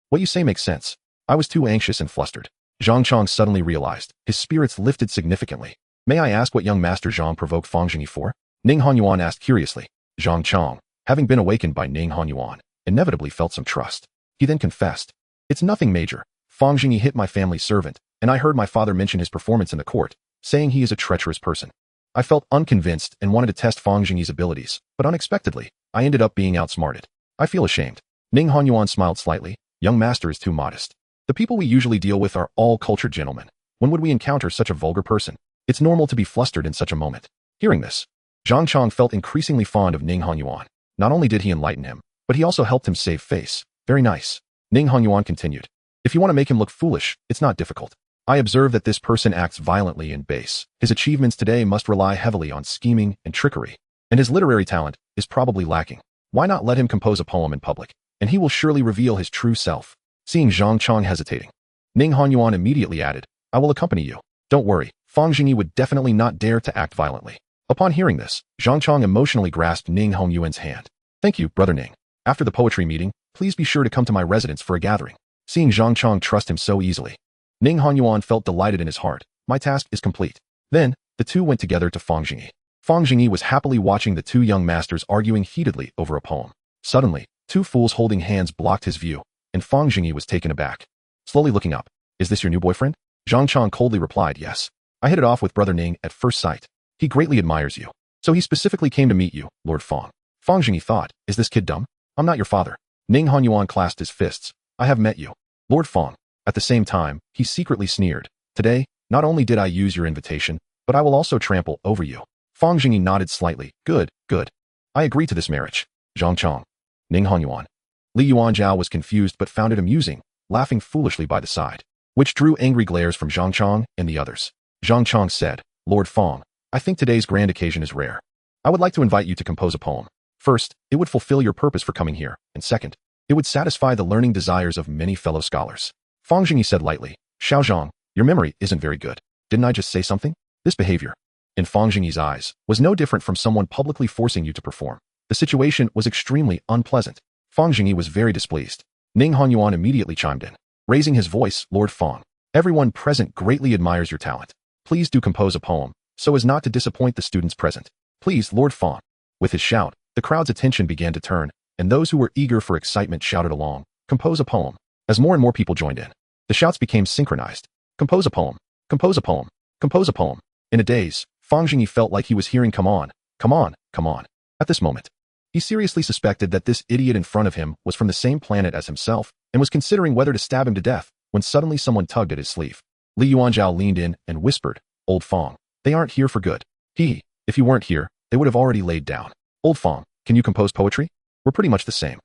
What you say makes sense. I was too anxious and flustered." Zhang Chong suddenly realized. His spirits lifted significantly. "May I ask what young Master Zhang provoked Fang Zhengyi for?" Ning Honyuan asked curiously. Zhang Chong, having been awakened by Ning Honyuan, inevitably felt some trust. He then confessed, "It's nothing major. Fang Zhengyi hit my family servant, and I heard my father mention his performance in the court, saying he is a treacherous person. I felt unconvinced and wanted to test Fang Zhengyi's abilities, but unexpectedly, I ended up being outsmarted. I feel ashamed." Ning Honyuan smiled slightly. "Young master is too modest. The people we usually deal with are all cultured gentlemen. When would we encounter such a vulgar person? It's normal to be flustered in such a moment." Hearing this, Zhang Chong felt increasingly fond of Ning Honyuan. Not only did he enlighten him, but he also helped him save face. "Very nice." Ning Honyuan continued. "If you want to make him look foolish, it's not difficult. I observe that this person acts violently and base. His achievements today must rely heavily on scheming and trickery, and his literary talent is probably lacking. Why not let him compose a poem in public, and he will surely reveal his true self." Seeing Zhang Chong hesitating, Ning Honyuan immediately added, "I will accompany you. Don't worry, Fang Zhengyi would definitely not dare to act violently." Upon hearing this, Zhang Chong emotionally grasped Ning Honyuan's hand. "Thank you, brother Ning. After the poetry meeting, please be sure to come to my residence for a gathering." Seeing Zhang Chong trust him so easily, Ning Honyuan felt delighted in his heart. "My task is complete." Then, the two went together to Fang Zhengyi. Fang Zhengyi was happily watching the two young masters arguing heatedly over a poem. Suddenly, two fools holding hands blocked his view, and Fang Zhengyi was taken aback. Slowly looking up, "Is this your new boyfriend?" Zhang Chong coldly replied, "Yes. I hit it off with brother Ning at first sight. He greatly admires you. So he specifically came to meet you, Lord Fang." Fang Zhengyi thought, "Is this kid dumb? I'm not your father." Ning Honyuan clasped his fists. "I have met you, Lord Fang." At the same time, he secretly sneered. "Today, not only did I use your invitation, but I will also trample over you." Fang Zhengyi nodded slightly. Good. I agree to this marriage." Zhang Chong. Ning Honyuan. Li Yuanzhao was confused but found it amusing, laughing foolishly by the side, which drew angry glares from Zhang Chong and the others. Zhang Chong said, "Lord Fang, I think today's grand occasion is rare. I would like to invite you to compose a poem. First, it would fulfill your purpose for coming here, and second, it would satisfy the learning desires of many fellow scholars." Fang Zhengyi said lightly. Xiaozhang, your memory isn't very good. Didn't I just say something? This behavior, in Fang Zhengyi's eyes, was no different from someone publicly forcing you to perform. The situation was extremely unpleasant. Fang Zhengyi was very displeased. Ning Honyuan immediately chimed in. Raising his voice, Lord Fang, everyone present greatly admires your talent. Please do compose a poem, so as not to disappoint the students present. Please, Lord Fang. With his shout, the crowd's attention began to turn, and those who were eager for excitement shouted along, compose a poem. As more and more people joined in, the shouts became synchronized. Compose a poem. Compose a poem. Compose a poem. In a daze, Fang Zhengyi felt like he was hearing come on, come on, come on. At this moment, he seriously suspected that this idiot in front of him was from the same planet as himself and was considering whether to stab him to death when suddenly someone tugged at his sleeve. Li Yuanzhao leaned in and whispered, Old Fang, they aren't here for good. If you weren't here, they would have already laid down. Old Fang, can you compose poetry? We're pretty much the same.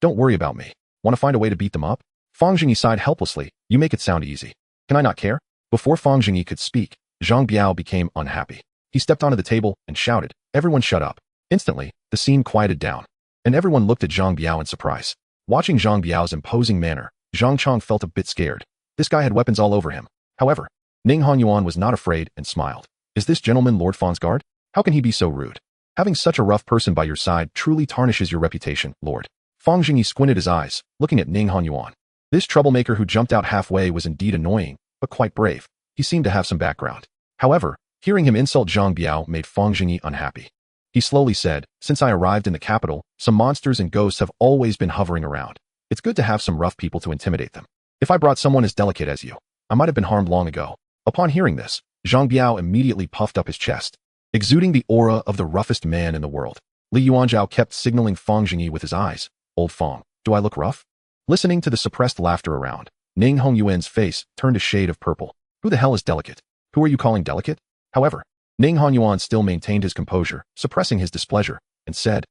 Don't worry about me. Want to find a way to beat them up? Fang Zhengyi sighed helplessly. You make it sound easy. Can I not care? Before Fang Zhengyi could speak, Zhang Biao became unhappy. He stepped onto the table and shouted, everyone shut up. Instantly, the scene quieted down, and everyone looked at Zhang Biao in surprise. Watching Zhang Biao's imposing manner, Zhang Chong felt a bit scared. This guy had weapons all over him. However, Ning Honyuan was not afraid and smiled. Is this gentleman Lord Fang's guard? How can he be so rude? Having such a rough person by your side truly tarnishes your reputation, Lord. Fang Zhengyi squinted his eyes, looking at Ning Honyuan. This troublemaker who jumped out halfway was indeed annoying, but quite brave. He seemed to have some background. However, hearing him insult Zhang Biao made Fang Zhengyi unhappy. He slowly said, since I arrived in the capital, some monsters and ghosts have always been hovering around. It's good to have some rough people to intimidate them. If I brought someone as delicate as you, I might have been harmed long ago. Upon hearing this, Zhang Biao immediately puffed up his chest, exuding the aura of the roughest man in the world. Li Yuanzhao kept signaling Fang Zhengyi with his eyes. Old Fang, do I look rough? Listening to the suppressed laughter around, Ning Hongyuan's face turned a shade of purple. Who the hell is delicate? Who are you calling delicate? However, Ning Honyuan still maintained his composure, suppressing his displeasure, and said,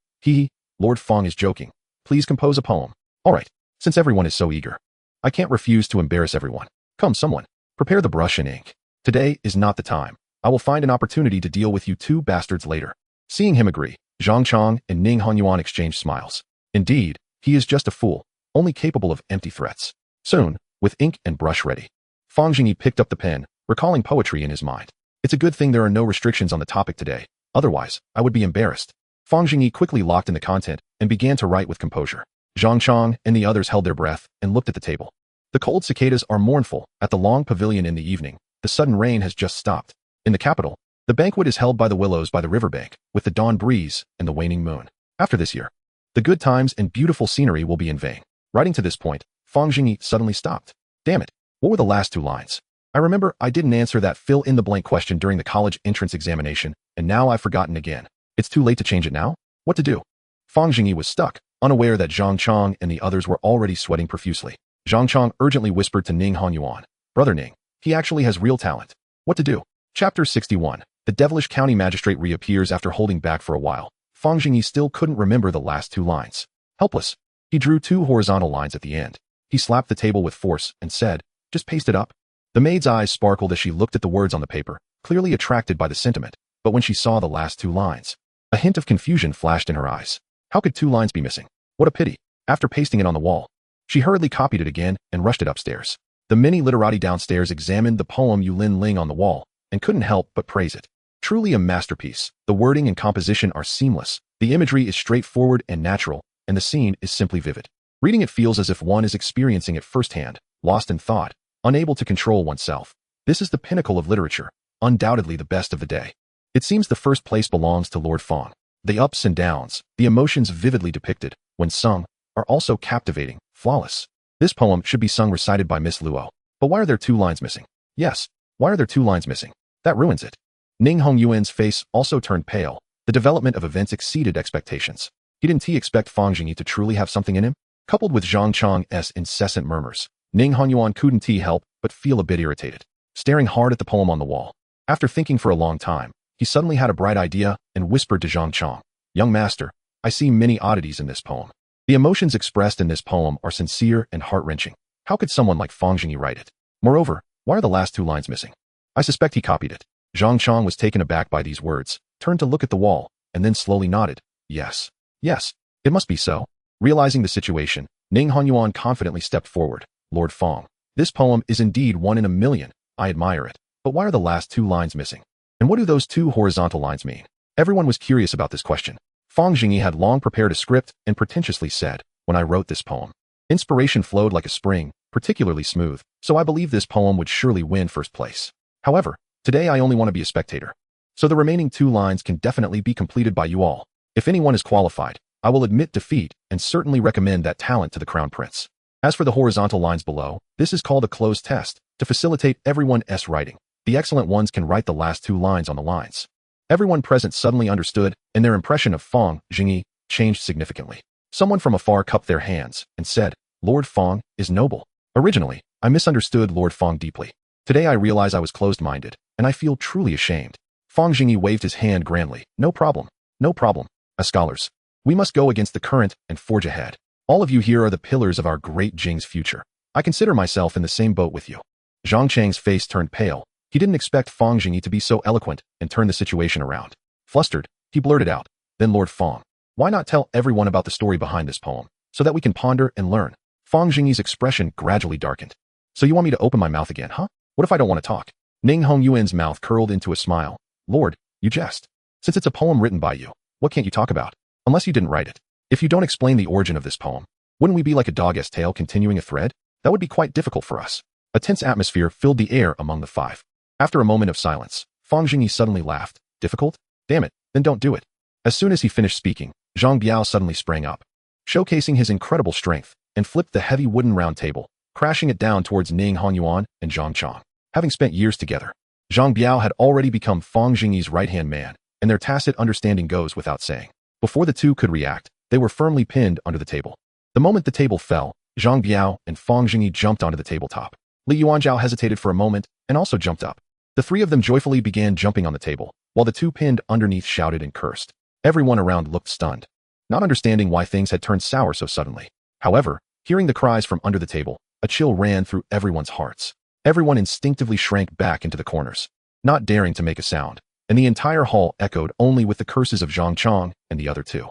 Lord Fang is joking. Please compose a poem. All right, since everyone is so eager. I can't refuse to embarrass everyone. Come, someone. Prepare the brush and ink. Today is not the time. I will find an opportunity to deal with you two bastards later. Seeing him agree, Zhang Chong and Ning Honyuan exchanged smiles. Indeed, he is just a fool, only capable of empty threats. Soon, with ink and brush ready, Fang Zhengyi picked up the pen, recalling poetry in his mind. It's a good thing there are no restrictions on the topic today, otherwise, I would be embarrassed. Fang Zhengyi quickly locked in the content and began to write with composure. Zhang Chong and the others held their breath and looked at the table. The cold cicadas are mournful. At the long pavilion in the evening, the sudden rain has just stopped. In the capital, the banquet is held by the willows by the riverbank, with the dawn breeze and the waning moon. After this year, the good times and beautiful scenery will be in vain. Writing to this point, Fang Zhengyi suddenly stopped. Damn it, what were the last two lines? I remember I didn't answer that fill-in-the-blank question during the college entrance examination, and now I've forgotten again. It's too late to change it now? What to do? Fang Zhengyi was stuck, unaware that Zhang Chong and the others were already sweating profusely. Zhang Chong urgently whispered to Ning Honyuan, Brother Ning, he actually has real talent. What to do? Chapter 61. The devilish county magistrate reappears after holding back for a while. Fang Zhengyi still couldn't remember the last two lines. Helpless, he drew two horizontal lines at the end. He slapped the table with force and said, just paste it up. The maid's eyes sparkled as she looked at the words on the paper, clearly attracted by the sentiment, but when she saw the last two lines, a hint of confusion flashed in her eyes. How could two lines be missing? What a pity. After pasting it on the wall, she hurriedly copied it again and rushed it upstairs. The many literati downstairs examined the poem Yu Lin Ling on the wall and couldn't help but praise it. Truly a masterpiece. The wording and composition are seamless, the imagery is straightforward and natural, and the scene is simply vivid. Reading it feels as if one is experiencing it firsthand, lost in thought, unable to control oneself. This is the pinnacle of literature, undoubtedly the best of the day. It seems the first place belongs to Lord Fang. The ups and downs, the emotions vividly depicted, when sung, are also captivating, flawless. This poem should be sung recited by Miss Luo. But why are there two lines missing? Yes, why are there two lines missing? That ruins it. Ning Hongyuan's face also turned pale. The development of events exceeded expectations. Didn't he expect Fang Zhengyi to truly have something in him? Coupled with Zhang Chong's incessant murmurs, Ning Honyuan couldn't help but feel a bit irritated, staring hard at the poem on the wall. After thinking for a long time, he suddenly had a bright idea and whispered to Zhang Chong, Young master, I see many oddities in this poem. The emotions expressed in this poem are sincere and heart-wrenching. How could someone like Fang Zhengyi write it? Moreover, why are the last two lines missing? I suspect he copied it. Zhang Chong was taken aback by these words, turned to look at the wall, and then slowly nodded. Yes, it must be so. Realizing the situation, Ning Honyuan confidently stepped forward. Lord Fang, This poem is indeed one in a million. I admire it. But why are the last two lines missing? And what do those two horizontal lines mean? Everyone was curious about this question. Fang Zhengyi had long prepared a script and pretentiously said, when I wrote this poem, inspiration flowed like a spring, particularly smooth, so I believe this poem would surely win first place. However, today I only want to be a spectator. So the remaining two lines can definitely be completed by you all. If anyone is qualified, I will admit defeat and certainly recommend that talent to the Crown Prince. As for the horizontal lines below, this is called a closed test, to facilitate everyone's writing. The excellent ones can write the last two lines on the lines. Everyone present suddenly understood, and their impression of Fang Zhengyi changed significantly. Someone from afar cupped their hands and said, Lord Fang is noble. Originally, I misunderstood Lord Fang deeply. Today I realize I was closed-minded, and I feel truly ashamed. Fang Zhengyi waved his hand grandly. No problem. No problem. As scholars, we must go against the current and forge ahead. All of you here are the pillars of our great Jing's future. I consider myself in the same boat with you. Zhang Chang's face turned pale. He didn't expect Fang Zhengyi to be so eloquent and turn the situation around. Flustered, he blurted out, then Lord Fang, why not tell everyone about the story behind this poem, so that we can ponder and learn? Fang Zhengyi's expression gradually darkened. So you want me to open my mouth again, huh? What if I don't want to talk? Ning Hongyuan's mouth curled into a smile. Lord, you jest. Since it's a poem written by you, what can't you talk about? Unless you didn't write it. If you don't explain the origin of this poem, wouldn't we be like a dog's tail continuing a thread? That would be quite difficult for us. A tense atmosphere filled the air among the five. After a moment of silence, Fang Zhengyi suddenly laughed. Difficult? Damn it, then don't do it. As soon as he finished speaking, Zhang Biao suddenly sprang up, showcasing his incredible strength, and flipped the heavy wooden round table, crashing it down towards Ning Hongyuan and Zhang Chang. Having spent years together, Zhang Biao had already become Fang Zhengyi's right-hand man, and their tacit understanding goes without saying. Before the two could react, they were firmly pinned under the table. The moment the table fell, Zhang Biao and Fang Zhengyi jumped onto the tabletop. Li Yuanzhao hesitated for a moment and also jumped up. The three of them joyfully began jumping on the table, while the two pinned underneath shouted and cursed. Everyone around looked stunned, not understanding why things had turned sour so suddenly. However, hearing the cries from under the table, a chill ran through everyone's hearts. Everyone instinctively shrank back into the corners, not daring to make a sound, and the entire hall echoed only with the curses of Zhang Chang and the other two.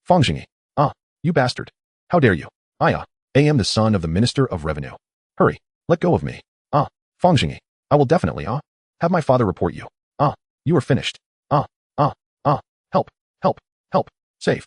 Fang Zhengyi. You bastard. How dare you? I am the son of the Minister of Revenue. Hurry, let go of me. Fang Zhengyi. I will definitely, have my father report you. You are finished. Help, help, help, safe.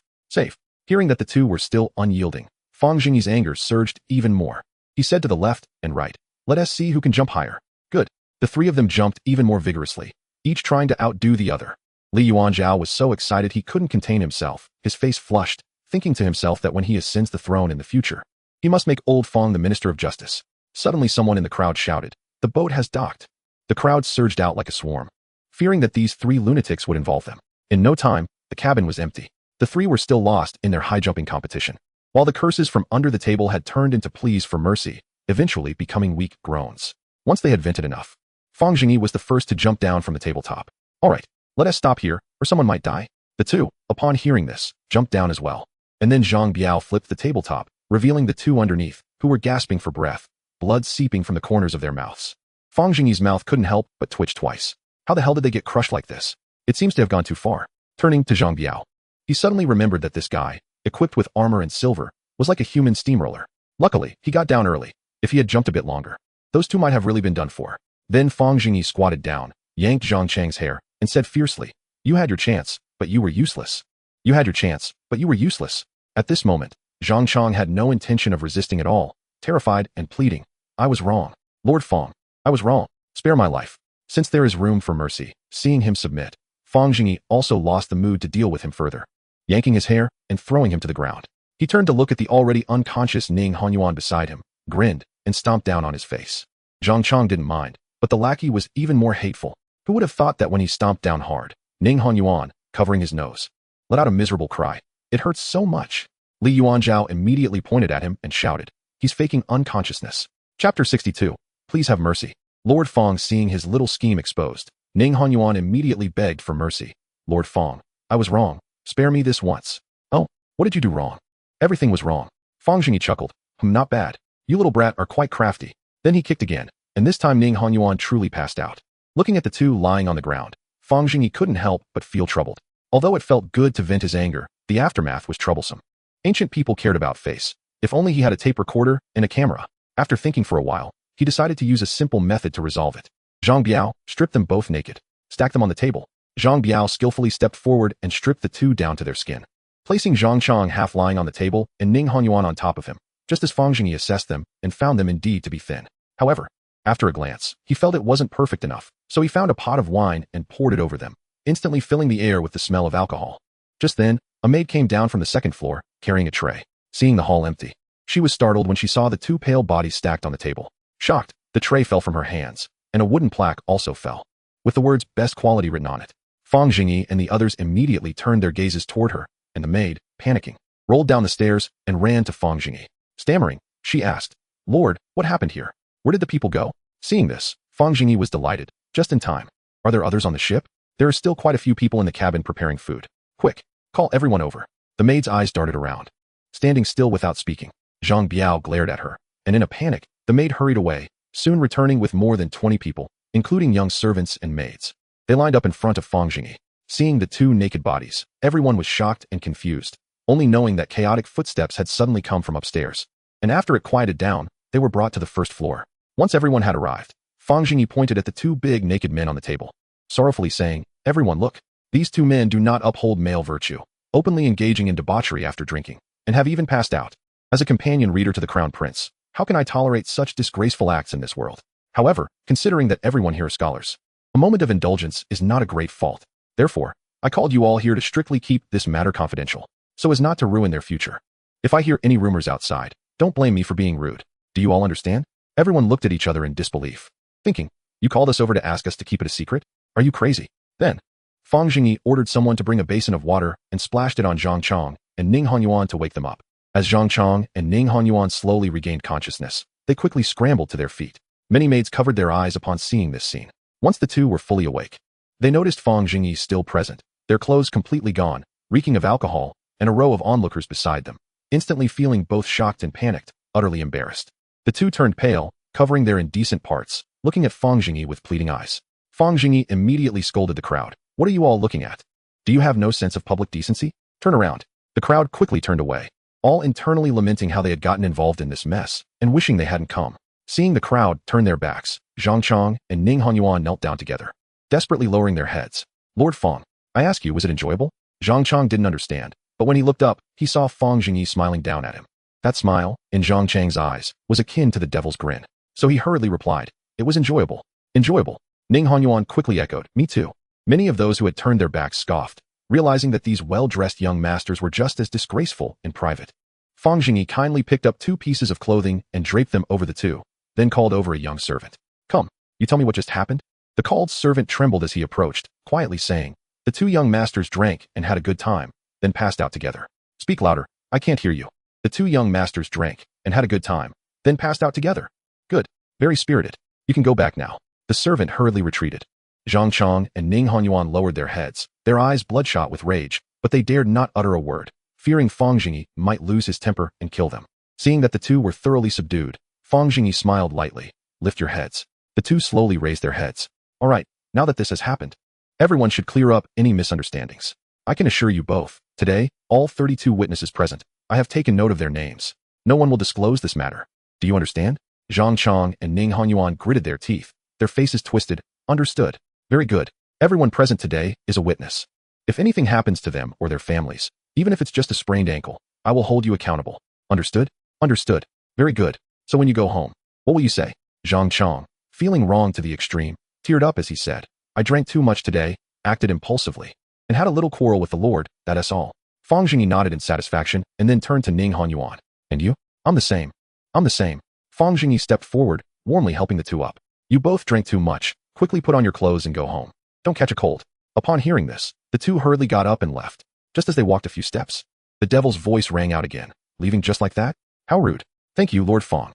Hearing that the two were still unyielding, Fang Zhengyi's anger surged even more. He said to the left and right, let us see who can jump higher. Good. The three of them jumped even more vigorously, each trying to outdo the other. Li Yuanzhao was so excited he couldn't contain himself, his face flushed, thinking to himself that when he ascends the throne in the future, he must make old Fang the Minister of Justice. Suddenly someone in the crowd shouted, the boat has docked. The crowd surged out like a swarm, fearing that these three lunatics would involve them. In no time, the cabin was empty. The three were still lost in their high-jumping competition, while the curses from under the table had turned into pleas for mercy, eventually becoming weak groans. Once they had vented enough, Fang Zhengyi was the first to jump down from the tabletop. All right, let us stop here, or someone might die. The two, upon hearing this, jumped down as well. And then Zhang Biao flipped the tabletop, revealing the two underneath, who were gasping for breath, blood seeping from the corners of their mouths. Fang Zhengyi's mouth couldn't help but twitch twice. How the hell did they get crushed like this? It seems to have gone too far. Turning to Zhang Biao, he suddenly remembered that this guy, equipped with armor and silver, was like a human steamroller. Luckily, he got down early. If he had jumped a bit longer, those two might have really been done for. Then Fang Zhengyi squatted down, yanked Zhang Chang's hair, and said fiercely, you had your chance, but you were useless. You had your chance, but you were useless. At this moment, Zhang Chang had no intention of resisting at all, terrified and pleading. I was wrong. Lord Fang, I was wrong. Spare my life. Since there is room for mercy, seeing him submit, Fang Zhengyi also lost the mood to deal with him further, yanking his hair and throwing him to the ground. He turned to look at the already unconscious Ning Hongyuan beside him, grinned, and stomped down on his face. Zhang Chang didn't mind, but the lackey was even more hateful. Who would have thought that when he stomped down hard, Ning Hongyuan, covering his nose, let out a miserable cry. It hurts so much. Li Yuanzhao immediately pointed at him and shouted, he's faking unconsciousness. Chapter 62. Please have mercy. Lord Fang seeing his little scheme exposed, Ning Hongyuan immediately begged for mercy. Lord Fang, I was wrong. Spare me this once. Oh, what did you do wrong? Everything was wrong. Fang Zhengyi chuckled. Not bad. You little brat are quite crafty. Then he kicked again, and this time Ning Hongyuan truly passed out. Looking at the two lying on the ground, Fang Zhengyi couldn't help but feel troubled. Although it felt good to vent his anger, the aftermath was troublesome. Ancient people cared about face. If only he had a tape recorder and a camera. After thinking for a while, he decided to use a simple method to resolve it. Zhang Biao stripped them both naked, stacked them on the table. Zhang Biao skillfully stepped forward and stripped the two down to their skin, placing Zhang Chang half lying on the table and Ning Honyuan on top of him, just as Fang Zhengyi assessed them and found them indeed to be thin. However, after a glance, he felt it wasn't perfect enough, so he found a pot of wine and poured it over them, instantly filling the air with the smell of alcohol. Just then, a maid came down from the second floor, carrying a tray. Seeing the hall empty, she was startled when she saw the two pale bodies stacked on the table. Shocked, the tray fell from her hands, and a wooden plaque also fell, with the words "best quality" written on it. Fang Zhengyi and the others immediately turned their gazes toward her, and the maid, panicking, rolled down the stairs and ran to Fang Zhengyi. Stammering, she asked, "Lord, what happened here? Where did the people go?" Seeing this, Fang Zhengyi was delighted, just in time. "Are there others on the ship? There are still quite a few people in the cabin preparing food. Quick, call everyone over." The maid's eyes darted around. Standing still without speaking, Zhang Biao glared at her, and in a panic, the maid hurried away, soon returning with more than 20 people, including young servants and maids. They lined up in front of Fang Zhengyi. Seeing the two naked bodies, everyone was shocked and confused, only knowing that chaotic footsteps had suddenly come from upstairs. And after it quieted down, they were brought to the first floor. Once everyone had arrived, Fang Zhengyi pointed at the two big naked men on the table, sorrowfully saying, "Everyone look. These two men do not uphold male virtue, openly engaging in debauchery after drinking, and have even passed out. As a companion reader to the crown prince, how can I tolerate such disgraceful acts in this world? However, considering that everyone here is scholars, a moment of indulgence is not a great fault. Therefore, I called you all here to strictly keep this matter confidential, so as not to ruin their future. If I hear any rumors outside, don't blame me for being rude. Do you all understand?" Everyone looked at each other in disbelief, thinking, "You called us over to ask us to keep it a secret? Are you crazy?" Then, Fang Zhengyi ordered someone to bring a basin of water and splashed it on Zhang Chang and Ning Honyuan to wake them up. As Zhang Chang and Ning Honyuan slowly regained consciousness, they quickly scrambled to their feet. Many maids covered their eyes upon seeing this scene. Once the two were fully awake, they noticed Fang Zhengyi still present, their clothes completely gone, reeking of alcohol, and a row of onlookers beside them, instantly feeling both shocked and panicked, utterly embarrassed. The two turned pale, covering their indecent parts, looking at Fang Zhengyi with pleading eyes. Fang Zhengyi immediately scolded the crowd. "What are you all looking at? Do you have no sense of public decency? Turn around." The crowd quickly turned away, all internally lamenting how they had gotten involved in this mess, and wishing they hadn't come. Seeing the crowd turn their backs, Zhang Chang and Ning Honyuan knelt down together, desperately lowering their heads. "Lord Fang, I ask you, was it enjoyable?" Zhang Chang didn't understand, but when he looked up, he saw Fang Zhengyi smiling down at him. That smile, in Zhang Chang's eyes, was akin to the devil's grin. So he hurriedly replied, "It was enjoyable." "Enjoyable." Ning Honyuan quickly echoed, "Me too." Many of those who had turned their backs scoffed, realizing that these well-dressed young masters were just as disgraceful in private. Fang Zhengyi kindly picked up 2 pieces of clothing and draped them over the two, then called over a young servant. "Come, you tell me what just happened?" The called servant trembled as he approached, quietly saying, "The two young masters drank and had a good time, then passed out together." "Speak louder, I can't hear you." "The two young masters drank and had a good time, then passed out together." "Good, very spirited. You can go back now." The servant hurriedly retreated. Zhang Chang and Ning Honyuan lowered their heads, their eyes bloodshot with rage, but they dared not utter a word, fearing Fang Zhengyi might lose his temper and kill them. Seeing that the two were thoroughly subdued, Fang Zhengyi smiled lightly. "Lift your heads." The two slowly raised their heads. "All right, now that this has happened, everyone should clear up any misunderstandings. I can assure you both, today, all 32 witnesses present, I have taken note of their names. No one will disclose this matter. Do you understand?" Zhang Chang and Ning Honyuan gritted their teeth, their faces twisted. "Understood. Very good. Everyone present today is a witness. If anything happens to them or their families, even if it's just a sprained ankle, I will hold you accountable. Understood?" "Understood. Very good. So when you go home, what will you say?" Zhang Chang, feeling wronged to the extreme, teared up as he said, "I drank too much today, acted impulsively, and had a little quarrel with the Lord, that's all." Fang Zhengyi nodded in satisfaction and then turned to Ning Honyuan. "And you?" "I'm the same." "I'm the same." Fang Zhengyi stepped forward, warmly helping the two up. "You both drank too much. Quickly put on your clothes and go home. Don't catch a cold." Upon hearing this, the two hurriedly got up and left. Just as they walked a few steps, the devil's voice rang out again. "Leaving just like that? How rude." "Thank you, Lord Fang."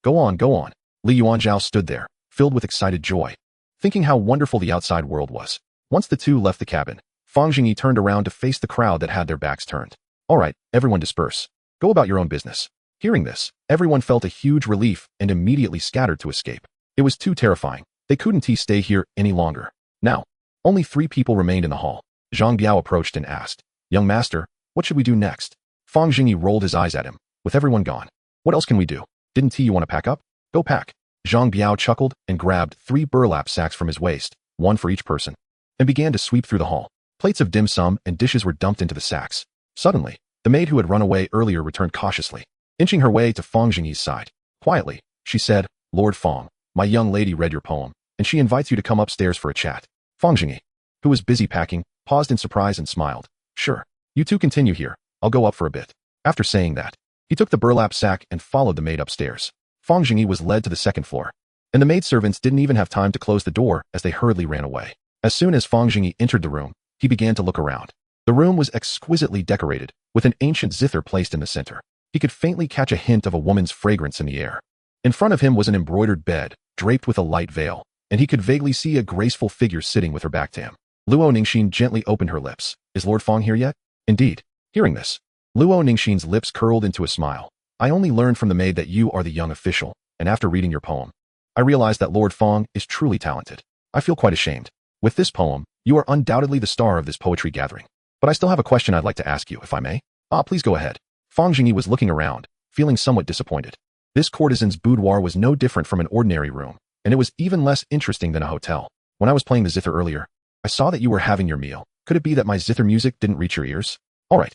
Go on, go on." Li Yuanzhao stood there, filled with excited joy, thinking how wonderful the outside world was. Once the two left the cabin, Fang Zhengyi turned around to face the crowd that had their backs turned. "All right, everyone disperse. Go about your own business." Hearing this, everyone felt a huge relief and immediately scattered to escape. It was too terrifying. They couldn't stay here any longer. Now, only 3 people remained in the hall. Zhang Biao approached and asked, "Young master, what should we do next?" Fang Zhengyi rolled his eyes at him. "With everyone gone, what else can we do? Didn't you want to pack up? Go pack. Zhang Biao chuckled and grabbed 3 burlap sacks from his waist, one for each person, and began to sweep through the hall. Plates of dim sum and dishes were dumped into the sacks. Suddenly, the maid who had run away earlier returned cautiously, inching her way to Fang Zhengyi's side. Quietly, she said, Lord Fang, my young lady read your poem, and she invites you to come upstairs for a chat. Fang Zhengyi, who was busy packing, paused in surprise and smiled. Sure. You two continue here. I'll go up for a bit. After saying that, he took the burlap sack and followed the maid upstairs. Fang Zhengyi was led to the second floor, and the maidservants didn't even have time to close the door as they hurriedly ran away. As soon as Fang Zhengyi entered the room, he began to look around. The room was exquisitely decorated, with an ancient zither placed in the center. He could faintly catch a hint of a woman's fragrance in the air. In front of him was an embroidered bed, draped with a light veil, and he could vaguely see a graceful figure sitting with her back to him. Luo Ningxin gently opened her lips. Is Lord Fang here yet? Indeed. Hearing this, Luo Ningxin's lips curled into a smile. I only learned from the maid that you are the young official, and after reading your poem, I realized that Lord Fang is truly talented. I feel quite ashamed. With this poem, you are undoubtedly the star of this poetry gathering. But I still have a question I'd like to ask you, if I may. Please go ahead. Fang Zhengyi was looking around, feeling somewhat disappointed. This courtesan's boudoir was no different from an ordinary room, and it was even less interesting than a hotel. When I was playing the zither earlier, I saw that you were having your meal. Could it be that my zither music didn't reach your ears? All right.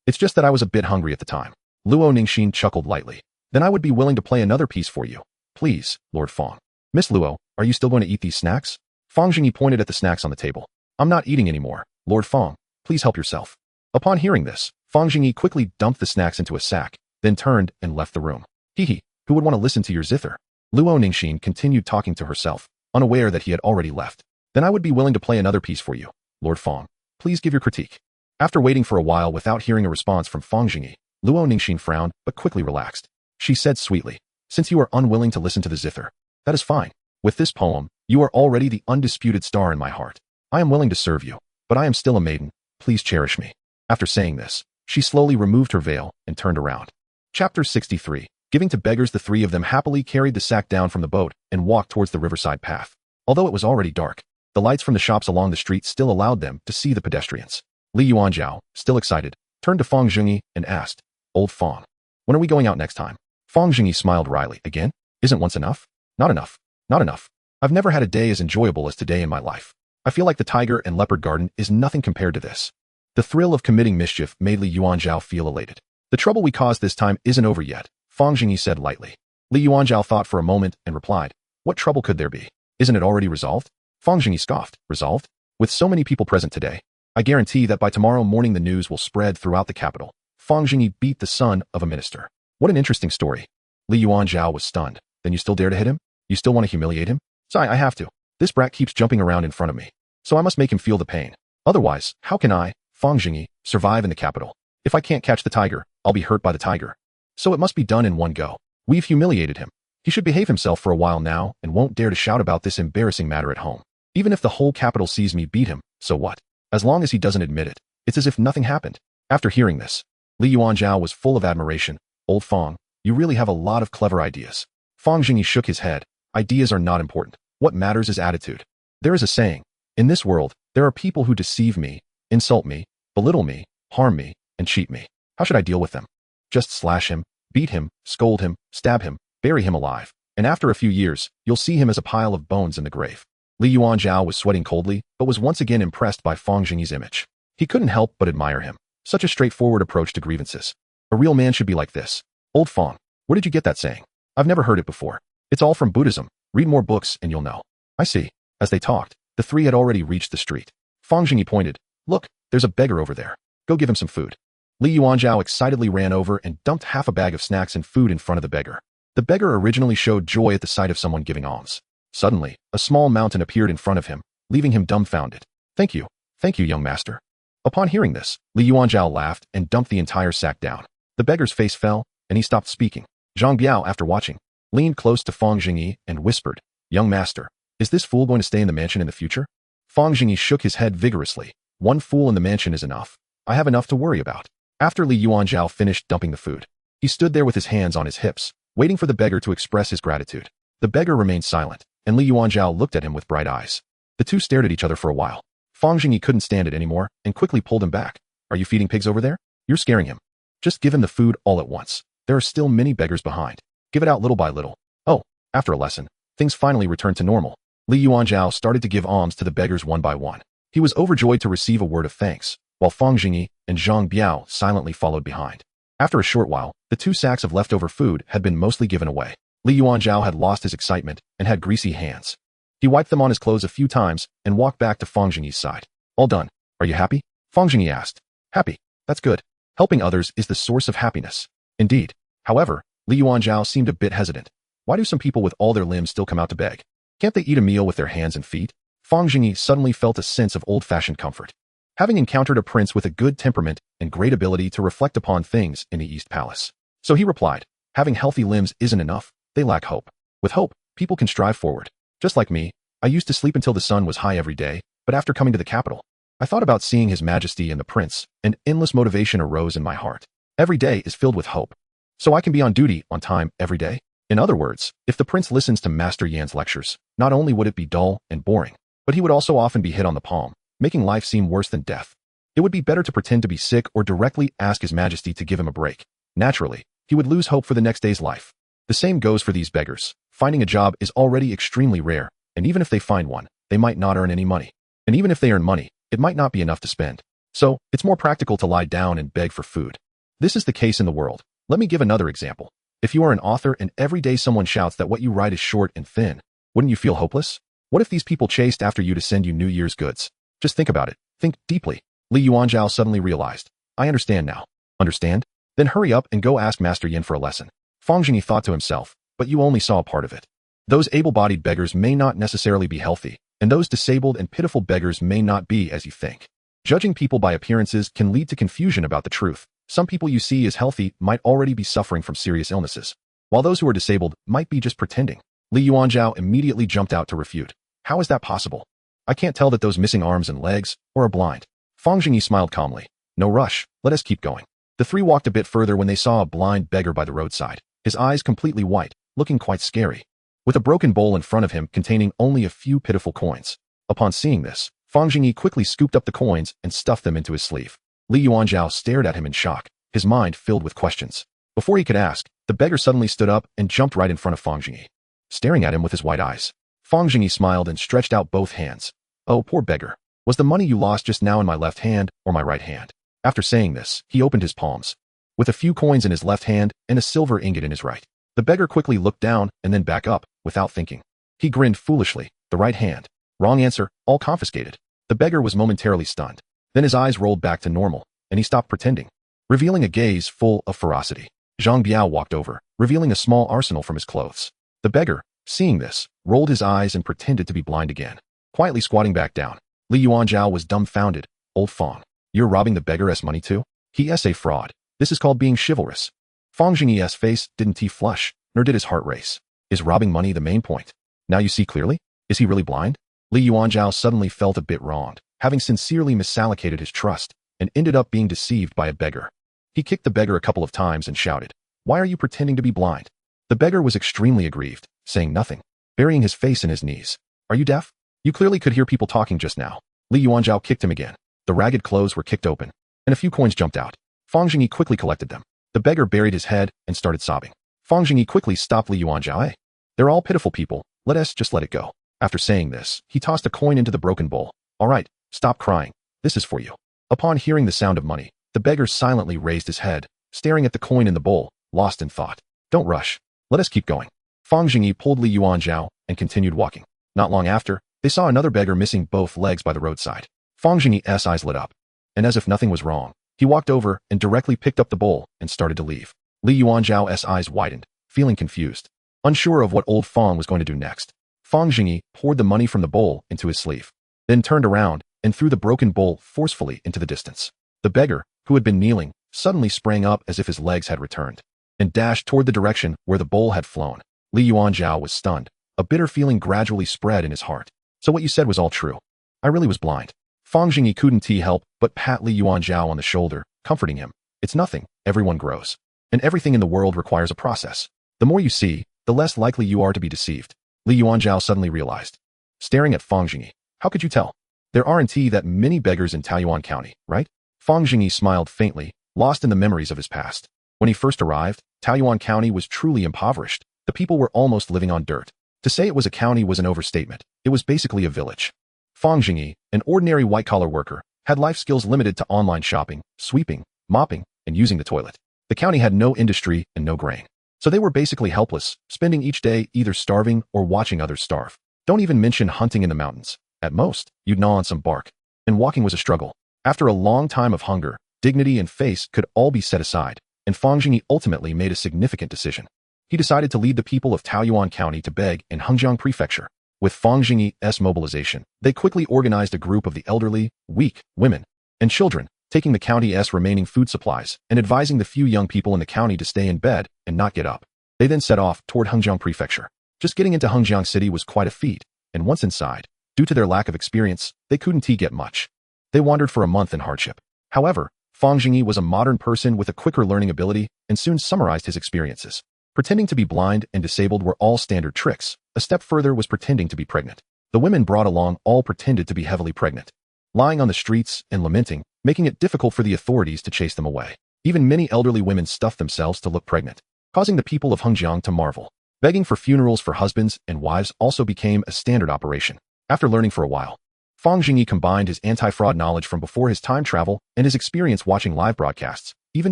It's just that I was a bit hungry at the time. Luo Ningxin chuckled lightly. Then I would be willing to play another piece for you. Please, Lord Fang. Miss Luo, are you still going to eat these snacks? Fang Zhengyi pointed at the snacks on the table. I'm not eating anymore. Lord Fang, please help yourself. Upon hearing this, Fang Zhengyi quickly dumped the snacks into a sack, then turned and left the room. Hee, who would want to listen to your zither? Luo Ningxin continued talking to herself, unaware that he had already left. Then I would be willing to play another piece for you. Lord Fang, please give your critique. After waiting for a while without hearing a response from Fang Zhengyi, Luo Ningxin frowned but quickly relaxed. She said sweetly, since you are unwilling to listen to the zither, that is fine. With this poem, you are already the undisputed star in my heart. I am willing to serve you, but I am still a maiden. Please cherish me. After saying this, she slowly removed her veil and turned around. Chapter 63. Giving to beggars. The 3 of them happily carried the sack down from the boat and walked towards the riverside path. Although it was already dark, the lights from the shops along the street still allowed them to see the pedestrians. Li Yuanzhao, still excited, turned to Fang Zhengyi and asked, Old Fang, when are we going out next time? Fang Zhengyi smiled wryly. Again? Isn't once enough? Not enough. Not enough. I've never had a day as enjoyable as today in my life. I feel like the tiger and leopard garden is nothing compared to this. The thrill of committing mischief made Li Yuanzhao feel elated. The trouble we caused this time isn't over yet, Fang Zhengyi said lightly. Li Yuanzhao thought for a moment and replied, What trouble could there be? Isn't it already resolved? Fang Zhengyi scoffed. Resolved? With so many people present today, I guarantee that by tomorrow morning the news will spread throughout the capital. Fang Zhengyi beat the son of a minister. What an interesting story. Li Yuanzhao was stunned. Then you still dare to hit him? You still want to humiliate him? I have to. This brat keeps jumping around in front of me, so I must make him feel the pain. Otherwise, how can I, Fang Zhengyi, survive in the capital? If I can't catch the tiger, I'll be hurt by the tiger. So it must be done in one go. We've humiliated him. He should behave himself for a while now and won't dare to shout about this embarrassing matter at home. Even if the whole capital sees me beat him, so what? As long as he doesn't admit it, it's as if nothing happened. After hearing this, Li Yuanzhao was full of admiration. Old Fang, you really have a lot of clever ideas. Fang Zhengyi shook his head. Ideas are not important. What matters is attitude. There is a saying, in this world, there are people who deceive me, insult me, belittle me, harm me, and cheat me. How should I deal with them? Just slash him, beat him, scold him, stab him, bury him alive, and after a few years, you'll see him as a pile of bones in the grave. Li Yuanzhao was sweating coldly, but was once again impressed by Fang Zhengyi's image. He couldn't help but admire him. Such a straightforward approach to grievances. A real man should be like this. Old Fang, where did you get that saying? I've never heard it before. It's all from Buddhism. Read more books and you'll know. I see. As they talked, the 3 had already reached the street. Fang Zhengyi pointed. Look, there's a beggar over there. Go give him some food. Li Yuanzhao excitedly ran over and dumped half a bag of snacks and food in front of the beggar. The beggar originally showed joy at the sight of someone giving alms. Suddenly, a small mountain appeared in front of him, leaving him dumbfounded. Thank you, young master. Upon hearing this, Li Yuanzhao laughed and dumped the entire sack down. The beggar's face fell, and he stopped speaking. Zhang Biao, after watching, leaned close to Fang Zhengyi and whispered, Young master, is this fool going to stay in the mansion in the future? Fang Zhengyi shook his head vigorously. One fool in the mansion is enough. I have enough to worry about. After Li Yuanzhao finished dumping the food, he stood there with his hands on his hips, waiting for the beggar to express his gratitude. The beggar remained silent, and Li Yuanzhao looked at him with bright eyes. The two stared at each other for a while. Fang Zhengyi couldn't stand it anymore and quickly pulled him back. Are you feeding pigs over there? You're scaring him. Just give him the food all at once. There are still many beggars behind. Give it out little by little. Oh, after a lesson, things finally returned to normal. Li Yuanzhao started to give alms to the beggars one by one. He was overjoyed to receive a word of thanks, while Fang Zhengyi and Zhang Biao silently followed behind. After a short while, the 2 sacks of leftover food had been mostly given away. Li Yuanzhao had lost his excitement and had greasy hands. He wiped them on his clothes a few times and walked back to Fang Zhengyi's side. All done. Are you happy? Fang Zhengyi asked. Happy. That's good. Helping others is the source of happiness. Indeed. However, Li Yuanzhao seemed a bit hesitant. Why do some people with all their limbs still come out to beg? Can't they eat a meal with their hands and feet? Fang Zhengyi suddenly felt a sense of old-fashioned comfort. Having encountered a prince with a good temperament and great ability to reflect upon things in the East Palace. So he replied, having healthy limbs isn't enough, they lack hope. With hope, people can strive forward. Just like me, I used to sleep until the sun was high every day, but after coming to the capital, I thought about seeing His Majesty and the prince, and endless motivation arose in my heart. Every day is filled with hope. So I can be on duty on time every day. In other words, if the prince listens to Master Yan's lectures, not only would it be dull and boring, but he would also often be hit on the palm, making life seem worse than death. It would be better to pretend to be sick or directly ask His Majesty to give him a break. Naturally, he would lose hope for the next day's life. The same goes for these beggars. Finding a job is already extremely rare, and even if they find one, they might not earn any money. And even if they earn money, it might not be enough to spend. So, it's more practical to lie down and beg for food. This is the case in the world. Let me give another example. If you are an author and every day someone shouts that what you write is short and thin, wouldn't you feel hopeless? What if these people chased after you to send you New Year's goods? Just think about it. Think deeply. Li Yuanzhao suddenly realized. I understand now. Understand? Then hurry up and go ask Master Yin for a lesson. Fang Zhengyi thought to himself, but you only saw a part of it. Those able-bodied beggars may not necessarily be healthy, and those disabled and pitiful beggars may not be as you think. Judging people by appearances can lead to confusion about the truth. Some people you see as healthy might already be suffering from serious illnesses, while those who are disabled might be just pretending. Li Yuanzhao immediately jumped out to refute. How is that possible? I can't tell that those missing arms and legs or are blind. Fang Zhengyi smiled calmly. No rush, let us keep going. The 3 walked a bit further when they saw a blind beggar by the roadside, his eyes completely white, looking quite scary, with a broken bowl in front of him containing only a few pitiful coins. Upon seeing this, Fang Zhengyi quickly scooped up the coins and stuffed them into his sleeve. Li Yuanzhao stared at him in shock, his mind filled with questions. Before he could ask, the beggar suddenly stood up and jumped right in front of Fang Zhengyi, staring at him with his white eyes. Fang Zhengyi smiled and stretched out both hands. Oh, poor beggar. Was the money you lost just now in my left hand or my right hand? After saying this, he opened his palms, with a few coins in his left hand and a silver ingot in his right. The beggar quickly looked down and then back up, without thinking. He grinned foolishly. The right hand. Wrong answer, all confiscated. The beggar was momentarily stunned. Then his eyes rolled back to normal, and he stopped pretending, revealing a gaze full of ferocity. Zhang Biao walked over, revealing a small arsenal from his clothes. The beggar, seeing this, rolled his eyes and pretended to be blind again, quietly squatting back down. Li Yuanzhao was dumbfounded. Old Fang, you're robbing the beggar's money too? He's a fraud. This is called being chivalrous. Fang Zhengyi's face didn't flush, nor did his heart race. Is robbing money the main point? Now you see clearly? Is he really blind? Li Yuanzhao suddenly felt a bit wronged, having sincerely misallocated his trust, and ended up being deceived by a beggar. He kicked the beggar a couple of times and shouted, Why are you pretending to be blind? The beggar was extremely aggrieved, saying nothing, burying his face in his knees. Are you deaf? You clearly could hear people talking just now. Li Yuanzhao kicked him again. The ragged clothes were kicked open, and a few coins jumped out. Fang Zhengyi quickly collected them. The beggar buried his head and started sobbing. Fang Zhengyi quickly stopped Li Yuanzhao. Hey, they're all pitiful people. Let us just let it go. After saying this, he tossed a coin into the broken bowl. All right, stop crying. This is for you. Upon hearing the sound of money, the beggar silently raised his head, staring at the coin in the bowl, lost in thought. Don't rush. Let us keep going. Fang Zhengyi pulled Li Yuanzhao and continued walking. Not long after, they saw another beggar missing both legs by the roadside. Fang Zhengyi's eyes lit up, and as if nothing was wrong, he walked over and directly picked up the bowl and started to leave. Li Yuanzhao's eyes widened, feeling confused, unsure of what old Fang was going to do next. Fang Zhengyi poured the money from the bowl into his sleeve, then turned around and threw the broken bowl forcefully into the distance. The beggar, who had been kneeling, suddenly sprang up as if his legs had returned, and dashed toward the direction where the bowl had flown. Li Yuanzhao was stunned. A bitter feeling gradually spread in his heart. So what you said was all true. I really was blind. Fang Zhengyi couldn't help but pat Li Yuanzhao on the shoulder, comforting him. It's nothing, everyone grows. And everything in the world requires a process. The more you see, the less likely you are to be deceived. Li Yuanzhao suddenly realized. Staring at Fang Zhengyi, how could you tell? There aren't that many beggars in Taoyuan County, right? Fang Zhengyi smiled faintly, lost in the memories of his past. When he first arrived, Taoyuan County was truly impoverished. The people were almost living on dirt. To say it was a county was an overstatement. It was basically a village. Fang Zhengyi, an ordinary white-collar worker, had life skills limited to online shopping, sweeping, mopping, and using the toilet. The county had no industry and no grain. So they were basically helpless, spending each day either starving or watching others starve. Don't even mention hunting in the mountains. At most, you'd gnaw on some bark. And walking was a struggle. After a long time of hunger, dignity and face could all be set aside, and Fang Zhengyi ultimately made a significant decision. He decided to lead the people of Taoyuan County to beg in Hengjiang Prefecture. With Fang Zhengyi's mobilization, they quickly organized a group of the elderly, weak, women, and children, taking the county's remaining food supplies and advising the few young people in the county to stay in bed and not get up. They then set off toward Hengjiang Prefecture. Just getting into Hengjiang City was quite a feat, and once inside, due to their lack of experience, they couldn't get much. They wandered for a month in hardship. However, Fang Zhengyi was a modern person with a quicker learning ability and soon summarized his experiences. Pretending to be blind and disabled were all standard tricks. A step further was pretending to be pregnant. The women brought along all pretended to be heavily pregnant, lying on the streets and lamenting, making it difficult for the authorities to chase them away. Even many elderly women stuffed themselves to look pregnant, causing the people of Hengjiang to marvel. Begging for funerals for husbands and wives also became a standard operation. After learning for a while, Fang Zhengyi combined his anti-fraud knowledge from before his time travel and his experience watching live broadcasts, even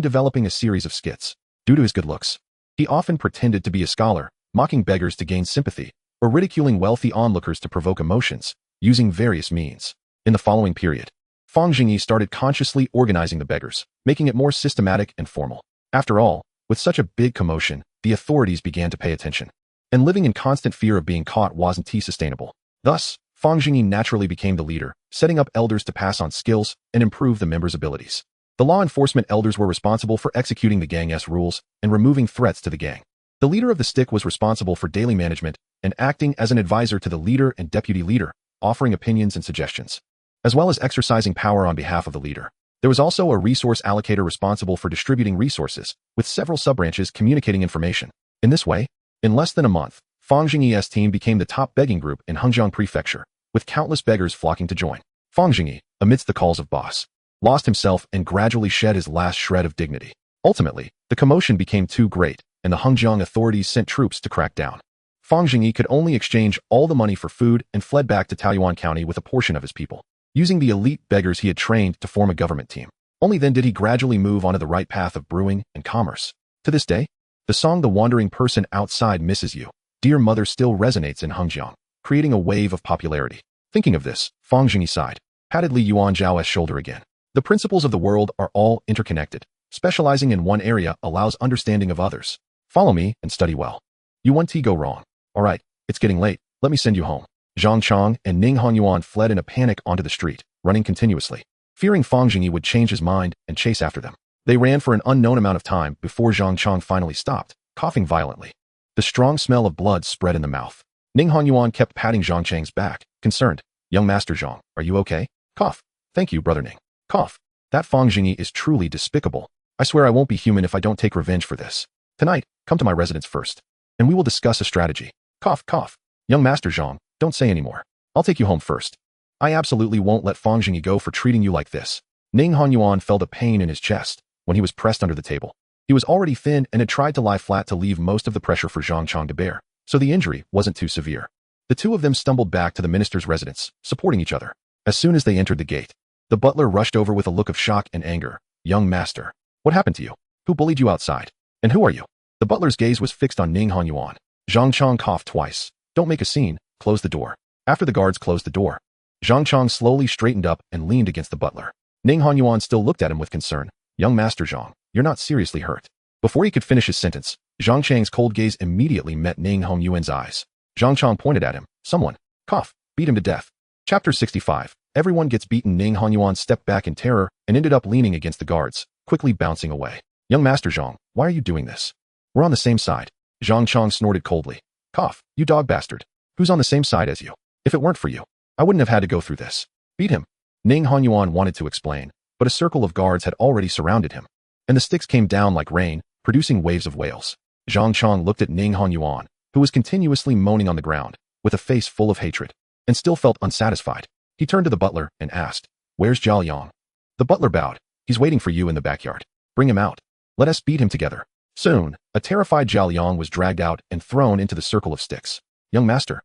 developing a series of skits. Due to his good looks, he often pretended to be a scholar, mocking beggars to gain sympathy, or ridiculing wealthy onlookers to provoke emotions, using various means. In the following period, Fang Zhengyi started consciously organizing the beggars, making it more systematic and formal. After all, with such a big commotion, the authorities began to pay attention. And living in constant fear of being caught wasn't sustainable. Thus, Fang Zhengyi naturally became the leader, setting up elders to pass on skills and improve the members' abilities. The law enforcement elders were responsible for executing the gang's rules and removing threats to the gang. The leader of the stick was responsible for daily management and acting as an advisor to the leader and deputy leader, offering opinions and suggestions, as well as exercising power on behalf of the leader. There was also a resource allocator responsible for distributing resources, with several sub-branches communicating information. In this way, in less than a month, Fang Zhengyi's team became the top begging group in Hengjiang Prefecture, with countless beggars flocking to join. Fang Zhengyi, amidst the calls of boss, lost himself and gradually shed his last shred of dignity. Ultimately, the commotion became too great, and the Hengjiang authorities sent troops to crack down. Fang Zhengyi could only exchange all the money for food and fled back to Taoyuan County with a portion of his people, using the elite beggars he had trained to form a government team. Only then did he gradually move onto the right path of brewing and commerce. To this day, the song "The Wandering Person Outside Misses You, Dear Mother" still resonates in Hengjiang, creating a wave of popularity. Thinking of this, Fang Zhengyi sighed, patted Li Yuanzhao's shoulder again. The principles of the world are all interconnected. Specializing in one area allows understanding of others. Follow me and study well. You want to go wrong. All right, it's getting late. Let me send you home. Zhang Chong and Ning Honyuan fled in a panic onto the street, running continuously, fearing Fang Zhengyi would change his mind and chase after them. They ran for an unknown amount of time before Zhang Chong finally stopped, coughing violently. The strong smell of blood spread in the mouth. Ning Honyuan kept patting Zhang Chang's back, concerned. Young Master Zhang, are you okay? Cough. Thank you, Brother Ning. Cough. That Fang Zhengyi is truly despicable. I swear I won't be human if I don't take revenge for this. Tonight, come to my residence first, and we will discuss a strategy. Cough, cough. Young Master Zhang, don't say any more. I'll take you home first. I absolutely won't let Fang Zhengyi go for treating you like this. Ning Honyuan felt a pain in his chest when he was pressed under the table. He was already thin and had tried to lie flat to leave most of the pressure for Zhang Chong to bear, so the injury wasn't too severe. The two of them stumbled back to the minister's residence, supporting each other. As soon as they entered the gate, the butler rushed over with a look of shock and anger. Young master, what happened to you? Who bullied you outside? And who are you? The butler's gaze was fixed on Ning Honyuan. Zhang Chong coughed twice. Don't make a scene. Close the door. After the guards closed the door, Zhang Chong slowly straightened up and leaned against the butler. Ning Honyuan still looked at him with concern. Young Master Zhang, you're not seriously hurt. Before he could finish his sentence, Zhang Chang's cold gaze immediately met Ning Hongyuan's eyes. Zhang Chong pointed at him. Someone, cough, beat him to death. Chapter 65. Everyone gets beaten. Ning Honyuan stepped back in terror and ended up leaning against the guards, quickly bouncing away. Young Master Zhang, why are you doing this? We're on the same side. Zhang Chong snorted coldly. Cough, you dog bastard. Who's on the same side as you? If it weren't for you, I wouldn't have had to go through this. Beat him. Ning Honyuan wanted to explain, but a circle of guards had already surrounded him, and the sticks came down like rain, producing waves of wails. Zhang Chong looked at Ning Honyuan, who was continuously moaning on the ground, with a face full of hatred, and still felt unsatisfied. He turned to the butler and asked, Where's Zhao Yang? The butler bowed. He's waiting for you in the backyard. Bring him out. Let us beat him together. Soon, a terrified Zhao Liang was dragged out and thrown into the circle of sticks. Young master,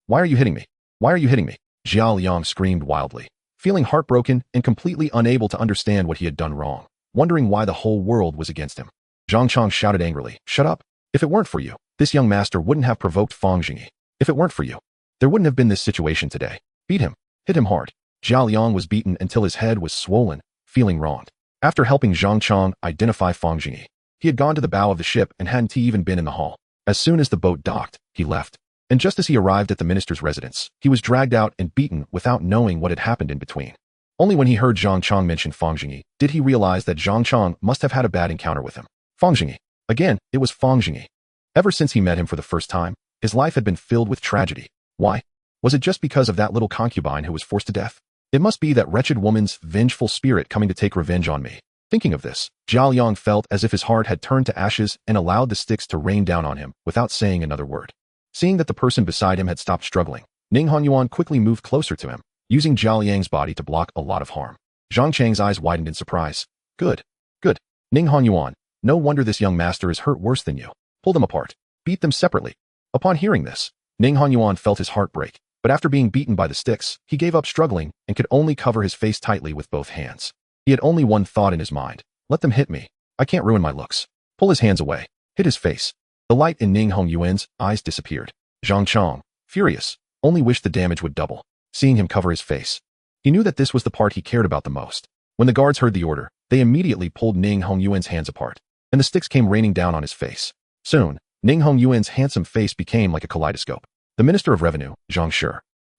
why are you hitting me? Why are you hitting me? Zhao Liang screamed wildly, feeling heartbroken and completely unable to understand what he had done wrong, wondering why the whole world was against him. Zhang Chang shouted angrily, "Shut up! If it weren't for you, this young master wouldn't have provoked Fang Zhengyi. If it weren't for you, there wouldn't have been this situation today. Beat him. Hit him hard." Zhao Liang was beaten until his head was swollen, feeling wronged. After helping Zhang Chang identify Fang Zhengyi, he had gone to the bow of the ship and hadn't even been in the hall. As soon as the boat docked, he left. And just as he arrived at the minister's residence, he was dragged out and beaten without knowing what had happened in between. Only when he heard Zhang Chang mention Fang Zhengyi did he realize that Zhang Chang must have had a bad encounter with him. Fang Zhengyi. Again, it was Fang Zhengyi. Ever since he met him for the first time, his life had been filled with tragedy. Why? Was it just because of that little concubine who was forced to death? It must be that wretched woman's vengeful spirit coming to take revenge on me. Thinking of this, Zhao Liang felt as if his heart had turned to ashes and allowed the sticks to rain down on him without saying another word. Seeing that the person beside him had stopped struggling, Ning Honyuan quickly moved closer to him, using Zhao Liang's body to block a lot of harm. Zhang Chang's eyes widened in surprise. Good. Ning Honyuan, no wonder this young master is hurt worse than you. Pull them apart. Beat them separately. Upon hearing this, Ning Honyuan felt his heart break, but after being beaten by the sticks, he gave up struggling and could only cover his face tightly with both hands. He had only one thought in his mind. Let them hit me. I can't ruin my looks. Pull his hands away. Hit his face. The light in Ning Hongyuan's eyes disappeared. Zhang Chang, furious, only wished the damage would double, seeing him cover his face. He knew that this was the part he cared about the most. When the guards heard the order, they immediately pulled Ning Hongyuan's hands apart, and the sticks came raining down on his face. Soon, Ning Hongyuan's handsome face became like a kaleidoscope. The Minister of Revenue, Zhang Shi,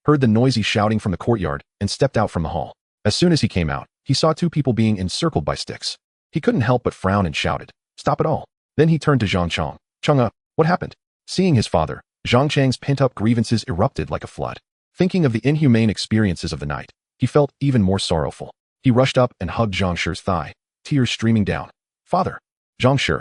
heard the noisy shouting from the courtyard and stepped out from the hall. As soon as he came out, he saw two people being encircled by sticks. He couldn't help but frown and shouted, "Stop it all." Then he turned to Zhang Chang. "Chang'e, what happened?" Seeing his father, Zhang Chang's pent-up grievances erupted like a flood. Thinking of the inhumane experiences of the night, he felt even more sorrowful. He rushed up and hugged Zhang Shi's thigh, tears streaming down. "Father." Zhang Shi,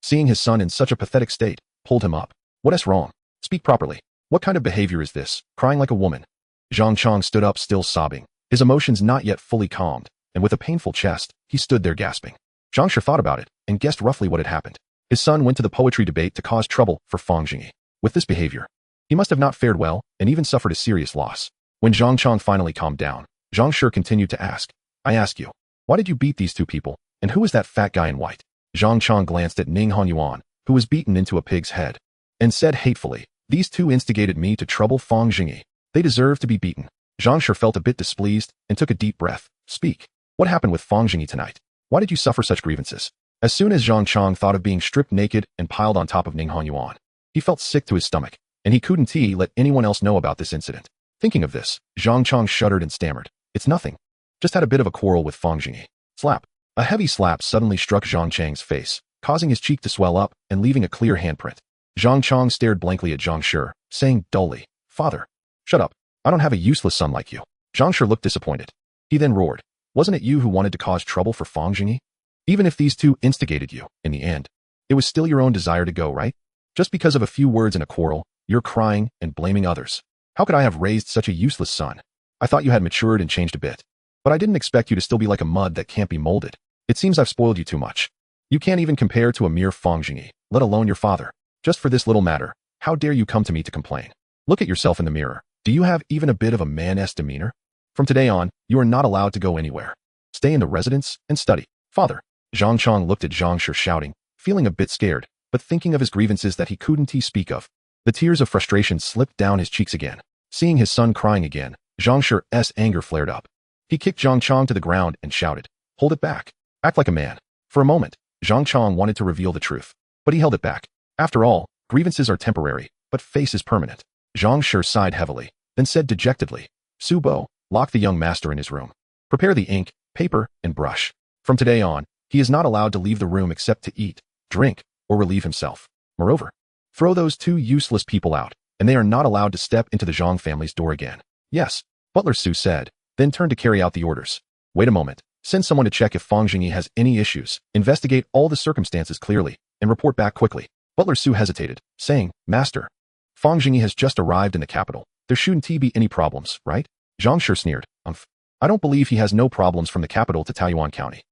seeing his son in such a pathetic state, pulled him up. "What is wrong? Speak properly. What kind of behavior is this, crying like a woman?" Zhang Chang stood up still sobbing, his emotions not yet fully calmed, and with a painful chest, he stood there gasping. Zhang Shi thought about it and guessed roughly what had happened. His son went to the poetry debate to cause trouble for Fang Zhengyi. With this behavior, he must have not fared well and even suffered a serious loss. When Zhang Chang finally calmed down, Zhang Shi continued to ask, "I ask you, why did you beat these two people, and who is that fat guy in white?" Zhang Chang glanced at Ning Honyuan, who was beaten into a pig's head, and said hatefully, "These two instigated me to trouble Fang Zhengyi. They deserve to be beaten." Zhang Shi felt a bit displeased and took a deep breath. "Speak. What happened with Fang Zhengyi tonight? Why did you suffer such grievances?" As soon as Zhang Chang thought of being stripped naked and piled on top of Ning Honyuan, he felt sick to his stomach, and he couldn't let anyone else know about this incident. Thinking of this, Zhang Chang shuddered and stammered, "It's nothing. Just had a bit of a quarrel with Fang Zhengyi." Slap. A heavy slap suddenly struck Zhang Chang's face, causing his cheek to swell up and leaving a clear handprint. Zhang Chang stared blankly at Zhang Shi, saying dully, "Father, shut up. I don't have a useless son like you." Zhang Shi looked disappointed. He then roared, "Wasn't it you who wanted to cause trouble for Fang Zhengyi? Even if these two instigated you, in the end, it was still your own desire to go, right? Just because of a few words in a quarrel, you're crying and blaming others. How could I have raised such a useless son? I thought you had matured and changed a bit. But I didn't expect you to still be like a mud that can't be molded. It seems I've spoiled you too much. You can't even compare to a mere Fang Zhengyi, let alone your father. Just for this little matter, how dare you come to me to complain? Look at yourself in the mirror. Do you have even a bit of a man-esque demeanor? From today on, you are not allowed to go anywhere. Stay in the residence and study." "Father." Zhang Chang looked at Zhang Shi shouting, feeling a bit scared, but thinking of his grievances that he couldn't speak of. The tears of frustration slipped down his cheeks again. Seeing his son crying again, Zhang Shi's anger flared up. He kicked Zhang Chang to the ground and shouted, "Hold it back. Act like a man." For a moment, Zhang Chang wanted to reveal the truth, but he held it back. After all, grievances are temporary, but face is permanent. Zhang Shi sighed heavily, then said dejectedly, "Su Bo, lock the young master in his room. Prepare the ink, paper, and brush. From today on, he is not allowed to leave the room except to eat, drink, or relieve himself. Moreover, throw those two useless people out, and they are not allowed to step into the Zhang family's door again." "Yes," Butler Su said, then turned to carry out the orders. "Wait a moment. Send someone to check if Fang Zhengyi has any issues, investigate all the circumstances clearly, and report back quickly." Butler Su hesitated, saying, "Master, Fang Zhengyi has just arrived in the capital. There shouldn't be any problems, right?" Zhang Shi sneered, I don't believe he has no problems from the capital to Taoyuan County.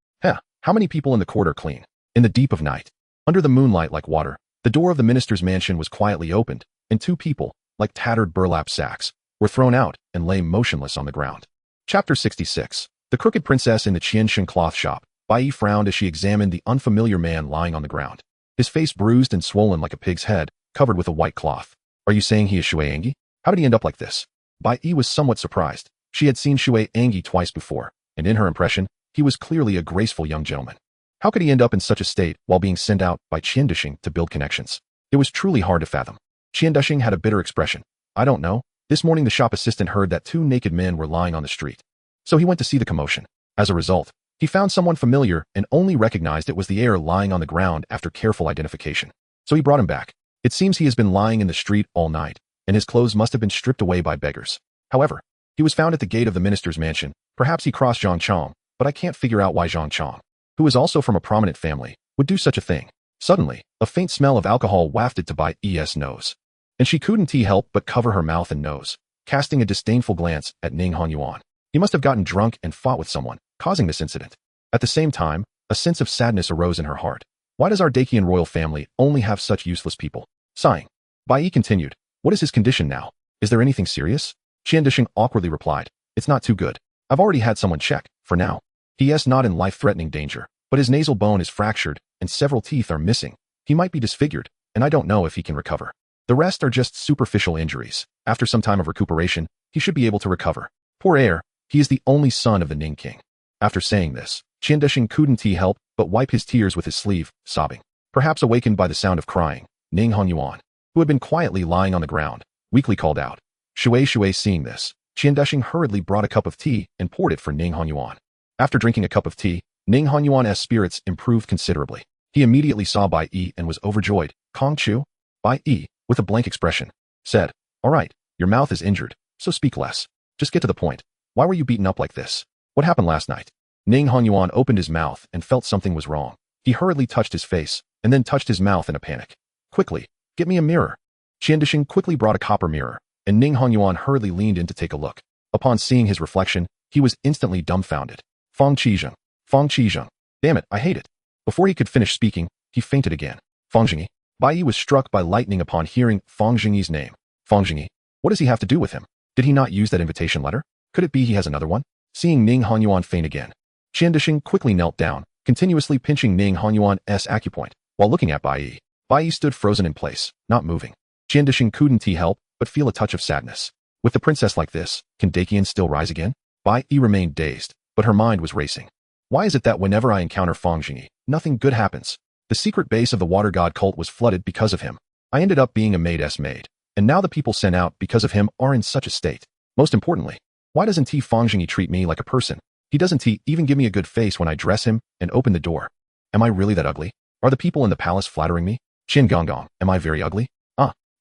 How many people in the court are clean? In the deep of night, under the moonlight like water, the door of the minister's mansion was quietly opened, and two people, like tattered burlap sacks, were thrown out and lay motionless on the ground. Chapter 66. The Crooked Princess in the Qianshan Cloth Shop. Bai frowned as she examined the unfamiliar man lying on the ground. His face bruised and swollen like a pig's head, covered with a white cloth. Are you saying he is Shui Angi? How did he end up like this? Bai was somewhat surprised. She had seen Shui Angi twice before, and in her impression, he was clearly a graceful young gentleman. How could he end up in such a state while being sent out by Qian Dishing to build connections? It was truly hard to fathom. Qian Dishing had a bitter expression. I don't know. This morning the shop assistant heard that two naked men were lying on the street. So he went to see the commotion. As a result, he found someone familiar and only recognized it was the heir lying on the ground after careful identification. So he brought him back. It seems he has been lying in the street all night, and his clothes must have been stripped away by beggars. However, he was found at the gate of the minister's mansion. Perhaps he crossed Zhang Chong, but I can't figure out why Zhang Chong, who is also from a prominent family, would do such a thing. Suddenly, a faint smell of alcohol wafted to Bai's nose, and she couldn't help but cover her mouth and nose, casting a disdainful glance at Ning Honyuan. He must have gotten drunk and fought with someone, causing this incident. At the same time, a sense of sadness arose in her heart. Why does our Dakian royal family only have such useless people? Sighing, Bai continued, what is his condition now? Is there anything serious? Qian Dishing awkwardly replied, it's not too good. I've already had someone check, for now. He is not in life-threatening danger, but his nasal bone is fractured and several teeth are missing. He might be disfigured, and I don't know if he can recover. The rest are just superficial injuries. After some time of recuperation, he should be able to recover. Poor heir, he is the only son of the Ning king. After saying this, Qian Dishing couldn't help but wipe his tears with his sleeve, sobbing. Perhaps awakened by the sound of crying, Ning Honyuan, who had been quietly lying on the ground, weakly called out. Shui. Seeing this, Qian Dishing hurriedly brought a cup of tea and poured it for Ning Honyuan. After drinking a cup of tea, Ning Honyuan's spirits improved considerably. He immediately saw Bai and was overjoyed. Kong Chu? Bai, with a blank expression, said, all right, your mouth is injured, so speak less. Just get to the point. Why were you beaten up like this? What happened last night? Ning Honyuan opened his mouth and felt something was wrong. He hurriedly touched his face, and then touched his mouth in a panic. Quickly, get me a mirror. Qian Dishing quickly brought a copper mirror, and Ning Honyuan hurriedly leaned in to take a look. Upon seeing his reflection, he was instantly dumbfounded. Fang Zhengyi. Damn it, I hate it. Before he could finish speaking, he fainted again. Fang Zhengyi. Bai was struck by lightning upon hearing Fang Zhengyi's name. Fang Zhengyi. What does he have to do with him? Did he not use that invitation letter? Could it be he has another one? Seeing Ning Honyuan faint again, Qian Dishing quickly knelt down, continuously pinching Ning Honyuan's acupoint, while looking at Bai. Bai stood frozen in place, not moving. Qian Dishing couldn't help but feel a touch of sadness. With the princess like this, can Dakian still rise again? Bai remained dazed, but her mind was racing. Why is it that whenever I encounter Fang Zhengyi, nothing good happens? The secret base of the water god cult was flooded because of him. I ended up being a maid's maid, and now the people sent out because of him are in such a state. Most importantly, why doesn't Fang Zhengyi treat me like a person? He doesn't even give me a good face when I dress him and open the door. Am I really that ugly? Are the people in the palace flattering me? Qin Gongong, am I very ugly?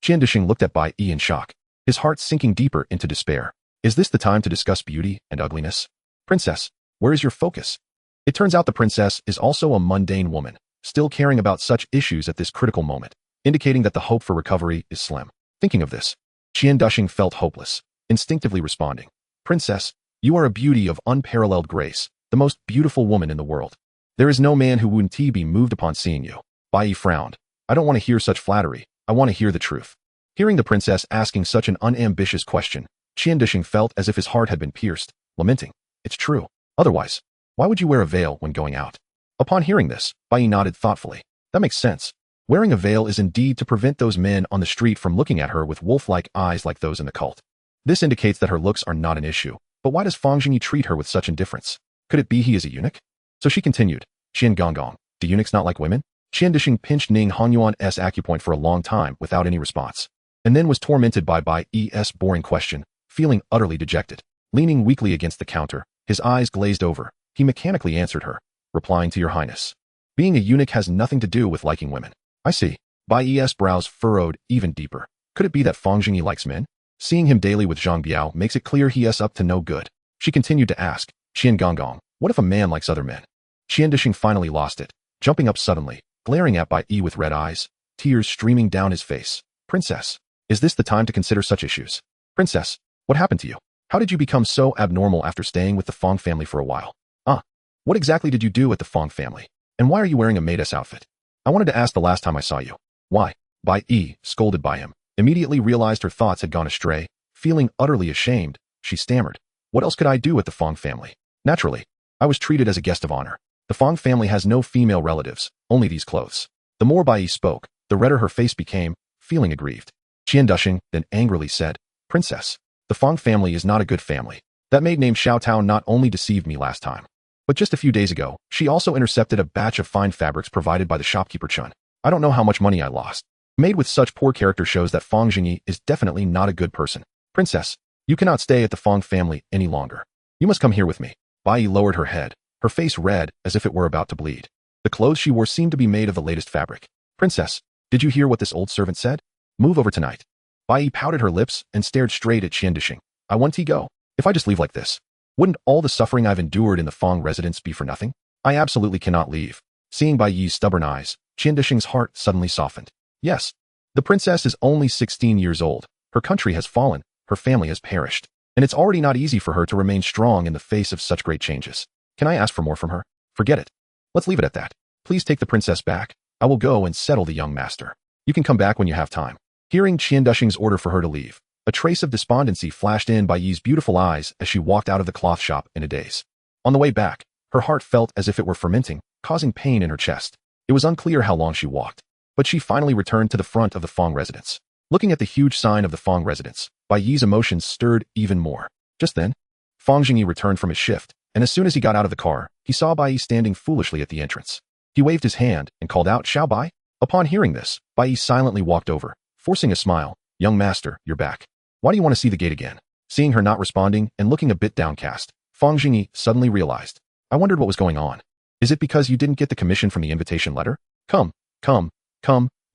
Qian Dishing looked at Bai in shock, his heart sinking deeper into despair. Is this the time to discuss beauty and ugliness? Princess, where is your focus? It turns out the princess is also a mundane woman, still caring about such issues at this critical moment, indicating that the hope for recovery is slim. Thinking of this, Qian Dishing felt hopeless, instinctively responding. Princess, you are a beauty of unparalleled grace, the most beautiful woman in the world. There is no man who wouldn't be moved upon seeing you. Bai frowned. I don't want to hear such flattery. I want to hear the truth. Hearing the princess asking such an unambitious question, Qian Dishing felt as if his heart had been pierced, lamenting. It's true. Otherwise, why would you wear a veil when going out? Upon hearing this, Bai nodded thoughtfully. That makes sense. Wearing a veil is indeed to prevent those men on the street from looking at her with wolf-like eyes like those in the cult. This indicates that her looks are not an issue. But why does Fang Zhengyi treat her with such indifference? Could it be he is a eunuch? So she continued. Qian Gongong, do eunuchs not like women? Qian Dishing pinched Ning Honyuan's acupoint for a long time without any response, and then was tormented by Bai's boring question, feeling utterly dejected. Leaning weakly against the counter, his eyes glazed over, he mechanically answered her, replying to your highness. Being a eunuch has nothing to do with liking women. I see. Bai's brows furrowed even deeper. Could it be that Fang Zhengyi likes men? Seeing him daily with Zhang Biao makes it clear he is up to no good. She continued to ask, Qian Gongong, what if a man likes other men? Qian Dishing finally lost it, jumping up suddenly, glaring at Bai with red eyes, tears streaming down his face. Princess, is this the time to consider such issues? Princess, what happened to you? How did you become so abnormal after staying with the Fang family for a while? What exactly did you do at the Fang family? And why are you wearing a maidess outfit? I wanted to ask the last time I saw you. Why? Bai Yi, scolded by him, immediately realized her thoughts had gone astray. Feeling utterly ashamed, she stammered. What else could I do with the Fang family? Naturally, I was treated as a guest of honor. The Fang family has no female relatives, only these clothes. The more Bai Yi spoke, the redder her face became, feeling aggrieved. Qiandusheng then angrily said, Princess, the Fang family is not a good family. That maid named Xiao Tao not only deceived me last time, but just a few days ago, she also intercepted a batch of fine fabrics provided by the shopkeeper Chun. I don't know how much money I lost. Maid with such poor character shows that Fang Zhengyi is definitely not a good person. Princess, you cannot stay at the Fang family any longer. You must come here with me. Bai Yi lowered her head, her face red as if it were about to bleed. The clothes she wore seemed to be made of the latest fabric. Princess, did you hear what this old servant said? Move over tonight. Bai Yi pouted her lips and stared straight at Qiandusheng. I want to go. If I just leave like this, wouldn't all the suffering I've endured in the Fang residence be for nothing? I absolutely cannot leave. Seeing Bai Yi's stubborn eyes, Qiandusheng's heart suddenly softened. Yes, the princess is only 16 years old. Her country has fallen, her family has perished, and it's already not easy for her to remain strong in the face of such great changes. Can I ask for more from her? Forget it. Let's leave it at that. Please take the princess back. I will go and settle the young master. You can come back when you have time. Hearing Qiandusheng's order for her to leave, a trace of despondency flashed in Bai Yi's beautiful eyes as she walked out of the cloth shop in a daze. On the way back, her heart felt as if it were fermenting, causing pain in her chest. It was unclear how long she walked, but she finally returned to the front of the Fang residence. Looking at the huge sign of the Fang residence, Bai Yi's emotions stirred even more. Just then, Fang Zhengyi returned from his shift, and as soon as he got out of the car, he saw Bai Yi standing foolishly at the entrance. He waved his hand and called out, Xiao Bai? Upon hearing this, Bai Yi silently walked over, forcing a smile. Young master, you're back. Why do you want to see the gate again? Seeing her not responding and looking a bit downcast, Fang Zhengyi suddenly realized. I wondered what was going on. Is it because you didn't get the commission from the invitation letter? Come,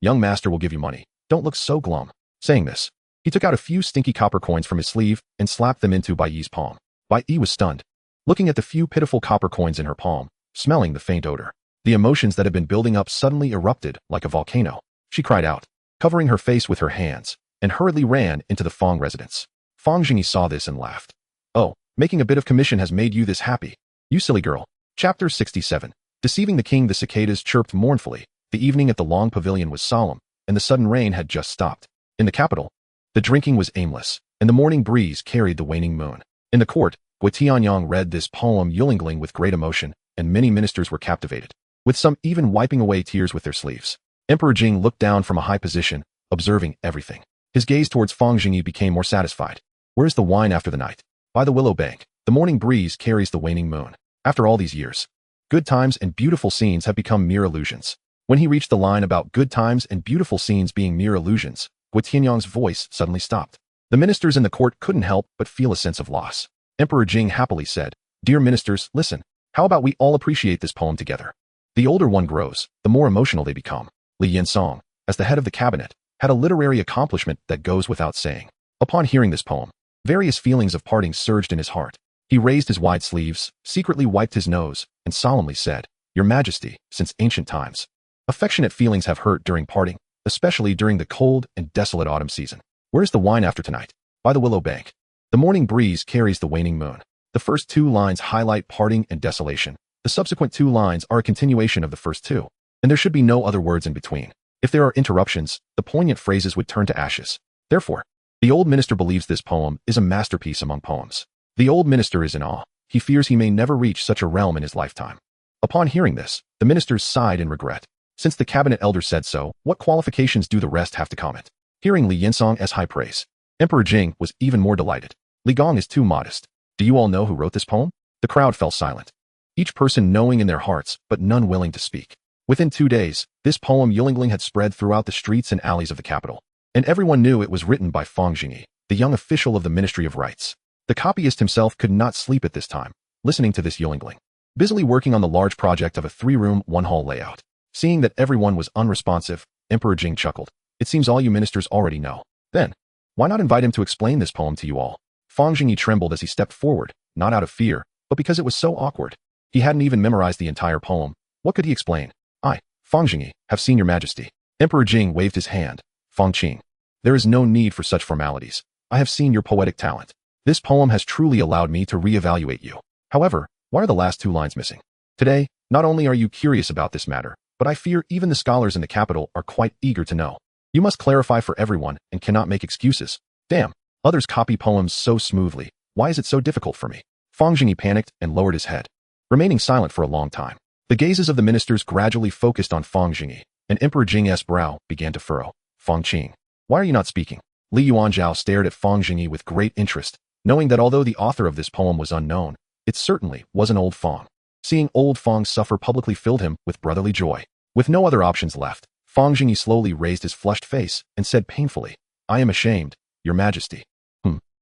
young master will give you money. Don't look so glum. Saying this, he took out a few stinky copper coins from his sleeve and slapped them into Bai Yi's palm. Bai Yi was stunned, looking at the few pitiful copper coins in her palm, smelling the faint odor. The emotions that had been building up suddenly erupted like a volcano. She cried out, covering her face with her hands, and hurriedly ran into the Fang residence. Fang Zhengyi saw this and laughed. Oh, making a bit of commission has made you this happy. You silly girl. Chapter 67. Deceiving the king. The cicadas chirped mournfully. The evening at the long pavilion was solemn, and the sudden rain had just stopped. In the capital, the drinking was aimless, and the morning breeze carried the waning moon. In the court, Gui Tianyang read this poem Yulingling with great emotion, and many ministers were captivated, with some even wiping away tears with their sleeves. Emperor Jing looked down from a high position, observing everything. His gaze towards Fang Zhengyi became more satisfied. Where's the wine after the night? By the willow bank, the morning breeze carries the waning moon. After all these years, good times and beautiful scenes have become mere illusions. When he reached the line about good times and beautiful scenes being mere illusions, Gui Tianyang's voice suddenly stopped. The ministers in the court couldn't help but feel a sense of loss. Emperor Jing happily said, Dear ministers, listen. How about we all appreciate this poem together? The older one grows, the more emotional they become. Li Yinsong, as the head of the cabinet, had a literary accomplishment that goes without saying. Upon hearing this poem, various feelings of parting surged in his heart. He raised his wide sleeves, secretly wiped his nose, and solemnly said, Your Majesty, since ancient times, affectionate feelings have hurt during parting, especially during the cold and desolate autumn season. Where's the wine after tonight? By the willow bank. The morning breeze carries the waning moon. The first two lines highlight parting and desolation. The subsequent two lines are a continuation of the first two, and there should be no other words in between. If there are interruptions, the poignant phrases would turn to ashes. Therefore, the old minister believes this poem is a masterpiece among poems. The old minister is in awe. He fears he may never reach such a realm in his lifetime. Upon hearing this, the ministers sighed in regret. Since the cabinet elder said so, what qualifications do the rest have to comment? Hearing Li Yinsong's high praise, Emperor Jing was even more delighted. Li Gong is too modest. Do you all know who wrote this poem? The crowd fell silent, each person knowing in their hearts, but none willing to speak. Within 2 days, this poem Yulingling had spread throughout the streets and alleys of the capital, and everyone knew it was written by Fang Zhengyi, the young official of the Ministry of Rights. The copyist himself could not sleep at this time, listening to this Yulingling, busily working on the large project of a 3-room, 1-hall layout. Seeing that everyone was unresponsive, Emperor Jing chuckled. It seems all you ministers already know. Then, why not invite him to explain this poem to you all? Fang Zhengyi trembled as he stepped forward, not out of fear, but because it was so awkward. He hadn't even memorized the entire poem. What could he explain? I, Fang Zhengyi, have seen your majesty. Emperor Jing waved his hand. Fang Qing. There is no need for such formalities. I have seen your poetic talent. This poem has truly allowed me to reevaluate you. However, why are the last 2 lines missing? Today, Not only are you curious about this matter, but I fear even the scholars in the capital are quite eager to know. You must clarify for everyone and cannot make excuses. Damn, others copy poems so smoothly. Why is it so difficult for me? Fang Zhengyi panicked and lowered his head, remaining silent for a long time. The gazes of the ministers gradually focused on Fang Zhengyi, and Emperor Jinghe's brow began to furrow. Fang Qing, why are you not speaking? Li Yuanzhao stared at Fang Zhengyi with great interest, knowing that although the author of this poem was unknown, it certainly wasn't old Fang. Seeing old Fang suffer publicly filled him with brotherly joy. With no other options left, Fang Zhengyi slowly raised his flushed face and said painfully, I am ashamed, Your Majesty.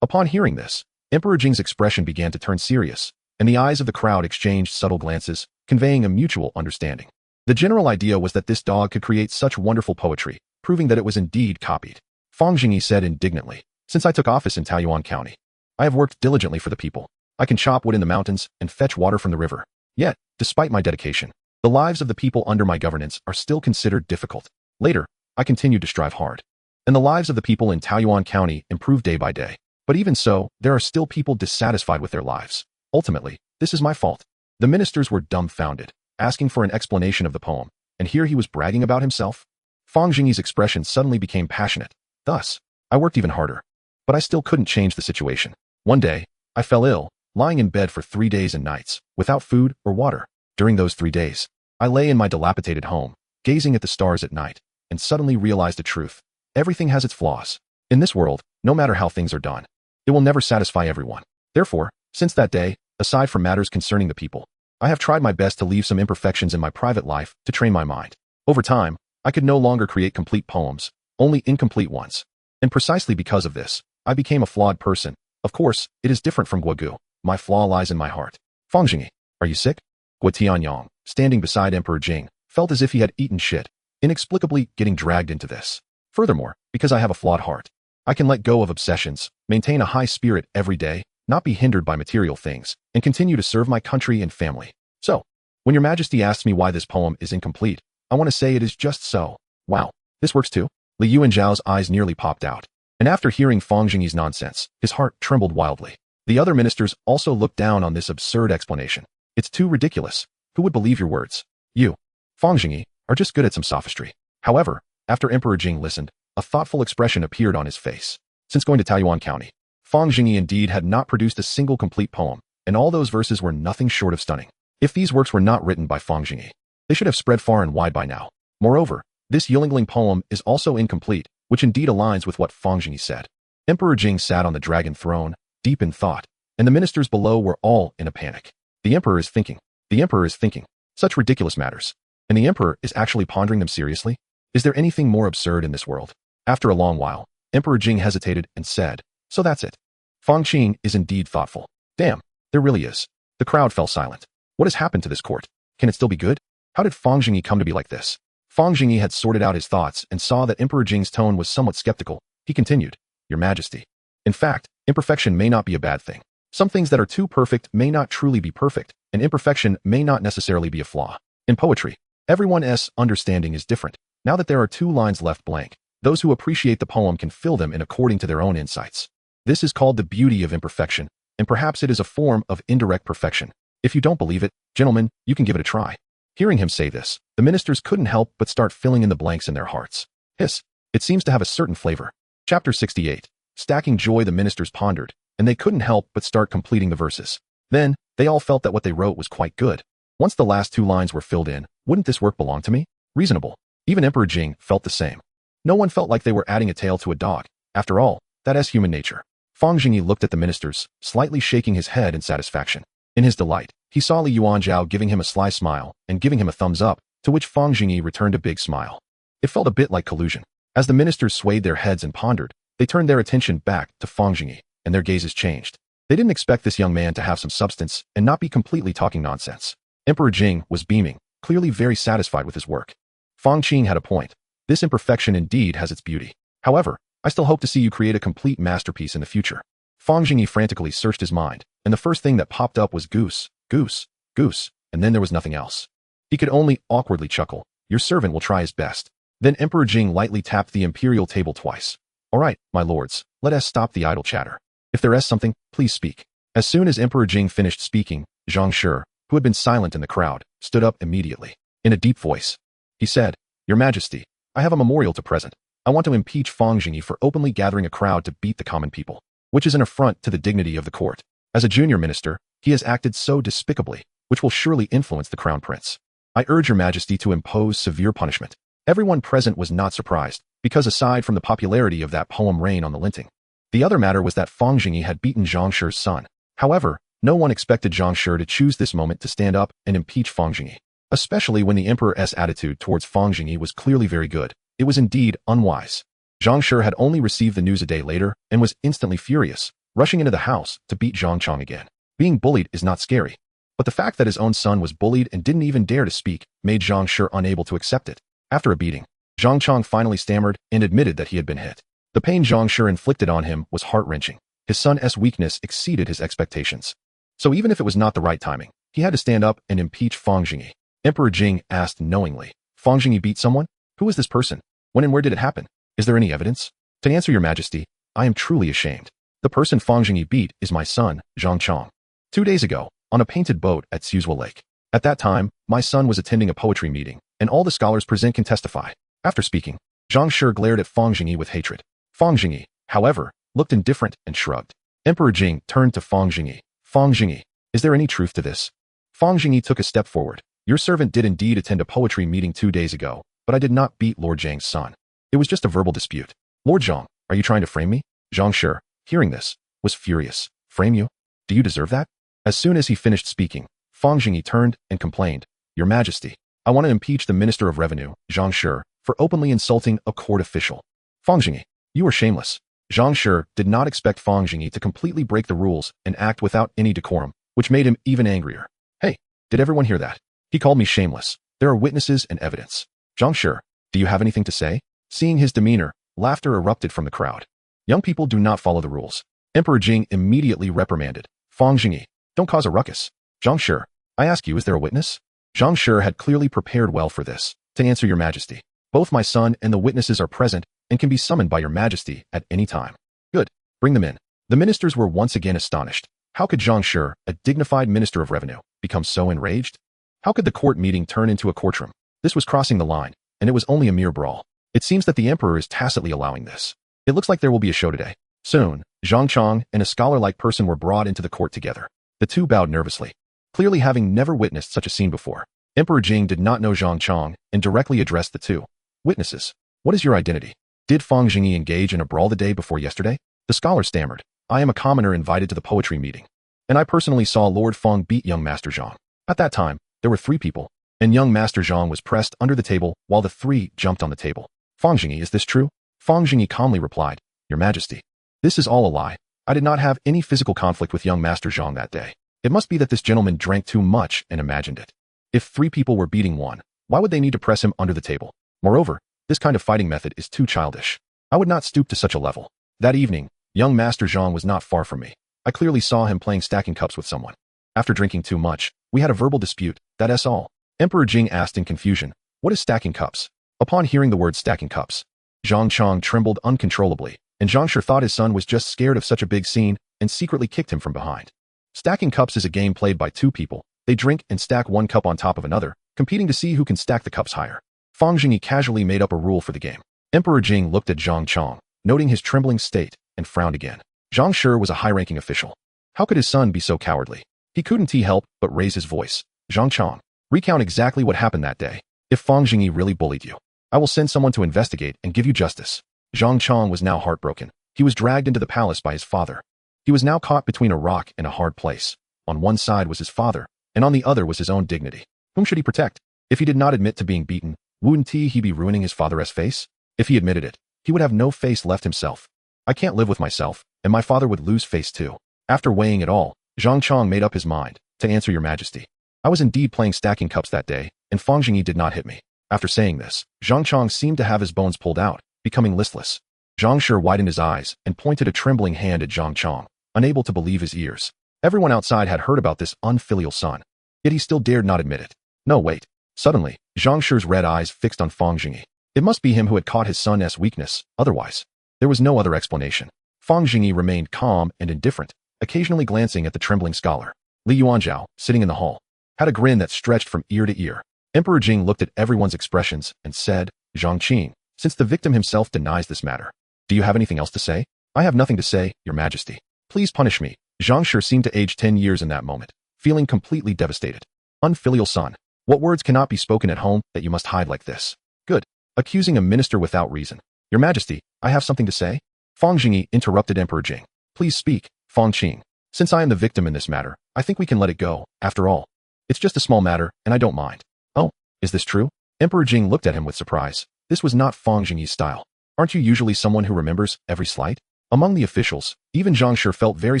Upon hearing this, Emperor Jing's expression began to turn serious, and the eyes of the crowd exchanged subtle glances, conveying a mutual understanding. The general idea was that this dog could create such wonderful poetry, proving that it was indeed copied. Fang Zhengyi said indignantly, since I took office in Taoyuan County, I have worked diligently for the people. I can chop wood in the mountains and fetch water from the river. Yet, despite my dedication, the lives of the people under my governance are still considered difficult. Later, I continued to strive hard, and the lives of the people in Taoyuan County improved day by day. But even so, there are still people dissatisfied with their lives. Ultimately, this is my fault. The ministers were dumbfounded, asking for an explanation of the poem, and here he was bragging about himself. Fang Zhengyi's expression suddenly became passionate. Thus, I worked even harder. But I still couldn't change the situation. One day, I fell ill, lying in bed for 3 days and nights, without food or water. During those 3 days, I lay in my dilapidated home, gazing at the stars at night, and suddenly realized the truth. Everything has its flaws. In this world, no matter how things are done, it will never satisfy everyone. Therefore, since that day, aside from matters concerning the people, I have tried my best to leave some imperfections in my private life to train my mind. Over time, I could no longer create complete poems, only incomplete ones. And precisely because of this, I became a flawed person. Of course, it is different from Guogu. My flaw lies in my heart. Fang Zhengyi, are you sick? Guo Tianyang, standing beside Emperor Jing, felt as if he had eaten shit, inexplicably getting dragged into this. Furthermore, because I have a flawed heart, I can let go of obsessions, maintain a high spirit every day, not be hindered by material things, and continue to serve my country and family. So, when Your Majesty asks me why this poem is incomplete, I want to say it is just so. Wow, this works too? Li Yuanzhao's eyes nearly popped out. And after hearing Fang Zhengyi's nonsense, his heart trembled wildly. The other ministers also looked down on this absurd explanation. It's too ridiculous. Who would believe your words? You, Fang Zhengyi, are just good at some sophistry. However, after Emperor Jing listened, a thoughtful expression appeared on his face. Since going to Taoyuan County, Fang Zhengyi indeed had not produced a single complete poem, and all those verses were nothing short of stunning. If these works were not written by Fang Zhengyi, they should have spread far and wide by now. Moreover, this Yulingling poem is also incomplete, which indeed aligns with what Fang Zhengyi said. Emperor Jing sat on the dragon throne, deep in thought, and the ministers below were all in a panic. The emperor is thinking. The emperor is thinking. Such ridiculous matters. And the emperor is actually pondering them seriously? Is there anything more absurd in this world? After a long while, Emperor Jing hesitated and said, so that's it. Fang Qing is indeed thoughtful. Damn, there really is. The crowd fell silent. What has happened to this court? Can it still be good? How did Fang Zhengyi come to be like this? Fang Zhengyi had sorted out his thoughts and saw that Emperor Jing's tone was somewhat skeptical. He continued, Your Majesty. In fact, imperfection may not be a bad thing. Some things that are too perfect may not truly be perfect, and imperfection may not necessarily be a flaw. In poetry, everyone's understanding is different. Now that there are 2 lines left blank, those who appreciate the poem can fill them in according to their own insights. This is called the beauty of imperfection, and perhaps it is a form of indirect perfection. If you don't believe it, gentlemen, you can give it a try. Hearing him say this, the ministers couldn't help but start filling in the blanks in their hearts. Hiss, it seems to have a certain flavor. Chapter 68. Stacking joy. The ministers pondered, and they couldn't help but start completing the verses. Then, they all felt that what they wrote was quite good. Once the last 2 lines were filled in, wouldn't this work belong to me? Reasonable. Even Emperor Jing felt the same. No one felt like they were adding a tail to a dog. After all, that is human nature. Fang Zhengyi looked at the ministers, slightly shaking his head in satisfaction. In his delight, he saw Li Yuanzhao giving him a sly smile and giving him a thumbs up, to which Fang Zhengyi returned a big smile. It felt a bit like collusion. As the ministers swayed their heads and pondered, they turned their attention back to Fang Zhengyi, and their gazes changed. They didn't expect this young man to have some substance and not be completely talking nonsense. Emperor Jing was beaming, clearly very satisfied with his work. Fang Qing had a point. This imperfection indeed has its beauty. However, I still hope to see you create a complete masterpiece in the future. Fang Zhengyi frantically searched his mind, and the first thing that popped up was goose, goose, goose, and then there was nothing else. He could only awkwardly chuckle. Your servant will try his best. Then Emperor Jing lightly tapped the imperial table twice. All right, my lords, let us stop the idle chatter. If there is something, please speak. As soon as Emperor Jing finished speaking, Zhang Shi, who had been silent in the crowd, stood up immediately. In a deep voice, he said, "Your Majesty, I have a memorial to present. I want to impeach Fang Zhengyi for openly gathering a crowd to beat the common people, which is an affront to the dignity of the court. As a junior minister, he has acted so despicably, which will surely influence the crown prince. I urge your Majesty to impose severe punishment." Everyone present was not surprised, because aside from the popularity of that poem Rain on the Linting, the other matter was that Fang Zhengyi had beaten Zhang Shi's son. However, no one expected Zhang Shi to choose this moment to stand up and impeach Fang Zhengyi, especially when the emperor's attitude towards Fang Zhengyi was clearly very good. It was indeed unwise. Zhang Shi had only received the news a day later and was instantly furious, rushing into the house to beat Zhang Chong again. Being bullied is not scary, but the fact that his own son was bullied and didn't even dare to speak made Zhang Shi unable to accept it. After a beating, Zhang Chong finally stammered and admitted that he had been hit. The pain Zhang Shi inflicted on him was heart-wrenching. His son's weakness exceeded his expectations. So even if it was not the right timing, he had to stand up and impeach Fang Zhengyi. Emperor Jing asked knowingly, "Fang Zhengyi beat someone? Who is this person? When and where did it happen? Is there any evidence?" "To answer your Majesty, I am truly ashamed. The person Fang Zhengyi beat is my son, Zhang Chong. 2 days ago, on a painted boat at Suzhua Lake. At that time, my son was attending a poetry meeting, and all the scholars present can testify." After speaking, Zhang Shi glared at Fang Zhengyi with hatred. Fang Zhengyi, however, looked indifferent and shrugged. Emperor Jing turned to Fang Zhengyi. "Fang Zhengyi, is there any truth to this?" Fang Zhengyi took a step forward. "Your servant did indeed attend a poetry meeting 2 days ago, but I did not beat Lord Zhang's son. It was just a verbal dispute." "Lord Zhang, are you trying to frame me?" Zhang Shi, hearing this, was furious. "Frame you? Do you deserve that?" As soon as he finished speaking, Fang Zhengyi turned and complained, "Your Majesty, I want to impeach the Minister of Revenue, Zhang Shi, for openly insulting a court official." "Fang Zhengyi, you are shameless." Zhang Shi did not expect Fang Zhengyi to completely break the rules and act without any decorum, which made him even angrier. "Hey, did everyone hear that? He called me shameless. There are witnesses and evidence. Zhang Shi, do you have anything to say?" Seeing his demeanor, laughter erupted from the crowd. Young people do not follow the rules. Emperor Jing immediately reprimanded, "Fang Zhengyi, don't cause a ruckus." "Zhang Shi, I ask you, is there a witness?" Zhang Shi had clearly prepared well for this. "To answer your Majesty, both my son and the witnesses are present and can be summoned by your Majesty at any time." "Good, bring them in." The ministers were once again astonished. How could Zhang Shi, a dignified minister of revenue, become so enraged? How could the court meeting turn into a courtroom? This was crossing the line, and it was only a mere brawl. It seems that the emperor is tacitly allowing this. It looks like there will be a show today. Soon, Zhang Chong and a scholar-like person were brought into the court together. The two bowed nervously, clearly having never witnessed such a scene before. Emperor Jing did not know Zhang Chong and directly addressed the two. "Witnesses, what is your identity? Did Fang Zhengyi engage in a brawl the day before yesterday?" The scholar stammered, "I am a commoner invited to the poetry meeting, and I personally saw Lord Fang beat young Master Zhang. At that time, there were 3 people, and young Master Zhang was pressed under the table while the 3 jumped on the table." "Fang Zhengyi, is this true?" Fang Zhengyi calmly replied, "Your Majesty, this is all a lie. I did not have any physical conflict with young Master Zhang that day. It must be that this gentleman drank too much and imagined it. If 3 people were beating one, why would they need to press him under the table? Moreover, this kind of fighting method is too childish. I would not stoop to such a level. That evening, young Master Zhang was not far from me. I clearly saw him playing stacking cups with someone. After drinking too much, we had a verbal dispute, that's all." Emperor Jing asked in confusion, "What is stacking cups?" Upon hearing the word stacking cups, Zhang Chong trembled uncontrollably, and Zhang Shi thought his son was just scared of such a big scene and secretly kicked him from behind. Stacking cups is a game played by 2 people. They drink and stack one cup on top of another, competing to see who can stack the cups higher. Fang Zhengyi casually made up a rule for the game. Emperor Jing looked at Zhang Chong, noting his trembling state, and frowned again. Zhang Shi was a high-ranking official. How could his son be so cowardly? He couldn't help but raise his voice. "Zhang Chong, recount exactly what happened that day. If Fang Zhengyi really bullied you, I will send someone to investigate and give you justice." Zhang Chong was now heartbroken. He was dragged into the palace by his father. He was now caught between a rock and a hard place. On one side was his father, and on the other was his own dignity. Whom should he protect? If he did not admit to being beaten, wouldn't he be ruining his father's face? If he admitted it, he would have no face left himself. "I can't live with myself, and my father would lose face too." After weighing it all, Zhang Chong made up his mind. "To answer your Majesty, I was indeed playing stacking cups that day, and Fang Zhengyi did not hit me." After saying this, Zhang Chong seemed to have his bones pulled out, becoming listless. Zhang Shi widened his eyes and pointed a trembling hand at Zhang Chong, unable to believe his ears. Everyone outside had heard about this unfilial son, yet he still dared not admit it. "No, wait." Suddenly, Zhang Shi's red eyes fixed on Fang Zhengyi. It must be him who had caught his son's weakness, otherwise, there was no other explanation. Fang Zhengyi remained calm and indifferent, occasionally glancing at the trembling scholar. Li Yuanzhao, sitting in the hall, had a grin that stretched from ear to ear. Emperor Jing looked at everyone's expressions and said, Zhangqing, since the victim himself denies this matter, do you have anything else to say? I have nothing to say, Your Majesty. Please punish me. Zhang Shi seemed to age 10 years in that moment, feeling completely devastated. Unfilial son. What words cannot be spoken at home that you must hide like this? Good. Accusing a minister without reason. Your Majesty, I have something to say. Fang Zhengyi interrupted Emperor Jing. Please speak, Fang Qing. Since I am the victim in this matter, I think we can let it go. After all, it's just a small matter, and I don't mind. Oh, is this true? Emperor Jing looked at him with surprise. This was not Fang Zhengyi's style. Aren't you usually someone who remembers every slight? Among the officials, even Zhang Shi felt very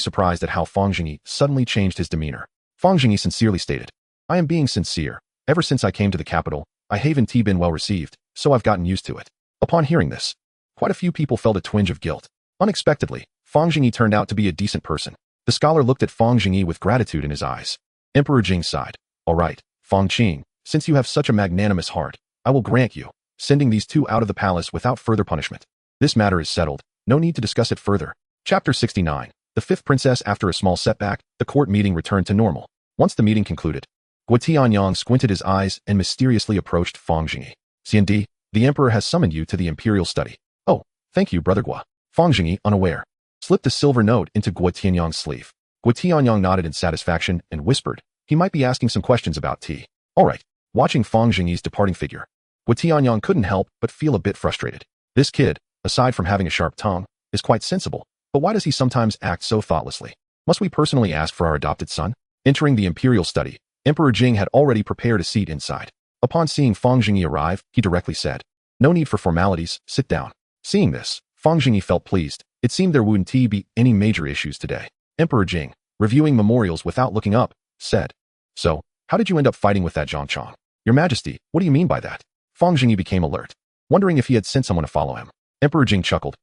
surprised at how Fang Zhengyi suddenly changed his demeanor. Fang Zhengyi sincerely stated, I am being sincere. Ever since I came to the capital, I haven't been well received, so I've gotten used to it. Upon hearing this, quite a few people felt a twinge of guilt. Unexpectedly, Fang Zhengyi turned out to be a decent person. The scholar looked at Fang Zhengyi with gratitude in his eyes. Emperor Jing sighed. All right, Fang Qing, since you have such a magnanimous heart, I will grant you, sending these two out of the palace without further punishment. This matter is settled. No need to discuss it further. Chapter 69. The fifth princess. After a small setback, the court meeting returned to normal. Once the meeting concluded, Guo Tianyang squinted his eyes and mysteriously approached Fang Zhengyi. CND, the emperor has summoned you to the imperial study. Oh, thank you, brother Guo. Fang Zhengyi, unaware, slipped a silver note into Guo Tianyang's sleeve. Guo Tianyang nodded in satisfaction and whispered, he might be asking some questions about tea. All right. Watching Fang Zhengyi's departing figure, Guo Tianyang couldn't help but feel a bit frustrated. This kid, aside from having a sharp tongue, is quite sensible, but why does he sometimes act so thoughtlessly? Must we personally ask for our adopted son? Entering the imperial study, Emperor Jing had already prepared a seat inside. Upon seeing Fang Zhengyi arrive, he directly said, no need for formalities, sit down. Seeing this, Fang Zhengyi felt pleased. It seemed there wouldn't be any major issues today. Emperor Jing, reviewing memorials without looking up, said, so, how did you end up fighting with that Zhang Chong? Your Majesty, what do you mean by that? Fang Zhengyi became alert, wondering if he had sent someone to follow him. Emperor Jing chuckled,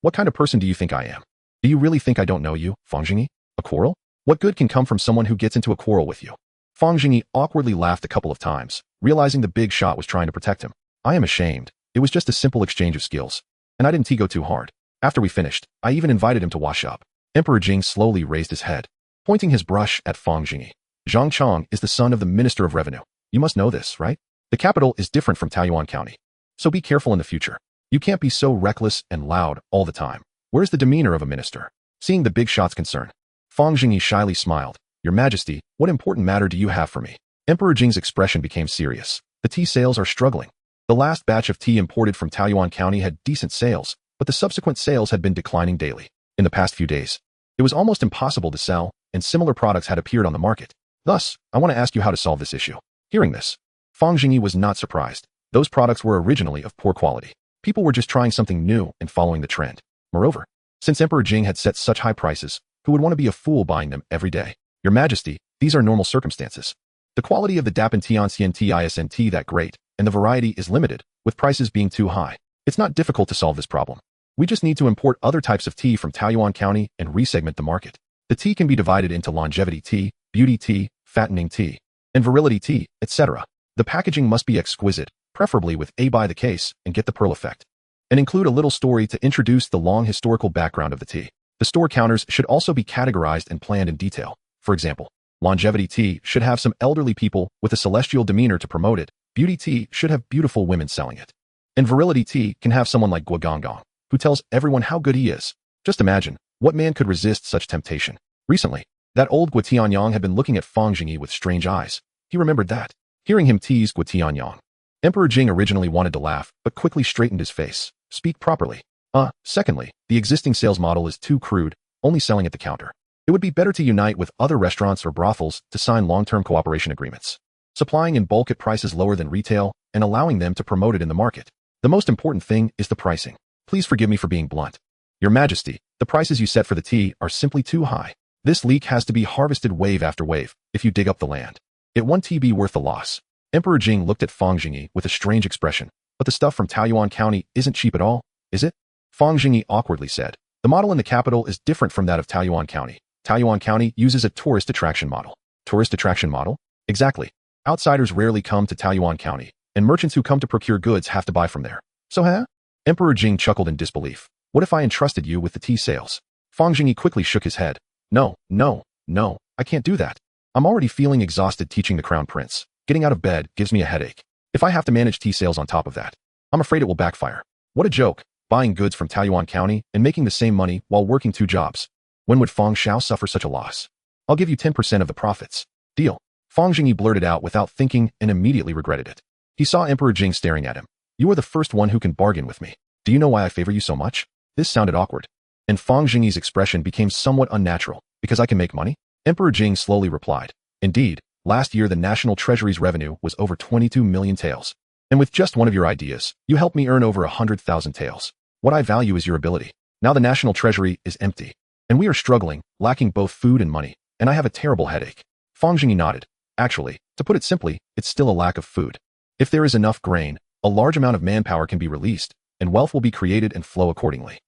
what kind of person do you think I am? Do you really think I don't know you, Fang Zhengyi? A quarrel? What good can come from someone who gets into a quarrel with you? Fang Zhengyi awkwardly laughed a couple of times, realizing the big shot was trying to protect him. I am ashamed. It was just a simple exchange of skills. And I didn't go too hard. After we finished, I even invited him to wash up. Emperor Jing slowly raised his head, pointing his brush at Fang Zhengyi. Zhang Chong is the son of the Minister of Revenue. You must know this, right? The capital is different from Taoyuan County. So be careful in the future. You can't be so reckless and loud all the time. Where's the demeanor of a minister? Seeing the big shot's concern, Fang Zhengyi shyly smiled. Your Majesty, what important matter do you have for me? Emperor Jing's expression became serious. The tea sales are struggling. The last batch of tea imported from Taoyuan County had decent sales, but the subsequent sales had been declining daily. In the past few days, it was almost impossible to sell, and similar products had appeared on the market. Thus, I want to ask you how to solve this issue. Hearing this, Fang Zhengyi was not surprised. Those products were originally of poor quality. People were just trying something new and following the trend. Moreover, since Emperor Jing had set such high prices, who would want to be a fool buying them every day? Your Majesty, these are normal circumstances. The quality of the Dapan Tianxian isn't that great, and the variety is limited, with prices being too high. It's not difficult to solve this problem. We just need to import other types of tea from Taoyuan County and resegment the market. The tea can be divided into longevity tea, beauty tea, fattening tea, and virility tea, etc. The packaging must be exquisite, preferably with a by the case, and get the pearl effect. And include a little story to introduce the long historical background of the tea. The store counters should also be categorized and planned in detail. For example, longevity tea should have some elderly people with a celestial demeanor to promote it. Beauty tea should have beautiful women selling it. And virility tea can have someone like Guo Gonggong, who tells everyone how good he is. Just imagine, what man could resist such temptation? Recently, that old Guo Tianyang had been looking at Fang Zhengyi with strange eyes. He remembered that. Hearing him tease Guo Tianyang, Emperor Jing originally wanted to laugh, but quickly straightened his face. Speak properly. Secondly, the existing sales model is too crude, only selling at the counter. It would be better to unite with other restaurants or brothels to sign long-term cooperation agreements, supplying in bulk at prices lower than retail and allowing them to promote it in the market. The most important thing is the pricing. Please forgive me for being blunt. Your Majesty, the prices you set for the tea are simply too high. This leek has to be harvested wave after wave if you dig up the land. It won't be worth the loss. Emperor Jing looked at Fang Zhengyi with a strange expression. But the stuff from Taoyuan County isn't cheap at all, is it? Fang Zhengyi awkwardly said. The model in the capital is different from that of Taoyuan County. Taoyuan County uses a tourist attraction model. Tourist attraction model? Exactly. Outsiders rarely come to Taoyuan County, and merchants who come to procure goods have to buy from there. So Emperor Jing chuckled in disbelief. What if I entrusted you with the tea sales? Fang Zhengyi quickly shook his head. No, I can't do that. I'm already feeling exhausted teaching the crown prince. Getting out of bed gives me a headache. If I have to manage tea sales on top of that, I'm afraid it will backfire. What a joke, buying goods from Taoyuan County and making the same money while working 2 jobs. When would Fang Xiao suffer such a loss? I'll give you 10% of the profits. Deal. Fang Zhengyi blurted out without thinking and immediately regretted it. He saw Emperor Jing staring at him. You are the first one who can bargain with me. Do you know why I favor you so much? This sounded awkward. And Fang Zhengyi's expression became somewhat unnatural. Because I can make money? Emperor Jing slowly replied. Indeed, last year the national treasury's revenue was over 22 million taels. And with just one of your ideas, you helped me earn over 100,000 taels. What I value is your ability. Now the national treasury is empty. And we are struggling, lacking both food and money. And I have a terrible headache. Fang Zhengyi nodded. Actually, to put it simply, it's still a lack of food. If there is enough grain, a large amount of manpower can be released, and wealth will be created and flow accordingly.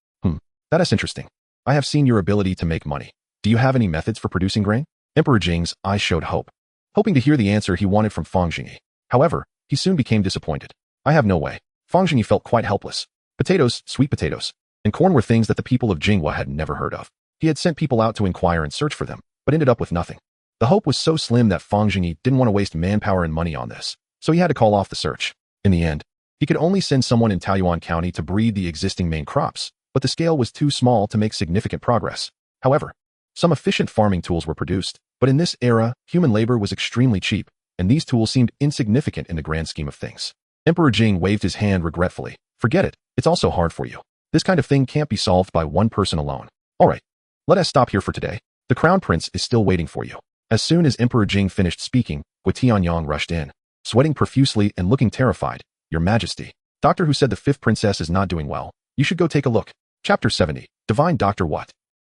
That is interesting. I have seen your ability to make money. Do you have any methods for producing grain? Emperor Jing's eyes showed hope, hoping to hear the answer he wanted from Fang Zhengyi. However, he soon became disappointed. I have no way. Fang Zhengyi felt quite helpless. Potatoes, sweet potatoes, and corn were things that the people of Jinghe had never heard of. He had sent people out to inquire and search for them, but ended up with nothing. The hope was so slim that Fang Zhengyi didn't want to waste manpower and money on this, so he had to call off the search. In the end, he could only send someone in Taoyuan County to breed the existing main crops, but the scale was too small to make significant progress. However, some efficient farming tools were produced, but in this era, human labor was extremely cheap, and these tools seemed insignificant in the grand scheme of things. Emperor Jing waved his hand regretfully. Forget it, it's also hard for you. This kind of thing can't be solved by one person alone. Alright, let us stop here for today. The crown prince is still waiting for you. As soon as Emperor Jing finished speaking, Gui Tianyang rushed in, sweating profusely and looking terrified. Your Majesty, Doctor who said the 5th princess is not doing well. You should go take a look. Chapter 70, Divine Doctor What?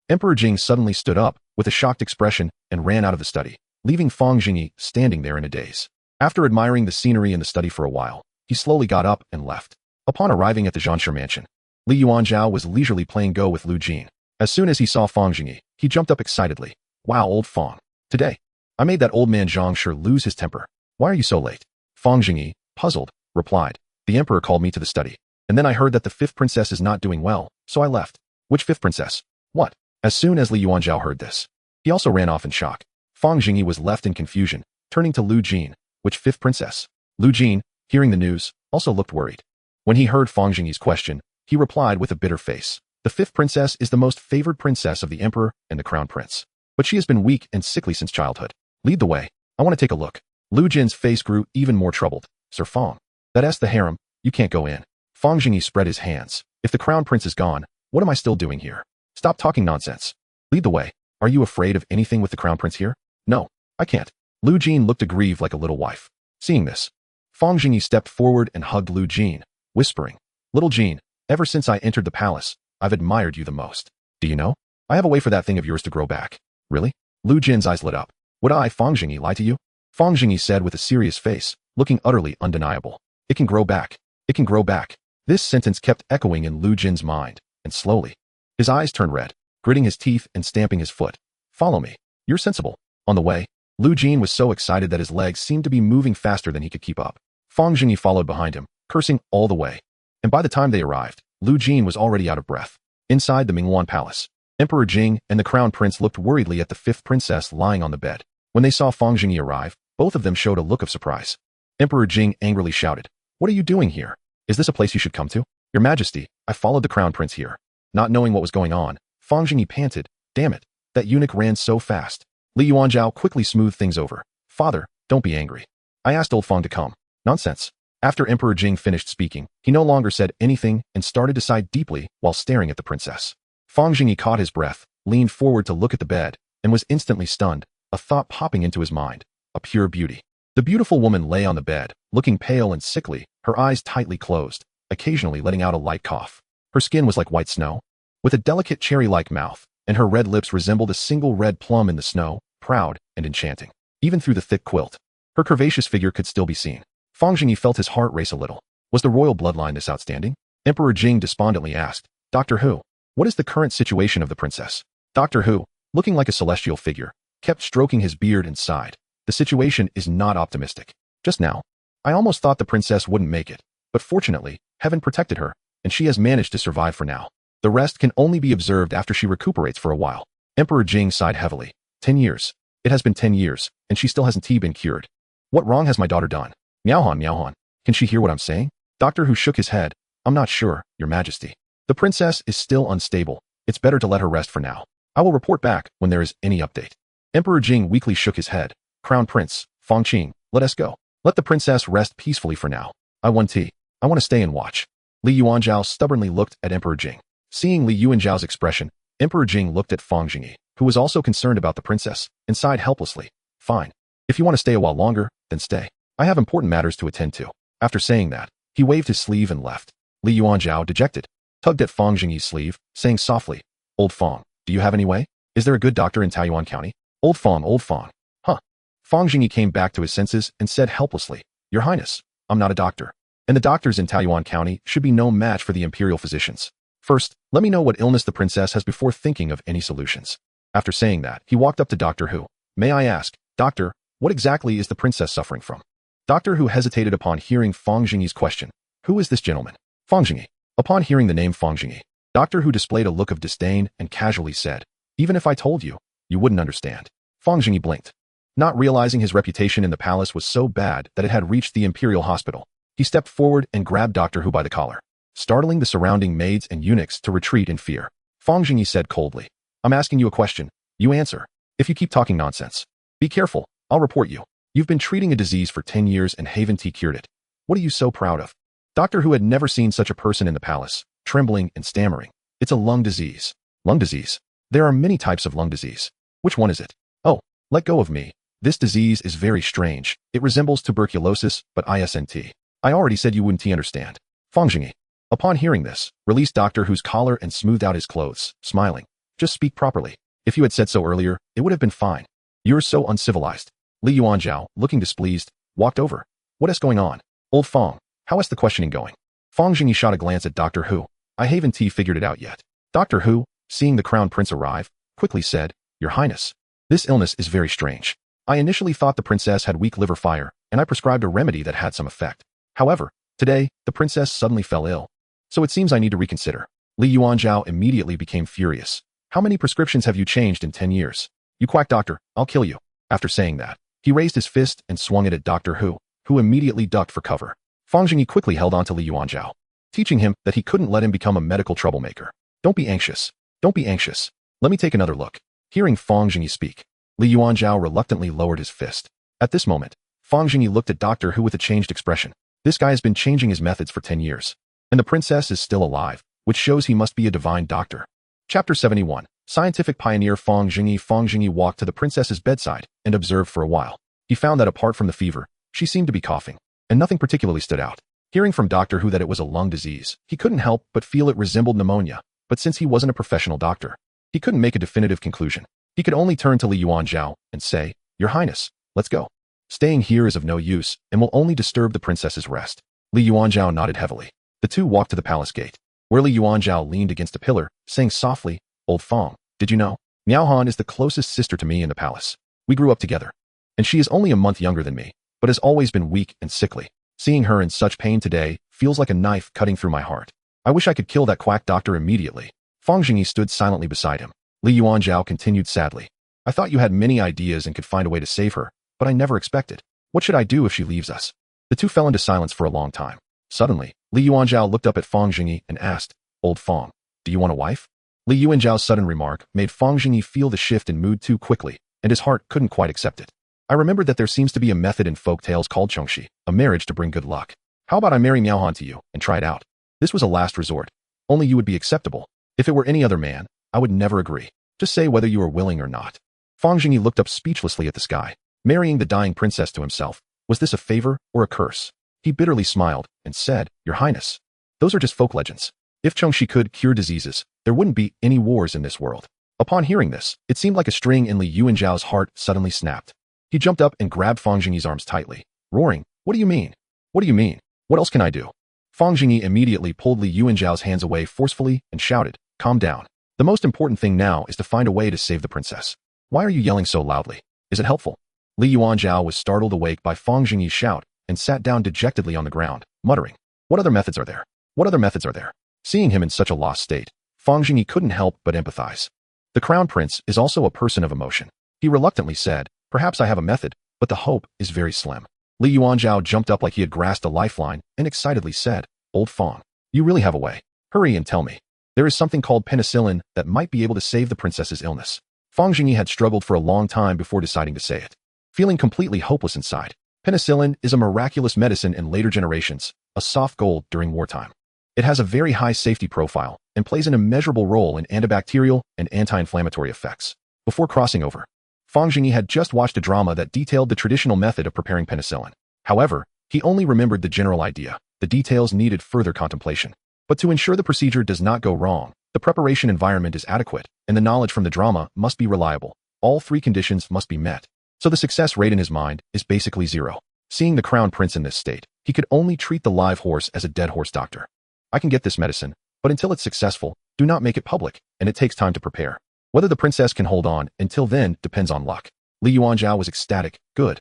Emperor Jing suddenly stood up, with a shocked expression, and ran out of the study, leaving Fang Zhengyi standing there in a daze. After admiring the scenery in the study for a while, he slowly got up and left. Upon arriving at the Zhanshi mansion, Li Yuanzhao was leisurely playing Go with Lu Jin. As soon as he saw Fang Zhengyi, he jumped up excitedly. Wow, old Fang. Today, I made that old man Zhang sure lose his temper. Why are you so late? Fang Zhengyi, puzzled, replied. The emperor called me to the study, and then I heard that the 5th princess is not doing well, so I left. Which 5th princess? What? As soon as Li Yuanzhao heard this, he also ran off in shock. Fang Zhengyi was left in confusion, turning to Lu Jin. Which 5th princess? Lu Jin, hearing the news, also looked worried. When he heard Fang Zhengyi's question, he replied with a bitter face. The 5th princess is the most favored princess of the emperor and the crown prince. But she has been weak and sickly since childhood. Lead the way. I want to take a look. Lu Jin's face grew even more troubled. Sir Fang. That's the harem. You can't go in. Fang Zhengyi spread his hands. If the crown prince is gone, what am I still doing here? Stop talking nonsense. Lead the way. Are you afraid of anything with the crown prince here? No, I can't. Lu Jin looked aggrieved like a little wife. Seeing this, Fang Zhengyi stepped forward and hugged Lu Jin, whispering, Little Jin, ever since I entered the palace, I've admired you the most. Do you know? I have a way for that thing of yours to grow back. Really? Lu Jin's eyes lit up. Would I, Fang Zhengyi, lie to you? Fang Zhengyi said with a serious face, looking utterly undeniable. It can grow back. It can grow back. This sentence kept echoing in Lu Jin's mind, and slowly, his eyes turned red, gritting his teeth and stamping his foot. Follow me. You're sensible. On the way, Lu Jin was so excited that his legs seemed to be moving faster than he could keep up. Fang Zhengyi followed behind him, cursing all the way. And by the time they arrived, Lu Jin was already out of breath. Inside the Mingwan Palace, Emperor Jing and the crown prince looked worriedly at the 5th princess lying on the bed. When they saw Fang Zhengyi arrive, both of them showed a look of surprise. Emperor Jing angrily shouted, What are you doing here? Is this a place you should come to? Your Majesty, I followed the crown prince here. Not knowing what was going on, Fang Zhengyi panted, Damn it, that eunuch ran so fast. Li Yuanzhao quickly smoothed things over. Father, don't be angry. I asked old Fang to come. Nonsense. After Emperor Jing finished speaking, he no longer said anything and started to sigh deeply while staring at the princess. Fang Zhengyi caught his breath, leaned forward to look at the bed, and was instantly stunned, a thought popping into his mind. A pure beauty. The beautiful woman lay on the bed, looking pale and sickly, her eyes tightly closed, occasionally letting out a light cough. Her skin was like white snow, with a delicate cherry-like mouth, and her red lips resembled a single red plum in the snow, proud and enchanting. Even through the thick quilt, her curvaceous figure could still be seen. Fang Zhengyi felt his heart race a little. Was the royal bloodline this outstanding? Emperor Jing despondently asked, Doctor Who, what is the current situation of the princess? Doctor Who, looking like a celestial figure, kept stroking his beard and sighed. The situation is not optimistic. Just now, I almost thought the princess wouldn't make it, but fortunately, heaven protected her, and she has managed to survive for now. The rest can only be observed after she recuperates for a while. Emperor Jing sighed heavily. 10 years. It has been 10 years, and she still hasn't been cured. What wrong has my daughter done? Miaohan, Miaohan. Can she hear what I'm saying? Doctor Who shook his head. I'm not sure, Your Majesty. The princess is still unstable. It's better to let her rest for now. I will report back when there is any update. Emperor Jing weakly shook his head. Crown Prince, Fang Qing, let us go. Let the princess rest peacefully for now. I want tea. I want to stay and watch. Li Yuanzhao stubbornly looked at Emperor Jing. Seeing Li Yuanzhao's expression, Emperor Jing looked at Fang Zhengyi, who was also concerned about the princess, and sighed helplessly. Fine. If you want to stay a while longer, then stay. I have important matters to attend to. After saying that, he waved his sleeve and left. Li Yuanzhao, dejected, tugged at Fang Zhengyi's sleeve, saying softly, Old Fang, do you have any way? Is there a good doctor in Taiyuan County? Old Fang, Old Fang. Huh. Fang Zhengyi came back to his senses and said helplessly, Your Highness, I'm not a doctor. And the doctors in Taiyuan County should be no match for the imperial physicians. First, let me know what illness the princess has before thinking of any solutions. After saying that, he walked up to Doctor Who. May I ask, Doctor, what exactly is the princess suffering from? Doctor Who hesitated upon hearing Fang Zhengyi's question. Who is this gentleman? Fang Zhengyi. Upon hearing the name Fang Zhengyi, Doctor Who displayed a look of disdain and casually said, Even if I told you, you wouldn't understand. Fang Zhengyi blinked. Not realizing his reputation in the palace was so bad that it had reached the imperial hospital, he stepped forward and grabbed Doctor Who by the collar, startling the surrounding maids and eunuchs to retreat in fear. Fang Zhengyi said coldly, I'm asking you a question. You answer. If you keep talking nonsense, be careful, I'll report you. You've been treating a disease for 10 years and haven't cured it. What are you so proud of? Doctor Who had never seen such a person in the palace, trembling and stammering. It's a lung disease. Lung disease? There are many types of lung disease. Which one is it? Oh, let go of me. This disease is very strange. It resembles tuberculosis, but isn't. I already said you wouldn't understand. Fang Zhengyi. Upon hearing this, released Doctor Who's collar and smoothed out his clothes, smiling. Just speak properly. If you had said so earlier, it would have been fine. You're so uncivilized. Li Yuanzhao, looking displeased, walked over. What is going on? Old Fang, how is the questioning going? Fang Zhengyi shot a glance at Doctor Who. I haven't figured it out yet. Doctor Who, seeing the crown prince arrive, quickly said, Your Highness, this illness is very strange. I initially thought the princess had weak liver fire, and I prescribed a remedy that had some effect. However, today, the princess suddenly fell ill. So it seems I need to reconsider. Li Yuanzhao immediately became furious. How many prescriptions have you changed in 10 years? You quack doctor, I'll kill you. After saying that, he raised his fist and swung it at Doctor Who, who immediately ducked for cover. Fang Zhengyi quickly held on to Li Yuanzhao, teaching him that he couldn't let him become a medical troublemaker. Don't be anxious. Don't be anxious. Let me take another look. Hearing Fang Zhengyi speak, Li Yuanzhao reluctantly lowered his fist. At this moment, Fang Zhengyi looked at Doctor Who with a changed expression. This guy has been changing his methods for 10 years. And the princess is still alive, which shows he must be a divine doctor. Chapter 71. Scientific pioneer Fang Zhengyi. Fang Zhengyi walked to the princess's bedside and observed for a while. He found that apart from the fever, she seemed to be coughing, and nothing particularly stood out. Hearing from Doctor Who that it was a lung disease, he couldn't help but feel it resembled pneumonia, but since he wasn't a professional doctor, he couldn't make a definitive conclusion. He could only turn to Li Yuanzhao and say, Your Highness, let's go. Staying here is of no use and will only disturb the princess's rest. Li Yuanzhao nodded heavily. The two walked to the palace gate, where Li Yuanzhao leaned against a pillar, saying softly, Old Fang, did you know? Miaohan is the closest sister to me in the palace. We grew up together. And she is only a month younger than me, but has always been weak and sickly. Seeing her in such pain today feels like a knife cutting through my heart. I wish I could kill that quack doctor immediately. Fang Zhengyi stood silently beside him. Li Yuanzhao continued sadly. I thought you had many ideas and could find a way to save her, but I never expected. What should I do if she leaves us? The two fell into silence for a long time. Suddenly, Li Yuanzhao looked up at Fang Zhengyi and asked, Old Fang, do you want a wife? Li Yuanzhao's sudden remark made Fang Zhengyi feel the shift in mood too quickly, and his heart couldn't quite accept it. I remembered that there seems to be a method in folk tales called chongxi, a marriage to bring good luck. How about I marry Miaohan to you and try it out? This was a last resort. Only you would be acceptable. If it were any other man, I would never agree. Just say whether you are willing or not. Fang Zhengyi looked up speechlessly at the sky. Marrying the dying princess to himself, was this a favor or a curse? He bitterly smiled and said, Your Highness, those are just folk legends. If chongxi could cure diseases, there wouldn't be any wars in this world. Upon hearing this, it seemed like a string in Li Yuanzhao's heart suddenly snapped. He jumped up and grabbed Fang Zhengyi's arms tightly, roaring, What do you mean? What do you mean? What else can I do? Fang Zhengyi immediately pulled Li Yuanzhao's hands away forcefully and shouted, Calm down. The most important thing now is to find a way to save the princess. Why are you yelling so loudly? Is it helpful? Li Yuanzhao was startled awake by Fang Zhengyi's shout and sat down dejectedly on the ground, muttering, What other methods are there? What other methods are there? Seeing him in such a lost state, Fang Zhengyi couldn't help but empathize. The crown prince is also a person of emotion. He reluctantly said, "Perhaps I have a method, but the hope is very slim." Li Yuanzhao jumped up like he had grasped a lifeline and excitedly said, "Old Fang, you really have a way. Hurry and tell me. There is something called penicillin that might be able to save the princess's illness." Fang Zhengyi had struggled for a long time before deciding to say it. Feeling completely hopeless inside, penicillin is a miraculous medicine in later generations, a soft gold during wartime. It has a very high safety profile and plays an immeasurable role in antibacterial and anti-inflammatory effects. Before crossing over, Fang Zhengyi had just watched a drama that detailed the traditional method of preparing penicillin. However, he only remembered the general idea. The details needed further contemplation. But to ensure the procedure does not go wrong, the preparation environment is adequate, and the knowledge from the drama must be reliable. All three conditions must be met. So the success rate in his mind is basically zero. Seeing the crown prince in this state, he could only treat the live horse as a dead horse doctor. "I can get this medicine, but until it's successful, do not make it public, and it takes time to prepare. Whether the princess can hold on until then depends on luck." Li Yuanzhao was ecstatic. Good.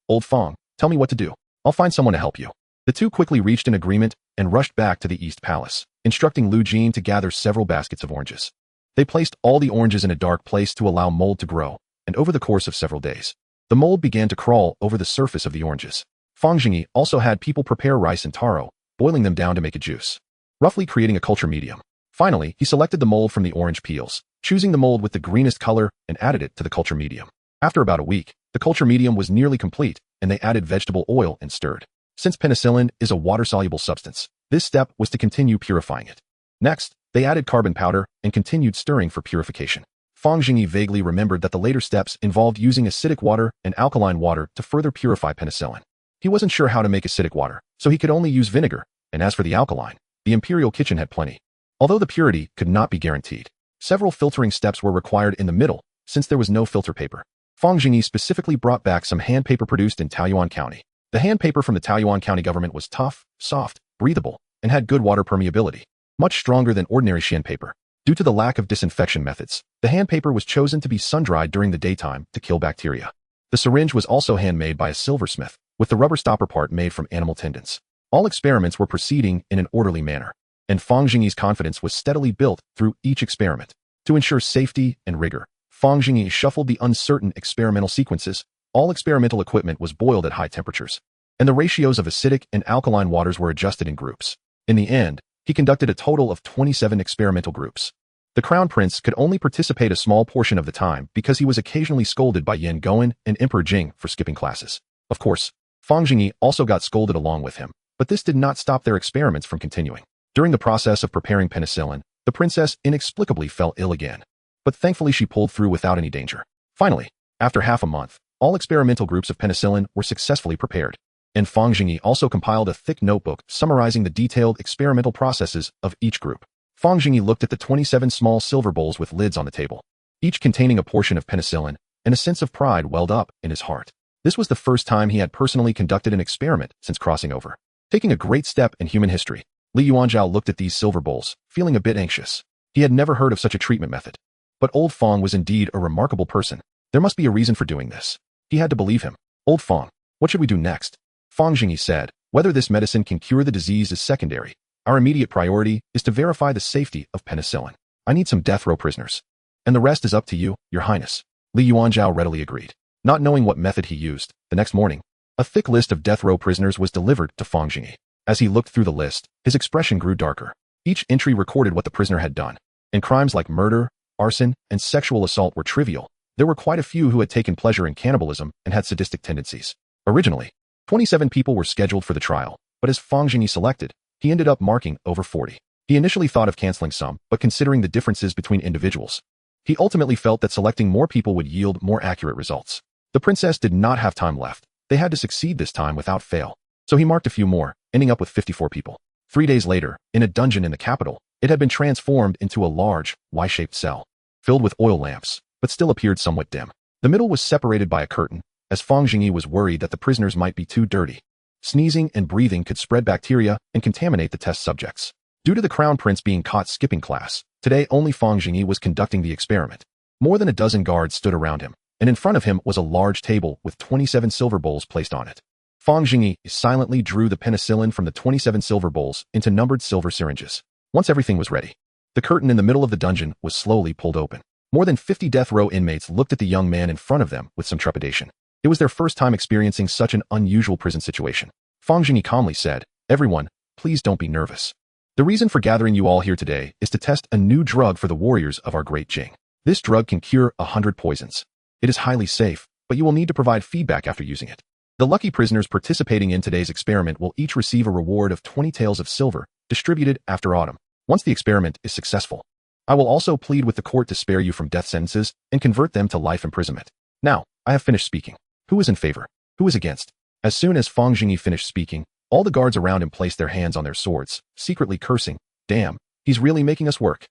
Old Fang, tell me what to do. I'll find someone to help you." The two quickly reached an agreement and rushed back to the East Palace, instructing Lu Jin to gather several baskets of oranges. They placed all the oranges in a dark place to allow mold to grow, and over the course of several days, the mold began to crawl over the surface of the oranges. Fang Zhengyi also had people prepare rice and taro, boiling them down to make a juice, roughly creating a culture medium. Finally, he selected the mold from the orange peels, choosing the mold with the greenest color and added it to the culture medium. After about a week, the culture medium was nearly complete, and they added vegetable oil and stirred. Since penicillin is a water-soluble substance, this step was to continue purifying it. Next, they added carbon powder and continued stirring for purification. Fang Zhengyi vaguely remembered that the later steps involved using acidic water and alkaline water to further purify penicillin. He wasn't sure how to make acidic water, so he could only use vinegar, and as for the alkaline, the imperial kitchen had plenty. Although the purity could not be guaranteed, several filtering steps were required in the middle, since there was no filter paper. Fang Zhengyi specifically brought back some hand paper produced in Taoyuan County. The hand paper from the Taoyuan County government was tough, soft, breathable, and had good water permeability, much stronger than ordinary Xian paper. Due to the lack of disinfection methods, the hand paper was chosen to be sun-dried during the daytime to kill bacteria. The syringe was also handmade by a silversmith, with the rubber stopper part made from animal tendons. All experiments were proceeding in an orderly manner, and Fang Zhengyi's confidence was steadily built through each experiment. To ensure safety and rigor, Fang Zhengyi shuffled the uncertain experimental sequences. All experimental equipment was boiled at high temperatures, and the ratios of acidic and alkaline waters were adjusted in groups. In the end, he conducted a total of 27 experimental groups. The crown prince could only participate a small portion of the time because he was occasionally scolded by Yan Goen and Emperor Jing for skipping classes. Of course, Fang Zhengyi also got scolded along with him, but this did not stop their experiments from continuing. During the process of preparing penicillin, the princess inexplicably fell ill again, but thankfully she pulled through without any danger. Finally, after half a month, all experimental groups of penicillin were successfully prepared, and Fang Zhengyi also compiled a thick notebook summarizing the detailed experimental processes of each group. Fang Zhengyi looked at the 27 small silver bowls with lids on the table, each containing a portion of penicillin, and a sense of pride welled up in his heart. This was the first time he had personally conducted an experiment since crossing over, taking a great step in human history. Li Yuanzhao looked at these silver bowls, feeling a bit anxious. He had never heard of such a treatment method. But old Fang was indeed a remarkable person. There must be a reason for doing this. He had to believe him. "Old Fang, what should we do next?" Fang Zhengyi said, "Whether this medicine can cure the disease is secondary. Our immediate priority is to verify the safety of penicillin. I need some death row prisoners. And the rest is up to you, Your Highness." Li Yuanzhao readily agreed. Not knowing what method he used, the next morning, a thick list of death row prisoners was delivered to Fang Zhengyi. As he looked through the list, his expression grew darker. Each entry recorded what the prisoner had done, and crimes like murder, arson, and sexual assault were trivial. There were quite a few who had taken pleasure in cannibalism and had sadistic tendencies. Originally, 27 people were scheduled for the trial, but as Fang Zhengyi selected, he ended up marking over 40. He initially thought of canceling some, but considering the differences between individuals, he ultimately felt that selecting more people would yield more accurate results. The princess did not have time left. They had to succeed this time without fail. So he marked a few more, ending up with 54 people. 3 days later, in a dungeon in the capital, it had been transformed into a large, Y-shaped cell, filled with oil lamps, but still appeared somewhat dim. The middle was separated by a curtain, as Fang Zhengyi was worried that the prisoners might be too dirty. Sneezing and breathing could spread bacteria and contaminate the test subjects. Due to the crown prince being caught skipping class, today only Fang Zhengyi was conducting the experiment. More than a dozen guards stood around him, and in front of him was a large table with 27 silver bowls placed on it. Fang Zhengyi silently drew the penicillin from the 27 silver bowls into numbered silver syringes. Once everything was ready, the curtain in the middle of the dungeon was slowly pulled open. More than 50 death row inmates looked at the young man in front of them with some trepidation. It was their first time experiencing such an unusual prison situation. Fang Zhengyi calmly said, "Everyone, please don't be nervous. The reason for gathering you all here today is to test a new drug for the warriors of our Great Jing. This drug can cure 100 poisons. It is highly safe, but you will need to provide feedback after using it. The lucky prisoners participating in today's experiment will each receive a reward of 20 taels of silver, distributed after autumn. Once the experiment is successful, I will also plead with the court to spare you from death sentences and convert them to life imprisonment. Now, I have finished speaking. Who is in favor? Who is against?" As soon as Fang Zhengyi finished speaking, all the guards around him placed their hands on their swords, secretly cursing, "Damn, he's really making us work.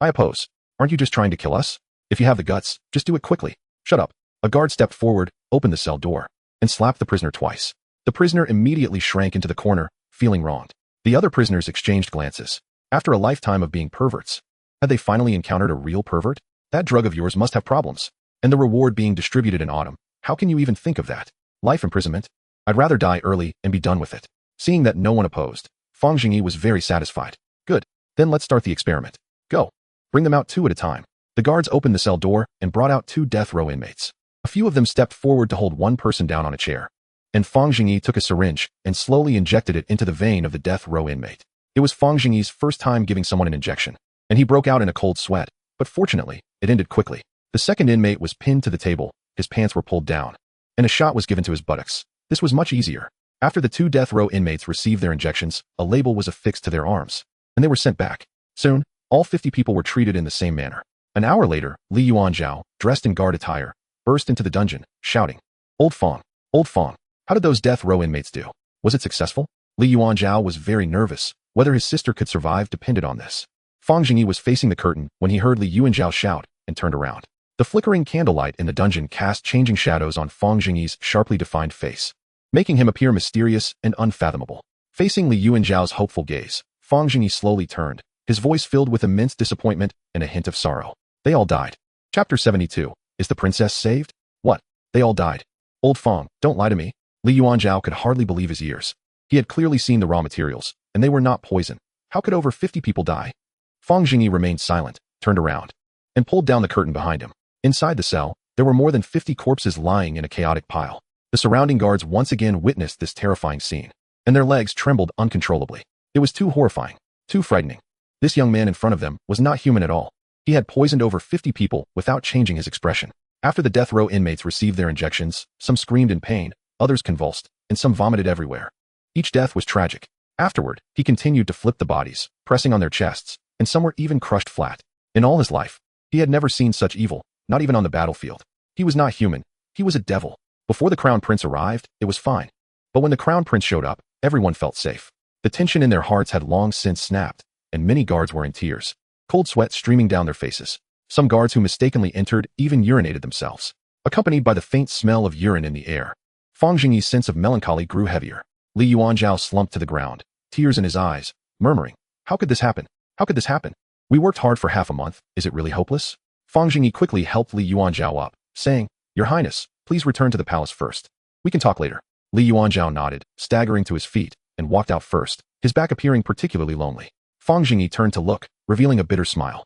I oppose. Aren't you just trying to kill us? If you have the guts, just do it quickly. Shut up." A guard stepped forward, opened the cell door, and slapped the prisoner twice. The prisoner immediately shrank into the corner, feeling wronged. The other prisoners exchanged glances. After a lifetime of being perverts, had they finally encountered a real pervert? That drug of yours must have problems. And the reward being distributed in autumn, how can you even think of that? Life imprisonment? I'd rather die early and be done with it. Seeing that no one opposed, Fang Zhengyi was very satisfied. Good. Then let's start the experiment. Go. Bring them out 2 at a time. The guards opened the cell door and brought out 2 death row inmates. A few of them stepped forward to hold one person down on a chair. And Fang Zhengyi took a syringe and slowly injected it into the vein of the death row inmate. It was Fang Zhengyi's first time giving someone an injection, and he broke out in a cold sweat, but fortunately, it ended quickly. The second inmate was pinned to the table, his pants were pulled down, and a shot was given to his buttocks. This was much easier. After the 2 death row inmates received their injections, a label was affixed to their arms, and they were sent back. Soon, all 50 people were treated in the same manner. An hour later, Li Yuanzhao, dressed in guard attire, burst into the dungeon, shouting, Old Fang, how did those death row inmates do? Was it successful?" Li Yuanzhao was very nervous. Whether his sister could survive depended on this. Fang Zhengyi was facing the curtain when he heard Li Yuanzhao shout and turned around. The flickering candlelight in the dungeon cast changing shadows on Fang Zhengyi's sharply defined face, making him appear mysterious and unfathomable. Facing Li Yuanzhao's hopeful gaze, Fang Zhengyi slowly turned, his voice filled with immense disappointment and a hint of sorrow. "They all died." Chapter 72. Is the princess saved? What? They all died? Old Fang, don't lie to me. Li Yuanzhao could hardly believe his ears. He had clearly seen the raw materials, and they were not poison. How could over 50 people die? Fang Zhengyi remained silent, turned around, and pulled down the curtain behind him. Inside the cell, there were more than 50 corpses lying in a chaotic pile. The surrounding guards once again witnessed this terrifying scene, and their legs trembled uncontrollably. It was too horrifying, too frightening. This young man in front of them was not human at all. He had poisoned over 50 people without changing his expression. After the death row inmates received their injections, some screamed in pain, others convulsed, and some vomited everywhere. Each death was tragic. Afterward, he continued to flip the bodies, pressing on their chests, and some were even crushed flat. In all his life, he had never seen such evil, not even on the battlefield. He was not human. He was a devil. Before the crown prince arrived, it was fine. But when the crown prince showed up, everyone felt safe. The tension in their hearts had long since snapped, and many guards were in tears, cold sweat streaming down their faces. Some guards who mistakenly entered even urinated themselves, accompanied by the faint smell of urine in the air. Fang Zhengyi's sense of melancholy grew heavier. Li Yuanzhao slumped to the ground, tears in his eyes, murmuring, "How could this happen? How could this happen? We worked hard for half a month. Is it really hopeless?" Fang Zhengyi quickly helped Li Yuanzhao up, saying, "Your Highness, please return to the palace first. We can talk later." Li Yuanzhao nodded, staggering to his feet, and walked out first, his back appearing particularly lonely. Fang Zhengyi turned to look, revealing a bitter smile.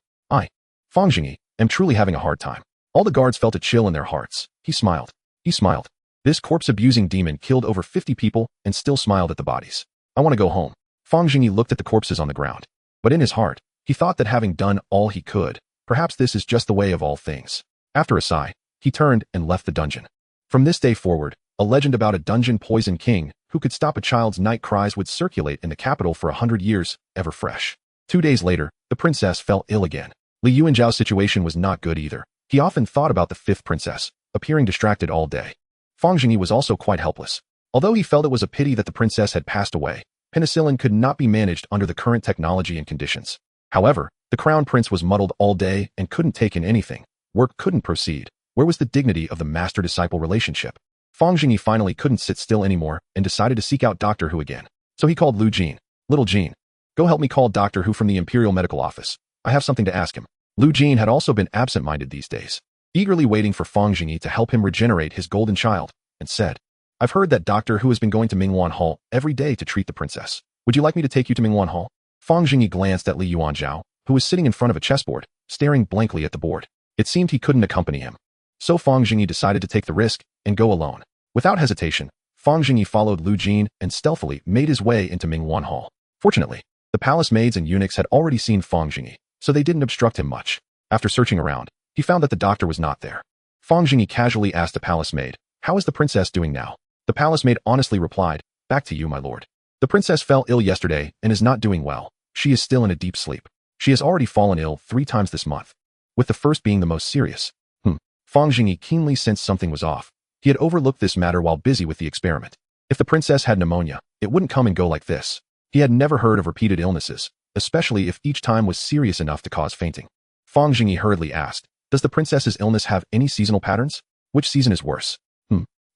Fang Zhengyi, am truly having a hard time." All the guards felt a chill in their hearts. He smiled. This corpse-abusing demon killed over 50 people and still smiled at the bodies. "I want to go home." Fang Zhengyi looked at the corpses on the ground. But in his heart, he thought that having done all he could, perhaps this is just the way of all things. After a sigh, he turned and left the dungeon. From this day forward, a legend about a dungeon poison king who could stop a child's night cries would circulate in the capital for 100 years, ever fresh. 2 days later, the princess fell ill again. Li Yuanzhao's situation was not good either. He often thought about the 5th princess, appearing distracted all day. Fang Zhengyi was also quite helpless. Although he felt it was a pity that the princess had passed away, penicillin could not be managed under the current technology and conditions. However, the crown prince was muddled all day and couldn't take in anything. Work couldn't proceed. Where was the dignity of the master-disciple relationship? Fang Zhengyi finally couldn't sit still anymore and decided to seek out Doctor Hu again. So he called Lu Jin. "Little Jin, go help me call Doctor Hu from the Imperial Medical Office. I have something to ask him." Lu Jin had also been absent-minded these days, eagerly waiting for Fang Zhengyi to help him regenerate his golden child, and said, "I've heard that Doctor Hu has been going to Mingwan Hall every day to treat the princess. Would you like me to take you to Mingwan Hall?" Fang Zhengyi glanced at Li Yuanzhao, who was sitting in front of a chessboard, staring blankly at the board. It seemed he couldn't accompany him. So Fang Zhengyi decided to take the risk and go alone. Without hesitation, Fang Zhengyi followed Lu Jin and stealthily made his way into Mingwan Hall. Fortunately, the palace maids and eunuchs had already seen Fang Zhengyi, so they didn't obstruct him much. After searching around, he found that the doctor was not there. Fang Zhengyi casually asked the palace maid, "How is the princess doing now?" The palace maid honestly replied, "Back to you, my lord. The princess fell ill yesterday and is not doing well. She is still in a deep sleep. She has already fallen ill 3 times this month, with the first being the most serious." Fang Zhengyi keenly sensed something was off. He had overlooked this matter while busy with the experiment. If the princess had pneumonia, it wouldn't come and go like this. He had never heard of repeated illnesses, especially if each time was serious enough to cause fainting. Fang Zhengyi hurriedly asked, "Does the princess's illness have any seasonal patterns? Which season is worse?"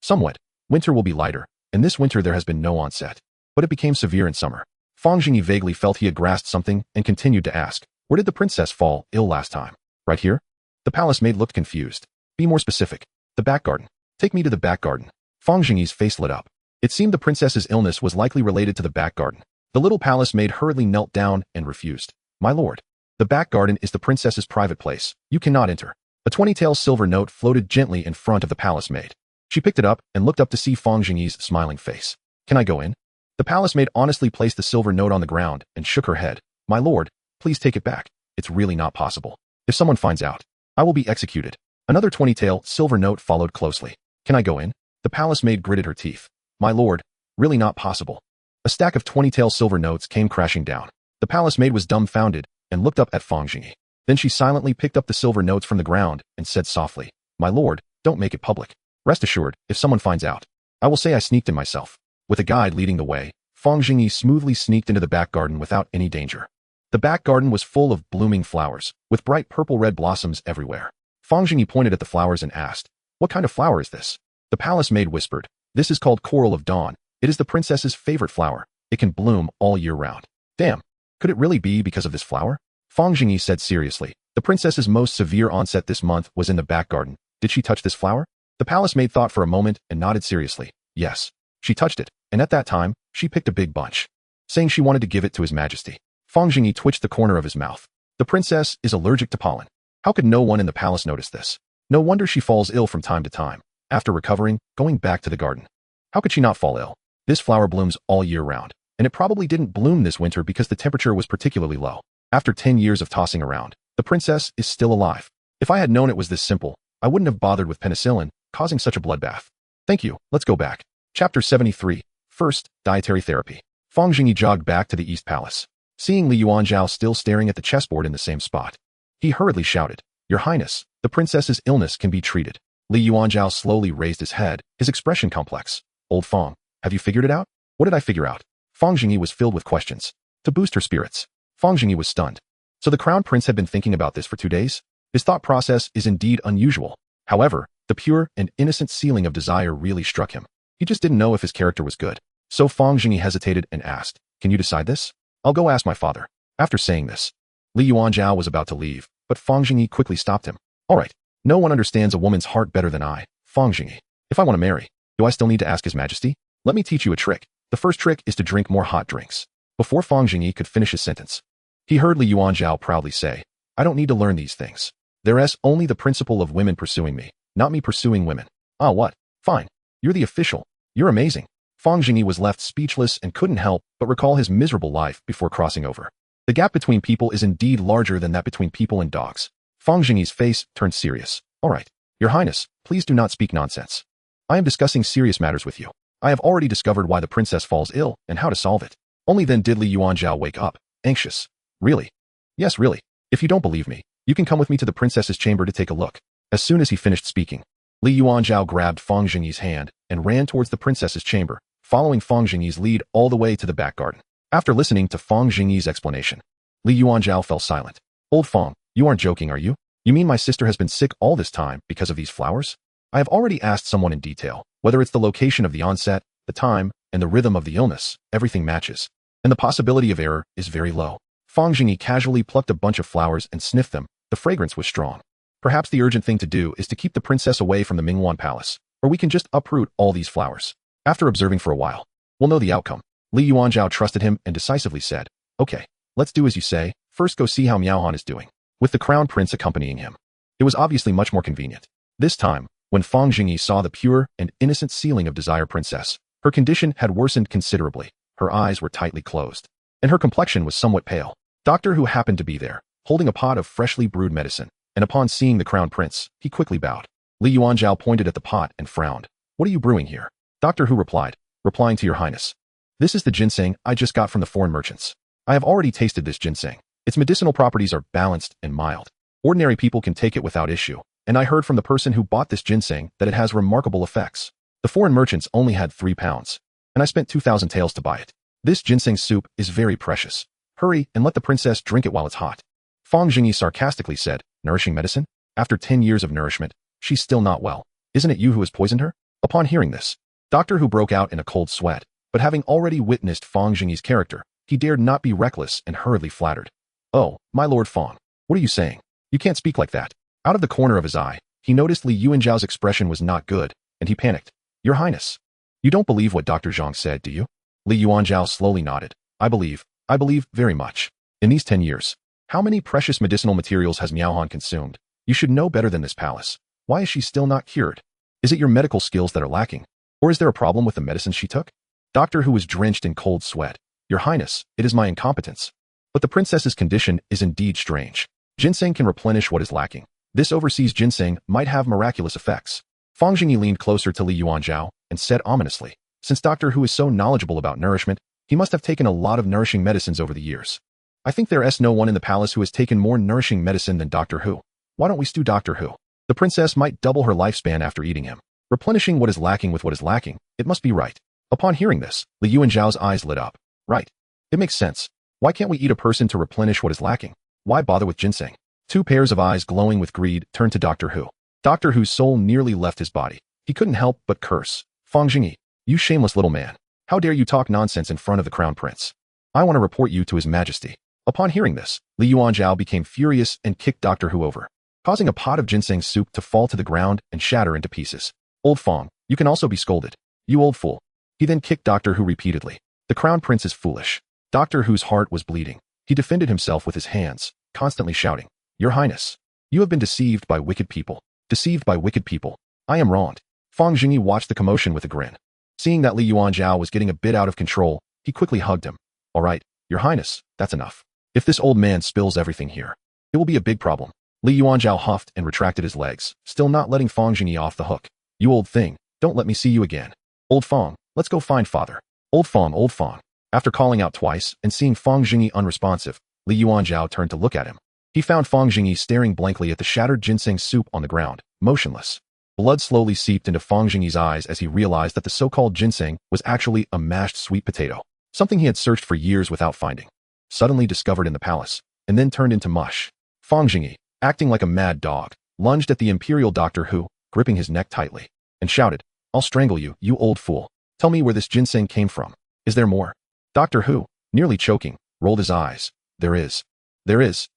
Somewhat. Winter will be lighter, and this winter there has been no onset. But it became severe in summer. Fang Zhengyi vaguely felt he had grasped something and continued to ask, "Where did the princess fall ill last time? Right here?" The palace maid looked confused. "Be more specific." "The back garden." "Take me to the back garden." Fang Zhengyi's face lit up. It seemed the princess's illness was likely related to the back garden. The little palace maid hurriedly knelt down and refused. "My lord, the back garden is the princess's private place. You cannot enter." A 20-tael silver note floated gently in front of the palace maid. She picked it up and looked up to see Fang Zhengyi's smiling face. "Can I go in?" The palace maid honestly placed the silver note on the ground and shook her head. "My lord, please take it back. It's really not possible. If someone finds out, I will be executed." Another 20-tael silver note followed closely. "Can I go in?" The palace maid gritted her teeth. "My lord, really not possible." A stack of 20-tael silver notes came crashing down. The palace maid was dumbfounded and looked up at Fang Zhengyi. Then she silently picked up the silver notes from the ground and said softly, "My lord, don't make it public. Rest assured, if someone finds out, I will say I sneaked in myself." With a guide leading the way, Fang Zhengyi smoothly sneaked into the back garden without any danger. The back garden was full of blooming flowers, with bright purple-red blossoms everywhere. Fang Zhengyi pointed at the flowers and asked, "What kind of flower is this?" The palace maid whispered, "This is called Coral of Dawn. It is the princess's favorite flower. It can bloom all year round." "Damn, could it really be because of this flower?" Fang Zhengyi said seriously, "The princess's most severe onset this month was in the back garden. Did she touch this flower?" The palace maid thought for a moment and nodded seriously. "Yes, she touched it, and at that time, she picked a big bunch, saying she wanted to give it to His Majesty." Fang Zhengyi twitched the corner of his mouth. The princess is allergic to pollen. How could no one in the palace notice this? No wonder she falls ill from time to time. After recovering, going back to the garden. How could she not fall ill? This flower blooms all year round, and it probably didn't bloom this winter because the temperature was particularly low. After 10 years of tossing around, the princess is still alive. If I had known it was this simple, I wouldn't have bothered with penicillin, causing such a bloodbath. Thank you, let's go back. Chapter 73. First, Dietary Therapy. Fang Zhengyi jogged back to the East Palace, seeing Li Yuanzhao still staring at the chessboard in the same spot. He hurriedly shouted, "Your Highness, the princess's illness can be treated." Li Yuanzhao slowly raised his head, his expression complex. "Old Fang, have you figured it out?" "What did I figure out?" Fang Zhengyi was filled with questions. To boost her spirits, Fang Zhengyi was stunned. So the crown prince had been thinking about this for 2 days? His thought process is indeed unusual. However, the pure and innocent ceiling of desire really struck him. He just didn't know if his character was good. So Fang Zhengyi hesitated and asked, "Can you decide this?" "I'll go ask my father." After saying this, Li Yuanzhao was about to leave, but Fang Zhengyi quickly stopped him. "All right, no one understands a woman's heart better than I, Fang Zhengyi. If I want to marry, do I still need to ask His Majesty? Let me teach you a trick. The first trick is to drink more hot drinks." Before Fang Zhengyi could finish his sentence, he heard Li Yuanzhao proudly say, "I don't need to learn these things. There's only the principle of women pursuing me, not me pursuing women." "Ah, what? Fine. You're the official. You're amazing." Fang Zhengyi was left speechless and couldn't help but recall his miserable life before crossing over. The gap between people is indeed larger than that between people and dogs. Fang Zhengyi's face turned serious. "All right, Your Highness, please do not speak nonsense. I am discussing serious matters with you. I have already discovered why the princess falls ill and how to solve it." Only then did Li Yuanzhao wake up, anxious. "Really?" "Yes, really. If you don't believe me, you can come with me to the princess's chamber to take a look." As soon as he finished speaking, Li Yuanzhao grabbed Fang Zhengyi's hand and ran towards the princess's chamber, following Fang Zhengyi's lead all the way to the back garden. After listening to Fang Zhengyi's explanation, Li Yuanzhao fell silent. "Old Fang, you aren't joking, are you? You mean my sister has been sick all this time because of these flowers?" "I have already asked someone in detail, whether it's the location of the onset, the time, and the rhythm of the illness, everything matches. And the possibility of error is very low." Fang Zhengyi casually plucked a bunch of flowers and sniffed them. The fragrance was strong. "Perhaps the urgent thing to do is to keep the princess away from the Mingwan Palace, or we can just uproot all these flowers. After observing for a while, we'll know the outcome." Li Yuanzhao trusted him and decisively said, "Okay, let's do as you say. First go see how Miao Han is doing," with the crown prince accompanying him. It was obviously much more convenient. This time, when Fang Zhengyi saw the pure and innocent ceiling of Desire Princess, her condition had worsened considerably. Her eyes were tightly closed, and her complexion was somewhat pale. Doctor Who happened to be there, holding a pot of freshly brewed medicine, and upon seeing the crown prince, he quickly bowed. Li Yuanzhao pointed at the pot and frowned. "What are you brewing here?" Doctor Who replied, "Replying to your highness. This is the ginseng I just got from the foreign merchants. I have already tasted this ginseng. Its medicinal properties are balanced and mild. Ordinary people can take it without issue, and I heard from the person who bought this ginseng that it has remarkable effects. The foreign merchants only had 3 pounds, and I spent 2,000 taels to buy it. This ginseng soup is very precious. Hurry and let the princess drink it while it's hot." Fang Zhengyi sarcastically said, "Nourishing medicine? After 10 years of nourishment, she's still not well. Isn't it you who has poisoned her?" Upon hearing this, Doctor Who broke out in a cold sweat, but having already witnessed Fang Zhengyi's character, he dared not be reckless and hurriedly flattered. "Oh, my lord Fang, what are you saying? You can't speak like that." Out of the corner of his eye, he noticed Li Yuanzhao's expression was not good, and he panicked. "Your Highness, you don't believe what Dr. Zhang said, do you?" Li Yuanzhao slowly nodded. I believe very much. In these 10 years, how many precious medicinal materials has Miaohan consumed? You should know better than this palace. Why is she still not cured? Is it your medical skills that are lacking? Or is there a problem with the medicine she took?" Doctor Who was drenched in cold sweat. "Your Highness, it is my incompetence. But the princess's condition is indeed strange. Ginseng can replenish what is lacking. This overseas ginseng might have miraculous effects." Fang Zhengyi leaned closer to Li Yuanzhao and said ominously, "Since Doctor Who is so knowledgeable about nourishment, he must have taken a lot of nourishing medicines over the years. I think there is no one in the palace who has taken more nourishing medicine than Doctor Who. Why don't we stew Doctor Who? The princess might double her lifespan after eating him. Replenishing what is lacking with what is lacking, it must be right." Upon hearing this, Li Yuanzhao's eyes lit up. "Right. It makes sense. Why can't we eat a person to replenish what is lacking? Why bother with ginseng?" 2 pairs of eyes glowing with greed turned to Doctor Who. Doctor Who's soul nearly left his body. He couldn't help but curse. "Fang Zhengyi, you shameless little man. How dare you talk nonsense in front of the crown prince? I want to report you to his majesty." Upon hearing this, Li Yuanzhao became furious and kicked Doctor Who over, causing a pot of ginseng soup to fall to the ground and shatter into pieces. "Old Fang, you can also be scolded. You old fool." He then kicked Doctor Who repeatedly. The crown prince is foolish. Doctor Who's heart was bleeding. He defended himself with his hands, constantly shouting, "Your Highness, you have been deceived by wicked people. Deceived by wicked people. I am wronged." Fang Zhengyi watched the commotion with a grin. Seeing that Li Yuanzhao was getting a bit out of control, he quickly hugged him. "All right, Your Highness, that's enough. If this old man spills everything here, it will be a big problem." Li Yuanzhao huffed and retracted his legs, still not letting Fang Zhengyi off the hook. "You old thing, don't let me see you again. Old Fang, let's go find father. Old Fang, old Fang." After calling out twice and seeing Fang Zhengyi unresponsive, Li Yuanzhao turned to look at him. He found Fang Zhengyi staring blankly at the shattered ginseng soup on the ground, motionless. Blood slowly seeped into Fang Zhengyi's eyes as he realized that the so-called ginseng was actually a mashed sweet potato, something he had searched for years without finding. Suddenly discovered in the palace, and then turned into mush. Fang Zhengyi, acting like a mad dog, lunged at the imperial Doctor Who, gripping his neck tightly, and shouted, "I'll strangle you, you old fool. Tell me where this ginseng came from. Is there more?" Doctor Who, nearly choking, rolled his eyes. There is,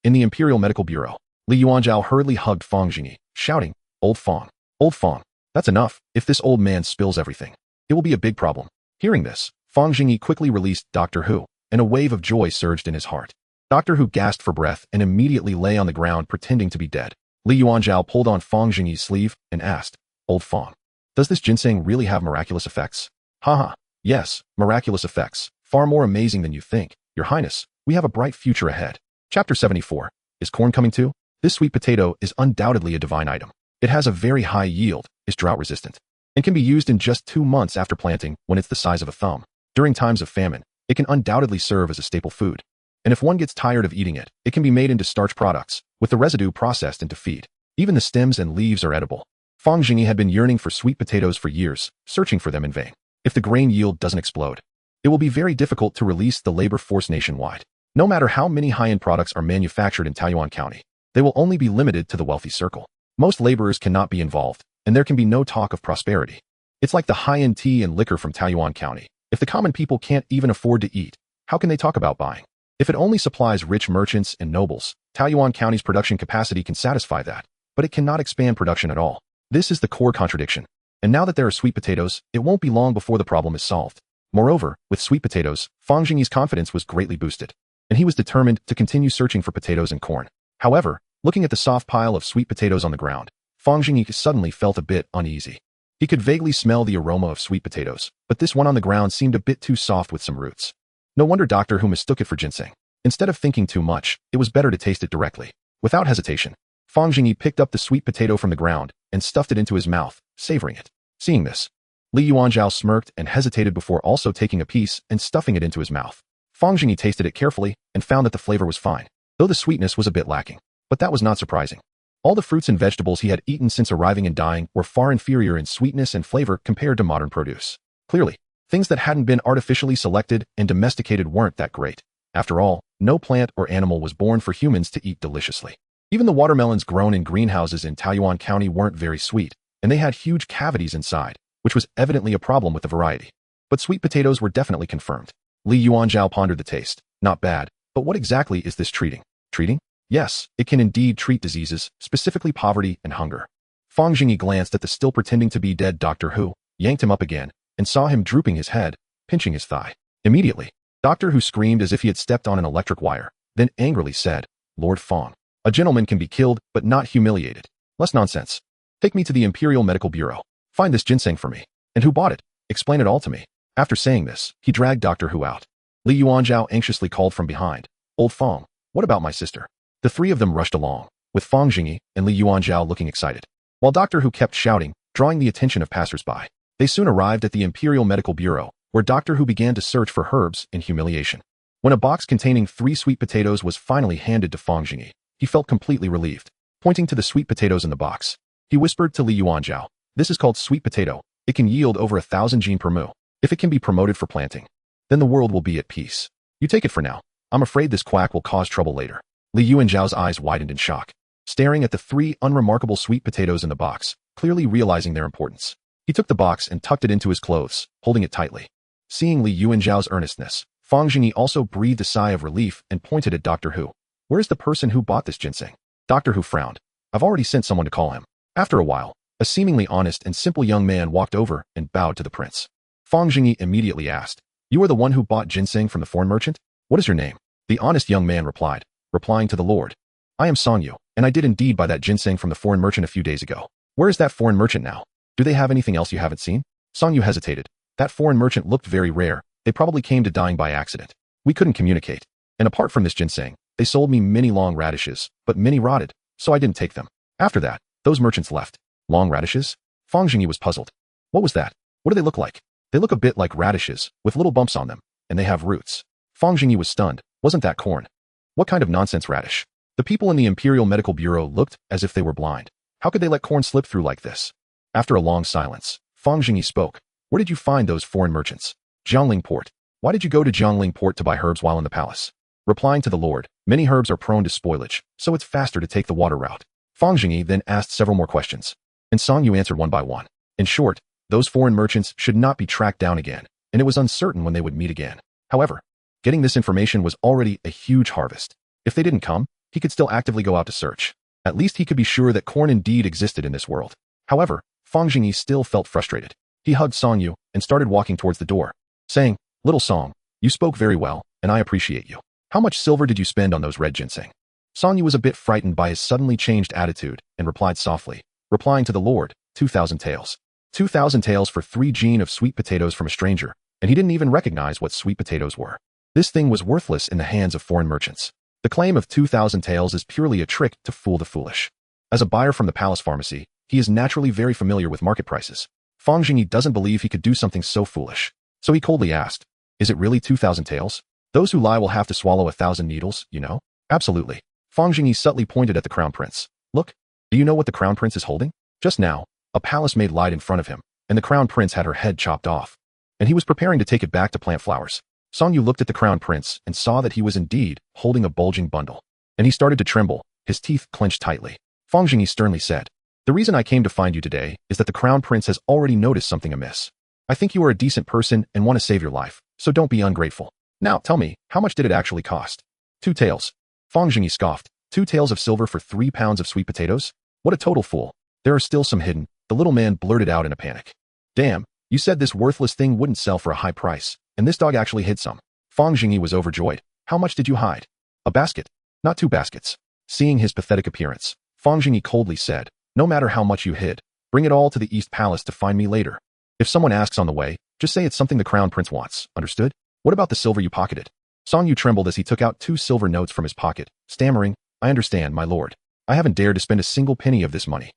in the Imperial Medical Bureau." Li Yuanzhao hurriedly hugged Fang Zhengyi, shouting, Old Fang, that's enough. If this old man spills everything, it will be a big problem." Hearing this, Fang Zhengyi quickly released Doctor Who, and a wave of joy surged in his heart. Doctor Who gasped for breath and immediately lay on the ground pretending to be dead. Li Yuanzhao pulled on Fang Zhengyi's sleeve and asked, "Old Fang, does this ginseng really have miraculous effects?" "Haha, yes, miraculous effects. Far more amazing than you think. Your Highness, we have a bright future ahead." Chapter 74. Is corn coming too? This sweet potato is undoubtedly a divine item. It has a very high yield, is drought resistant, and can be used in just 2 months after planting when it's the size of a thumb. During times of famine, it can undoubtedly serve as a staple food. And if one gets tired of eating it, it can be made into starch products, with the residue processed into feed. Even the stems and leaves are edible. Fang Zhengyi had been yearning for sweet potatoes for years, searching for them in vain. If the grain yield doesn't explode, it will be very difficult to release the labor force nationwide. No matter how many high-end products are manufactured in Taiyuan County, they will only be limited to the wealthy circle. Most laborers cannot be involved, and there can be no talk of prosperity. It's like the high-end tea and liquor from Taiyuan County. If the common people can't even afford to eat, how can they talk about buying? If it only supplies rich merchants and nobles, Taiyuan County's production capacity can satisfy that, but it cannot expand production at all. This is the core contradiction. And now that there are sweet potatoes, it won't be long before the problem is solved. Moreover, with sweet potatoes, Fang Zhengyi's confidence was greatly boosted, and he was determined to continue searching for potatoes and corn. However, Looking at the soft pile of sweet potatoes on the ground, Fang Zhengyi suddenly felt a bit uneasy. He could vaguely smell the aroma of sweet potatoes, but this one on the ground seemed a bit too soft with some roots. No wonder Doctor Who mistook it for ginseng. Instead of thinking too much, it was better to taste it directly. Without hesitation, Fang Zhengyi picked up the sweet potato from the ground and stuffed it into his mouth, savoring it. Seeing this, Li Yuanzhao smirked and hesitated before also taking a piece and stuffing it into his mouth. Fang Zhengyi tasted it carefully and found that the flavor was fine, though the sweetness was a bit lacking. But that was not surprising. All the fruits and vegetables he had eaten since arriving and dying were far inferior in sweetness and flavor compared to modern produce. Clearly, things that hadn't been artificially selected and domesticated weren't that great. After all, no plant or animal was born for humans to eat deliciously. Even the watermelons grown in greenhouses in Taoyuan County weren't very sweet, and they had huge cavities inside, which was evidently a problem with the variety. But sweet potatoes were definitely confirmed. Li Yuanzhao pondered the taste. Not bad, but what exactly is this treating? Treating? Yes, it can indeed treat diseases, specifically poverty and hunger. Fang Zhengyi glanced at the still pretending to be dead Doctor Who, yanked him up again, and saw him drooping his head, pinching his thigh. Immediately, Doctor Who screamed as if he had stepped on an electric wire, then angrily said, "Lord Fang, a gentleman can be killed but not humiliated. Less nonsense. Take me to the Imperial Medical Bureau. Find this ginseng for me. And who bought it? Explain it all to me." After saying this, he dragged Doctor Who out. Li Yuanzhao anxiously called from behind, "Old Fang, what about my sister?" The three of them rushed along, with Fang Zhengyi and Li Yuanzhao looking excited, while Doctor Who kept shouting, drawing the attention of passers-by. They soon arrived at the Imperial Medical Bureau, where Doctor Who began to search for herbs in humiliation. When a box containing 3 sweet potatoes was finally handed to Fang Zhengyi, he felt completely relieved. Pointing to the sweet potatoes in the box, he whispered to Li Yuanzhao, "This is called sweet potato. It can yield over 1,000 gene per mu. If it can be promoted for planting, then the world will be at peace. You take it for now. I'm afraid this quack will cause trouble later." Li Yuanzhao's eyes widened in shock, staring at the 3 unremarkable sweet potatoes in the box, clearly realizing their importance. He took the box and tucked it into his clothes, holding it tightly. Seeing Li Yuanzhao's earnestness, Fang Zhengyi also breathed a sigh of relief and pointed at Doctor Who. "Where is the person who bought this ginseng?" Doctor Who frowned. "I've already sent someone to call him." After a while, a seemingly honest and simple young man walked over and bowed to the prince. Fang Zhengyi immediately asked, "You are the one who bought ginseng from the foreign merchant? What is your name?" The honest young man replied, replying to the Lord, "I am Song Yu, and I did indeed buy that ginseng from the foreign merchant a few days ago. Where is that foreign merchant now? Do they have anything else you haven't seen?" Song Yu hesitated. That foreign merchant looked very rare. They probably came to dying by accident. We couldn't communicate. And apart from this ginseng, they sold me many long radishes, but many rotted, so I didn't take them. After that, those merchants left. Long radishes? Fang Zhengyi was puzzled. What was that? What do they look like? They look a bit like radishes, with little bumps on them, and they have roots. Fang Zhengyi was stunned. Wasn't that corn? What kind of nonsense radish? The people in the Imperial Medical Bureau looked as if they were blind. How could they let corn slip through like this? After a long silence, Fang Zhengyi spoke. "Where did you find those foreign merchants?" "Jiangling Port." "Why did you go to Jiangling Port to buy herbs while in the palace?" Replying to the Lord, "Many herbs are prone to spoilage, so it's faster to take the water route." Fang Zhengyi then asked several more questions, and Song Yu answered one by one. In short, those foreign merchants should not be tracked down again, and it was uncertain when they would meet again. However, getting this information was already a huge harvest. If they didn't come, he could still actively go out to search. At least he could be sure that corn indeed existed in this world. However, Fang Zhengyi still felt frustrated. He hugged Song Yu and started walking towards the door, saying, "Little Song, you spoke very well, and I appreciate you. How much silver did you spend on those red ginseng?" Song Yu was a bit frightened by his suddenly changed attitude and replied softly, replying to the Lord, 2,000 taels. 2,000 taels for 3 gene of sweet potatoes from a stranger, and he didn't even recognize what sweet potatoes were. This thing was worthless in the hands of foreign merchants. The claim of 2,000 taels is purely a trick to fool the foolish. As a buyer from the palace pharmacy, he is naturally very familiar with market prices. Fang Zhengyi doesn't believe he could do something so foolish. So he coldly asked, "Is it really 2,000 taels? Those who lie will have to swallow 1,000 needles, you know?" "Absolutely." Fang Zhengyi subtly pointed at the crown prince. "Look, do you know what the crown prince is holding?" Just now, a palace maid lied in front of him, and the crown prince had her head chopped off. And he was preparing to take it back to plant flowers. Song Yu looked at the crown prince and saw that he was indeed holding a bulging bundle. And he started to tremble, his teeth clenched tightly. Fang Zhengyi sternly said, "The reason I came to find you today is that the crown prince has already noticed something amiss. I think you are a decent person and want to save your life, so don't be ungrateful. Now, tell me, how much did it actually cost?" 2 taels. Fang Zhengyi scoffed. 2 taels of silver for 3 pounds of sweet potatoes? What a total fool. There are still some hidden, the little man blurted out in a panic. "Damn, you said this worthless thing wouldn't sell for a high price, and this dog actually hid some." Fang Zhengyi was overjoyed. "How much did you hide?" "A basket. Not 2 baskets." Seeing his pathetic appearance, Fang Zhengyi coldly said, "No matter how much you hid, bring it all to the East Palace to find me later. If someone asks on the way, just say it's something the crown prince wants, understood? What about the silver you pocketed?" Song Yu trembled as he took out 2 silver notes from his pocket, stammering, "I understand, my lord. I haven't dared to spend a single penny of this money.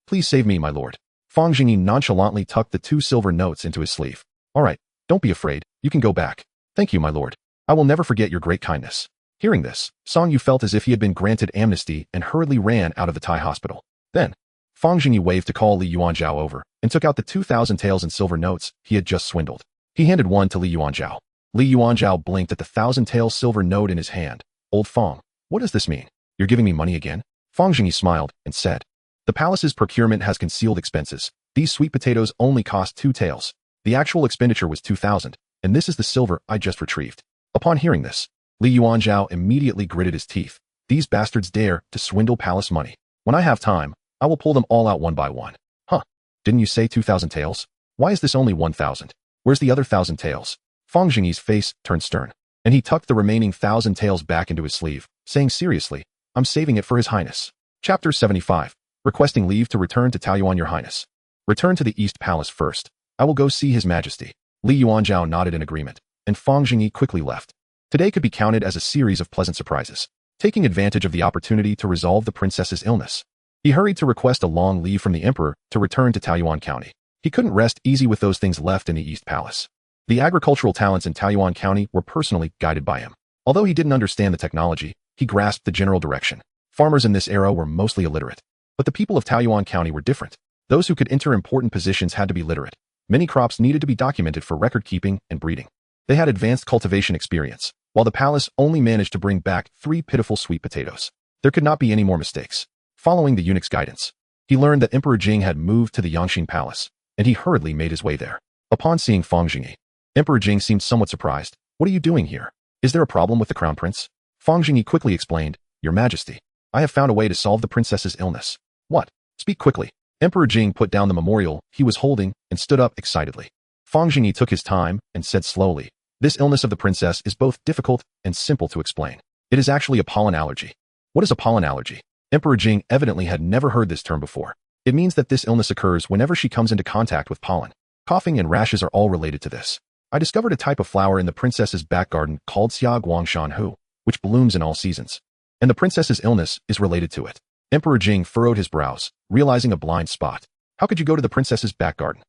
Please save me, my lord." Fang Zhengyi nonchalantly tucked the 2 silver notes into his sleeve. "All right, don't be afraid, you can go back. Thank you, my lord. I will never forget your great kindness." Hearing this, Song Yu felt as if he had been granted amnesty and hurriedly ran out of the Thai hospital. Then, Fang Zhengyi waved to call Li Yuanzhao over and took out the 2,000 taels in silver notes he had just swindled. He handed one to Li Yuanzhao. Li Yuanzhao blinked at the 1,000 taels silver note in his hand. "Old Fang, what does this mean? You're giving me money again?" Fang Zhengyi smiled and said, "The palace's procurement has concealed expenses. These sweet potatoes only cost 2 taels. The actual expenditure was 2,000, and this is the silver I just retrieved." Upon hearing this, Li Yuanzhao immediately gritted his teeth. "These bastards dare to swindle palace money. When I have time, I will pull them all out one by one." "Huh? Didn't you say 2,000 taels? Why is this only 1,000? Where's the other 1,000 taels?" Fang Zhengyi's face turned stern, and he tucked the remaining 1,000 taels back into his sleeve, saying seriously, "I'm saving it for His Highness." Chapter 75. Requesting leave to return to Taoyuan, Your Highness. "Return to the East Palace first. I will go see His Majesty." Li Yuanzhao nodded in agreement, and Fang Zhengyi quickly left. Today could be counted as a series of pleasant surprises. Taking advantage of the opportunity to resolve the princess's illness, he hurried to request a long leave from the emperor to return to Taoyuan County. He couldn't rest easy with those things left in the East Palace. The agricultural talents in Taoyuan County were personally guided by him. Although he didn't understand the technology, he grasped the general direction. Farmers in this era were mostly illiterate, but the people of Taoyuan County were different. Those who could enter important positions had to be literate. Many crops needed to be documented for record keeping and breeding. They had advanced cultivation experience, while the palace only managed to bring back 3 pitiful sweet potatoes. There could not be any more mistakes. Following the eunuch's guidance, he learned that Emperor Jing had moved to the Yangxin Palace, and he hurriedly made his way there. Upon seeing Fang Zhengyi, Emperor Jing seemed somewhat surprised. "What are you doing here? Is there a problem with the crown prince?" Fang Zhengyi quickly explained, "Your Majesty, I have found a way to solve the princess's illness." "What? Speak quickly." Emperor Jing put down the memorial he was holding and stood up excitedly. Fang Zhengyi took his time and said slowly, "This illness of the princess is both difficult and simple to explain. It is actually a pollen allergy." "What is a pollen allergy?" Emperor Jing evidently had never heard this term before. "It means that this illness occurs whenever she comes into contact with pollen. Coughing and rashes are all related to this. I discovered a type of flower in the princess's back garden called Xia Guangshan Hu, which blooms in all seasons. And the princess's illness is related to it." Emperor Jing furrowed his brows, realizing a blind spot. "How could you go to the princess's back garden?"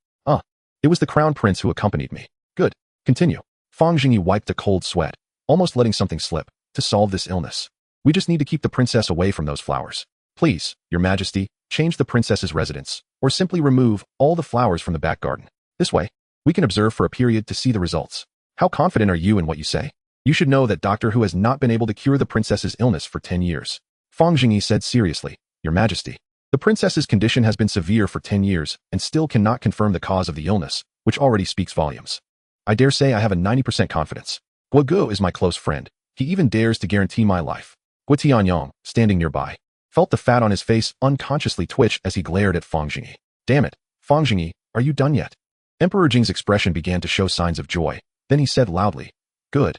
It was the crown prince who accompanied me." "Good. Continue." Fang Zhengyi wiped a cold sweat, almost letting something slip, "to solve this illness. We just need to keep the princess away from those flowers. Please, Your Majesty, change the princess's residence, or simply remove all the flowers from the back garden. This way, we can observe for a period to see the results." "How confident are you in what you say? You should know that Doctor Who has not been able to cure the princess's illness for 10 years. Fang Zhengyi said seriously, "Your Majesty, the princess's condition has been severe for 10 years and still cannot confirm the cause of the illness, which already speaks volumes. I dare say I have a 90% confidence. Guo is my close friend. He even dares to guarantee my life." Guo Tianyong, standing nearby, felt the fat on his face unconsciously twitch as he glared at Fang Zhengyi. "Damn it, Fang Zhengyi, are you done yet?" Emperor Jing's expression began to show signs of joy. Then he said loudly, Good.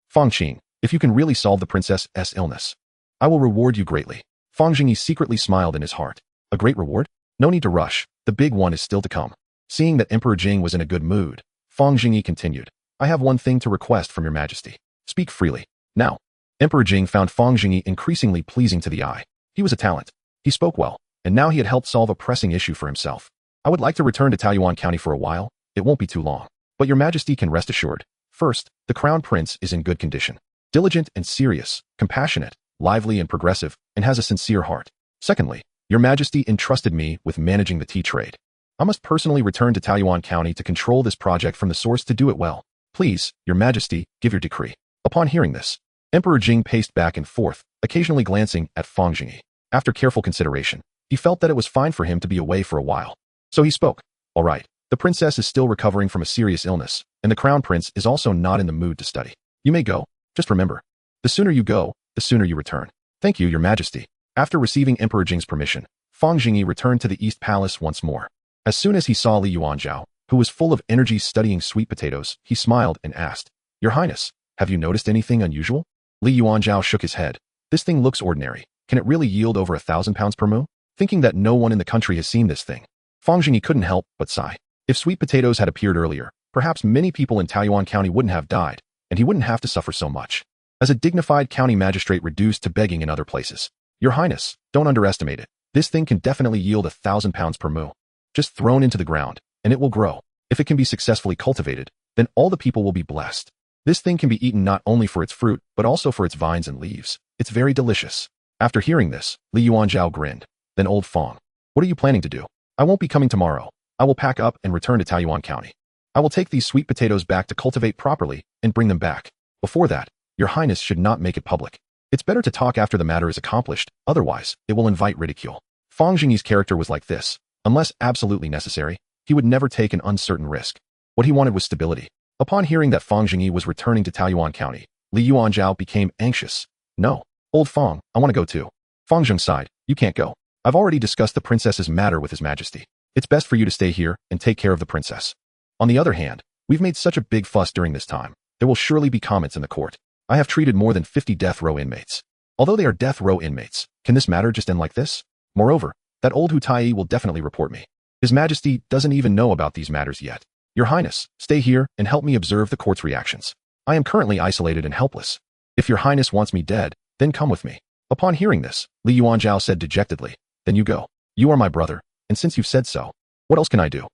Fang Qing, if you can really solve the princess's illness, I will reward you greatly." Fang Zhengyi secretly smiled in his heart. "A great reward? No need to rush. The big one is still to come." Seeing that Emperor Jing was in a good mood, Fang Zhengyi continued, "I have one thing to request from Your Majesty. Speak freely." Now, Emperor Jing found Fang Zhengyi increasingly pleasing to the eye. He was a talent. He spoke well, and now he had helped solve a pressing issue for himself. "I would like to return to Taoyuan County for a while. It won't be too long. But Your Majesty can rest assured. First, the crown prince is in good condition. Diligent and serious, compassionate, lively and progressive, and has a sincere heart. Secondly, Your Majesty entrusted me with managing the tea trade. I must personally return to Taoyuan County to control this project from the source to do it well. Please, Your Majesty, give your decree." Upon hearing this, Emperor Jing paced back and forth, occasionally glancing at Fang Zhengyi. After careful consideration, he felt that it was fine for him to be away for a while. So he spoke, "All right, the princess is still recovering from a serious illness, and the crown prince is also not in the mood to study. You may go. Just remember, the sooner you go, the sooner you return." "Thank you, Your Majesty." After receiving Emperor Jing's permission, Fang Zhengyi returned to the East Palace once more. As soon as he saw Li Yuanzhao, who was full of energy studying sweet potatoes, he smiled and asked, "Your Highness, have you noticed anything unusual?" Li Yuanzhao shook his head. "This thing looks ordinary. Can it really yield over 1,000 pounds per moo? Thinking that no one in the country has seen this thing, Fang Zhengyi couldn't help but sigh. If sweet potatoes had appeared earlier, perhaps many people in Taiyuan County wouldn't have died, and he wouldn't have to suffer so much. As a dignified county magistrate reduced to begging in other places, Your Highness, don't underestimate it. This thing can definitely yield 1,000 pounds per moo. Just thrown into the ground, and it will grow. If it can be successfully cultivated, then all the people will be blessed. This thing can be eaten not only for its fruit, but also for its vines and leaves. It's very delicious. After hearing this, Li Yuanzhao grinned. Then old Fang, what are you planning to do? I won't be coming tomorrow. I will pack up and return to Taiyuan County. I will take these sweet potatoes back to cultivate properly and bring them back. Before that, Your Highness should not make it public. It's better to talk after the matter is accomplished, otherwise, it will invite ridicule. Fang Zhengyi's character was like this. Unless absolutely necessary, he would never take an uncertain risk. What he wanted was stability. Upon hearing that Fang Zhengyi was returning to Taiyuan County, Li Yuanzhao became anxious. No, old Fang, I want to go too. Fang Zheng sighed. You can't go. I've already discussed the princess's matter with His Majesty. It's best for you to stay here and take care of the princess. On the other hand, we've made such a big fuss during this time. There will surely be comments in the court. I have treated more than 50 death row inmates. Although they are death row inmates, can this matter just end like this? Moreover, that old Hu Tai will definitely report me. His Majesty doesn't even know about these matters yet. Your Highness, stay here and help me observe the court's reactions. I am currently isolated and helpless. If Your Highness wants me dead, then come with me. Upon hearing this, Li Yuanzhao said dejectedly, then you go. You are my brother, and since you've said so, what else can I do?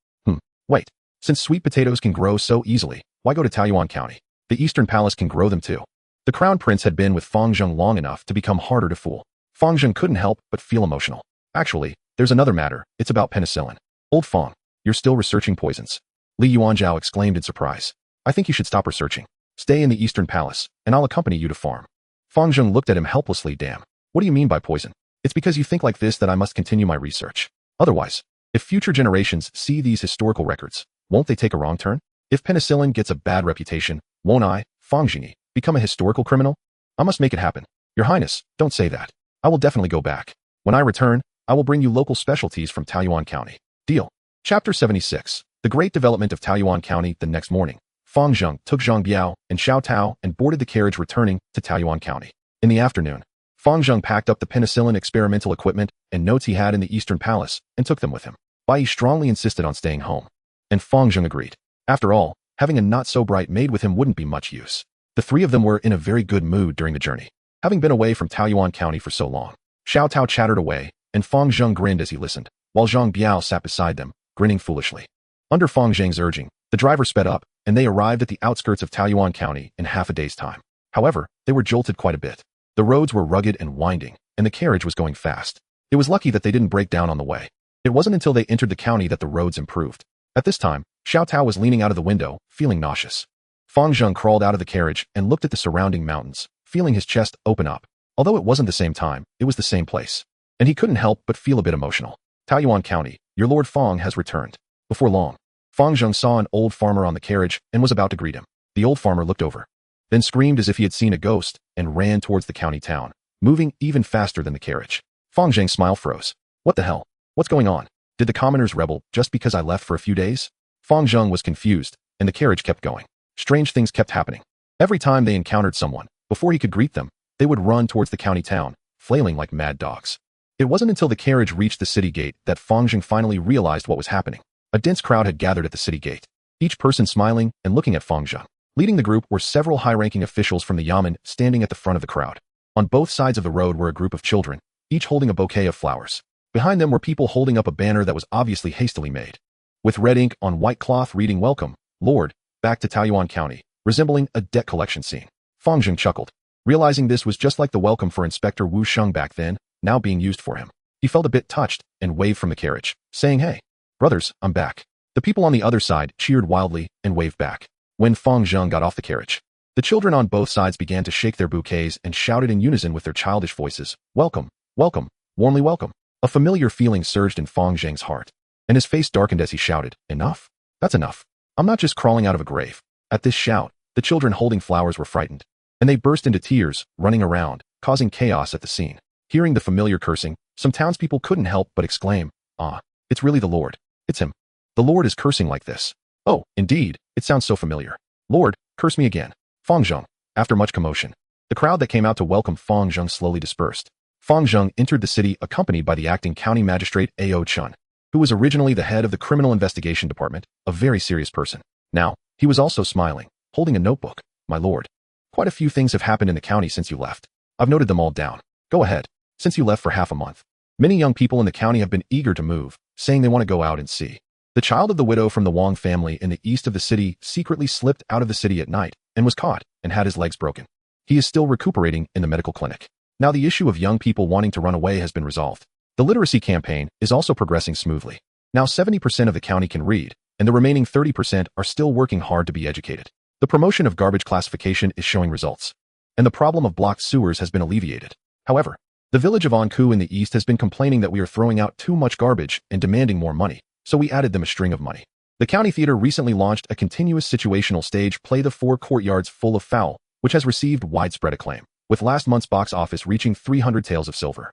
Wait. Since sweet potatoes can grow so easily, why go to Taiyuan County? The Eastern Palace can grow them too. The Crown Prince had been with Fang Zheng long enough to become harder to fool. Fang Zheng couldn't help but feel emotional. Actually, there's another matter. It's about penicillin. Old Fang, you're still researching poisons. Li Yuanzhao exclaimed in surprise. I think you should stop researching. Stay in the Eastern Palace, and I'll accompany you to farm. Fang Zheng looked at him helplessly. Damn. What do you mean by poison? It's because you think like this that I must continue my research. Otherwise, if future generations see these historical records, won't they take a wrong turn? If penicillin gets a bad reputation, won't I, Fang Zhengyi, become a historical criminal? I must make it happen. Your Highness, don't say that. I will definitely go back. When I return, I will bring you local specialties from Taiyuan County. Deal. Chapter 76. The Great Development of Taiyuan County. The next morning, Fang Zheng took Zhang Biao and Xiao Tao and boarded the carriage returning to Taiyuan County. In the afternoon, Fang Zheng packed up the penicillin experimental equipment and notes he had in the Eastern Palace and took them with him. Bai Yi strongly insisted on staying home, and Fang Zheng agreed. After all, having a not-so-bright maid with him wouldn't be much use. The three of them were in a very good mood during the journey. Having been away from Taiyuan County for so long, Xiao Tao chattered away, and Fang Zheng grinned as he listened, while Zhang Biao sat beside them, grinning foolishly. Under Fang Zheng's urging, the driver sped up, and they arrived at the outskirts of Taiyuan County in half a day's time. However, they were jolted quite a bit. The roads were rugged and winding, and the carriage was going fast. It was lucky that they didn't break down on the way. It wasn't until they entered the county that the roads improved. At this time, Xiao Tao was leaning out of the window, feeling nauseous. Fang Zheng crawled out of the carriage and looked at the surrounding mountains, feeling his chest open up. Although it wasn't the same time, it was the same place. And he couldn't help but feel a bit emotional. Taiyuan County, your Lord Fang has returned. Before long, Fang Zheng saw an old farmer on the carriage and was about to greet him. The old farmer looked over, then screamed as if he had seen a ghost and ran towards the county town, moving even faster than the carriage. Fang Zheng's smile froze. What the hell? What's going on? Did the commoners rebel just because I left for a few days? Fang Zheng was confused, and the carriage kept going. Strange things kept happening. Every time they encountered someone, before he could greet them, they would run towards the county town, flailing like mad dogs. It wasn't until the carriage reached the city gate that Fang Zheng finally realized what was happening. A dense crowd had gathered at the city gate, each person smiling and looking at Fang Zheng. Leading the group were several high-ranking officials from the Yamen standing at the front of the crowd. On both sides of the road were a group of children, each holding a bouquet of flowers. Behind them were people holding up a banner that was obviously hastily made, with red ink on white cloth reading "Welcome, Lord, back to Taiyuan County," resembling a debt collection scene. Fang Zheng chuckled, realizing this was just like the welcome for Inspector Wu Sheng back then, now being used for him. He felt a bit touched and waved from the carriage, saying, "Hey, brothers, I'm back." The people on the other side cheered wildly and waved back. When Fang Zheng got off the carriage, the children on both sides began to shake their bouquets and shouted in unison with their childish voices, "Welcome, welcome, warmly welcome." A familiar feeling surged in Fang Zheng's heart, and his face darkened as he shouted, "Enough? That's enough. I'm not just crawling out of a grave." At this shout, the children holding flowers were frightened, and they burst into tears, running around, causing chaos at the scene. Hearing the familiar cursing, some townspeople couldn't help but exclaim, "Ah, it's really the Lord. It's him. The Lord is cursing like this. Oh, indeed, it sounds so familiar. Lord, curse me again." Fang Zheng. After much commotion, the crowd that came out to welcome Fang Zheng slowly dispersed, Fang Zheng entered the city accompanied by the acting county magistrate A.O. Chun, who was originally the head of the criminal investigation department, a very serious person. Now, he was also smiling, holding a notebook. My lord, quite a few things have happened in the county since you left. I've noted them all down. Go ahead. Since you left for half a month, many young people in the county have been eager to move, saying they want to go out and see. The child of the widow from the Wang family in the east of the city secretly slipped out of the city at night and was caught and had his legs broken. He is still recuperating in the medical clinic. Now the issue of young people wanting to run away has been resolved. The literacy campaign is also progressing smoothly. Now 70% of the county can read, and the remaining 30% are still working hard to be educated. The promotion of garbage classification is showing results, and the problem of blocked sewers has been alleviated. However, the village of Anku in the east has been complaining that we are throwing out too much garbage and demanding more money, so we added them a string of money. The county theater recently launched a continuous situational stage play The Four Courtyards Full of Foul, which has received widespread acclaim, with last month's box office reaching 300 taels of silver.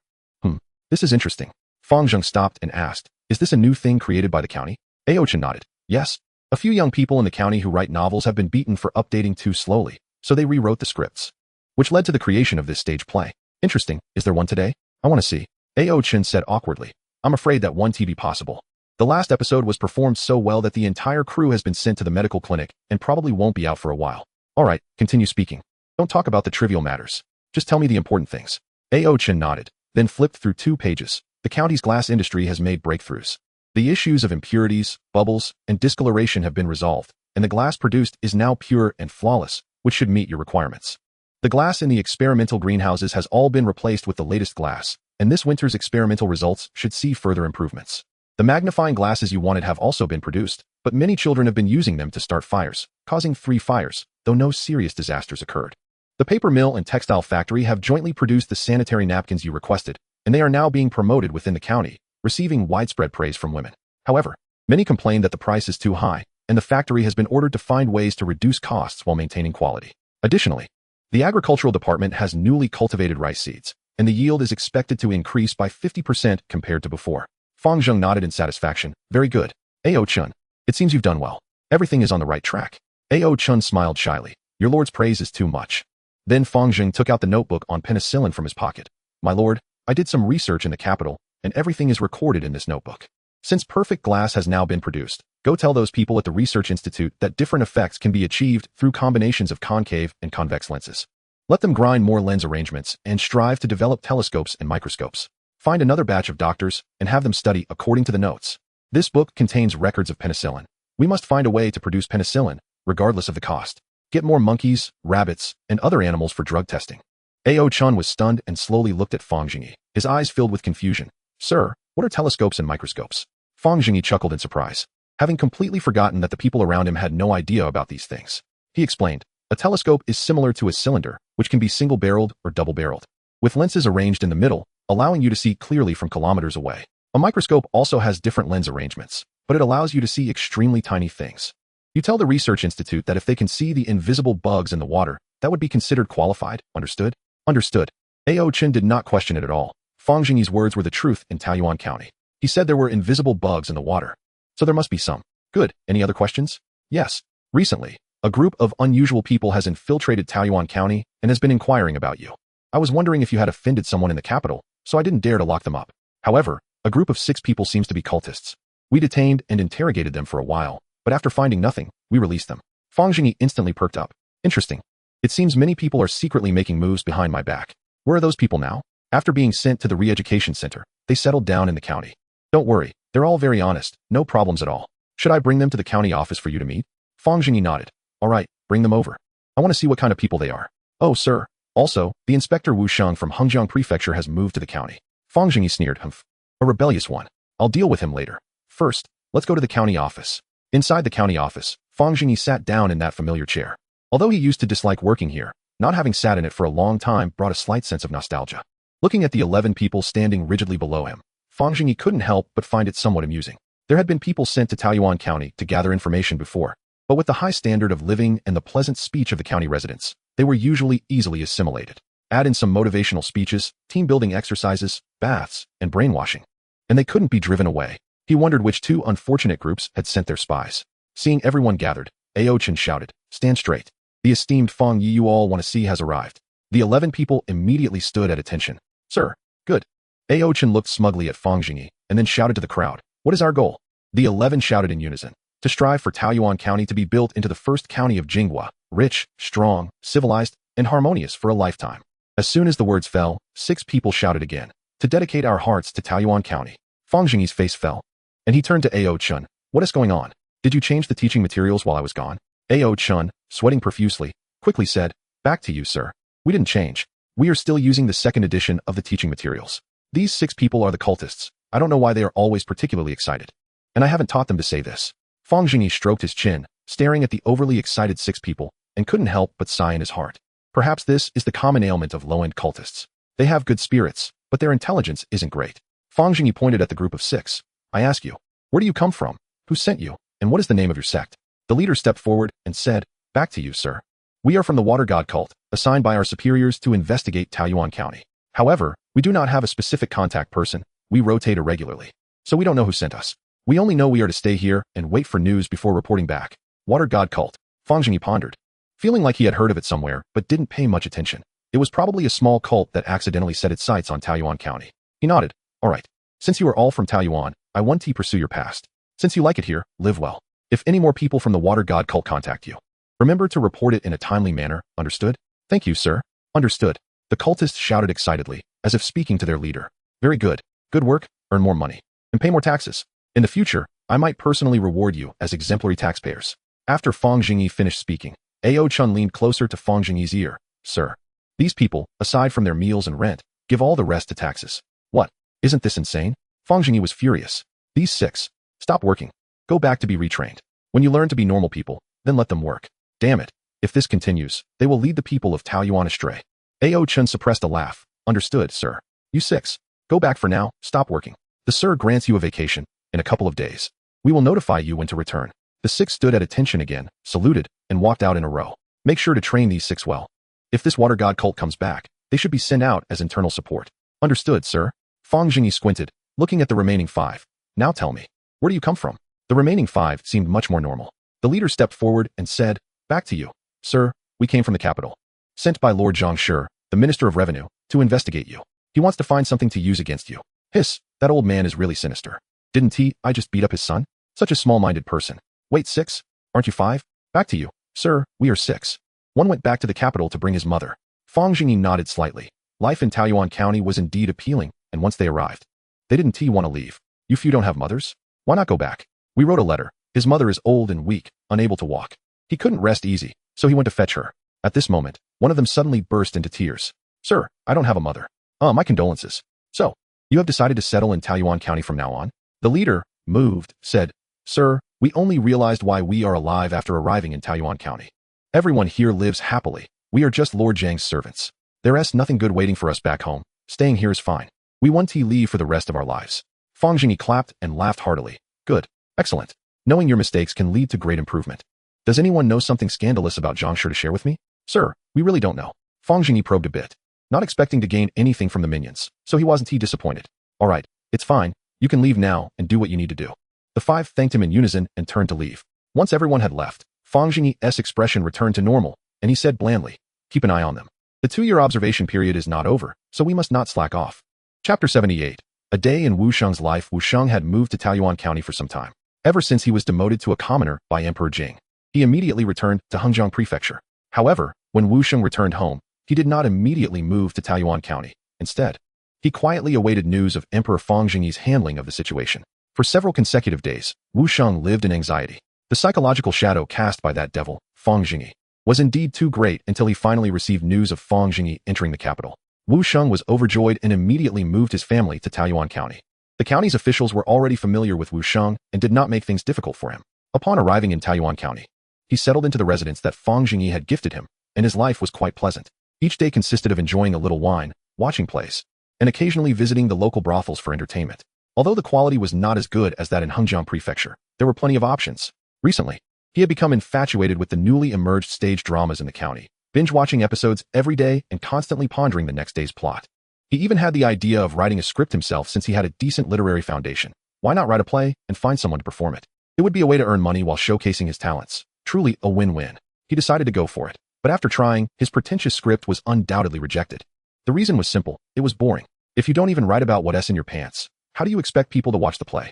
This is interesting. Fang Zheng stopped and asked, is this a new thing created by the county? Aochin nodded. Yes. A few young people in the county who write novels have been beaten for updating too slowly, so they rewrote the scripts, which led to the creation of this stage play. Interesting. Is there one today? I want to see. Aochin said awkwardly. I'm afraid that one be possible. The last episode was performed so well that the entire crew has been sent to the medical clinic and probably won't be out for a while. All right, continue speaking. Don't talk about the trivial matters. Just tell me the important things. Aochin nodded, then flipped through 2 pages. The county's glass industry has made breakthroughs. The issues of impurities, bubbles, and discoloration have been resolved, and the glass produced is now pure and flawless, which should meet your requirements. The glass in the experimental greenhouses has all been replaced with the latest glass, and this winter's experimental results should see further improvements. The magnifying glasses you wanted have also been produced, but many children have been using them to start fires, causing 3 fires, though no serious disasters occurred. The paper mill and textile factory have jointly produced the sanitary napkins you requested, and they are now being promoted within the county, receiving widespread praise from women. However, many complain that the price is too high, and the factory has been ordered to find ways to reduce costs while maintaining quality. Additionally, the agricultural department has newly cultivated rice seeds, and the yield is expected to increase by 50% compared to before. Fang Zheng nodded in satisfaction. Very good. A.O. Chun, it seems you've done well. Everything is on the right track. A.O. Chun smiled shyly. Your lord's praise is too much. Then Fang Zheng took out the notebook on penicillin from his pocket. My lord, I did some research in the capital, and everything is recorded in this notebook. Since perfect glass has now been produced, go tell those people at the Research Institute that different effects can be achieved through combinations of concave and convex lenses. Let them grind more lens arrangements and strive to develop telescopes and microscopes. Find another batch of doctors and have them study according to the notes. This book contains records of penicillin. We must find a way to produce penicillin, regardless of the cost. Get more monkeys, rabbits, and other animals for drug testing. A.O. Chun was stunned and slowly looked at Fang Zhengyi, his eyes filled with confusion. Sir, what are telescopes and microscopes? Fang Zhengyi chuckled in surprise, having completely forgotten that the people around him had no idea about these things. He explained, a telescope is similar to a cylinder, which can be single-barreled or double-barreled, with lenses arranged in the middle, allowing you to see clearly from kilometers away. A microscope also has different lens arrangements, but it allows you to see extremely tiny things. You tell the Research Institute that if they can see the invisible bugs in the water, that would be considered qualified, understood? Understood. A.O. Chin did not question it at all. Fang Zhengyi's words were the truth in Taoyuan County. He said there were invisible bugs in the water. So there must be some. Good. Any other questions? Yes. Recently, a group of unusual people has infiltrated Taoyuan County and has been inquiring about you. I was wondering if you had offended someone in the capital, so I didn't dare to lock them up. However, a group of 6 people seems to be cultists. We detained and interrogated them for a while, but after finding nothing, we released them. Fang Zhengyi instantly perked up. Interesting. It seems many people are secretly making moves behind my back. Where are those people now? After being sent to the re-education center, they settled down in the county. Don't worry, they're all very honest, no problems at all. Should I bring them to the county office for you to meet? Fang Zhengyi nodded. All right, bring them over. I want to see what kind of people they are. Oh, sir. Also, the Inspector Wu Sheng from Hengjiang Prefecture has moved to the county. Fang Zhengyi sneered. Humph. A rebellious one. I'll deal with him later. First, let's go to the county office. Inside the county office, Fang Zhengyi sat down in that familiar chair. Although he used to dislike working here, not having sat in it for a long time brought a slight sense of nostalgia. Looking at the 11 people standing rigidly below him, Fang Zhengyi couldn't help but find it somewhat amusing. There had been people sent to Taoyuan County to gather information before, but with the high standard of living and the pleasant speech of the county residents, they were usually easily assimilated. Add in some motivational speeches, team-building exercises, baths, and brainwashing, and they couldn't be driven away. He wondered which 2 unfortunate groups had sent their spies. Seeing everyone gathered, Aochin shouted, "Stand straight. The esteemed Fang Yi you all want to see has arrived." The 11 people immediately stood at attention. Sir, Good. Ao Chen looked smugly at Fang Zhengyi and then shouted to the crowd, "What is our goal?" The 11 shouted in unison. To strive for Taoyuan County to be built into the first county of Jinghe, rich, strong, civilized, and harmonious for a lifetime. As soon as the words fell, 6 people shouted again, "To dedicate our hearts to Taoyuan County." Fang Zhengyi's face fell, and he turned to Ao Chen. "What is going on? Did you change the teaching materials while I was gone?" Ao Chen, sweating profusely, quickly said, "Back to you, sir. We didn't change. We are still using the second edition of the teaching materials. These 6 people are the cultists. I don't know why they are always particularly excited. And I haven't taught them to say this." Fang Zhengyi stroked his chin, staring at the overly excited 6 people, and couldn't help but sigh in his heart. Perhaps this is the common ailment of low-end cultists. They have good spirits, but their intelligence isn't great. Fang Zhengyi pointed at the group of 6. "I ask you, where do you come from? Who sent you? And what is the name of your sect?" The leader stepped forward and said, "Back to you, sir. We are from the Water God cult, assigned by our superiors to investigate Taoyuan County. However, we do not have a specific contact person. We rotate irregularly. So we don't know who sent us. We only know we are to stay here and wait for news before reporting back." Water God cult. Fang Zhengyi pondered, feeling like he had heard of it somewhere but didn't pay much attention. It was probably a small cult that accidentally set its sights on Taoyuan County. He nodded. "All right. Since you are all from Taoyuan, I want to pursue your past. Since you like it here, live well. If any more people from the Water God cult contact you, remember to report it in a timely manner, understood?" "Thank you, sir." "Understood." The cultists shouted excitedly, as if speaking to their leader. "Very good. Good work, earn more money, and pay more taxes. In the future, I might personally reward you as exemplary taxpayers." After Fang Zhengyi finished speaking, Ao Chen leaned closer to Fang Zhengyi's ear. "Sir, these people, aside from their meals and rent, give all the rest to taxes. What? Isn't this insane?" Fang Zhengyi was furious. "These 6. Stop working. Go back to be retrained. When you learn to be normal people, then let them work. Damn it. If this continues, they will lead the people of Taoyuan astray." Ao Chen suppressed a laugh. "Understood, sir. You 6. Go back for now, stop working. The sir grants you a vacation in a couple of days. We will notify you when to return." The 6 stood at attention again, saluted, and walked out in a row. "Make sure to train these 6 well. If this Water God cult comes back, they should be sent out as internal support." "Understood, sir." Fang Zhengyi squinted, looking at the remaining 5. "Now tell me, where do you come from?" The remaining 5 seemed much more normal. The leader stepped forward and said, "Back to you. Sir, we came from the capital. Sent by Lord Zhang, the Minister of Revenue, to investigate you. He wants to find something to use against you." "Hiss, that old man is really sinister. Didn't I just beat up his son? Such a small-minded person. Wait, 6? Aren't you 5? Back to you." "Sir, we are 6. One went back to the capital to bring his mother." Fang Zhengyi nodded slightly. Life in Taoyuan County was indeed appealing, and once they arrived, they didn't want to leave. "You few don't have mothers? Why not go back? We wrote a letter. His mother is old and weak, unable to walk. He couldn't rest easy, so he went to fetch her." At this moment, one of them suddenly burst into tears. "Sir, I don't have a mother. My condolences. So, you have decided to settle in Taoyuan County from now on?" The leader, moved, said, "Sir, we only realized why we are alive after arriving in Taoyuan County. Everyone here lives happily. We are just Lord Zhang's servants. There's nothing good waiting for us back home. Staying here is fine. We want to leave for the rest of our lives." Fang Zhengyi clapped and laughed heartily. "Good. Excellent. Knowing your mistakes can lead to great improvement. Does anyone know something scandalous about Zhang to share with me?" "Sir, we really don't know." Fang Zhengyi probed a bit, not expecting to gain anything from the minions, so he wasn't disappointed. "All right, it's fine. You can leave now and do what you need to do." The 5 thanked him in unison and turned to leave. Once everyone had left, Fang Zhengyi's expression returned to normal, and he said blandly, "Keep an eye on them. The 2-year observation period is not over, so we must not slack off." Chapter 78. A day in Wu Sheng's life. Wu Sheng had moved to Taoyuan County for some time. Ever since he was demoted to a commoner by Emperor Jing, he immediately returned to Hengjiang Prefecture. However, when Wu Sheng returned home, he did not immediately move to Taoyuan County. Instead, he quietly awaited news of Emperor Fang Zhengyi's handling of the situation. For several consecutive days, Wu Sheng lived in anxiety. The psychological shadow cast by that devil, Fang Zhengyi, was indeed too great until he finally received news of Fang Zhengyi entering the capital. Wu Sheng was overjoyed and immediately moved his family to Taoyuan County. The county's officials were already familiar with Wu Sheng and did not make things difficult for him. Upon arriving in Taoyuan County, he settled into the residence that Fang Zhengyi had gifted him, and his life was quite pleasant. Each day consisted of enjoying a little wine, watching plays, and occasionally visiting the local brothels for entertainment. Although the quality was not as good as that in Hengjiang Prefecture, there were plenty of options. Recently, he had become infatuated with the newly emerged stage dramas in the county, binge-watching episodes every day and constantly pondering the next day's plot. He even had the idea of writing a script himself since he had a decent literary foundation. Why not write a play and find someone to perform it? It would be a way to earn money while showcasing his talents. Truly a win-win. He decided to go for it. But after trying, his pretentious script was undoubtedly rejected. The reason was simple. It was boring. If you don't even write about what's in your pants, how do you expect people to watch the play?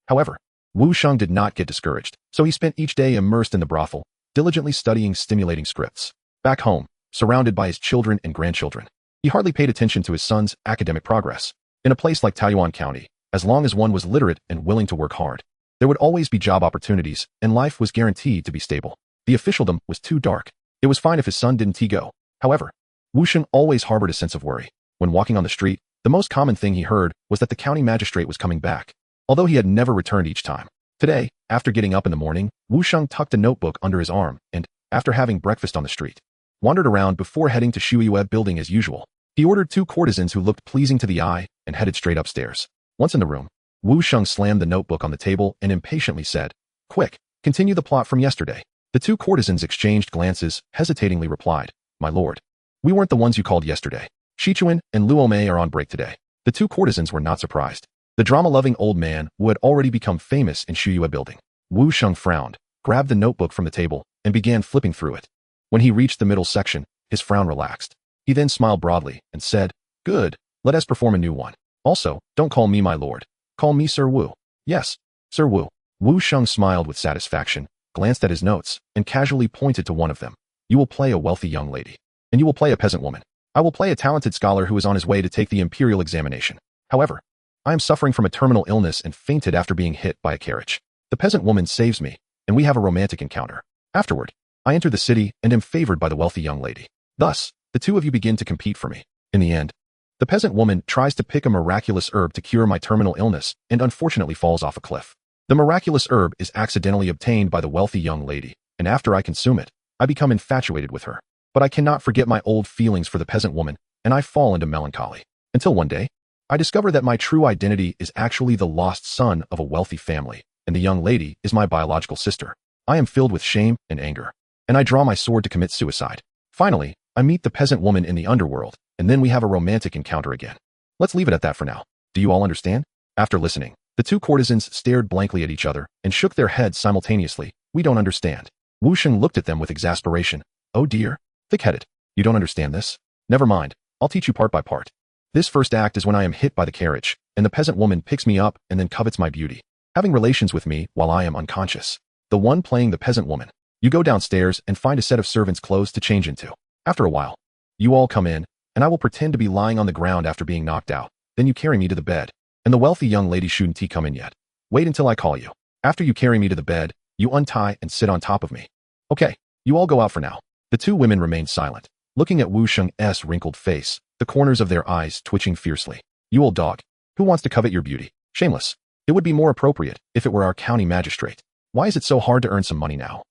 However, Wu Sheng did not get discouraged, so he spent each day immersed in the brothel, diligently studying stimulating scripts. Back home, surrounded by his children and grandchildren, he hardly paid attention to his son's academic progress. In a place like Taiyuan County, as long as one was literate and willing to work hard, there would always be job opportunities, and life was guaranteed to be stable. The officialdom was too dark. It was fine if his son didn't go. However, Wu Sheng always harbored a sense of worry. When walking on the street, the most common thing he heard was that the county magistrate was coming back, although he had never returned each time. Today, after getting up in the morning, Wu Sheng tucked a notebook under his arm and, after having breakfast on the street, wandered around before heading to Shuiyue building as usual. He ordered 2 courtesans who looked pleasing to the eye and headed straight upstairs. Once in the room, Wu Sheng slammed the notebook on the table and impatiently said, "Quick, continue the plot from yesterday." The 2 courtesans exchanged glances, hesitatingly replied, "My lord, we weren't the ones you called yesterday. Shichuan and Luo Mei are on break today." The 2 courtesans were not surprised. The drama-loving old man who had already become famous in Shuiyue building. Wu Sheng frowned, grabbed the notebook from the table, and began flipping through it. When he reached the middle section, his frown relaxed. He then smiled broadly and said, "Good, let us perform a new one. Also, don't call me my lord. Call me Sir Wu." "Yes, Sir Wu." Wu Sheng smiled with satisfaction, glanced at his notes, and casually pointed to one of them. "You will play a wealthy young lady. And you will play a peasant woman. I will play a talented scholar who is on his way to take the imperial examination. However, I am suffering from a terminal illness and fainted after being hit by a carriage. The peasant woman saves me, and we have a romantic encounter. Afterward, I enter the city and am favored by the wealthy young lady. Thus, the 2 of you begin to compete for me. In the end, the peasant woman tries to pick a miraculous herb to cure my terminal illness and unfortunately falls off a cliff. The miraculous herb is accidentally obtained by the wealthy young lady, and after I consume it, I become infatuated with her. But I cannot forget my old feelings for the peasant woman, and I fall into melancholy. Until one day, I discover that my true identity is actually the lost son of a wealthy family, and the young lady is my biological sister. I am filled with shame and anger, and I draw my sword to commit suicide. Finally, I meet the peasant woman in the underworld, and then we have a romantic encounter again. Let's leave it at that for now. Do you all understand?" After listening, the 2 courtesans stared blankly at each other and shook their heads simultaneously. "We don't understand." Wu Sheng looked at them with exasperation. "Oh dear, thick-headed. You don't understand this? Never mind, I'll teach you part by part. This first act is when I am hit by the carriage, and the peasant woman picks me up and then covets my beauty, having relations with me while I am unconscious. The one playing the peasant woman. You go downstairs and find a set of servants' clothes to change into. After a while, you all come in, and I will pretend to be lying on the ground after being knocked out. Then you carry me to the bed, and the wealthy young lady shouldn't come in yet. Wait until I call you. After you carry me to the bed, you untie and sit on top of me. Okay, you all go out for now." The 2 women remained silent, looking at Wu Sheng's wrinkled face, the corners of their eyes twitching fiercely. "You old dog. Who wants to covet your beauty? Shameless. It would be more appropriate if it were our county magistrate. Why is it so hard to earn some money now?"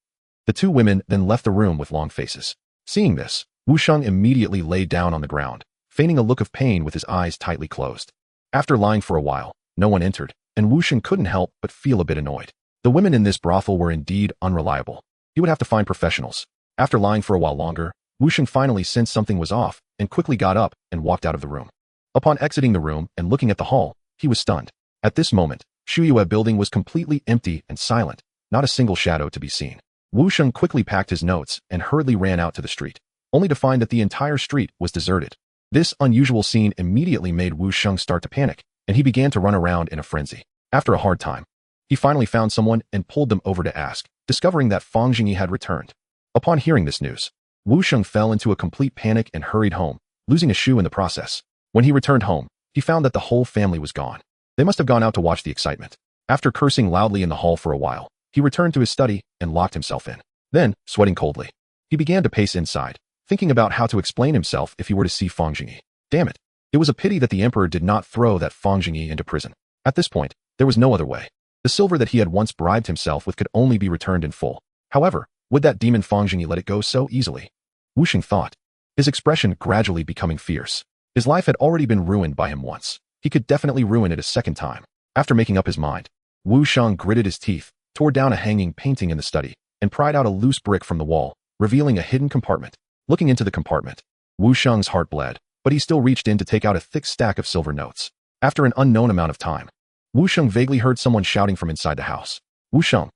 The 2 women then left the room with long faces. Seeing this, Wu Sheng immediately lay down on the ground, feigning a look of pain with his eyes tightly closed. After lying for a while, no one entered, and Wu Sheng couldn't help but feel a bit annoyed. The women in this brothel were indeed unreliable. He would have to find professionals. After lying for a while longer, Wu Sheng finally sensed something was off and quickly got up and walked out of the room. Upon exiting the room and looking at the hall, he was stunned. At this moment, Shuiyue building was completely empty and silent, not a single shadow to be seen. Wu Sheng quickly packed his notes and hurriedly ran out to the street, only to find that the entire street was deserted. This unusual scene immediately made Wu Sheng start to panic, and he began to run around in a frenzy. After a hard time, he finally found someone and pulled them over to ask, discovering that Fang Zhengyi had returned. Upon hearing this news, Wu Sheng fell into a complete panic and hurried home, losing a shoe in the process. When he returned home, he found that the whole family was gone. They must have gone out to watch the excitement. After cursing loudly in the hall for a while, he returned to his study and locked himself in. Then, sweating coldly, he began to pace inside, thinking about how to explain himself if he were to see Fang Zhengyi. Damn it. It was a pity that the emperor did not throw that Fang Zhengyi into prison. At this point, there was no other way. The silver that he had once bribed himself with could only be returned in full. However, would that demon Fang Zhengyi let it go so easily? Wu Sheng thought, his expression gradually becoming fierce. His life had already been ruined by him once. He could definitely ruin it a second time. After making up his mind, Wu Sheng gritted his teeth, tore down a hanging painting in the study, and pried out a loose brick from the wall, revealing a hidden compartment. Looking into the compartment, Wu Sheng's heart bled, but he still reached in to take out a thick stack of silver notes. After an unknown amount of time, Wu Sheng vaguely heard someone shouting from inside the house. Wu Sheng,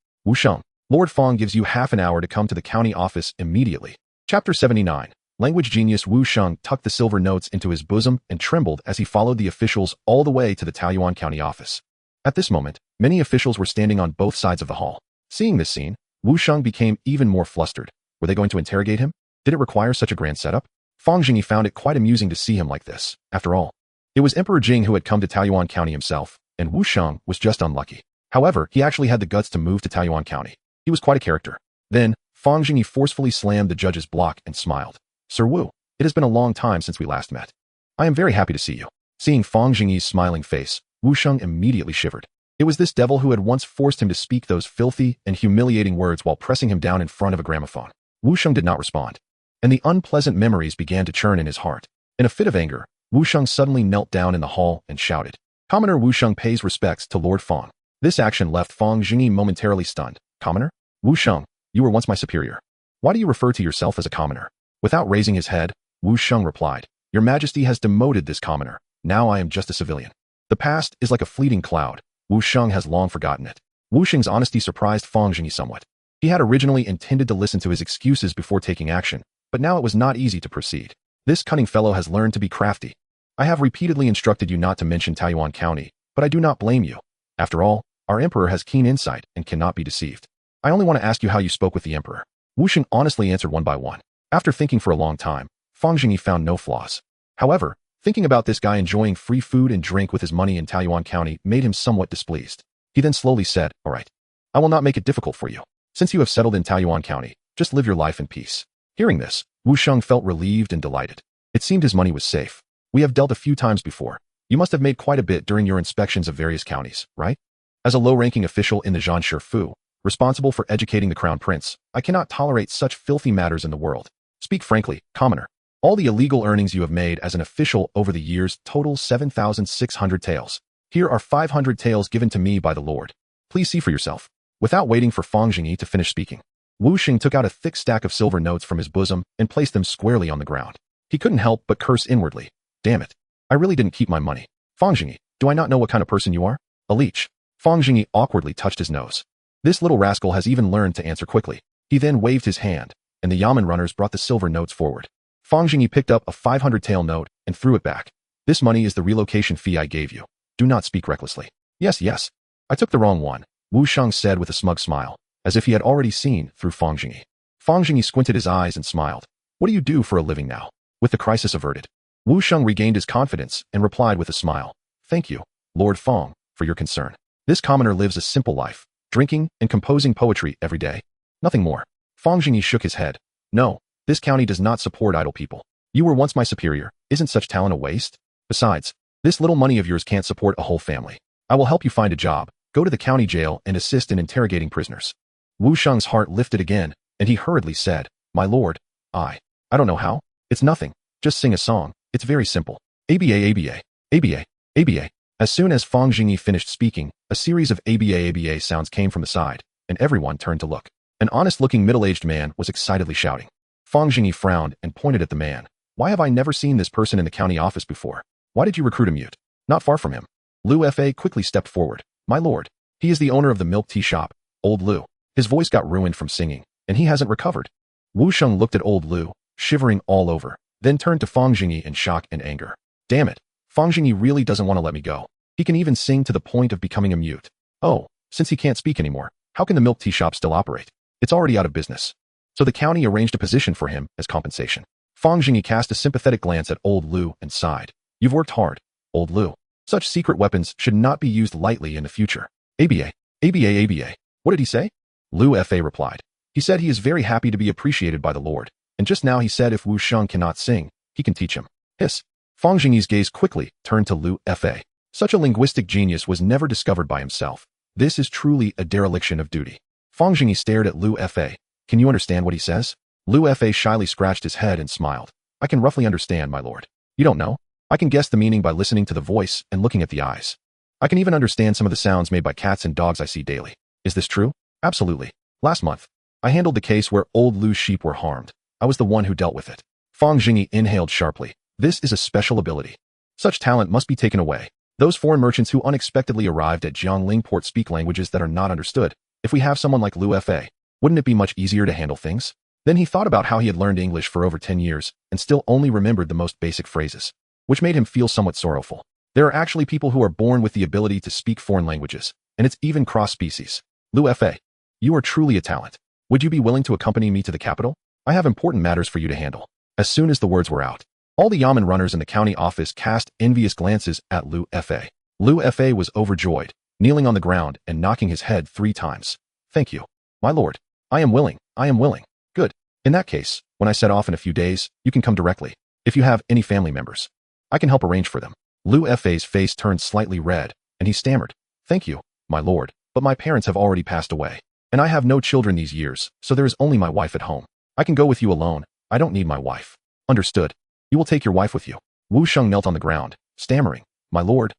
Lord Fang gives you half an hour to come to the county office immediately. Chapter 79. Language genius Wu Sheng tucked the silver notes into his bosom and trembled as he followed the officials all the way to the Taoyuan County office. At this moment, many officials were standing on both sides of the hall. Seeing this scene, Wu Sheng became even more flustered. Were they going to interrogate him? Did it require such a grand setup? Fang Zhengyi found it quite amusing to see him like this. After all, it was Emperor Jing who had come to Taoyuan County himself, and Wu Sheng was just unlucky. However, he actually had the guts to move to Taoyuan County. He was quite a character. Then, Fang Zhengyi forcefully slammed the judge's block and smiled. Sir Wu, it has been a long time since we last met. I am very happy to see you. Seeing Fang Zhengyi's smiling face, Wu Sheng immediately shivered. It was this devil who had once forced him to speak those filthy and humiliating words while pressing him down in front of a gramophone. Wu Sheng did not respond, and the unpleasant memories began to churn in his heart. In a fit of anger, Wu Sheng suddenly knelt down in the hall and shouted. Commoner Wu Sheng pays respects to Lord Fang. This action left Fang Zhengyi momentarily stunned. Commoner? Wu Sheng, you were once my superior. Why do you refer to yourself as a commoner? Without raising his head, Wu Sheng replied, Your Majesty has demoted this commoner. Now I am just a civilian. The past is like a fleeting cloud. Wu Sheng has long forgotten it. Wu Sheng's honesty surprised Fang Zhengyi somewhat. He had originally intended to listen to his excuses before taking action, but now it was not easy to proceed. This cunning fellow has learned to be crafty. I have repeatedly instructed you not to mention Taoyuan County, but I do not blame you. After all, our emperor has keen insight and cannot be deceived. I only want to ask you how you spoke with the emperor. Wu Sheng honestly answered one by one. After thinking for a long time, Fang Zhengyi found no flaws. However, thinking about this guy enjoying free food and drink with his money in Taoyuan County made him somewhat displeased. He then slowly said, All right, I will not make it difficult for you. Since you have settled in Taoyuan County, just live your life in peace. Hearing this, Wu Sheng felt relieved and delighted. It seemed his money was safe. We have dealt a few times before. You must have made quite a bit during your inspections of various counties, right? As a low-ranking official in the Zhanshi Fu, responsible for educating the crown prince, I cannot tolerate such filthy matters in the world. Speak frankly, commoner. All the illegal earnings you have made as an official over the years total 7,600 taels. Here are 500 taels given to me by the Lord. Please see for yourself. Without waiting for Fang Zhengyi to finish speaking, Wu Sheng took out a thick stack of silver notes from his bosom and placed them squarely on the ground. He couldn't help but curse inwardly. Damn it. I really didn't keep my money. Fang Zhengyi, do I not know what kind of person you are? A leech. Fang Zhengyi awkwardly touched his nose. This little rascal has even learned to answer quickly. He then waved his hand, and the Yamen runners brought the silver notes forward. Fang Zhengyi picked up a 500 tael note and threw it back. This money is the relocation fee I gave you. Do not speak recklessly. Yes, yes. I took the wrong one, Wu Sheng said with a smug smile, as if he had already seen through Fang Zhengyi. Fang Zhengyi squinted his eyes and smiled. What do you do for a living now? With the crisis averted, Wu Sheng regained his confidence and replied with a smile. Thank you, Lord Fang, for your concern. This commoner lives a simple life, drinking and composing poetry every day. Nothing more. Fang Zhengyi shook his head. No, this county does not support idle people. You were once my superior. Isn't such talent a waste? Besides, this little money of yours can't support a whole family. I will help you find a job, go to the county jail and assist in interrogating prisoners. Wu Sheng's heart lifted again, and he hurriedly said, My lord, I don't know how. It's nothing. Just sing a song. It's very simple. ABA, ABA, ABA, ABA. As soon as Fang Zhengyi finished speaking, a series of ABA, ABA sounds came from the side, and everyone turned to look. An honest-looking middle-aged man was excitedly shouting. Fang Zhengyi frowned and pointed at the man. Why have I never seen this person in the county office before? Why did you recruit a mute? Not far from him, Lu Fa quickly stepped forward. My lord, he is the owner of the milk tea shop, old Lu. His voice got ruined from singing, and he hasn't recovered. Wu Sheng looked at old Lu, shivering all over, then turned to Fang Zhengyi in shock and anger. Damn it, Fang Zhengyi really doesn't want to let me go. He can even sing to the point of becoming a mute. Oh, since he can't speak anymore, how can the milk tea shop still operate? It's already out of business. So the county arranged a position for him as compensation. Fang Zhengyi cast a sympathetic glance at old Lu and sighed. You've worked hard, old Lu. Such secret weapons should not be used lightly in the future. ABA, ABA, ABA. What did he say? Lu Fa replied. He said he is very happy to be appreciated by the Lord, and just now he said if Wu Sheng cannot sing, he can teach him. Hiss. Fang Zhengyi's gaze quickly turned to Lu Fa. Such a linguistic genius was never discovered by himself. This is truly a dereliction of duty. Fang Zhengyi stared at Lu Fa. Can you understand what he says? Lu Fa shyly scratched his head and smiled. I can roughly understand, my lord. You don't know? I can guess the meaning by listening to the voice and looking at the eyes. I can even understand some of the sounds made by cats and dogs I see daily. Is this true? Absolutely. Last month, I handled the case where old Lu's sheep were harmed. I was the one who dealt with it. Fang Zhengyi inhaled sharply. This is a special ability. Such talent must be taken away. Those foreign merchants who unexpectedly arrived at Jiangling port speak languages that are not understood. If we have someone like Lu Fa, wouldn't it be much easier to handle things? Then he thought about how he had learned English for over 10 years and still only remembered the most basic phrases, which made him feel somewhat sorrowful. There are actually people who are born with the ability to speak foreign languages, and it's even cross-species. Lu Fa, you are truly a talent. Would you be willing to accompany me to the capital? I have important matters for you to handle. As soon as the words were out, all the Yamen runners in the county office cast envious glances at Lu Fa. Lu Fa was overjoyed, kneeling on the ground and knocking his head 3 times. Thank you, my lord. I am willing. I am willing. Good. In that case, when I set off in a few days, you can come directly. If you have any family members, I can help arrange for them. Lu Fa's face turned slightly red, and he stammered. Thank you, my lord, but my parents have already passed away, and I have no children these years, so there is only my wife at home. I can go with you alone. I don't need my wife. Understood. You will take your wife with you. Wu Sheng knelt on the ground, stammering. My lord,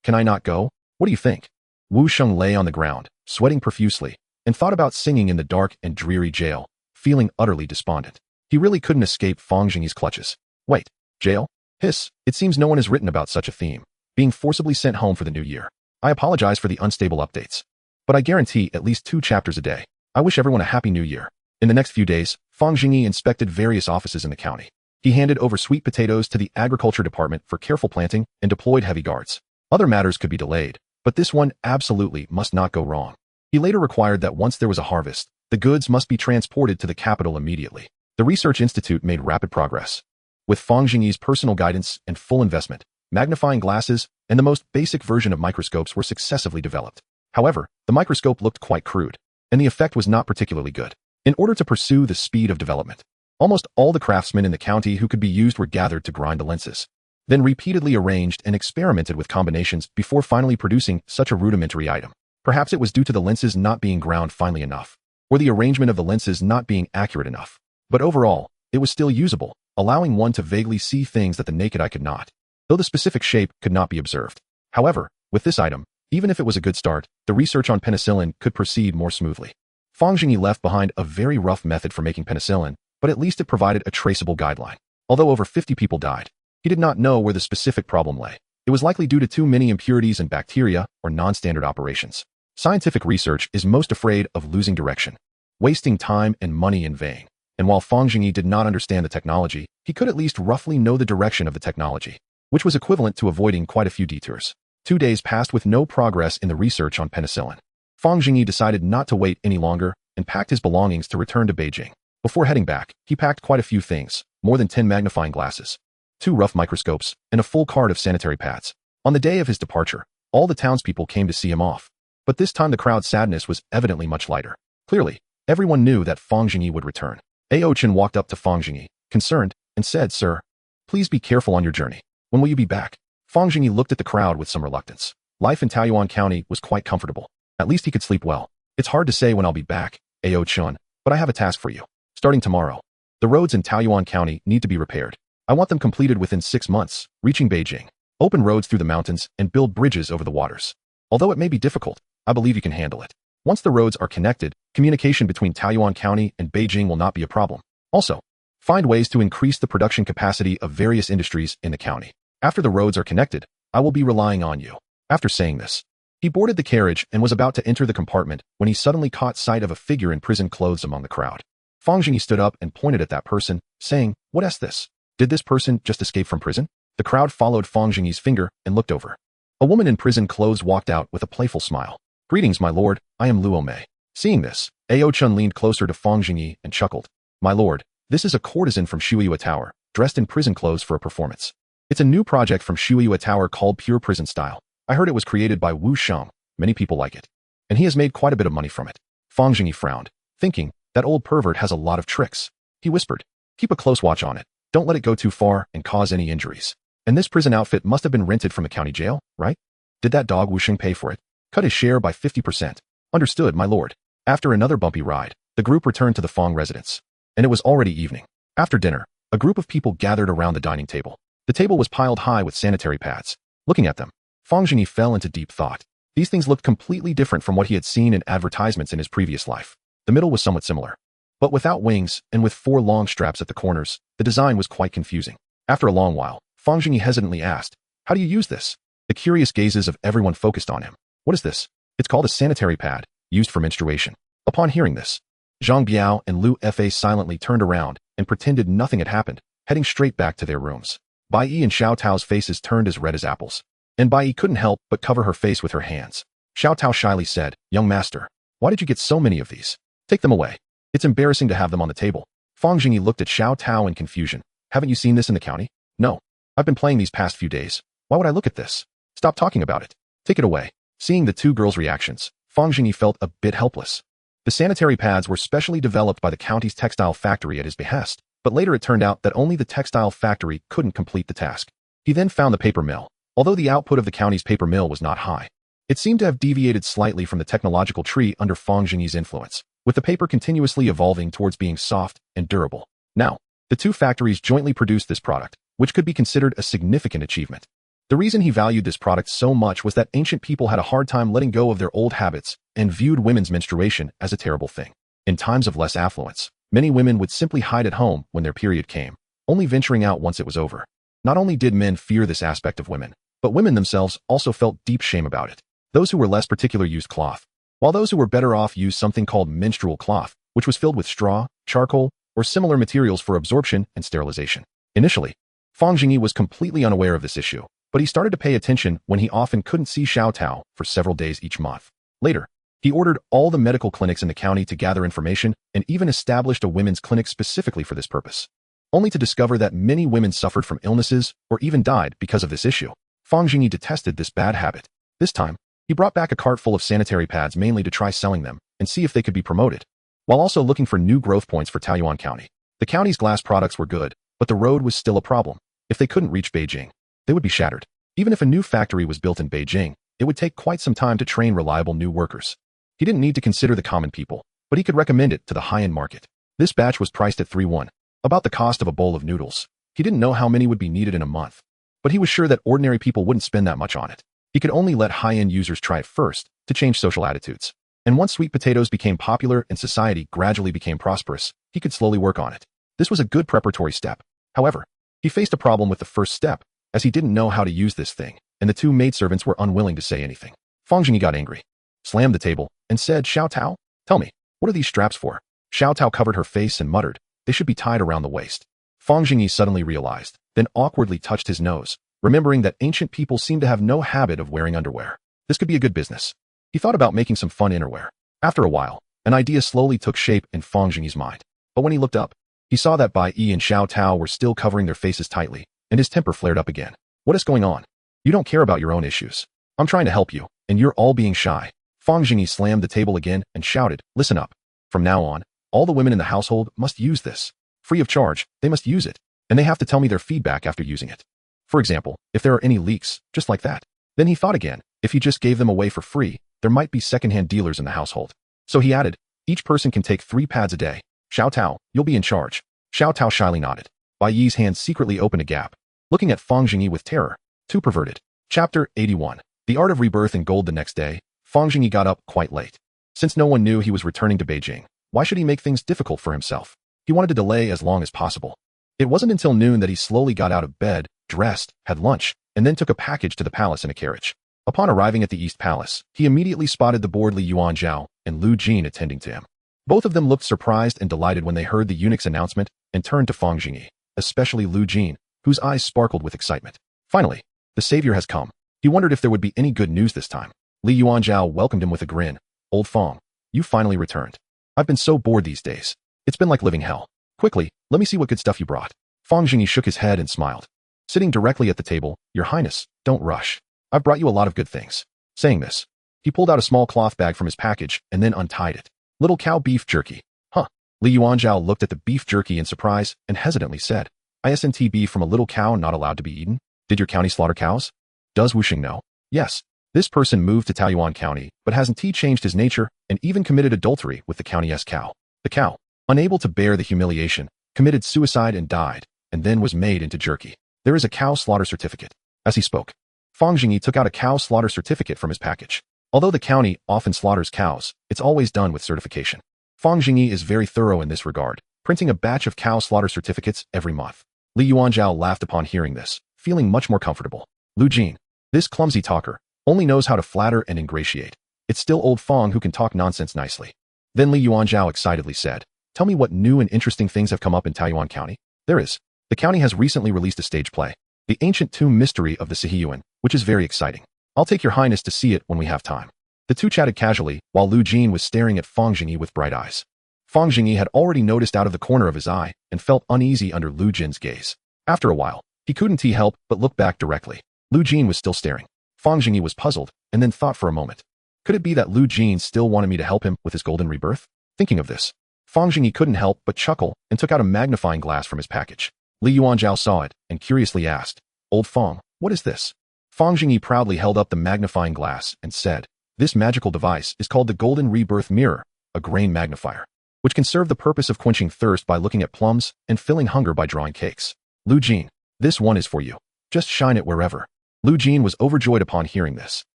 can I not go? What do you think? Wu Sheng lay on the ground, sweating profusely, and thought about singing in the dark and dreary jail, feeling utterly despondent. He really couldn't escape Fang Zhengyi's clutches. Wait, jail? Hiss, it seems no one has written about such a theme, being forcibly sent home for the new year. I apologize for the unstable updates, but I guarantee at least 2 chapters a day. I wish everyone a happy new year. In the next few days, Fang Zhengyi inspected various offices in the county. He handed over sweet potatoes to the agriculture department for careful planting and deployed heavy guards. Other matters could be delayed, but this one absolutely must not go wrong. He later required that once there was a harvest, the goods must be transported to the capital immediately. The research institute made rapid progress. With Fang Zhengyi's personal guidance and full investment, magnifying glasses and the most basic version of microscopes were successively developed. However, the microscope looked quite crude, and the effect was not particularly good. In order to pursue the speed of development, almost all the craftsmen in the county who could be used were gathered to grind the lenses, then repeatedly arranged and experimented with combinations before finally producing such a rudimentary item. Perhaps it was due to the lenses not being ground finely enough, or the arrangement of the lenses not being accurate enough. But overall, it was still usable, allowing one to vaguely see things that the naked eye could not, though the specific shape could not be observed. However, with this item, even if it was a good start, the research on penicillin could proceed more smoothly. Fang Zhengyi left behind a very rough method for making penicillin, but at least it provided a traceable guideline. Although over 50 people died, he did not know where the specific problem lay. It was likely due to too many impurities and bacteria or non-standard operations. Scientific research is most afraid of losing direction, wasting time and money in vain. And while Fang Zhengyi did not understand the technology, he could at least roughly know the direction of the technology, which was equivalent to avoiding quite a few detours. 2 days passed with no progress in the research on penicillin. Fang Zhengyi decided not to wait any longer and packed his belongings to return to Beijing. Before heading back, he packed quite a few things, more than 10 magnifying glasses, 2 rough microscopes, and a full cart of sanitary pads. On the day of his departure, all the townspeople came to see him off. But this time the crowd's sadness was evidently much lighter. Clearly, everyone knew that Fang Zhengyi would return. Ao Chen walked up to Fang Zhengyi, concerned, and said, Sir, please be careful on your journey. When will you be back? Fang Zhengyi looked at the crowd with some reluctance. Life in Taoyuan County was quite comfortable. At least he could sleep well. It's hard to say when I'll be back, Ao Chen, but I have a task for you. Starting tomorrow, the roads in Taoyuan County need to be repaired. I want them completed within 6 months, reaching Beijing. Open roads through the mountains and build bridges over the waters. Although it may be difficult, I believe you can handle it. Once the roads are connected, communication between Taoyuan County and Beijing will not be a problem. Also, find ways to increase the production capacity of various industries in the county. After the roads are connected, I will be relying on you. After saying this, he boarded the carriage and was about to enter the compartment when he suddenly caught sight of a figure in prison clothes among the crowd. Fang Zhengyi stood up and pointed at that person, saying, What is this? Did this person just escape from prison? The crowd followed Fang Zhengyi's finger and looked over. A woman in prison clothes walked out with a playful smile. Greetings, my lord, I am Luo Mei. Seeing this, Ao Chen leaned closer to Fang Zhengyi and chuckled. My lord, this is a courtesan from Shuiyue Tower, dressed in prison clothes for a performance. It's a new project from Shuiyue Tower called Pure Prison Style. I heard it was created by Wu Sheng. Many people like it, and he has made quite a bit of money from it. Fang Zhengyi frowned, thinking, that old pervert has a lot of tricks. He whispered, keep a close watch on it. Don't let it go too far and cause any injuries. And this prison outfit must have been rented from the county jail, right? Did that dog Wu Sheng pay for it? Cut his share by 50%. Understood, my lord. After another bumpy ride, the group returned to the Fang residence. And it was already evening. After dinner, a group of people gathered around the dining table. The table was piled high with sanitary pads. Looking at them, Fang Zhengyi fell into deep thought. These things looked completely different from what he had seen in advertisements in his previous life. The middle was somewhat similar, but without wings and with 4 long straps at the corners, the design was quite confusing. After a long while, Fang Zhengyi hesitantly asked, how do you use this? The curious gazes of everyone focused on him. What is this? It's called a sanitary pad, used for menstruation. Upon hearing this, Zhang Biao and Lu Fa silently turned around and pretended nothing had happened, heading straight back to their rooms. Bai Yi and Xiao Tao's faces turned as red as apples, and Bai Yi couldn't help but cover her face with her hands. Xiao Tao shyly said, "Young master, why did you get so many of these? Take them away. It's embarrassing to have them on the table." Fang Zhengyi looked at Xiao Tao in confusion. "Haven't you seen this in the county?" "No. I've been playing these past few days. Why would I look at this?" "Stop talking about it. Take it away." Seeing the two girls' reactions, Fang Zhengyi felt a bit helpless. The sanitary pads were specially developed by the county's textile factory at his behest, but later it turned out that only the textile factory couldn't complete the task. He then found the paper mill. Although the output of the county's paper mill was not high, it seemed to have deviated slightly from the technological tree under Fang Zhengyi's influence, with the paper continuously evolving towards being soft and durable. Now, the two factories jointly produced this product, which could be considered a significant achievement. The reason he valued this product so much was that ancient people had a hard time letting go of their old habits and viewed women's menstruation as a terrible thing. In times of less affluence, many women would simply hide at home when their period came, only venturing out once it was over. Not only did men fear this aspect of women, but women themselves also felt deep shame about it. Those who were less particular used cloth, while those who were better off used something called menstrual cloth, which was filled with straw, charcoal, or similar materials for absorption and sterilization. Initially, Fang Zhengyi was completely unaware of this issue, but he started to pay attention when he often couldn't see Xiao Tao for several days each month. Later, he ordered all the medical clinics in the county to gather information and even established a women's clinic specifically for this purpose, only to discover that many women suffered from illnesses or even died because of this issue. Fang Zhengyi detested this bad habit. This time, he brought back a cart full of sanitary pads mainly to try selling them and see if they could be promoted, while also looking for new growth points for Taoyuan County. The county's glass products were good, but the road was still a problem. If they couldn't reach Beijing, they would be shattered. Even if a new factory was built in Beijing, it would take quite some time to train reliable new workers. He didn't need to consider the common people, but he could recommend it to the high-end market. This batch was priced at 3-1, about the cost of a bowl of noodles. He didn't know how many would be needed in a month, but he was sure that ordinary people wouldn't spend that much on it. He could only let high-end users try it first to change social attitudes. And once sweet potatoes became popular and society gradually became prosperous, he could slowly work on it. This was a good preparatory step. However, he faced a problem with the first step, as he didn't know how to use this thing, and the two maidservants were unwilling to say anything. Fang Zhengyi got angry, slammed the table, and said, "Xiao Tao, tell me, what are these straps for?" Xiao Tao covered her face and muttered, "They should be tied around the waist." Fang Zhengyi suddenly realized, then awkwardly touched his nose, remembering that ancient people seemed to have no habit of wearing underwear. This could be a good business. He thought about making some fun innerwear. After a while, an idea slowly took shape in Fang Zhengyi's mind. But when he looked up, he saw that Bai Yi and Xiao Tao were still covering their faces tightly, and his temper flared up again. "What is going on? You don't care about your own issues. I'm trying to help you, and you're all being shy." Fang Zhengyi slammed the table again and shouted, "Listen up. From now on, all the women in the household must use this. Free of charge, they must use it, and they have to tell me their feedback after using it. For example, if there are any leaks, just like that." Then he thought again, if he just gave them away for free, there might be second-hand dealers in the household. So he added, "Each person can take 3 pads a day. Xiao Tao, you'll be in charge." Xiao Tao shyly nodded. Bai Yi's hand secretly opened a gap, looking at Fang Zhengyi with terror. Too perverted. Chapter 81. The Art of Rebirth in Gold. The next day, Fang Zhengyi got up quite late. Since no one knew he was returning to Beijing, why should he make things difficult for himself? He wanted to delay as long as possible. It wasn't until noon that he slowly got out of bed, dressed, had lunch, and then took a package to the palace in a carriage. Upon arriving at the East Palace, he immediately spotted the bored Li Yuanzhao and Lu Jin attending to him. Both of them looked surprised and delighted when they heard the eunuch's announcement and turned to Fang Zhengyi, especially Lu Jin, whose eyes sparkled with excitement. Finally, the savior has come. He wondered if there would be any good news this time. Li Yuanzhao welcomed him with a grin. "Old Fang, you finally returned. I've been so bored these days. It's been like living hell. Quickly, let me see what good stuff you brought." Fang Zhengyi shook his head and smiled. Sitting directly at the table, "Your Highness, don't rush. I've brought you a lot of good things." Saying this, he pulled out a small cloth bag from his package and then untied it. "Little cow beef jerky." "Huh?" Li Yuanzhao looked at the beef jerky in surprise and hesitantly said, "Isn't beef from a little cow not allowed to be eaten? Did your county slaughter cows?" "Does Wuxing know?" "Yes. This person moved to Taoyuan County, but hasn't changed his nature and even committed adultery with the county's cow. The cow, unable to bear the humiliation, committed suicide and died, and then was made into jerky. There is a cow slaughter certificate." As he spoke, Fang Zhengyi took out a cow slaughter certificate from his package. Although the county often slaughters cows, it's always done with certification. Fang Zhengyi is very thorough in this regard, printing a batch of cow slaughter certificates every month. Li Yuanzhao laughed upon hearing this, feeling much more comfortable. Lu Jin, this clumsy talker, only knows how to flatter and ingratiate. It's still old Fang who can talk nonsense nicely. Then Li Yuanzhao excitedly said, "Tell me what new and interesting things have come up in Taiyuan County." "There is. The county has recently released a stage play, The Ancient Tomb Mystery of the Sihiyuan, which is very exciting. I'll take your highness to see it when we have time." The two chatted casually, while Lu Jin was staring at Fang Zhengyi with bright eyes. Fang Zhengyi had already noticed out of the corner of his eye and felt uneasy under Lu Jin's gaze. After a while, he couldn't help but look back directly. Lu Jin was still staring. Fang Zhengyi was puzzled, and then thought for a moment. Could it be that Lu Jin still wanted me to help him with his golden rebirth? Thinking of this, Fang Zhengyi couldn't help but chuckle and took out a magnifying glass from his package. Li Yuanzhao saw it and curiously asked, "Old Fang, what is this?" Fang Zhengyi proudly held up the magnifying glass and said, "This magical device is called the Golden Rebirth Mirror, a grain magnifier, which can serve the purpose of quenching thirst by looking at plums and filling hunger by drawing cakes. Lu Jin, this one is for you. Just shine it wherever." Lu Jin was overjoyed upon hearing this.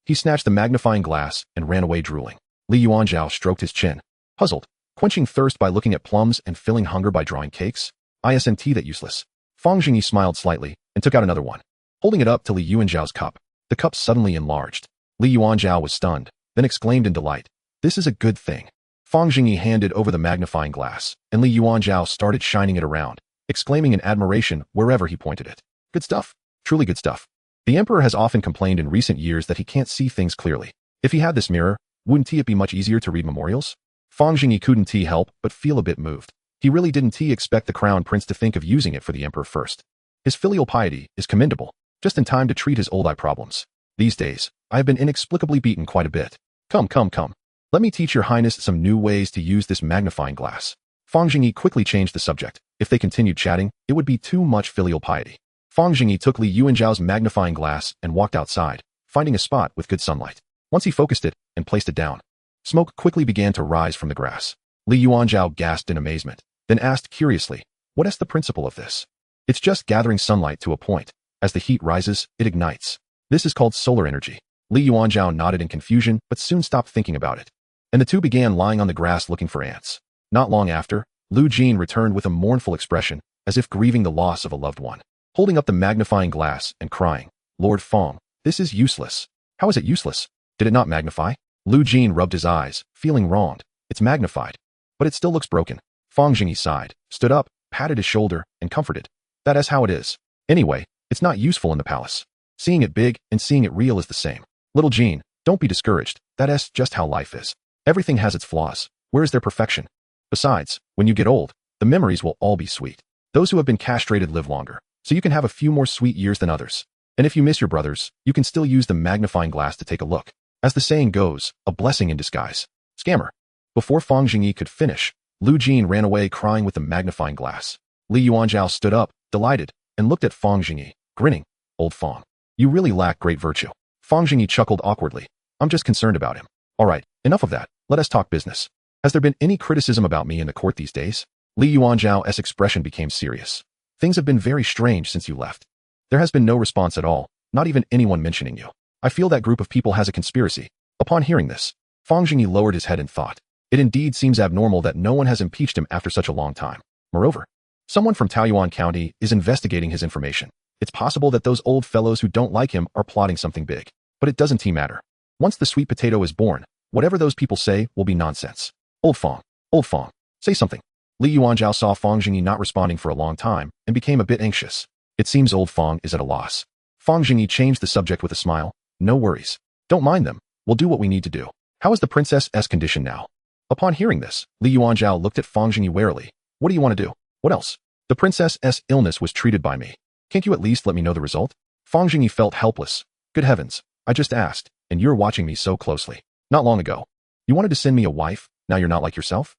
He snatched the magnifying glass and ran away drooling. Li Yuanzhao stroked his chin, puzzled. Quenching thirst by looking at plums and filling hunger by drawing cakes? Isn't that useless? Fang Zhengyi smiled slightly and took out another one. Holding it up to Li Yuanzhao's cup, the cup suddenly enlarged. Li Yuanzhao was stunned, then exclaimed in delight, "This is a good thing." Fang Zhengyi handed over the magnifying glass, and Li Yuanzhao started shining it around, exclaiming in admiration wherever he pointed it. "Good stuff. Truly good stuff." The emperor has often complained in recent years that he can't see things clearly. If he had this mirror, wouldn't it be much easier to read memorials? Fang Zhengyi couldn't help but feel a bit moved. He really didn't expect the crown prince to think of using it for the emperor first. His filial piety is commendable, just in time to treat his old eye problems. "These days, I have been inexplicably beaten quite a bit. Come. Let me teach your highness some new ways to use this magnifying glass." Fang Zhengyi quickly changed the subject. If they continued chatting, it would be too much filial piety. Fang Zhengyi took Li Yuanzhao's magnifying glass and walked outside, finding a spot with good sunlight. Once he focused it and placed it down, smoke quickly began to rise from the grass. Li Yuanzhao gasped in amazement, then asked curiously, "What is the principle of this?" "It's just gathering sunlight to a point. As the heat rises, it ignites. This is called solar energy." Li Yuanzhao nodded in confusion but soon stopped thinking about it. And the two began lying on the grass looking for ants. Not long after, Lu Jin returned with a mournful expression, as if grieving the loss of a loved one, holding up the magnifying glass and crying, "Lord Fang, this is useless." "How is it useless? Did it not magnify?" Lu Jin rubbed his eyes, feeling wronged. "It's magnified, but it still looks broken." Fang Zhengyi sighed, stood up, patted his shoulder, and comforted. "That is how it is. Anyway, it's not useful in the palace. Seeing it big and seeing it real is the same. Little Jin, don't be discouraged. That's just how life is. Everything has its flaws. Where is their perfection? Besides, when you get old, the memories will all be sweet. Those who have been castrated live longer, so you can have a few more sweet years than others. And if you miss your brothers, you can still use the magnifying glass to take a look. As the saying goes, a blessing in disguise." Scammer. Before Fang Zhengyi could finish, Lu Jin ran away crying with the magnifying glass. Li Yuanzhao stood up, delighted, and looked at Fang Zhengyi, grinning. "Old Fang, you really lack great virtue." Fang Zhengyi chuckled awkwardly. "I'm just concerned about him." "All right, enough of that. Let us talk business. Has there been any criticism about me in the court these days?" Li Yuanzhao's expression became serious. "Things have been very strange since you left. There has been no response at all, not even anyone mentioning you. I feel that group of people has a conspiracy." Upon hearing this, Fang Zhengyi lowered his head and thought, "It indeed seems abnormal that no one has impeached him after such a long time. Moreover, someone from Taiyuan County is investigating his information. It's possible that those old fellows who don't like him are plotting something big. But it doesn't matter. Once the sweet potato is born, whatever those people say will be nonsense. Old Fang, say something." Li Yuanzhao saw Fang Zhengyi not responding for a long time and became a bit anxious. It seems old Fang is at a loss. Fang Zhengyi changed the subject with a smile. "No worries. Don't mind them. We'll do what we need to do. How is the princess's condition now?" Upon hearing this, Li Yuanzhao looked at Fang Zhengyi warily. "What do you want to do?" "What else? The princess's illness was treated by me. Can't you at least let me know the result?" Fang Zhengyi felt helpless. "Good heavens, I just asked, and you're watching me so closely. Not long ago, you wanted to send me a wife, now you're not like yourself?"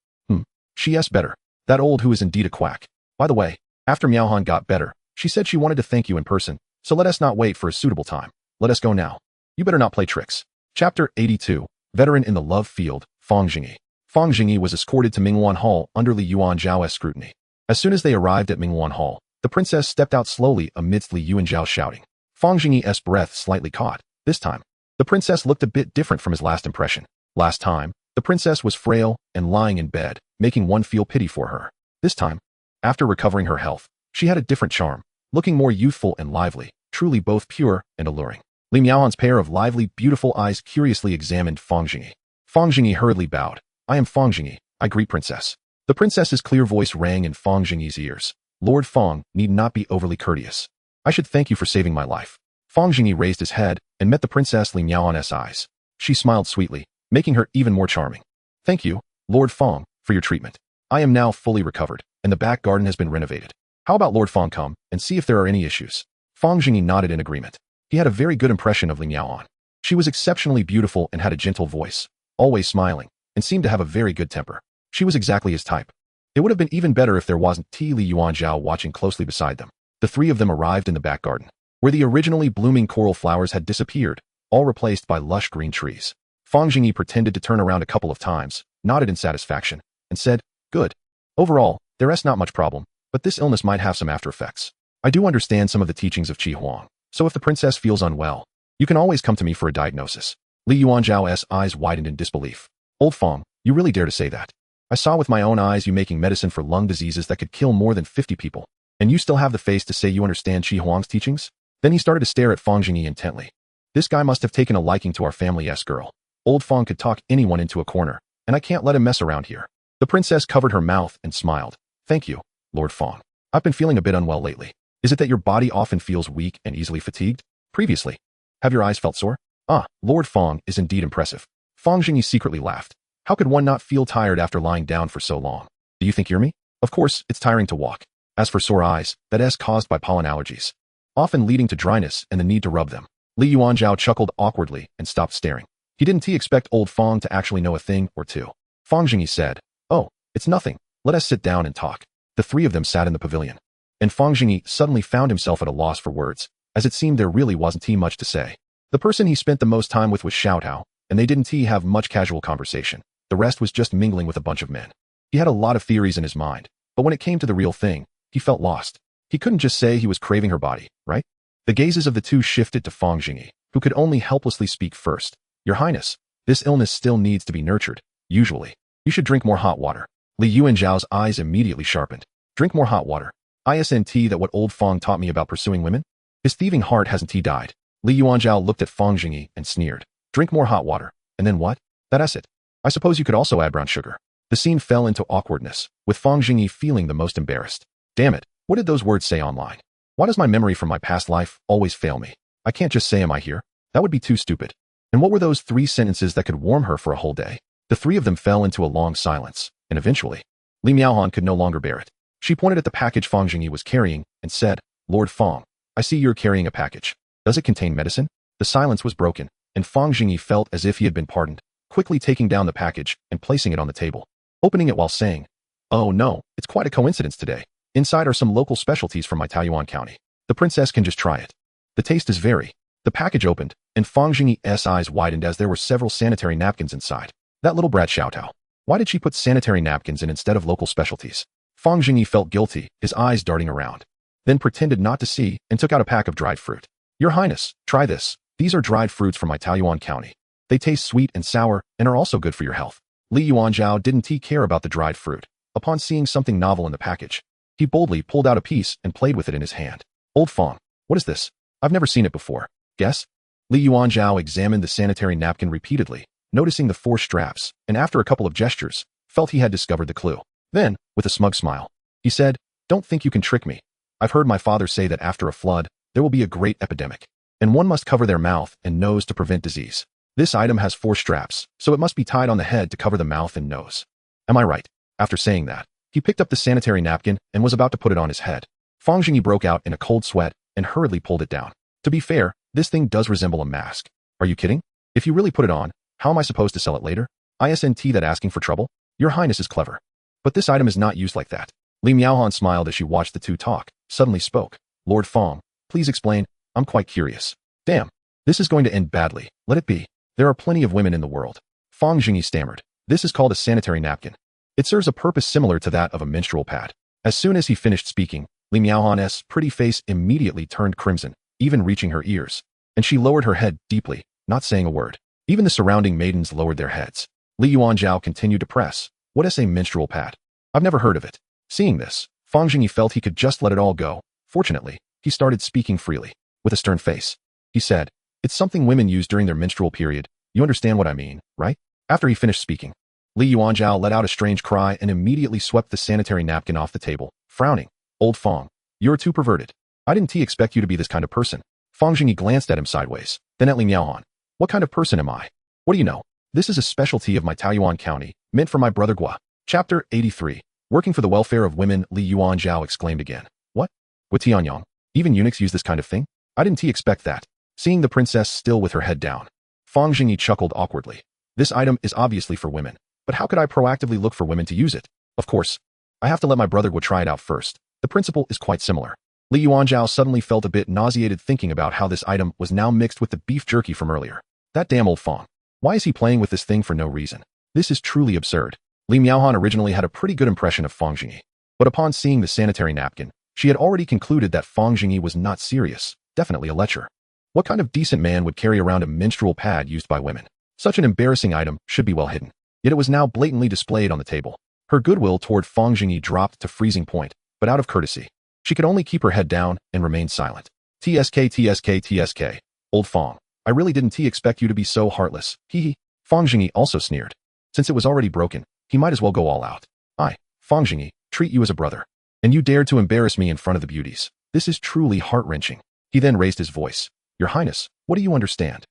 She's better. That old who is indeed a quack. By the way, after Miaohan got better, she said she wanted to thank you in person, so let us not wait for a suitable time. Let us go now. You better not play tricks." Chapter 82, Veteran in the Love Field, Fang Zhengyi. Fang Zhengyi was escorted to Mingwan Hall under Li Yuanzhao's scrutiny. As soon as they arrived at Mingwan Hall, the princess stepped out slowly amidst Li Yuanzhao's shouting. Fang Zhengyi's breath slightly caught. This time, the princess looked a bit different from his last impression. Last time, the princess was frail and lying in bed, making one feel pity for her. This time, after recovering her health, she had a different charm, looking more youthful and lively, truly both pure and alluring. Li Miaohan's pair of lively, beautiful eyes curiously examined Fang Zhengyi. Fang Zhengyi hurriedly bowed, I am Fang Zhengyi. I greet princess. The princess's clear voice rang in Fang Zhengyi's ears. Lord Fang need not be overly courteous. I should thank you for saving my life. Fang Zhengyi raised his head and met the Princess Li Miaohan's eyes. She smiled sweetly, making her even more charming. Thank you, Lord Fang, for your treatment. I am now fully recovered, and the back garden has been renovated. How about Lord Fang come and see if there are any issues? Fang Zhengyi nodded in agreement. He had a very good impression of Li Miaohan. She was exceptionally beautiful and had a gentle voice, always smiling, and seemed to have a very good temper. She was exactly his type. It would have been even better if there wasn't Li Yuanzhao watching closely beside them. The three of them arrived in the back garden, where the originally blooming coral flowers had disappeared, all replaced by lush green trees. Fang Zhengyi pretended to turn around a couple of times, nodded in satisfaction, and said, Good. Overall, there's not much problem, but this illness might have some after effects. I do understand some of the teachings of Qi Huang, so if the princess feels unwell, you can always come to me for a diagnosis. Li Yuanzhao's eyes widened in disbelief. Old Fang, you really dare to say that? I saw with my own eyes you making medicine for lung diseases that could kill more than 50 people. And you still have the face to say you understand Qi Huang's teachings? Then he started to stare at Fang Zhengyi intently. This guy must have taken a liking to our family's girl. Old Fang could talk anyone into a corner, and I can't let him mess around here. The princess covered her mouth and smiled. Thank you, Lord Fang. I've been feeling a bit unwell lately. Is it that your body often feels weak and easily fatigued? Previously. Have your eyes felt sore? Ah, Lord Fang is indeed impressive. Fang Zhengyi secretly laughed. How could one not feel tired after lying down for so long? Do you think you're me? Of course, it's tiring to walk. As for sore eyes, that is caused by pollen allergies, often leading to dryness and the need to rub them. Li Yuanzhao chuckled awkwardly and stopped staring. He didn't expect old Fang to actually know a thing or two. Fang Zhengyi said, Oh, it's nothing. Let us sit down and talk. The three of them sat in the pavilion. And Fang Zhengyi suddenly found himself at a loss for words, as it seemed there really wasn't much to say. The person he spent the most time with was Xiao Tao, and they didn't have much casual conversation. The rest was just mingling with a bunch of men. He had a lot of theories in his mind, but when it came to the real thing, he felt lost. He couldn't just say he was craving her body, right? The gazes of the two shifted to Fang Zhengyi, who could only helplessly speak first. Your Highness, this illness still needs to be nurtured. Usually, you should drink more hot water. Li Yuanzhao's eyes immediately sharpened. Drink more hot water. Isn't that what old Fang taught me about pursuing women? His thieving heart hasn't died. Li Yuanzhao looked at Fang Zhengyi and sneered. Drink more hot water. And then what? That's it. I suppose you could also add brown sugar. The scene fell into awkwardness, with Fang Zhengyi feeling the most embarrassed. Damn it, what did those words say online? Why does my memory from my past life always fail me? I can't just say am I here? That would be too stupid. And what were those 3 sentences that could warm her for a whole day? The three of them fell into a long silence, and eventually, Li Miaohan could no longer bear it. She pointed at the package Fang Zhengyi was carrying and said, Lord Fang, I see you're carrying a package. Does it contain medicine? The silence was broken, and Fang Zhengyi felt as if he had been pardoned, quickly taking down the package and placing it on the table, opening it while saying, Oh no, it's quite a coincidence today. Inside are some local specialties from my Taoyuan County. The princess can just try it. The taste is very. The package opened, and Fang Zhengyi's eyes widened as there were several sanitary napkins inside. That little brat Xiao Tao. Why did she put sanitary napkins in instead of local specialties? Fang Zhengyi felt guilty, his eyes darting around. Then pretended not to see and took out a pack of dried fruit. Your Highness, try this. These are dried fruits from my Taoyuan County. They taste sweet and sour and are also good for your health. Li Yuanzhao didn't care about the dried fruit. Upon seeing something novel in the package, he boldly pulled out a piece and played with it in his hand. Old Fang, what is this? I've never seen it before. Guess? Li Yuanzhao examined the sanitary napkin repeatedly, noticing the 4 straps, and after a couple of gestures, felt he had discovered the clue. Then, with a smug smile, he said, Don't think you can trick me. I've heard my father say that after a flood, there will be a great epidemic, and one must cover their mouth and nose to prevent disease. This item has 4 straps, so it must be tied on the head to cover the mouth and nose. Am I right? After saying that, he picked up the sanitary napkin and was about to put it on his head. Fang Zhengyi broke out in a cold sweat and hurriedly pulled it down. To be fair, this thing does resemble a mask. Are you kidding? If you really put it on, how am I supposed to sell it later? Isn't that asking for trouble? Your Highness is clever. But this item is not used like that. Li Miaohan smiled as she watched the two talk, suddenly spoke. Lord Fang, please explain. I'm quite curious. Damn. This is going to end badly. Let it be. There are plenty of women in the world. Fang Zhengyi stammered. This is called a sanitary napkin. It serves a purpose similar to that of a menstrual pad. As soon as he finished speaking, Li Miaohan's pretty face immediately turned crimson, even reaching her ears, and she lowered her head deeply, not saying a word. Even the surrounding maidens lowered their heads. Li Yuanzhao continued to press. What is a menstrual pad? I've never heard of it. Seeing this, Fang Zhengyi felt he could just let it all go. Fortunately, he started speaking freely. With a stern face, he said, It's something women use during their menstrual period. You understand what I mean, right? After he finished speaking, Li Yuanzhao let out a strange cry and immediately swept the sanitary napkin off the table, frowning. Old Fang, you're too perverted. I didn't expect you to be this kind of person. Fang Zhengyi glanced at him sideways, then at Li Miaohan. What kind of person am I? What do you know? This is a specialty of my Taoyuan County, meant for my brother Gua. Chapter 83. Working for the welfare of women, Li Yuanzhao exclaimed again. What? With Tianyang? Even eunuchs use this kind of thing? I didn't expect that. Seeing the princess still with her head down, Fang Zhengyi chuckled awkwardly. This item is obviously for women, but how could I proactively look for women to use it? Of course, I have to let my brother Gua try it out first. The principle is quite similar. Li Yuanzhao suddenly felt a bit nauseated thinking about how this item was now mixed with the beef jerky from earlier. That damn old Fang. Why is he playing with this thing for no reason? This is truly absurd. Li Miaohan originally had a pretty good impression of Fang Zhengyi, but upon seeing the sanitary napkin, she had already concluded that Fang Zhengyi was not serious, definitely a lecher. What kind of decent man would carry around a menstrual pad used by women? Such an embarrassing item should be well hidden. Yet it was now blatantly displayed on the table. Her goodwill toward Fang Zhengyi dropped to freezing point, but out of courtesy, she could only keep her head down and remain silent. TSK. Old Fang, I really didn't expect you to be so heartless. Hee. Fang Zhengyi also sneered. Since it was already broken, he might as well go all out. I, Fang Zhengyi, treat you as a brother. And you dared to embarrass me in front of the beauties. This is truly heart-wrenching. He then raised his voice. Your Highness, what do you understand?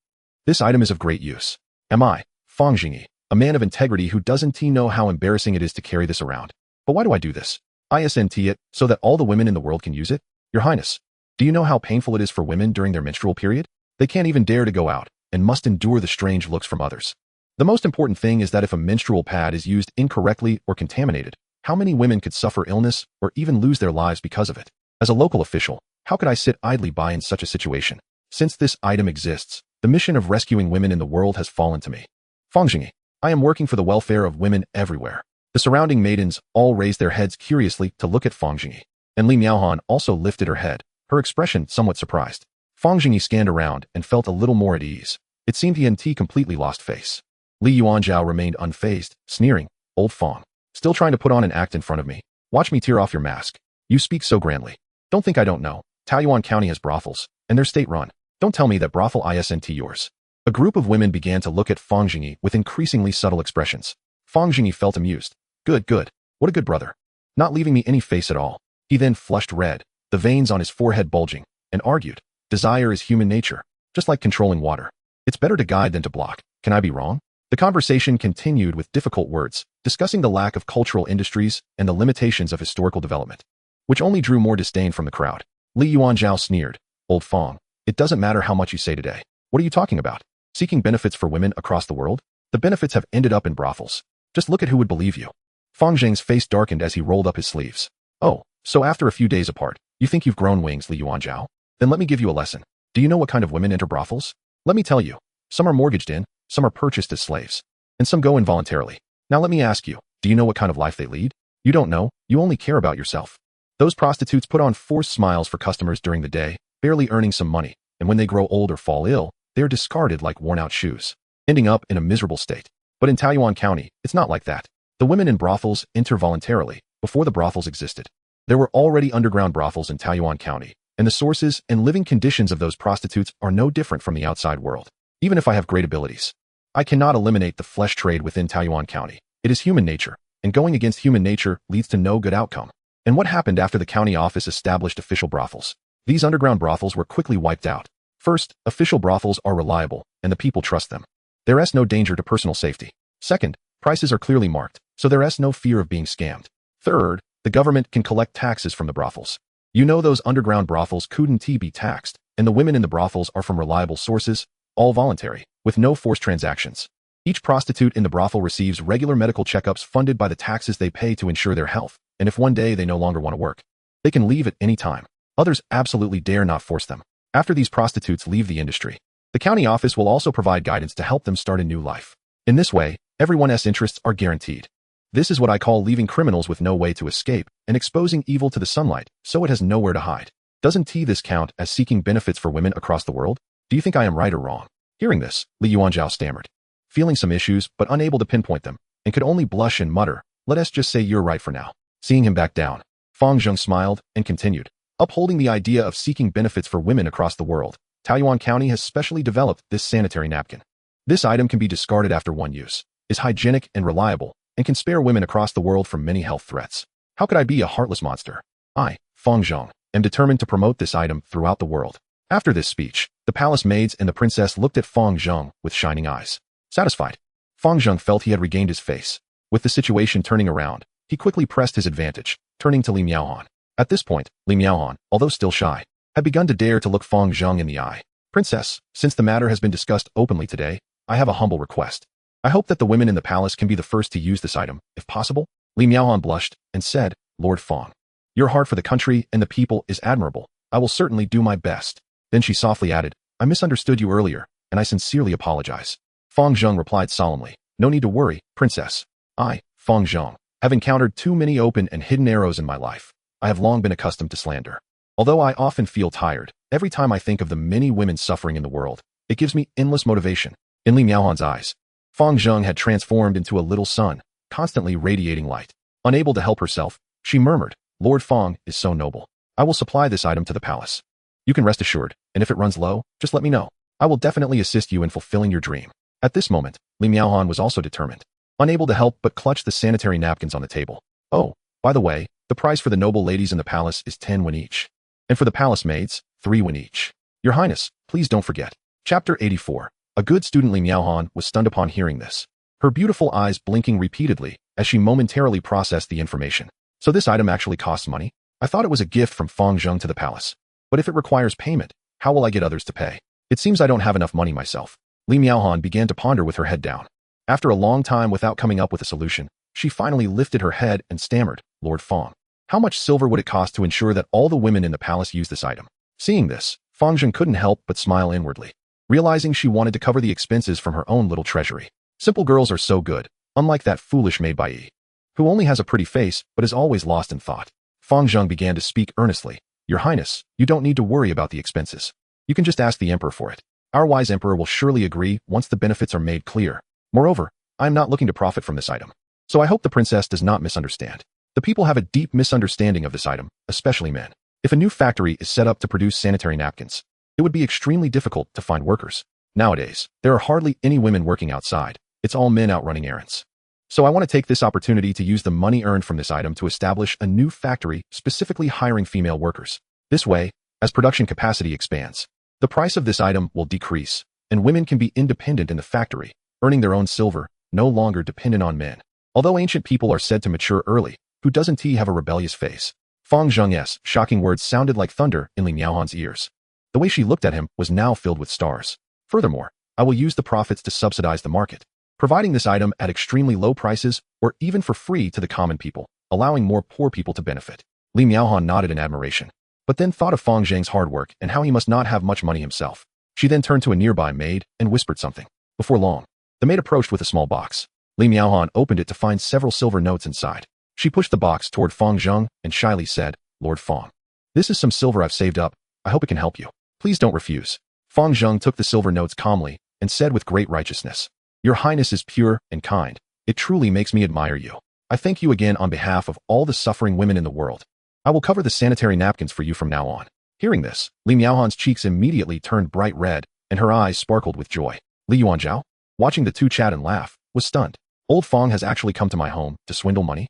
This item is of great use. Am I, Fang Zhengyi, a man of integrity who doesn't know how embarrassing it is to carry this around? But why do I do this? Isn't it so that all the women in the world can use it? Your Highness, do you know how painful it is for women during their menstrual period? They can't even dare to go out and must endure the strange looks from others. The most important thing is that if a menstrual pad is used incorrectly or contaminated, how many women could suffer illness or even lose their lives because of it? As a local official, how could I sit idly by in such a situation? Since this item exists, the mission of rescuing women in the world has fallen to me. Fang Zhengyi, I am working for the welfare of women everywhere. The surrounding maidens all raised their heads curiously to look at Fang Zhengyi, and Li Miaohan also lifted her head, her expression somewhat surprised. Fang Zhengyi scanned around and felt a little more at ease. It seemed he hadn't completely lost face. Li Yuanzhao remained unfazed, sneering. Old Fang, still trying to put on an act in front of me. Watch me tear off your mask. You speak so grandly. Don't think I don't know. Taoyuan County has brothels, and they're state-run. Don't tell me that brothel isn't yours. A group of women began to look at Fang Zhengyi with increasingly subtle expressions. Fang Zhengyi felt amused. Good. What a good brother. Not leaving me any face at all. He then flushed red, the veins on his forehead bulging, and argued. Desire is human nature, just like controlling water. It's better to guide than to block. Can I be wrong? The conversation continued with difficult words, discussing the lack of cultural industries and the limitations of historical development, which only drew more disdain from the crowd. Li Yuanzhao sneered. Old Fang, it doesn't matter how much you say today. What are you talking about? Seeking benefits for women across the world? The benefits have ended up in brothels. Just look at who would believe you. Fang Zheng's face darkened as he rolled up his sleeves. Oh, so after a few days apart, you think you've grown wings, Li Yuanzhao? Then let me give you a lesson. Do you know what kind of women enter brothels? Let me tell you. Some are mortgaged in, some are purchased as slaves, and some go involuntarily. Now let me ask you, do you know what kind of life they lead? You don't know, you only care about yourself. Those prostitutes put on forced smiles for customers during the day, barely earning some money, and when they grow old or fall ill, they are discarded like worn-out shoes, ending up in a miserable state. But in Taoyuan County, it's not like that. The women in brothels enter voluntarily, before the brothels existed. There were already underground brothels in Taoyuan County, and the sources and living conditions of those prostitutes are no different from the outside world. Even if I have great abilities, I cannot eliminate the flesh trade within Taoyuan County. It is human nature, and going against human nature leads to no good outcome. And what happened after the county office established official brothels? These underground brothels were quickly wiped out. First, official brothels are reliable, and the people trust them. There is no danger to personal safety. Second, prices are clearly marked, so there is no fear of being scammed. Third, the government can collect taxes from the brothels. You know those underground brothels couldn't be taxed, and the women in the brothels are from reliable sources, all voluntary, with no forced transactions. Each prostitute in the brothel receives regular medical checkups funded by the taxes they pay to ensure their health, and if one day they no longer want to work, they can leave at any time. Others absolutely dare not force them. After these prostitutes leave the industry, the county office will also provide guidance to help them start a new life. In this way, everyone's interests are guaranteed. This is what I call leaving criminals with no way to escape and exposing evil to the sunlight so it has nowhere to hide. Doesn't this count as seeking benefits for women across the world? Do you think I am right or wrong? Hearing this, Li Yuanzhao stammered, feeling some issues but unable to pinpoint them, and could only blush and mutter, let us just say you're right for now. Seeing him back down, Fang Zheng smiled and continued, upholding the idea of seeking benefits for women across the world. Taoyuan County has specially developed this sanitary napkin. This item can be discarded after one use. is hygienic and reliable, and can spare women across the world from many health threats. How could I be a heartless monster? I, Fang Zheng, am determined to promote this item throughout the world. After this speech, the palace maids and the princess looked at Fang Zheng with shining eyes. Satisfied, Fang Zheng felt he had regained his face. With the situation turning around, he quickly pressed his advantage, turning to Li Miaohan. At this point, Li Miaohan, although still shy, had begun to dare to look Fang Zheng in the eye. Princess, since the matter has been discussed openly today, I have a humble request. I hope that the women in the palace can be the first to use this item, if possible. Li Miaohan blushed and said, Lord Fang, your heart for the country and the people is admirable. I will certainly do my best. Then she softly added, I misunderstood you earlier, and I sincerely apologize. Fang Zheng replied solemnly, no need to worry, princess. I, Fang Zheng, have encountered too many open and hidden arrows in my life. I have long been accustomed to slander. Although I often feel tired, every time I think of the many women suffering in the world, it gives me endless motivation. In Li Miaohan's eyes, Fang Zheng had transformed into a little sun, constantly radiating light. Unable to help herself, she murmured, Lord Fang is so noble. I will supply this item to the palace. You can rest assured, and if it runs low, just let me know. I will definitely assist you in fulfilling your dream. At this moment, Li Miaohan was also determined, unable to help but clutch the sanitary napkins on the table. Oh, by the way, the price for the noble ladies in the palace is 10 won each. And for the palace maids, 3 won each. Your Highness, please don't forget. Chapter 84. A good student. Li Miaohan was stunned upon hearing this, her beautiful eyes blinking repeatedly as she momentarily processed the information. So this item actually costs money? I thought it was a gift from Fang Zheng to the palace. But if it requires payment, how will I get others to pay? It seems I don't have enough money myself. Li Miaohan began to ponder with her head down. After a long time without coming up with a solution, she finally lifted her head and stammered, Lord Fang, how much silver would it cost to ensure that all the women in the palace use this item? Seeing this, Fang Zheng couldn't help but smile inwardly, realizing she wanted to cover the expenses from her own little treasury. Simple girls are so good, unlike that foolish maid by Yi, who only has a pretty face but is always lost in thought. Fang Zheng began to speak earnestly. Your Highness, you don't need to worry about the expenses. You can just ask the Emperor for it. Our wise Emperor will surely agree once the benefits are made clear. Moreover, I am not looking to profit from this item. So I hope the princess does not misunderstand. The people have a deep misunderstanding of this item, especially men. If a new factory is set up to produce sanitary napkins, it would be extremely difficult to find workers. Nowadays, there are hardly any women working outside. It's all men out running errands. So I want to take this opportunity to use the money earned from this item to establish a new factory specifically hiring female workers. This way, as production capacity expands, the price of this item will decrease, and women can be independent in the factory, earning their own silver, no longer dependent on men. Although ancient people are said to mature early, who doesn't he have a rebellious face? Fang Zheng's shocking words sounded like thunder in Li Miaohan's ears. The way she looked at him was now filled with stars. Furthermore, I will use the profits to subsidize the market, providing this item at extremely low prices or even for free to the common people, allowing more poor people to benefit. Li Miaohan nodded in admiration, but then thought of Fang Zheng's hard work and how he must not have much money himself. She then turned to a nearby maid and whispered something. Before long, the maid approached with a small box. Li Miaohan opened it to find several silver notes inside. She pushed the box toward Fang Zheng and shyly said, Lord Fang, this is some silver I've saved up. I hope it can help you. Please don't refuse. Fang Zheng took the silver notes calmly and said with great righteousness, Your Highness is pure and kind. It truly makes me admire you. I thank you again on behalf of all the suffering women in the world. I will cover the sanitary napkins for you from now on. Hearing this, Li Miaohan's cheeks immediately turned bright red, and her eyes sparkled with joy. Li Yuanzhao, watching the two chat and laugh, was stunned. Old Fang has actually come to my home to swindle money?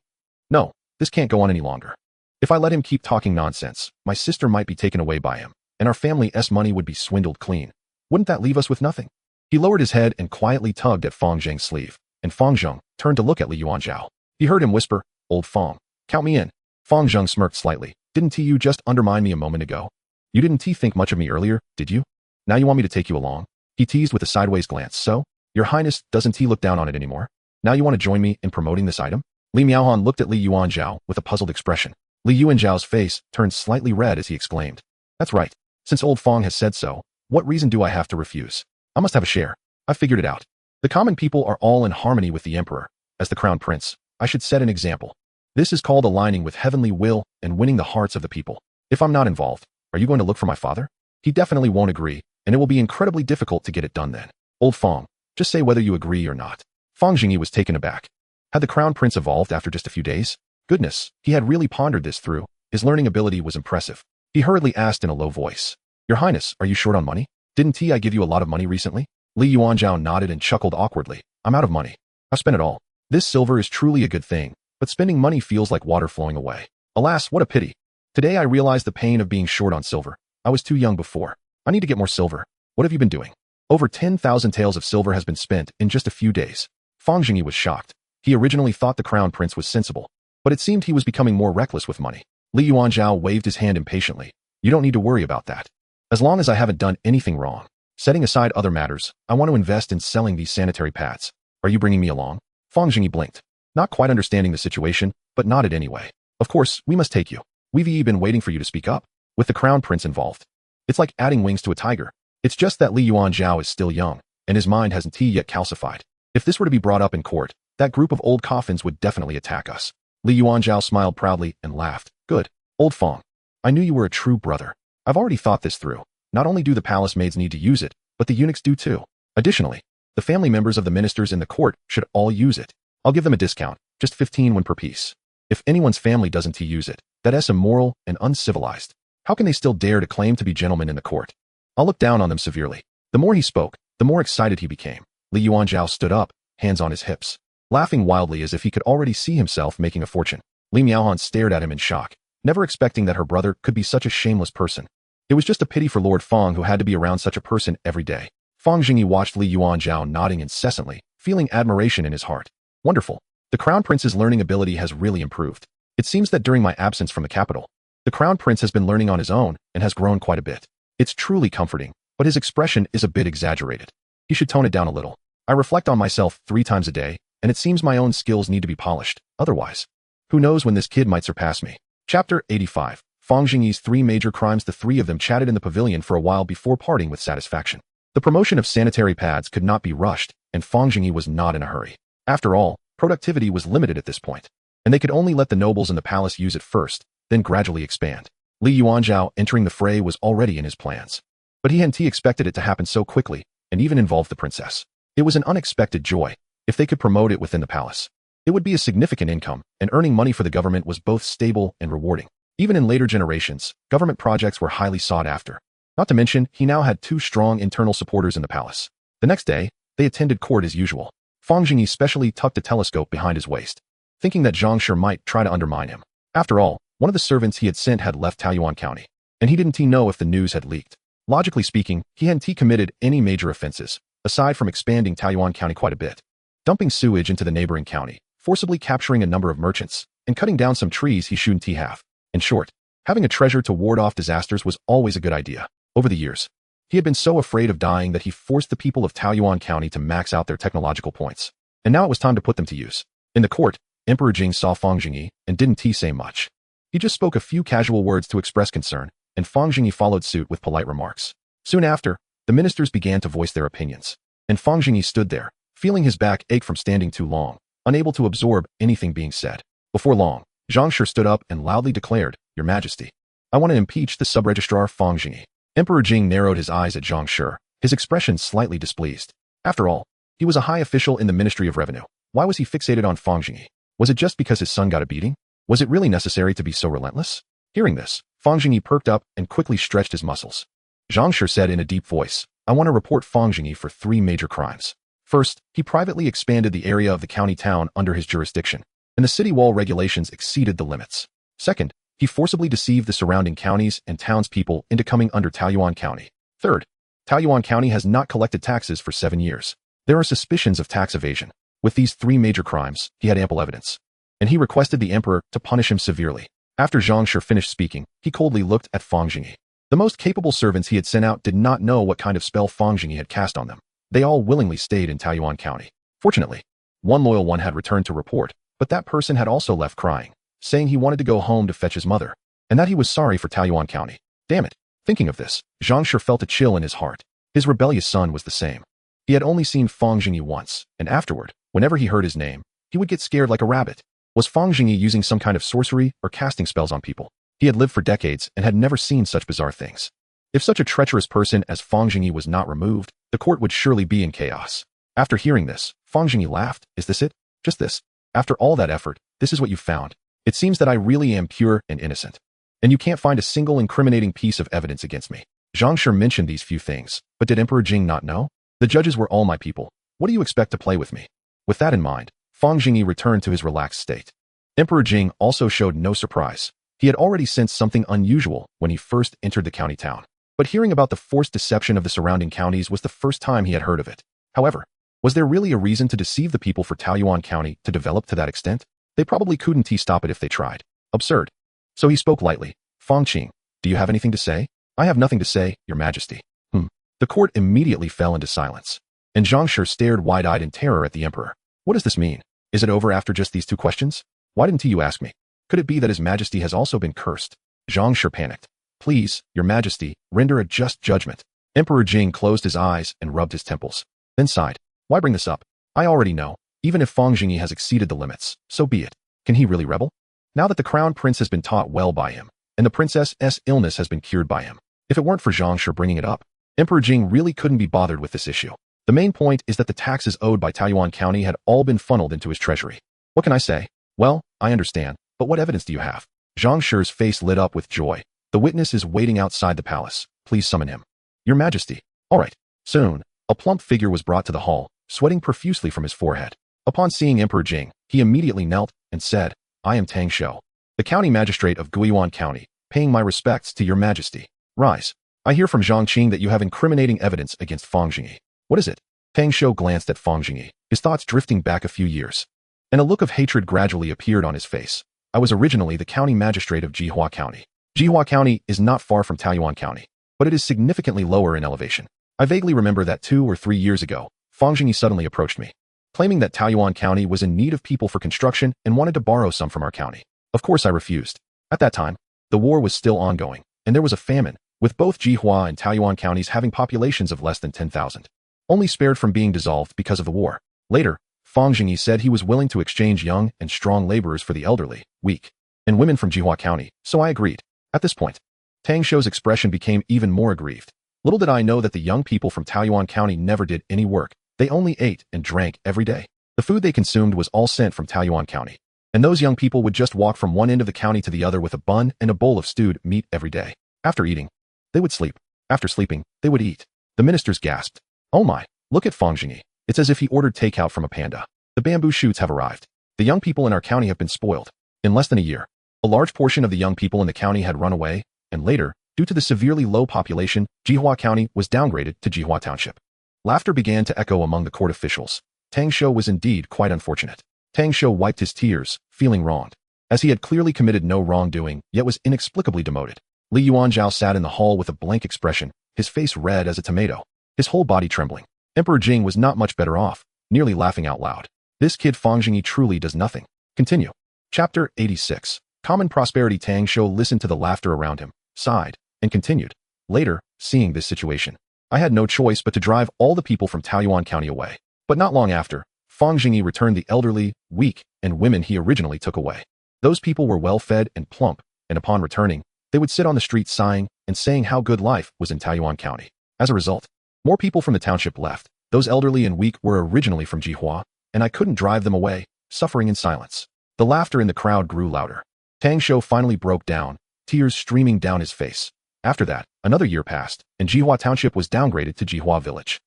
No, this can't go on any longer. If I let him keep talking nonsense, my sister might be taken away by him, and our family's money would be swindled clean. Wouldn't that leave us with nothing? He lowered his head and quietly tugged at Fang Zheng's sleeve, and Fang Zheng turned to look at Li Yuanzhao. He heard him whisper, Old Fang, count me in. Fang Zheng smirked slightly. Didn't you just undermine me a moment ago? You didn't think much of me earlier, did you? Now you want me to take you along? He teased with a sideways glance. So, Your Highness doesn't look down on it anymore? Now you want to join me in promoting this item? Li Miaohan looked at Li Yuanzhao with a puzzled expression. Li Yuanzhao's face turned slightly red as he exclaimed, That's right. Since old Fang has said so, what reason do I have to refuse? I must have a share. I figured it out. The common people are all in harmony with the emperor. As the crown prince, I should set an example. This is called aligning with heavenly will and winning the hearts of the people. If I'm not involved, are you going to look for my father? He definitely won't agree, and it will be incredibly difficult to get it done then. Old Fang, just say whether you agree or not. Fang Zhengyi was taken aback. Had the crown prince evolved after just a few days? Goodness, he had really pondered this through. His learning ability was impressive. He hurriedly asked in a low voice, Your Highness, are you short on money? Didn't I give you a lot of money recently? Li Yuanzhao nodded and chuckled awkwardly. I'm out of money. I spent it all. This silver is truly a good thing, but spending money feels like water flowing away. Alas, what a pity. Today I realized the pain of being short on silver. I was too young before. I need to get more silver. What have you been doing? Over 10,000 taels of silver has been spent in just a few days. Fang Zhengyi was shocked. He originally thought the crown prince was sensible, but it seemed he was becoming more reckless with money. Li Yuanzhao waved his hand impatiently. You don't need to worry about that. As long as I haven't done anything wrong. Setting aside other matters, I want to invest in selling these sanitary pads. Are you bringing me along? Fang Zhengyi blinked, not quite understanding the situation, but nodded anyway. Of course, we must take you. We've been waiting for you to speak up. With the crown prince involved. It's like adding wings to a tiger. It's just that Li Yuanzhao is still young, and his mind hasn't yet calcified. If this were to be brought up in court, that group of old coffins would definitely attack us. Li Yuanzhao smiled proudly and laughed. Good. Old Fang. I knew you were a true brother. I've already thought this through. Not only do the palace maids need to use it, but the eunuchs do too. Additionally, the family members of the ministers in the court should all use it. I'll give them a discount, just 15 won per piece. If anyone's family doesn't use it, that is immoral and uncivilized. How can they still dare to claim to be gentlemen in the court? I'll look down on them severely. The more he spoke, the more excited he became. Li Yuanzhao stood up, hands on his hips, laughing wildly as if he could already see himself making a fortune. Li Miaohan stared at him in shock, never expecting that her brother could be such a shameless person. It was just a pity for Lord Fang who had to be around such a person every day. Fang Zhengyi watched Li Yuanzhao nodding incessantly, feeling admiration in his heart. Wonderful. The crown prince's learning ability has really improved. It seems that during my absence from the capital, the crown prince has been learning on his own and has grown quite a bit. It's truly comforting, but his expression is a bit exaggerated. He should tone it down a little. I reflect on myself 3 times a day, and it seems my own skills need to be polished. Otherwise, who knows when this kid might surpass me. Chapter 85. Fang Zhengyi's 3 major crimes. The 3 of them chatted in the pavilion for a while before parting with satisfaction. The promotion of sanitary pads could not be rushed, and Fang Zhengyi was not in a hurry. After all, productivity was limited at this point, and they could only let the nobles in the palace use it first, then gradually expand. Li Yuanzhao entering the fray was already in his plans. But he hadn't expected it to happen so quickly, and even involved the princess. It was an unexpected joy. If they could promote it within the palace, it would be a significant income, and earning money for the government was both stable and rewarding. Even in later generations, government projects were highly sought after. Not to mention, he now had 2 strong internal supporters in the palace. The next day, they attended court as usual. Fang Zhengyi specially tucked a telescope behind his waist, thinking that Zhang Shi might try to undermine him. After all, one of the servants he had sent had left Taoyuan County, and he didn't know if the news had leaked. Logically speaking, he hadn't committed any major offenses, aside from expanding Taoyuan County quite a bit, dumping sewage into the neighboring county, forcibly capturing a number of merchants, and cutting down some trees he shouldn't have. In short, having a treasure to ward off disasters was always a good idea. Over the years, he had been so afraid of dying that he forced the people of Taoyuan County to max out their technological points. And now it was time to put them to use. In the court, Emperor Jing saw Fang Zhengyi and didn't say much. He just spoke a few casual words to express concern, and Fang Zhengyi followed suit with polite remarks. Soon after, the ministers began to voice their opinions, and Fang Zhengyi stood there, feeling his back ache from standing too long, unable to absorb anything being said. Before long, Zhang Shi stood up and loudly declared, Your Majesty, I want to impeach the sub-registrar Fang Zhengyi. Emperor Jing narrowed his eyes at Zhang Shi, his expression slightly displeased. After all, he was a high official in the Ministry of Revenue. Why was he fixated on Fang Zhengyi? Was it just because his son got a beating? Was it really necessary to be so relentless? Hearing this, Fang Zhengyi perked up and quickly stretched his muscles. Zhang Shi said in a deep voice, I want to report Fang Zhengyi for 3 major crimes. First, he privately expanded the area of the county town under his jurisdiction, and the city wall regulations exceeded the limits. Second, he forcibly deceived the surrounding counties and townspeople into coming under Taoyuan County. Third, Taoyuan County has not collected taxes for 7 years. There are suspicions of tax evasion. With these 3 major crimes, he had ample evidence, and he requested the emperor to punish him severely. After Zhang Shi finished speaking, he coldly looked at Fang Zhengyi. The most capable servants he had sent out did not know what kind of spell Fang Zhengyi had cast on them. They all willingly stayed in Taoyuan County. Fortunately, one loyal one had returned to report, but that person had also left crying, saying he wanted to go home to fetch his mother, and that he was sorry for Taoyuan County. Damn it. Thinking of this, Zhang Shi felt a chill in his heart. His rebellious son was the same. He had only seen Fang Zhengyi once, and afterward, whenever he heard his name, he would get scared like a rabbit. Was Fang Zhengyi using some kind of sorcery or casting spells on people? He had lived for decades and had never seen such bizarre things. If such a treacherous person as Fang Zhengyi was not removed, the court would surely be in chaos. After hearing this, Fang Zhengyi laughed. Is this it? Just this? After all that effort, this is what you found? It seems that I really am pure and innocent. And you can't find a single incriminating piece of evidence against me. Zhang Shi mentioned these few things, but did Emperor Jing not know? The judges were all my people. What do you expect to play with me? With that in mind, Fang Zhengyi returned to his relaxed state. Emperor Jing also showed no surprise. He had already sensed something unusual when he first entered the county town. But hearing about the forced deception of the surrounding counties was the first time he had heard of it. However, was there really a reason to deceive the people for Taoyuan County to develop to that extent? They probably couldn't stop it if they tried. Absurd. So he spoke lightly. Fang Qing, do you have anything to say? I have nothing to say, Your Majesty. The court immediately fell into silence. And Zhang Shi stared wide-eyed in terror at the emperor. What does this mean? Is it over after just these two questions? Why didn't you ask me? Could it be that His Majesty has also been cursed? Zhang Shi panicked. Please, Your Majesty, render a just judgment. Emperor Jing closed his eyes and rubbed his temples. Then sighed. Why bring this up? I already know. Even if Fang Zhengyi has exceeded the limits, so be it. Can he really rebel? Now that the crown prince has been taught well by him, and the princess's illness has been cured by him, if it weren't for Zhang Shi bringing it up, Emperor Jing really couldn't be bothered with this issue. The main point is that the taxes owed by Taoyuan County had all been funneled into his treasury. What can I say? Well, I understand, but what evidence do you have? Zhang Shi's face lit up with joy. The witness is waiting outside the palace. Please summon him. Your Majesty. All right. Soon, a plump figure was brought to the hall, sweating profusely from his forehead. Upon seeing Emperor Jing, he immediately knelt and said, I am Tang Shou, the county magistrate of Guiyuan County, paying my respects to Your Majesty. Rise. I hear from Zhang Qing that you have incriminating evidence against Fang Zhengyi. What is it? Tang Shou glanced at Fang Zhengyi, his thoughts drifting back a few years. And a look of hatred gradually appeared on his face. I was originally the county magistrate of Jihua County. Jihua County is not far from Taoyuan County, but it is significantly lower in elevation. I vaguely remember that 2 or 3 years ago, Fang Zhengyi suddenly approached me, claiming that Taoyuan County was in need of people for construction and wanted to borrow some from our county. Of course I refused. At that time, the war was still ongoing, and there was a famine, with both Jihua and Taoyuan counties having populations of less than 10,000. Only spared from being dissolved because of the war. Later, Fang Zhengyi said he was willing to exchange young and strong laborers for the elderly, weak, and women from Jihua County, so I agreed. At this point, Tang Shou's expression became even more aggrieved. Little did I know that the young people from Taoyuan County never did any work. They only ate and drank every day. The food they consumed was all sent from Taoyuan County. And those young people would just walk from one end of the county to the other with a bun and a bowl of stewed meat every day. After eating, they would sleep. After sleeping, they would eat. The ministers gasped. Oh my, look at Fang Zhengyi. It's as if he ordered takeout from a panda. The bamboo shoots have arrived. The young people in our county have been spoiled. In less than a year, a large portion of the young people in the county had run away, and later, due to the severely low population, Jihua County was downgraded to Jihua Township. Laughter began to echo among the court officials. Tang Shou was indeed quite unfortunate. Tang Shou wiped his tears, feeling wronged, as he had clearly committed no wrongdoing, yet was inexplicably demoted. Li Yuanzhao sat in the hall with a blank expression, his face red as a tomato, his whole body trembling. Emperor Jing was not much better off, nearly laughing out loud. This kid Fang Zhengyi truly does nothing. Continue. Chapter 86. Common prosperity. Tang Shou listened to the laughter around him, sighed, and continued. Later, seeing this situation, I had no choice but to drive all the people from Taoyuan County away. But not long after, Fang Zhengyi returned the elderly, weak, and women he originally took away. Those people were well-fed and plump, and upon returning, they would sit on the street sighing and saying how good life was in Taoyuan County. As a result, more people from the township left. Those elderly and weak were originally from Jihua, and I couldn't drive them away, suffering in silence. The laughter in the crowd grew louder. Tang Shou finally broke down, tears streaming down his face. After that, another year passed, and Jihua Township was downgraded to Jihua Village.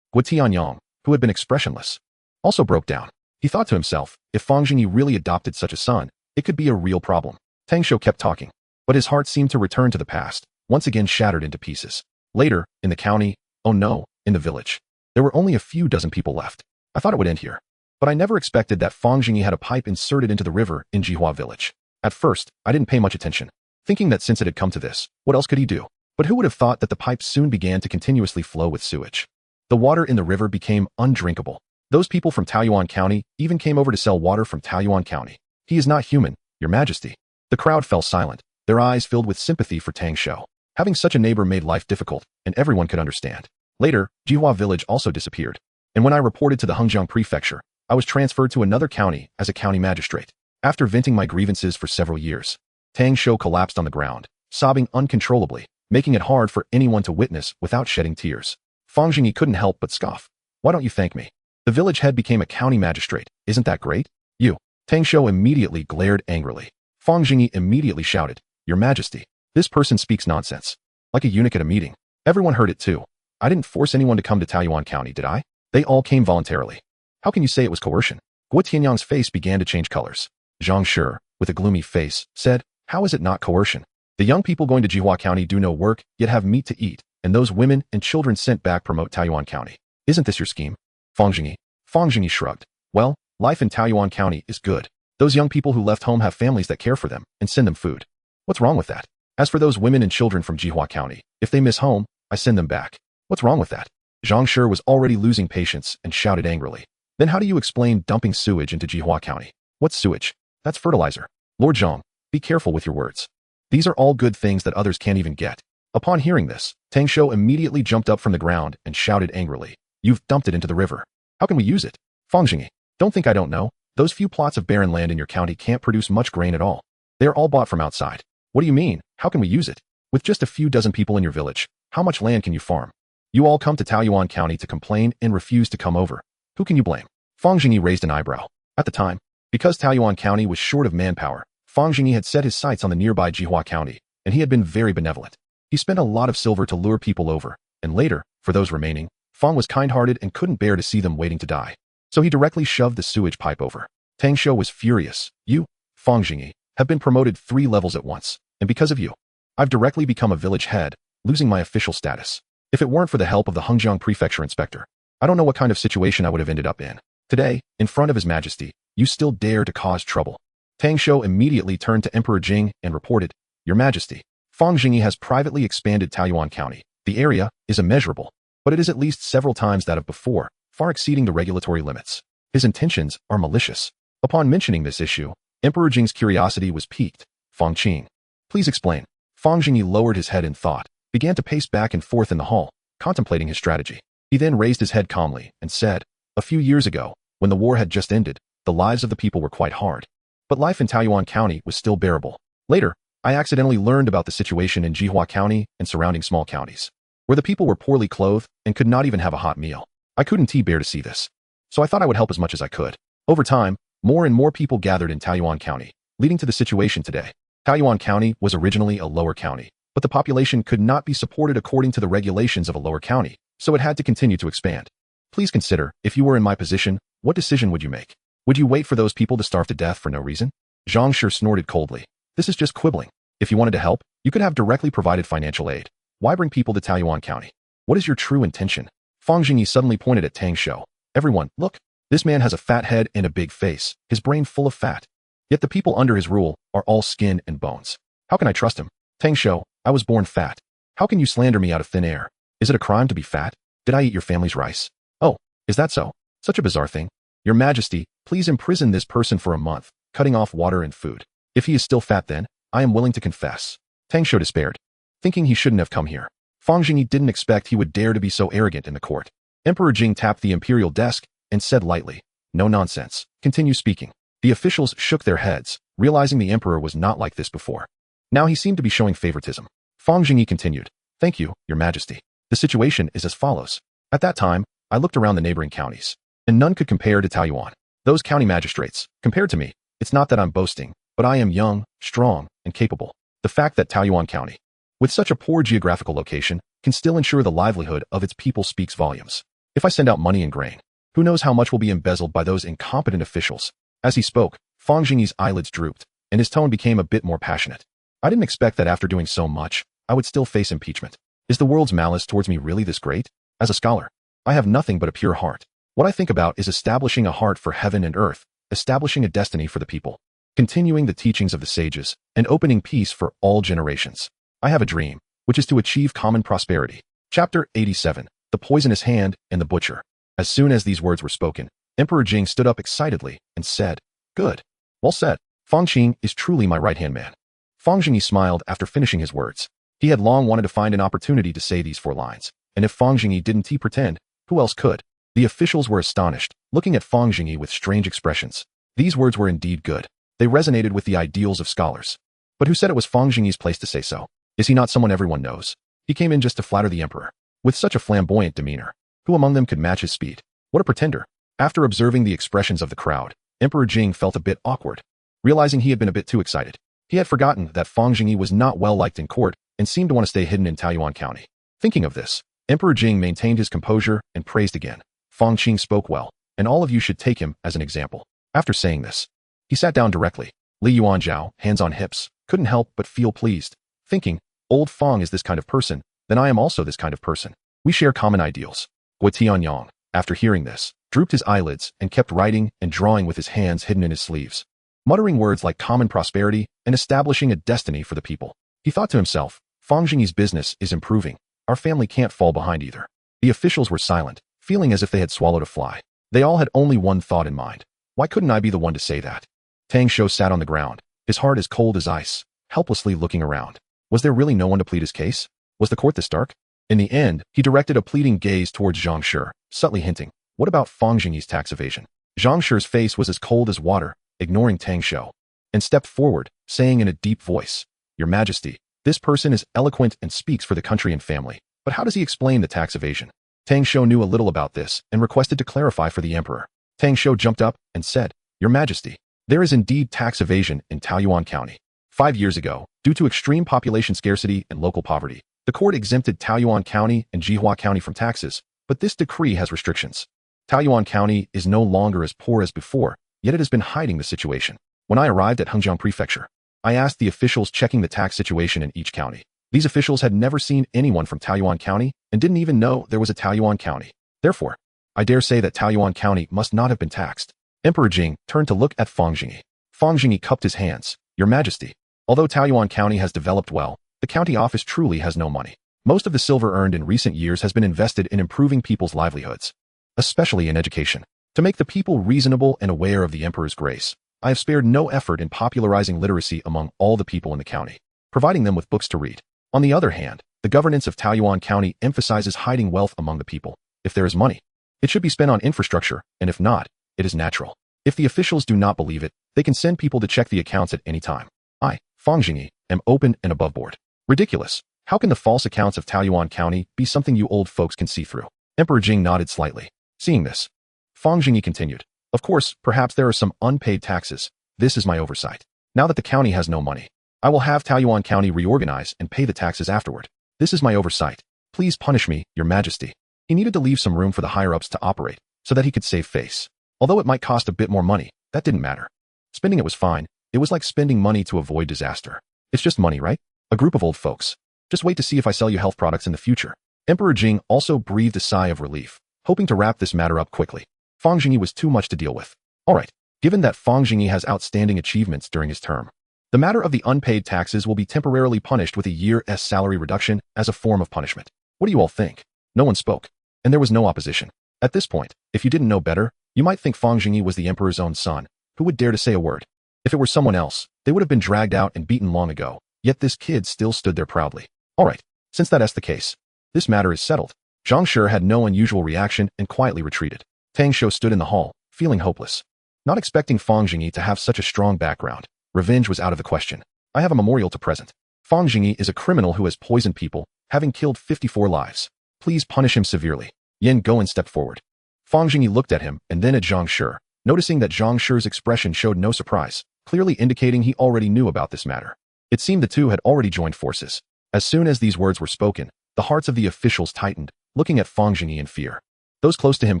Gua Tianyang, who had been expressionless, also broke down. He thought to himself, if Fang Zhengyi really adopted such a son, it could be a real problem. Tang Shou kept talking, but his heart seemed to return to the past, once again shattered into pieces. Later, in the county, oh no, in the village, there were only a few dozen people left. I thought it would end here, but I never expected that Fang Zhengyi had a pipe inserted into the river in Jihua Village. At first, I didn't pay much attention, thinking that since it had come to this, what else could he do? But who would have thought that the pipe soon began to continuously flow with sewage? The water in the river became undrinkable. Those people from Taoyuan County even came over to sell water from Taoyuan County. He is not human, Your Majesty. The crowd fell silent, their eyes filled with sympathy for Tang Shou. Having such a neighbor made life difficult, and everyone could understand. Later, Jihua Village also disappeared, and when I reported to the Hengjiang Prefecture, I was transferred to another county as a county magistrate. After venting my grievances for several years, Tang Shou collapsed on the ground, sobbing uncontrollably, making it hard for anyone to witness without shedding tears. Fang Zhengyi couldn't help but scoff. Why don't you thank me? The village head became a county magistrate. Isn't that great? You. Tang Shou immediately glared angrily. Fang Zhengyi immediately shouted, Your Majesty, this person speaks nonsense. Like a eunuch at a meeting. Everyone heard it too. I didn't force anyone to come to Taoyuan County, did I? They all came voluntarily. How can you say it was coercion? Guo Tianyang's face began to change colors. Zhang Shi, with a gloomy face, said, how is it not coercion? The young people going to Jihua County do no work, yet have meat to eat, and those women and children sent back promote Taoyuan County. Isn't this your scheme? Fang Zhengyi shrugged. Well, life in Taoyuan County is good. Those young people who left home have families that care for them and send them food. What's wrong with that? As for those women and children from Jihua County, if they miss home, I send them back. What's wrong with that? Zhang Shi was already losing patience and shouted angrily. Then how do you explain dumping sewage into Jihua County? What's sewage? That's fertilizer. Lord Zhang, be careful with your words. These are all good things that others can't even get. Upon hearing this, Tang Shou immediately jumped up from the ground and shouted angrily, you've dumped it into the river. How can we use it? Fang Zhengyi, don't think I don't know. Those few plots of barren land in your county can't produce much grain at all. They are all bought from outside. What do you mean? How can we use it? With just a few dozen people in your village, how much land can you farm? You all come to Taoyuan County to complain and refuse to come over. Who can you blame? Fang Zhengyi raised an eyebrow. At the time, because Taoyuan County was short of manpower, Fang Zhengyi had set his sights on the nearby Jihua County, and he had been very benevolent. He spent a lot of silver to lure people over, and later, for those remaining, Fang was kind-hearted and couldn't bear to see them waiting to die. So he directly shoved the sewage pipe over. Tang Shou was furious. You, Fang Zhengyi, have been promoted 3 levels at once, and because of you, I've directly become a village head, losing my official status. If it weren't for the help of the Hengjiang Prefecture Inspector, I don't know what kind of situation I would have ended up in. Today, in front of His Majesty, you still dare to cause trouble. Tang Shou immediately turned to Emperor Jing and reported, Your Majesty, Fang Zhengyi has privately expanded Taoyuan County. The area is immeasurable, but it is at least several times that of before, far exceeding the regulatory limits. His intentions are malicious. Upon mentioning this issue, Emperor Jing's curiosity was piqued. Fang Qing, please explain. Fang Zhengyi lowered his head in thought, began to pace back and forth in the hall, contemplating his strategy. He then raised his head calmly and said, a few years ago, when the war had just ended, the lives of the people were quite hard. But life in Taoyuan County was still bearable. Later, I accidentally learned about the situation in Jihua County and surrounding small counties, where the people were poorly clothed and could not even have a hot meal. I couldn't bear to see this. So I thought I would help as much as I could. Over time, more and more people gathered in Taoyuan County, leading to the situation today. Taoyuan County was originally a lower county, but the population could not be supported according to the regulations of a lower county, so it had to continue to expand. Please consider, if you were in my position, what decision would you make? Would you wait for those people to starve to death for no reason? Zhang Shi snorted coldly. This is just quibbling. If you wanted to help, you could have directly provided financial aid. Why bring people to Taoyuan County? What is your true intention? Fang Zhengyi suddenly pointed at Tang Shou. Everyone, look. This man has a fat head and a big face, his brain full of fat. Yet the people under his rule are all skin and bones. How can I trust him? Tang Shou, I was born fat. How can you slander me out of thin air? Is it a crime to be fat? Did I eat your family's rice? Oh, is that so? Such a bizarre thing. Your Majesty, please imprison this person for a month, cutting off water and food. If he is still fat then, I am willing to confess. Tang Shou despaired, thinking he shouldn't have come here. Fang Zhengyi didn't expect he would dare to be so arrogant in the court. Emperor Jing tapped the imperial desk and said lightly, no nonsense. Continue speaking. The officials shook their heads, realizing the emperor was not like this before. Now he seemed to be showing favoritism. Fang Zhengyi continued, thank you, Your Majesty. The situation is as follows. At that time, I looked around the neighboring counties, and none could compare to Taoyuan. Those county magistrates, compared to me, it's not that I'm boasting, but I am young, strong, and capable. The fact that Taoyuan County, with such a poor geographical location, can still ensure the livelihood of its people speaks volumes. If I send out money and grain, who knows how much will be embezzled by those incompetent officials? As he spoke, Fang Zhengyi's eyelids drooped, and his tone became a bit more passionate. I didn't expect that after doing so much, I would still face impeachment. Is the world's malice towards me really this great? As a scholar, I have nothing but a pure heart. What I think about is establishing a heart for heaven and earth, establishing a destiny for the people, continuing the teachings of the sages, and opening peace for all generations. I have a dream, which is to achieve common prosperity. Chapter 87, The Poisonous Hand and the Butcher. As soon as these words were spoken, Emperor Jing stood up excitedly and said, good. Well said. Fang Qing is truly my right-hand man. Fang Zhengyi smiled after finishing his words. He had long wanted to find an opportunity to say these 4 lines, and if Fang Zhengyi didn't pretend, who else could? The officials were astonished, looking at Fang Zhengyi with strange expressions. These words were indeed good. They resonated with the ideals of scholars. But who said it was Fang Zhengyi's place to say so? Is he not someone everyone knows? He came in just to flatter the emperor. With such a flamboyant demeanor, who among them could match his speed? What a pretender. After observing the expressions of the crowd, Emperor Jing felt a bit awkward. Realizing he had been a bit too excited, he had forgotten that Fang Zhengyi was not well liked in court and seemed to want to stay hidden in Taoyuan County. Thinking of this, Emperor Jing maintained his composure and praised again. Fang Qing spoke well. and all of you should take him as an example. After saying this, he sat down directly. Li Yuanzhao, hands on hips, couldn't help but feel pleased, thinking, old Fang is this kind of person, then I am also this kind of person. We share common ideals. Guo Tianyang, after hearing this, drooped his eyelids and kept writing and drawing with his hands hidden in his sleeves, muttering words like common prosperity and establishing a destiny for the people. He thought to himself, Fang Zhengyi's business is improving. Our family can't fall behind either. The officials were silent, feeling as if they had swallowed a fly. They all had only one thought in mind. Why couldn't I be the one to say that? Tang Shou sat on the ground, his heart as cold as ice, helplessly looking around. Was there really no one to plead his case? Was the court this dark? In the end, he directed a pleading gaze towards Zhang Shi, subtly hinting, what about Fang Zhengyi's tax evasion? Zhang Shi's face was as cold as water, ignoring Tang Shou, and stepped forward, saying in a deep voice, Your Majesty, this person is eloquent and speaks for the country and family, but how does he explain the tax evasion? Tang Shou knew a little about this and requested to clarify for the emperor. Tang Shou jumped up and said, Your Majesty, there is indeed tax evasion in Taoyuan County. 5 years ago, due to extreme population scarcity and local poverty, the court exempted Taoyuan County and Jihua County from taxes, but this decree has restrictions. Taoyuan County is no longer as poor as before, yet it has been hiding the situation. When I arrived at Hengjiang Prefecture, I asked the officials checking the tax situation in each county. These officials had never seen anyone from Taoyuan County and didn't even know there was a Taoyuan County. Therefore, I dare say that Taoyuan County must not have been taxed. Emperor Jing turned to look at Fang Zhengyi. Fang Zhengyi cupped his hands. Your Majesty, although Taoyuan County has developed well, the county office truly has no money. Most of the silver earned in recent years has been invested in improving people's livelihoods, especially in education. To make the people reasonable and aware of the emperor's grace, I have spared no effort in popularizing literacy among all the people in the county, providing them with books to read. On the other hand, the governance of Taoyuan County emphasizes hiding wealth among the people. If there is money, it should be spent on infrastructure, and if not, it is natural. If the officials do not believe it, they can send people to check the accounts at any time. I, Fang Zhengyi, am open and above board. Ridiculous. How can the false accounts of Taoyuan County be something you old folks can see through? Emperor Jing nodded slightly. Seeing this, Fang Zhengyi continued. Of course, perhaps there are some unpaid taxes. This is my oversight. Now that the county has no money, I will have Taoyuan County reorganize and pay the taxes afterward. This is my oversight. Please punish me, Your Majesty. He needed to leave some room for the higher-ups to operate, so that he could save face. Although it might cost a bit more money, that didn't matter. Spending it was fine. It was like spending money to avoid disaster. It's just money, right? A group of old folks. Just wait to see if I sell you health products in the future. Emperor Jing also breathed a sigh of relief, hoping to wrap this matter up quickly. Fang Zhengyi was too much to deal with. Alright, given that Fang Zhengyi has outstanding achievements during his term, the matter of the unpaid taxes will be temporarily punished with a year's salary reduction as a form of punishment. What do you all think? No one spoke, and there was no opposition. At this point, if you didn't know better, you might think Fang Zhengyi was the emperor's own son. Who would dare to say a word? If it were someone else, they would have been dragged out and beaten long ago, yet this kid still stood there proudly. Alright, since that's the case, this matter is settled. Zhang Shi had no unusual reaction and quietly retreated. Tang Shou stood in the hall, feeling hopeless. Not expecting Fang Zhengyi to have such a strong background, revenge was out of the question. I have a memorial to present. Fang Zhengyi is a criminal who has poisoned people, having killed 54 lives. Please punish him severely. Yan Goen stepped forward. Fang Zhengyi looked at him and then at Zhang Shi, noticing that Zhang Shi's expression showed no surprise, clearly indicating he already knew about this matter. It seemed the two had already joined forces. As soon as these words were spoken, the hearts of the officials tightened, looking at Fang Zhengyi in fear. Those close to him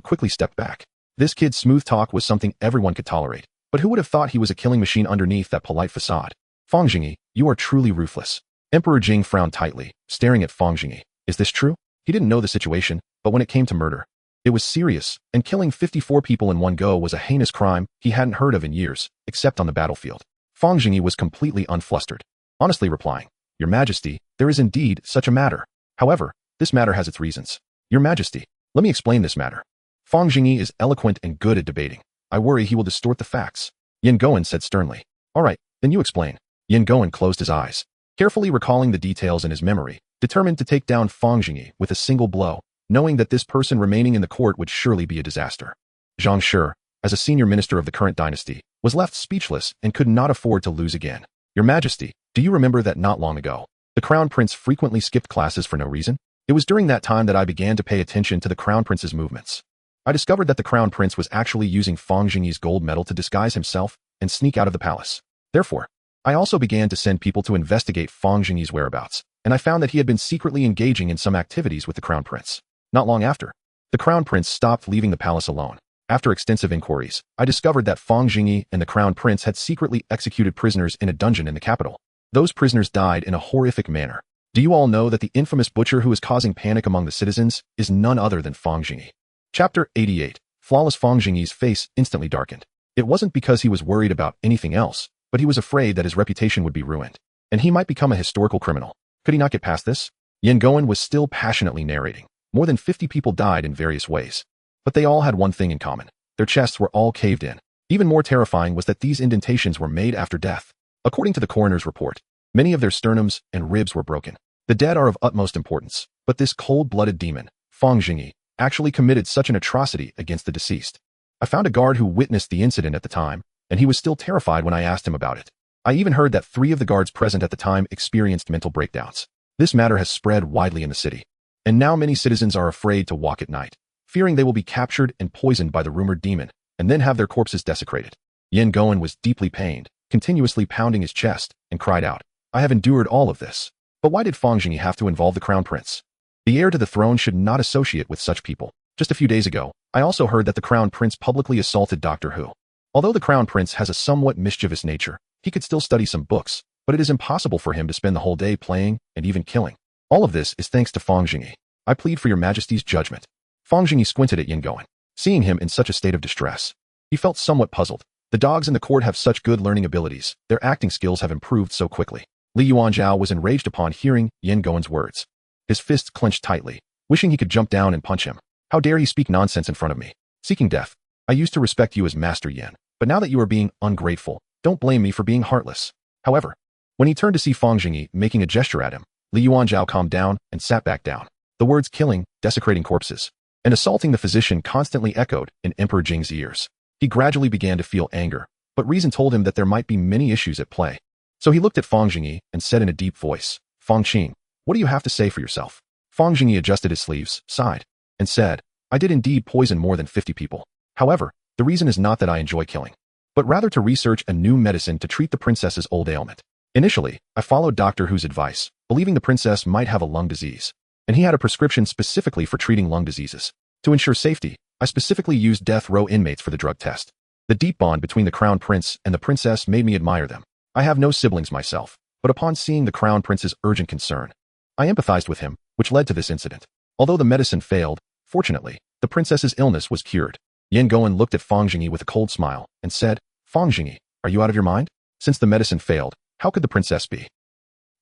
quickly stepped back. This kid's smooth talk was something everyone could tolerate, but who would have thought he was a killing machine underneath that polite facade? Fang Zhengyi, you are truly ruthless. Emperor Jing frowned tightly, staring at Fang Zhengyi. Is this true? He didn't know the situation, but when it came to murder, it was serious, and killing 54 people in one go was a heinous crime he hadn't heard of in years, except on the battlefield. Fang Zhengyi was completely unflustered, honestly replying, Your Majesty, there is indeed such a matter. However, this matter has its reasons. Your Majesty, let me explain this matter. Fang Zhengyi is eloquent and good at debating. I worry he will distort the facts. Yan Goen said sternly. Alright, then you explain. Yan Goen closed his eyes, carefully recalling the details in his memory, determined to take down Fang Zhengyi with a single blow, knowing that this person remaining in the court would surely be a disaster. Zhang Shi, as a senior minister of the current dynasty, was left speechless and could not afford to lose again. Your Majesty, do you remember that not long ago, the Crown Prince frequently skipped classes for no reason? It was during that time that I began to pay attention to the Crown Prince's movements. I discovered that the Crown Prince was actually using Fang Zhengyi's gold medal to disguise himself and sneak out of the palace. Therefore, I also began to send people to investigate Fang Zhengyi's whereabouts, and I found that he had been secretly engaging in some activities with the Crown Prince. Not long after, the Crown Prince stopped leaving the palace alone. After extensive inquiries, I discovered that Fang Zhengyi and the crown prince had secretly executed prisoners in a dungeon in the capital. Those prisoners died in a horrific manner. Do you all know that the infamous butcher who is causing panic among the citizens is none other than Fang Zhengyi? Chapter 88. Flawless. Fang Zhengyi's face instantly darkened. It wasn't because he was worried about anything else, but he was afraid that his reputation would be ruined, and he might become a historical criminal. Could he not get past this? Yan Goen was still passionately narrating. More than 50 people died in various ways. But they all had one thing in common. Their chests were all caved in. Even more terrifying was that these indentations were made after death. According to the coroner's report, many of their sternums and ribs were broken. The dead are of utmost importance, but this cold-blooded demon, Fang Zhengyi, actually committed such an atrocity against the deceased. I found a guard who witnessed the incident at the time, and he was still terrified when I asked him about it. I even heard that 3 of the guards present at the time experienced mental breakdowns. This matter has spread widely in the city, and now many citizens are afraid to walk at night, fearing they will be captured and poisoned by the rumored demon, and then have their corpses desecrated. Yan Goen was deeply pained, continuously pounding his chest, and cried out, I have endured all of this. But why did Fang Zhengyi have to involve the crown prince? The heir to the throne should not associate with such people. Just a few days ago, I also heard that the crown prince publicly assaulted Doctor Who. Although the crown prince has a somewhat mischievous nature, he could still study some books, but it is impossible for him to spend the whole day playing and even killing. All of this is thanks to Fang Zhengyi. I plead for your majesty's judgment. Fang Zhengyi squinted at Yan Goen, seeing him in such a state of distress. He felt somewhat puzzled. The dogs in the court have such good learning abilities, their acting skills have improved so quickly. Li Yuanzhao was enraged upon hearing Yan Goen's words. His fists clenched tightly, wishing he could jump down and punch him. How dare he speak nonsense in front of me? Seeking death. I used to respect you as Master Yan, but now that you are being ungrateful, don't blame me for being heartless. However, when he turned to see Fang Zhengyi making a gesture at him, Li Yuanzhao calmed down and sat back down. The words killing, desecrating corpses, and assaulting the physician constantly echoed in Emperor Jing's ears. He gradually began to feel anger, but reason told him that there might be many issues at play. So he looked at Fang Zhengyi and said in a deep voice, Fang Qing, what do you have to say for yourself? Fang Zhengyi adjusted his sleeves, sighed, and said, I did indeed poison more than 50 people. However, the reason is not that I enjoy killing, but rather to research a new medicine to treat the princess's old ailment. Initially, I followed Doctor Who's advice, believing the princess might have a lung disease, and he had a prescription specifically for treating lung diseases. To ensure safety, I specifically used death row inmates for the drug test. The deep bond between the crown prince and the princess made me admire them. I have no siblings myself, but upon seeing the crown prince's urgent concern, I empathized with him, which led to this incident. Although the medicine failed, fortunately, the princess's illness was cured. Yan Goen looked at Fang Zhengyi with a cold smile and said, Fang Zhengyi, are you out of your mind? Since the medicine failed, how could the princess be?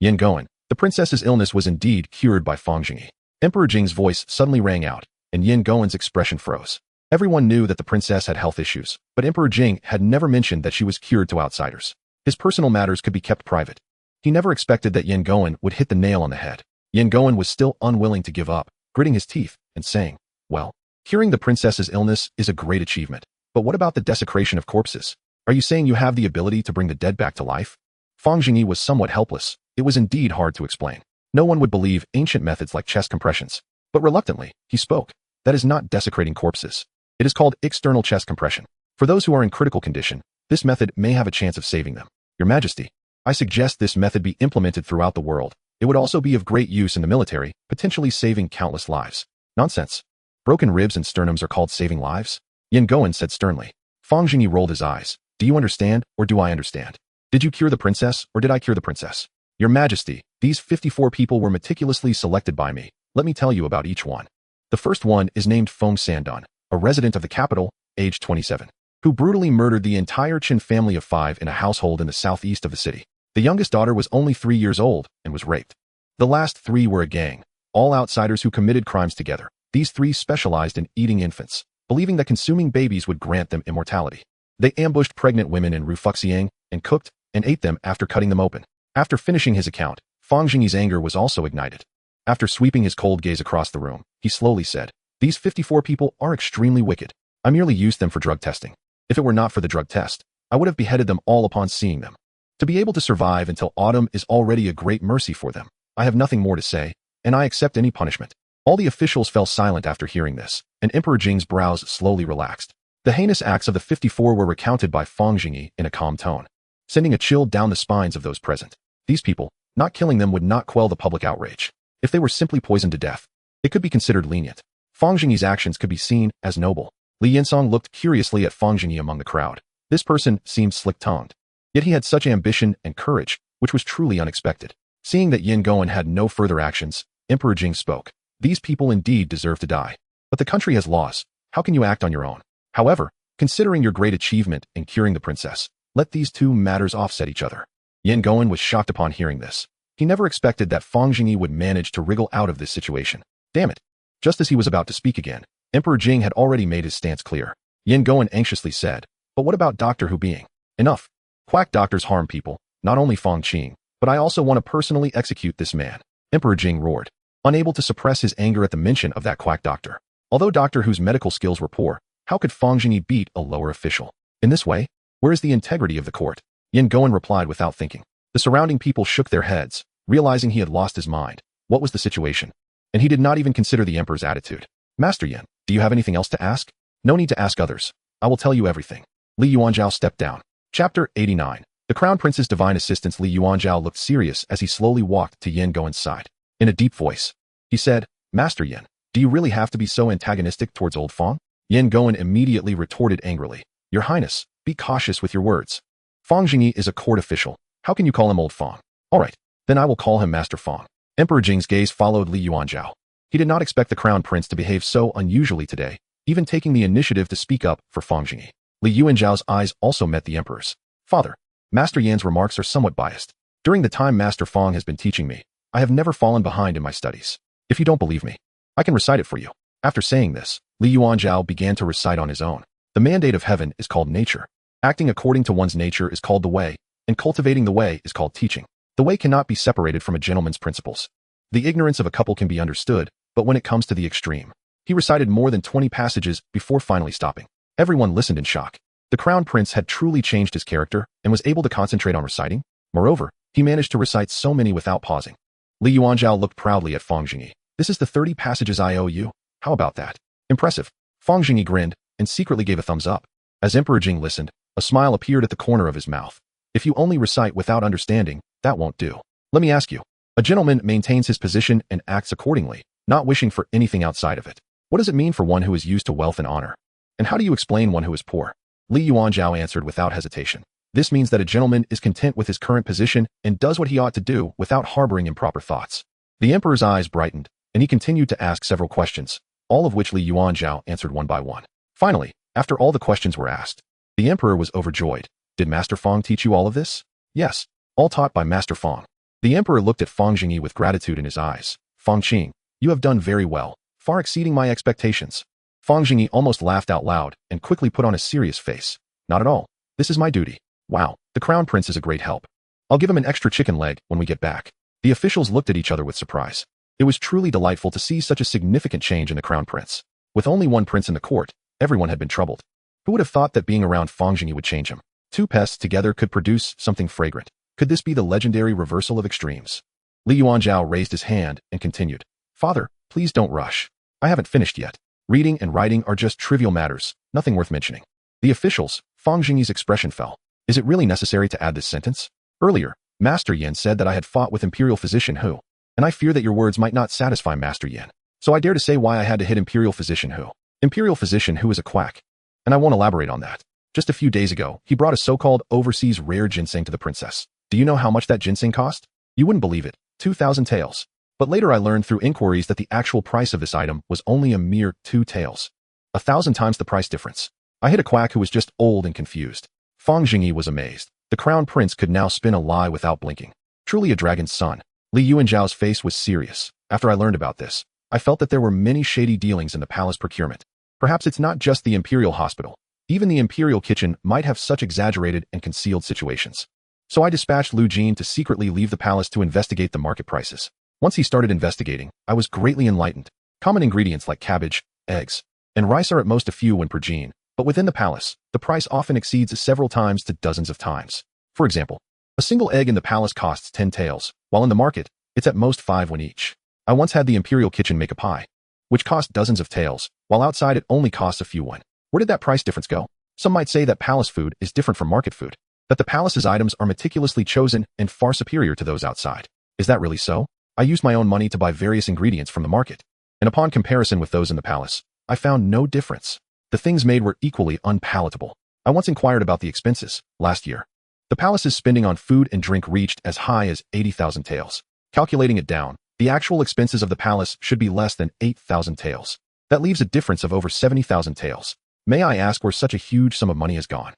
Yan Goen, the princess's illness was indeed cured by Fang Zhengyi. Emperor Jing's voice suddenly rang out, and Yan Goen's expression froze. Everyone knew that the princess had health issues, but Emperor Jing had never mentioned that she was cured to outsiders. His personal matters could be kept private. He never expected that Yan Goen would hit the nail on the head. Yan Goen was still unwilling to give up, gritting his teeth and saying, well, curing the princess's illness is a great achievement, but what about the desecration of corpses? Are you saying you have the ability to bring the dead back to life? Fang Zhengyi was somewhat helpless. It was indeed hard to explain. No one would believe ancient methods like chest compressions. But reluctantly, he spoke. That is not desecrating corpses. It is called external chest compression. For those who are in critical condition, this method may have a chance of saving them. Your Majesty, I suggest this method be implemented throughout the world. It would also be of great use in the military, potentially saving countless lives. Nonsense. Broken ribs and sternums are called saving lives? Yan Goen said sternly. Fang Zhengyi rolled his eyes. Do you understand, or do I understand? Did you cure the princess, or did I cure the princess? Your Majesty, these 54 people were meticulously selected by me. Let me tell you about each one. The first one is named Feng Sandan, a resident of the capital, age 27, who brutally murdered the entire Qin family of 5 in a household in the southeast of the city. The youngest daughter was only 3 years old and was raped. The last 3 were a gang, all outsiders who committed crimes together. These 3 specialized in eating infants, believing that consuming babies would grant them immortality. They ambushed pregnant women in Rufuxiang and cooked and ate them after cutting them open. After finishing his account, Fang Zhengyi's anger was also ignited. After sweeping his cold gaze across the room, he slowly said, These 54 people are extremely wicked. I merely used them for drug testing. If it were not for the drug test, I would have beheaded them all upon seeing them. To be able to survive until autumn is already a great mercy for them. I have nothing more to say, and I accept any punishment. All the officials fell silent after hearing this, and Emperor Jing's brows slowly relaxed. The heinous acts of the 54 were recounted by Fang Zhengyi in a calm tone, sending a chill down the spines of those present. These people, not killing them would not quell the public outrage. If they were simply poisoned to death, it could be considered lenient. Fang Zhengyi's actions could be seen as noble. Li Yinsong looked curiously at Fang Zhengyi among the crowd. This person seemed slick-tongued. Yet he had such ambition and courage, which was truly unexpected. Seeing that Yin Gowen had no further actions, Emperor Jing spoke. These people indeed deserve to die. But the country has laws. How can you act on your own? However, considering your great achievement in curing the princess, let these two matters offset each other. Yin Gowen was shocked upon hearing this. He never expected that Fang Zhengyi would manage to wriggle out of this situation. Damn it. Just as he was about to speak again, Emperor Jing had already made his stance clear. Yin Gowen anxiously said, but what about Doctor Hu being? Enough. Quack doctors harm people, not only Fang Qing, but I also want to personally execute this man. Emperor Jing roared, unable to suppress his anger at the mention of that quack doctor. Although Doctor Hu's medical skills were poor, how could Fang Zhengyi beat a lower official? In this way, where is the integrity of the court? Yin Gowen replied without thinking. The surrounding people shook their heads, realizing he had lost his mind. What was the situation? And he did not even consider the emperor's attitude. Master Yin, do you have anything else to ask? No need to ask others. I will tell you everything. Li Yuanzhao stepped down. Chapter 89. The Crown Prince's divine assistant Li Yuanzhao looked serious as he slowly walked to Yin Gowen's side. In a deep voice, he said, Master Yin, do you really have to be so antagonistic towards old Fang? Yin Gowen immediately retorted angrily. Your Highness, be cautious with your words. Fang Zhengyi is a court official. How can you call him old Fang? All right, then I will call him Master Fang. Emperor Jing's gaze followed Li Yuanzhao. He did not expect the Crown Prince to behave so unusually today, even taking the initiative to speak up for Fang Zhengyi. Li Yuanzhao's eyes also met the Emperor's. Father, Master Yan's remarks are somewhat biased. During the time Master Fang has been teaching me, I have never fallen behind in my studies. If you don't believe me, I can recite it for you. After saying this, Li Yuanzhao began to recite on his own. The mandate of heaven is called nature. Acting according to one's nature is called the way, and cultivating the way is called teaching. The way cannot be separated from a gentleman's principles. The ignorance of a couple can be understood, but when it comes to the extreme. He recited more than 20 passages before finally stopping. Everyone listened in shock. The Crown Prince had truly changed his character and was able to concentrate on reciting. Moreover, he managed to recite so many without pausing. Li Yuanzhao looked proudly at Fang Zhengyi. This is the 30 passages I owe you. How about that? Impressive. Fang Zhengyi grinned and secretly gave a thumbs up. As Emperor Jing listened, a smile appeared at the corner of his mouth. If you only recite without understanding, that won't do. Let me ask you. A gentleman maintains his position and acts accordingly, not wishing for anything outside of it. What does it mean for one who is used to wealth and honor? And how do you explain one who is poor? Li Yuanzhao answered without hesitation. This means that a gentleman is content with his current position and does what he ought to do without harboring improper thoughts. The emperor's eyes brightened, and he continued to ask several questions, all of which Li Yuanzhao answered one by one. Finally, after all the questions were asked, the emperor was overjoyed. Did Master Fang teach you all of this? Yes, all taught by Master Fang. The emperor looked at Fang Zhengyi with gratitude in his eyes. Fang Qing, you have done very well, far exceeding my expectations. Fang Zhengyi almost laughed out loud and quickly put on a serious face. Not at all. This is my duty. Wow, the Crown Prince is a great help. I'll give him an extra chicken leg when we get back. The officials looked at each other with surprise. It was truly delightful to see such a significant change in the Crown Prince. With only one prince in the court, everyone had been troubled. Who would have thought that being around Fang Zhengyi would change him? Two pests together could produce something fragrant. Could this be the legendary reversal of extremes? Li Yuanzhao raised his hand and continued. Father, please don't rush. I haven't finished yet. Reading and writing are just trivial matters, nothing worth mentioning. The officials, Fang Zhengyi's expression fell. Is it really necessary to add this sentence? Earlier, Master Yin said that I had fought with Imperial Physician Hu, and I fear that your words might not satisfy Master Yin. So I dare to say why I had to hit Imperial Physician Hu. Imperial Physician Hu is a quack, and I won't elaborate on that. Just a few days ago, he brought a so-called overseas rare ginseng to the princess. Do you know how much that ginseng cost? You wouldn't believe it, 2,000 taels. But later I learned through inquiries that the actual price of this item was only a mere 2 taels. 1,000 times the price difference. I hit a quack who was just old and confused. Fang Zhengyi was amazed. The Crown Prince could now spin a lie without blinking. Truly a dragon's son. Li Yuanzhao's face was serious. After I learned about this, I felt that there were many shady dealings in the palace procurement. Perhaps it's not just the Imperial Hospital. Even the Imperial Kitchen might have such exaggerated and concealed situations. So I dispatched Lu Jin to secretly leave the palace to investigate the market prices. Once he started investigating, I was greatly enlightened. Common ingredients like cabbage, eggs, and rice are at most a few when per gene, but within the palace, the price often exceeds several times to dozens of times. For example, a single egg in the palace costs 10 taels, while in the market, it's at most 5 when each. I once had the Imperial Kitchen make a pie, which cost dozens of taels, while outside it only costs a few when. Where did that price difference go? Some might say that palace food is different from market food, that the palace's items are meticulously chosen and far superior to those outside. Is that really so? I used my own money to buy various ingredients from the market, and upon comparison with those in the palace, I found no difference. The things made were equally unpalatable. I once inquired about the expenses. Last year, the palace's spending on food and drink reached as high as 80,000 taels. Calculating it down, the actual expenses of the palace should be less than 8,000 taels. That leaves a difference of over 70,000 taels. May I ask where such a huge sum of money has gone?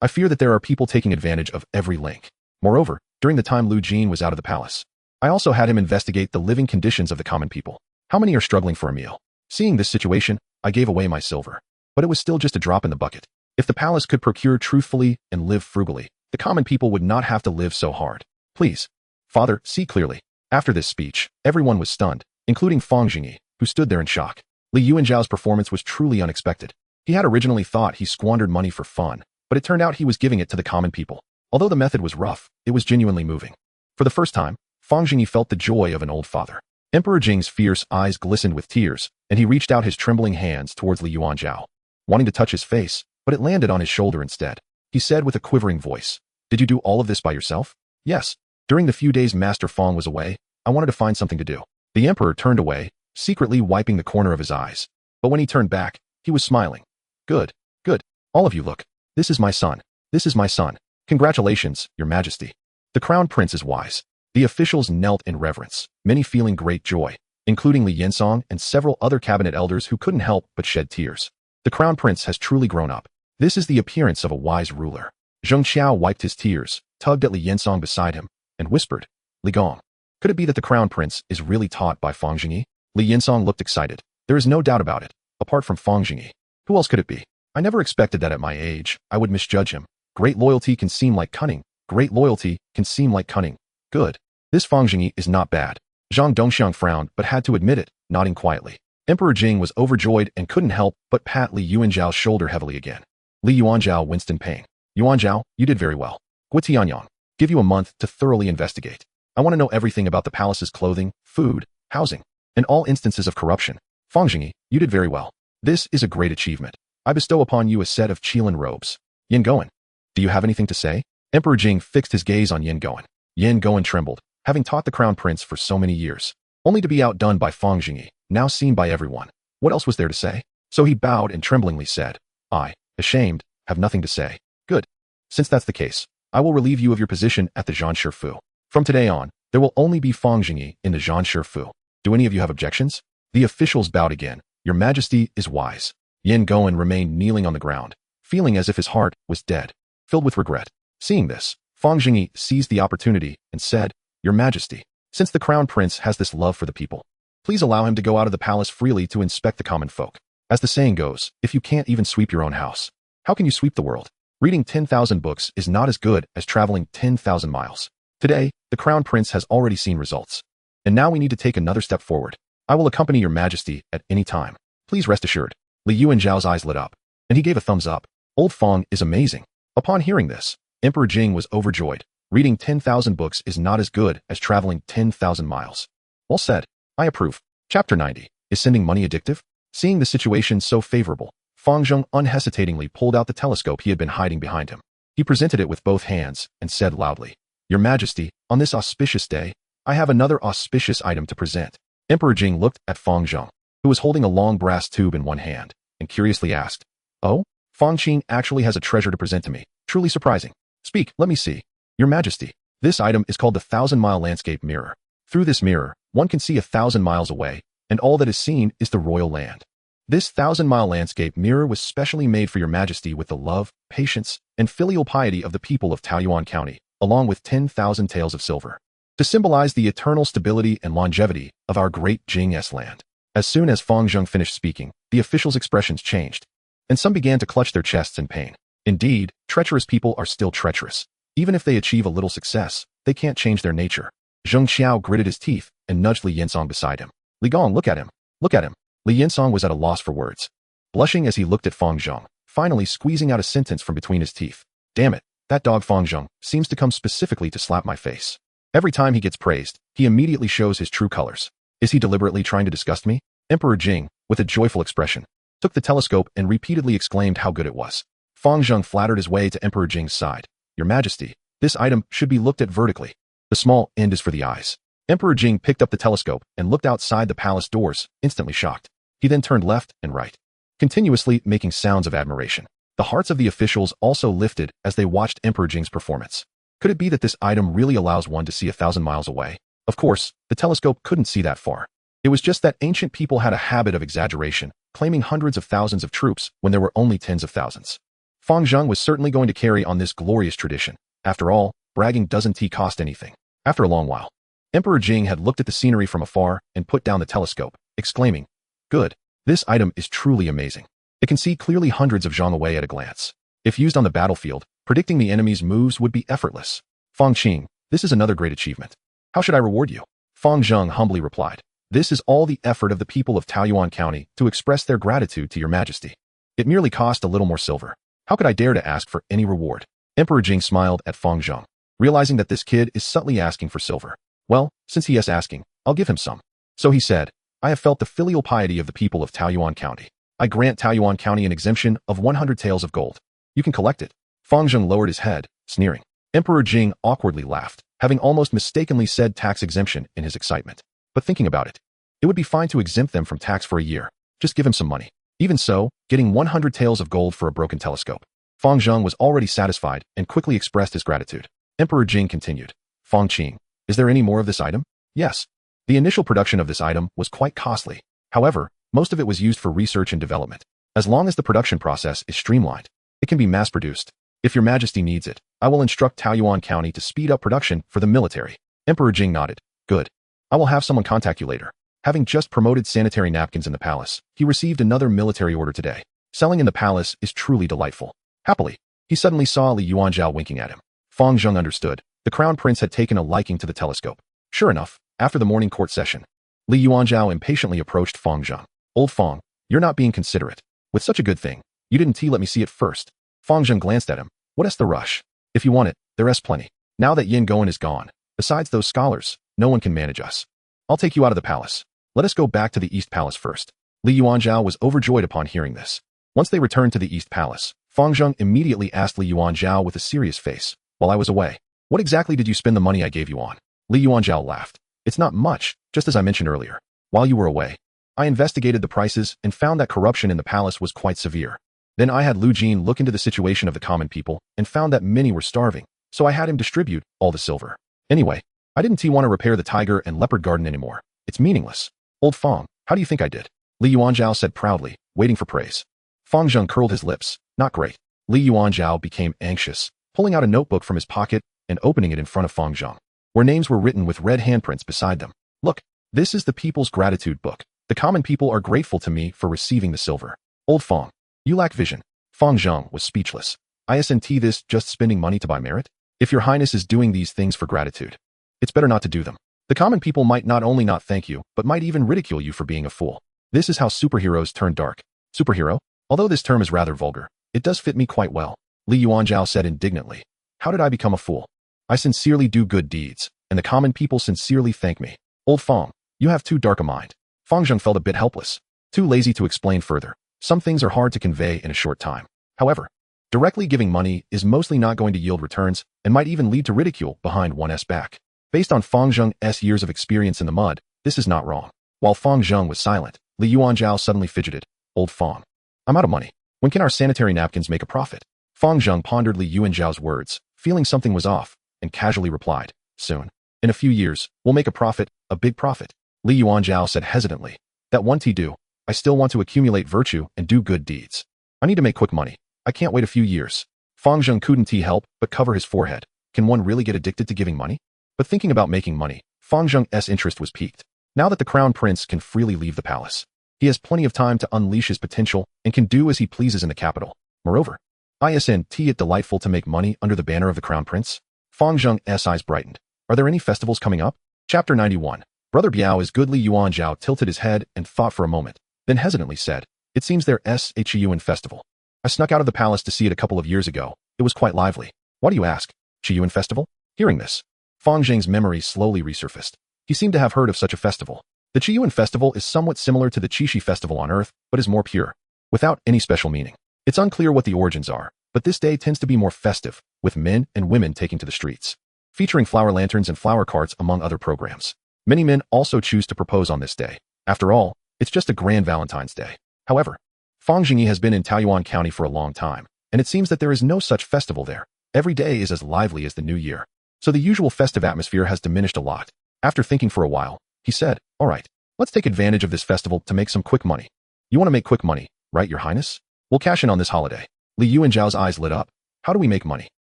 I fear that there are people taking advantage of every link. Moreover, during the time Lu Jin was out of the palace, I also had him investigate the living conditions of the common people. How many are struggling for a meal? Seeing this situation, I gave away my silver. But it was still just a drop in the bucket. If the palace could procure truthfully and live frugally, the common people would not have to live so hard. Please, Father, see clearly. After this speech, everyone was stunned, including Fang Zhengyi, who stood there in shock. Li Yuanzhao's performance was truly unexpected. He had originally thought he squandered money for fun, but it turned out he was giving it to the common people. Although the method was rough, it was genuinely moving. For the first time, Fang Zhengyi felt the joy of an old father. Emperor Jing's fierce eyes glistened with tears, and he reached out his trembling hands towards Li Yuanzhao, wanting to touch his face, but it landed on his shoulder instead. He said with a quivering voice, "Did you do all of this by yourself?" "Yes. During the few days Master Fang was away, I wanted to find something to do." The emperor turned away, secretly wiping the corner of his eyes. But when he turned back, he was smiling. Good, good. All of you look. This is my son. This is my son. Congratulations, Your Majesty. The crown prince is wise. The officials knelt in reverence, many feeling great joy, including Li Yinsong and several other cabinet elders who couldn't help but shed tears. The crown prince has truly grown up. This is the appearance of a wise ruler. Zheng Xiao wiped his tears, tugged at Li Yinsong beside him, and whispered, "Li Gong. Could it be that the crown prince is really taught by Fang Zhengyi?" Li Yinsong looked excited. There is no doubt about it. Apart from Fang Zhengyi, who else could it be? I never expected that at my age, I would misjudge him. Great loyalty can seem like cunning. Great loyalty can seem like cunning. Good. This Fang Zhengyi is not bad. Zhang Dongxiang frowned but had to admit it, nodding quietly. Emperor Jing was overjoyed and couldn't help but pat Li Yuanzhao's shoulder heavily again. Li Yuanzhao winced in pain. "Yuanzhao, you did very well. Gui Tianyang, give you a month to thoroughly investigate. I want to know everything about the palace's clothing, food, housing, and all instances of corruption. Fang Zhengyi, you did very well. This is a great achievement. I bestow upon you a set of Qilin robes. Yin Goen, do you have anything to say?" Emperor Jing fixed his gaze on Yin Goen. Yin Goen trembled, having taught the crown prince for so many years, only to be outdone by Fang Zhengyi, now seen by everyone. What else was there to say? So he bowed and tremblingly said, "I, ashamed, have nothing to say." "Good. Since that's the case, I will relieve you of your position at the Zhan Shifu. From today on, there will only be Fang Zhengyi in the Zhan Shifu. Do any of you have objections?" The officials bowed again. "Your Majesty is wise." Yin Goen remained kneeling on the ground, feeling as if his heart was dead, filled with regret. Seeing this, Fang Zhengyi seized the opportunity and said, "Your Majesty, since the crown prince has this love for the people, please allow him to go out of the palace freely to inspect the common folk. As the saying goes, if you can't even sweep your own house, how can you sweep the world? Reading 10,000 books is not as good as traveling 10,000 miles. Today, the crown prince has already seen results. And now we need to take another step forward. I will accompany your Majesty at any time. Please rest assured." Li Yuanzhao's eyes lit up, and he gave a thumbs up. Old Fang is amazing. Upon hearing this, Emperor Jing was overjoyed. Reading 10,000 books is not as good as traveling 10,000 miles. Well said. I approve. Chapter 90. Is sending money addictive? Seeing the situation so favorable, Fang Zheng unhesitatingly pulled out the telescope he had been hiding behind him. He presented it with both hands and said loudly, "Your Majesty, on this auspicious day, I have another auspicious item to present." Emperor Jing looked at Fang Zheng, who was holding a long brass tube in one hand, and curiously asked, "Oh, Fang Qing actually has a treasure to present to me. Truly surprising. Speak, let me see." "Your Majesty, this item is called the 1,000-mile landscape mirror. Through this mirror, one can see 1,000 miles away, and all that is seen is the royal land. This 1,000-mile landscape mirror was specially made for your Majesty with the love, patience, and filial piety of the people of Taoyuan County, along with 10,000 taels of silver, to symbolize the eternal stability and longevity of our great Jinghe land." As soon as Fang Zheng finished speaking, the officials' expressions changed, and some began to clutch their chests in pain. Indeed, treacherous people are still treacherous. Even if they achieve a little success, they can't change their nature. Zheng Xiao gritted his teeth and nudged Li Yinsong beside him. "Li Gong, look at him. Look at him." Li Yinsong was at a loss for words, blushing as he looked at Fang Zheng, finally squeezing out a sentence from between his teeth. "Damn it, that dog Fang Zheng seems to come specifically to slap my face. Every time he gets praised, he immediately shows his true colors. Is he deliberately trying to disgust me?" Emperor Jing, with a joyful expression, took the telescope and repeatedly exclaimed how good it was. Fang Zheng flattered his way to Emperor Jing's side. "Your Majesty, this item should be looked at vertically. The small end is for the eyes." Emperor Jing picked up the telescope and looked outside the palace doors, instantly shocked. He then turned left and right, continuously making sounds of admiration. The hearts of the officials also lifted as they watched Emperor Jing's performance. Could it be that this item really allows one to see 1,000 miles away? Of course, the telescope couldn't see that far. It was just that ancient people had a habit of exaggeration, claiming hundreds of thousands of troops when there were only tens of thousands. Fang Zheng was certainly going to carry on this glorious tradition. After all, bragging doesn't cost anything. After a long while, Emperor Jing had looked at the scenery from afar and put down the telescope, exclaiming, "Good. This item is truly amazing. It can see clearly hundreds of zhang away at a glance. If used on the battlefield, predicting the enemy's moves would be effortless. Fang Qing, this is another great achievement. How should I reward you?" Fang Zheng humbly replied, "This is all the effort of the people of Taoyuan County to express their gratitude to your majesty. It merely cost a little more silver. How could I dare to ask for any reward?" Emperor Jing smiled at Fang Zheng, realizing that this kid is subtly asking for silver. Well, since he is asking, I'll give him some. So he said, "I have felt the filial piety of the people of Taoyuan County. I grant Taoyuan County an exemption of 100 taels of gold. You can collect it." Fang Zheng lowered his head, sneering. Emperor Jing awkwardly laughed, having almost mistakenly said tax exemption in his excitement. But thinking about it, it would be fine to exempt them from tax for a year. Just give him some money. Even so, getting 100 taels of gold for a broken telescope. Fang Zheng was already satisfied and quickly expressed his gratitude. Emperor Jing continued, "Fang Qing, is there any more of this item?" "Yes." The initial production of this item was quite costly. However, most of it was used for research and development. As long as the production process is streamlined, it can be mass-produced. If your majesty needs it, I will instruct Taoyuan County to speed up production for the military. Emperor Jing nodded. "Good. I will have someone contact you later." Having just promoted sanitary napkins in the palace, he received another military order today. Selling in the palace is truly delightful. Happily, he suddenly saw Li Yuanzhao winking at him. Fang Zheng understood. The crown prince had taken a liking to the telescope. Sure enough, after the morning court session, Li Yuanzhao impatiently approached Fang Zheng. "Old Fang, you're not being considerate. With such a good thing, you didn't let me see it first." Fang Zheng glanced at him. "What's the rush? If you want it, there's plenty. Now that Yin Goen is gone, besides those scholars, no one can manage us. I'll take you out of the palace. Let us go back to the East Palace first." Li Yuanzhao was overjoyed upon hearing this. Once they returned to the East Palace, Fang Zheng immediately asked Li Yuanzhao with a serious face, "While I was away, what exactly did you spend the money I gave you on?" Li Yuanzhao laughed. "It's not much, just as I mentioned earlier. While you were away, I investigated the prices and found that corruption in the palace was quite severe. Then I had Lu Jin look into the situation of the common people and found that many were starving, so I had him distribute all the silver. Anyway, I didn't want to repair the tiger and leopard garden anymore. It's meaningless." "Old Fang, how do you think I did?" Li Yuanzhao said proudly, waiting for praise. Fang Zheng curled his lips. "Not great." Li Yuanzhao became anxious, pulling out a notebook from his pocket and opening it in front of Fang Zheng, where names were written with red handprints beside them. "Look, this is the People's Gratitude Book. The common people are grateful to me for receiving the silver." "Old Fang, you lack vision." Fang Zheng was speechless. "Isn't this just spending money to buy merit? If your highness is doing these things for gratitude, it's better not to do them. The common people might not only not thank you, but might even ridicule you for being a fool. This is how superheroes turn dark." "Superhero? Although this term is rather vulgar, it does fit me quite well," Li Yuanzhao said indignantly. "How did I become a fool? I sincerely do good deeds, and the common people sincerely thank me." "Old Fang, you have too dark a mind." Fang Zheng felt a bit helpless, too lazy to explain further. Some things are hard to convey in a short time. However, directly giving money is mostly not going to yield returns and might even lead to ridicule behind one's back. Based on Fang Zheng's years of experience in the mud, this is not wrong. While Fang Zheng was silent, Li Yuanzhao suddenly fidgeted. "Old Fang, I'm out of money. When can our sanitary napkins make a profit?" Fang Zheng pondered Li Yuanzhao's words, feeling something was off, and casually replied, "Soon. In a few years, we'll make a profit, a big profit." Li Yuanzhao said hesitantly, "That won't do. I still want to accumulate virtue and do good deeds. I need to make quick money. I can't wait a few years." Fang Zheng couldn't help but cover his forehead. Can one really get addicted to giving money? But thinking about making money, Fang Zheng's interest was piqued. Now that the crown prince can freely leave the palace, he has plenty of time to unleash his potential and can do as he pleases in the capital. Moreover, isn't it delightful to make money under the banner of the crown prince? Fang Zheng's eyes brightened. "Are there any festivals coming up?" Chapter 91. Brother Biao is good. Li Yuanzhao tilted his head and thought for a moment, then hesitantly said, "It seems there's a Qiyuan festival. I snuck out of the palace to see it a couple of years ago. It was quite lively." "Why do you ask? Qiyuan festival?" Hearing this, Fang Zheng's memory slowly resurfaced. He seemed to have heard of such a festival. The Qiyuan festival is somewhat similar to the Qixi festival on Earth, but is more pure, without any special meaning. It's unclear what the origins are, but this day tends to be more festive, with men and women taking to the streets, featuring flower lanterns and flower carts among other programs. Many men also choose to propose on this day. After all, it's just a grand Valentine's Day. However, Fang Zhengyi has been in Taoyuan County for a long time, and it seems that there is no such festival there. Every day is as lively as the new year. So the usual festive atmosphere has diminished a lot. After thinking for a while, he said, all right, let's take advantage of this festival to make some quick money. You want to make quick money, right, Your Highness? We'll cash in on this holiday. Li Yuanzhao's eyes lit up. How do we make money?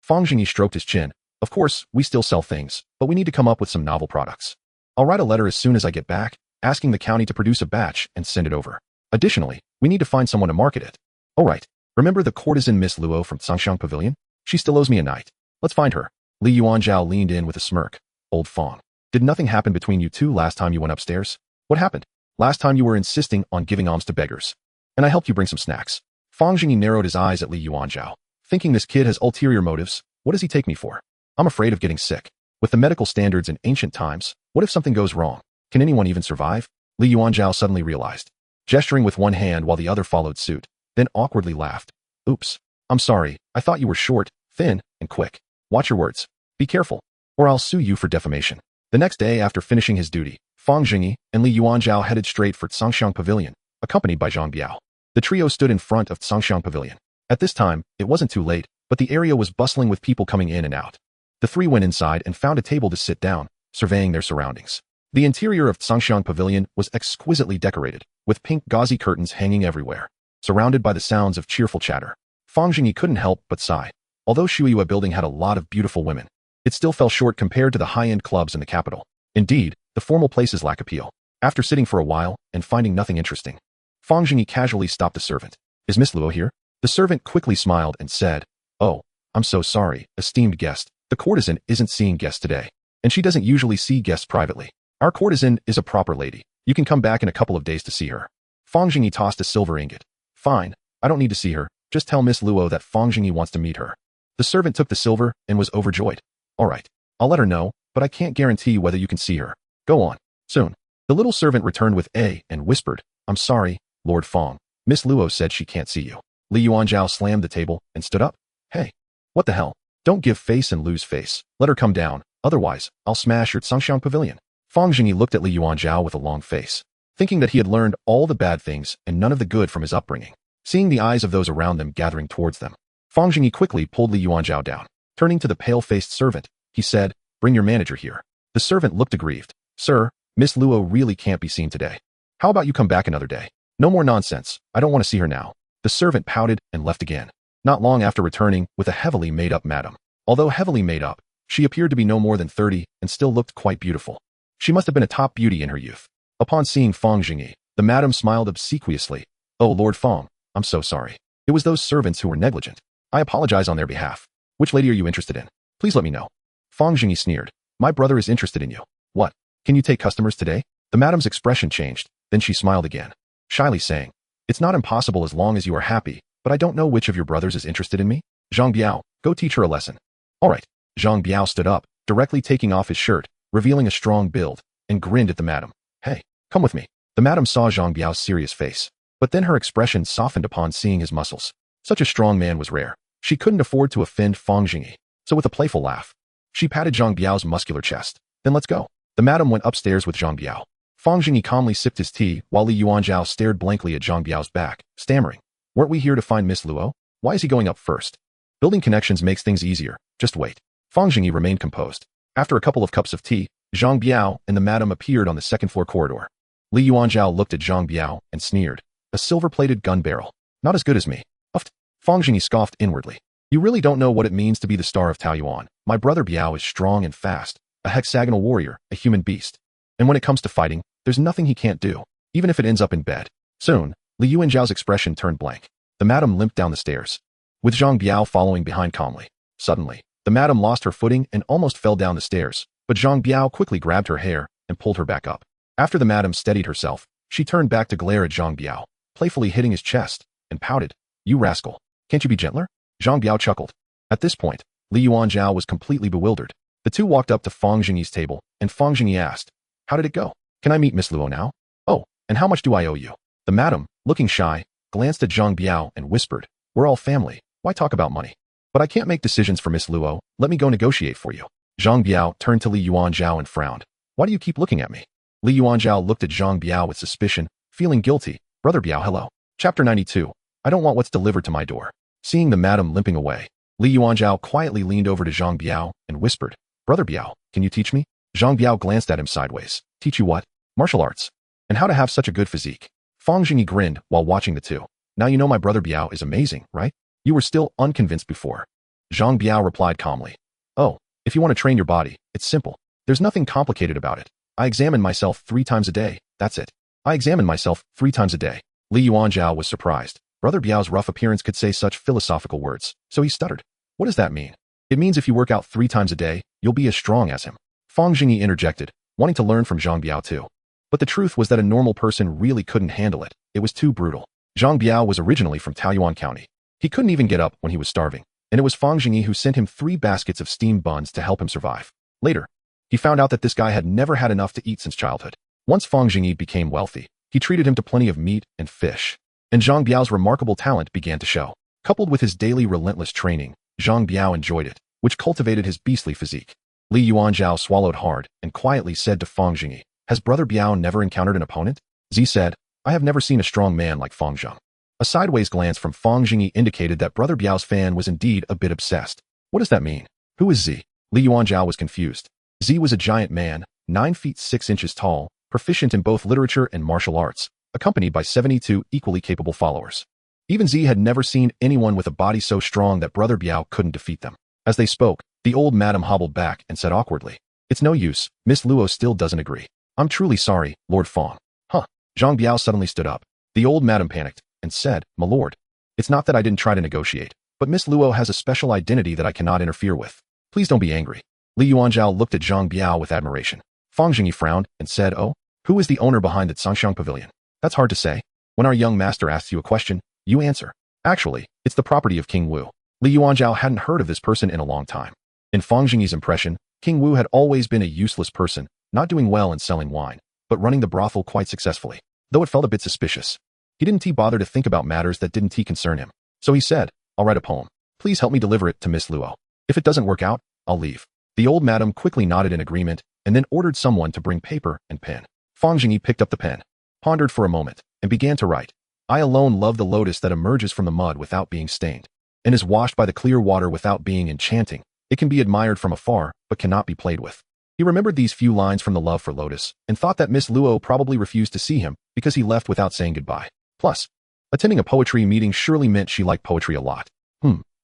Fang Zhengyi stroked his chin. Of course, we still sell things, but we need to come up with some novel products. I'll write a letter as soon as I get back, asking the county to produce a batch and send it over. Additionally, we need to find someone to market it. All right. Remember the courtesan Miss Luo from Zhangxiang Pavilion? She still owes me a night. Let's find her. Li Yuanzhao leaned in with a smirk. Old Fang. Did nothing happen between you two last time you went upstairs? What happened? Last time you were insisting on giving alms to beggars. And I helped you bring some snacks. Fang Zhengyi narrowed his eyes at Li Yuanzhao. Thinking this kid has ulterior motives, what does he take me for? I'm afraid of getting sick. With the medical standards in ancient times, what if something goes wrong? Can anyone even survive? Li Yuanzhao suddenly realized. Gesturing with one hand while the other followed suit, then awkwardly laughed. Oops. I'm sorry, I thought you were short, thin, and quick. Watch your words. Be careful, or I'll sue you for defamation. The next day after finishing his duty, Fang Zhengyi and Li Yuanzhao headed straight for Zhangxiang Pavilion, accompanied by Zhang Biao. The trio stood in front of Zhangxiang Pavilion. At this time, it wasn't too late, but the area was bustling with people coming in and out. The three went inside and found a table to sit down, surveying their surroundings. The interior of Zhangxiang Pavilion was exquisitely decorated, with pink gauzy curtains hanging everywhere. Surrounded by the sounds of cheerful chatter, Fang Zhengyi couldn't help but sigh. Although Shuiyue building had a lot of beautiful women, it still fell short compared to the high-end clubs in the capital. Indeed, the formal places lack appeal. After sitting for a while and finding nothing interesting, Fang Zhengyi casually stopped the servant. Is Miss Luo here? The servant quickly smiled and said, Oh, I'm so sorry, esteemed guest. The courtesan isn't seeing guests today, and she doesn't usually see guests privately. Our courtesan is a proper lady. You can come back in a couple of days to see her. Fang Zhengyi tossed a silver ingot. Fine, I don't need to see her. Just tell Miss Luo that Fang Zhengyi wants to meet her. The servant took the silver and was overjoyed. All right, I'll let her know, but I can't guarantee whether you can see her. Go on. Soon. The little servant returned with A and whispered, I'm sorry, Lord Fang. Miss Luo said she can't see you. Li Yuanzhao slammed the table and stood up. Hey, what the hell? Don't give face and lose face. Let her come down, otherwise, I'll smash your Zhangxiang Pavilion. Fang Zhengyi looked at Li Yuanzhao with a long face, thinking that he had learned all the bad things and none of the good from his upbringing. Seeing the eyes of those around them gathering towards them, Fang Zhengyi quickly pulled Li Yuanzhao down. Turning to the pale-faced servant, he said, Bring your manager here. The servant looked aggrieved. Sir, Miss Luo really can't be seen today. How about you come back another day? No more nonsense. I don't want to see her now. The servant pouted and left again. Not long after returning with a heavily made-up madam. Although heavily made up, she appeared to be no more than 30 and still looked quite beautiful. She must have been a top beauty in her youth. Upon seeing Fang Zhengyi, the madam smiled obsequiously. Oh, Lord Fang, I'm so sorry. It was those servants who were negligent. I apologize on their behalf. Which lady are you interested in? Please let me know. Fang Zhengyi sneered. My brother is interested in you. What? Can you take customers today? The madam's expression changed, then she smiled again, shyly saying, It's not impossible as long as you are happy, but I don't know which of your brothers is interested in me. Zhang Biao, go teach her a lesson. All right. Zhang Biao stood up, directly taking off his shirt, revealing a strong build, and grinned at the madam. Hey, come with me. The madam saw Zhang Biao's serious face, but then her expression softened upon seeing his muscles. Such a strong man was rare. She couldn't afford to offend Fang Zhengyi, so with a playful laugh, she patted Zhang Biao's muscular chest. Then let's go. The madam went upstairs with Zhang Biao. Fang Zhengyi calmly sipped his tea while Li Yuanzhao stared blankly at Zhang Biao's back, stammering. Weren't we here to find Miss Luo? Why is he going up first? Building connections makes things easier. Just wait. Fang Zhengyi remained composed. After a couple of cups of tea, Zhang Biao and the madam appeared on the second-floor corridor. Li Yuanzhao looked at Zhang Biao and sneered. A silver-plated gun barrel. Not as good as me. Uffed. Fang Zhengyi scoffed inwardly. You really don't know what it means to be the star of Taoyuan. My brother Biao is strong and fast, a hexagonal warrior, a human beast. And when it comes to fighting, there's nothing he can't do, even if it ends up in bed. Soon, Li Yuanzhao's expression turned blank. The madam limped down the stairs, with Zhang Biao following behind calmly. Suddenly, the madam lost her footing and almost fell down the stairs, but Zhang Biao quickly grabbed her hair and pulled her back up. After the madam steadied herself, she turned back to glare at Zhang Biao, playfully hitting his chest, and pouted. You rascal. Can't you be gentler? Zhang Biao chuckled. At this point, Li Yuanzhao was completely bewildered. The two walked up to Fang Zhengyi's table, and Fang Zhengyi asked, How did it go? Can I meet Miss Luo now? Oh, and how much do I owe you? The madam, looking shy, glanced at Zhang Biao and whispered, We're all family. Why talk about money? But I can't make decisions for Miss Luo. Let me go negotiate for you. Zhang Biao turned to Li Yuanzhao and frowned. Why do you keep looking at me? Li Yuanzhao looked at Zhang Biao with suspicion, feeling guilty. Brother Biao, hello. Chapter 92. I don't want what's delivered to my door. Seeing the madam limping away, Li Yuanzhao quietly leaned over to Zhang Biao and whispered, Brother Biao, can you teach me? Zhang Biao glanced at him sideways. Teach you what? Martial arts. And how to have such a good physique. Fang Zhengyi grinned while watching the two. Now you know my brother Biao is amazing, right? You were still unconvinced before. Zhang Biao replied calmly. Oh, if you want to train your body, it's simple. There's nothing complicated about it. I examine myself 3 times a day, that's it. I examine myself 3 times a day. Li Yuanzhao was surprised. Brother Biao's rough appearance could say such philosophical words, so he stuttered. What does that mean? It means if you work out 3 times a day, you'll be as strong as him. Fang Zhengyi interjected, wanting to learn from Zhang Biao too. But the truth was that a normal person really couldn't handle it. It was too brutal. Zhang Biao was originally from Taoyuan County. He couldn't even get up when he was starving, and it was Fang Zhengyi who sent him 3 baskets of steamed buns to help him survive. Later, he found out that this guy had never had enough to eat since childhood. Once Fang Zhengyi became wealthy, he treated him to plenty of meat and fish. And Zhang Biao's remarkable talent began to show. Coupled with his daily relentless training, Zhang Biao enjoyed it, which cultivated his beastly physique. Li Yuanzhao swallowed hard and quietly said to Fang Zhengyi, Has Brother Biao never encountered an opponent? Zi said, I have never seen a strong man like Fang Zheng. A sideways glance from Fang Zhengyi indicated that Brother Biao's fan was indeed a bit obsessed. What does that mean? Who is Zi? Li Yuanzhao was confused. Zi was a giant man, 9 feet 6 inches tall, proficient in both literature and martial arts, accompanied by 72 equally capable followers. Even Zi had never seen anyone with a body so strong that Brother Biao couldn't defeat them. As they spoke, the old madam hobbled back and said awkwardly, It's no use, Miss Luo still doesn't agree. I'm truly sorry, Lord Fang. Huh. Zhang Biao suddenly stood up. The old madam panicked and said, My lord, it's not that I didn't try to negotiate, but Miss Luo has a special identity that I cannot interfere with. Please don't be angry. Li Yuanzhao looked at Zhang Biao with admiration. Fang Zhengyi frowned and said, Oh, who is the owner behind the Zhangxiang Pavilion? That's hard to say. When our young master asks you a question, you answer. Actually, it's the property of King Wu. Li Yuanzhao hadn't heard of this person in a long time. In Fang Zhengyi's impression, King Wu had always been a useless person, not doing well in selling wine, but running the brothel quite successfully, though it felt a bit suspicious. He didn't bother to think about matters that didn't concern him. So he said, I'll write a poem. Please help me deliver it to Miss Luo. If it doesn't work out, I'll leave. The old madam quickly nodded in agreement and then ordered someone to bring paper and pen. Fang Zhengyi picked up the pen, pondered for a moment, and began to write. I alone love the lotus that emerges from the mud without being stained, and is washed by the clear water without being enchanting. It can be admired from afar, but cannot be played with. He remembered these few lines from the love for lotus, and thought that Miss Luo probably refused to see him because he left without saying goodbye. Plus, attending a poetry meeting surely meant she liked poetry a lot.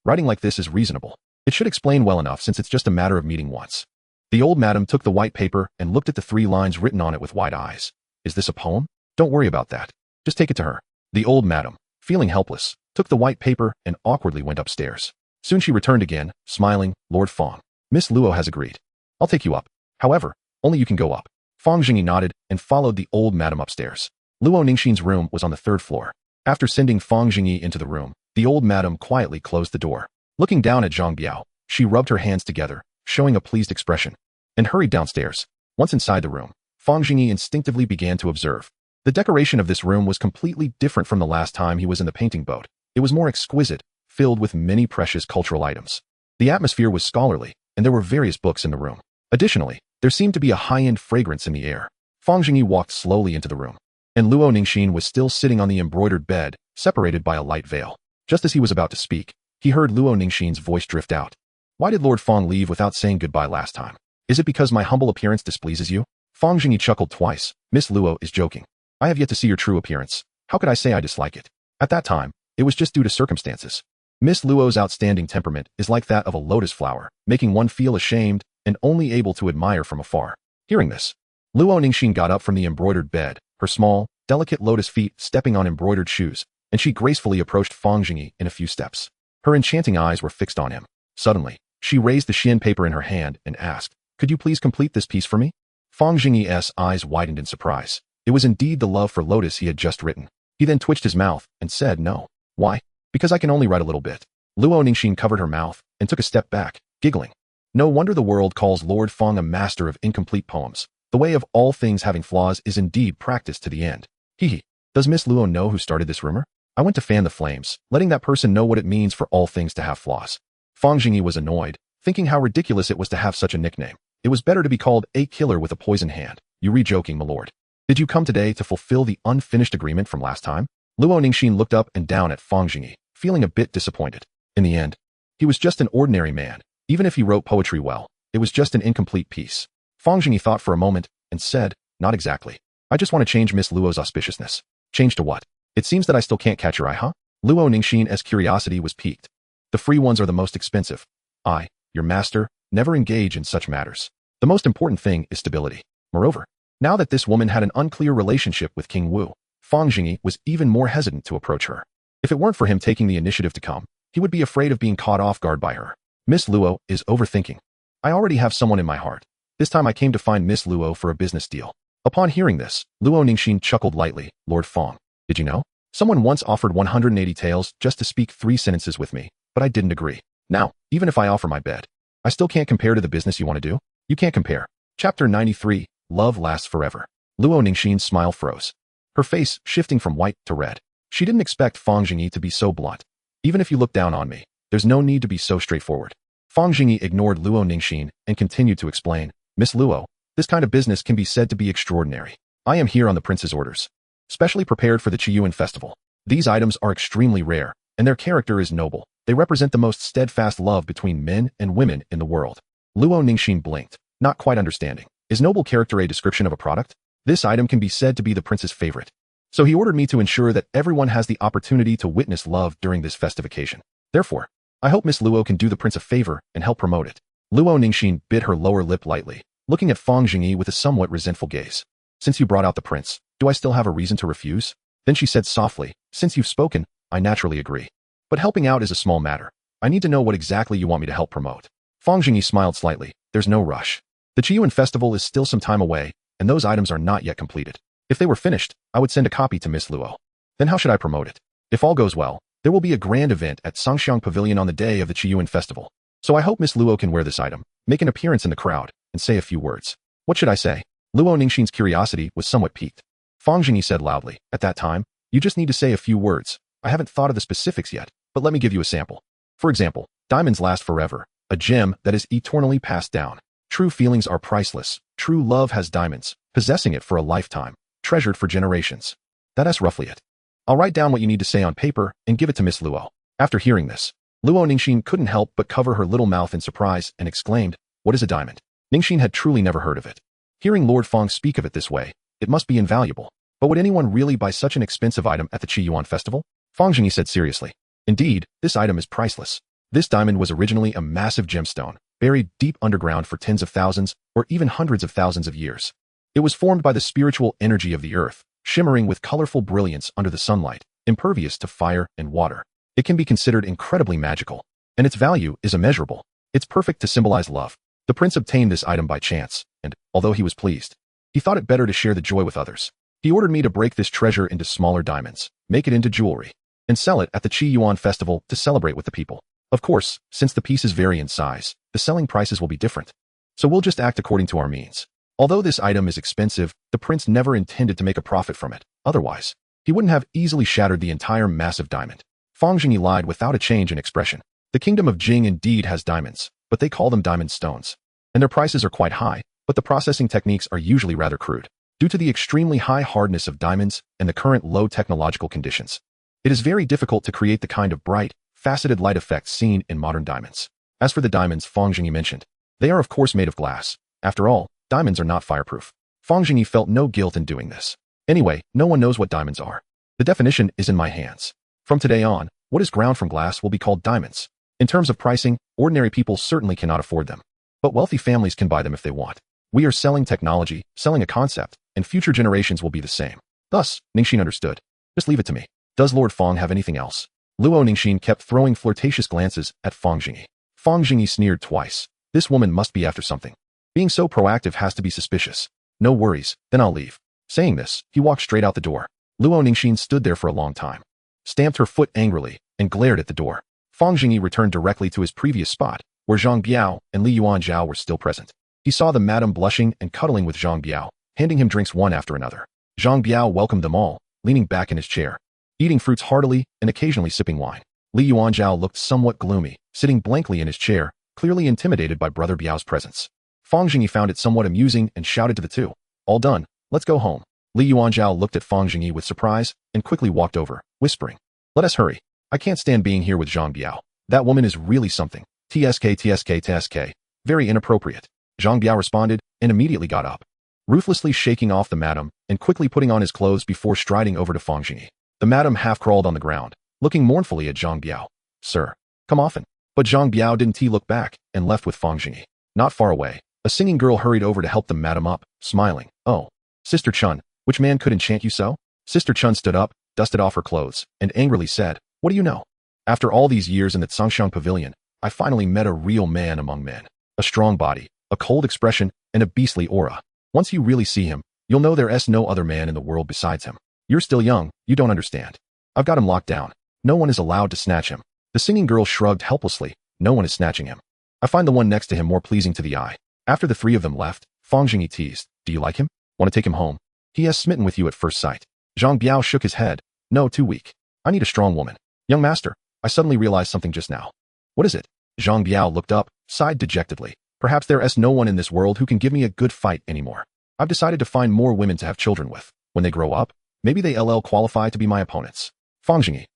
Writing like this is reasonable. It should explain well enough since it's just a matter of meeting once. The old madam took the white paper and looked at the 3 lines written on it with wide eyes. Is this a poem? Don't worry about that. Just take it to her. The old madam, feeling helpless, took the white paper and awkwardly went upstairs. Soon she returned again, smiling, Lord Fang. Miss Luo has agreed. I'll take you up. However, only you can go up. Fang Zhengyi nodded and followed the old madam upstairs. Luo Ningxin's room was on the 3rd floor. After sending Fang Zhengyi into the room, the old madam quietly closed the door. Looking down at Zhang Biao, she rubbed her hands together, showing a pleased expression, and hurried downstairs. Once inside the room, Fang Zhengyi instinctively began to observe. The decoration of this room was completely different from the last time he was in the painting boat. It was more exquisite, filled with many precious cultural items. The atmosphere was scholarly, and there were various books in the room. Additionally, there seemed to be a high-end fragrance in the air. Fang Zhengyi walked slowly into the room, and Luo Ningxin was still sitting on the embroidered bed, separated by a light veil. Just as he was about to speak, he heard Luo Ningxin's voice drift out. Why did Lord Fang leave without saying goodbye last time? Is it because my humble appearance displeases you? Fang Zhengyi chuckled twice. Miss Luo is joking. I have yet to see your true appearance. How could I say I dislike it? At that time, it was just due to circumstances. Miss Luo's outstanding temperament is like that of a lotus flower, making one feel ashamed and only able to admire from afar. Hearing this, Luo Ningxin got up from the embroidered bed, her small, delicate lotus feet stepping on embroidered shoes, and she gracefully approached Fang Zhengyi in a few steps. Her enchanting eyes were fixed on him. Suddenly, she raised the Xian paper in her hand and asked, Could you please complete this piece for me? Fang Zhengyi's eyes widened in surprise. It was indeed the love for lotus he had just written. He then twitched his mouth and said no. Why? Because I can only write a little bit. Luo Ningxin covered her mouth and took a step back, giggling. No wonder the world calls Lord Fang a master of incomplete poems. The way of all things having flaws is indeed practiced to the end. Hee. Does Miss Luo know who started this rumor? I went to fan the flames, letting that person know what it means for all things to have flaws. Fang Zhengyi was annoyed, thinking how ridiculous it was to have such a nickname. It was better to be called a killer with a poison hand. You re-joking, my lord. Did you come today to fulfill the unfinished agreement from last time? Luo Ningxin looked up and down at Fang Zhengyi, feeling a bit disappointed. In the end, he was just an ordinary man. Even if he wrote poetry well, it was just an incomplete piece. Fang Zhengyi thought for a moment and said, "Not exactly. I just want to change Miss Luo's auspiciousness." "Change to what? It seems that I still can't catch your eye, huh?" Luo Ningxin's curiosity was piqued. "The free ones are the most expensive. I, your master, never engage in such matters. The most important thing is stability." Moreover, now that this woman had an unclear relationship with King Wu, Fang Zhengyi was even more hesitant to approach her. If it weren't for him taking the initiative to come, he would be afraid of being caught off guard by her. Miss Luo is overthinking. I already have someone in my heart. This time I came to find Miss Luo for a business deal. Upon hearing this, Luo Ningxin chuckled lightly. "Lord Fang, did you know? Someone once offered 180 taels just to speak 3 sentences with me, but I didn't agree. Now, even if I offer my bed, I still can't compare to the business you want to do? You can't compare." Chapter 93, Love Lasts Forever. Luo Ningxin's smile froze, her face shifting from white to red. She didn't expect Fang Zhengyi to be so blunt. "Even if you look down on me, there's no need to be so straightforward." Fang Zhengyi ignored Luo Ningxin and continued to explain. "Miss Luo, this kind of business can be said to be extraordinary. I am here on the prince's orders, specially prepared for the Qiyuan festival. These items are extremely rare, and their character is noble. They represent the most steadfast love between men and women in the world." Luo Ningxin blinked, not quite understanding. Is noble character a description of a product? This item can be said to be the prince's favorite. So he ordered me to ensure that everyone has the opportunity to witness love during this festive occasion. Therefore, I hope Miss Luo can do the prince a favor and help promote it. Luo Ningxin bit her lower lip lightly, looking at Fang Zhengyi with a somewhat resentful gaze. "Since you brought out the prince, do I still have a reason to refuse?" Then she said softly, "Since you've spoken, I naturally agree. But helping out is a small matter. I need to know what exactly you want me to help promote." Fang Zhengyi smiled slightly. "There's no rush. The Qiyuan festival is still some time away, and those items are not yet completed. If they were finished, I would send a copy to Miss Luo. Then how should I promote it? If all goes well, there will be a grand event at Sangxiang Pavilion on the day of the Qiyuan festival. So I hope Miss Luo can wear this item, make an appearance in the crowd, and say a few words." "What should I say?" Luo Ningxin's curiosity was somewhat piqued. Fang Zhengyi said loudly, "At that time, you just need to say a few words. I haven't thought of the specifics yet, but let me give you a sample. For example, diamonds last forever, a gem that is eternally passed down. True feelings are priceless. True love has diamonds, possessing it for a lifetime, treasured for generations." That's roughly it. I'll write down what you need to say on paper and give it to Miss Luo. After hearing this, Luo Ningxin couldn't help but cover her little mouth in surprise and exclaimed, "What is a diamond?" Ningxin had truly never heard of it. Hearing Lord Fang speak of it this way, it must be invaluable. But would anyone really buy such an expensive item at the Qiyuan festival? Fang Zhengyi said seriously. "Indeed, this item is priceless. This diamond was originally a massive gemstone, buried deep underground for tens of thousands or even hundreds of thousands of years. It was formed by the spiritual energy of the earth, shimmering with colorful brilliance under the sunlight, impervious to fire and water. It can be considered incredibly magical, and its value is immeasurable. It's perfect to symbolize love." The prince obtained this item by chance, and, although he was pleased, he thought it better to share the joy with others. He ordered me to break this treasure into smaller diamonds, make it into jewelry, and sell it at the Qiyuan festival to celebrate with the people. Of course, since the pieces vary in size, the selling prices will be different. So we'll just act according to our means. Although this item is expensive, the prince never intended to make a profit from it. Otherwise, he wouldn't have easily shattered the entire massive diamond. Fang Zhengyi lied without a change in expression. The kingdom of Jing indeed has diamonds, but they call them diamond stones. And their prices are quite high, but the processing techniques are usually rather crude. Due to the extremely high hardness of diamonds and the current low technological conditions, it is very difficult to create the kind of bright, faceted light effects seen in modern diamonds. As for the diamonds Fang Zhengyi mentioned, they are of course made of glass. After all, diamonds are not fireproof. Fang Zhengyi felt no guilt in doing this. Anyway, no one knows what diamonds are. The definition is in my hands. From today on, what is ground from glass will be called diamonds. In terms of pricing, ordinary people certainly cannot afford them. But wealthy families can buy them if they want. We are selling technology, selling a concept, and future generations will be the same. Thus, Ningxin understood. Just leave it to me. Does Lord Fang have anything else? Luo Ningxin kept throwing flirtatious glances at Fang Zhengyi. Fang Zhengyi sneered twice. This woman must be after something. Being so proactive has to be suspicious. No worries, then I'll leave. Saying this, he walked straight out the door. Luo Ningxin stood there for a long time, stamped her foot angrily, and glared at the door. Fang Zhengyi returned directly to his previous spot, where Zhang Biao and Li Yuanzhao were still present. He saw the madam blushing and cuddling with Zhang Biao, handing him drinks one after another. Zhang Biao welcomed them all, leaning back in his chair, eating fruits heartily and occasionally sipping wine. Li Yuanzhao looked somewhat gloomy, sitting blankly in his chair, clearly intimidated by Brother Biao's presence. Fang Zhengyi found it somewhat amusing and shouted to the two, "All done, let's go home." Li Yuanzhao looked at Fang Zhengyi with surprise and quickly walked over, whispering, "Let us hurry. I can't stand being here with Zhang Biao. That woman is really something. TSK. Very inappropriate." Zhang Biao responded and immediately got up, ruthlessly shaking off the madam and quickly putting on his clothes before striding over to Fang Zhengyi. The madam half-crawled on the ground, looking mournfully at Zhang Biao. "Sir, come often." But Zhang Biao didn't look back and left with Fang Zhengyi. Not far away, a singing girl hurried over to help the madam up, smiling. "Oh, Sister Chun, which man could enchant you so?" Sister Chun stood up, dusted off her clothes, and angrily said, "What do you know? After all these years in the Tsangxiang Pavilion, I finally met a real man among men. A strong body, a cold expression, and a beastly aura. Once you really see him, you'll know there's no other man in the world besides him. You're still young, you don't understand. I've got him locked down. No one is allowed to snatch him." The singing girl shrugged helplessly. "No one is snatching him. I find the one next to him more pleasing to the eye." After the three of them left, Fang Zhengyi teased, "Do you like him? Want to take him home? He has smitten with you at first sight." Zhang Biao shook his head. "No, too weak. I need a strong woman. Young master, I suddenly realized something just now." "What is it?" Zhang Biao looked up, sighed dejectedly. "Perhaps there is no one in this world who can give me a good fight anymore. I've decided to find more women to have children with. When they grow up, maybe they'll qualify to be my opponents." Fang Zhengyi.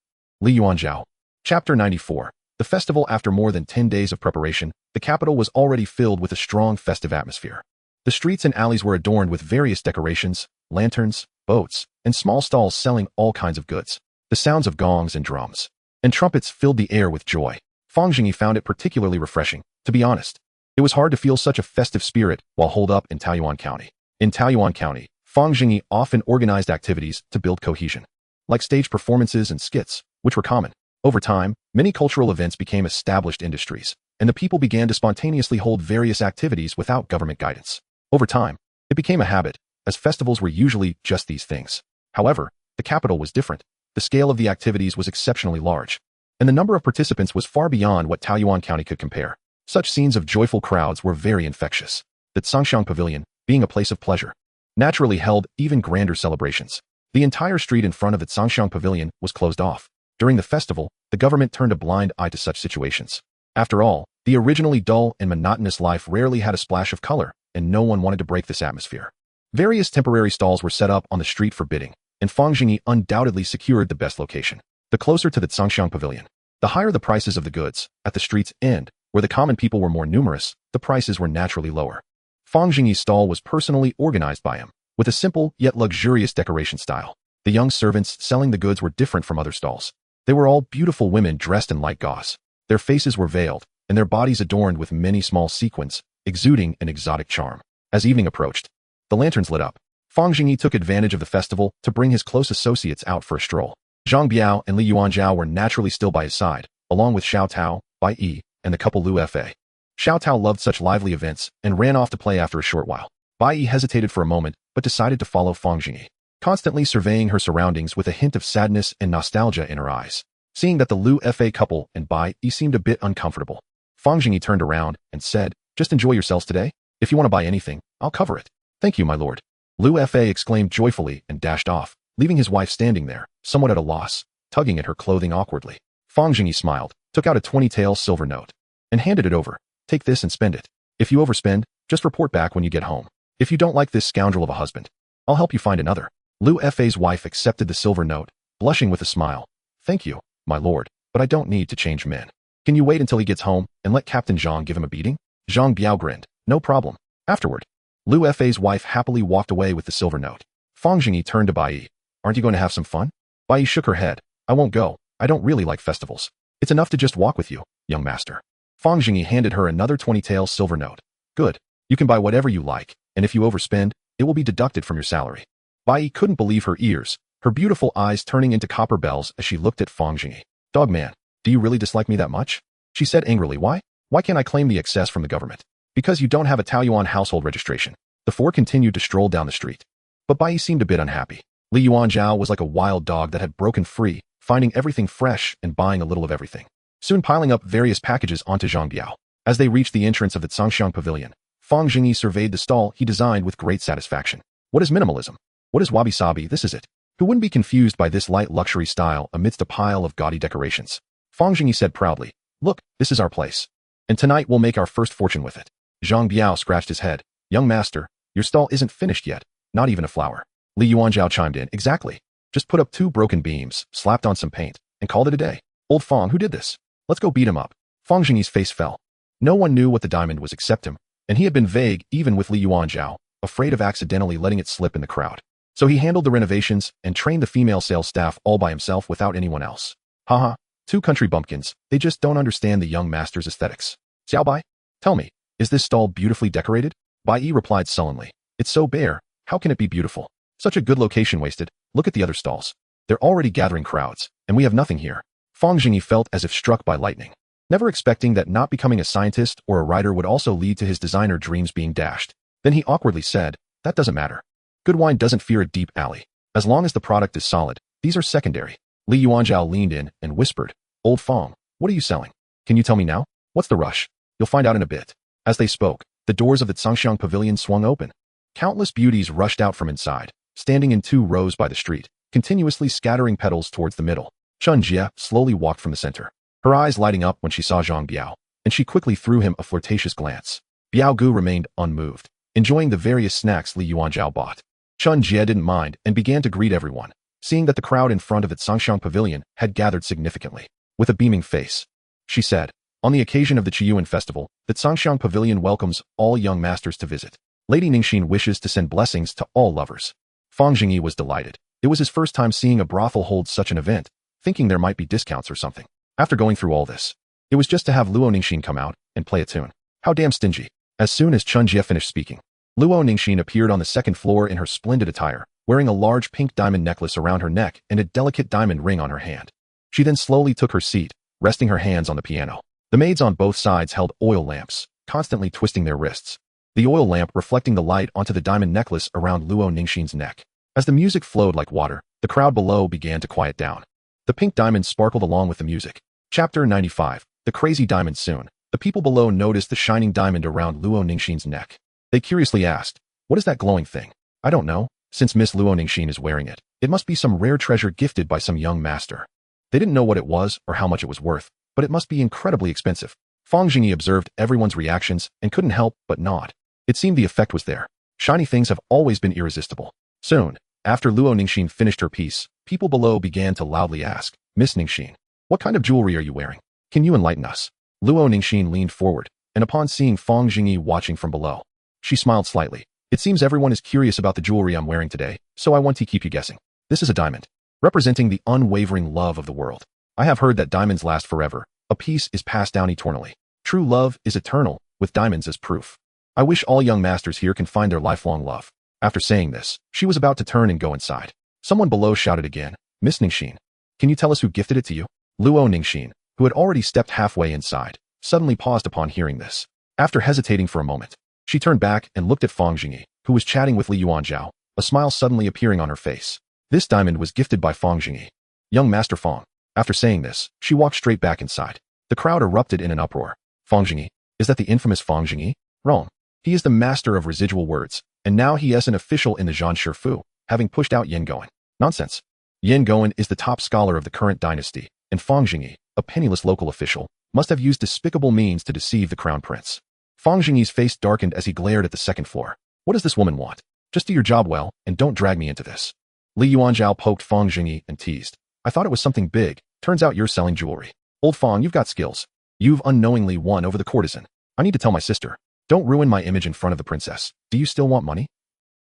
Li Yuanzhao. Chapter 94. The festival. After more than 10 days of preparation, the capital was already filled with a strong festive atmosphere. The streets and alleys were adorned with various decorations, lanterns, boats, and small stalls selling all kinds of goods. The sounds of gongs and drums and trumpets filled the air with joy. Fang Zhengyi found it particularly refreshing, to be honest. It was hard to feel such a festive spirit while holed up in Taoyuan County. In Taoyuan County, Fang Zhengyi often organized activities to build cohesion, like stage performances and skits, which were common. Over time, many cultural events became established industries, and the people began to spontaneously hold various activities without government guidance. Over time, it became a habit, as festivals were usually just these things. However, the capital was different. The scale of the activities was exceptionally large, and the number of participants was far beyond what Taoyuan County could compare. Such scenes of joyful crowds were very infectious. The Tsangxiang Pavilion, being a place of pleasure, naturally held even grander celebrations. The entire street in front of the Tsangxiang Pavilion was closed off. During the festival, the government turned a blind eye to such situations. After all, the originally dull and monotonous life rarely had a splash of color, and no one wanted to break this atmosphere. Various temporary stalls were set up on the street for bidding, and Fang Zhengyi undoubtedly secured the best location. The closer to the Tsangxiang Pavilion, the higher the prices of the goods. At the street's end, where the common people were more numerous, the prices were naturally lower. Fang Zhengyi's stall was personally organized by him, with a simple yet luxurious decoration style. The young servants selling the goods were different from other stalls. They were all beautiful women dressed in light gauze. Their faces were veiled, and their bodies adorned with many small sequins, exuding an exotic charm. As evening approached, the lanterns lit up. Fang Zhengyi took advantage of the festival to bring his close associates out for a stroll. Zhang Biao and Li Yuanzhao were naturally still by his side, along with Xiao Tao, Bai Yi, and the couple Lu Fa. Xiao Tao loved such lively events and ran off to play after a short while. Bai Yi hesitated for a moment, but decided to follow Fang Zhengyi, constantly surveying her surroundings with a hint of sadness and nostalgia in her eyes. Seeing that the Lu Fa couple and Bai Yi seemed a bit uncomfortable, Fang Zhengyi turned around and said, "Just enjoy yourselves today. If you want to buy anything, I'll cover it." "Thank you, my lord." Lu Fa exclaimed joyfully and dashed off, leaving his wife standing there, somewhat at a loss, tugging at her clothing awkwardly. Fang Zhengyi smiled, took out a 20-tael silver note, and handed it over. "Take this and spend it. If you overspend, just report back when you get home. If you don't like this scoundrel of a husband, I'll help you find another." Lu Fa's wife accepted the silver note, blushing with a smile. "Thank you, my lord, but I don't need to change men. Can you wait until he gets home and let Captain Zhang give him a beating?" Zhang Biao grinned. "No problem." Afterward, Lu Fa's wife happily walked away with the silver note. Fang Zhengyi turned to Bai Yi. "Aren't you going to have some fun?" Bai Yi shook her head. "I won't go. I don't really like festivals. It's enough to just walk with you, young master." Fang Zhengyi handed her another 20-tael silver note. "Good. You can buy whatever you like, and if you overspend, it will be deducted from your salary." Bai Yi couldn't believe her ears, her beautiful eyes turning into copper bells as she looked at Fang Zhengyi. "Dog man, do you really dislike me that much?" she said angrily. "Why? Why can't I claim the excess from the government?" "Because you don't have a Taoyuan household registration." The four continued to stroll down the street, but Bai Yi seemed a bit unhappy. Li Yuanzhao was like a wild dog that had broken free, finding everything fresh and buying a little of everything, soon piling up various packages onto Zhang Biao. As they reached the entrance of the Tsangxiang Pavilion, Fang Zhengyi surveyed the stall he designed with great satisfaction. What is minimalism? What is wabi-sabi? This is it. Who wouldn't be confused by this light luxury style amidst a pile of gaudy decorations? Fang Zhengyi said proudly, "Look, this is our place. And tonight we'll make our first fortune with it." Zhang Biao scratched his head. "Young master, your stall isn't finished yet, not even a flower." Li Yuanzhao chimed in. Exactly. Just put up 2 broken beams, slapped on some paint, and called it a day. Old Fang, who did this? Let's go beat him up. Fang Zhengyi's face fell. No one knew what the diamond was except him, and he had been vague even with Li Yuanzhao, afraid of accidentally letting it slip in the crowd. So he handled the renovations and trained the female sales staff all by himself without anyone else. Haha, 2 country bumpkins, they just don't understand the young master's aesthetics. Xiao Bai, tell me, is this stall beautifully decorated? Bai Yi replied sullenly. It's so bare, how can it be beautiful? Such a good location wasted, look at the other stalls. They're already gathering crowds, and we have nothing here. Fang Zhengyi felt as if struck by lightning. Never expecting that not becoming a scientist or a writer would also lead to his designer dreams being dashed. Then he awkwardly said, that doesn't matter. Good wine doesn't fear a deep alley. As long as the product is solid, these are secondary. Li Yuanzhao leaned in and whispered, Old Fang, what are you selling? Can you tell me now? What's the rush? You'll find out in a bit. As they spoke, the doors of the Zhangxiang pavilion swung open. Countless beauties rushed out from inside, standing in 2 rows by the street, continuously scattering petals towards the middle. Chen Jie slowly walked from the center, her eyes lighting up when she saw Zhang Biao, and she quickly threw him a flirtatious glance. Biao Gu remained unmoved, enjoying the various snacks Li Yuanzhao bought. Chen Jie didn't mind and began to greet everyone, seeing that the crowd in front of the Zhangxiang pavilion had gathered significantly. With a beaming face, she said, on the occasion of the Qiyuan festival, the Zhangxiang pavilion welcomes all young masters to visit. Lady Ningxin wishes to send blessings to all lovers. Fang Zhengyi was delighted. It was his first time seeing a brothel hold such an event, thinking there might be discounts or something. After going through all this, it was just to have Luo Ningxin come out and play a tune. How damn stingy. As soon as Chen Jie finished speaking, Luo Ningxin appeared on the 2nd floor in her splendid attire, wearing a large pink diamond necklace around her neck and a delicate diamond ring on her hand. She then slowly took her seat, resting her hands on the piano. The maids on both sides held oil lamps, constantly twisting their wrists, the oil lamp reflecting the light onto the diamond necklace around Luo Ningxin's neck. As the music flowed like water, the crowd below began to quiet down. The pink diamond sparkled along with the music. Chapter 95. The crazy diamond. Soon, the people below noticed the shining diamond around Luo Ningxin's neck. They curiously asked, what is that glowing thing? I don't know. Since Miss Luo Ningxin is wearing it, it must be some rare treasure gifted by some young master. They didn't know what it was or how much it was worth, but it must be incredibly expensive. Fang Zhengyi observed everyone's reactions and couldn't help but nod. It seemed the effect was there. Shiny things have always been irresistible. Soon, after Luo Ningxin finished her piece, people below began to loudly ask, Miss Ningxin, what kind of jewelry are you wearing? Can you enlighten us? Luo Ningxin leaned forward, and upon seeing Fang Zhengyi watching from below, she smiled slightly. It seems everyone is curious about the jewelry I'm wearing today, so I want to keep you guessing. This is a diamond, representing the unwavering love of the world. I have heard that diamonds last forever. A piece is passed down eternally. True love is eternal, with diamonds as proof. I wish all young masters here can find their lifelong love. After saying this, she was about to turn and go inside. Someone below shouted again, Miss Ningxin, can you tell us who gifted it to you? Luo Ningxin, who had already stepped halfway inside, suddenly paused upon hearing this. After hesitating for a moment, she turned back and looked at Fang Zhengyi, who was chatting with Li Yuanzhao, a smile suddenly appearing on her face. This diamond was gifted by Fang Zhengyi. Young Master Fang. After saying this, she walked straight back inside. The crowd erupted in an uproar. Fang Zhengyi? Is that the infamous Fang Zhengyi? Wrong. He is the master of residual words, and now he is an official in the Zhan Shifu, having pushed out Yan Goen. Nonsense. Yan Goen is the top scholar of the current dynasty, and Fang Zhengyi, a penniless local official, must have used despicable means to deceive the crown prince. Fang Zhengyi's face darkened as he glared at the 2nd floor. What does this woman want? Just do your job well, and don't drag me into this. Li Yuanzhao poked Fang Zhengyi and teased. I thought it was something big. Turns out you're selling jewelry. Old Fang, you've got skills. You've unknowingly won over the courtesan. I need to tell my sister. Don't ruin my image in front of the princess. Do you still want money?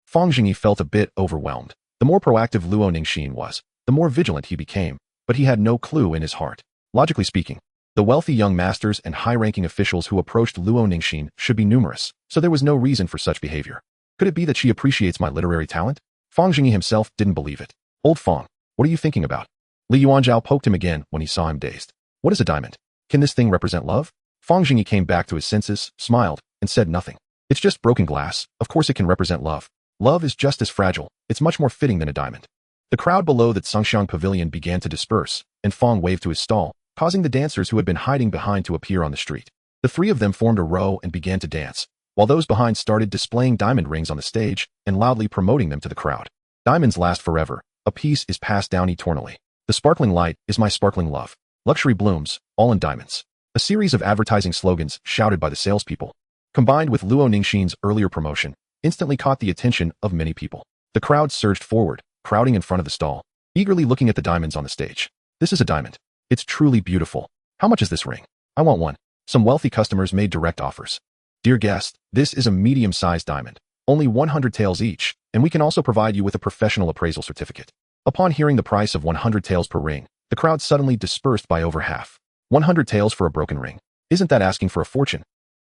Fang Zhengyi felt a bit overwhelmed. The more proactive Luo Ningxin was, the more vigilant he became, but he had no clue in his heart. Logically speaking, the wealthy young masters and high-ranking officials who approached Luo Ningxin should be numerous, so there was no reason for such behavior. Could it be that she appreciates my literary talent? Fang Zhengyi himself didn't believe it. Old Fang, what are you thinking about? Li Yuanzhao poked him again when he saw him dazed. What is a diamond? Can this thing represent love? Fang Zhengyi came back to his senses, smiled, and said nothing. It's just broken glass. Of course it can represent love. Love is just as fragile. It's much more fitting than a diamond. The crowd below the Zhangxiang pavilion began to disperse, and Fang waved to his stall, causing the dancers who had been hiding behind to appear on the street. The 3 of them formed a row and began to dance, while those behind started displaying diamond rings on the stage and loudly promoting them to the crowd. Diamonds last forever. A piece is passed down eternally. The sparkling light is my sparkling love. Luxury blooms, all in diamonds. A series of advertising slogans shouted by the salespeople, combined with Luo Ningxin's earlier promotion, instantly caught the attention of many people. The crowd surged forward, crowding in front of the stall, eagerly looking at the diamonds on the stage. This is a diamond. It's truly beautiful. How much is this ring? I want one. Some wealthy customers made direct offers. Dear guest, this is a medium-sized diamond. Only 100 taels each, and we can also provide you with a professional appraisal certificate. Upon hearing the price of 100 taels per ring, the crowd suddenly dispersed by over half. 100 taels for a broken ring. Isn't that asking for a fortune?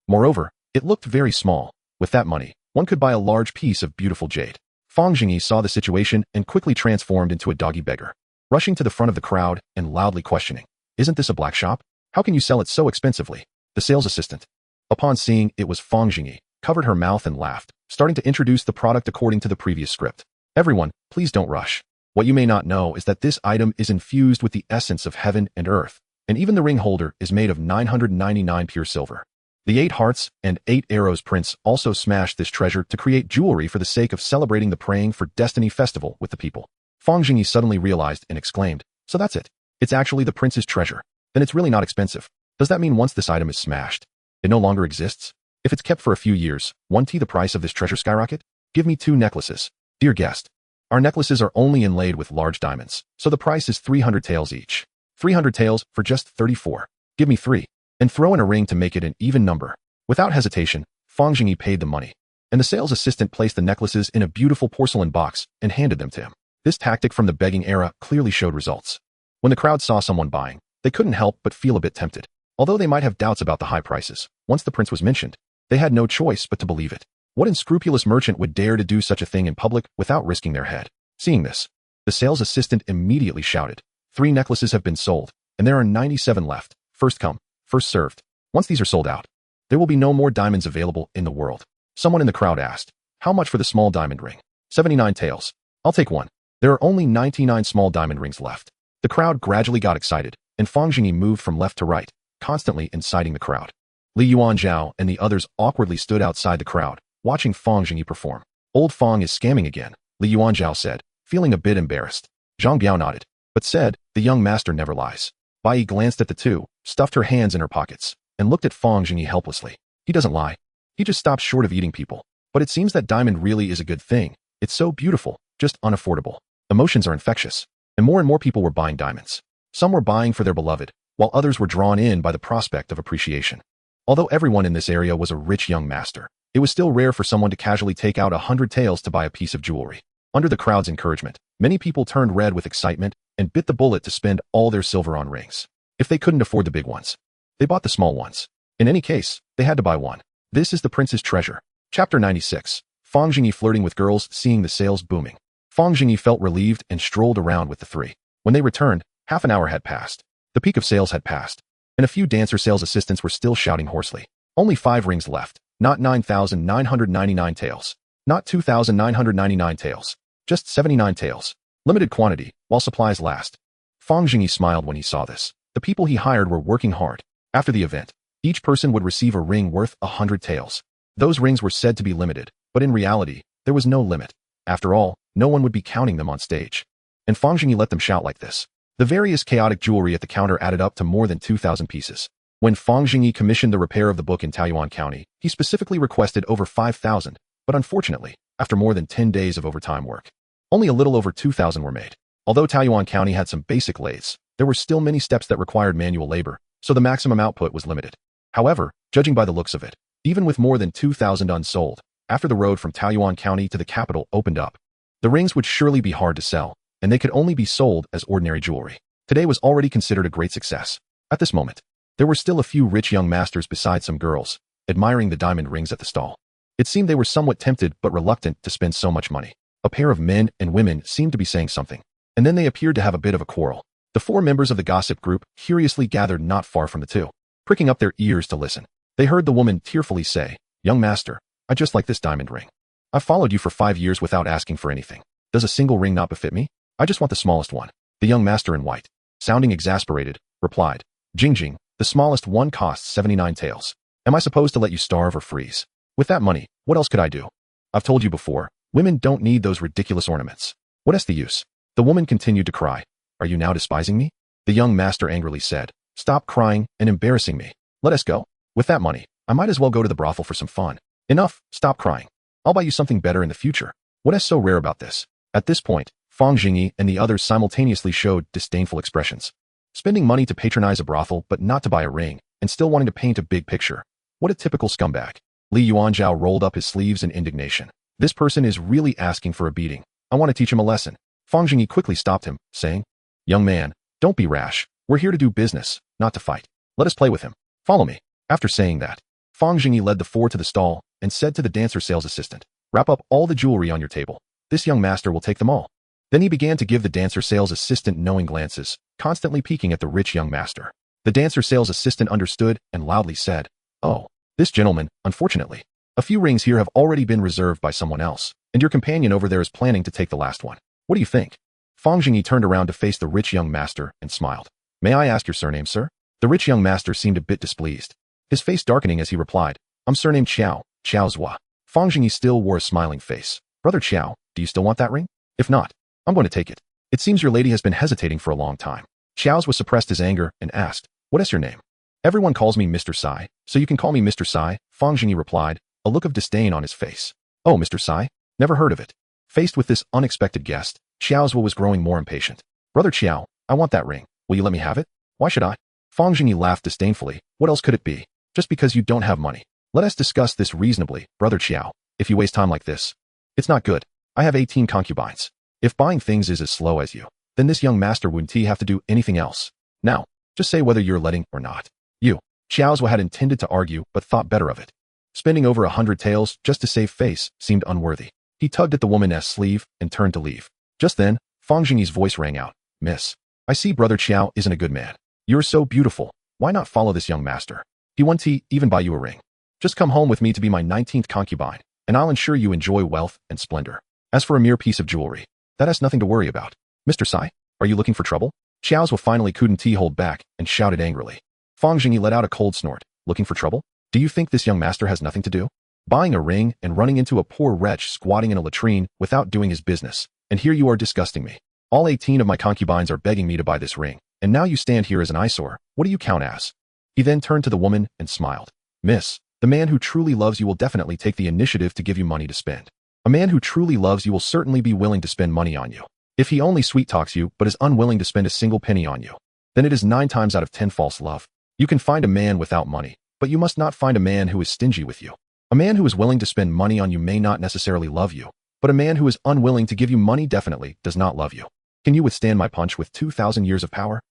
Moreover, it looked very small. With that money, one could buy a large piece of beautiful jade. Fang Zhengyi saw the situation and quickly transformed into a doggy beggar, rushing to the front of the crowd and loudly questioning, "Isn't this a black shop? How can you sell it so expensively?" The sales assistant, upon seeing it was Fang Zhengyi, covered her mouth and laughed, starting to introduce the product according to the previous script. Everyone, please don't rush. What you may not know is that this item is infused with the essence of heaven and earth, and even the ring holder is made of 999 pure silver. The 8 hearts and 8 arrows prince also smashed this treasure to create jewelry for the sake of celebrating the Praying for Destiny festival with the people. Fang Zhengyi suddenly realized and exclaimed, "So that's it. It's actually the prince's treasure. Then it's really not expensive. Does that mean once this item is smashed, it no longer exists? If it's kept for a few years, won't the price of this treasure skyrocket? Give me 2 necklaces. Dear guest, our necklaces are only inlaid with large diamonds, so the price is 300 taels each. 300 taels for just 34. Give me 3. And throw in a ring to make it an even number." Without hesitation, Fang Zhengyi paid the money, and the sales assistant placed the necklaces in a beautiful porcelain box and handed them to him. This tactic from the begging era clearly showed results. When the crowd saw someone buying, they couldn't help but feel a bit tempted. Although they might have doubts about the high prices, once the prince was mentioned, they had no choice but to believe it. What unscrupulous merchant would dare to do such a thing in public without risking their head? Seeing this, the sales assistant immediately shouted, "3 necklaces have been sold, and there are 97 left. First come, first served. Once these are sold out, there will be no more diamonds available in the world." Someone in the crowd asked, "How much for the small diamond ring?" 79 taels. I'll take one. There are only 99 small diamond rings left. The crowd gradually got excited, and Fang Zhengyi moved from left to right, constantly inciting the crowd. Li Yuanzhao and the others awkwardly stood outside the crowd, watching Fang Zhengyi perform. "Old Fang is scamming again," Li Yuanzhao said, feeling a bit embarrassed. Zhang Biao nodded, but said, "The young master never lies." Bai Yi glanced at the two, stuffed her hands in her pockets, and looked at Fang Zhengyi helplessly. "He doesn't lie. He just stopped short of eating people. But it seems that diamond really is a good thing. It's so beautiful, just unaffordable. Emotions are infectious, and more people were buying diamonds. Some were buying for their beloved, while others were drawn in by the prospect of appreciation. Although everyone in this area was a rich young master, it was still rare for someone to casually take out 100 taels to buy a piece of jewelry. Under the crowd's encouragement, many people turned red with excitement and bit the bullet to spend all their silver on rings. If they couldn't afford the big ones, they bought the small ones. In any case, they had to buy one. This is the prince's treasure. Chapter 96. Fang Zhengyi flirting with girls, seeing the sales booming. Fang Zhengyi felt relieved and strolled around with the 3. When they returned, half an hour had passed. The peak of sales had passed, and a few dancer sales assistants were still shouting hoarsely. Only 5 rings left, not 9,999 taels, not 2,999 taels, just 79 taels. Limited quantity, while supplies last. Fang Zhengyi smiled when he saw this. The people he hired were working hard. After the event, each person would receive a ring worth 100 taels. Those rings were said to be limited, but in reality, there was no limit. After all, no one would be counting them on stage. And Fang Zhengyi let them shout like this. The various chaotic jewelry at the counter added up to more than 2,000 pieces. When Fang Zhengyi commissioned the repair of the book in Taiyuan County, he specifically requested over 5,000, but unfortunately, after more than 10 days of overtime work, only a little over 2,000 were made. Although Taiyuan County had some basic lathes, there were still many steps that required manual labor, so the maximum output was limited. However, judging by the looks of it, even with more than 2,000 unsold, after the road from Taiyuan County to the capital opened up, the rings would surely be hard to sell, and they could only be sold as ordinary jewelry. Today was already considered a great success. At this moment, there were still a few rich young masters besides some girls, admiring the diamond rings at the stall. It seemed they were somewhat tempted but reluctant to spend so much money. A pair of men and women seemed to be saying something, and then they appeared to have a bit of a quarrel. The 4 members of the gossip group curiously gathered not far from the 2, pricking up their ears to listen. They heard the woman tearfully say, "Young master, I just like this diamond ring. I've followed you for 5 years without asking for anything. Does a single ring not befit me? I just want the smallest one." The young master in white, sounding exasperated, replied, "Jinghe, the smallest one costs 79 taels. Am I supposed to let you starve or freeze? With that money, what else could I do? I've told you before, women don't need those ridiculous ornaments. What is the use?" The woman continued to cry. "Are you now despising me?" The young master angrily said, "Stop crying and embarrassing me. Let us go. With that money, I might as well go to the brothel for some fun. Enough, stop crying. I'll buy you something better in the future." What is so rare about this? At this point, Fang Zhengyi and the others simultaneously showed disdainful expressions. Spending money to patronize a brothel but not to buy a ring, and still wanting to paint a big picture. What a typical scumbag. Li Yuanzhao rolled up his sleeves in indignation. This person is really asking for a beating. I want to teach him a lesson. Fang Zhengyi quickly stopped him, saying, "Young man, don't be rash. We're here to do business, not to fight. Let us play with him. Follow me." After saying that, Fang Zhengyi led the four to the stall and said to the dancer sales assistant, "Wrap up all the jewelry on your table. This young master will take them all." Then he began to give the dancer sales assistant knowing glances, constantly peeking at the rich young master. The dancer sales assistant understood and loudly said, "Oh, this gentleman, unfortunately. A few rings here have already been reserved by someone else, and your companion over there is planning to take the last one. What do you think?" Fang Zhengyi turned around to face the rich young master and smiled. "May I ask your surname, sir?" The rich young master seemed a bit displeased, his face darkening as he replied, "I'm surnamed Qiao, Qiao Zhua." Fang Zhengyi still wore a smiling face. "Brother Qiao, do you still want that ring? If not, I'm going to take it. It seems your lady has been hesitating for a long time." Qiao Zhua suppressed his anger and asked, "What is your name?" "Everyone calls me Mr. Sai, so you can call me Mr. Sai," Fang Zhengyi replied, a look of disdain on his face. "Oh, Mr. Sai? Never heard of it." Faced with this unexpected guest, Qiao Zhua was growing more impatient. "Brother Qiao, I want that ring. Will you let me have it?" "Why should I?" Fang Zhengyi laughed disdainfully. "What else could it be? Just because you don't have money. Let us discuss this reasonably, Brother Qiao. If you waste time like this, it's not good. I have 18 concubines. If buying things is as slow as you, then this young master wouldn't have to do anything else. Now, just say whether you're letting or not." "You." Qiao Zhua had intended to argue but thought better of it. Spending over 100 taels just to save face seemed unworthy. He tugged at the woman's sleeve and turned to leave. Just then, Fang Zhengyi's voice rang out. "Miss, I see Brother Qiao isn't a good man. You're so beautiful. Why not follow this young master? He won't even buy you a ring. Just come home with me to be my 19th concubine, and I'll ensure you enjoy wealth and splendor. As for a mere piece of jewelry, that has nothing to worry about." "Mr. Sai, are you looking for trouble?" Qiao Zhua finally couldn't hold back and shouted angrily. Fang Zhengyi let out a cold snort. "Looking for trouble? Do you think this young master has nothing to do? Buying a ring and running into a poor wretch squatting in a latrine without doing his business, and here you are disgusting me. All 18 of my concubines are begging me to buy this ring, and now you stand here as an eyesore. What do you count as?" He then turned to the woman and smiled. "Miss, the man who truly loves you will definitely take the initiative to give you money to spend. A man who truly loves you will certainly be willing to spend money on you. If he only sweet-talks you but is unwilling to spend a single penny on you, then it is 9 times out of 10 false love. You can find a man without money, but you must not find a man who is stingy with you. A man who is willing to spend money on you may not necessarily love you, but a man who is unwilling to give you money definitely does not love you. Can you withstand my punch with 2,000 years of power?"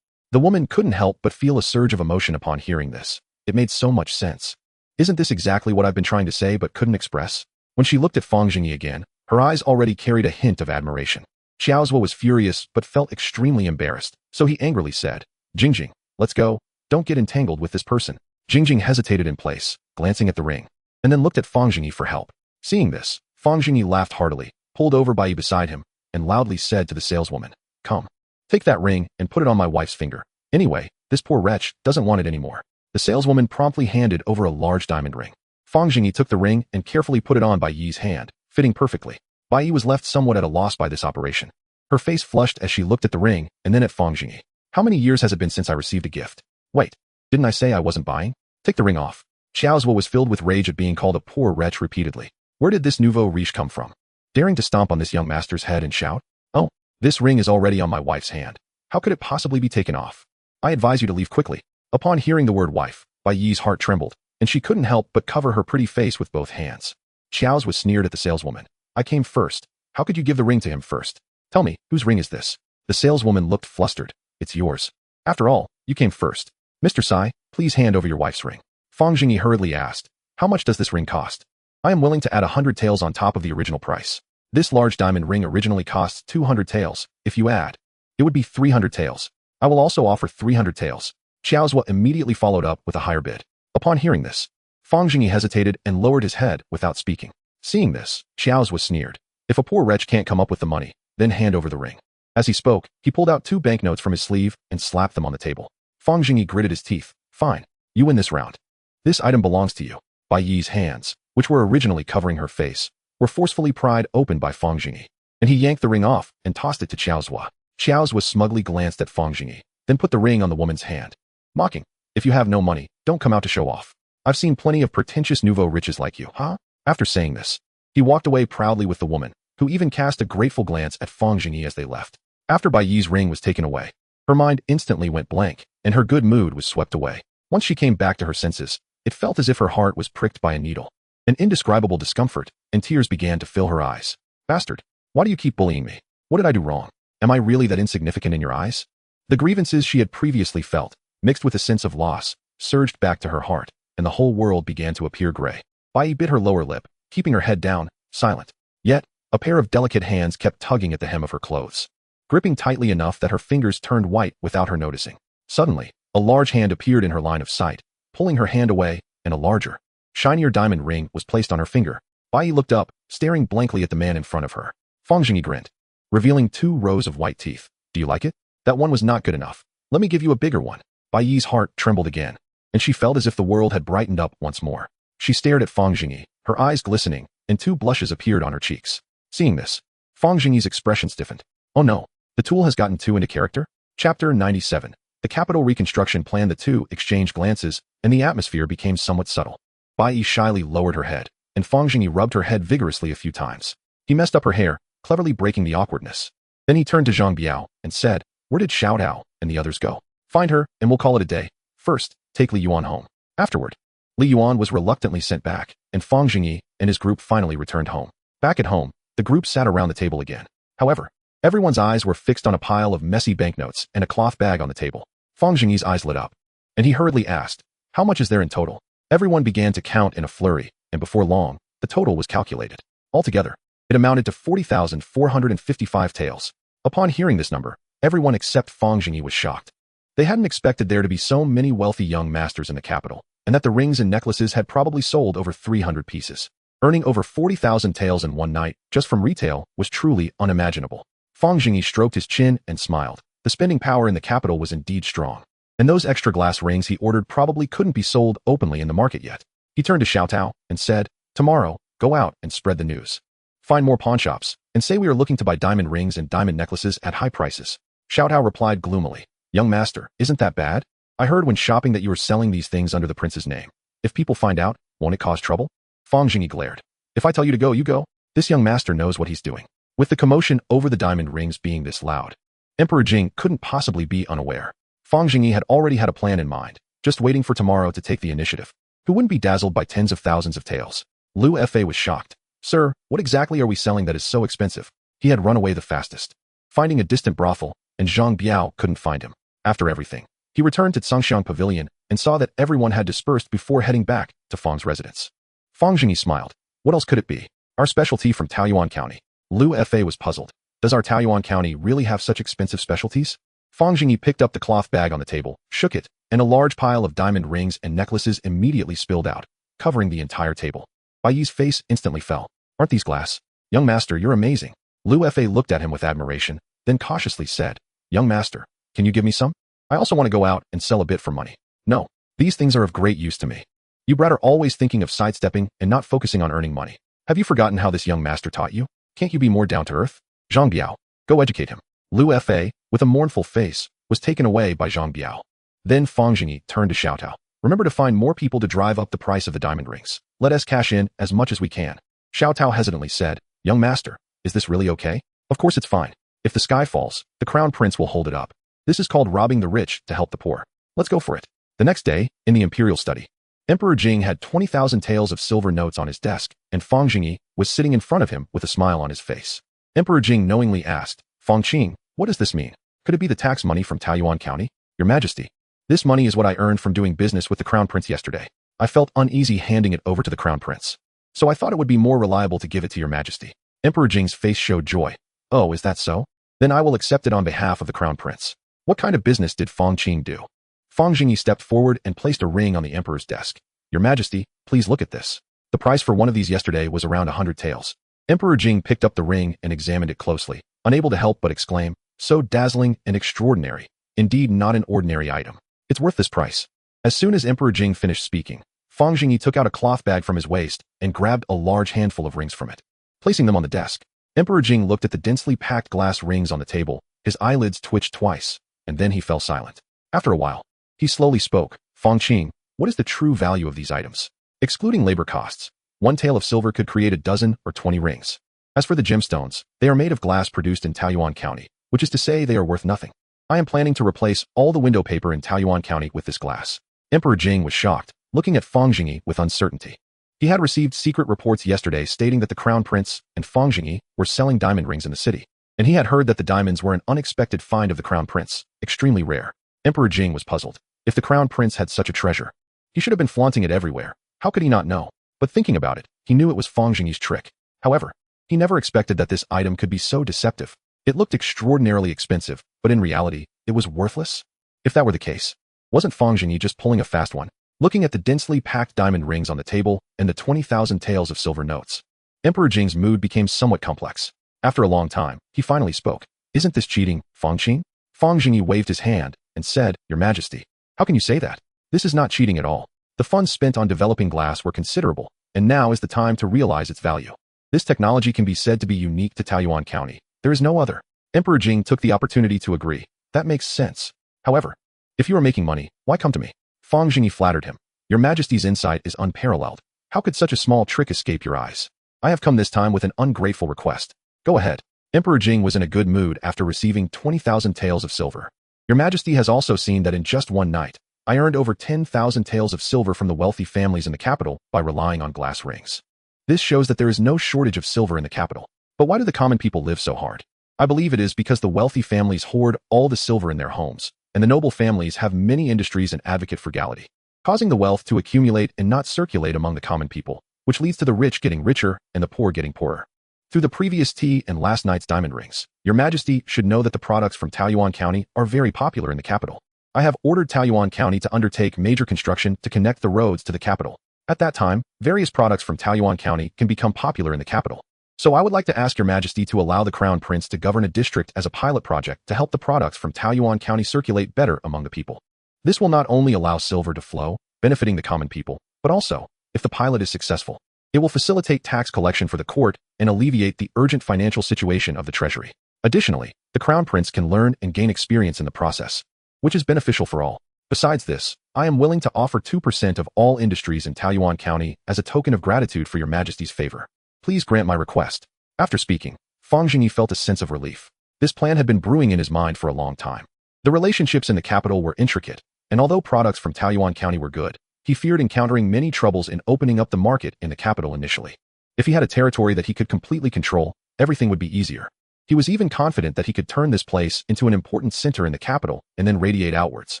The woman couldn't help but feel a surge of emotion upon hearing this. It made so much sense. Isn't this exactly what I've been trying to say but couldn't express? When she looked at Fang Zhengyi again, her eyes already carried a hint of admiration. Qiao Zhua was furious but felt extremely embarrassed, so he angrily said, "Jinghe, let's go. Don't get entangled with this person." Jinghe hesitated in place, glancing at the ring, and then looked at Fang Zhengyi for help. Seeing this, Fang Zhengyi laughed heartily, pulled over Bai beside him, and loudly said to the saleswoman, "Come, take that ring and put it on my wife's finger. Anyway, this poor wretch doesn't want it anymore." The saleswoman promptly handed over a large diamond ring. Fang Zhengyi took the ring and carefully put it on Bai Yi's hand, fitting perfectly. Bai Yi was left somewhat at a loss by this operation. Her face flushed as she looked at the ring and then at Fang Zhengyi. "How many years has it been since I received a gift? Wait, didn't I say I wasn't buying? Take the ring off." Qiao Zhua was filled with rage at being called a poor wretch repeatedly. Where did this nouveau riche come from? Daring to stomp on this young master's head and shout, "Oh, this ring is already on my wife's hand. How could it possibly be taken off? I advise you to leave quickly." Upon hearing the word wife, Bai Yi's heart trembled, and she couldn't help but cover her pretty face with both hands. Qiao was sneered at the saleswoman. "I came first. How could you give the ring to him first? Tell me, whose ring is this?" The saleswoman looked flustered. "It's yours. After all, you came first. Mr. Sai, please hand over your wife's ring." Fang Zhengyi hurriedly asked, "How much does this ring cost?" "I am willing to add 100 taels on top of the original price. This large diamond ring originally costs 200 taels. If you add, it would be 300 taels. I will also offer 300 taels." Qiao Zhua immediately followed up with a higher bid. Upon hearing this, Fang Zhengyi hesitated and lowered his head without speaking. Seeing this, Qiao Zhua sneered. "If a poor wretch can't come up with the money, then hand over the ring." As he spoke, he pulled out 2 banknotes from his sleeve and slapped them on the table. Fang Zhengyi gritted his teeth. "Fine, you win this round. This item belongs to you." Bai Yi's hands, which were originally covering her face, were forcefully pried open by Fang Zhengyi, and he yanked the ring off and tossed it to Qiao Zhua. Qiao Zhua smugly glanced at Fang Zhengyi, then put the ring on the woman's hand, mocking, "If you have no money, don't come out to show off. I've seen plenty of pretentious nouveau riches like you, huh?" After saying this, he walked away proudly with the woman, who even cast a grateful glance at Fang Zhengyi as they left. After Bai Yi's ring was taken away, her mind instantly went blank, and her good mood was swept away. Once she came back to her senses, it felt as if her heart was pricked by a needle. An indescribable discomfort, and tears began to fill her eyes. Bastard, why do you keep bullying me? What did I do wrong? Am I really that insignificant in your eyes? The grievances she had previously felt, mixed with a sense of loss, surged back to her heart, and the whole world began to appear gray. Bai Yi bit her lower lip, keeping her head down, silent. Yet, a pair of delicate hands kept tugging at the hem of her clothes, gripping tightly enough that her fingers turned white without her noticing. Suddenly, a large hand appeared in her line of sight, pulling her hand away, and a larger, shinier diamond ring was placed on her finger. Bai Yi looked up, staring blankly at the man in front of her. Fang Zhengyi grinned, revealing 2 rows of white teeth. Do you like it? That one was not good enough. Let me give you a bigger one. Bai Yi's heart trembled again, and she felt as if the world had brightened up once more. She stared at Fang Zhengyi, her eyes glistening, and 2 blushes appeared on her cheeks. Seeing this, Fang Zhengyi's expression stiffened. Oh no, the tool has gotten too into character? Chapter 97. The capital reconstruction plan. The two exchanged glances, and the atmosphere became somewhat subtle. Bai Yi shyly lowered her head, and Fang Zhengyi rubbed her head vigorously a few times. He messed up her hair, cleverly breaking the awkwardness. Then he turned to Zhang Biao and said, "Where did Xiao Tao and the others go? Find her, and we'll call it a day. First, take Li Yuan home. Afterward." Li Yuan was reluctantly sent back, and Fang Zhengyi and his group finally returned home. Back at home, the group sat around the table again. However, everyone's eyes were fixed on a pile of messy banknotes and a cloth bag on the table. Fang Zhengyi's eyes lit up, and he hurriedly asked, "How much is there in total?" Everyone began to count in a flurry, and before long, the total was calculated. Altogether, it amounted to 40,455 taels. Upon hearing this number, everyone except Fang Zhengyi was shocked. They hadn't expected there to be so many wealthy young masters in the capital, and that the rings and necklaces had probably sold over 300 pieces. Earning over 40,000 taels in one night, just from retail, was truly unimaginable. Fang Zhengyi stroked his chin and smiled. The spending power in the capital was indeed strong, and those extra glass rings he ordered probably couldn't be sold openly in the market yet. He turned to Xiao Tao and said, "Tomorrow, go out and spread the news. Find more pawnshops, and say we are looking to buy diamond rings and diamond necklaces at high prices." Xiao Tao replied gloomily, "Young master, isn't that bad? I heard when shopping that you were selling these things under the prince's name. If people find out, won't it cause trouble?" Fang Zhengyi glared. "If I tell you to go, you go. This young master knows what he's doing." With the commotion over the diamond rings being this loud, Emperor Jing couldn't possibly be unaware. Fang Zhengyi had already had a plan in mind, just waiting for tomorrow to take the initiative. Who wouldn't be dazzled by tens of thousands of taels? Lu Fa was shocked. "Sir, what exactly are we selling that is so expensive?" He had run away the fastest, finding a distant brothel, and Zhang Biao couldn't find him. After everything, he returned to Tsangshan Pavilion and saw that everyone had dispersed before heading back to Fang's residence. Fang Zhengyi smiled. What else could it be? Our specialty from Taoyuan County. Lu Fa was puzzled. Does our Taoyuan County really have such expensive specialties? Fang Zhengyi picked up the cloth bag on the table, shook it, and a large pile of diamond rings and necklaces immediately spilled out, covering the entire table. Bai Yi's face instantly fell. "Aren't these glass? Young master, you're amazing." Lu Fa looked at him with admiration, then cautiously said, "Young master, can you give me some? I also want to go out and sell a bit for money." "No, these things are of great use to me. You brat are always thinking of sidestepping and not focusing on earning money. Have you forgotten how this young master taught you? Can't you be more down to earth? Zhang Biao, go educate him." Lu Fa, with a mournful face, was taken away by Zhang Biao. Then Fang Zhengyi turned to Xiao Tao. "Remember to find more people to drive up the price of the diamond rings. Let us cash in as much as we can." Xiao Tao hesitantly said, "Young master, is this really okay?" "Of course it's fine. If the sky falls, the crown prince will hold it up. This is called robbing the rich to help the poor. Let's go for it." The next day, in the imperial study, Emperor Jing had 20,000 taels of silver notes on his desk, and Fang Zhengyi was sitting in front of him with a smile on his face. Emperor Jing knowingly asked, "Fang Qing, what does this mean? Could it be the tax money from Taoyuan County?" "Your Majesty, this money is what I earned from doing business with the Crown Prince yesterday. I felt uneasy handing it over to the Crown Prince, so I thought it would be more reliable to give it to your Majesty." Emperor Jing's face showed joy. "Oh, is that so? Then I will accept it on behalf of the Crown Prince." What kind of business did Fang Qing do? Fang Zhengyi stepped forward and placed a ring on the Emperor's desk. "Your Majesty, please look at this. The price for one of these yesterday was around 100 taels." Emperor Jing picked up the ring and examined it closely, unable to help but exclaim, "So dazzling and extraordinary. Indeed not an ordinary item. It's worth this price." As soon as Emperor Jing finished speaking, Fang Zhengyi took out a cloth bag from his waist and grabbed a large handful of rings from it. Placing them on the desk, Emperor Jing looked at the densely packed glass rings on the table. His eyelids twitched twice, and then he fell silent. After a while, he slowly spoke, "Fang Qing, what is the true value of these items? Excluding labor costs, one tael of silver could create a dozen or 20 rings. As for the gemstones, they are made of glass produced in Taoyuan County, which is to say they are worth nothing. I am planning to replace all the window paper in Taoyuan County with this glass. Emperor Jing was shocked, looking at Fang Zhengyi with uncertainty. He had received secret reports yesterday stating that the crown prince and Fang Zhengyi were selling diamond rings in the city, and he had heard that the diamonds were an unexpected find of the crown prince, extremely rare. Emperor Jing was puzzled. If the crown prince had such a treasure, he should have been flaunting it everywhere. How could he not know? But thinking about it, he knew it was Fang Zhengyi's trick. However, he never expected that this item could be so deceptive. It looked extraordinarily expensive, but in reality, it was worthless. If that were the case, wasn't Fang Zhengyi just pulling a fast one? Looking at the densely packed diamond rings on the table and the 20,000 taels of silver notes, Emperor Jing's mood became somewhat complex. After a long time, he finally spoke. Isn't this cheating, Fang Qin? Fang Zhengyi waved his hand and said, Your Majesty, how can you say that? This is not cheating at all. The funds spent on developing glass were considerable, and now is the time to realize its value. This technology can be said to be unique to Taoyuan County. There is no other. Emperor Jing took the opportunity to agree. That makes sense. However, if you are making money, why come to me? Fang Zhengyi flattered him. Your Majesty's insight is unparalleled. How could such a small trick escape your eyes? I have come this time with an ungrateful request. Go ahead. Emperor Jing was in a good mood after receiving 20,000 taels of silver. Your Majesty has also seen that in just one night, I earned over 10,000 taels of silver from the wealthy families in the capital by relying on glass rings. This shows that there is no shortage of silver in the capital. But why do the common people live so hard? I believe it is because the wealthy families hoard all the silver in their homes, and the noble families have many industries and advocate frugality, causing the wealth to accumulate and not circulate among the common people, which leads to the rich getting richer and the poor getting poorer. Through the previous tea and last night's diamond rings, Your Majesty should know that the products from Taoyuan County are very popular in the capital. I have ordered Taoyuan County to undertake major construction to connect the roads to the capital. At that time, various products from Taoyuan County can become popular in the capital. So I would like to ask Your Majesty to allow the Crown Prince to govern a district as a pilot project to help the products from Taoyuan County circulate better among the people. This will not only allow silver to flow, benefiting the common people, but also, if the pilot is successful, it will facilitate tax collection for the court and alleviate the urgent financial situation of the treasury. Additionally, the Crown Prince can learn and gain experience in the process, which is beneficial for all. Besides this, I am willing to offer 2% of all industries in Taoyuan County as a token of gratitude for Your Majesty's favor. Please grant my request. After speaking, Fang Zhengyi felt a sense of relief. This plan had been brewing in his mind for a long time. The relationships in the capital were intricate, and although products from Taoyuan County were good, he feared encountering many troubles in opening up the market in the capital initially. If he had a territory that he could completely control, everything would be easier. He was even confident that he could turn this place into an important center in the capital and then radiate outwards.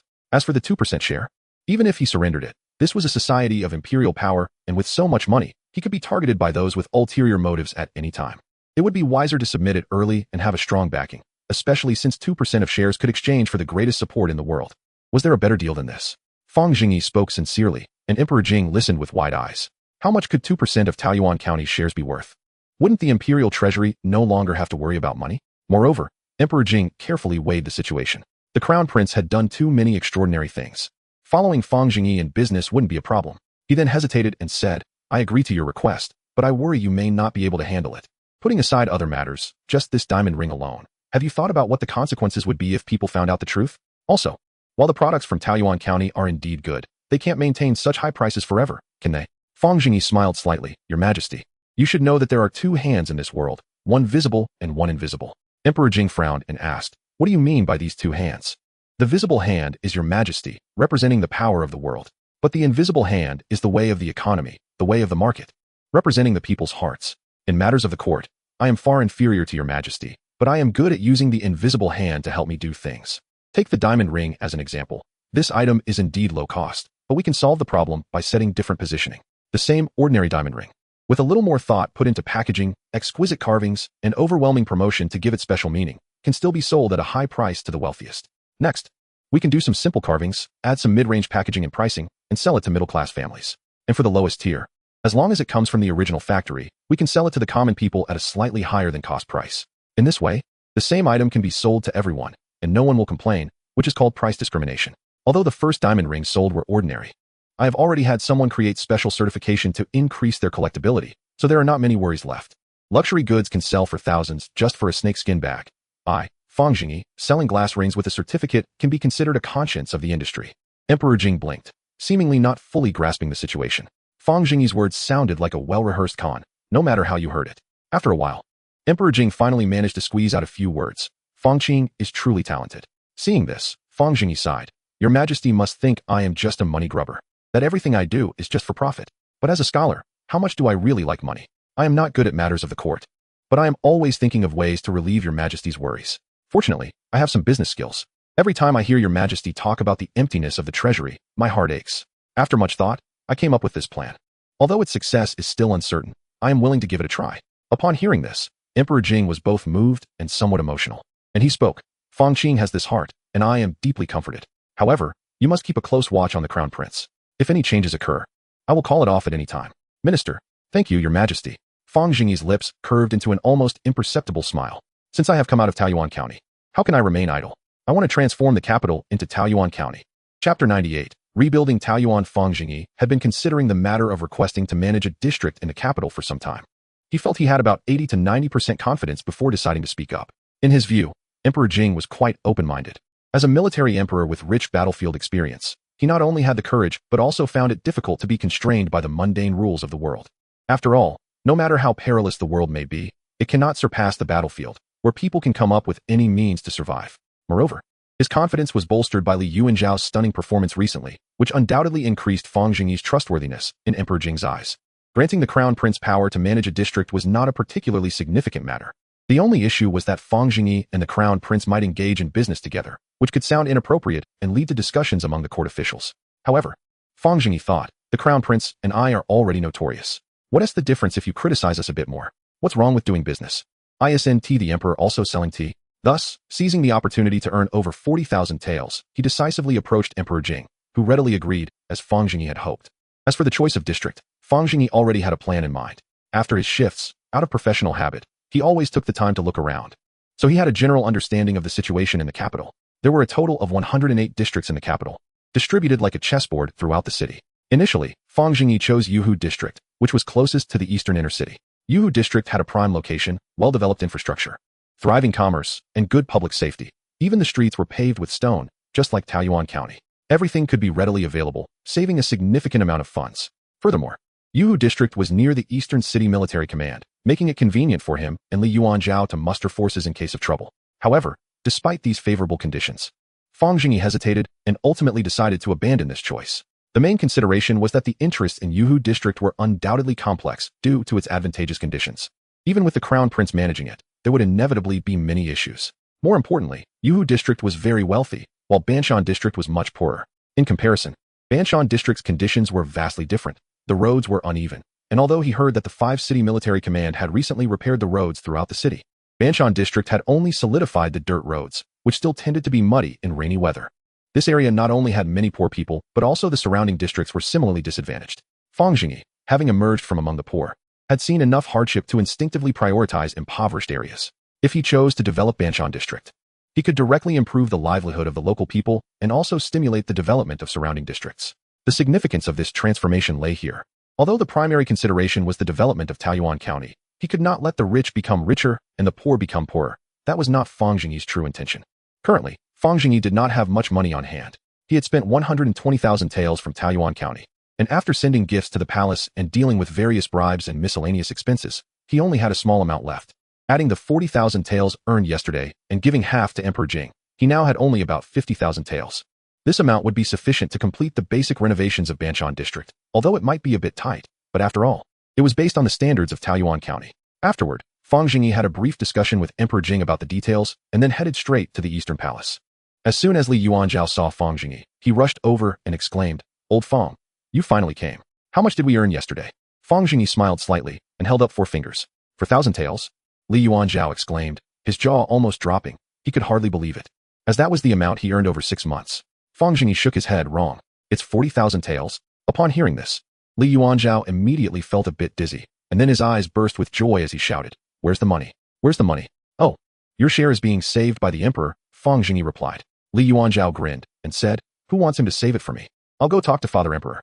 As for the 2% share, even if he surrendered it, this was a society of imperial power, and with so much money, he could be targeted by those with ulterior motives at any time. It would be wiser to submit it early and have a strong backing, especially since 2% of shares could exchange for the greatest support in the world. Was there a better deal than this? Fang Zhengyi spoke sincerely, and Emperor Jing listened with wide eyes. How much could 2% of Taoyuan County's shares be worth? Wouldn't the imperial treasury no longer have to worry about money? Moreover, Emperor Jing carefully weighed the situation. The crown prince had done too many extraordinary things. Following Fang Zhengyi in business wouldn't be a problem. He then hesitated and said, I agree to your request, but I worry you may not be able to handle it. Putting aside other matters, just this diamond ring alone, have you thought about what the consequences would be if people found out the truth? Also, while the products from Taoyuan County are indeed good, they can't maintain such high prices forever, can they? Fang Zhengyi smiled slightly. Your Majesty, you should know that there are two hands in this world, one visible and one invisible. Emperor Jing frowned and asked, what do you mean by these two hands? The visible hand is Your Majesty, representing the power of the world. But the invisible hand is the way of the economy, the way of the market, representing the people's hearts. In matters of the court, I am far inferior to Your Majesty, but I am good at using the invisible hand to help me do things. Take the diamond ring as an example. This item is indeed low cost, but we can solve the problem by setting different positioning. The same ordinary diamond ring, with a little more thought put into packaging, exquisite carvings, and overwhelming promotion to give it special meaning, can still be sold at a high price to the wealthiest. Next, we can do some simple carvings, add some mid-range packaging and pricing, and sell it to middle-class families. And for the lowest tier, as long as it comes from the original factory, we can sell it to the common people at a slightly higher than cost price. In this way, the same item can be sold to everyone, and no one will complain, which is called price discrimination. Although the first diamond rings sold were ordinary, I have already had someone create special certification to increase their collectability, so there are not many worries left. Luxury goods can sell for thousands just for a snakeskin bag. Fang Zhengyi, selling glass rings with a certificate can be considered a conscience of the industry. Emperor Jing blinked, seemingly not fully grasping the situation. Fang Zhengyi's words sounded like a well-rehearsed con, no matter how you heard it. After a while, Emperor Jing finally managed to squeeze out a few words. Fang Qing is truly talented. Seeing this, Fang Zhengyi sighed. Your Majesty must think I am just a money grubber, that everything I do is just for profit. But as a scholar, how much do I really like money? I am not good at matters of the court, but I am always thinking of ways to relieve your Majesty's worries. Fortunately, I have some business skills. Every time I hear your Majesty talk about the emptiness of the treasury, my heart aches. After much thought, I came up with this plan. Although its success is still uncertain, I am willing to give it a try. Upon hearing this, Emperor Jing was both moved and somewhat emotional. And he spoke, Fang Qing has this heart, and I am deeply comforted. However, you must keep a close watch on the Crown Prince. If any changes occur, I will call it off at any time. Minister, thank you, your Majesty. Fang Zhengyi's lips curved into an almost imperceptible smile. Since I have come out of Taoyuan County, how can I remain idle? I want to transform the capital into Taoyuan County. Chapter 98. Rebuilding Taoyuan. Fang Zhengyi had been considering the matter of requesting to manage a district in the capital for some time. He felt he had about 80 to 90% confidence before deciding to speak up. In his view, Emperor Jing was quite open-minded. As a military emperor with rich battlefield experience, he not only had the courage but also found it difficult to be constrained by the mundane rules of the world. After all, no matter how perilous the world may be, it cannot surpass the battlefield, where people can come up with any means to survive. Moreover, his confidence was bolstered by Li Yuanzhao's stunning performance recently, which undoubtedly increased Fang Zhengyi's trustworthiness in Emperor Jing's eyes. Granting the Crown Prince power to manage a district was not a particularly significant matter. The only issue was that Fang Zhengyi and the Crown Prince might engage in business together, which could sound inappropriate and lead to discussions among the court officials. However, Fang Zhengyi thought, the Crown Prince and I are already notorious. What is the difference if you criticize us a bit more? What's wrong with doing business? Isn't the Emperor also selling tea? Thus, seizing the opportunity to earn over 40,000 taels, he decisively approached Emperor Jing, who readily agreed, as Fang Zhengyi had hoped. As for the choice of district, Fang Zhengyi already had a plan in mind. After his shifts, out of professional habit, he always took the time to look around. So he had a general understanding of the situation in the capital. There were a total of 108 districts in the capital, distributed like a chessboard throughout the city. Initially, Fang Zhengyi chose Yuhu District, which was closest to the eastern inner city. Yuhu District had a prime location, well-developed infrastructure, thriving commerce, and good public safety. Even the streets were paved with stone, just like Taoyuan County. Everything could be readily available, saving a significant amount of funds. Furthermore, Yuhu District was near the Eastern City Military Command, making it convenient for him and Li Yuanzhao to muster forces in case of trouble. However, despite these favorable conditions, Fang Zhengyi hesitated and ultimately decided to abandon this choice. The main consideration was that the interests in Yuhu District were undoubtedly complex due to its advantageous conditions. Even with the Crown Prince managing it, there would inevitably be many issues. More importantly, Yuhu District was very wealthy, while Banshan District was much poorer. In comparison, Banshan District's conditions were vastly different. The roads were uneven, and although he heard that the 5-city military command had recently repaired the roads throughout the city, Banshan District had only solidified the dirt roads, which still tended to be muddy in rainy weather. This area not only had many poor people, but also the surrounding districts were similarly disadvantaged. Fang Zhengyi, having emerged from among the poor, had seen enough hardship to instinctively prioritize impoverished areas. If he chose to develop Banshan District, he could directly improve the livelihood of the local people and also stimulate the development of surrounding districts. The significance of this transformation lay here. Although the primary consideration was the development of Taoyuan County, he could not let the rich become richer and the poor become poorer. That was not Fang Zhengyi's true intention. Currently, Fang Zhengyi did not have much money on hand. He had spent 120,000 taels from Taoyuan County, and after sending gifts to the palace and dealing with various bribes and miscellaneous expenses, he only had a small amount left. Adding the 40,000 taels earned yesterday and giving half to Emperor Jing, he now had only about 50,000 taels. This amount would be sufficient to complete the basic renovations of Banshan District, although it might be a bit tight, but after all, it was based on the standards of Taoyuan County. Afterward, Fang Zhengyi had a brief discussion with Emperor Jing about the details and then headed straight to the Eastern Palace. As soon as Li Yuanzhao saw Fang Zhengyi, he rushed over and exclaimed, "Old Fang, you finally came. How much did we earn yesterday?" Fang Zhengyi smiled slightly and held up 4 fingers. "4,000 taels?" Li Yuanzhao exclaimed, his jaw almost dropping. He could hardly believe it, as that was the amount he earned over 6 months. Fang Zhengyi shook his head. "Wrong. It's 40,000 taels." Upon hearing this, Li Yuanzhao immediately felt a bit dizzy, and then his eyes burst with joy as he shouted, "Where's the money? Where's the money?" "Oh, your share is being saved by the Emperor," Fang Zhengyi replied. Li Yuanzhao grinned and said, "Who wants him to save it for me? I'll go talk to Father Emperor."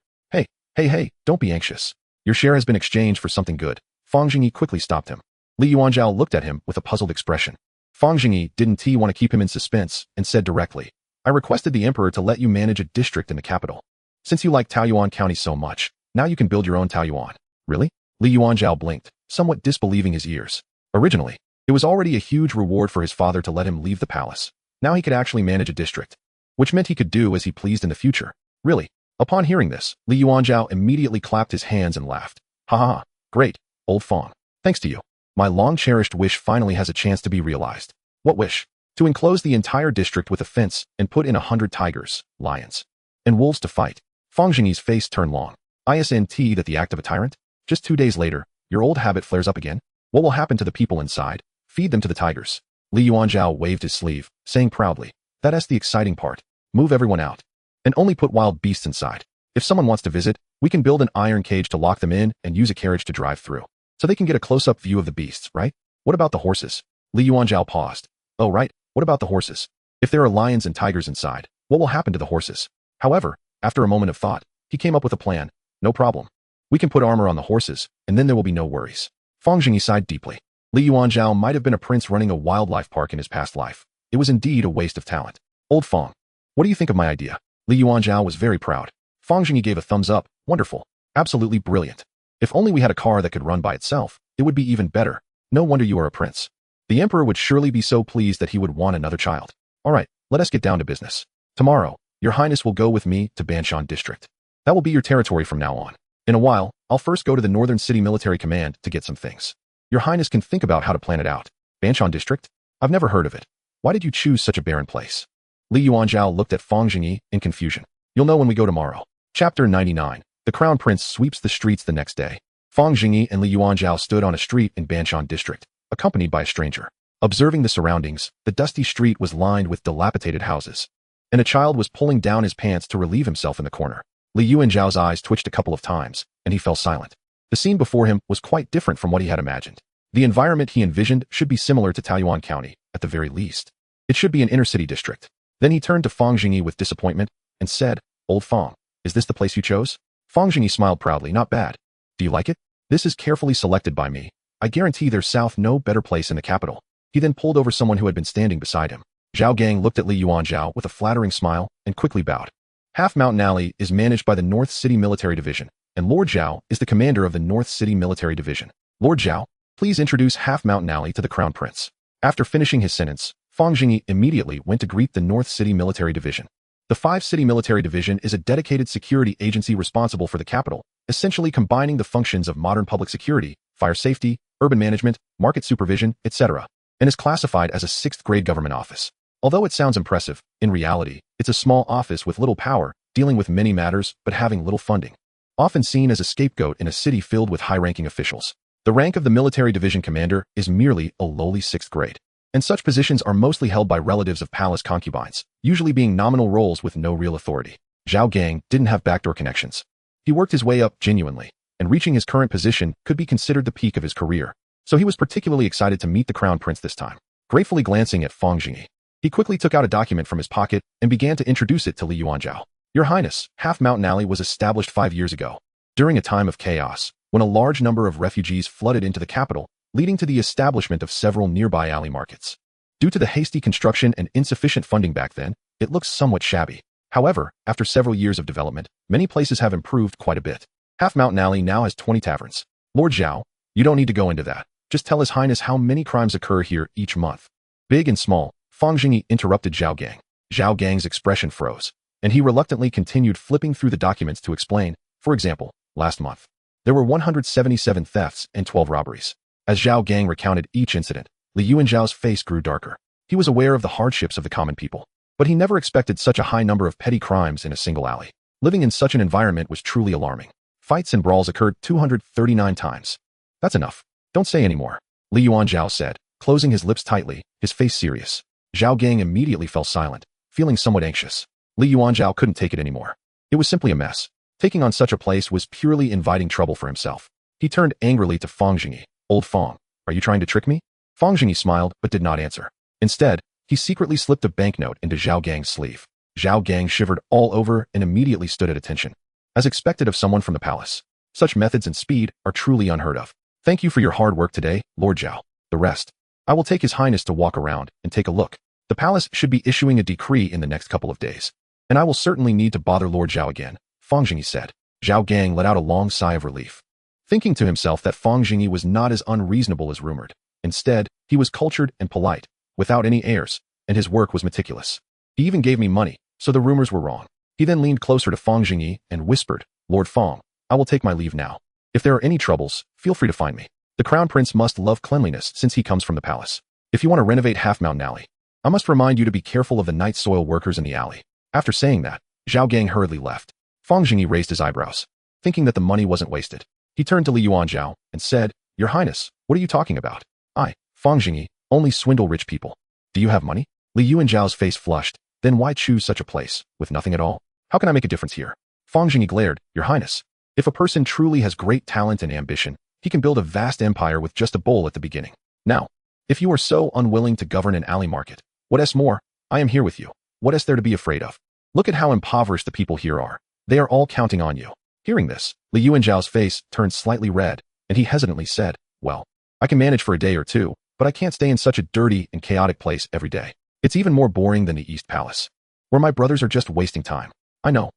Hey, don't be anxious. Your share has been exchanged for something good." Fang Zhengyi quickly stopped him. Li Yuanzhao looked at him with a puzzled expression. Fang Zhengyi didn't want to keep him in suspense and said directly, "I requested the Emperor to let you manage a district in the capital. Since you like Taoyuan County so much, now you can build your own Taoyuan." "Really?" Li Yuanzhao blinked, somewhat disbelieving his ears. Originally, It was already a huge reward for his father to let him leave the palace. Now he could actually manage a district, which meant he could do as he pleased in the future. Really? Upon hearing this, Li Yuanzhao immediately clapped his hands and laughed. Ha ha ha, great, old Fang. Thanks to you. My long-cherished wish finally has a chance to be realized. What wish? To enclose the entire district with a fence and put in 100 tigers, lions, and wolves to fight. Fang Zhengyi's face turned long. Isn't that the act of a tyrant? Just 2 days later, your old habit flares up again? What will happen to the people inside? Feed them to the tigers. Li Yuanzhao waved his sleeve, saying proudly, that's the exciting part. Move everyone out. And only put wild beasts inside. If someone wants to visit, we can build an iron cage to lock them in and use a carriage to drive through. So they can get a close-up view of the beasts, right? What about the horses? Li Yuanzhao paused. Oh right, what about the horses? If there are lions and tigers inside, what will happen to the horses? However, after a moment of thought, he came up with a plan. No problem. We can put armor on the horses, and then there will be no worries. Fang Zhengyi sighed deeply. Li Yuanzhao might have been a prince running a wildlife park in his past life. It was indeed a waste of talent. Old Fang, what do you think of my idea? Li Yuanzhao was very proud. Fang Zhengyi gave a thumbs up. Wonderful. Absolutely brilliant. If only we had a car that could run by itself, it would be even better. No wonder you are a prince. The emperor would surely be so pleased that he would want another child. All right, let us get down to business. Tomorrow, your highness will go with me to Banshan district. That will be your territory from now on. In a while, I'll first go to the Northern City Military Command to get some things. Your highness can think about how to plan it out. Banshan district? I've never heard of it. Why did you choose such a barren place? Li Yuanzhao looked at Fang Zhengyi in confusion. You'll know when we go tomorrow. Chapter 99. The Crown Prince sweeps the streets the next day. Fang Zhengyi and Li Yuanzhao stood on a street in Banshan district, accompanied by a stranger. Observing the surroundings, the dusty street was lined with dilapidated houses, and a child was pulling down his pants to relieve himself in the corner. Li Yuanzhao's eyes twitched a couple of times, and he fell silent. The scene before him was quite different from what he had imagined. The environment he envisioned should be similar to Taoyuan County, at the very least. It should be an inner-city district. Then he turned to Fang Zhengyi with disappointment and said, Old Fang, is this the place you chose? Fang Zhengyi smiled proudly. Not bad. Do you like it? This is carefully selected by me. I guarantee there's no better place in the capital. He then pulled over someone who had been standing beside him. Zhao Gang looked at Li Yuanzhao with a flattering smile and quickly bowed. Half Mountain Alley is managed by the North City Military Division, and Lord Zhao is the commander of the North City Military Division. Lord Zhao, please introduce Half Mountain Alley to the Crown Prince. After finishing his sentence, Fang Zhengyi immediately went to greet the North City Military Division. The 5 City Military Division is a dedicated security agency responsible for the capital, essentially combining the functions of modern public security, fire safety, urban management, market supervision, etc., and is classified as a 6th-grade government office. Although it sounds impressive, in reality, it's a small office with little power, dealing with many matters but having little funding. Often seen as a scapegoat in a city filled with high-ranking officials. The rank of the military division commander is merely a lowly 6th grade. And such positions are mostly held by relatives of palace concubines, usually being nominal roles with no real authority. Zhao Gang didn't have backdoor connections. He worked his way up genuinely, and reaching his current position could be considered the peak of his career. So he was particularly excited to meet the Crown Prince this time. Gratefully glancing at Fang Zhengyi, he quickly took out a document from his pocket and began to introduce it to Li Yuanzhao. Your Highness, Half Mountain Alley was established 5 years ago, during a time of chaos, when a large number of refugees flooded into the capital, leading to the establishment of several nearby alley markets. Due to the hasty construction and insufficient funding back then, it looks somewhat shabby. However, after several years of development, many places have improved quite a bit. Half Mountain Alley now has 20 taverns. Lord Zhao, you don't need to go into that. Just tell His Highness how many crimes occur here each month. Big and small. Fang Zhengyi interrupted Zhao Gang. Zhao Gang's expression froze, and he reluctantly continued flipping through the documents to explain. For example, last month, there were 177 thefts and 12 robberies. As Zhao Gang recounted each incident, Li Yuanzhao's face grew darker. He was aware of the hardships of the common people, but he never expected such a high number of petty crimes in a single alley. Living in such an environment was truly alarming. Fights and brawls occurred 239 times. That's enough. Don't say any more, Li Yuanzhao said, closing his lips tightly, his face serious. Zhao Gang immediately fell silent, feeling somewhat anxious. Li Yuanzhao couldn't take it anymore. It was simply a mess. Taking on such a place was purely inviting trouble for himself. He turned angrily to Fang Zhengyi. Old Fang, are you trying to trick me? Fang Zhengyi smiled but did not answer. Instead, he secretly slipped a banknote into Zhao Gang's sleeve. Zhao Gang shivered all over and immediately stood at attention. As expected of someone from the palace, such methods and speed are truly unheard of. Thank you for your hard work today, Lord Zhao. The rest, I will take His Highness to walk around and take a look. The palace should be issuing a decree in the next couple of days, and I will certainly need to bother Lord Zhao again, Fang Zhengyi said. Zhao Gang let out a long sigh of relief, thinking to himself that Fang Zhengyi was not as unreasonable as rumored. Instead, He was cultured and polite, without any airs, and his work was meticulous. He even gave me money, so the rumors were wrong. He then leaned closer to Fang Zhengyi and whispered, Lord Fang, I will take my leave now. If there are any troubles, feel free to find me. The crown prince must love cleanliness since he comes from the palace. If you want to renovate Half Mountain Alley, I must remind you to be careful of the night soil workers in the alley. After saying that, Zhao Gang hurriedly left. Fang Zhengyi raised his eyebrows, thinking that the money wasn't wasted. He turned to Li Yuanzhao and said, Your Highness, what are you talking about? I, Fang Zhengyi, only swindle rich people. Do you have money? Li Yuanzhao's face flushed. Then why choose such a place, with nothing at all? How can I make a difference here? Fang Zhengyi glared, Your Highness. If a person truly has great talent and ambition, he can build a vast empire with just a bowl at the beginning. Now, if you are so unwilling to govern an alley market, what else more? I am here with you. What is there to be afraid of? Look at how impoverished the people here are. They are all counting on you. Hearing this, Li Yuanzhao's face turned slightly red, and he hesitantly said, Well, I can manage for a day or two, but I can't stay in such a dirty and chaotic place every day. It's even more boring than the East Palace, where my brothers are just wasting time. I know.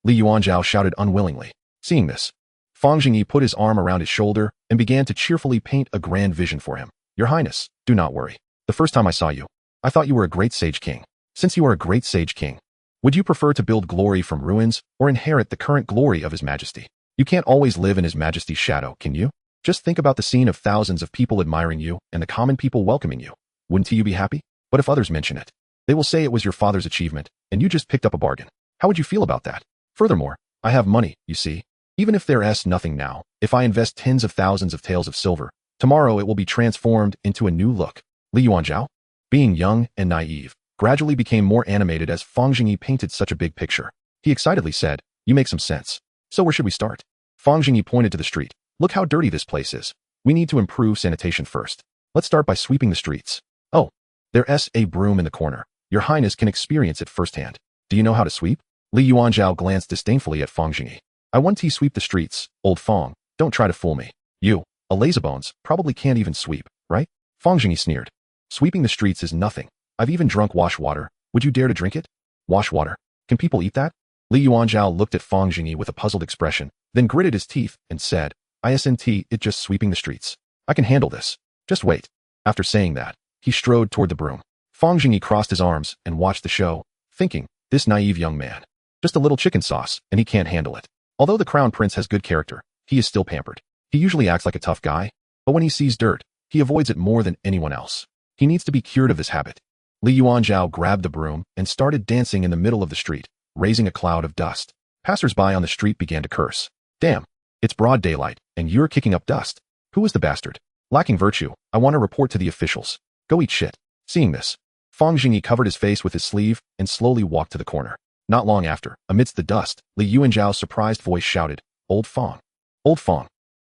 Li Yuanzhao shouted unwillingly. Seeing this, Fang Zhengyi put his arm around his shoulder and began to cheerfully paint a grand vision for him. Your Highness, do not worry. The first time I saw you, I thought you were a great sage king. Since you are a great sage king, would you prefer to build glory from ruins or inherit the current glory of His Majesty? You can't always live in His Majesty's shadow, can you? Just think about the scene of thousands of people admiring you and the common people welcoming you. Wouldn't you be happy? But if others mention it, they will say it was your father's achievement and you just picked up a bargain. How would you feel about that? Furthermore, I have money, you see. Even if there's nothing now, if I invest tens of thousands of taels of silver, tomorrow it will be transformed into a new look. Li Yuanzhao, being young and naive, gradually became more animated as Fang Zhengyi painted such a big picture. He excitedly said, You make some sense. So where should we start? Fang Zhengyi pointed to the street. Look how dirty this place is. We need to improve sanitation first. Let's start by sweeping the streets. Oh, there's a broom in the corner. Your Highness can experience it firsthand. Do you know how to sweep? Li Yuanzhao glanced disdainfully at Fang Zhengyi. I want to sweep the streets, old Fang. Don't try to fool me. You, a lazybones, probably can't even sweep, right? Fang Zhengyi sneered. Sweeping the streets is nothing. I've even drunk wash water. Would you dare to drink it? Wash water? Can people eat that? Li Yuanzhao looked at Fang Zhengyi with a puzzled expression, then gritted his teeth and said, Isn't it just sweeping the streets? I can handle this. Just wait. After saying that, he strode toward the broom. Fang Zhengyi crossed his arms and watched the show, thinking, this naive young man. Just a little chicken sauce, and he can't handle it. Although the crown prince has good character, he is still pampered. He usually acts like a tough guy, but when he sees dirt, he avoids it more than anyone else. He needs to be cured of this habit. Li Yuanzhao grabbed the broom and started dancing in the middle of the street, raising a cloud of dust. Passers-by on the street began to curse. Damn, it's broad daylight, and you're kicking up dust. Who is the bastard? Lacking virtue, I want to report to the officials. Go eat shit. Seeing this, Fang Zhengyi covered his face with his sleeve and slowly walked to the corner. Not long after, amidst the dust, Li Yuanzhao's surprised voice shouted, Old Fang. Old Fang.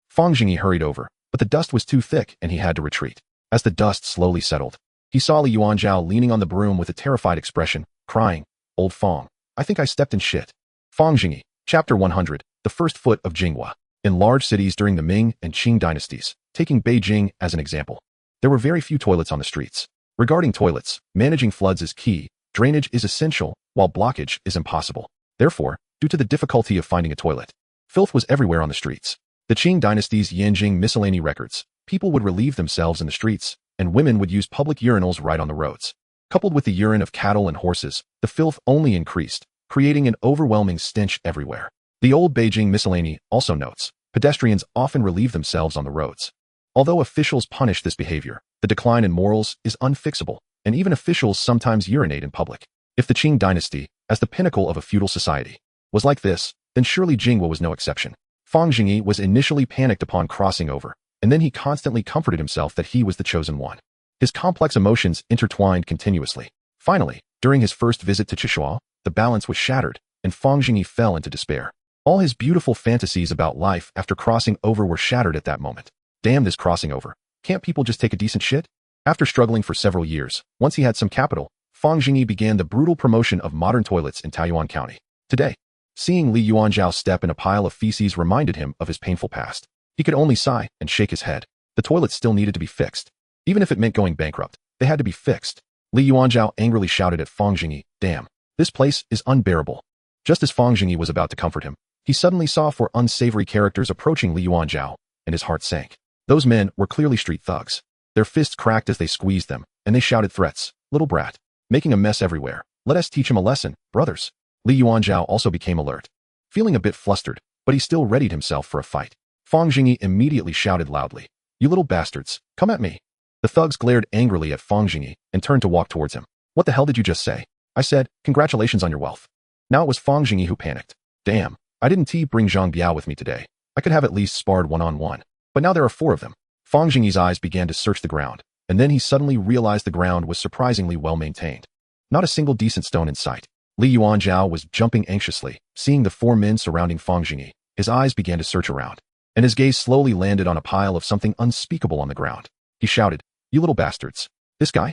Fang Zhengyi hurried over, but the dust was too thick and he had to retreat. As the dust slowly settled, he saw Li Yuanzhao leaning on the broom with a terrified expression, crying, Old Fang, I think I stepped in shit. Fang Zhengyi, Chapter 100, The First Foot of Jinghe. In large cities during the Ming and Qing dynasties, taking Beijing as an example, there were very few toilets on the streets. Regarding toilets, managing floods is key, drainage is essential, while blockage is impossible. Therefore, due to the difficulty of finding a toilet, filth was everywhere on the streets. The Qing dynasty's Yanjing miscellany records, people would relieve themselves in the streets, and women would use public urinals right on the roads. Coupled with the urine of cattle and horses, the filth only increased, creating an overwhelming stench everywhere. The old Beijing miscellany also notes, pedestrians often relieve themselves on the roads. Although officials punish this behavior, the decline in morals is unfixable, and even officials sometimes urinate in public. If the Qing dynasty, as the pinnacle of a feudal society, was like this, then surely Jinghe was no exception. Fang Zhengyi was initially panicked upon crossing over, and then he constantly comforted himself that he was the chosen one. His complex emotions intertwined continuously. Finally, during his first visit to Chishuo, the balance was shattered, and Fang Zhengyi fell into despair. All his beautiful fantasies about life after crossing over were shattered at that moment. Damn this crossing over. Can't people just take a decent shit? After struggling for several years, once he had some capital, Fang Zhengyi began the brutal promotion of modern toilets in Taoyuan County. Today, seeing Li Yuanzhao step in a pile of feces reminded him of his painful past. He could only sigh and shake his head. The toilets still needed to be fixed. Even if it meant going bankrupt, they had to be fixed. Li Yuanzhao angrily shouted at Fang Zhengyi, Damn, this place is unbearable. Just as Fang Zhengyi was about to comfort him, he suddenly saw four unsavory characters approaching Li Yuanzhao, and his heart sank. Those men were clearly street thugs. Their fists cracked as they squeezed them, and they shouted threats. Little brat. Making a mess everywhere. Let us teach him a lesson, brothers. Li Yuanzhao also became alert. Feeling a bit flustered, but he still readied himself for a fight. Fang Zhengyi immediately shouted loudly. You little bastards, come at me. The thugs glared angrily at Fang Zhengyi and turned to walk towards him. What the hell did you just say? I said, congratulations on your wealth. Now it was Fang Zhengyi who panicked. Damn, I didn't bring Zhang Biao with me today. I could have at least sparred one-on-one. But now there are 4 of them. Fang Zhengyi's eyes began to search the ground, and then he suddenly realized the ground was surprisingly well maintained. Not a single decent stone in sight. Li Yuanzhao was jumping anxiously, seeing the 4 men surrounding Fang Zhengyi. His eyes began to search around, and his gaze slowly landed on a pile of something unspeakable on the ground. He shouted, you little bastards. This guy?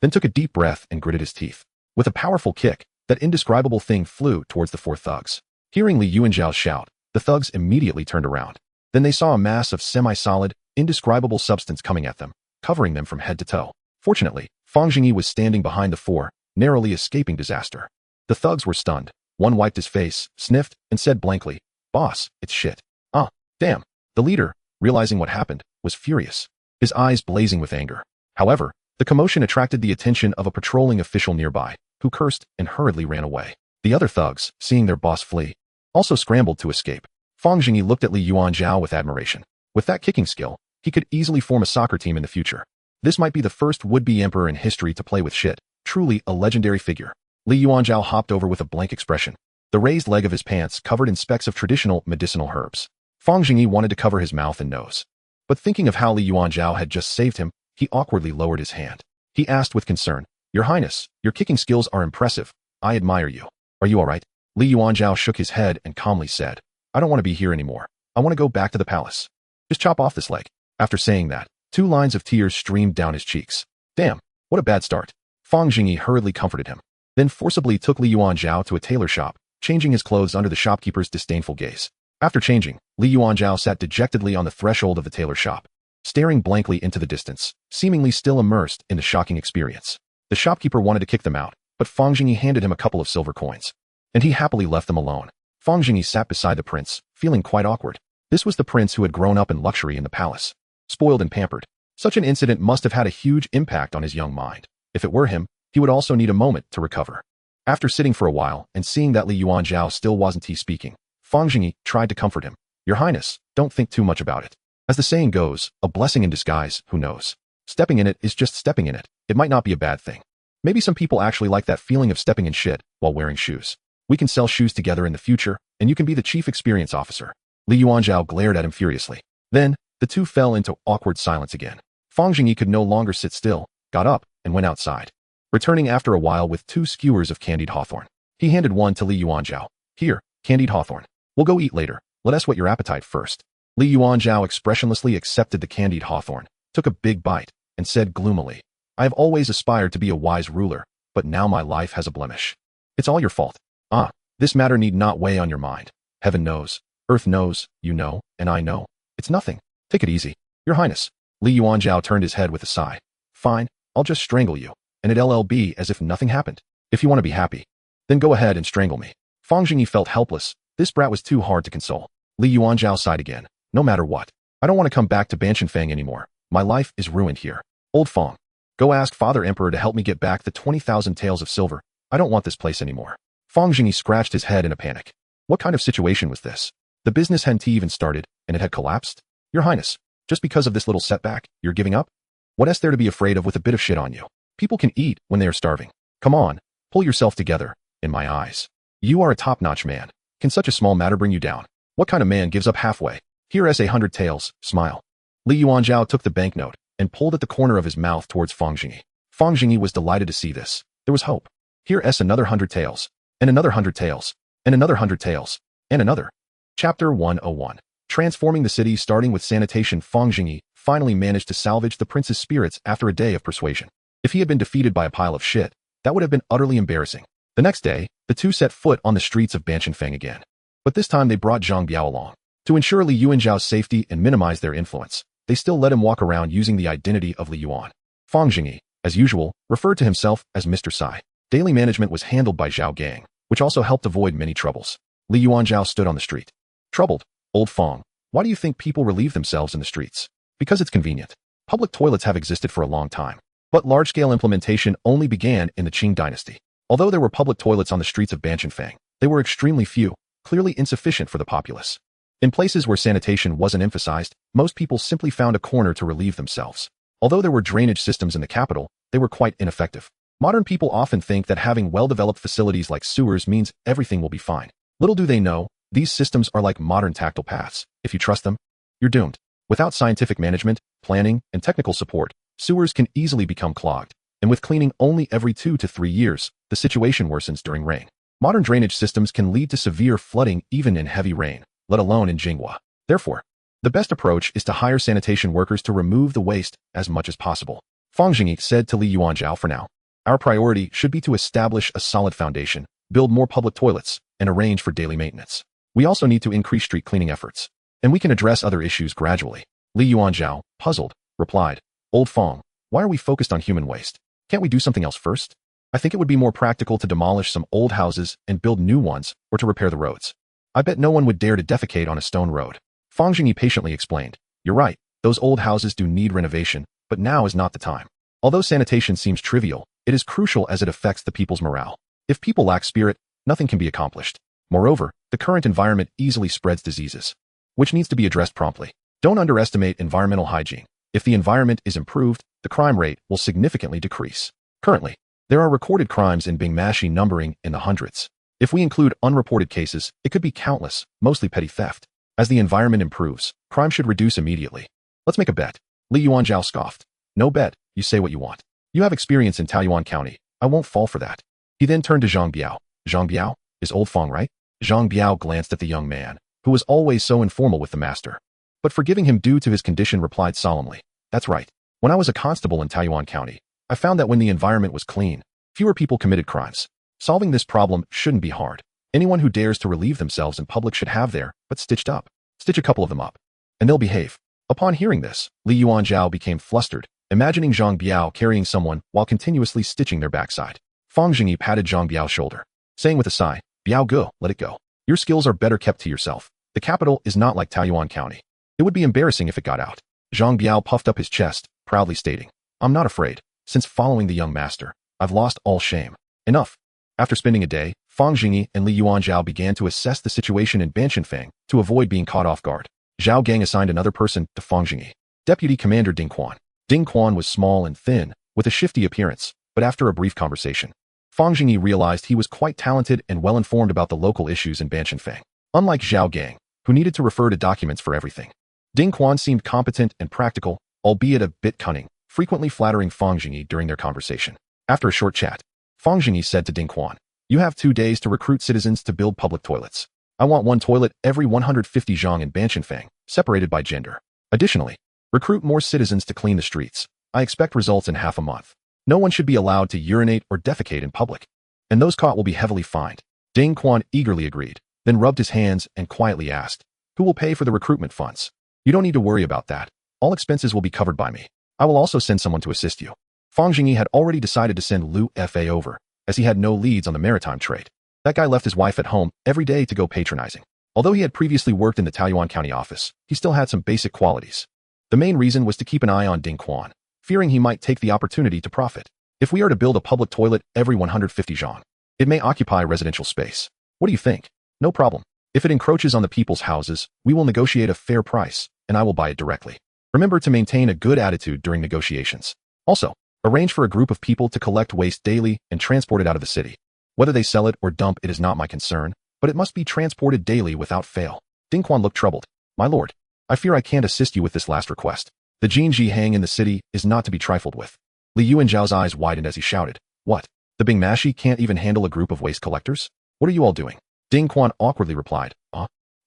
Then took a deep breath and gritted his teeth. With a powerful kick, that indescribable thing flew towards the 4 thugs. Hearing Li Yuanzhao shout, the thugs immediately turned around. Then they saw a mass of semi-solid, indescribable substance coming at them, covering them from head to toe. Fortunately, Fang Zhengyi was standing behind the 4, narrowly escaping disaster. The thugs were stunned. One wiped his face, sniffed, and said blankly, Boss, it's shit. Ah, damn. The leader, realizing what happened, was furious, his eyes blazing with anger. However, the commotion attracted the attention of a patrolling official nearby, who cursed and hurriedly ran away. The other thugs, seeing their boss flee, also scrambled to escape. Fang Zhengyi looked at Li Yuanzhao with admiration. With that kicking skill, he could easily form a soccer team in the future. This might be the first would-be emperor in history to play with shit. Truly a legendary figure. Li Yuanzhao hopped over with a blank expression, the raised leg of his pants covered in specks of traditional medicinal herbs. Fang Zhengyi wanted to cover his mouth and nose. But thinking of how Li Yuanzhao had just saved him, he awkwardly lowered his hand. He asked with concern, Your Highness, your kicking skills are impressive. I admire you. Are you all right? Li Yuanzhao shook his head and calmly said, I don't want to be here anymore. I want to go back to the palace. Just chop off this leg. After saying that, 2 lines of tears streamed down his cheeks. Damn, what a bad start. Fang Zhengyi hurriedly comforted him, then forcibly took Li Yuanzhao to a tailor shop, changing his clothes under the shopkeeper's disdainful gaze. After changing, Li Yuanzhao sat dejectedly on the threshold of the tailor shop, staring blankly into the distance, seemingly still immersed in the shocking experience. The shopkeeper wanted to kick them out, but Fang Zhengyi handed him a couple of silver coins, and he happily left them alone. Fang Zhengyi sat beside the prince, feeling quite awkward. This was the prince who had grown up in luxury in the palace, spoiled and pampered. Such an incident must have had a huge impact on his young mind. If it were him, he would also need a moment to recover. After sitting for a while and seeing that Li Yuanzhao still wasn't speaking, Fang Zhengyi tried to comfort him. Your Highness, don't think too much about it. As the saying goes, a blessing in disguise, who knows? Stepping in it is just stepping in it. It might not be a bad thing. Maybe some people actually like that feeling of stepping in shit while wearing shoes. We can sell shoes together in the future, and you can be the chief experience officer. Li Yuanzhao glared at him furiously. Then, the 2 fell into awkward silence again. Fang Zhengyi could no longer sit still, got up, and went outside, returning after a while with 2 skewers of candied hawthorn. He handed one to Li Yuanzhao. Here, candied hawthorn. We'll go eat later. Let us whet your appetite first. Li Yuanzhao expressionlessly accepted the candied hawthorn, took a big bite, and said gloomily, I have always aspired to be a wise ruler, but now my life has a blemish. It's all your fault. Ah, this matter need not weigh on your mind. Heaven knows, earth knows, you know, and I know. It's nothing. Take it easy. Your Highness. Li Yuanzhao turned his head with a sigh. Fine, I'll just strangle you, and it'll be as if nothing happened. If you want to be happy, then go ahead and strangle me. Fang Zhengyi felt helpless. This brat was too hard to console. Li Yuanzhao sighed again. No matter what, I don't want to come back to Banshanfang anymore. My life is ruined here. Old Fang, go ask Father Emperor to help me get back the 20,000 taels of silver. I don't want this place anymore. Fang Zhengyi scratched his head in a panic. What kind of situation was this? The business hadn't even started, and it had collapsed? Your Highness, just because of this little setback, you're giving up? What is there to be afraid of with a bit of shit on you? People can eat when they are starving. Come on, pull yourself together, in my eyes. You are a top-notch man. Can such a small matter bring you down? What kind of man gives up halfway? Here is 100 taels, smile. Li Yuanzhao took the banknote and pulled at the corner of his mouth towards Fang Zhengyi. Fang Zhengyi was delighted to see this. There was hope. Here is another 100 taels, and another 100 taels, and another 100 taels, and another. Chapter 101. Transforming the city. Starting with sanitation, Fang Zhengyi finally managed to salvage the prince's spirits after a day of persuasion. If he had been defeated by a pile of shit, that would have been utterly embarrassing. The next day, the 2 set foot on the streets of Banshanfang again. But this time they brought Zhang Biao along. To ensure Li Yuanzhao's safety and minimize their influence, they still let him walk around using the identity of Li Yuan. Fang Zhengyi, as usual, referred to himself as Mr. Sai. Daily management was handled by Zhao Gang, which also helped avoid many troubles. Li Yuanzhao stood on the street. Troubled. Old Fang, why do you think people relieve themselves in the streets? Because it's convenient. Public toilets have existed for a long time, but large-scale implementation only began in the Qing dynasty. Although there were public toilets on the streets of Banqianfang, they were extremely few, clearly insufficient for the populace. In places where sanitation wasn't emphasized, most people simply found a corner to relieve themselves. Although there were drainage systems in the capital, they were quite ineffective. Modern people often think that having well-developed facilities like sewers means everything will be fine. Little do they know, these systems are like modern tactile paths. If you trust them, you're doomed. Without scientific management, planning, and technical support, sewers can easily become clogged. And with cleaning only every 2 to 3 years, the situation worsens during rain. Modern drainage systems can lead to severe flooding even in heavy rain, let alone in Jinghe. Therefore, the best approach is to hire sanitation workers to remove the waste as much as possible. Fang Zhengyi said to Li Yuanzhao, for now, our priority should be to establish a solid foundation, build more public toilets, and arrange for daily maintenance. We also need to increase street cleaning efforts, and we can address other issues gradually. Li Yuanzhao, puzzled, replied, Old Fang, why are we focused on human waste? Can't we do something else first? I think it would be more practical to demolish some old houses and build new ones, or to repair the roads. I bet no one would dare to defecate on a stone road. Fang Zhengyi patiently explained, you're right, those old houses do need renovation, but now is not the time. Although sanitation seems trivial, it is crucial as it affects the people's morale. If people lack spirit, nothing can be accomplished. Moreover, the current environment easily spreads diseases, which needs to be addressed promptly. Don't underestimate environmental hygiene. If the environment is improved, the crime rate will significantly decrease. Currently, there are recorded crimes in Bingmashi numbering in the hundreds. If we include unreported cases, it could be countless, mostly petty theft. As the environment improves, crime should reduce immediately. Let's make a bet. Li Yuanzhao scoffed. No bet, you say what you want. You have experience in Taoyuan County. I won't fall for that. He then turned to Zhang Biao. Zhang Biao? Is Old Fang right? Zhang Biao glanced at the young man, who was always so informal with the master. But forgiving him due to his condition replied solemnly. That's right. When I was a constable in Taoyuan County, I found that when the environment was clean, fewer people committed crimes. Solving this problem shouldn't be hard. Anyone who dares to relieve themselves in public should have their butt stitched up. Stitch a couple of them up, and they'll behave. Upon hearing this, Li Yuanzhao became flustered, imagining Zhang Biao carrying someone while continuously stitching their backside. Fang Zhengyi patted Zhang Biao's shoulder, saying with a sigh, Biao go, let it go. Your skills are better kept to yourself. The capital is not like Taoyuan County. It would be embarrassing if it got out. Zhang Biao puffed up his chest, proudly stating, I'm not afraid. Since following the young master, I've lost all shame. Enough. After spending a day, Fang Zhengyi and Li Yuanzhao began to assess the situation in Banqianfang to avoid being caught off guard. Zhao Gang assigned another person to Fang Zhengyi, Deputy Commander Ding Quan. Ding Quan was small and thin, with a shifty appearance, but after a brief conversation, Fang Zhengyi realized he was quite talented and well-informed about the local issues in Banqianfang. Unlike Zhao Gang, who needed to refer to documents for everything, Ding Quan seemed competent and practical, albeit a bit cunning, frequently flattering Fang Zhengyi during their conversation. After a short chat, Fang Zhengyi said to Ding Quan, you have 2 days to recruit citizens to build public toilets. I want 1 toilet every 150 zhang in Banqianfang, separated by gender. Additionally, recruit more citizens to clean the streets. I expect results in half a month. No one should be allowed to urinate or defecate in public, and those caught will be heavily fined. Ding Quan eagerly agreed, then rubbed his hands and quietly asked, who will pay for the recruitment funds? You don't need to worry about that. All expenses will be covered by me. I will also send someone to assist you. Fang Zhengyi had already decided to send Liu Fa over, as he had no leads on the maritime trade. That guy left his wife at home every day to go patronizing. Although he had previously worked in the Taoyuan County office, he still had some basic qualities. The main reason was to keep an eye on Ding Quan, fearing he might take the opportunity to profit. If we are to build a public toilet every 150 zhang, it may occupy residential space. What do you think? No problem. If it encroaches on the people's houses, we will negotiate a fair price, and I will buy it directly. Remember to maintain a good attitude during negotiations. Also, arrange for a group of people to collect waste daily and transport it out of the city. Whether they sell it or dump it is not my concern, but it must be transported daily without fail. Ding Quan looked troubled. My lord, I fear I can't assist you with this last request. The Jinghe hang in the city is not to be trifled with. Li Yuanzhao's eyes widened as he shouted, what? The Bingmashi can't even handle a group of waste collectors? What are you all doing? Ding Quan awkwardly replied,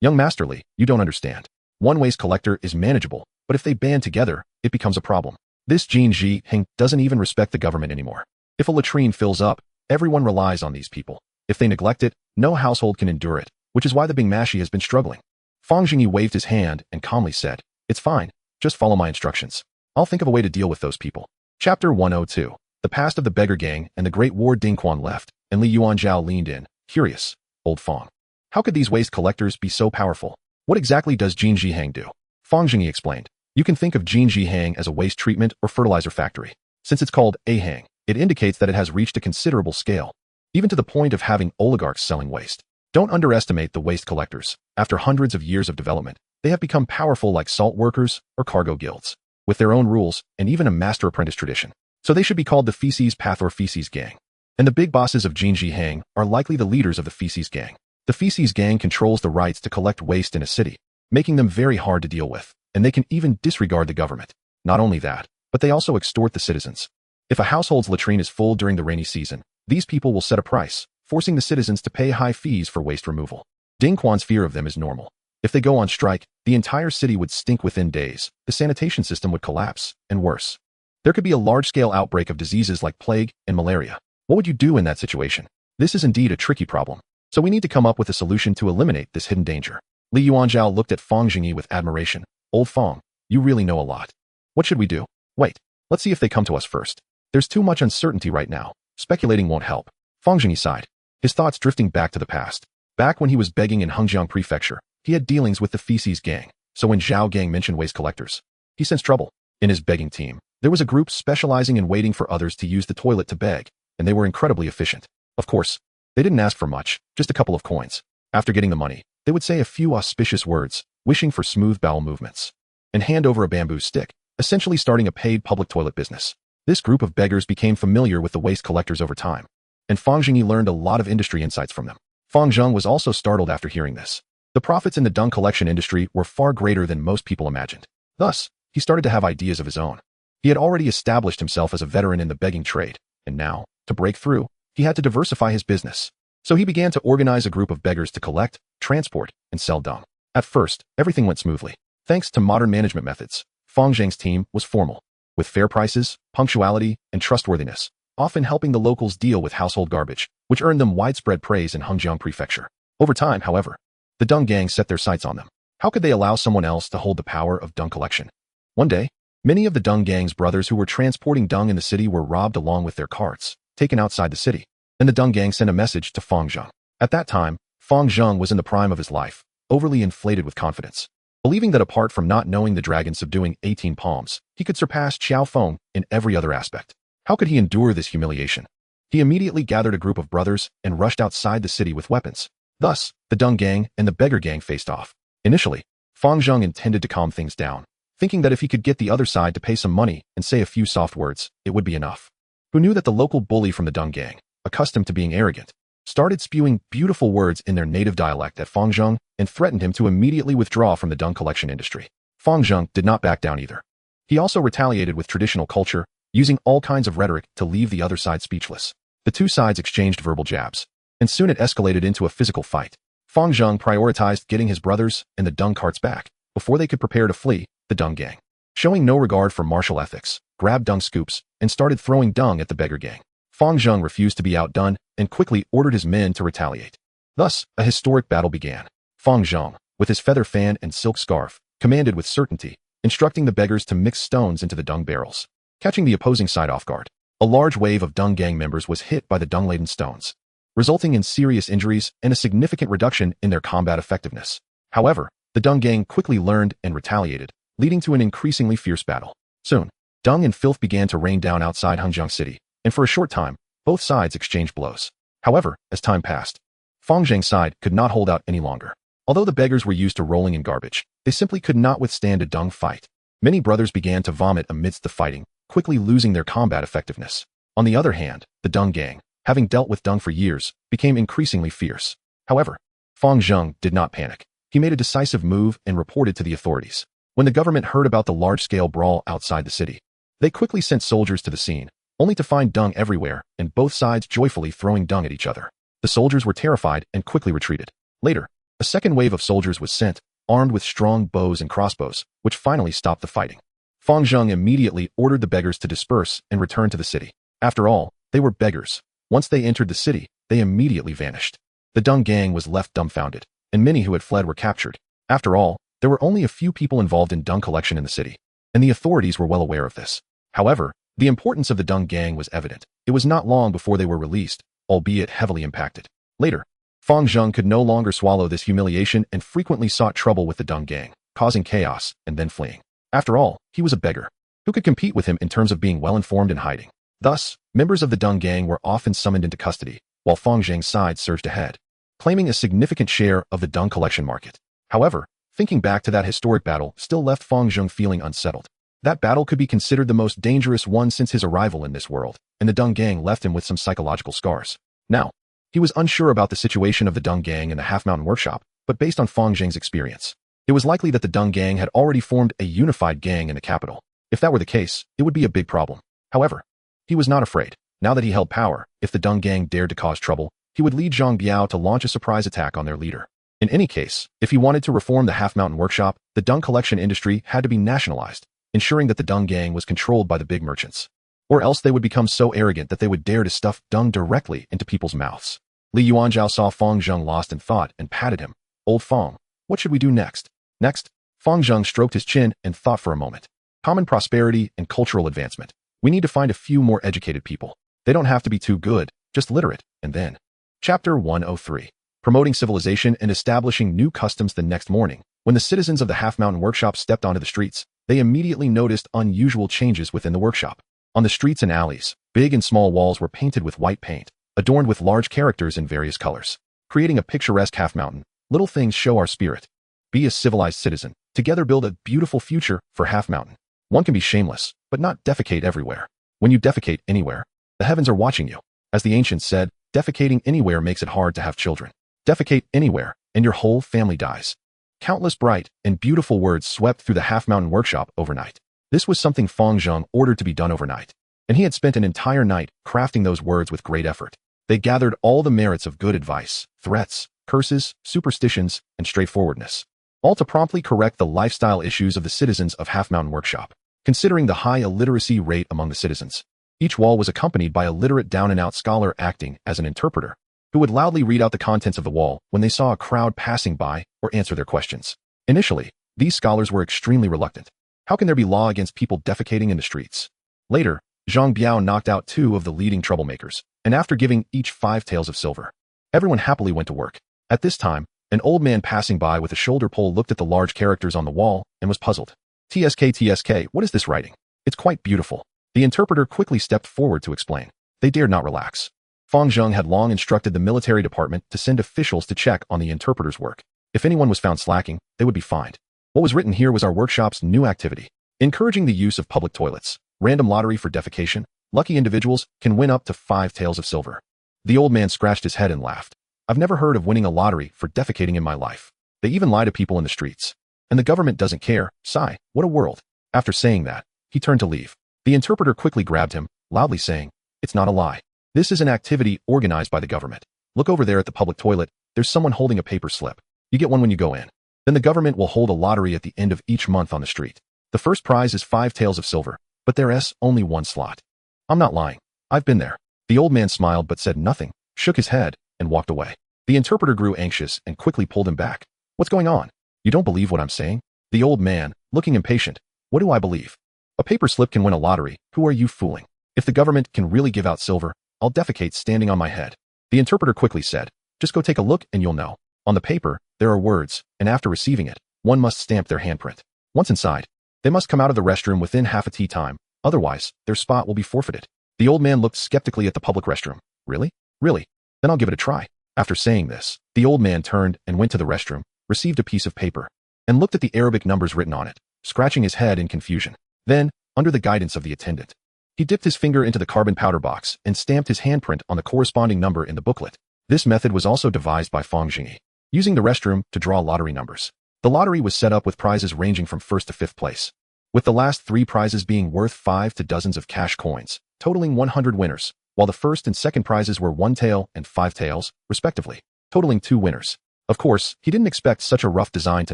Young Master Li, you don't understand. One waste collector is manageable, but if they band together, it becomes a problem. This Jinghe hang doesn't even respect the government anymore. If a latrine fills up, everyone relies on these people. If they neglect it, no household can endure it, which is why the Bingmashi has been struggling. Fang Zhengyi waved his hand and calmly said, it's fine, just follow my instructions. I'll think of a way to deal with those people. Chapter 102. The past of the beggar gang and the Great War. Ding Quan left, and Li Yuanzhao leaned in, curious. Old Fang. How could these waste collectors be so powerful? What exactly does Jinghe hang do? Fang Zhengyi explained. You can think of Jinghe as a waste treatment or fertilizer factory. Since it's called a hang, it indicates that it has reached a considerable scale, even to the point of having oligarchs selling waste. Don't underestimate the waste collectors. After hundreds of years of development, they have become powerful like salt workers or cargo guilds, with their own rules and even a master-apprentice tradition. So they should be called the Feces Path or Feces Gang. And the big bosses of Jinghe are likely the leaders of the Feces Gang. The Feces Gang controls the rights to collect waste in a city, making them very hard to deal with, and they can even disregard the government. Not only that, but they also extort the citizens. If a household's latrine is full during the rainy season, these people will set a price, forcing the citizens to pay high fees for waste removal. Ding Quan's fear of them is normal. If they go on strike, the entire city would stink within days, the sanitation system would collapse, and worse. There could be a large-scale outbreak of diseases like plague and malaria. What would you do in that situation? This is indeed a tricky problem. So we need to come up with a solution to eliminate this hidden danger. Li Yuanzhao looked at Fang Zhengyi with admiration. Old Fang, you really know a lot. What should we do? Wait, let's see if they come to us first. There's too much uncertainty right now. Speculating won't help. Fang Zhengyi sighed, his thoughts drifting back to the past. Back when he was begging in Hengjiang Prefecture, he had dealings with the Feces Gang, so when Zhao Gang mentioned waste collectors, he sensed trouble. In his begging team, there was a group specializing in waiting for others to use the toilet to beg, and they were incredibly efficient. Of course, they didn't ask for much, just a couple of coins. After getting the money, they would say a few auspicious words, wishing for smooth bowel movements, and hand over a bamboo stick, essentially starting a paid public toilet business. This group of beggars became familiar with the waste collectors over time, and Fang Zhengyi learned a lot of industry insights from them. Fang Zheng was also startled after hearing this. The profits in the dung collection industry were far greater than most people imagined. Thus, he started to have ideas of his own. He had already established himself as a veteran in the begging trade, and now, to break through, he had to diversify his business. So he began to organize a group of beggars to collect, transport, and sell dung. At first, everything went smoothly. Thanks to modern management methods, Fang Zheng's team was formal, with fair prices, punctuality, and trustworthiness, often helping the locals deal with household garbage, which earned them widespread praise in Hengjiang Prefecture. Over time, however, the dung gang set their sights on them. How could they allow someone else to hold the power of dung collection? One day, many of the dung gang's brothers who were transporting dung in the city were robbed along with their carts, taken outside the city. Then the dung gang sent a message to Fang Zheng. At that time, Fang Zheng was in the prime of his life, overly inflated with confidence. Believing that apart from not knowing the dragon subduing 18 palms, he could surpass Qiao Feng in every other aspect. How could he endure this humiliation? He immediately gathered a group of brothers and rushed outside the city with weapons. Thus, the dung gang and the beggar gang faced off. Initially, Fang Zheng intended to calm things down, thinking that if he could get the other side to pay some money and say a few soft words, it would be enough. Who knew that the local bully from the dung gang, accustomed to being arrogant, started spewing beautiful words in their native dialect at Fang Zheng and threatened him to immediately withdraw from the dung collection industry. Fang Zheng did not back down either. He also retaliated with traditional culture, using all kinds of rhetoric to leave the other side speechless. The two sides exchanged verbal jabs, and soon it escalated into a physical fight. Fang Zheng prioritized getting his brothers and the dung carts back before they could prepare to flee. The dung gang, showing no regard for martial ethics, grabbed dung scoops and started throwing dung at the beggar gang. Fang Zheng refused to be outdone and quickly ordered his men to retaliate. Thus, a historic battle began. Fang Zheng, with his feather fan and silk scarf, commanded with certainty, instructing the beggars to mix stones into the dung barrels. Catching the opposing side off guard, a large wave of dung gang members was hit by the dung-laden stones, resulting in serious injuries and a significant reduction in their combat effectiveness. However, the dung gang quickly learned and retaliated, leading to an increasingly fierce battle. Soon, dung and filth began to rain down outside Hengjiang City, and for a short time, both sides exchanged blows. However, as time passed, Fang Zheng's side could not hold out any longer. Although the beggars were used to rolling in garbage, they simply could not withstand a dung fight. Many brothers began to vomit amidst the fighting, quickly losing their combat effectiveness. On the other hand, the dung gang, having dealt with dung for years, became increasingly fierce. However, Fang Zheng did not panic. He made a decisive move and reported to the authorities. When the government heard about the large-scale brawl outside the city, they quickly sent soldiers to the scene, only to find dung everywhere and both sides joyfully throwing dung at each other. The soldiers were terrified and quickly retreated. Later, a second wave of soldiers was sent, armed with strong bows and crossbows, which finally stopped the fighting. Fang Zheng immediately ordered the beggars to disperse and return to the city. After all, they were beggars. Once they entered the city, they immediately vanished. The dung gang was left dumbfounded, and many who had fled were captured. After all, there were only a few people involved in dung collection in the city, and the authorities were well aware of this. However, the importance of the dung gang was evident. It was not long before they were released, albeit heavily impacted. Later, Fang Zheng could no longer swallow this humiliation and frequently sought trouble with the dung gang, causing chaos and then fleeing. After all, he was a beggar. Who could compete with him in terms of being well-informed and hiding? Thus, members of the Deng gang were often summoned into custody, while Fang Zheng's side surged ahead, claiming a significant share of the Deng collection market. However, thinking back to that historic battle still left Fang Zheng feeling unsettled. That battle could be considered the most dangerous one since his arrival in this world, and the Deng gang left him with some psychological scars. Now, he was unsure about the situation of the Deng gang in the Half Mountain Workshop, but based on Fang Zheng's experience, it was likely that the Deng gang had already formed a unified gang in the capital. If that were the case, it would be a big problem. However, he was not afraid. Now that he held power, if the Deng gang dared to cause trouble, he would lead Zhang Biao to launch a surprise attack on their leader. In any case, if he wanted to reform the Half Mountain Workshop, the Deng collection industry had to be nationalized, ensuring that the Deng gang was controlled by the big merchants. Or else they would become so arrogant that they would dare to stuff Deng directly into people's mouths. Li Yuanzhao saw Fang Zheng lost in thought and patted him. Old Fang, what should we do next? Next, Fang Zheng stroked his chin and thought for a moment. Common prosperity and cultural advancement. We need to find a few more educated people. They don't have to be too good, just literate, and then. Chapter 103. Promoting civilization and establishing new customs. The next morning, when the citizens of the Half Mountain Workshop stepped onto the streets, they immediately noticed unusual changes within the workshop. On the streets and alleys, big and small walls were painted with white paint, adorned with large characters in various colors, creating a picturesque half mountain. Little things show our spirit. Be a civilized citizen. Together build a beautiful future for Half Mountain. One can be shameless, but not defecate everywhere. When you defecate anywhere, the heavens are watching you. As the ancients said, defecating anywhere makes it hard to have children. Defecate anywhere, and your whole family dies. Countless bright and beautiful words swept through the Half Mountain Workshop overnight. This was something Fang Zheng ordered to be done overnight, and he had spent an entire night crafting those words with great effort. They gathered all the merits of good advice, threats, curses, superstitions, and straightforwardness, all to promptly correct the lifestyle issues of the citizens of Half Mountain Workshop. Considering the high illiteracy rate among the citizens, each wall was accompanied by a literate down-and-out scholar acting as an interpreter, who would loudly read out the contents of the wall when they saw a crowd passing by or answer their questions. Initially, these scholars were extremely reluctant. How can there be law against people defecating in the streets? Later, Zhang Biao knocked out 2 of the leading troublemakers, and after giving each 5 taels of silver, everyone happily went to work. At this time, an old man passing by with a shoulder pole looked at the large characters on the wall and was puzzled. TSK, what is this writing? It's quite beautiful. The interpreter quickly stepped forward to explain. They dared not relax. Fang Zheng had long instructed the military department to send officials to check on the interpreter's work. If anyone was found slacking, they would be fined. What was written here was our workshop's new activity, encouraging the use of public toilets. Random lottery for defecation. Lucky individuals can win up to 5 taels of silver. The old man scratched his head and laughed. I've never heard of winning a lottery for defecating in my life. They even lie to people in the streets. And the government doesn't care. Sigh, what a world. After saying that, he turned to leave. The interpreter quickly grabbed him, loudly saying, it's not a lie. This is an activity organized by the government. Look over there at the public toilet. There's someone holding a paper slip. You get one when you go in. Then the government will hold a lottery at the end of each month on the street. The first prize is 5 taels of silver, but there's only 1 slot. I'm not lying. I've been there. The old man smiled but said nothing, shook his head, and walked away. The interpreter grew anxious and quickly pulled him back. What's going on? You don't believe what I'm saying? The old man, looking impatient. What do I believe? A paper slip can win a lottery. Who are you fooling? If the government can really give out silver, I'll defecate standing on my head. The interpreter quickly said, just go take a look and you'll know. On the paper, there are words, and after receiving it, one must stamp their handprint. Once inside, they must come out of the restroom within half a tea time, otherwise, their spot will be forfeited. The old man looked skeptically at the public restroom. Really? Really? Then I'll give it a try. After saying this, the old man turned and went to the restroom, received a piece of paper, and looked at the Arabic numbers written on it, scratching his head in confusion. Then, under the guidance of the attendant, he dipped his finger into the carbon powder box and stamped his handprint on the corresponding number in the booklet. This method was also devised by Fang Zhengyi, using the restroom to draw lottery numbers. The lottery was set up with prizes ranging from 1st to 5th place, with the last 3 prizes being worth 5 to dozens of cash coins, totaling 100 winners, while the first and second prizes were 1 tael and 5 taels, respectively, totaling 2 winners. Of course, he didn't expect such a rough design to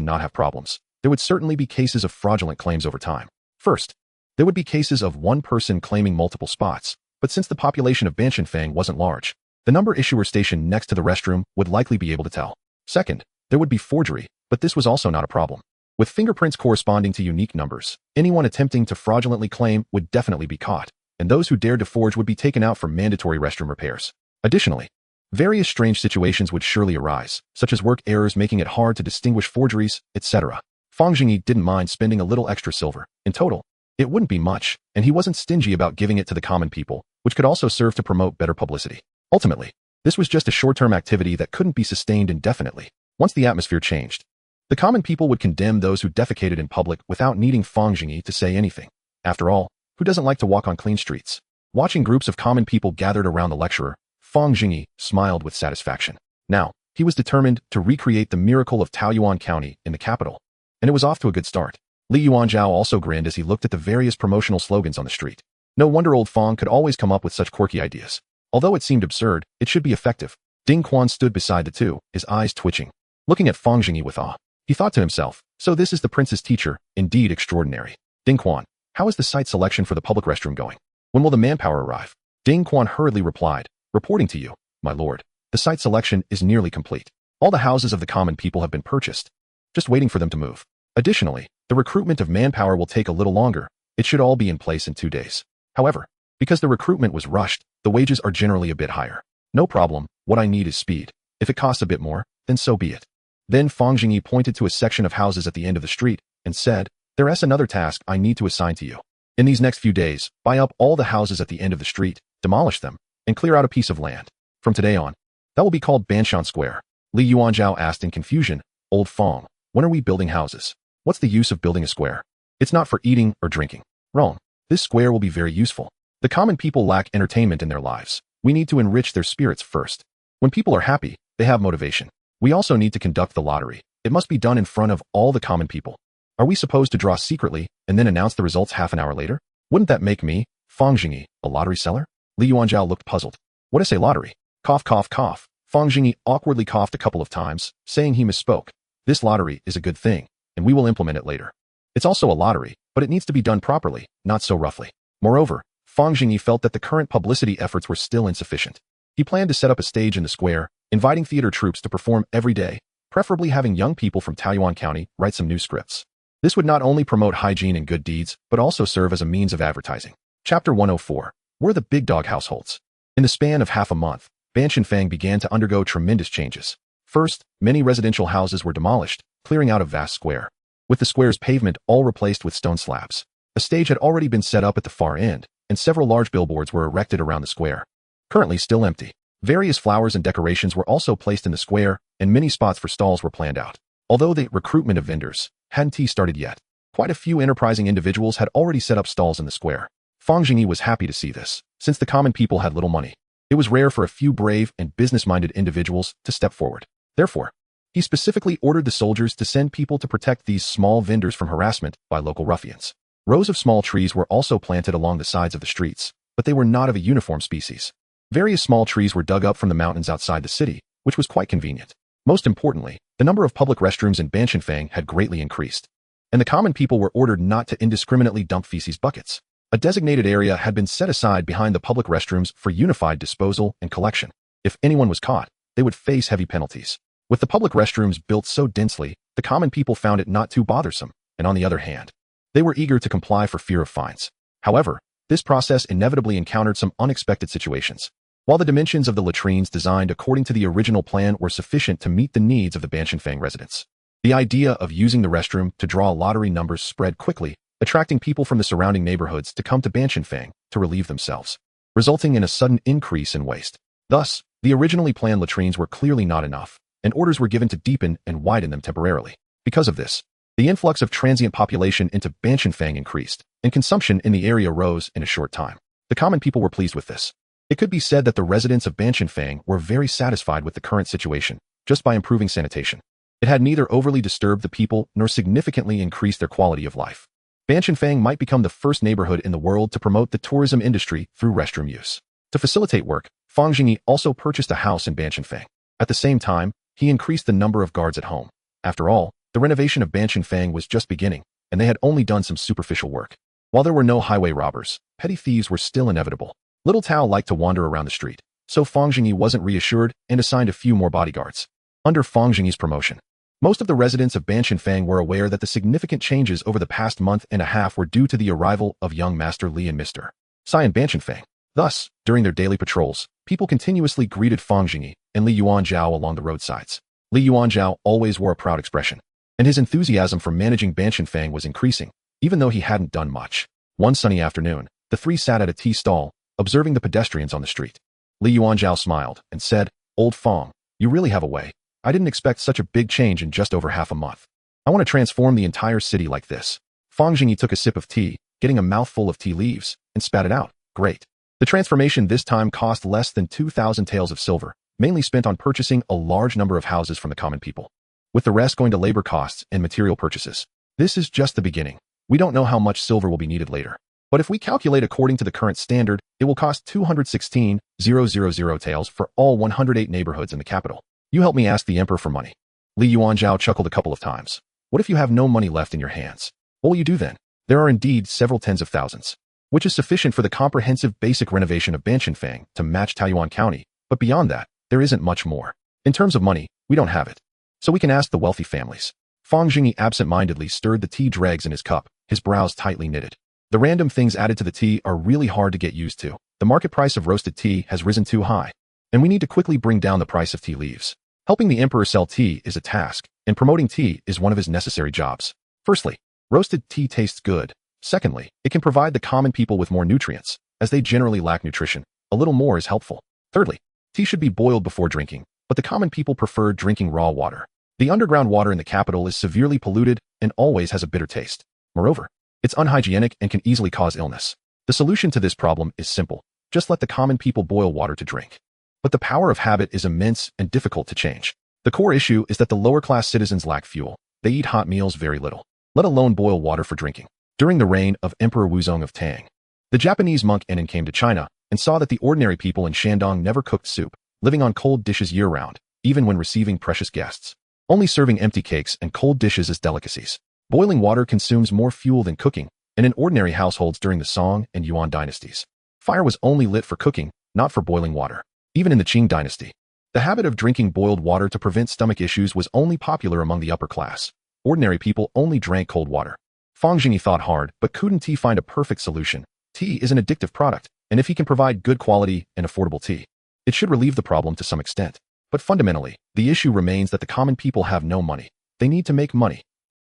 not have problems. There would certainly be cases of fraudulent claims over time. First, there would be cases of one person claiming multiple spots, but since the population of Banshanfang wasn't large, the number issuer station next to the restroom would likely be able to tell. Second, there would be forgery, but this was also not a problem. With fingerprints corresponding to unique numbers, anyone attempting to fraudulently claim would definitely be caught, and those who dared to forge would be taken out for mandatory restroom repairs. Additionally, various strange situations would surely arise, such as work errors making it hard to distinguish forgeries, etc. Fang Zhengyi didn't mind spending a little extra silver. In total, it wouldn't be much, and he wasn't stingy about giving it to the common people, which could also serve to promote better publicity. Ultimately, this was just a short-term activity that couldn't be sustained indefinitely. Once the atmosphere changed, the common people would condemn those who defecated in public without needing Fang Zhengyi to say anything. After all, who doesn't like to walk on clean streets? Watching groups of common people gathered around the lecturer, Fang Zhengyi smiled with satisfaction. Now, he was determined to recreate the miracle of Taoyuan County in the capital, and it was off to a good start. Li Yuanzhao also grinned as he looked at the various promotional slogans on the street. No wonder old Fang could always come up with such quirky ideas. Although it seemed absurd, it should be effective. Ding Quan stood beside the two, his eyes twitching. Looking at Fang Zhengyi with awe, he thought to himself, so this is the prince's teacher, indeed extraordinary. Ding Quan, how is the site selection for the public restroom going? When will the manpower arrive? Ding Quan hurriedly replied, reporting to you, my lord. The site selection is nearly complete. All the houses of the common people have been purchased, just waiting for them to move. Additionally, the recruitment of manpower will take a little longer. It should all be in place in 2 days. However, because the recruitment was rushed, the wages are generally a bit higher. No problem, what I need is speed. If it costs a bit more, then so be it. Then Fang Zhengyi pointed to a section of houses at the end of the street and said, there's another task I need to assign to you. In these next few days, buy up all the houses at the end of the street, demolish them, and clear out a piece of land. From today on, that will be called Banshan Square. Li Yuanzhao asked in confusion, Old Fang, when are we building houses? What's the use of building a square? It's not for eating or drinking. Wrong. This square will be very useful. The common people lack entertainment in their lives. We need to enrich their spirits first. When people are happy, they have motivation. We also need to conduct the lottery. It must be done in front of all the common people. Are we supposed to draw secretly and then announce the results half an hour later? Wouldn't that make me, Fang Zhengyi, a lottery seller? Li Yuanzhao looked puzzled. What is a lottery? Cough, cough, cough. Fang Zhengyi awkwardly coughed a couple of times, saying he misspoke. This lottery is a good thing, and we will implement it later. It's also a lottery, but it needs to be done properly, not so roughly. Moreover, Fang Zhengyi felt that the current publicity efforts were still insufficient. He planned to set up a stage in the square, inviting theater troupes to perform every day, preferably having young people from Taoyuan County write some new scripts. This would not only promote hygiene and good deeds, but also serve as a means of advertising. Chapter 104. Were the big dog households? In the span of half a month, Banshanfang began to undergo tremendous changes. First, many residential houses were demolished, clearing out a vast square. With the square's pavement all replaced with stone slabs. A stage had already been set up at the far end, and several large billboards were erected around the square. Currently still empty. Various flowers and decorations were also placed in the square, and many spots for stalls were planned out. Although the recruitment of vendors hadn't started yet, quite a few enterprising individuals had already set up stalls in the square. Fang Zhengyi was happy to see this, since the common people had little money. It was rare for a few brave and business-minded individuals to step forward. Therefore, he specifically ordered the soldiers to send people to protect these small vendors from harassment by local ruffians. Rows of small trees were also planted along the sides of the streets, but they were not of a uniform species. Various small trees were dug up from the mountains outside the city, which was quite convenient. Most importantly, the number of public restrooms in Banshanfang had greatly increased, and the common people were ordered not to indiscriminately dump feces buckets. A designated area had been set aside behind the public restrooms for unified disposal and collection. If anyone was caught, they would face heavy penalties. With the public restrooms built so densely, the common people found it not too bothersome, and on the other hand, they were eager to comply for fear of fines. However, this process inevitably encountered some unexpected situations. While the dimensions of the latrines designed according to the original plan were sufficient to meet the needs of the Banshanfang residents, the idea of using the restroom to draw lottery numbers spread quickly, attracting people from the surrounding neighborhoods to come to Banshanfang to relieve themselves, resulting in a sudden increase in waste. Thus, the originally planned latrines were clearly not enough, and orders were given to deepen and widen them temporarily. Because of this, the influx of transient population into Banshanfang increased, and consumption in the area rose in a short time. The common people were pleased with this. It could be said that the residents of Banshanfang were very satisfied with the current situation, just by improving sanitation. It had neither overly disturbed the people nor significantly increased their quality of life. Banshanfang might become the first neighborhood in the world to promote the tourism industry through restroom use. To facilitate work, Fang Zhengyi also purchased a house in Banshanfang. At the same time, he increased the number of guards at home. After all, the renovation of Banshanfang was just beginning, and they had only done some superficial work. While there were no highway robbers, petty thieves were still inevitable. Little Tao liked to wander around the street, so Fang Zhengyi wasn't reassured and assigned a few more bodyguards. Under Fang Zhengyi's promotion, most of the residents of Banshanfang were aware that the significant changes over the past month and a half were due to the arrival of young Master Li and Mr. Sai in Banshanfang. Thus, during their daily patrols, people continuously greeted Fang Zhengyi and Li Yuanzhao along the roadsides. Li Yuanzhao always wore a proud expression. and his enthusiasm for managing Fang was increasing, even though he hadn't done much. One sunny afternoon, the three sat at a tea stall, observing the pedestrians on the street. Li Yuanzhao smiled and said, "Old Fang, you really have a way. I didn't expect such a big change in just over half a month. I want to transform the entire city like this." Fang Zhengyi took a sip of tea, getting a mouthful of tea leaves, and spat it out. Great. The transformation this time cost less than 2,000 taels of silver, mainly spent on purchasing a large number of houses from the common people, with the rest going to labor costs and material purchases. This is just the beginning. We don't know how much silver will be needed later. But if we calculate according to the current standard, it will cost 216,000 taels for all 108 neighborhoods in the capital. You help me ask the emperor for money. Li Yuanzhao chuckled a couple of times. What if you have no money left in your hands? What will you do then? There are indeed several tens of thousands, which is sufficient for the comprehensive basic renovation of Fang to match Taiyuan County, but beyond that, there isn't much more. In terms of money, we don't have it. So we can ask the wealthy families. Fang Zhengyi absent-mindedly stirred the tea dregs in his cup, his brows tightly knitted. The random things added to the tea are really hard to get used to. The market price of roasted tea has risen too high, and we need to quickly bring down the price of tea leaves. Helping the emperor sell tea is a task, and promoting tea is one of his necessary jobs. Firstly, roasted tea tastes good. Secondly, it can provide the common people with more nutrients, as they generally lack nutrition. A little more is helpful. Thirdly, tea should be boiled before drinking, but the common people prefer drinking raw water. The underground water in the capital is severely polluted and always has a bitter taste. Moreover, it's unhygienic and can easily cause illness. The solution to this problem is simple. Just let the common people boil water to drink. But the power of habit is immense and difficult to change. The core issue is that the lower-class citizens lack fuel. They eat hot meals very little, let alone boil water for drinking. During the reign of Emperor Wuzong of Tang, the Japanese monk Enin came to China and saw that the ordinary people in Shandong never cooked soup, living on cold dishes year-round, even when receiving precious guests, only serving empty cakes and cold dishes as delicacies. Boiling water consumes more fuel than cooking, and in ordinary households during the Song and Yuan dynasties, fire was only lit for cooking, not for boiling water. Even in the Jing Dynasty, the habit of drinking boiled water to prevent stomach issues was only popular among the upper class. Ordinary people only drank cold water. Fang Zhengyi thought hard, but couldn't he find a perfect solution? Tea is an addictive product, and if he can provide good quality and affordable tea, it should relieve the problem to some extent. But fundamentally, the issue remains that the common people have no money. They need to make money.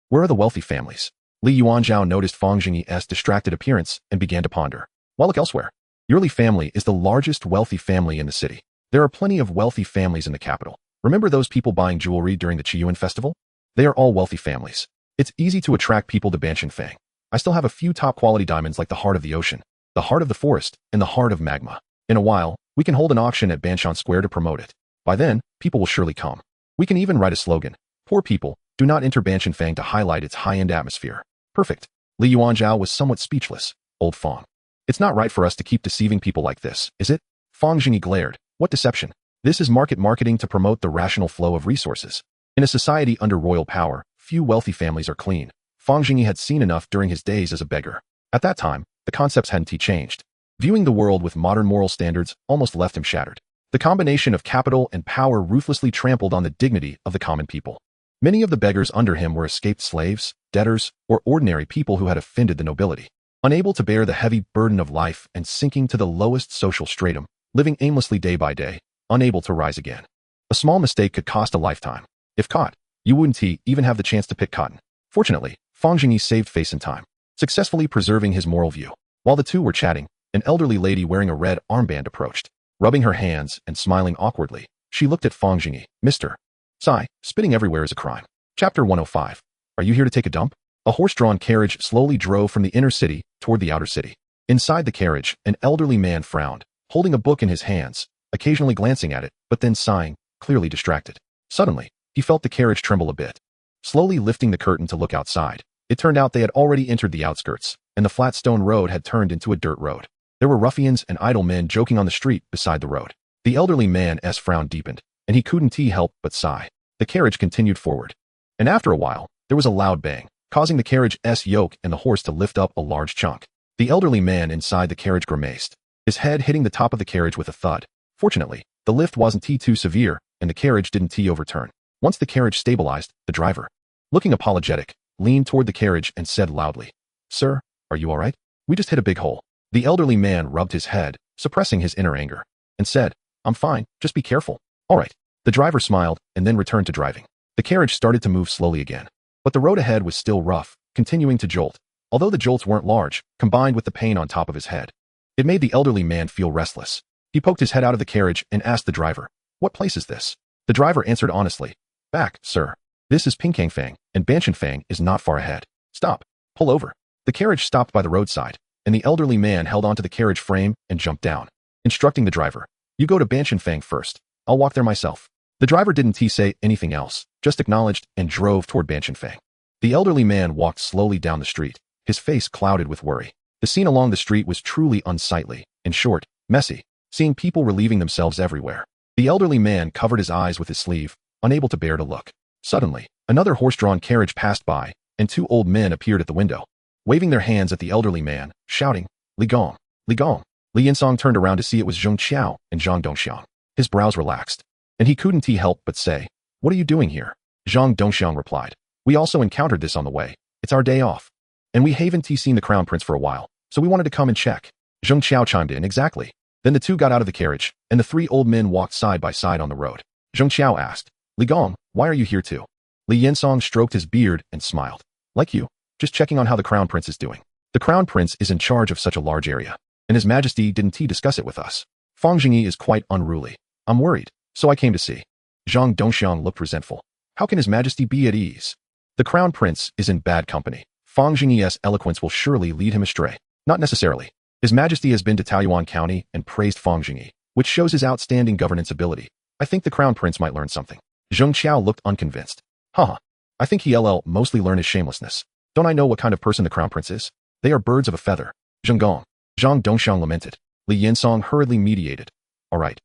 Where are the wealthy families? Li Yuanzhao noticed Fang Zhengyi's distracted appearance and began to ponder. Well, look elsewhere. Your Li family is the largest wealthy family in the city. There are plenty of wealthy families in the capital. Remember those people buying jewelry during the Qiyuan festival? They are all wealthy families. It's easy to attract people to Fang. I still have a few top-quality diamonds like the heart of the ocean, the heart of the forest, and the heart of magma. In a while, we can hold an auction at Banshan Square to promote it. By then, people will surely come. We can even write a slogan. Poor people, do not enter Fang to highlight its high-end atmosphere. Perfect. Li Yuanzhao was somewhat speechless. Old Fang. It's not right for us to keep deceiving people like this, is it? Fang Zhengyi glared. What deception? This is marketing to promote the rational flow of resources. In a society under royal power, few wealthy families are clean. Fang Zhengyi had seen enough during his days as a beggar. At that time, the concepts hadn't changed. Viewing the world with modern moral standards almost left him shattered. The combination of capital and power ruthlessly trampled on the dignity of the common people. Many of the beggars under him were escaped slaves, debtors, or ordinary people who had offended the nobility. Unable to bear the heavy burden of life and sinking to the lowest social stratum, living aimlessly day by day, unable to rise again. A small mistake could cost a lifetime. If caught, you wouldn't even have the chance to pick cotton. Fortunately, Fang Zhengyi saved face and time, successfully preserving his moral view. While the two were chatting, an elderly lady wearing a red armband approached. Rubbing her hands and smiling awkwardly, she looked at Fang Zhengyi. Mr. Sigh, spitting everywhere is a crime. Chapter 105. Are you here to take a dump? A horse-drawn carriage slowly drove from the inner city toward the outer city. Inside the carriage, an elderly man frowned, holding a book in his hands, occasionally glancing at it, but then sighing, clearly distracted. Suddenly, he felt the carriage tremble a bit. Slowly lifting the curtain to look outside, it turned out they had already entered the outskirts, and the flat stone road had turned into a dirt road. There were ruffians and idle men joking on the street beside the road. The elderly man's frown deepened, and he couldn't help but sigh. The carriage continued forward. And after a while, there was a loud bang, causing the carriage's yoke and the horse to lift up a large chunk. The elderly man inside the carriage grimaced, his head hitting the top of the carriage with a thud. Fortunately, the lift wasn't too severe, and the carriage didn't overturn. Once the carriage stabilized, the driver, looking apologetic, leaned toward the carriage and said loudly, "Sir, are you all right? We just hit a big hole." The elderly man rubbed his head, suppressing his inner anger, and said, "I'm fine, just be careful." "All right." The driver smiled and then returned to driving. The carriage started to move slowly again. But the road ahead was still rough, continuing to jolt, although the jolts weren't large, combined with the pain on top of his head. It made the elderly man feel restless. He poked his head out of the carriage and asked the driver, "What place is this?" The driver answered honestly, "Back, sir. This is Fang, and Fang is not far ahead. Stop. Pull over." The carriage stopped by the roadside, and the elderly man held onto the carriage frame and jumped down, instructing the driver, "You go to Fang first. I'll walk there myself." The driver didn't say anything else, just acknowledged and drove toward Fang. The elderly man walked slowly down the street, his face clouded with worry. The scene along the street was truly unsightly, in short, messy, seeing people relieving themselves everywhere. The elderly man covered his eyes with his sleeve, unable to bear to look. Suddenly, another horse-drawn carriage passed by, and two old men appeared at the window, waving their hands at the elderly man, shouting, "Li Gong! Li Gong!" Li Yinsong turned around to see it was Zheng Qiao and Zhang Dongxiang. His brows relaxed, and he couldn't help but say, "What are you doing here?" Zhang Dongxiang replied, "We also encountered this on the way. It's our day off. And we haven't seen the crown prince for a while, so we wanted to come and check." Zheng Qiao chimed in, "Exactly." Then the two got out of the carriage, and the three old men walked side by side on the road. Zheng Qiao asked, "Li Gong, why are you here too?" Li Yinsong stroked his beard and smiled. "Like you, just checking on how the crown prince is doing. The crown prince is in charge of such a large area, and his majesty didn't discuss it with us. Fang Zhengyi is quite unruly. I'm worried, so I came to see." Zhang Dongxiang looked resentful. How can his majesty be at ease? The crown prince is in bad company. Fang Zhengyi's eloquence will surely lead him astray. Not necessarily. His majesty has been to Taoyuan County and praised Fang Zhengyi, which shows his outstanding governance ability. I think the crown prince might learn something. Zheng Qiao looked unconvinced. Haha. I think he'll mostly learn his shamelessness. Don't I know what kind of person the crown prince is? They are birds of a feather. Zheng Gong. Zhang Dongxiang lamented. Li Yinsong hurriedly mediated. All right,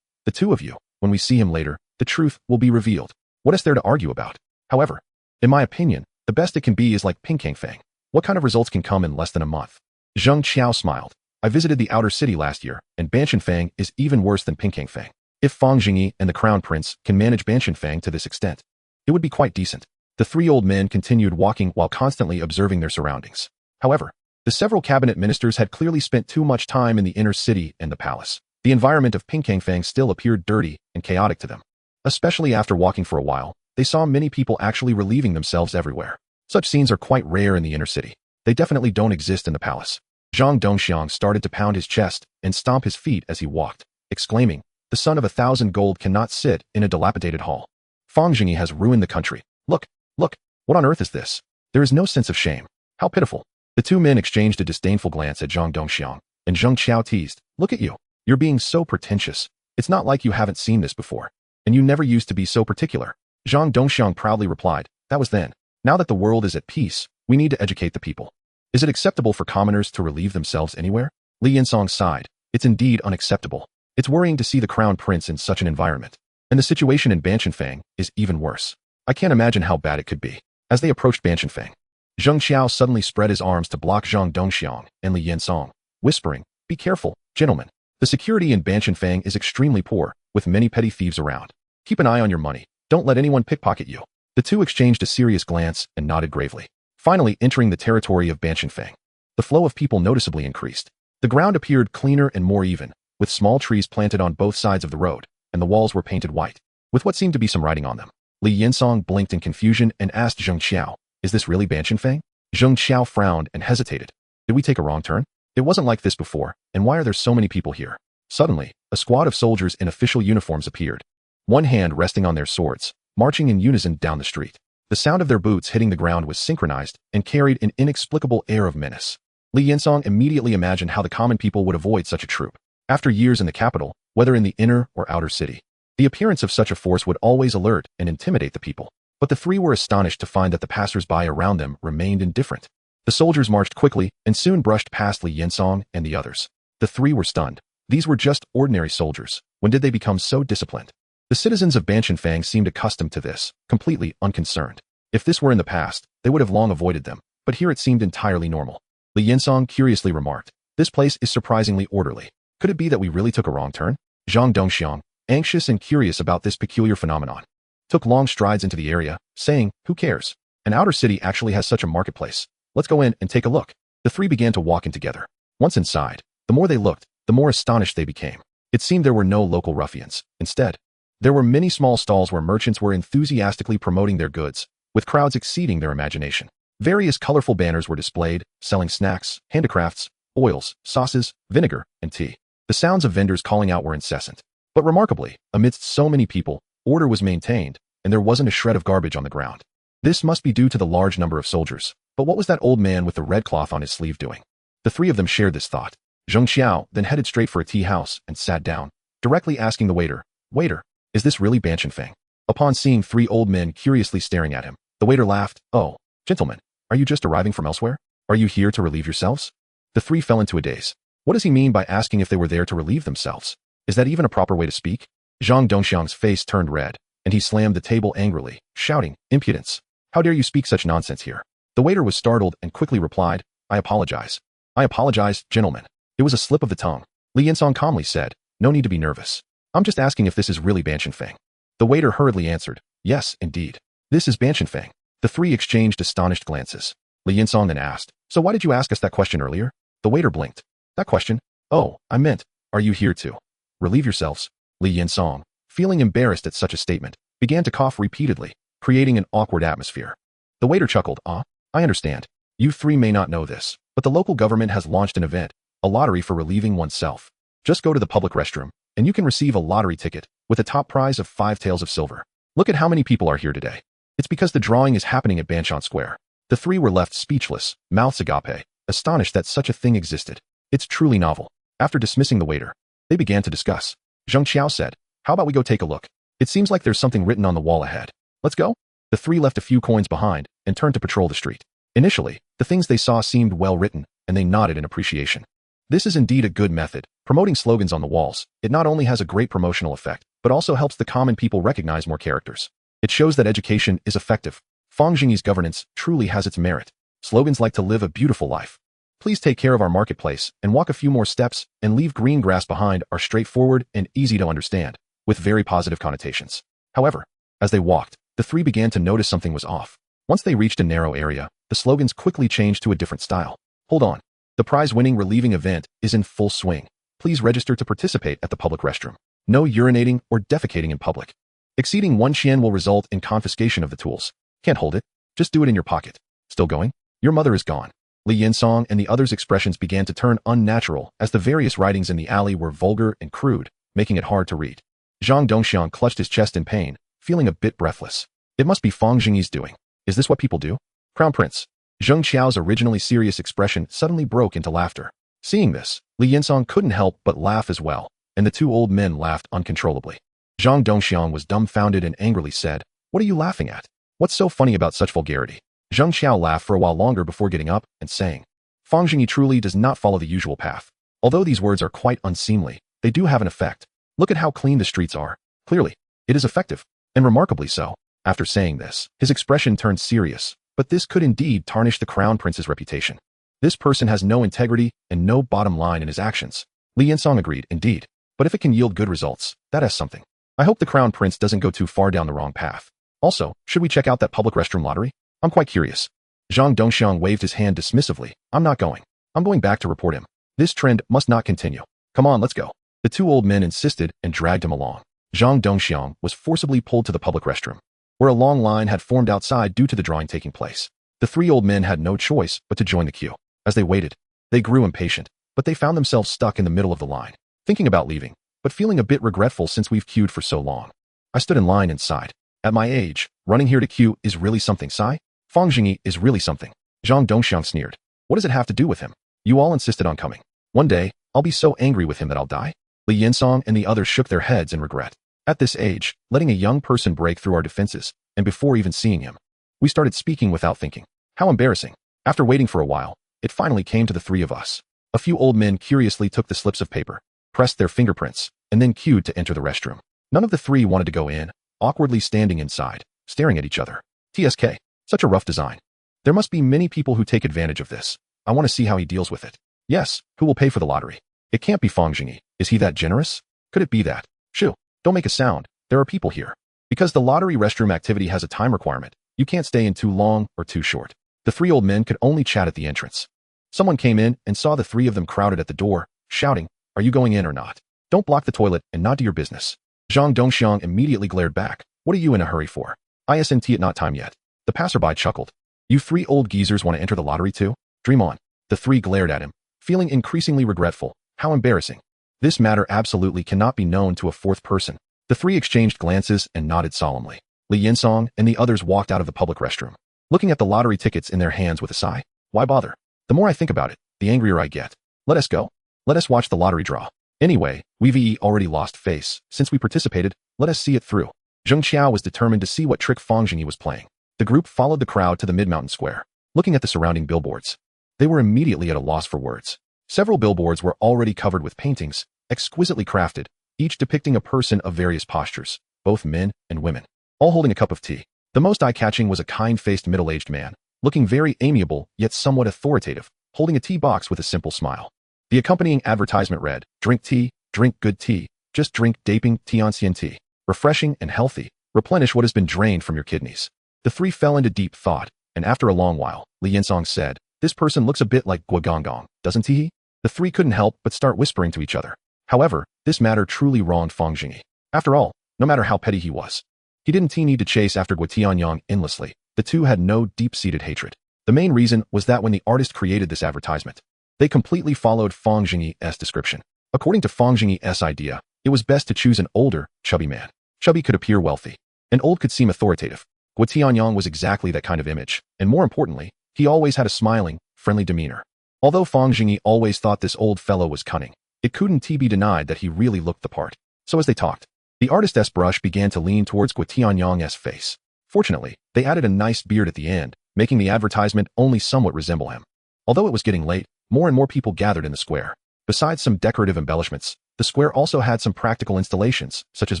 the two of you. When we see him later, the truth will be revealed. What is there to argue about? However, in my opinion, the best it can be is like Fang. What kind of results can come in less than a month? Zheng Qiao smiled. I visited the outer city last year, and Fang is even worse than Fang. If Fang Zhengyi and the crown prince can manage Fang to this extent, it would be quite decent. The three old men continued walking while constantly observing their surroundings. However, the several cabinet ministers had clearly spent too much time in the inner city and the palace. The environment of Fang still appeared dirty and chaotic to them. Especially after walking for a while, they saw many people actually relieving themselves everywhere. Such scenes are quite rare in the inner city. They definitely don't exist in the palace. Zhang Dongxiang started to pound his chest and stomp his feet as he walked, exclaiming, "The son of 1,000 gold cannot sit in a dilapidated hall. Fang Zhengyi has ruined the country. Look, what on earth is this? There is no sense of shame. How pitiful." The two men exchanged a disdainful glance at Zhang Dongxiang, and Zheng Qiao teased, "Look at you. You're being so pretentious. It's not like you haven't seen this before. And you never used to be so particular." Zhang Dongxiang proudly replied, "That was then. Now that the world is at peace, we need to educate the people. Is it acceptable for commoners to relieve themselves anywhere?" Li Yinsong sighed. "It's indeed unacceptable. It's worrying to see the crown prince in such an environment. And the situation in Fang is even worse. I can't imagine how bad it could be." As they approached Fang, Zheng Qiao suddenly spread his arms to block Zhang Dongxiang and Li Yinsong, whispering, "Be careful, gentlemen. The security in Fang is extremely poor, with many petty thieves around. Keep an eye on your money. Don't let anyone pickpocket you." The two exchanged a serious glance and nodded gravely. Finally entering the territory of Fang, the flow of people noticeably increased. The ground appeared cleaner and more even, with small trees planted on both sides of the road, and the walls were painted white, with what seemed to be some writing on them. Li Yinsong blinked in confusion and asked Zheng Qiao, "Is this really Fang?" Zheng Qiao frowned and hesitated. "Did we take a wrong turn? It wasn't like this before, and why are there so many people here?" Suddenly, a squad of soldiers in official uniforms appeared, one hand resting on their swords, marching in unison down the street. The sound of their boots hitting the ground was synchronized and carried an inexplicable air of menace. Li Yinsong immediately imagined how the common people would avoid such a troop. After years in the capital, whether in the inner or outer city, the appearance of such a force would always alert and intimidate the people. But the three were astonished to find that the passers-by around them remained indifferent. The soldiers marched quickly and soon brushed past Li Yinsong and the others. The three were stunned. These were just ordinary soldiers. When did they become so disciplined? The citizens of Fang seemed accustomed to this, completely unconcerned. If this were in the past, they would have long avoided them, but here it seemed entirely normal. Li Yinsong curiously remarked, "This place is surprisingly orderly. Could it be that we really took a wrong turn?" Zhang Dongxiang, anxious and curious about this peculiar phenomenon, took long strides into the area, saying, "Who cares? An outer city actually has such a marketplace. Let's go in and take a look." The three began to walk in together. Once inside, the more they looked, the more astonished they became. It seemed there were no local ruffians. Instead, there were many small stalls where merchants were enthusiastically promoting their goods, with crowds exceeding their imagination. Various colorful banners were displayed, selling snacks, handicrafts, oils, sauces, vinegar, and tea. The sounds of vendors calling out were incessant. But remarkably, amidst so many people, order was maintained, and there wasn't a shred of garbage on the ground. This must be due to the large number of soldiers. But what was that old man with the red cloth on his sleeve doing? The three of them shared this thought. Zheng Xiao then headed straight for a tea house and sat down, directly asking the waiter, "Waiter, is this really Ban Fang?" Upon seeing three old men curiously staring at him, the waiter laughed. "Oh, gentlemen, are you just arriving from elsewhere? Are you here to relieve yourselves?" The three fell into a daze. What does he mean by asking if they were there to relieve themselves? Is that even a proper way to speak? Zhang Dongxiang's face turned red, and he slammed the table angrily, shouting, "Impudence! How dare you speak such nonsense here?" The waiter was startled and quickly replied, "I apologize. I apologize, gentlemen. It was a slip of the tongue." Li Yinsong calmly said, "No need to be nervous. I'm just asking if this is really Ban Fang." The waiter hurriedly answered, "Yes, indeed. This is Ban Fang." The three exchanged astonished glances. Li Yinsong then asked, "So why did you ask us that question earlier?" The waiter blinked. "That question? Oh, I meant, are you here to relieve yourselves?" Li Yinsong, feeling embarrassed at such a statement, began to cough repeatedly, creating an awkward atmosphere. The waiter chuckled, "Ah, I understand. You three may not know this, but the local government has launched an event, a lottery for relieving oneself. Just go to the public restroom, and you can receive a lottery ticket with a top prize of 5 taels of silver. Look at how many people are here today. It's because the drawing is happening at Banshan Square." The three were left speechless, mouths agape, astonished that such a thing existed. It's truly novel. After dismissing the waiter, they began to discuss. Zheng Qiao said, "How about we go take a look? It seems like there's something written on the wall ahead. Let's go?" The three left a few coins behind and turned to patrol the street. Initially, the things they saw seemed well written, and they nodded in appreciation. This is indeed a good method, promoting slogans on the walls. It not only has a great promotional effect, but also helps the common people recognize more characters. It shows that education is effective. Fang Zhengyi's governance truly has its merit. Slogans like "to live a beautiful life. Please take care of our marketplace and walk a few more steps and leave green grass behind" are straightforward and easy to understand, with very positive connotations. However, as they walked, the three began to notice something was off. Once they reached a narrow area, the slogans quickly changed to a different style. "Hold on. The prize-winning relieving event is in full swing. Please register to participate at the public restroom. No urinating or defecating in public. Exceeding 1 qian will result in confiscation of the tools. Can't hold it. Just do it in your pocket. Still going? Your mother is gone." Li Yinsong and the others' expressions began to turn unnatural as the various writings in the alley were vulgar and crude, making it hard to read. Zhang Dongxiang clutched his chest in pain, feeling a bit breathless. It must be Fang Zhengyi's doing. Is this what people do? Crown Prince. Zheng Qiao's originally serious expression suddenly broke into laughter. Seeing this, Li Yinsong couldn't help but laugh as well, and the two old men laughed uncontrollably. Zhang Dongxiang was dumbfounded and angrily said, "What are you laughing at? What's so funny about such vulgarity?" Zheng Qiao laughed for a while longer before getting up and saying, "Fang Zhengyi truly does not follow the usual path. Although these words are quite unseemly, they do have an effect. Look at how clean the streets are. Clearly, it is effective, and remarkably so." After saying this, his expression turned serious, but this could indeed tarnish the Crown Prince's reputation. This person has no integrity and no bottom line in his actions. Li Yinsong agreed, indeed, but if it can yield good results, that is something. I hope the Crown Prince doesn't go too far down the wrong path. Also, should we check out that public restroom lottery? I'm quite curious. Zhang Dongxiang waved his hand dismissively. "I'm not going. I'm going back to report him. This trend must not continue. Come on, let's go." The two old men insisted and dragged him along. Zhang Dongxiang was forcibly pulled to the public restroom, where a long line had formed outside due to the drawing taking place. The three old men had no choice but to join the queue. As they waited, they grew impatient, but they found themselves stuck in the middle of the line, thinking about leaving, but feeling a bit regretful since we've queued for so long. I stood in line and sighed. At my age, running here to queue is really something. Sigh. Fang Zhengyi is really something. Zhang Dongxiang sneered. What does it have to do with him? You all insisted on coming. One day, I'll be so angry with him that I'll die. Li Yinsong and the others shook their heads in regret. At this age, letting a young person break through our defenses, and before even seeing him, we started speaking without thinking. How embarrassing. After waiting for a while, it finally came to the three of us. A few old men curiously took the slips of paper, pressed their fingerprints, and then queued to enter the restroom. None of the three wanted to go in, awkwardly standing inside, staring at each other. TSK. Such a rough design. There must be many people who take advantage of this. I want to see how he deals with it. Yes, who will pay for the lottery? It can't be Fang Zhengyi. Is he that generous? Could it be that? Shoo, don't make a sound. There are people here. Because the lottery restroom activity has a time requirement, you can't stay in too long or too short. The three old men could only chat at the entrance. Someone came in and saw the three of them crowded at the door, shouting, "Are you going in or not? Don't block the toilet and nod to your business." Zhang Dongxiang immediately glared back. "What are you in a hurry for? Isn't it not time yet?" The passerby chuckled. You three old geezers want to enter the lottery too? Dream on. The three glared at him, feeling increasingly regretful. How embarrassing. This matter absolutely cannot be known to a fourth person. The three exchanged glances and nodded solemnly. Li Yinsong and the others walked out of the public restroom, looking at the lottery tickets in their hands with a sigh. Why bother? The more I think about it, the angrier I get. Let us go. Let us watch the lottery draw. Anyway, we've already lost face. Since we participated, let us see it through. Zheng Qiao was determined to see what trick Fang Zhengyi was playing. The group followed the crowd to the mid-mountain square, looking at the surrounding billboards. They were immediately at a loss for words. Several billboards were already covered with paintings, exquisitely crafted, each depicting a person of various postures, both men and women, all holding a cup of tea. The most eye-catching was a kind-faced middle-aged man, looking very amiable yet somewhat authoritative, holding a tea box with a simple smile. The accompanying advertisement read, "Drink tea, drink good tea, just drink Daping Tianxian tea. Refreshing and healthy, replenish what has been drained from your kidneys." The three fell into deep thought, and after a long while, Li Yinsong said, "This person looks a bit like Guogongong, doesn't he?" The three couldn't help but start whispering to each other. However, this matter truly wronged Fang Zhengyi. After all, no matter how petty he was, he didn't need to chase after Guotianyang endlessly. The two had no deep-seated hatred. The main reason was that when the artist created this advertisement, they completely followed Fang Zhengyi's description. According to Fang Zhengyi's idea, it was best to choose an older, chubby man. Chubby could appear wealthy, and old could seem authoritative. Guotianyang was exactly that kind of image, and more importantly, he always had a smiling, friendly demeanor. Although Fang Zhengyi always thought this old fellow was cunning, it couldn't be denied that he really looked the part. So as they talked, the artist's brush began to lean towards Guotianyang's face. Fortunately, they added a nice beard at the end, making the advertisement only somewhat resemble him. Although it was getting late, more and more people gathered in the square. Besides some decorative embellishments, the square also had some practical installations, such as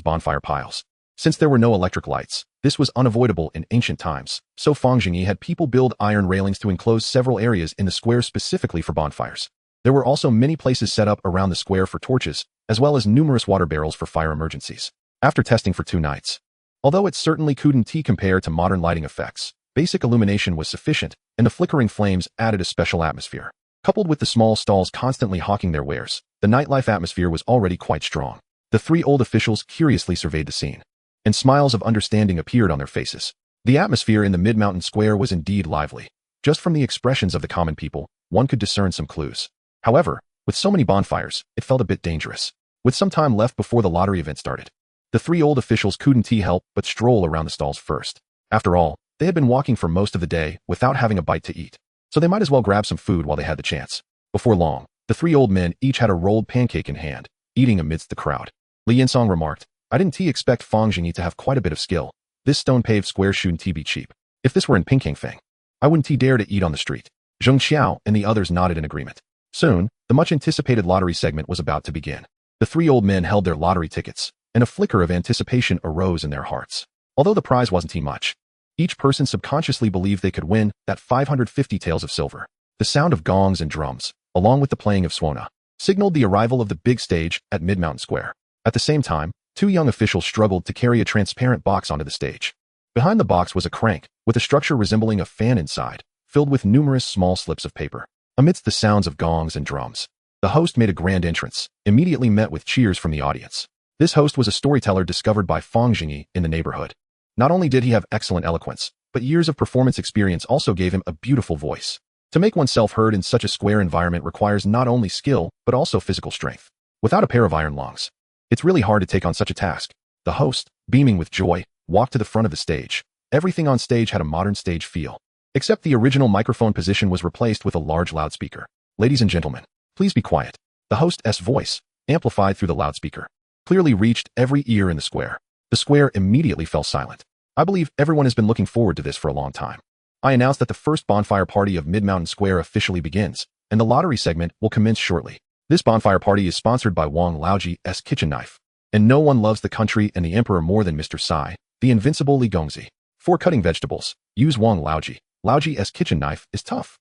bonfire piles. Since there were no electric lights, this was unavoidable in ancient times, so Fang Zhengyi had people build iron railings to enclose several areas in the square specifically for bonfires. There were also many places set up around the square for torches, as well as numerous water barrels for fire emergencies. After testing for 2 nights, although it certainly couldn't compare to modern lighting effects, basic illumination was sufficient, and the flickering flames added a special atmosphere. Coupled with the small stalls constantly hawking their wares, the nightlife atmosphere was already quite strong. The 3 old officials curiously surveyed the scene, and smiles of understanding appeared on their faces. The atmosphere in the mid-mountain square was indeed lively. Just from the expressions of the common people, one could discern some clues. However, with so many bonfires, it felt a bit dangerous. With some time left before the lottery event started, the 3 old officials couldn't help but stroll around the stalls first. After all, they had been walking for most of the day without having a bite to eat, so they might as well grab some food while they had the chance. Before long, the 3 old men each had a rolled pancake in hand, eating amidst the crowd. Li Yinsong remarked, "I didn't expect Fang Zhengyi to have quite a bit of skill. This stone-paved square shouldn't be cheap. If this were in Pingkangfang, I wouldn't dare to eat on the street." Zheng Qiao and the others nodded in agreement. Soon, the much-anticipated lottery segment was about to begin. The 3 old men held their lottery tickets, and a flicker of anticipation arose in their hearts. Although the prize wasn't much, each person subconsciously believed they could win that 550 taels of silver. The sound of gongs and drums, along with the playing of swona, signaled the arrival of the big stage at Mid-Mountain Square. At the same time, 2 young officials struggled to carry a transparent box onto the stage. Behind the box was a crank, with a structure resembling a fan inside, filled with numerous small slips of paper. Amidst the sounds of gongs and drums, the host made a grand entrance, immediately met with cheers from the audience. This host was a storyteller discovered by Fang Zhengyi in the neighborhood. Not only did he have excellent eloquence, but years of performance experience also gave him a beautiful voice. To make oneself heard in such a square environment requires not only skill, but also physical strength. Without a pair of iron lungs, it's really hard to take on such a task. The host, beaming with joy, walked to the front of the stage. Everything on stage had a modern stage feel, except the original microphone position was replaced with a large loudspeaker. "Ladies and gentlemen, please be quiet." The host's voice, amplified through the loudspeaker, clearly reached every ear in the square. The square immediately fell silent. "I believe everyone has been looking forward to this for a long time. I announce that the first bonfire party of Mid-Mountain Square officially begins, and the lottery segment will commence shortly. This bonfire party is sponsored by Wang Laoji's kitchen knife, and no one loves the country and the emperor more than Mr. Sai, the invincible Li Gongzi. For cutting vegetables, use Wang Laoji. Laoji's kitchen knife is tough."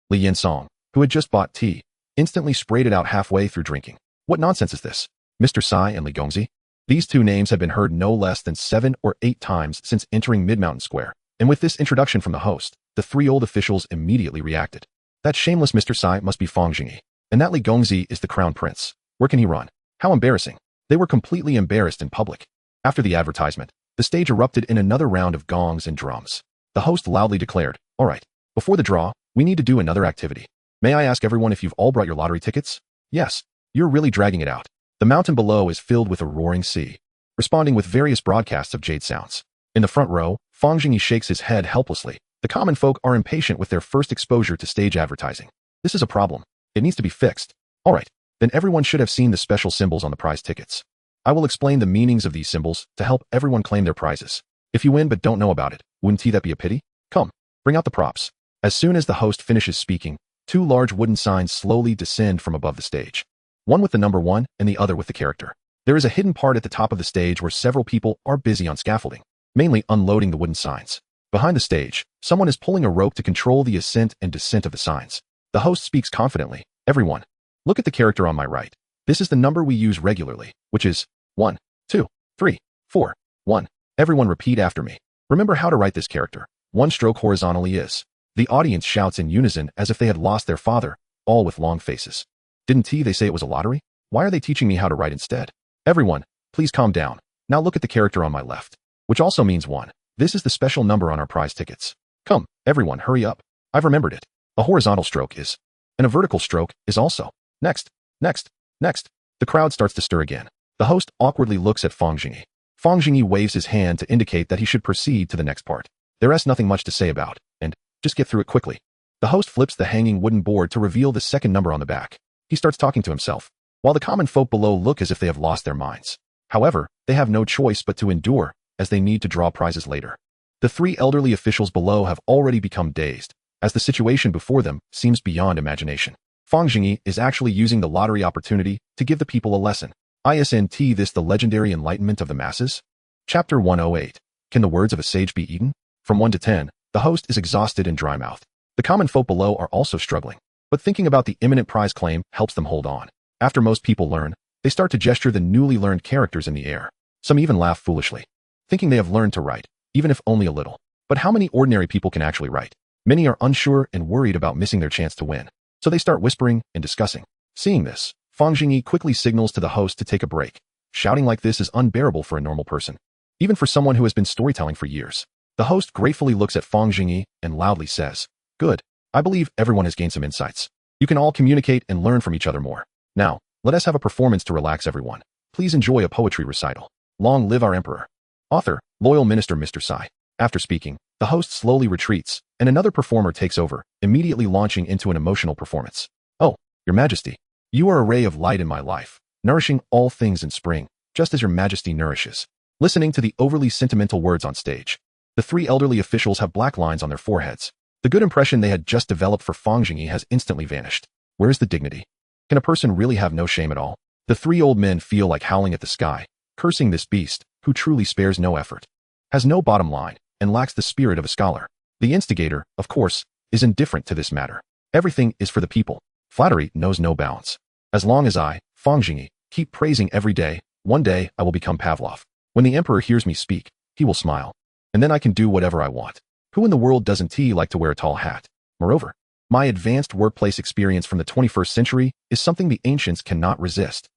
Li Yinsong, who had just bought tea, instantly sprayed it out halfway through drinking. "What nonsense is this? Mr. Sai and Li Gongzi?" These 2 names had been heard no less than 7 or 8 times since entering Mid-Mountain Square, and with this introduction from the host, the 3 old officials immediately reacted. "That shameless Mr. Sai must be Fang Zhengyi, and that Li Gongzi is the crown prince. Where can he run? How embarrassing." They were completely embarrassed in public. After the advertisement, the stage erupted in another round of gongs and drums. The host loudly declared, "All right, before the draw, we need to do another activity. May I ask everyone if you've all brought your lottery tickets?" "Yes." "You're really dragging it out." The mountain below is filled with a roaring sea, responding with various broadcasts of jade sounds. In the front row, Fang Zhengyi shakes his head helplessly. The common folk are impatient with their first exposure to stage advertising. This is a problem. It needs to be fixed. All right, then everyone should have seen the special symbols on the prize tickets. I will explain the meanings of these symbols to help everyone claim their prizes. If you win but don't know about it, wouldn't that be a pity? Come, bring out the props. As soon as the host finishes speaking, two large wooden signs slowly descend from above the stage. One with the number 1 and the other with the character. There is a hidden part at the top of the stage where several people are busy on scaffolding, mainly unloading the wooden signs. Behind the stage, someone is pulling a rope to control the ascent and descent of the signs. The host speaks confidently. "Everyone, look at the character on my right. This is the number we use regularly, which is 1, 2, 3, 4, 1. Everyone repeat after me. Remember how to write this character. One stroke horizontally is." The audience shouts in unison as if they had lost their father, all with long faces. Didn't they say it was a lottery? Why are they teaching me how to write instead? Everyone, please calm down. Now look at the character on my left, which also means 1. This is the special number on our prize tickets. Come, everyone, hurry up. I've remembered it. A horizontal stroke is, and a vertical stroke is also. Next, next, next. The crowd starts to stir again. The host awkwardly looks at Fang Zhengyi. Fang Zhengyi waves his hand to indicate that he should proceed to the next part. There is nothing much to say about, and just get through it quickly. The host flips the hanging wooden board to reveal the second number on the back. He starts talking to himself, while the common folk below look as if they have lost their minds. However, they have no choice but to endure, as they need to draw prizes later. The 3 elderly officials below have already become dazed, as the situation before them seems beyond imagination. Fang Zhengyi is actually using the lottery opportunity to give the people a lesson. Isn't this the legendary enlightenment of the masses? Chapter 108. Can the words of a sage be eaten? From 1 to 10, the host is exhausted and dry-mouthed. The common folk below are also struggling, but thinking about the imminent prize claim helps them hold on. After most people learn, they start to gesture the newly learned characters in the air. Some even laugh foolishly, thinking they have learned to write, even if only a little. But how many ordinary people can actually write? Many are unsure and worried about missing their chance to win, so they start whispering and discussing. Seeing this, Fang Zhengyi quickly signals to the host to take a break. Shouting like this is unbearable for a normal person, even for someone who has been storytelling for years. The host gratefully looks at Fang Zhengyi and loudly says, "Good. I believe everyone has gained some insights. You can all communicate and learn from each other more. Now, let us have a performance to relax everyone. Please enjoy a poetry recital. Long live our emperor." Author, Loyal Minister Mr. Sai. After speaking, the host slowly retreats, and another performer takes over, immediately launching into an emotional performance. "Oh, Your Majesty, you are a ray of light in my life, nourishing all things in spring, just as Your Majesty nourishes." Listening to the overly sentimental words on stage, the 3 elderly officials have black lines on their foreheads. The good impression they had just developed for Fang Zhengyi has instantly vanished. Where is the dignity? Can a person really have no shame at all? The 3 old men feel like howling at the sky, cursing this beast, who truly spares no effort, has no bottom line, and lacks the spirit of a scholar. The instigator, of course, is indifferent to this matter. Everything is for the people. Flattery knows no bounds. As long as I, Fang Zhengyi, keep praising every day, one day I will become Pavlov. When the emperor hears me speak, he will smile. And then I can do whatever I want. Who in the world doesn't like to wear a tall hat? Moreover, my advanced workplace experience from the 21st century is something the ancients cannot resist.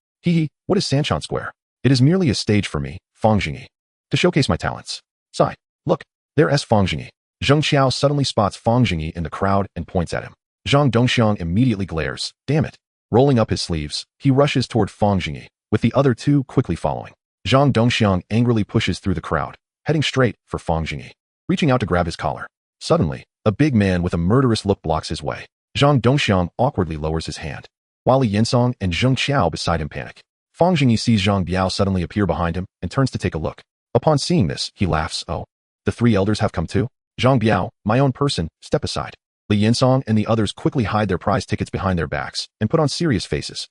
What is Sanchan Square? It is merely a stage for me, Fang Zhengyi, to showcase my talents. Sigh. Look, there's Fang Zhengyi. Zheng Qiao suddenly spots Fang Zhengyi in the crowd and points at him. Zhang Dongxiang immediately glares. Damn it. Rolling up his sleeves, he rushes toward Fang Zhengyi, with the other 2 quickly following. Zhang Dongxiang angrily pushes through the crowd, heading straight for Fang Zhengyi, reaching out to grab his collar. Suddenly, a big man with a murderous look blocks his way. Zhang Dongxiang awkwardly lowers his hand, while Li Yinsong and Zheng Qiao beside him panic. Fang Zhengyi sees Zhang Biao suddenly appear behind him and turns to take a look. Upon seeing this, he laughs. "Oh, the 3 elders have come too? Zhang Biao, my own person, step aside." Li Yinsong and the others quickly hide their prize tickets behind their backs and put on serious faces.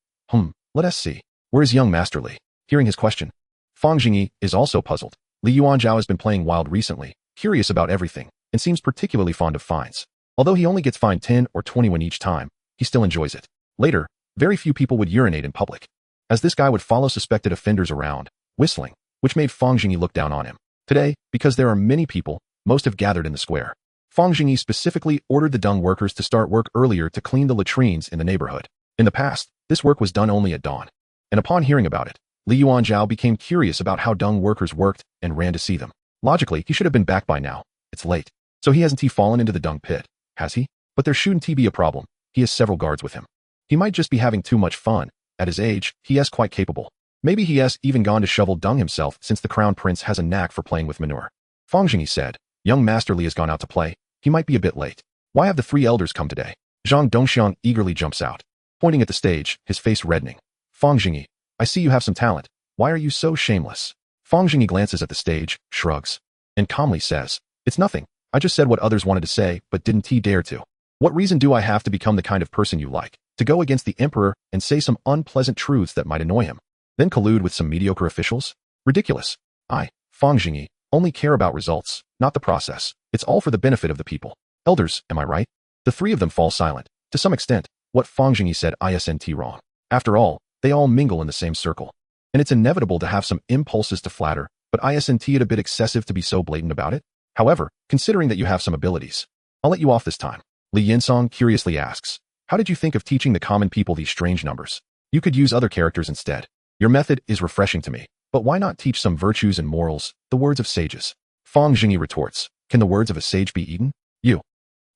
Let us see. Where is young Master Li? Hearing his question, Fang Zhengyi is also puzzled. Li Yuanzhao has been playing wild recently, curious about everything, and seems particularly fond of fines. Although he only gets fined 10 or 20 when each time, he still enjoys it. Later, very few people would urinate in public, as this guy would follow suspected offenders around, whistling, which made Fang Zhengyi look down on him. Today, because there are many people, most have gathered in the square. Fang Zhengyi specifically ordered the dung workers to start work earlier to clean the latrines in the neighborhood. In the past, this work was done only at dawn. And upon hearing about it, Li Yuanzhao became curious about how dung workers worked and ran to see them. Logically, he should have been back by now. It's late. So he hasn't fallen into the dung pit, has he? But there shouldn't be a problem. He has several guards with him. He might just be having too much fun. At his age, he is quite capable. Maybe he has even gone to shovel dung himself since the crown prince has a knack for playing with manure. Fang Zhengyi said, young Master Li has gone out to play. He might be a bit late. Why have the three elders come today? Zhang Dongxiang eagerly jumps out, pointing at the stage, his face reddening. Fang Zhengyi, I see you have some talent. Why are you so shameless? Fang Zhengyi glances at the stage, shrugs, and calmly says, it's nothing. I just said what others wanted to say, but didn't dare to. What reason do I have to become the kind of person you like, to go against the emperor and say some unpleasant truths that might annoy him, then collude with some mediocre officials? Ridiculous. I, Fang Zhengyi, only care about results, not the process. It's all for the benefit of the people. Elders, am I right? The three of them fall silent. To some extent, what Fang Zhengyi said isn't wrong. After all, they all mingle in the same circle. And it's inevitable to have some impulses to flatter, but isn't it a bit excessive to be so blatant about it? However, considering that you have some abilities, I'll let you off this time. Li Yinsong curiously asks, how did you think of teaching the common people these strange numbers? You could use other characters instead. Your method is refreshing to me, but why not teach some virtues and morals, the words of sages? Fang Zhengyi retorts, can the words of a sage be eaten? You.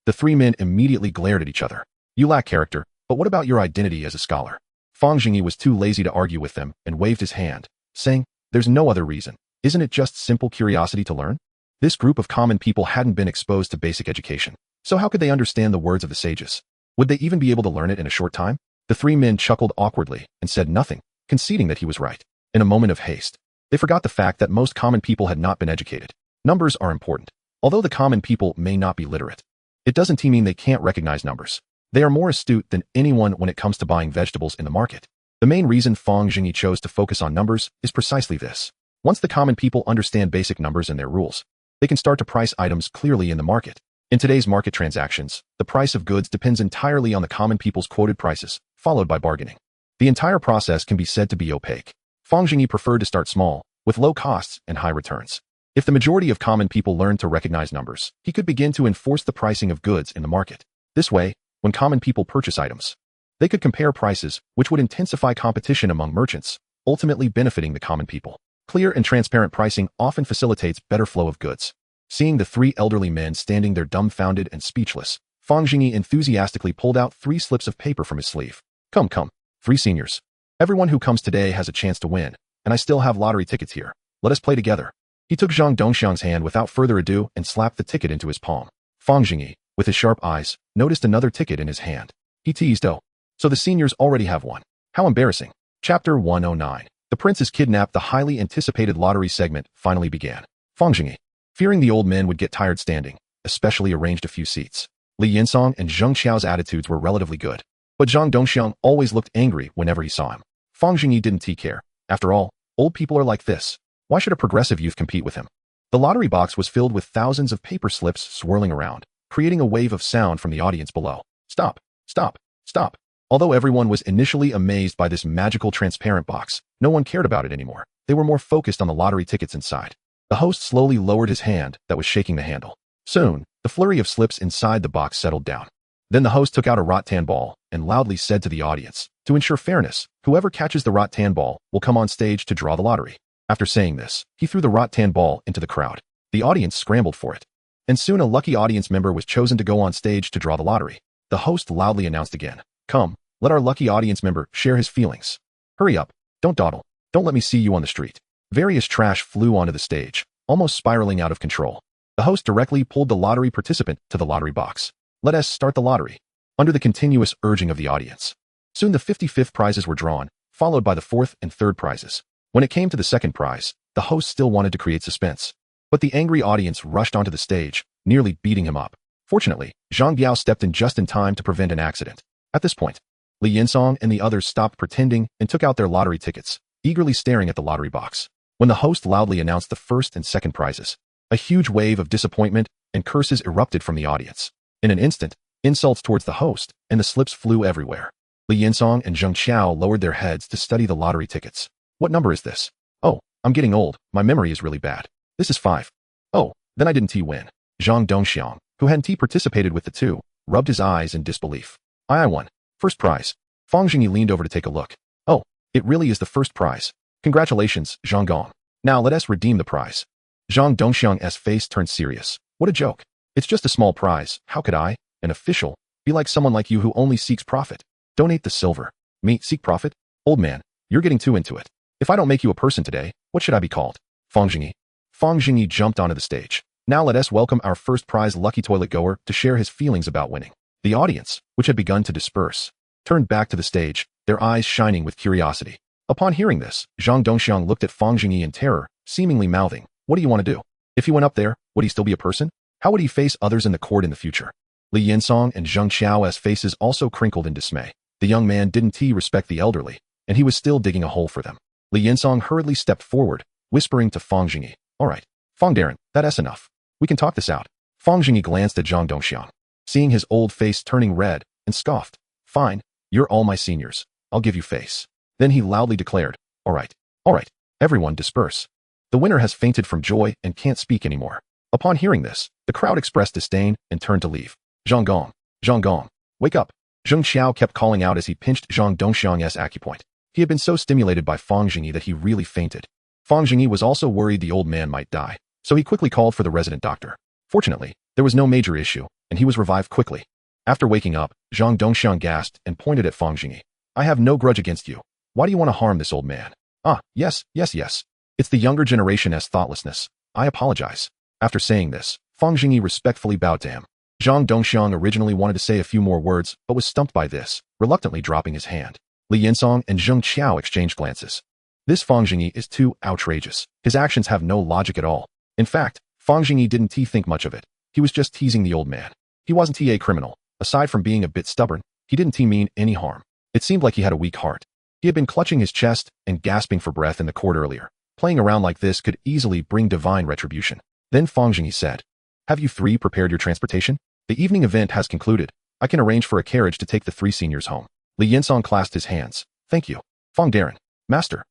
The three men immediately glared at each other. You lack character, but what about your identity as a scholar? Fang Zhengyi was too lazy to argue with them and waved his hand, saying, there's no other reason. Isn't it just simple curiosity to learn? This group of common people hadn't been exposed to basic education, so how could they understand the words of the sages? Would they even be able to learn it in a short time? The three men chuckled awkwardly and said nothing, conceding that he was right. In a moment of haste, they forgot the fact that most common people had not been educated. Numbers are important. Although the common people may not be literate, it doesn't mean they can't recognize numbers. They are more astute than anyone when it comes to buying vegetables in the market. The main reason Fang Zhengyi chose to focus on numbers is precisely this. Once the common people understand basic numbers and their rules, they can start to price items clearly in the market. In today's market transactions, the price of goods depends entirely on the common people's quoted prices, followed by bargaining. The entire process can be said to be opaque. Fang Zhengyi preferred to start small, with low costs and high returns. If the majority of common people learned to recognize numbers, he could begin to enforce the pricing of goods in the market. This way, when common people purchase items, they could compare prices, which would intensify competition among merchants, ultimately benefiting the common people. Clear and transparent pricing often facilitates better flow of goods. Seeing the three elderly men standing there dumbfounded and speechless, Fang Zhengyi enthusiastically pulled out 3 slips of paper from his sleeve. Come, 3 seniors. Everyone who comes today has a chance to win, and I still have lottery tickets here. Let us play together. He took Zhang Dongxiang's hand without further ado and slapped the ticket into his palm. Fang Zhengyi, with his sharp eyes, noticed another ticket in his hand. He teased, oh, so the seniors already have one. How embarrassing. Chapter 109. The prince is kidnapped. The highly anticipated lottery segment finally began. Fang Zhengyi, fearing the old men would get tired standing, especially arranged a few seats. Li Yinsong and Zheng Xiao's attitudes were relatively good, but Zhang Dongxiang always looked angry whenever he saw him. Fang Zhengyi didn't care. After all, old people are like this. Why should a progressive youth compete with him? The lottery box was filled with thousands of paper slips swirling around, creating a wave of sound from the audience below. Stop, stop, stop. Although everyone was initially amazed by this magical transparent box, no one cared about it anymore. They were more focused on the lottery tickets inside. The host slowly lowered his hand that was shaking the handle. Soon, the flurry of slips inside the box settled down. Then the host took out a rattan ball and loudly said to the audience, to ensure fairness, whoever catches the rattan ball will come on stage to draw the lottery. After saying this, he threw the rattan ball into the crowd. The audience scrambled for it. And soon a lucky audience member was chosen to go on stage to draw the lottery. The host loudly announced again, come, let our lucky audience member share his feelings. Hurry up, don't dawdle, don't let me see you on the street. Various trash flew onto the stage, almost spiraling out of control. The host directly pulled the lottery participant to the lottery box. Let us start the lottery. Under the continuous urging of the audience. Soon the 55th prizes were drawn, followed by the 4th and 3rd prizes. When it came to the 2nd prize, the host still wanted to create suspense. But the angry audience rushed onto the stage, nearly beating him up. Fortunately, Zhang Biao stepped in just in time to prevent an accident. At this point, Li Yinsong and the others stopped pretending and took out their lottery tickets, eagerly staring at the lottery box. When the host loudly announced the 1st and 2nd prizes, a huge wave of disappointment and curses erupted from the audience. In an instant, insults towards the host and the slips flew everywhere. Li Yinsong and Zheng Xiao lowered their heads to study the lottery tickets. What number is this? Oh, I'm getting old. My memory is really bad. This is 5. Oh, then I didn't win. Zhang Dongxiang, who hadn't participated with the 2, rubbed his eyes in disbelief. I won. 1st prize. Fang Zhengyi leaned over to take a look. Oh, it really is the 1st prize. Congratulations, Zhang Gong. Now let us redeem the prize. Zhang Dongxiang's face turned serious. What a joke. It's just a small prize. How could I, an official, be like someone like you who only seeks profit? Donate the silver. Me, seek profit? Old man, you're getting too into it. If I don't make you a person today, what should I be called? Fang Zhengyi. Fang Zhengyi jumped onto the stage. Now let us welcome our first prize lucky toilet goer to share his feelings about winning. The audience, which had begun to disperse, turned back to the stage, their eyes shining with curiosity. Upon hearing this, Zhang Dongxiang looked at Fang Zhengyi in terror, seemingly mouthing, "What do you want to do? If he went up there, would he still be a person? How would he face others in the court in the future?" Li Yinsong and Zheng Qiao's faces also crinkled in dismay. The young man didn't respect the elderly, and he was still digging a hole for them. Li Yinsong hurriedly stepped forward, whispering to Fang Zhengyi, "All right, Fang Darren, that's enough. We can talk this out." Fang Zhengyi glanced at Zhang Dongxiang, seeing his old face turning red, and scoffed, "Fine, you're all my seniors. I'll give you face." Then he loudly declared, all right, everyone disperse. The winner has fainted from joy and can't speak anymore." Upon hearing this, the crowd expressed disdain and turned to leave. Zhang Gong, wake up." Zheng Qiao kept calling out as he pinched Zhang Dongxiang's acupoint. He had been so stimulated by Fang Zhengyi that he really fainted. Fang Zhengyi was also worried the old man might die, so he quickly called for the resident doctor. Fortunately, there was no major issue, and he was revived quickly. After waking up, Zhang Dongxiang gasped and pointed at Fang Zhengyi. "I have no grudge against you. Why do you want to harm this old man?" "Ah, yes. It's the younger generation's thoughtlessness. I apologize." After saying this, Fang Zhengyi respectfully bowed to him. Zhang Dongxiang originally wanted to say a few more words, but was stumped by this, reluctantly dropping his hand. Li Yinsong and Zheng Qiao exchanged glances. This Fang Zhengyi is too outrageous. His actions have no logic at all. In fact, Fang Zhengyi didn't think much of it. He was just teasing the old man. He wasn't a criminal. Aside from being a bit stubborn, he didn't mean any harm. It seemed like he had a weak heart. He had been clutching his chest and gasping for breath in the court earlier. Playing around like this could easily bring divine retribution. Then Fang Zhengyi said, "Have you three prepared your transportation? The evening event has concluded. I can arrange for a carriage to take the three seniors home." Li Yinsong clasped his hands. "Thank you. Fang Darren. Master,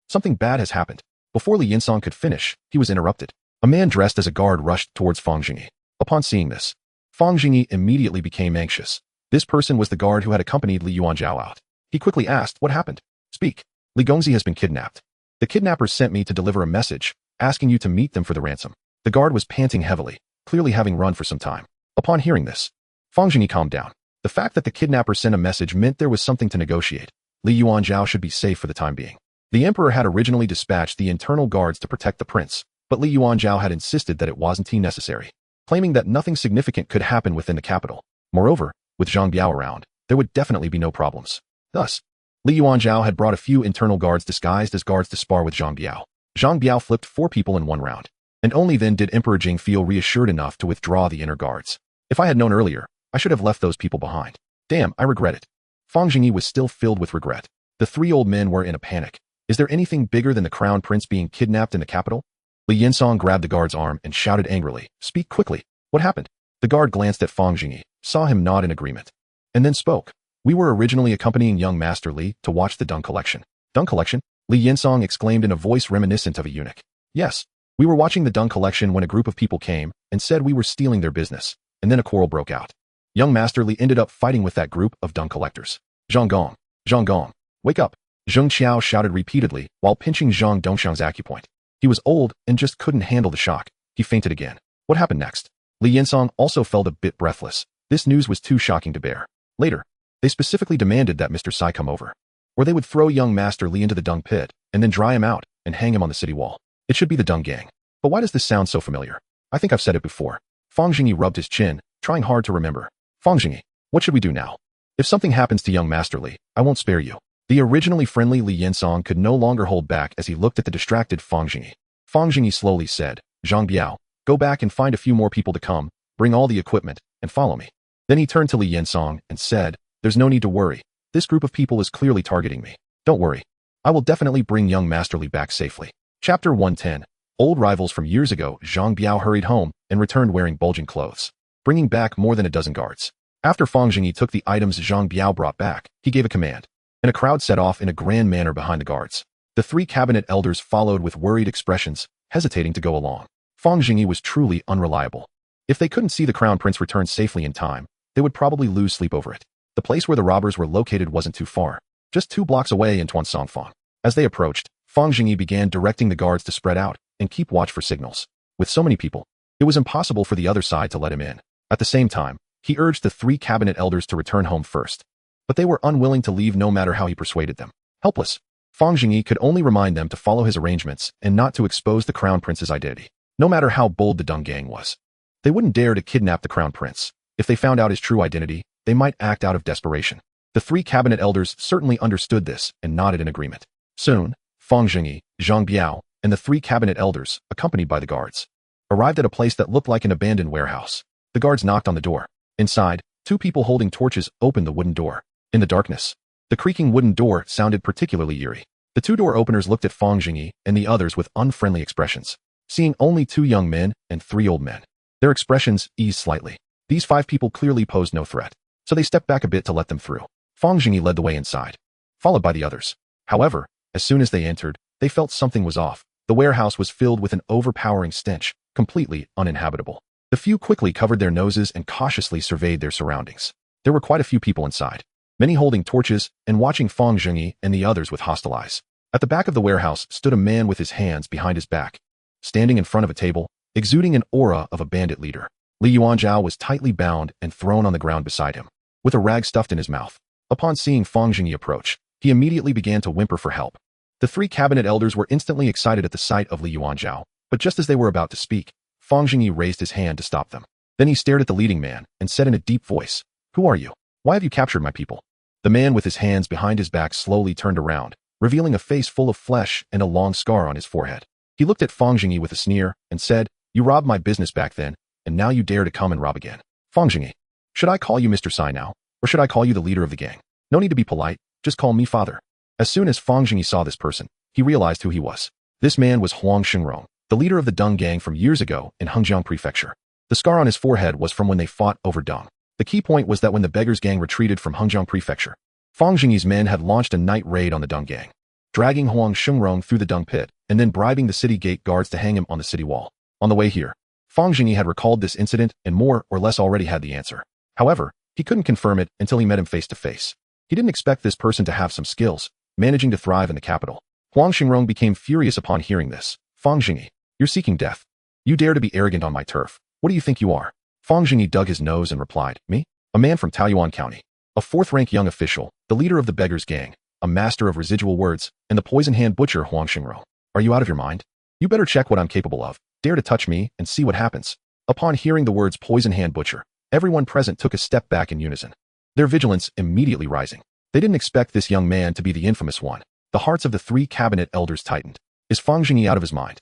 something bad has happened." Before Li Yinsong could finish, he was interrupted. A man dressed as a guard rushed towards Fang Zhengyi. Upon seeing this, Fang Zhengyi immediately became anxious. This person was the guard who had accompanied Li Yuanzhao out. He quickly asked, "What happened? Speak." "Li Gongzi has been kidnapped. The kidnappers sent me to deliver a message, asking you to meet them for the ransom." The guard was panting heavily, clearly having run for some time. Upon hearing this, Fang Zhengyi calmed down. The fact that the kidnapper sent a message meant there was something to negotiate. Li Yuanzhao should be safe for the time being. The emperor had originally dispatched the internal guards to protect the prince, but Li Yuanzhao had insisted that it wasn't necessary, claiming that nothing significant could happen within the capital. Moreover, with Zhang Biao around, there would definitely be no problems. Thus, Li Yuanzhao had brought a few internal guards disguised as guards to spar with Zhang Biao. Zhang Biao flipped 4 people in 1 round, and only then did Emperor Jing feel reassured enough to withdraw the inner guards. If I had known earlier, I should have left those people behind. Damn, I regret it. Fang Zhengyi was still filled with regret. The 3 old men were in a panic. Is there anything bigger than the crown prince being kidnapped in the capital? Li Yinsong grabbed the guard's arm and shouted angrily, "Speak quickly. What happened?" The guard glanced at Fang Zhengyi, saw him nod in agreement, and then spoke. "We were originally accompanying young Master Li to watch the dung collection." "Dung collection?" Li Yinsong exclaimed in a voice reminiscent of a eunuch. "Yes, we were watching the dung collection when a group of people came and said we were stealing their business, and then a quarrel broke out. Young Master Li ended up fighting with that group of dung collectors." Zhang Gong, wake up!" Zheng Qiao shouted repeatedly while pinching Zhang Dongxiang's acupoint. He was old and just couldn't handle the shock. He fainted again. What happened next? Li Yinsong also felt a bit breathless. This news was too shocking to bear. Later, they specifically demanded that Mr. Sai come over, or they would throw young Master Li into the dung pit and then dry him out and hang him on the city wall. It should be the dung gang. But why does this sound so familiar? I think I've said it before. Fang Zhengyi rubbed his chin, trying hard to remember. "Fang Zhengyi, what should we do now? If something happens to young Master Li, I won't spare you." The originally friendly Li Yinsong could no longer hold back as he looked at the distracted Fang Zhengyi. Fang Zhengyi slowly said, "Zhang Biao, go back and find a few more people to come, bring all the equipment, and follow me." Then he turned to Li Yinsong and said, "There's no need to worry. This group of people is clearly targeting me. Don't worry. I will definitely bring young Master Li back safely." Chapter 110. Old rivals from years ago. Zhang Biao hurried home and returned wearing bulging clothes, bringing back more than a dozen guards. After Fang Zhengyi took the items Zhang Biao brought back, he gave a command, and a crowd set off in a grand manner behind the guards. The 3 cabinet elders followed with worried expressions, hesitating to go along. Fang Zhengyi was truly unreliable. If they couldn't see the crown prince return safely in time, they would probably lose sleep over it. The place where the robbers were located wasn't too far, just 2 blocks away in Tuansongfang. As they approached, Fang Zhengyi began directing the guards to spread out and keep watch for signals. With so many people, It was impossible for the other side to let him in. At the same time, he urged the 3 cabinet elders to return home first. But they were unwilling to leave no matter how he persuaded them. Helpless, Fang Zhengyi could only remind them to follow his arrangements and not to expose the crown prince's identity, no matter how bold the Dung gang was. They wouldn't dare to kidnap the crown prince. If they found out his true identity, they might act out of desperation. The 3 cabinet elders certainly understood this and nodded in agreement. Soon, Fang Zhengyi, Zhang Biao, and the 3 cabinet elders, accompanied by the guards, arrived at a place that looked like an abandoned warehouse. The guards knocked on the door. Inside, 2 people holding torches opened the wooden door. In the darkness, the creaking wooden door sounded particularly eerie. The 2 door openers looked at Fang Zhengyi and the others with unfriendly expressions, seeing only 2 young men and 3 old men. Their expressions eased slightly. These 5 people clearly posed no threat, so they stepped back a bit to let them through. Fang Zhengyi led the way inside, followed by the others. However, as soon as they entered, they felt something was off. The warehouse was filled with an overpowering stench, completely uninhabitable. The few quickly covered their noses and cautiously surveyed their surroundings. There were quite a few people inside, many holding torches and watching Fang Zhengyi and the others with hostile eyes. At the back of the warehouse stood a man with his hands behind his back, standing in front of a table, exuding an aura of a bandit leader. Li Yuanzhao was tightly bound and thrown on the ground beside him, with a rag stuffed in his mouth. Upon seeing Fang Zhengyi approach, he immediately began to whimper for help. The 3 cabinet elders were instantly excited at the sight of Li Yuanzhao, but just as they were about to speak, Fang Zhengyi raised his hand to stop them. Then he stared at the leading man and said in a deep voice, "Who are you? Why have you captured my people?" The man with his hands behind his back slowly turned around, revealing a face full of flesh and a long scar on his forehead. He looked at Fang Zhengyi with a sneer and said, "You robbed my business back then, and now you dare to come and rob again. Fang Zhengyi, should I call you Mr. Sai now, or should I call you the leader of the gang? No need to be polite, just call me father." As soon as Fang Zhengyi saw this person, he realized who he was. This man was Huang Xingrong, the leader of the Dung gang from years ago in Hengjiang Prefecture. The scar on his forehead was from when they fought over Dung. The key point was that when the beggars gang retreated from Hengjiang Prefecture, Fang Zhengyi's men had launched a night raid on the Dung gang, dragging Huang Xingrong through the Dung pit and then bribing the city gate guards to hang him on the city wall. On the way here, Fang Zhengyi had recalled this incident and more or less already had the answer. However, he couldn't confirm it until he met him face to face. He didn't expect this person to have some skills, managing to thrive in the capital. Huang Xingrong became furious upon hearing this. "Fang Zhengyi, you're seeking death. You dare to be arrogant on my turf. What do you think you are?" Fang Zhengyi dug his nose and replied, "Me? A man from Taoyuan County. A 4th-rank young official, the leader of the beggars gang, a master of residual words, and the poison-hand butcher Huang Xingrong. Are you out of your mind? You better check what I'm capable of. Dare to touch me and see what happens." Upon hearing the words poison-hand butcher, everyone present took a step back in unison, their vigilance immediately rising. They didn't expect this young man to be the infamous one. The hearts of the 3 cabinet elders tightened. Is Fang Zhengyi out of his mind?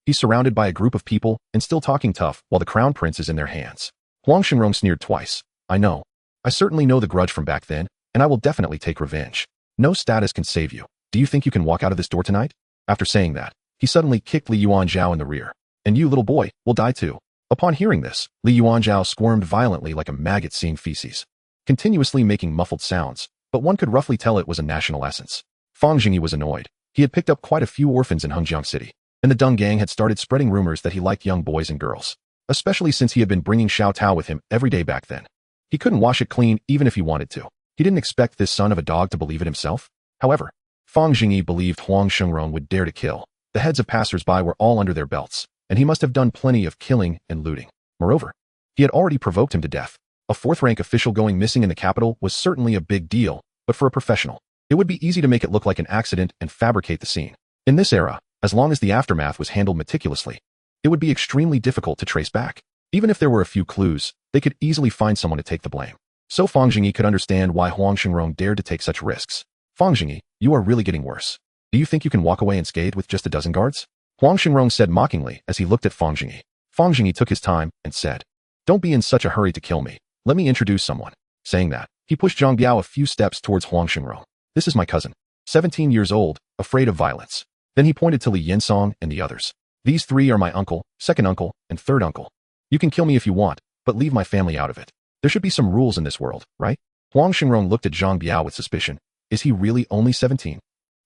He's surrounded by a group of people and still talking tough while the crown prince is in their hands. Huang Xingrong sneered twice. "I know. I certainly know the grudge from back then, and I will definitely take revenge. No status can save you. Do you think you can walk out of this door tonight?" After saying that, he suddenly kicked Li Yuanzhao in the rear. "And you, little boy, will die too." Upon hearing this, Li Yuanzhao squirmed violently like a maggot seeing feces, continuously making muffled sounds, but one could roughly tell it was a national essence. Fang Zhengyi was annoyed. He had picked up quite a few orphans in Hengjiang City, and the Dung gang had started spreading rumors that he liked young boys and girls, especially since he had been bringing Xiao Tao with him every day back then. He couldn't wash it clean even if he wanted to. He didn't expect this son of a dog to believe it himself. However, Fang Zhengyi believed Huang Xingrong would dare to kill. The heads of passers-by were all under their belts, and he must have done plenty of killing and looting. Moreover, he had already provoked him to death. A 4th-rank official going missing in the capital was certainly a big deal, but for a professional, it would be easy to make it look like an accident and fabricate the scene. In this era, as long as the aftermath was handled meticulously, it would be extremely difficult to trace back. Even if there were a few clues, they could easily find someone to take the blame. So Fang Zhengyi could understand why Huang Xingrong dared to take such risks. "Fang Zhengyi, you are really getting worse. Do you think you can walk away unscathed with just a dozen guards?" Huang Xingrong said mockingly as he looked at Fang Zhengyi. Fang Zhengyi took his time and said, "Don't be in such a hurry to kill me. Let me introduce someone." Saying that, he pushed Zhang Biao a few steps towards Huang Xingrong. "This is my cousin, 17 years old, afraid of violence." Then he pointed to Li Yinsong and the others. "These 3 are my uncle, 2nd uncle, and 3rd uncle. You can kill me if you want, but leave my family out of it. There should be some rules in this world, right?" Huang Xingrong looked at Zhang Biao with suspicion. Is he really only 17?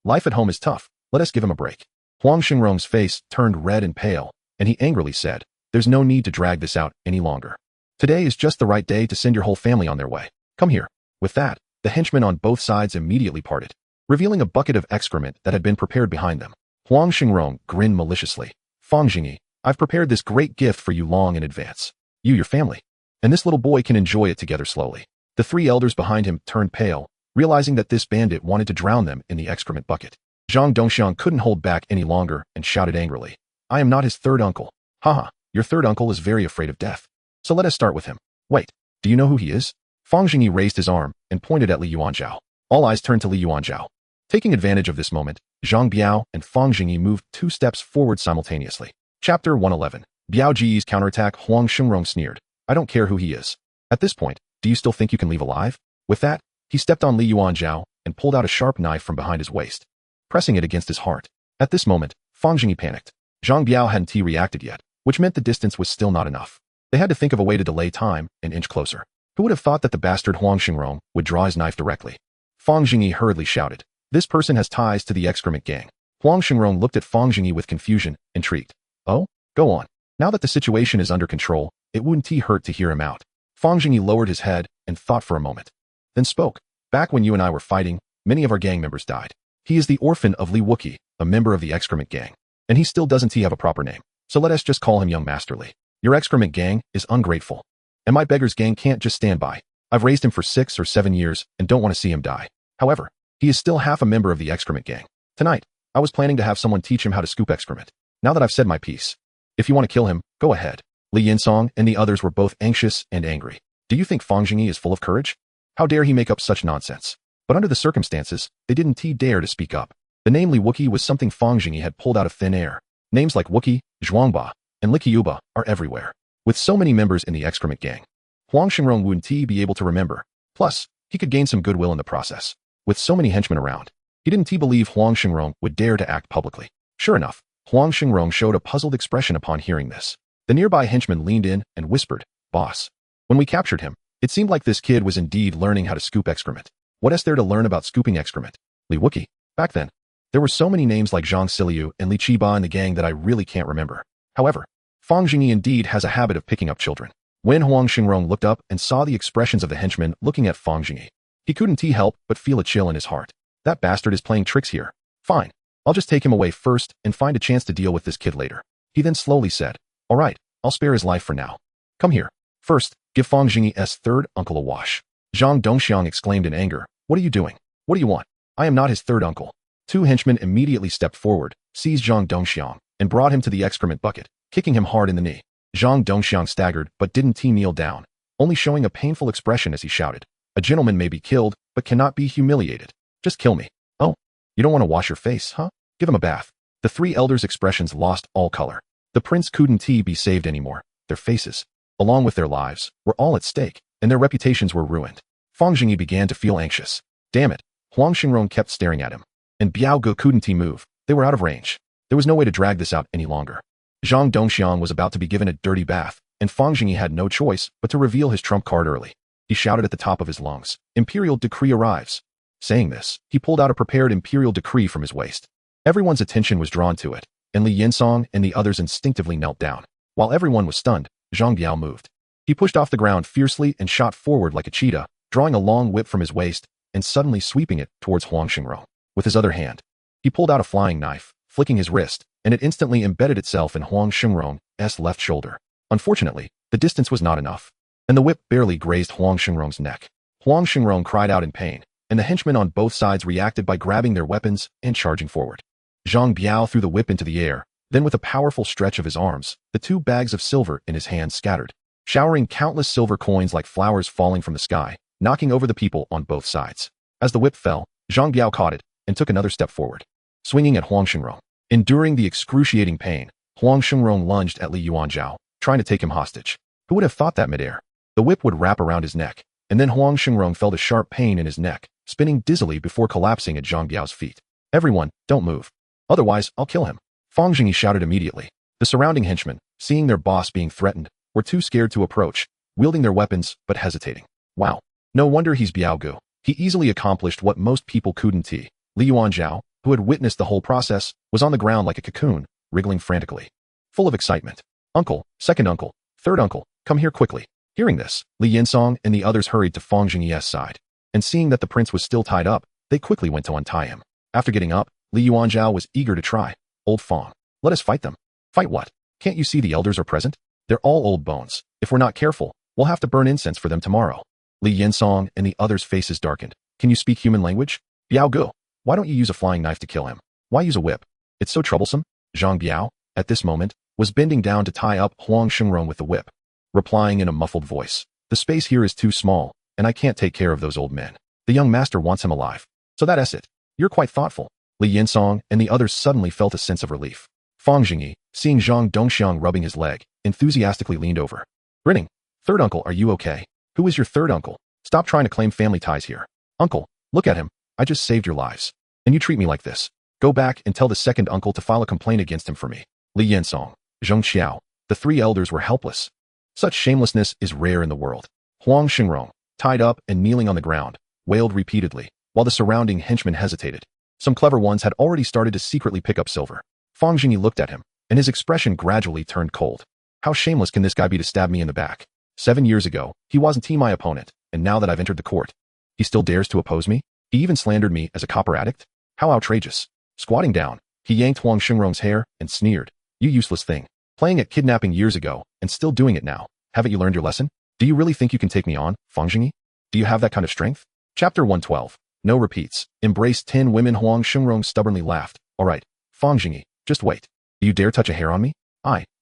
Life at home is tough. Let us give him a break. Huang Xingrong's face turned red and pale, and he angrily said, "There's no need to drag this out any longer. Today is just the right day to send your whole family on their way. Come here." With that, the henchmen on both sides immediately parted, revealing a bucket of excrement that had been prepared behind them. Huang Xingrong grinned maliciously. "Fang Zhengyi, I've prepared this great gift for you long in advance. You, your family, and this little boy can enjoy it together slowly. The three elders behind him turned pale, realizing that this bandit wanted to drown them in the excrement bucket. Zhang Dongxiang couldn't hold back any longer and shouted angrily, I am not his third uncle. Haha, your third uncle is very afraid of death. So let us start with him. Wait, do you know who he is? Fang Zhengyi raised his arm and pointed at Li Yuanzhao. All eyes turned to Li Yuanzhao. Taking advantage of this moment, Zhang Biao and Fang Zhengyi moved 2 steps forward simultaneously. Chapter 111. Biao Ji's counterattack. Huang Xingrong sneered. I don't care who he is. At this point, do you still think you can leave alive? With that, he stepped on Li Yuanzhao and pulled out a sharp knife from behind his waist, pressing it against his heart. At this moment, Fang Zhengyi panicked. Zhang Biao hadn't reacted yet, which meant the distance was still not enough. They had to think of a way to delay time and inch closer. Who would have thought that the bastard Huang Xingrong would draw his knife directly? Fang Zhengyi hurriedly shouted. This person has ties to the excrement gang. Huang Xingrong looked at Fang Zhengyi with confusion, intrigued. Oh? Go on. Now that the situation is under control, it wouldn't hurt to hear him out. Fang Zhengyi lowered his head and thought for a moment. Then spoke. Back when you and I were fighting, many of our gang members died. He is the orphan of Li Wookie, a member of the excrement gang. And he still doesn't have a proper name. So let us just call him Young Master Li. Your excrement gang is ungrateful. And my beggar's gang can't just stand by. I've raised him for 6 or 7 years and don't want to see him die. However, he is still half a member of the excrement gang. Tonight, I was planning to have someone teach him how to scoop excrement. Now that I've said my piece, if you want to kill him, go ahead. Li Yinsong and the others were both anxious and angry. Do you think Fang Zhengyi is full of courage? How dare he make up such nonsense? But under the circumstances, they didn't dare to speak up. The name Li Wookie was something Fang Zhengyi had pulled out of thin air. Names like Wookie, Zhuangba, and Liqiuba are everywhere. With so many members in the excrement gang, Huang Xingrong wouldn't be able to remember. Plus, he could gain some goodwill in the process. With so many henchmen around, he didn't believe Huang Xingrong would dare to act publicly. Sure enough, Huang Xingrong showed a puzzled expression upon hearing this. The nearby henchman leaned in and whispered, Boss. When we captured him, it seemed like this kid was indeed learning how to scoop excrement. What is there to learn about scooping excrement? Li Wookie. Back then, there were so many names like Zhang Siliu and Li Qiba in the gang that I really can't remember. However, Fang Zhengyi indeed has a habit of picking up children. When Huang Xingrong looked up and saw the expressions of the henchmen looking at Fang Zhengyi, he couldn't help but feel a chill in his heart. That bastard is playing tricks here. Fine. I'll just take him away first and find a chance to deal with this kid later. He then slowly said, All right, I'll spare his life for now. Come here. First, give Fang Zhengyi's third uncle a wash. Zhang Dongxiang exclaimed in anger. What are you doing? What do you want? I am not his third uncle. 2 henchmen immediately stepped forward, seized Zhang Dongxiang, and brought him to the excrement bucket, kicking him hard in the knee. Zhang Dongxiang staggered but didn't kneel down, only showing a painful expression as he shouted, A gentleman may be killed, but cannot be humiliated. Just kill me. Oh, you don't want to wash your face, huh? Give him a bath. The 3 elders' expressions lost all color. The prince couldn't be saved anymore. Their faces, along with their lives, were all at stake, and their reputations were ruined. Fang Zhengyi began to feel anxious. Damn it. Huang Xingrong kept staring at him. And Biao Ge couldn't move. They were out of range. There was no way to drag this out any longer. Zhang Dongxiang was about to be given a dirty bath, and Fang Zhengyi had no choice but to reveal his trump card early. He shouted at the top of his lungs, Imperial decree arrives. Saying this, he pulled out a prepared imperial decree from his waist. Everyone's attention was drawn to it, and Li Yinsong and the others instinctively knelt down. While everyone was stunned, Zhang Biao moved. He pushed off the ground fiercely and shot forward like a cheetah, drawing a long whip from his waist and suddenly sweeping it towards Huang Xingrong. With his other hand, he pulled out a flying knife, flicking his wrist, and it instantly embedded itself in Huang Xingrong's left shoulder. Unfortunately, the distance was not enough, and the whip barely grazed Huang Xingrong's neck. Huang Xingrong cried out in pain, and the henchmen on both sides reacted by grabbing their weapons and charging forward. Zhang Biao threw the whip into the air, then with a powerful stretch of his arms, the 2 bags of silver in his hands scattered, showering countless silver coins like flowers falling from the sky, knocking over the people on both sides. As the whip fell, Zhang Biao caught it and took another step forward, swinging at Huang Xingrong. Enduring the excruciating pain, Huang Xingrong lunged at Li Yuanzhao, trying to take him hostage. Who would have thought that midair? The whip would wrap around his neck, and then Huang Xingrong felt a sharp pain in his neck, spinning dizzily before collapsing at Zhang Biao's feet. Everyone, don't move. Otherwise, I'll kill him. Fang Zhengyi shouted immediately. The surrounding henchmen, seeing their boss being threatened, were too scared to approach, wielding their weapons but hesitating. Wow. No wonder he's Biao Gu. He easily accomplished what most people couldn't. Li Yuanzhao, who had witnessed the whole process, was on the ground like a cocoon, wriggling frantically. Full of excitement. Uncle, second uncle, third uncle, come here quickly. Hearing this, Li Yinsong and the others hurried to Fang Zhengyi's side, and seeing that the prince was still tied up, they quickly went to untie him. After getting up, Li Yuanzhao was eager to try. Old Fang, let us fight them. Fight what? Can't you see the elders are present? They're all old bones. If we're not careful, we'll have to burn incense for them tomorrow. Li Yinsong and the others' faces darkened. Can you speak human language? Biao Gu, why don't you use a flying knife to kill him? Why use a whip? It's so troublesome. Zhang Biao, at this moment, was bending down to tie up Huang Shengrong with the whip, replying in a muffled voice. The space here is too small, and I can't take care of those old men. The young master wants him alive. So that's it. You're quite thoughtful. Li Yinsong and the others suddenly felt a sense of relief. Fang Zhengyi, seeing Zhang Dongxiang rubbing his leg, enthusiastically leaned over. Grinning. Third uncle, are you okay? Who is your third uncle? Stop trying to claim family ties here. Uncle, look at him. I just saved your lives. And you treat me like this. Go back and tell the second uncle to file a complaint against him for me. Li Yinsong, Zheng Xiao, the three elders were helpless. Such shamelessness is rare in the world. Huang Shengrong, tied up and kneeling on the ground, wailed repeatedly, while the surrounding henchmen hesitated. Some clever ones had already started to secretly pick up silver. Fang Zhengyi looked at him, and his expression gradually turned cold. How shameless can this guy be to stab me in the back? 7 years ago, he wasn't my opponent, and now that I've entered the court, he still dares to oppose me? He even slandered me as a copper addict? How outrageous. Squatting down, he yanked Huang Shengrong's hair and sneered. You useless thing. Playing at kidnapping years ago, and still doing it now. Haven't you learned your lesson? Do you really think you can take me on, Fang Zhengyi? Do you have that kind of strength? Chapter 112. No repeats. Embraced 10 women. Huang Shengrong stubbornly laughed. All right, Fang Zhengyi, just wait. Do you dare touch a hair on me?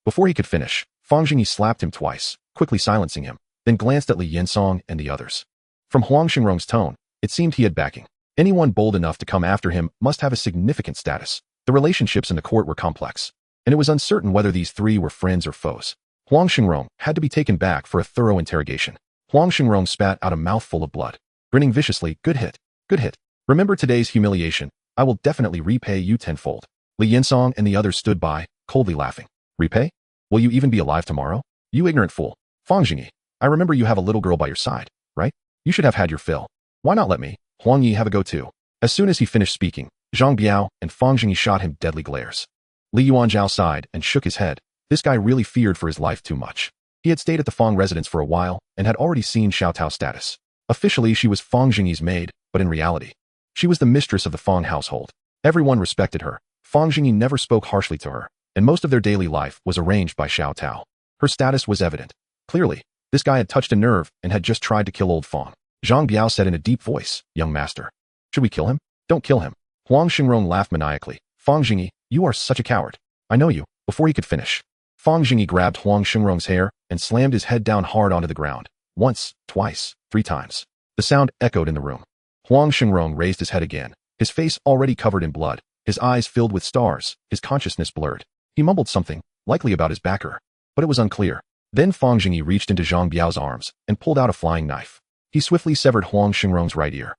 Before he could finish, Fang Zhengyi slapped him twice, quickly silencing him, then glanced at Li Yinsong and the others. From Huang Shengrong's tone, it seemed he had backing. Anyone bold enough to come after him must have a significant status. The relationships in the court were complex, and it was uncertain whether these three were friends or foes. Huang Shengrong had to be taken back for a thorough interrogation. Huang Shengrong spat out a mouthful of blood, grinning viciously. Good hit. Good hit. Remember today's humiliation. I will definitely repay you tenfold. Li Yinsong and the others stood by, coldly laughing. Repay? Will you even be alive tomorrow? You ignorant fool. Fang Zhengyi, I remember you have a little girl by your side, right? You should have had your fill. Why not let me, Huang Yi, have a go too? As soon as he finished speaking, Zhang Biao and Fang Zhengyi shot him deadly glares. Li Yuanzhao sighed and shook his head. This guy really feared for his life too much. He had stayed at the Fang residence for a while and had already seen Xiao Tao's status. Officially, she was Fang Zhengyi's maid, but in reality, she was the mistress of the Fang household. Everyone respected her. Fang Zhengyi never spoke harshly to her, and most of their daily life was arranged by Xiao Tao. Her status was evident. Clearly, this guy had touched a nerve and had just tried to kill old Fang. Zhang Biao said in a deep voice, Young master, should we kill him? Don't kill him. Huang Shengrong laughed maniacally. Fang Zhengyi, you are such a coward. I know you. Before he could finish, Fang Zhengyi grabbed Huang Shengrong's hair and slammed his head down hard onto the ground. Once, twice, 3 times. The sound echoed in the room. Huang Shengrong raised his head again, his face already covered in blood, his eyes filled with stars, his consciousness blurred. He mumbled something, likely about his backer, but it was unclear. Then Fang Zhengyi reached into Zhang Biao's arms and pulled out a flying knife. He swiftly severed Huang Shengrong's right ear.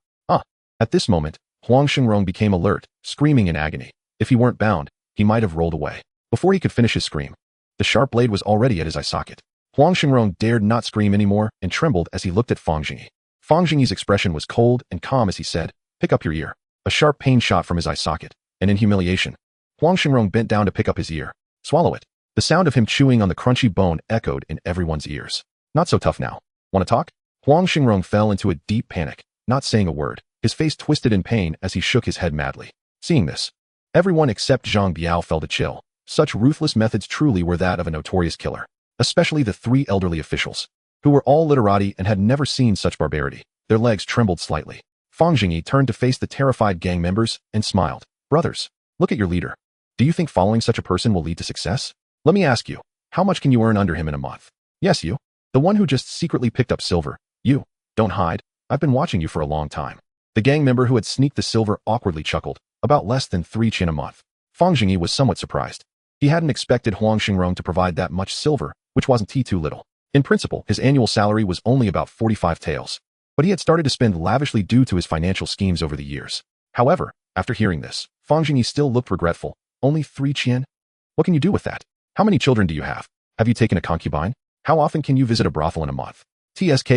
At this moment, Huang Shengrong became alert, screaming in agony. If he weren't bound, he might have rolled away. Before he could finish his scream, the sharp blade was already at his eye socket. Huang Shengrong dared not scream anymore and trembled as he looked at Fang Zhengyi. Fang Zhengyi's expression was cold and calm as he said, Pick up your ear. A sharp pain shot from his eye socket, and in humiliation, Huang Shengrong bent down to pick up his ear. Swallow it. The sound of him chewing on the crunchy bone echoed in everyone's ears. Not so tough now. Want to talk? Huang Shengrong fell into a deep panic, not saying a word, his face twisted in pain as he shook his head madly. Seeing this, everyone except Zhang Biao felt a chill. Such ruthless methods truly were that of a notorious killer, especially the 3 elderly officials, who were all literati and had never seen such barbarity. Their legs trembled slightly. Fang Zhengyi turned to face the terrified gang members and smiled. Brothers, look at your leader. Do you think following such a person will lead to success? Let me ask you, how much can you earn under him in a month? Yes, you. The one who just secretly picked up silver. You. Don't hide. I've been watching you for a long time. The gang member who had sneaked the silver awkwardly chuckled. About less than 3 chin a month. Fang Zhengyi was somewhat surprised. He hadn't expected Huang Shengrong to provide that much silver, which wasn't too little. In principle, his annual salary was only about 45 taels. But he had started to spend lavishly due to his financial schemes over the years. However, after hearing this, Fang Zhengyi still looked regretful. Only 3 qian? What can you do with that? How many children do you have? Have you taken a concubine? How often can you visit a brothel in a month? TSK.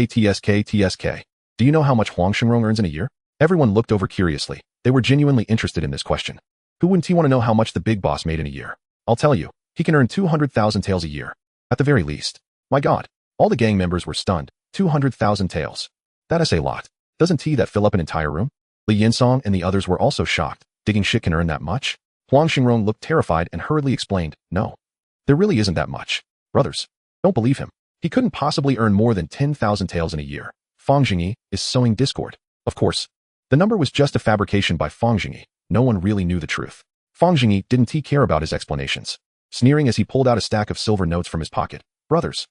Do you know how much Huang Shengrong earns in a year? Everyone looked over curiously. They were genuinely interested in this question. Who wouldn't want to know how much the big boss made in a year? I'll tell you, he can earn 200,000 taels a year. At the very least. My God. All the gang members were stunned. 200,000 taels. That is a lot. Doesn't that fill up an entire room? Li Yinsong and the others were also shocked. Digging shit can earn that much? Huang Shengrong looked terrified and hurriedly explained, No. There really isn't that much. Brothers, don't believe him. He couldn't possibly earn more than 10,000 taels in a year. Fang Zhengyi is sowing discord. Of course, the number was just a fabrication by Fang Zhengyi. No one really knew the truth. Fang Zhengyi didn't care about his explanations, sneering as he pulled out a stack of silver notes from his pocket. Brothers,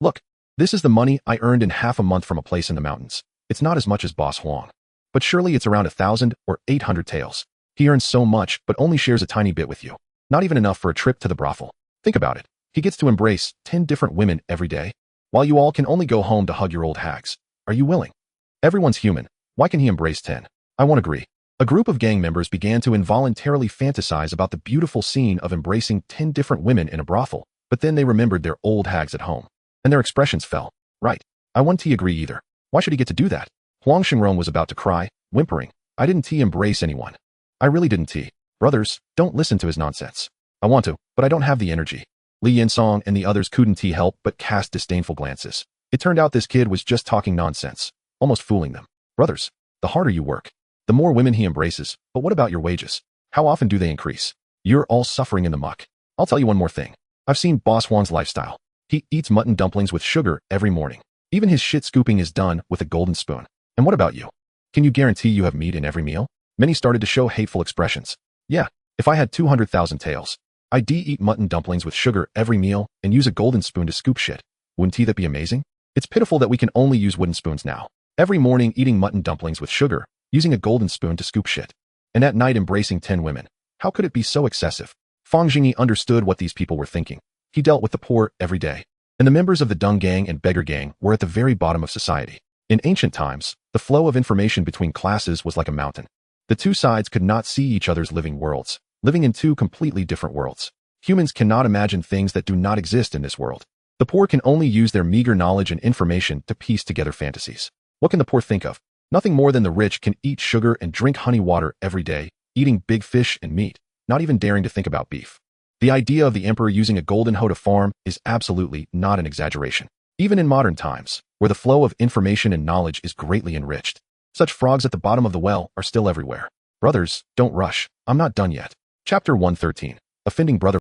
look, this is the money I earned in half a month from a place in the mountains. It's not as much as Boss Huang, but surely it's around 1,000 or 800 taels. He earns so much, but only shares a tiny bit with you. Not even enough for a trip to the brothel. Think about it. He gets to embrace 10 different women every day, while you all can only go home to hug your old hags. Are you willing? Everyone's human. Why can he embrace 10? I won't agree. A group of gang members began to involuntarily fantasize about the beautiful scene of embracing 10 different women in a brothel, but then they remembered their old hags at home, and their expressions fell. Right. I wouldn't agree either. Why should he get to do that? Huang Xingrong was about to cry, whimpering. I didn't embrace anyone. I really didn't. Brothers, don't listen to his nonsense. I want to, but I don't have the energy. Li Yinsong and the others couldn't help but cast disdainful glances. It turned out this kid was just talking nonsense, almost fooling them. Brothers, the harder you work, the more women he embraces. But what about your wages? How often do they increase? You're all suffering in the muck. I'll tell you one more thing. I've seen Boss Huang's lifestyle. He eats mutton dumplings with sugar every morning. Even his shit scooping is done with a golden spoon. And what about you? Can you guarantee you have meat in every meal? Many started to show hateful expressions. Yeah, if I had 200,000 taels, I'd eat mutton dumplings with sugar every meal and use a golden spoon to scoop shit. Wouldn't that be amazing? It's pitiful that we can only use wooden spoons now. Every morning eating mutton dumplings with sugar, using a golden spoon to scoop shit. And at night embracing 10 women. How could it be so excessive? Fang Zhengyi understood what these people were thinking. He dealt with the poor every day. And the members of the Dung Gang and Beggar Gang were at the very bottom of society. In ancient times, the flow of information between classes was like a mountain. The two sides could not see each other's living worlds, living in two completely different worlds. Humans cannot imagine things that do not exist in this world. The poor can only use their meager knowledge and information to piece together fantasies. What can the poor think of? Nothing more than the rich can eat sugar and drink honey water every day, eating big fish and meat, not even daring to think about beef. The idea of the emperor using a golden hoe to farm is absolutely not an exaggeration. Even in modern times, where the flow of information and knowledge is greatly enriched, such frogs at the bottom of the well are still everywhere. Brothers, don't rush. I'm not done yet. Chapter 113. Offending Brother.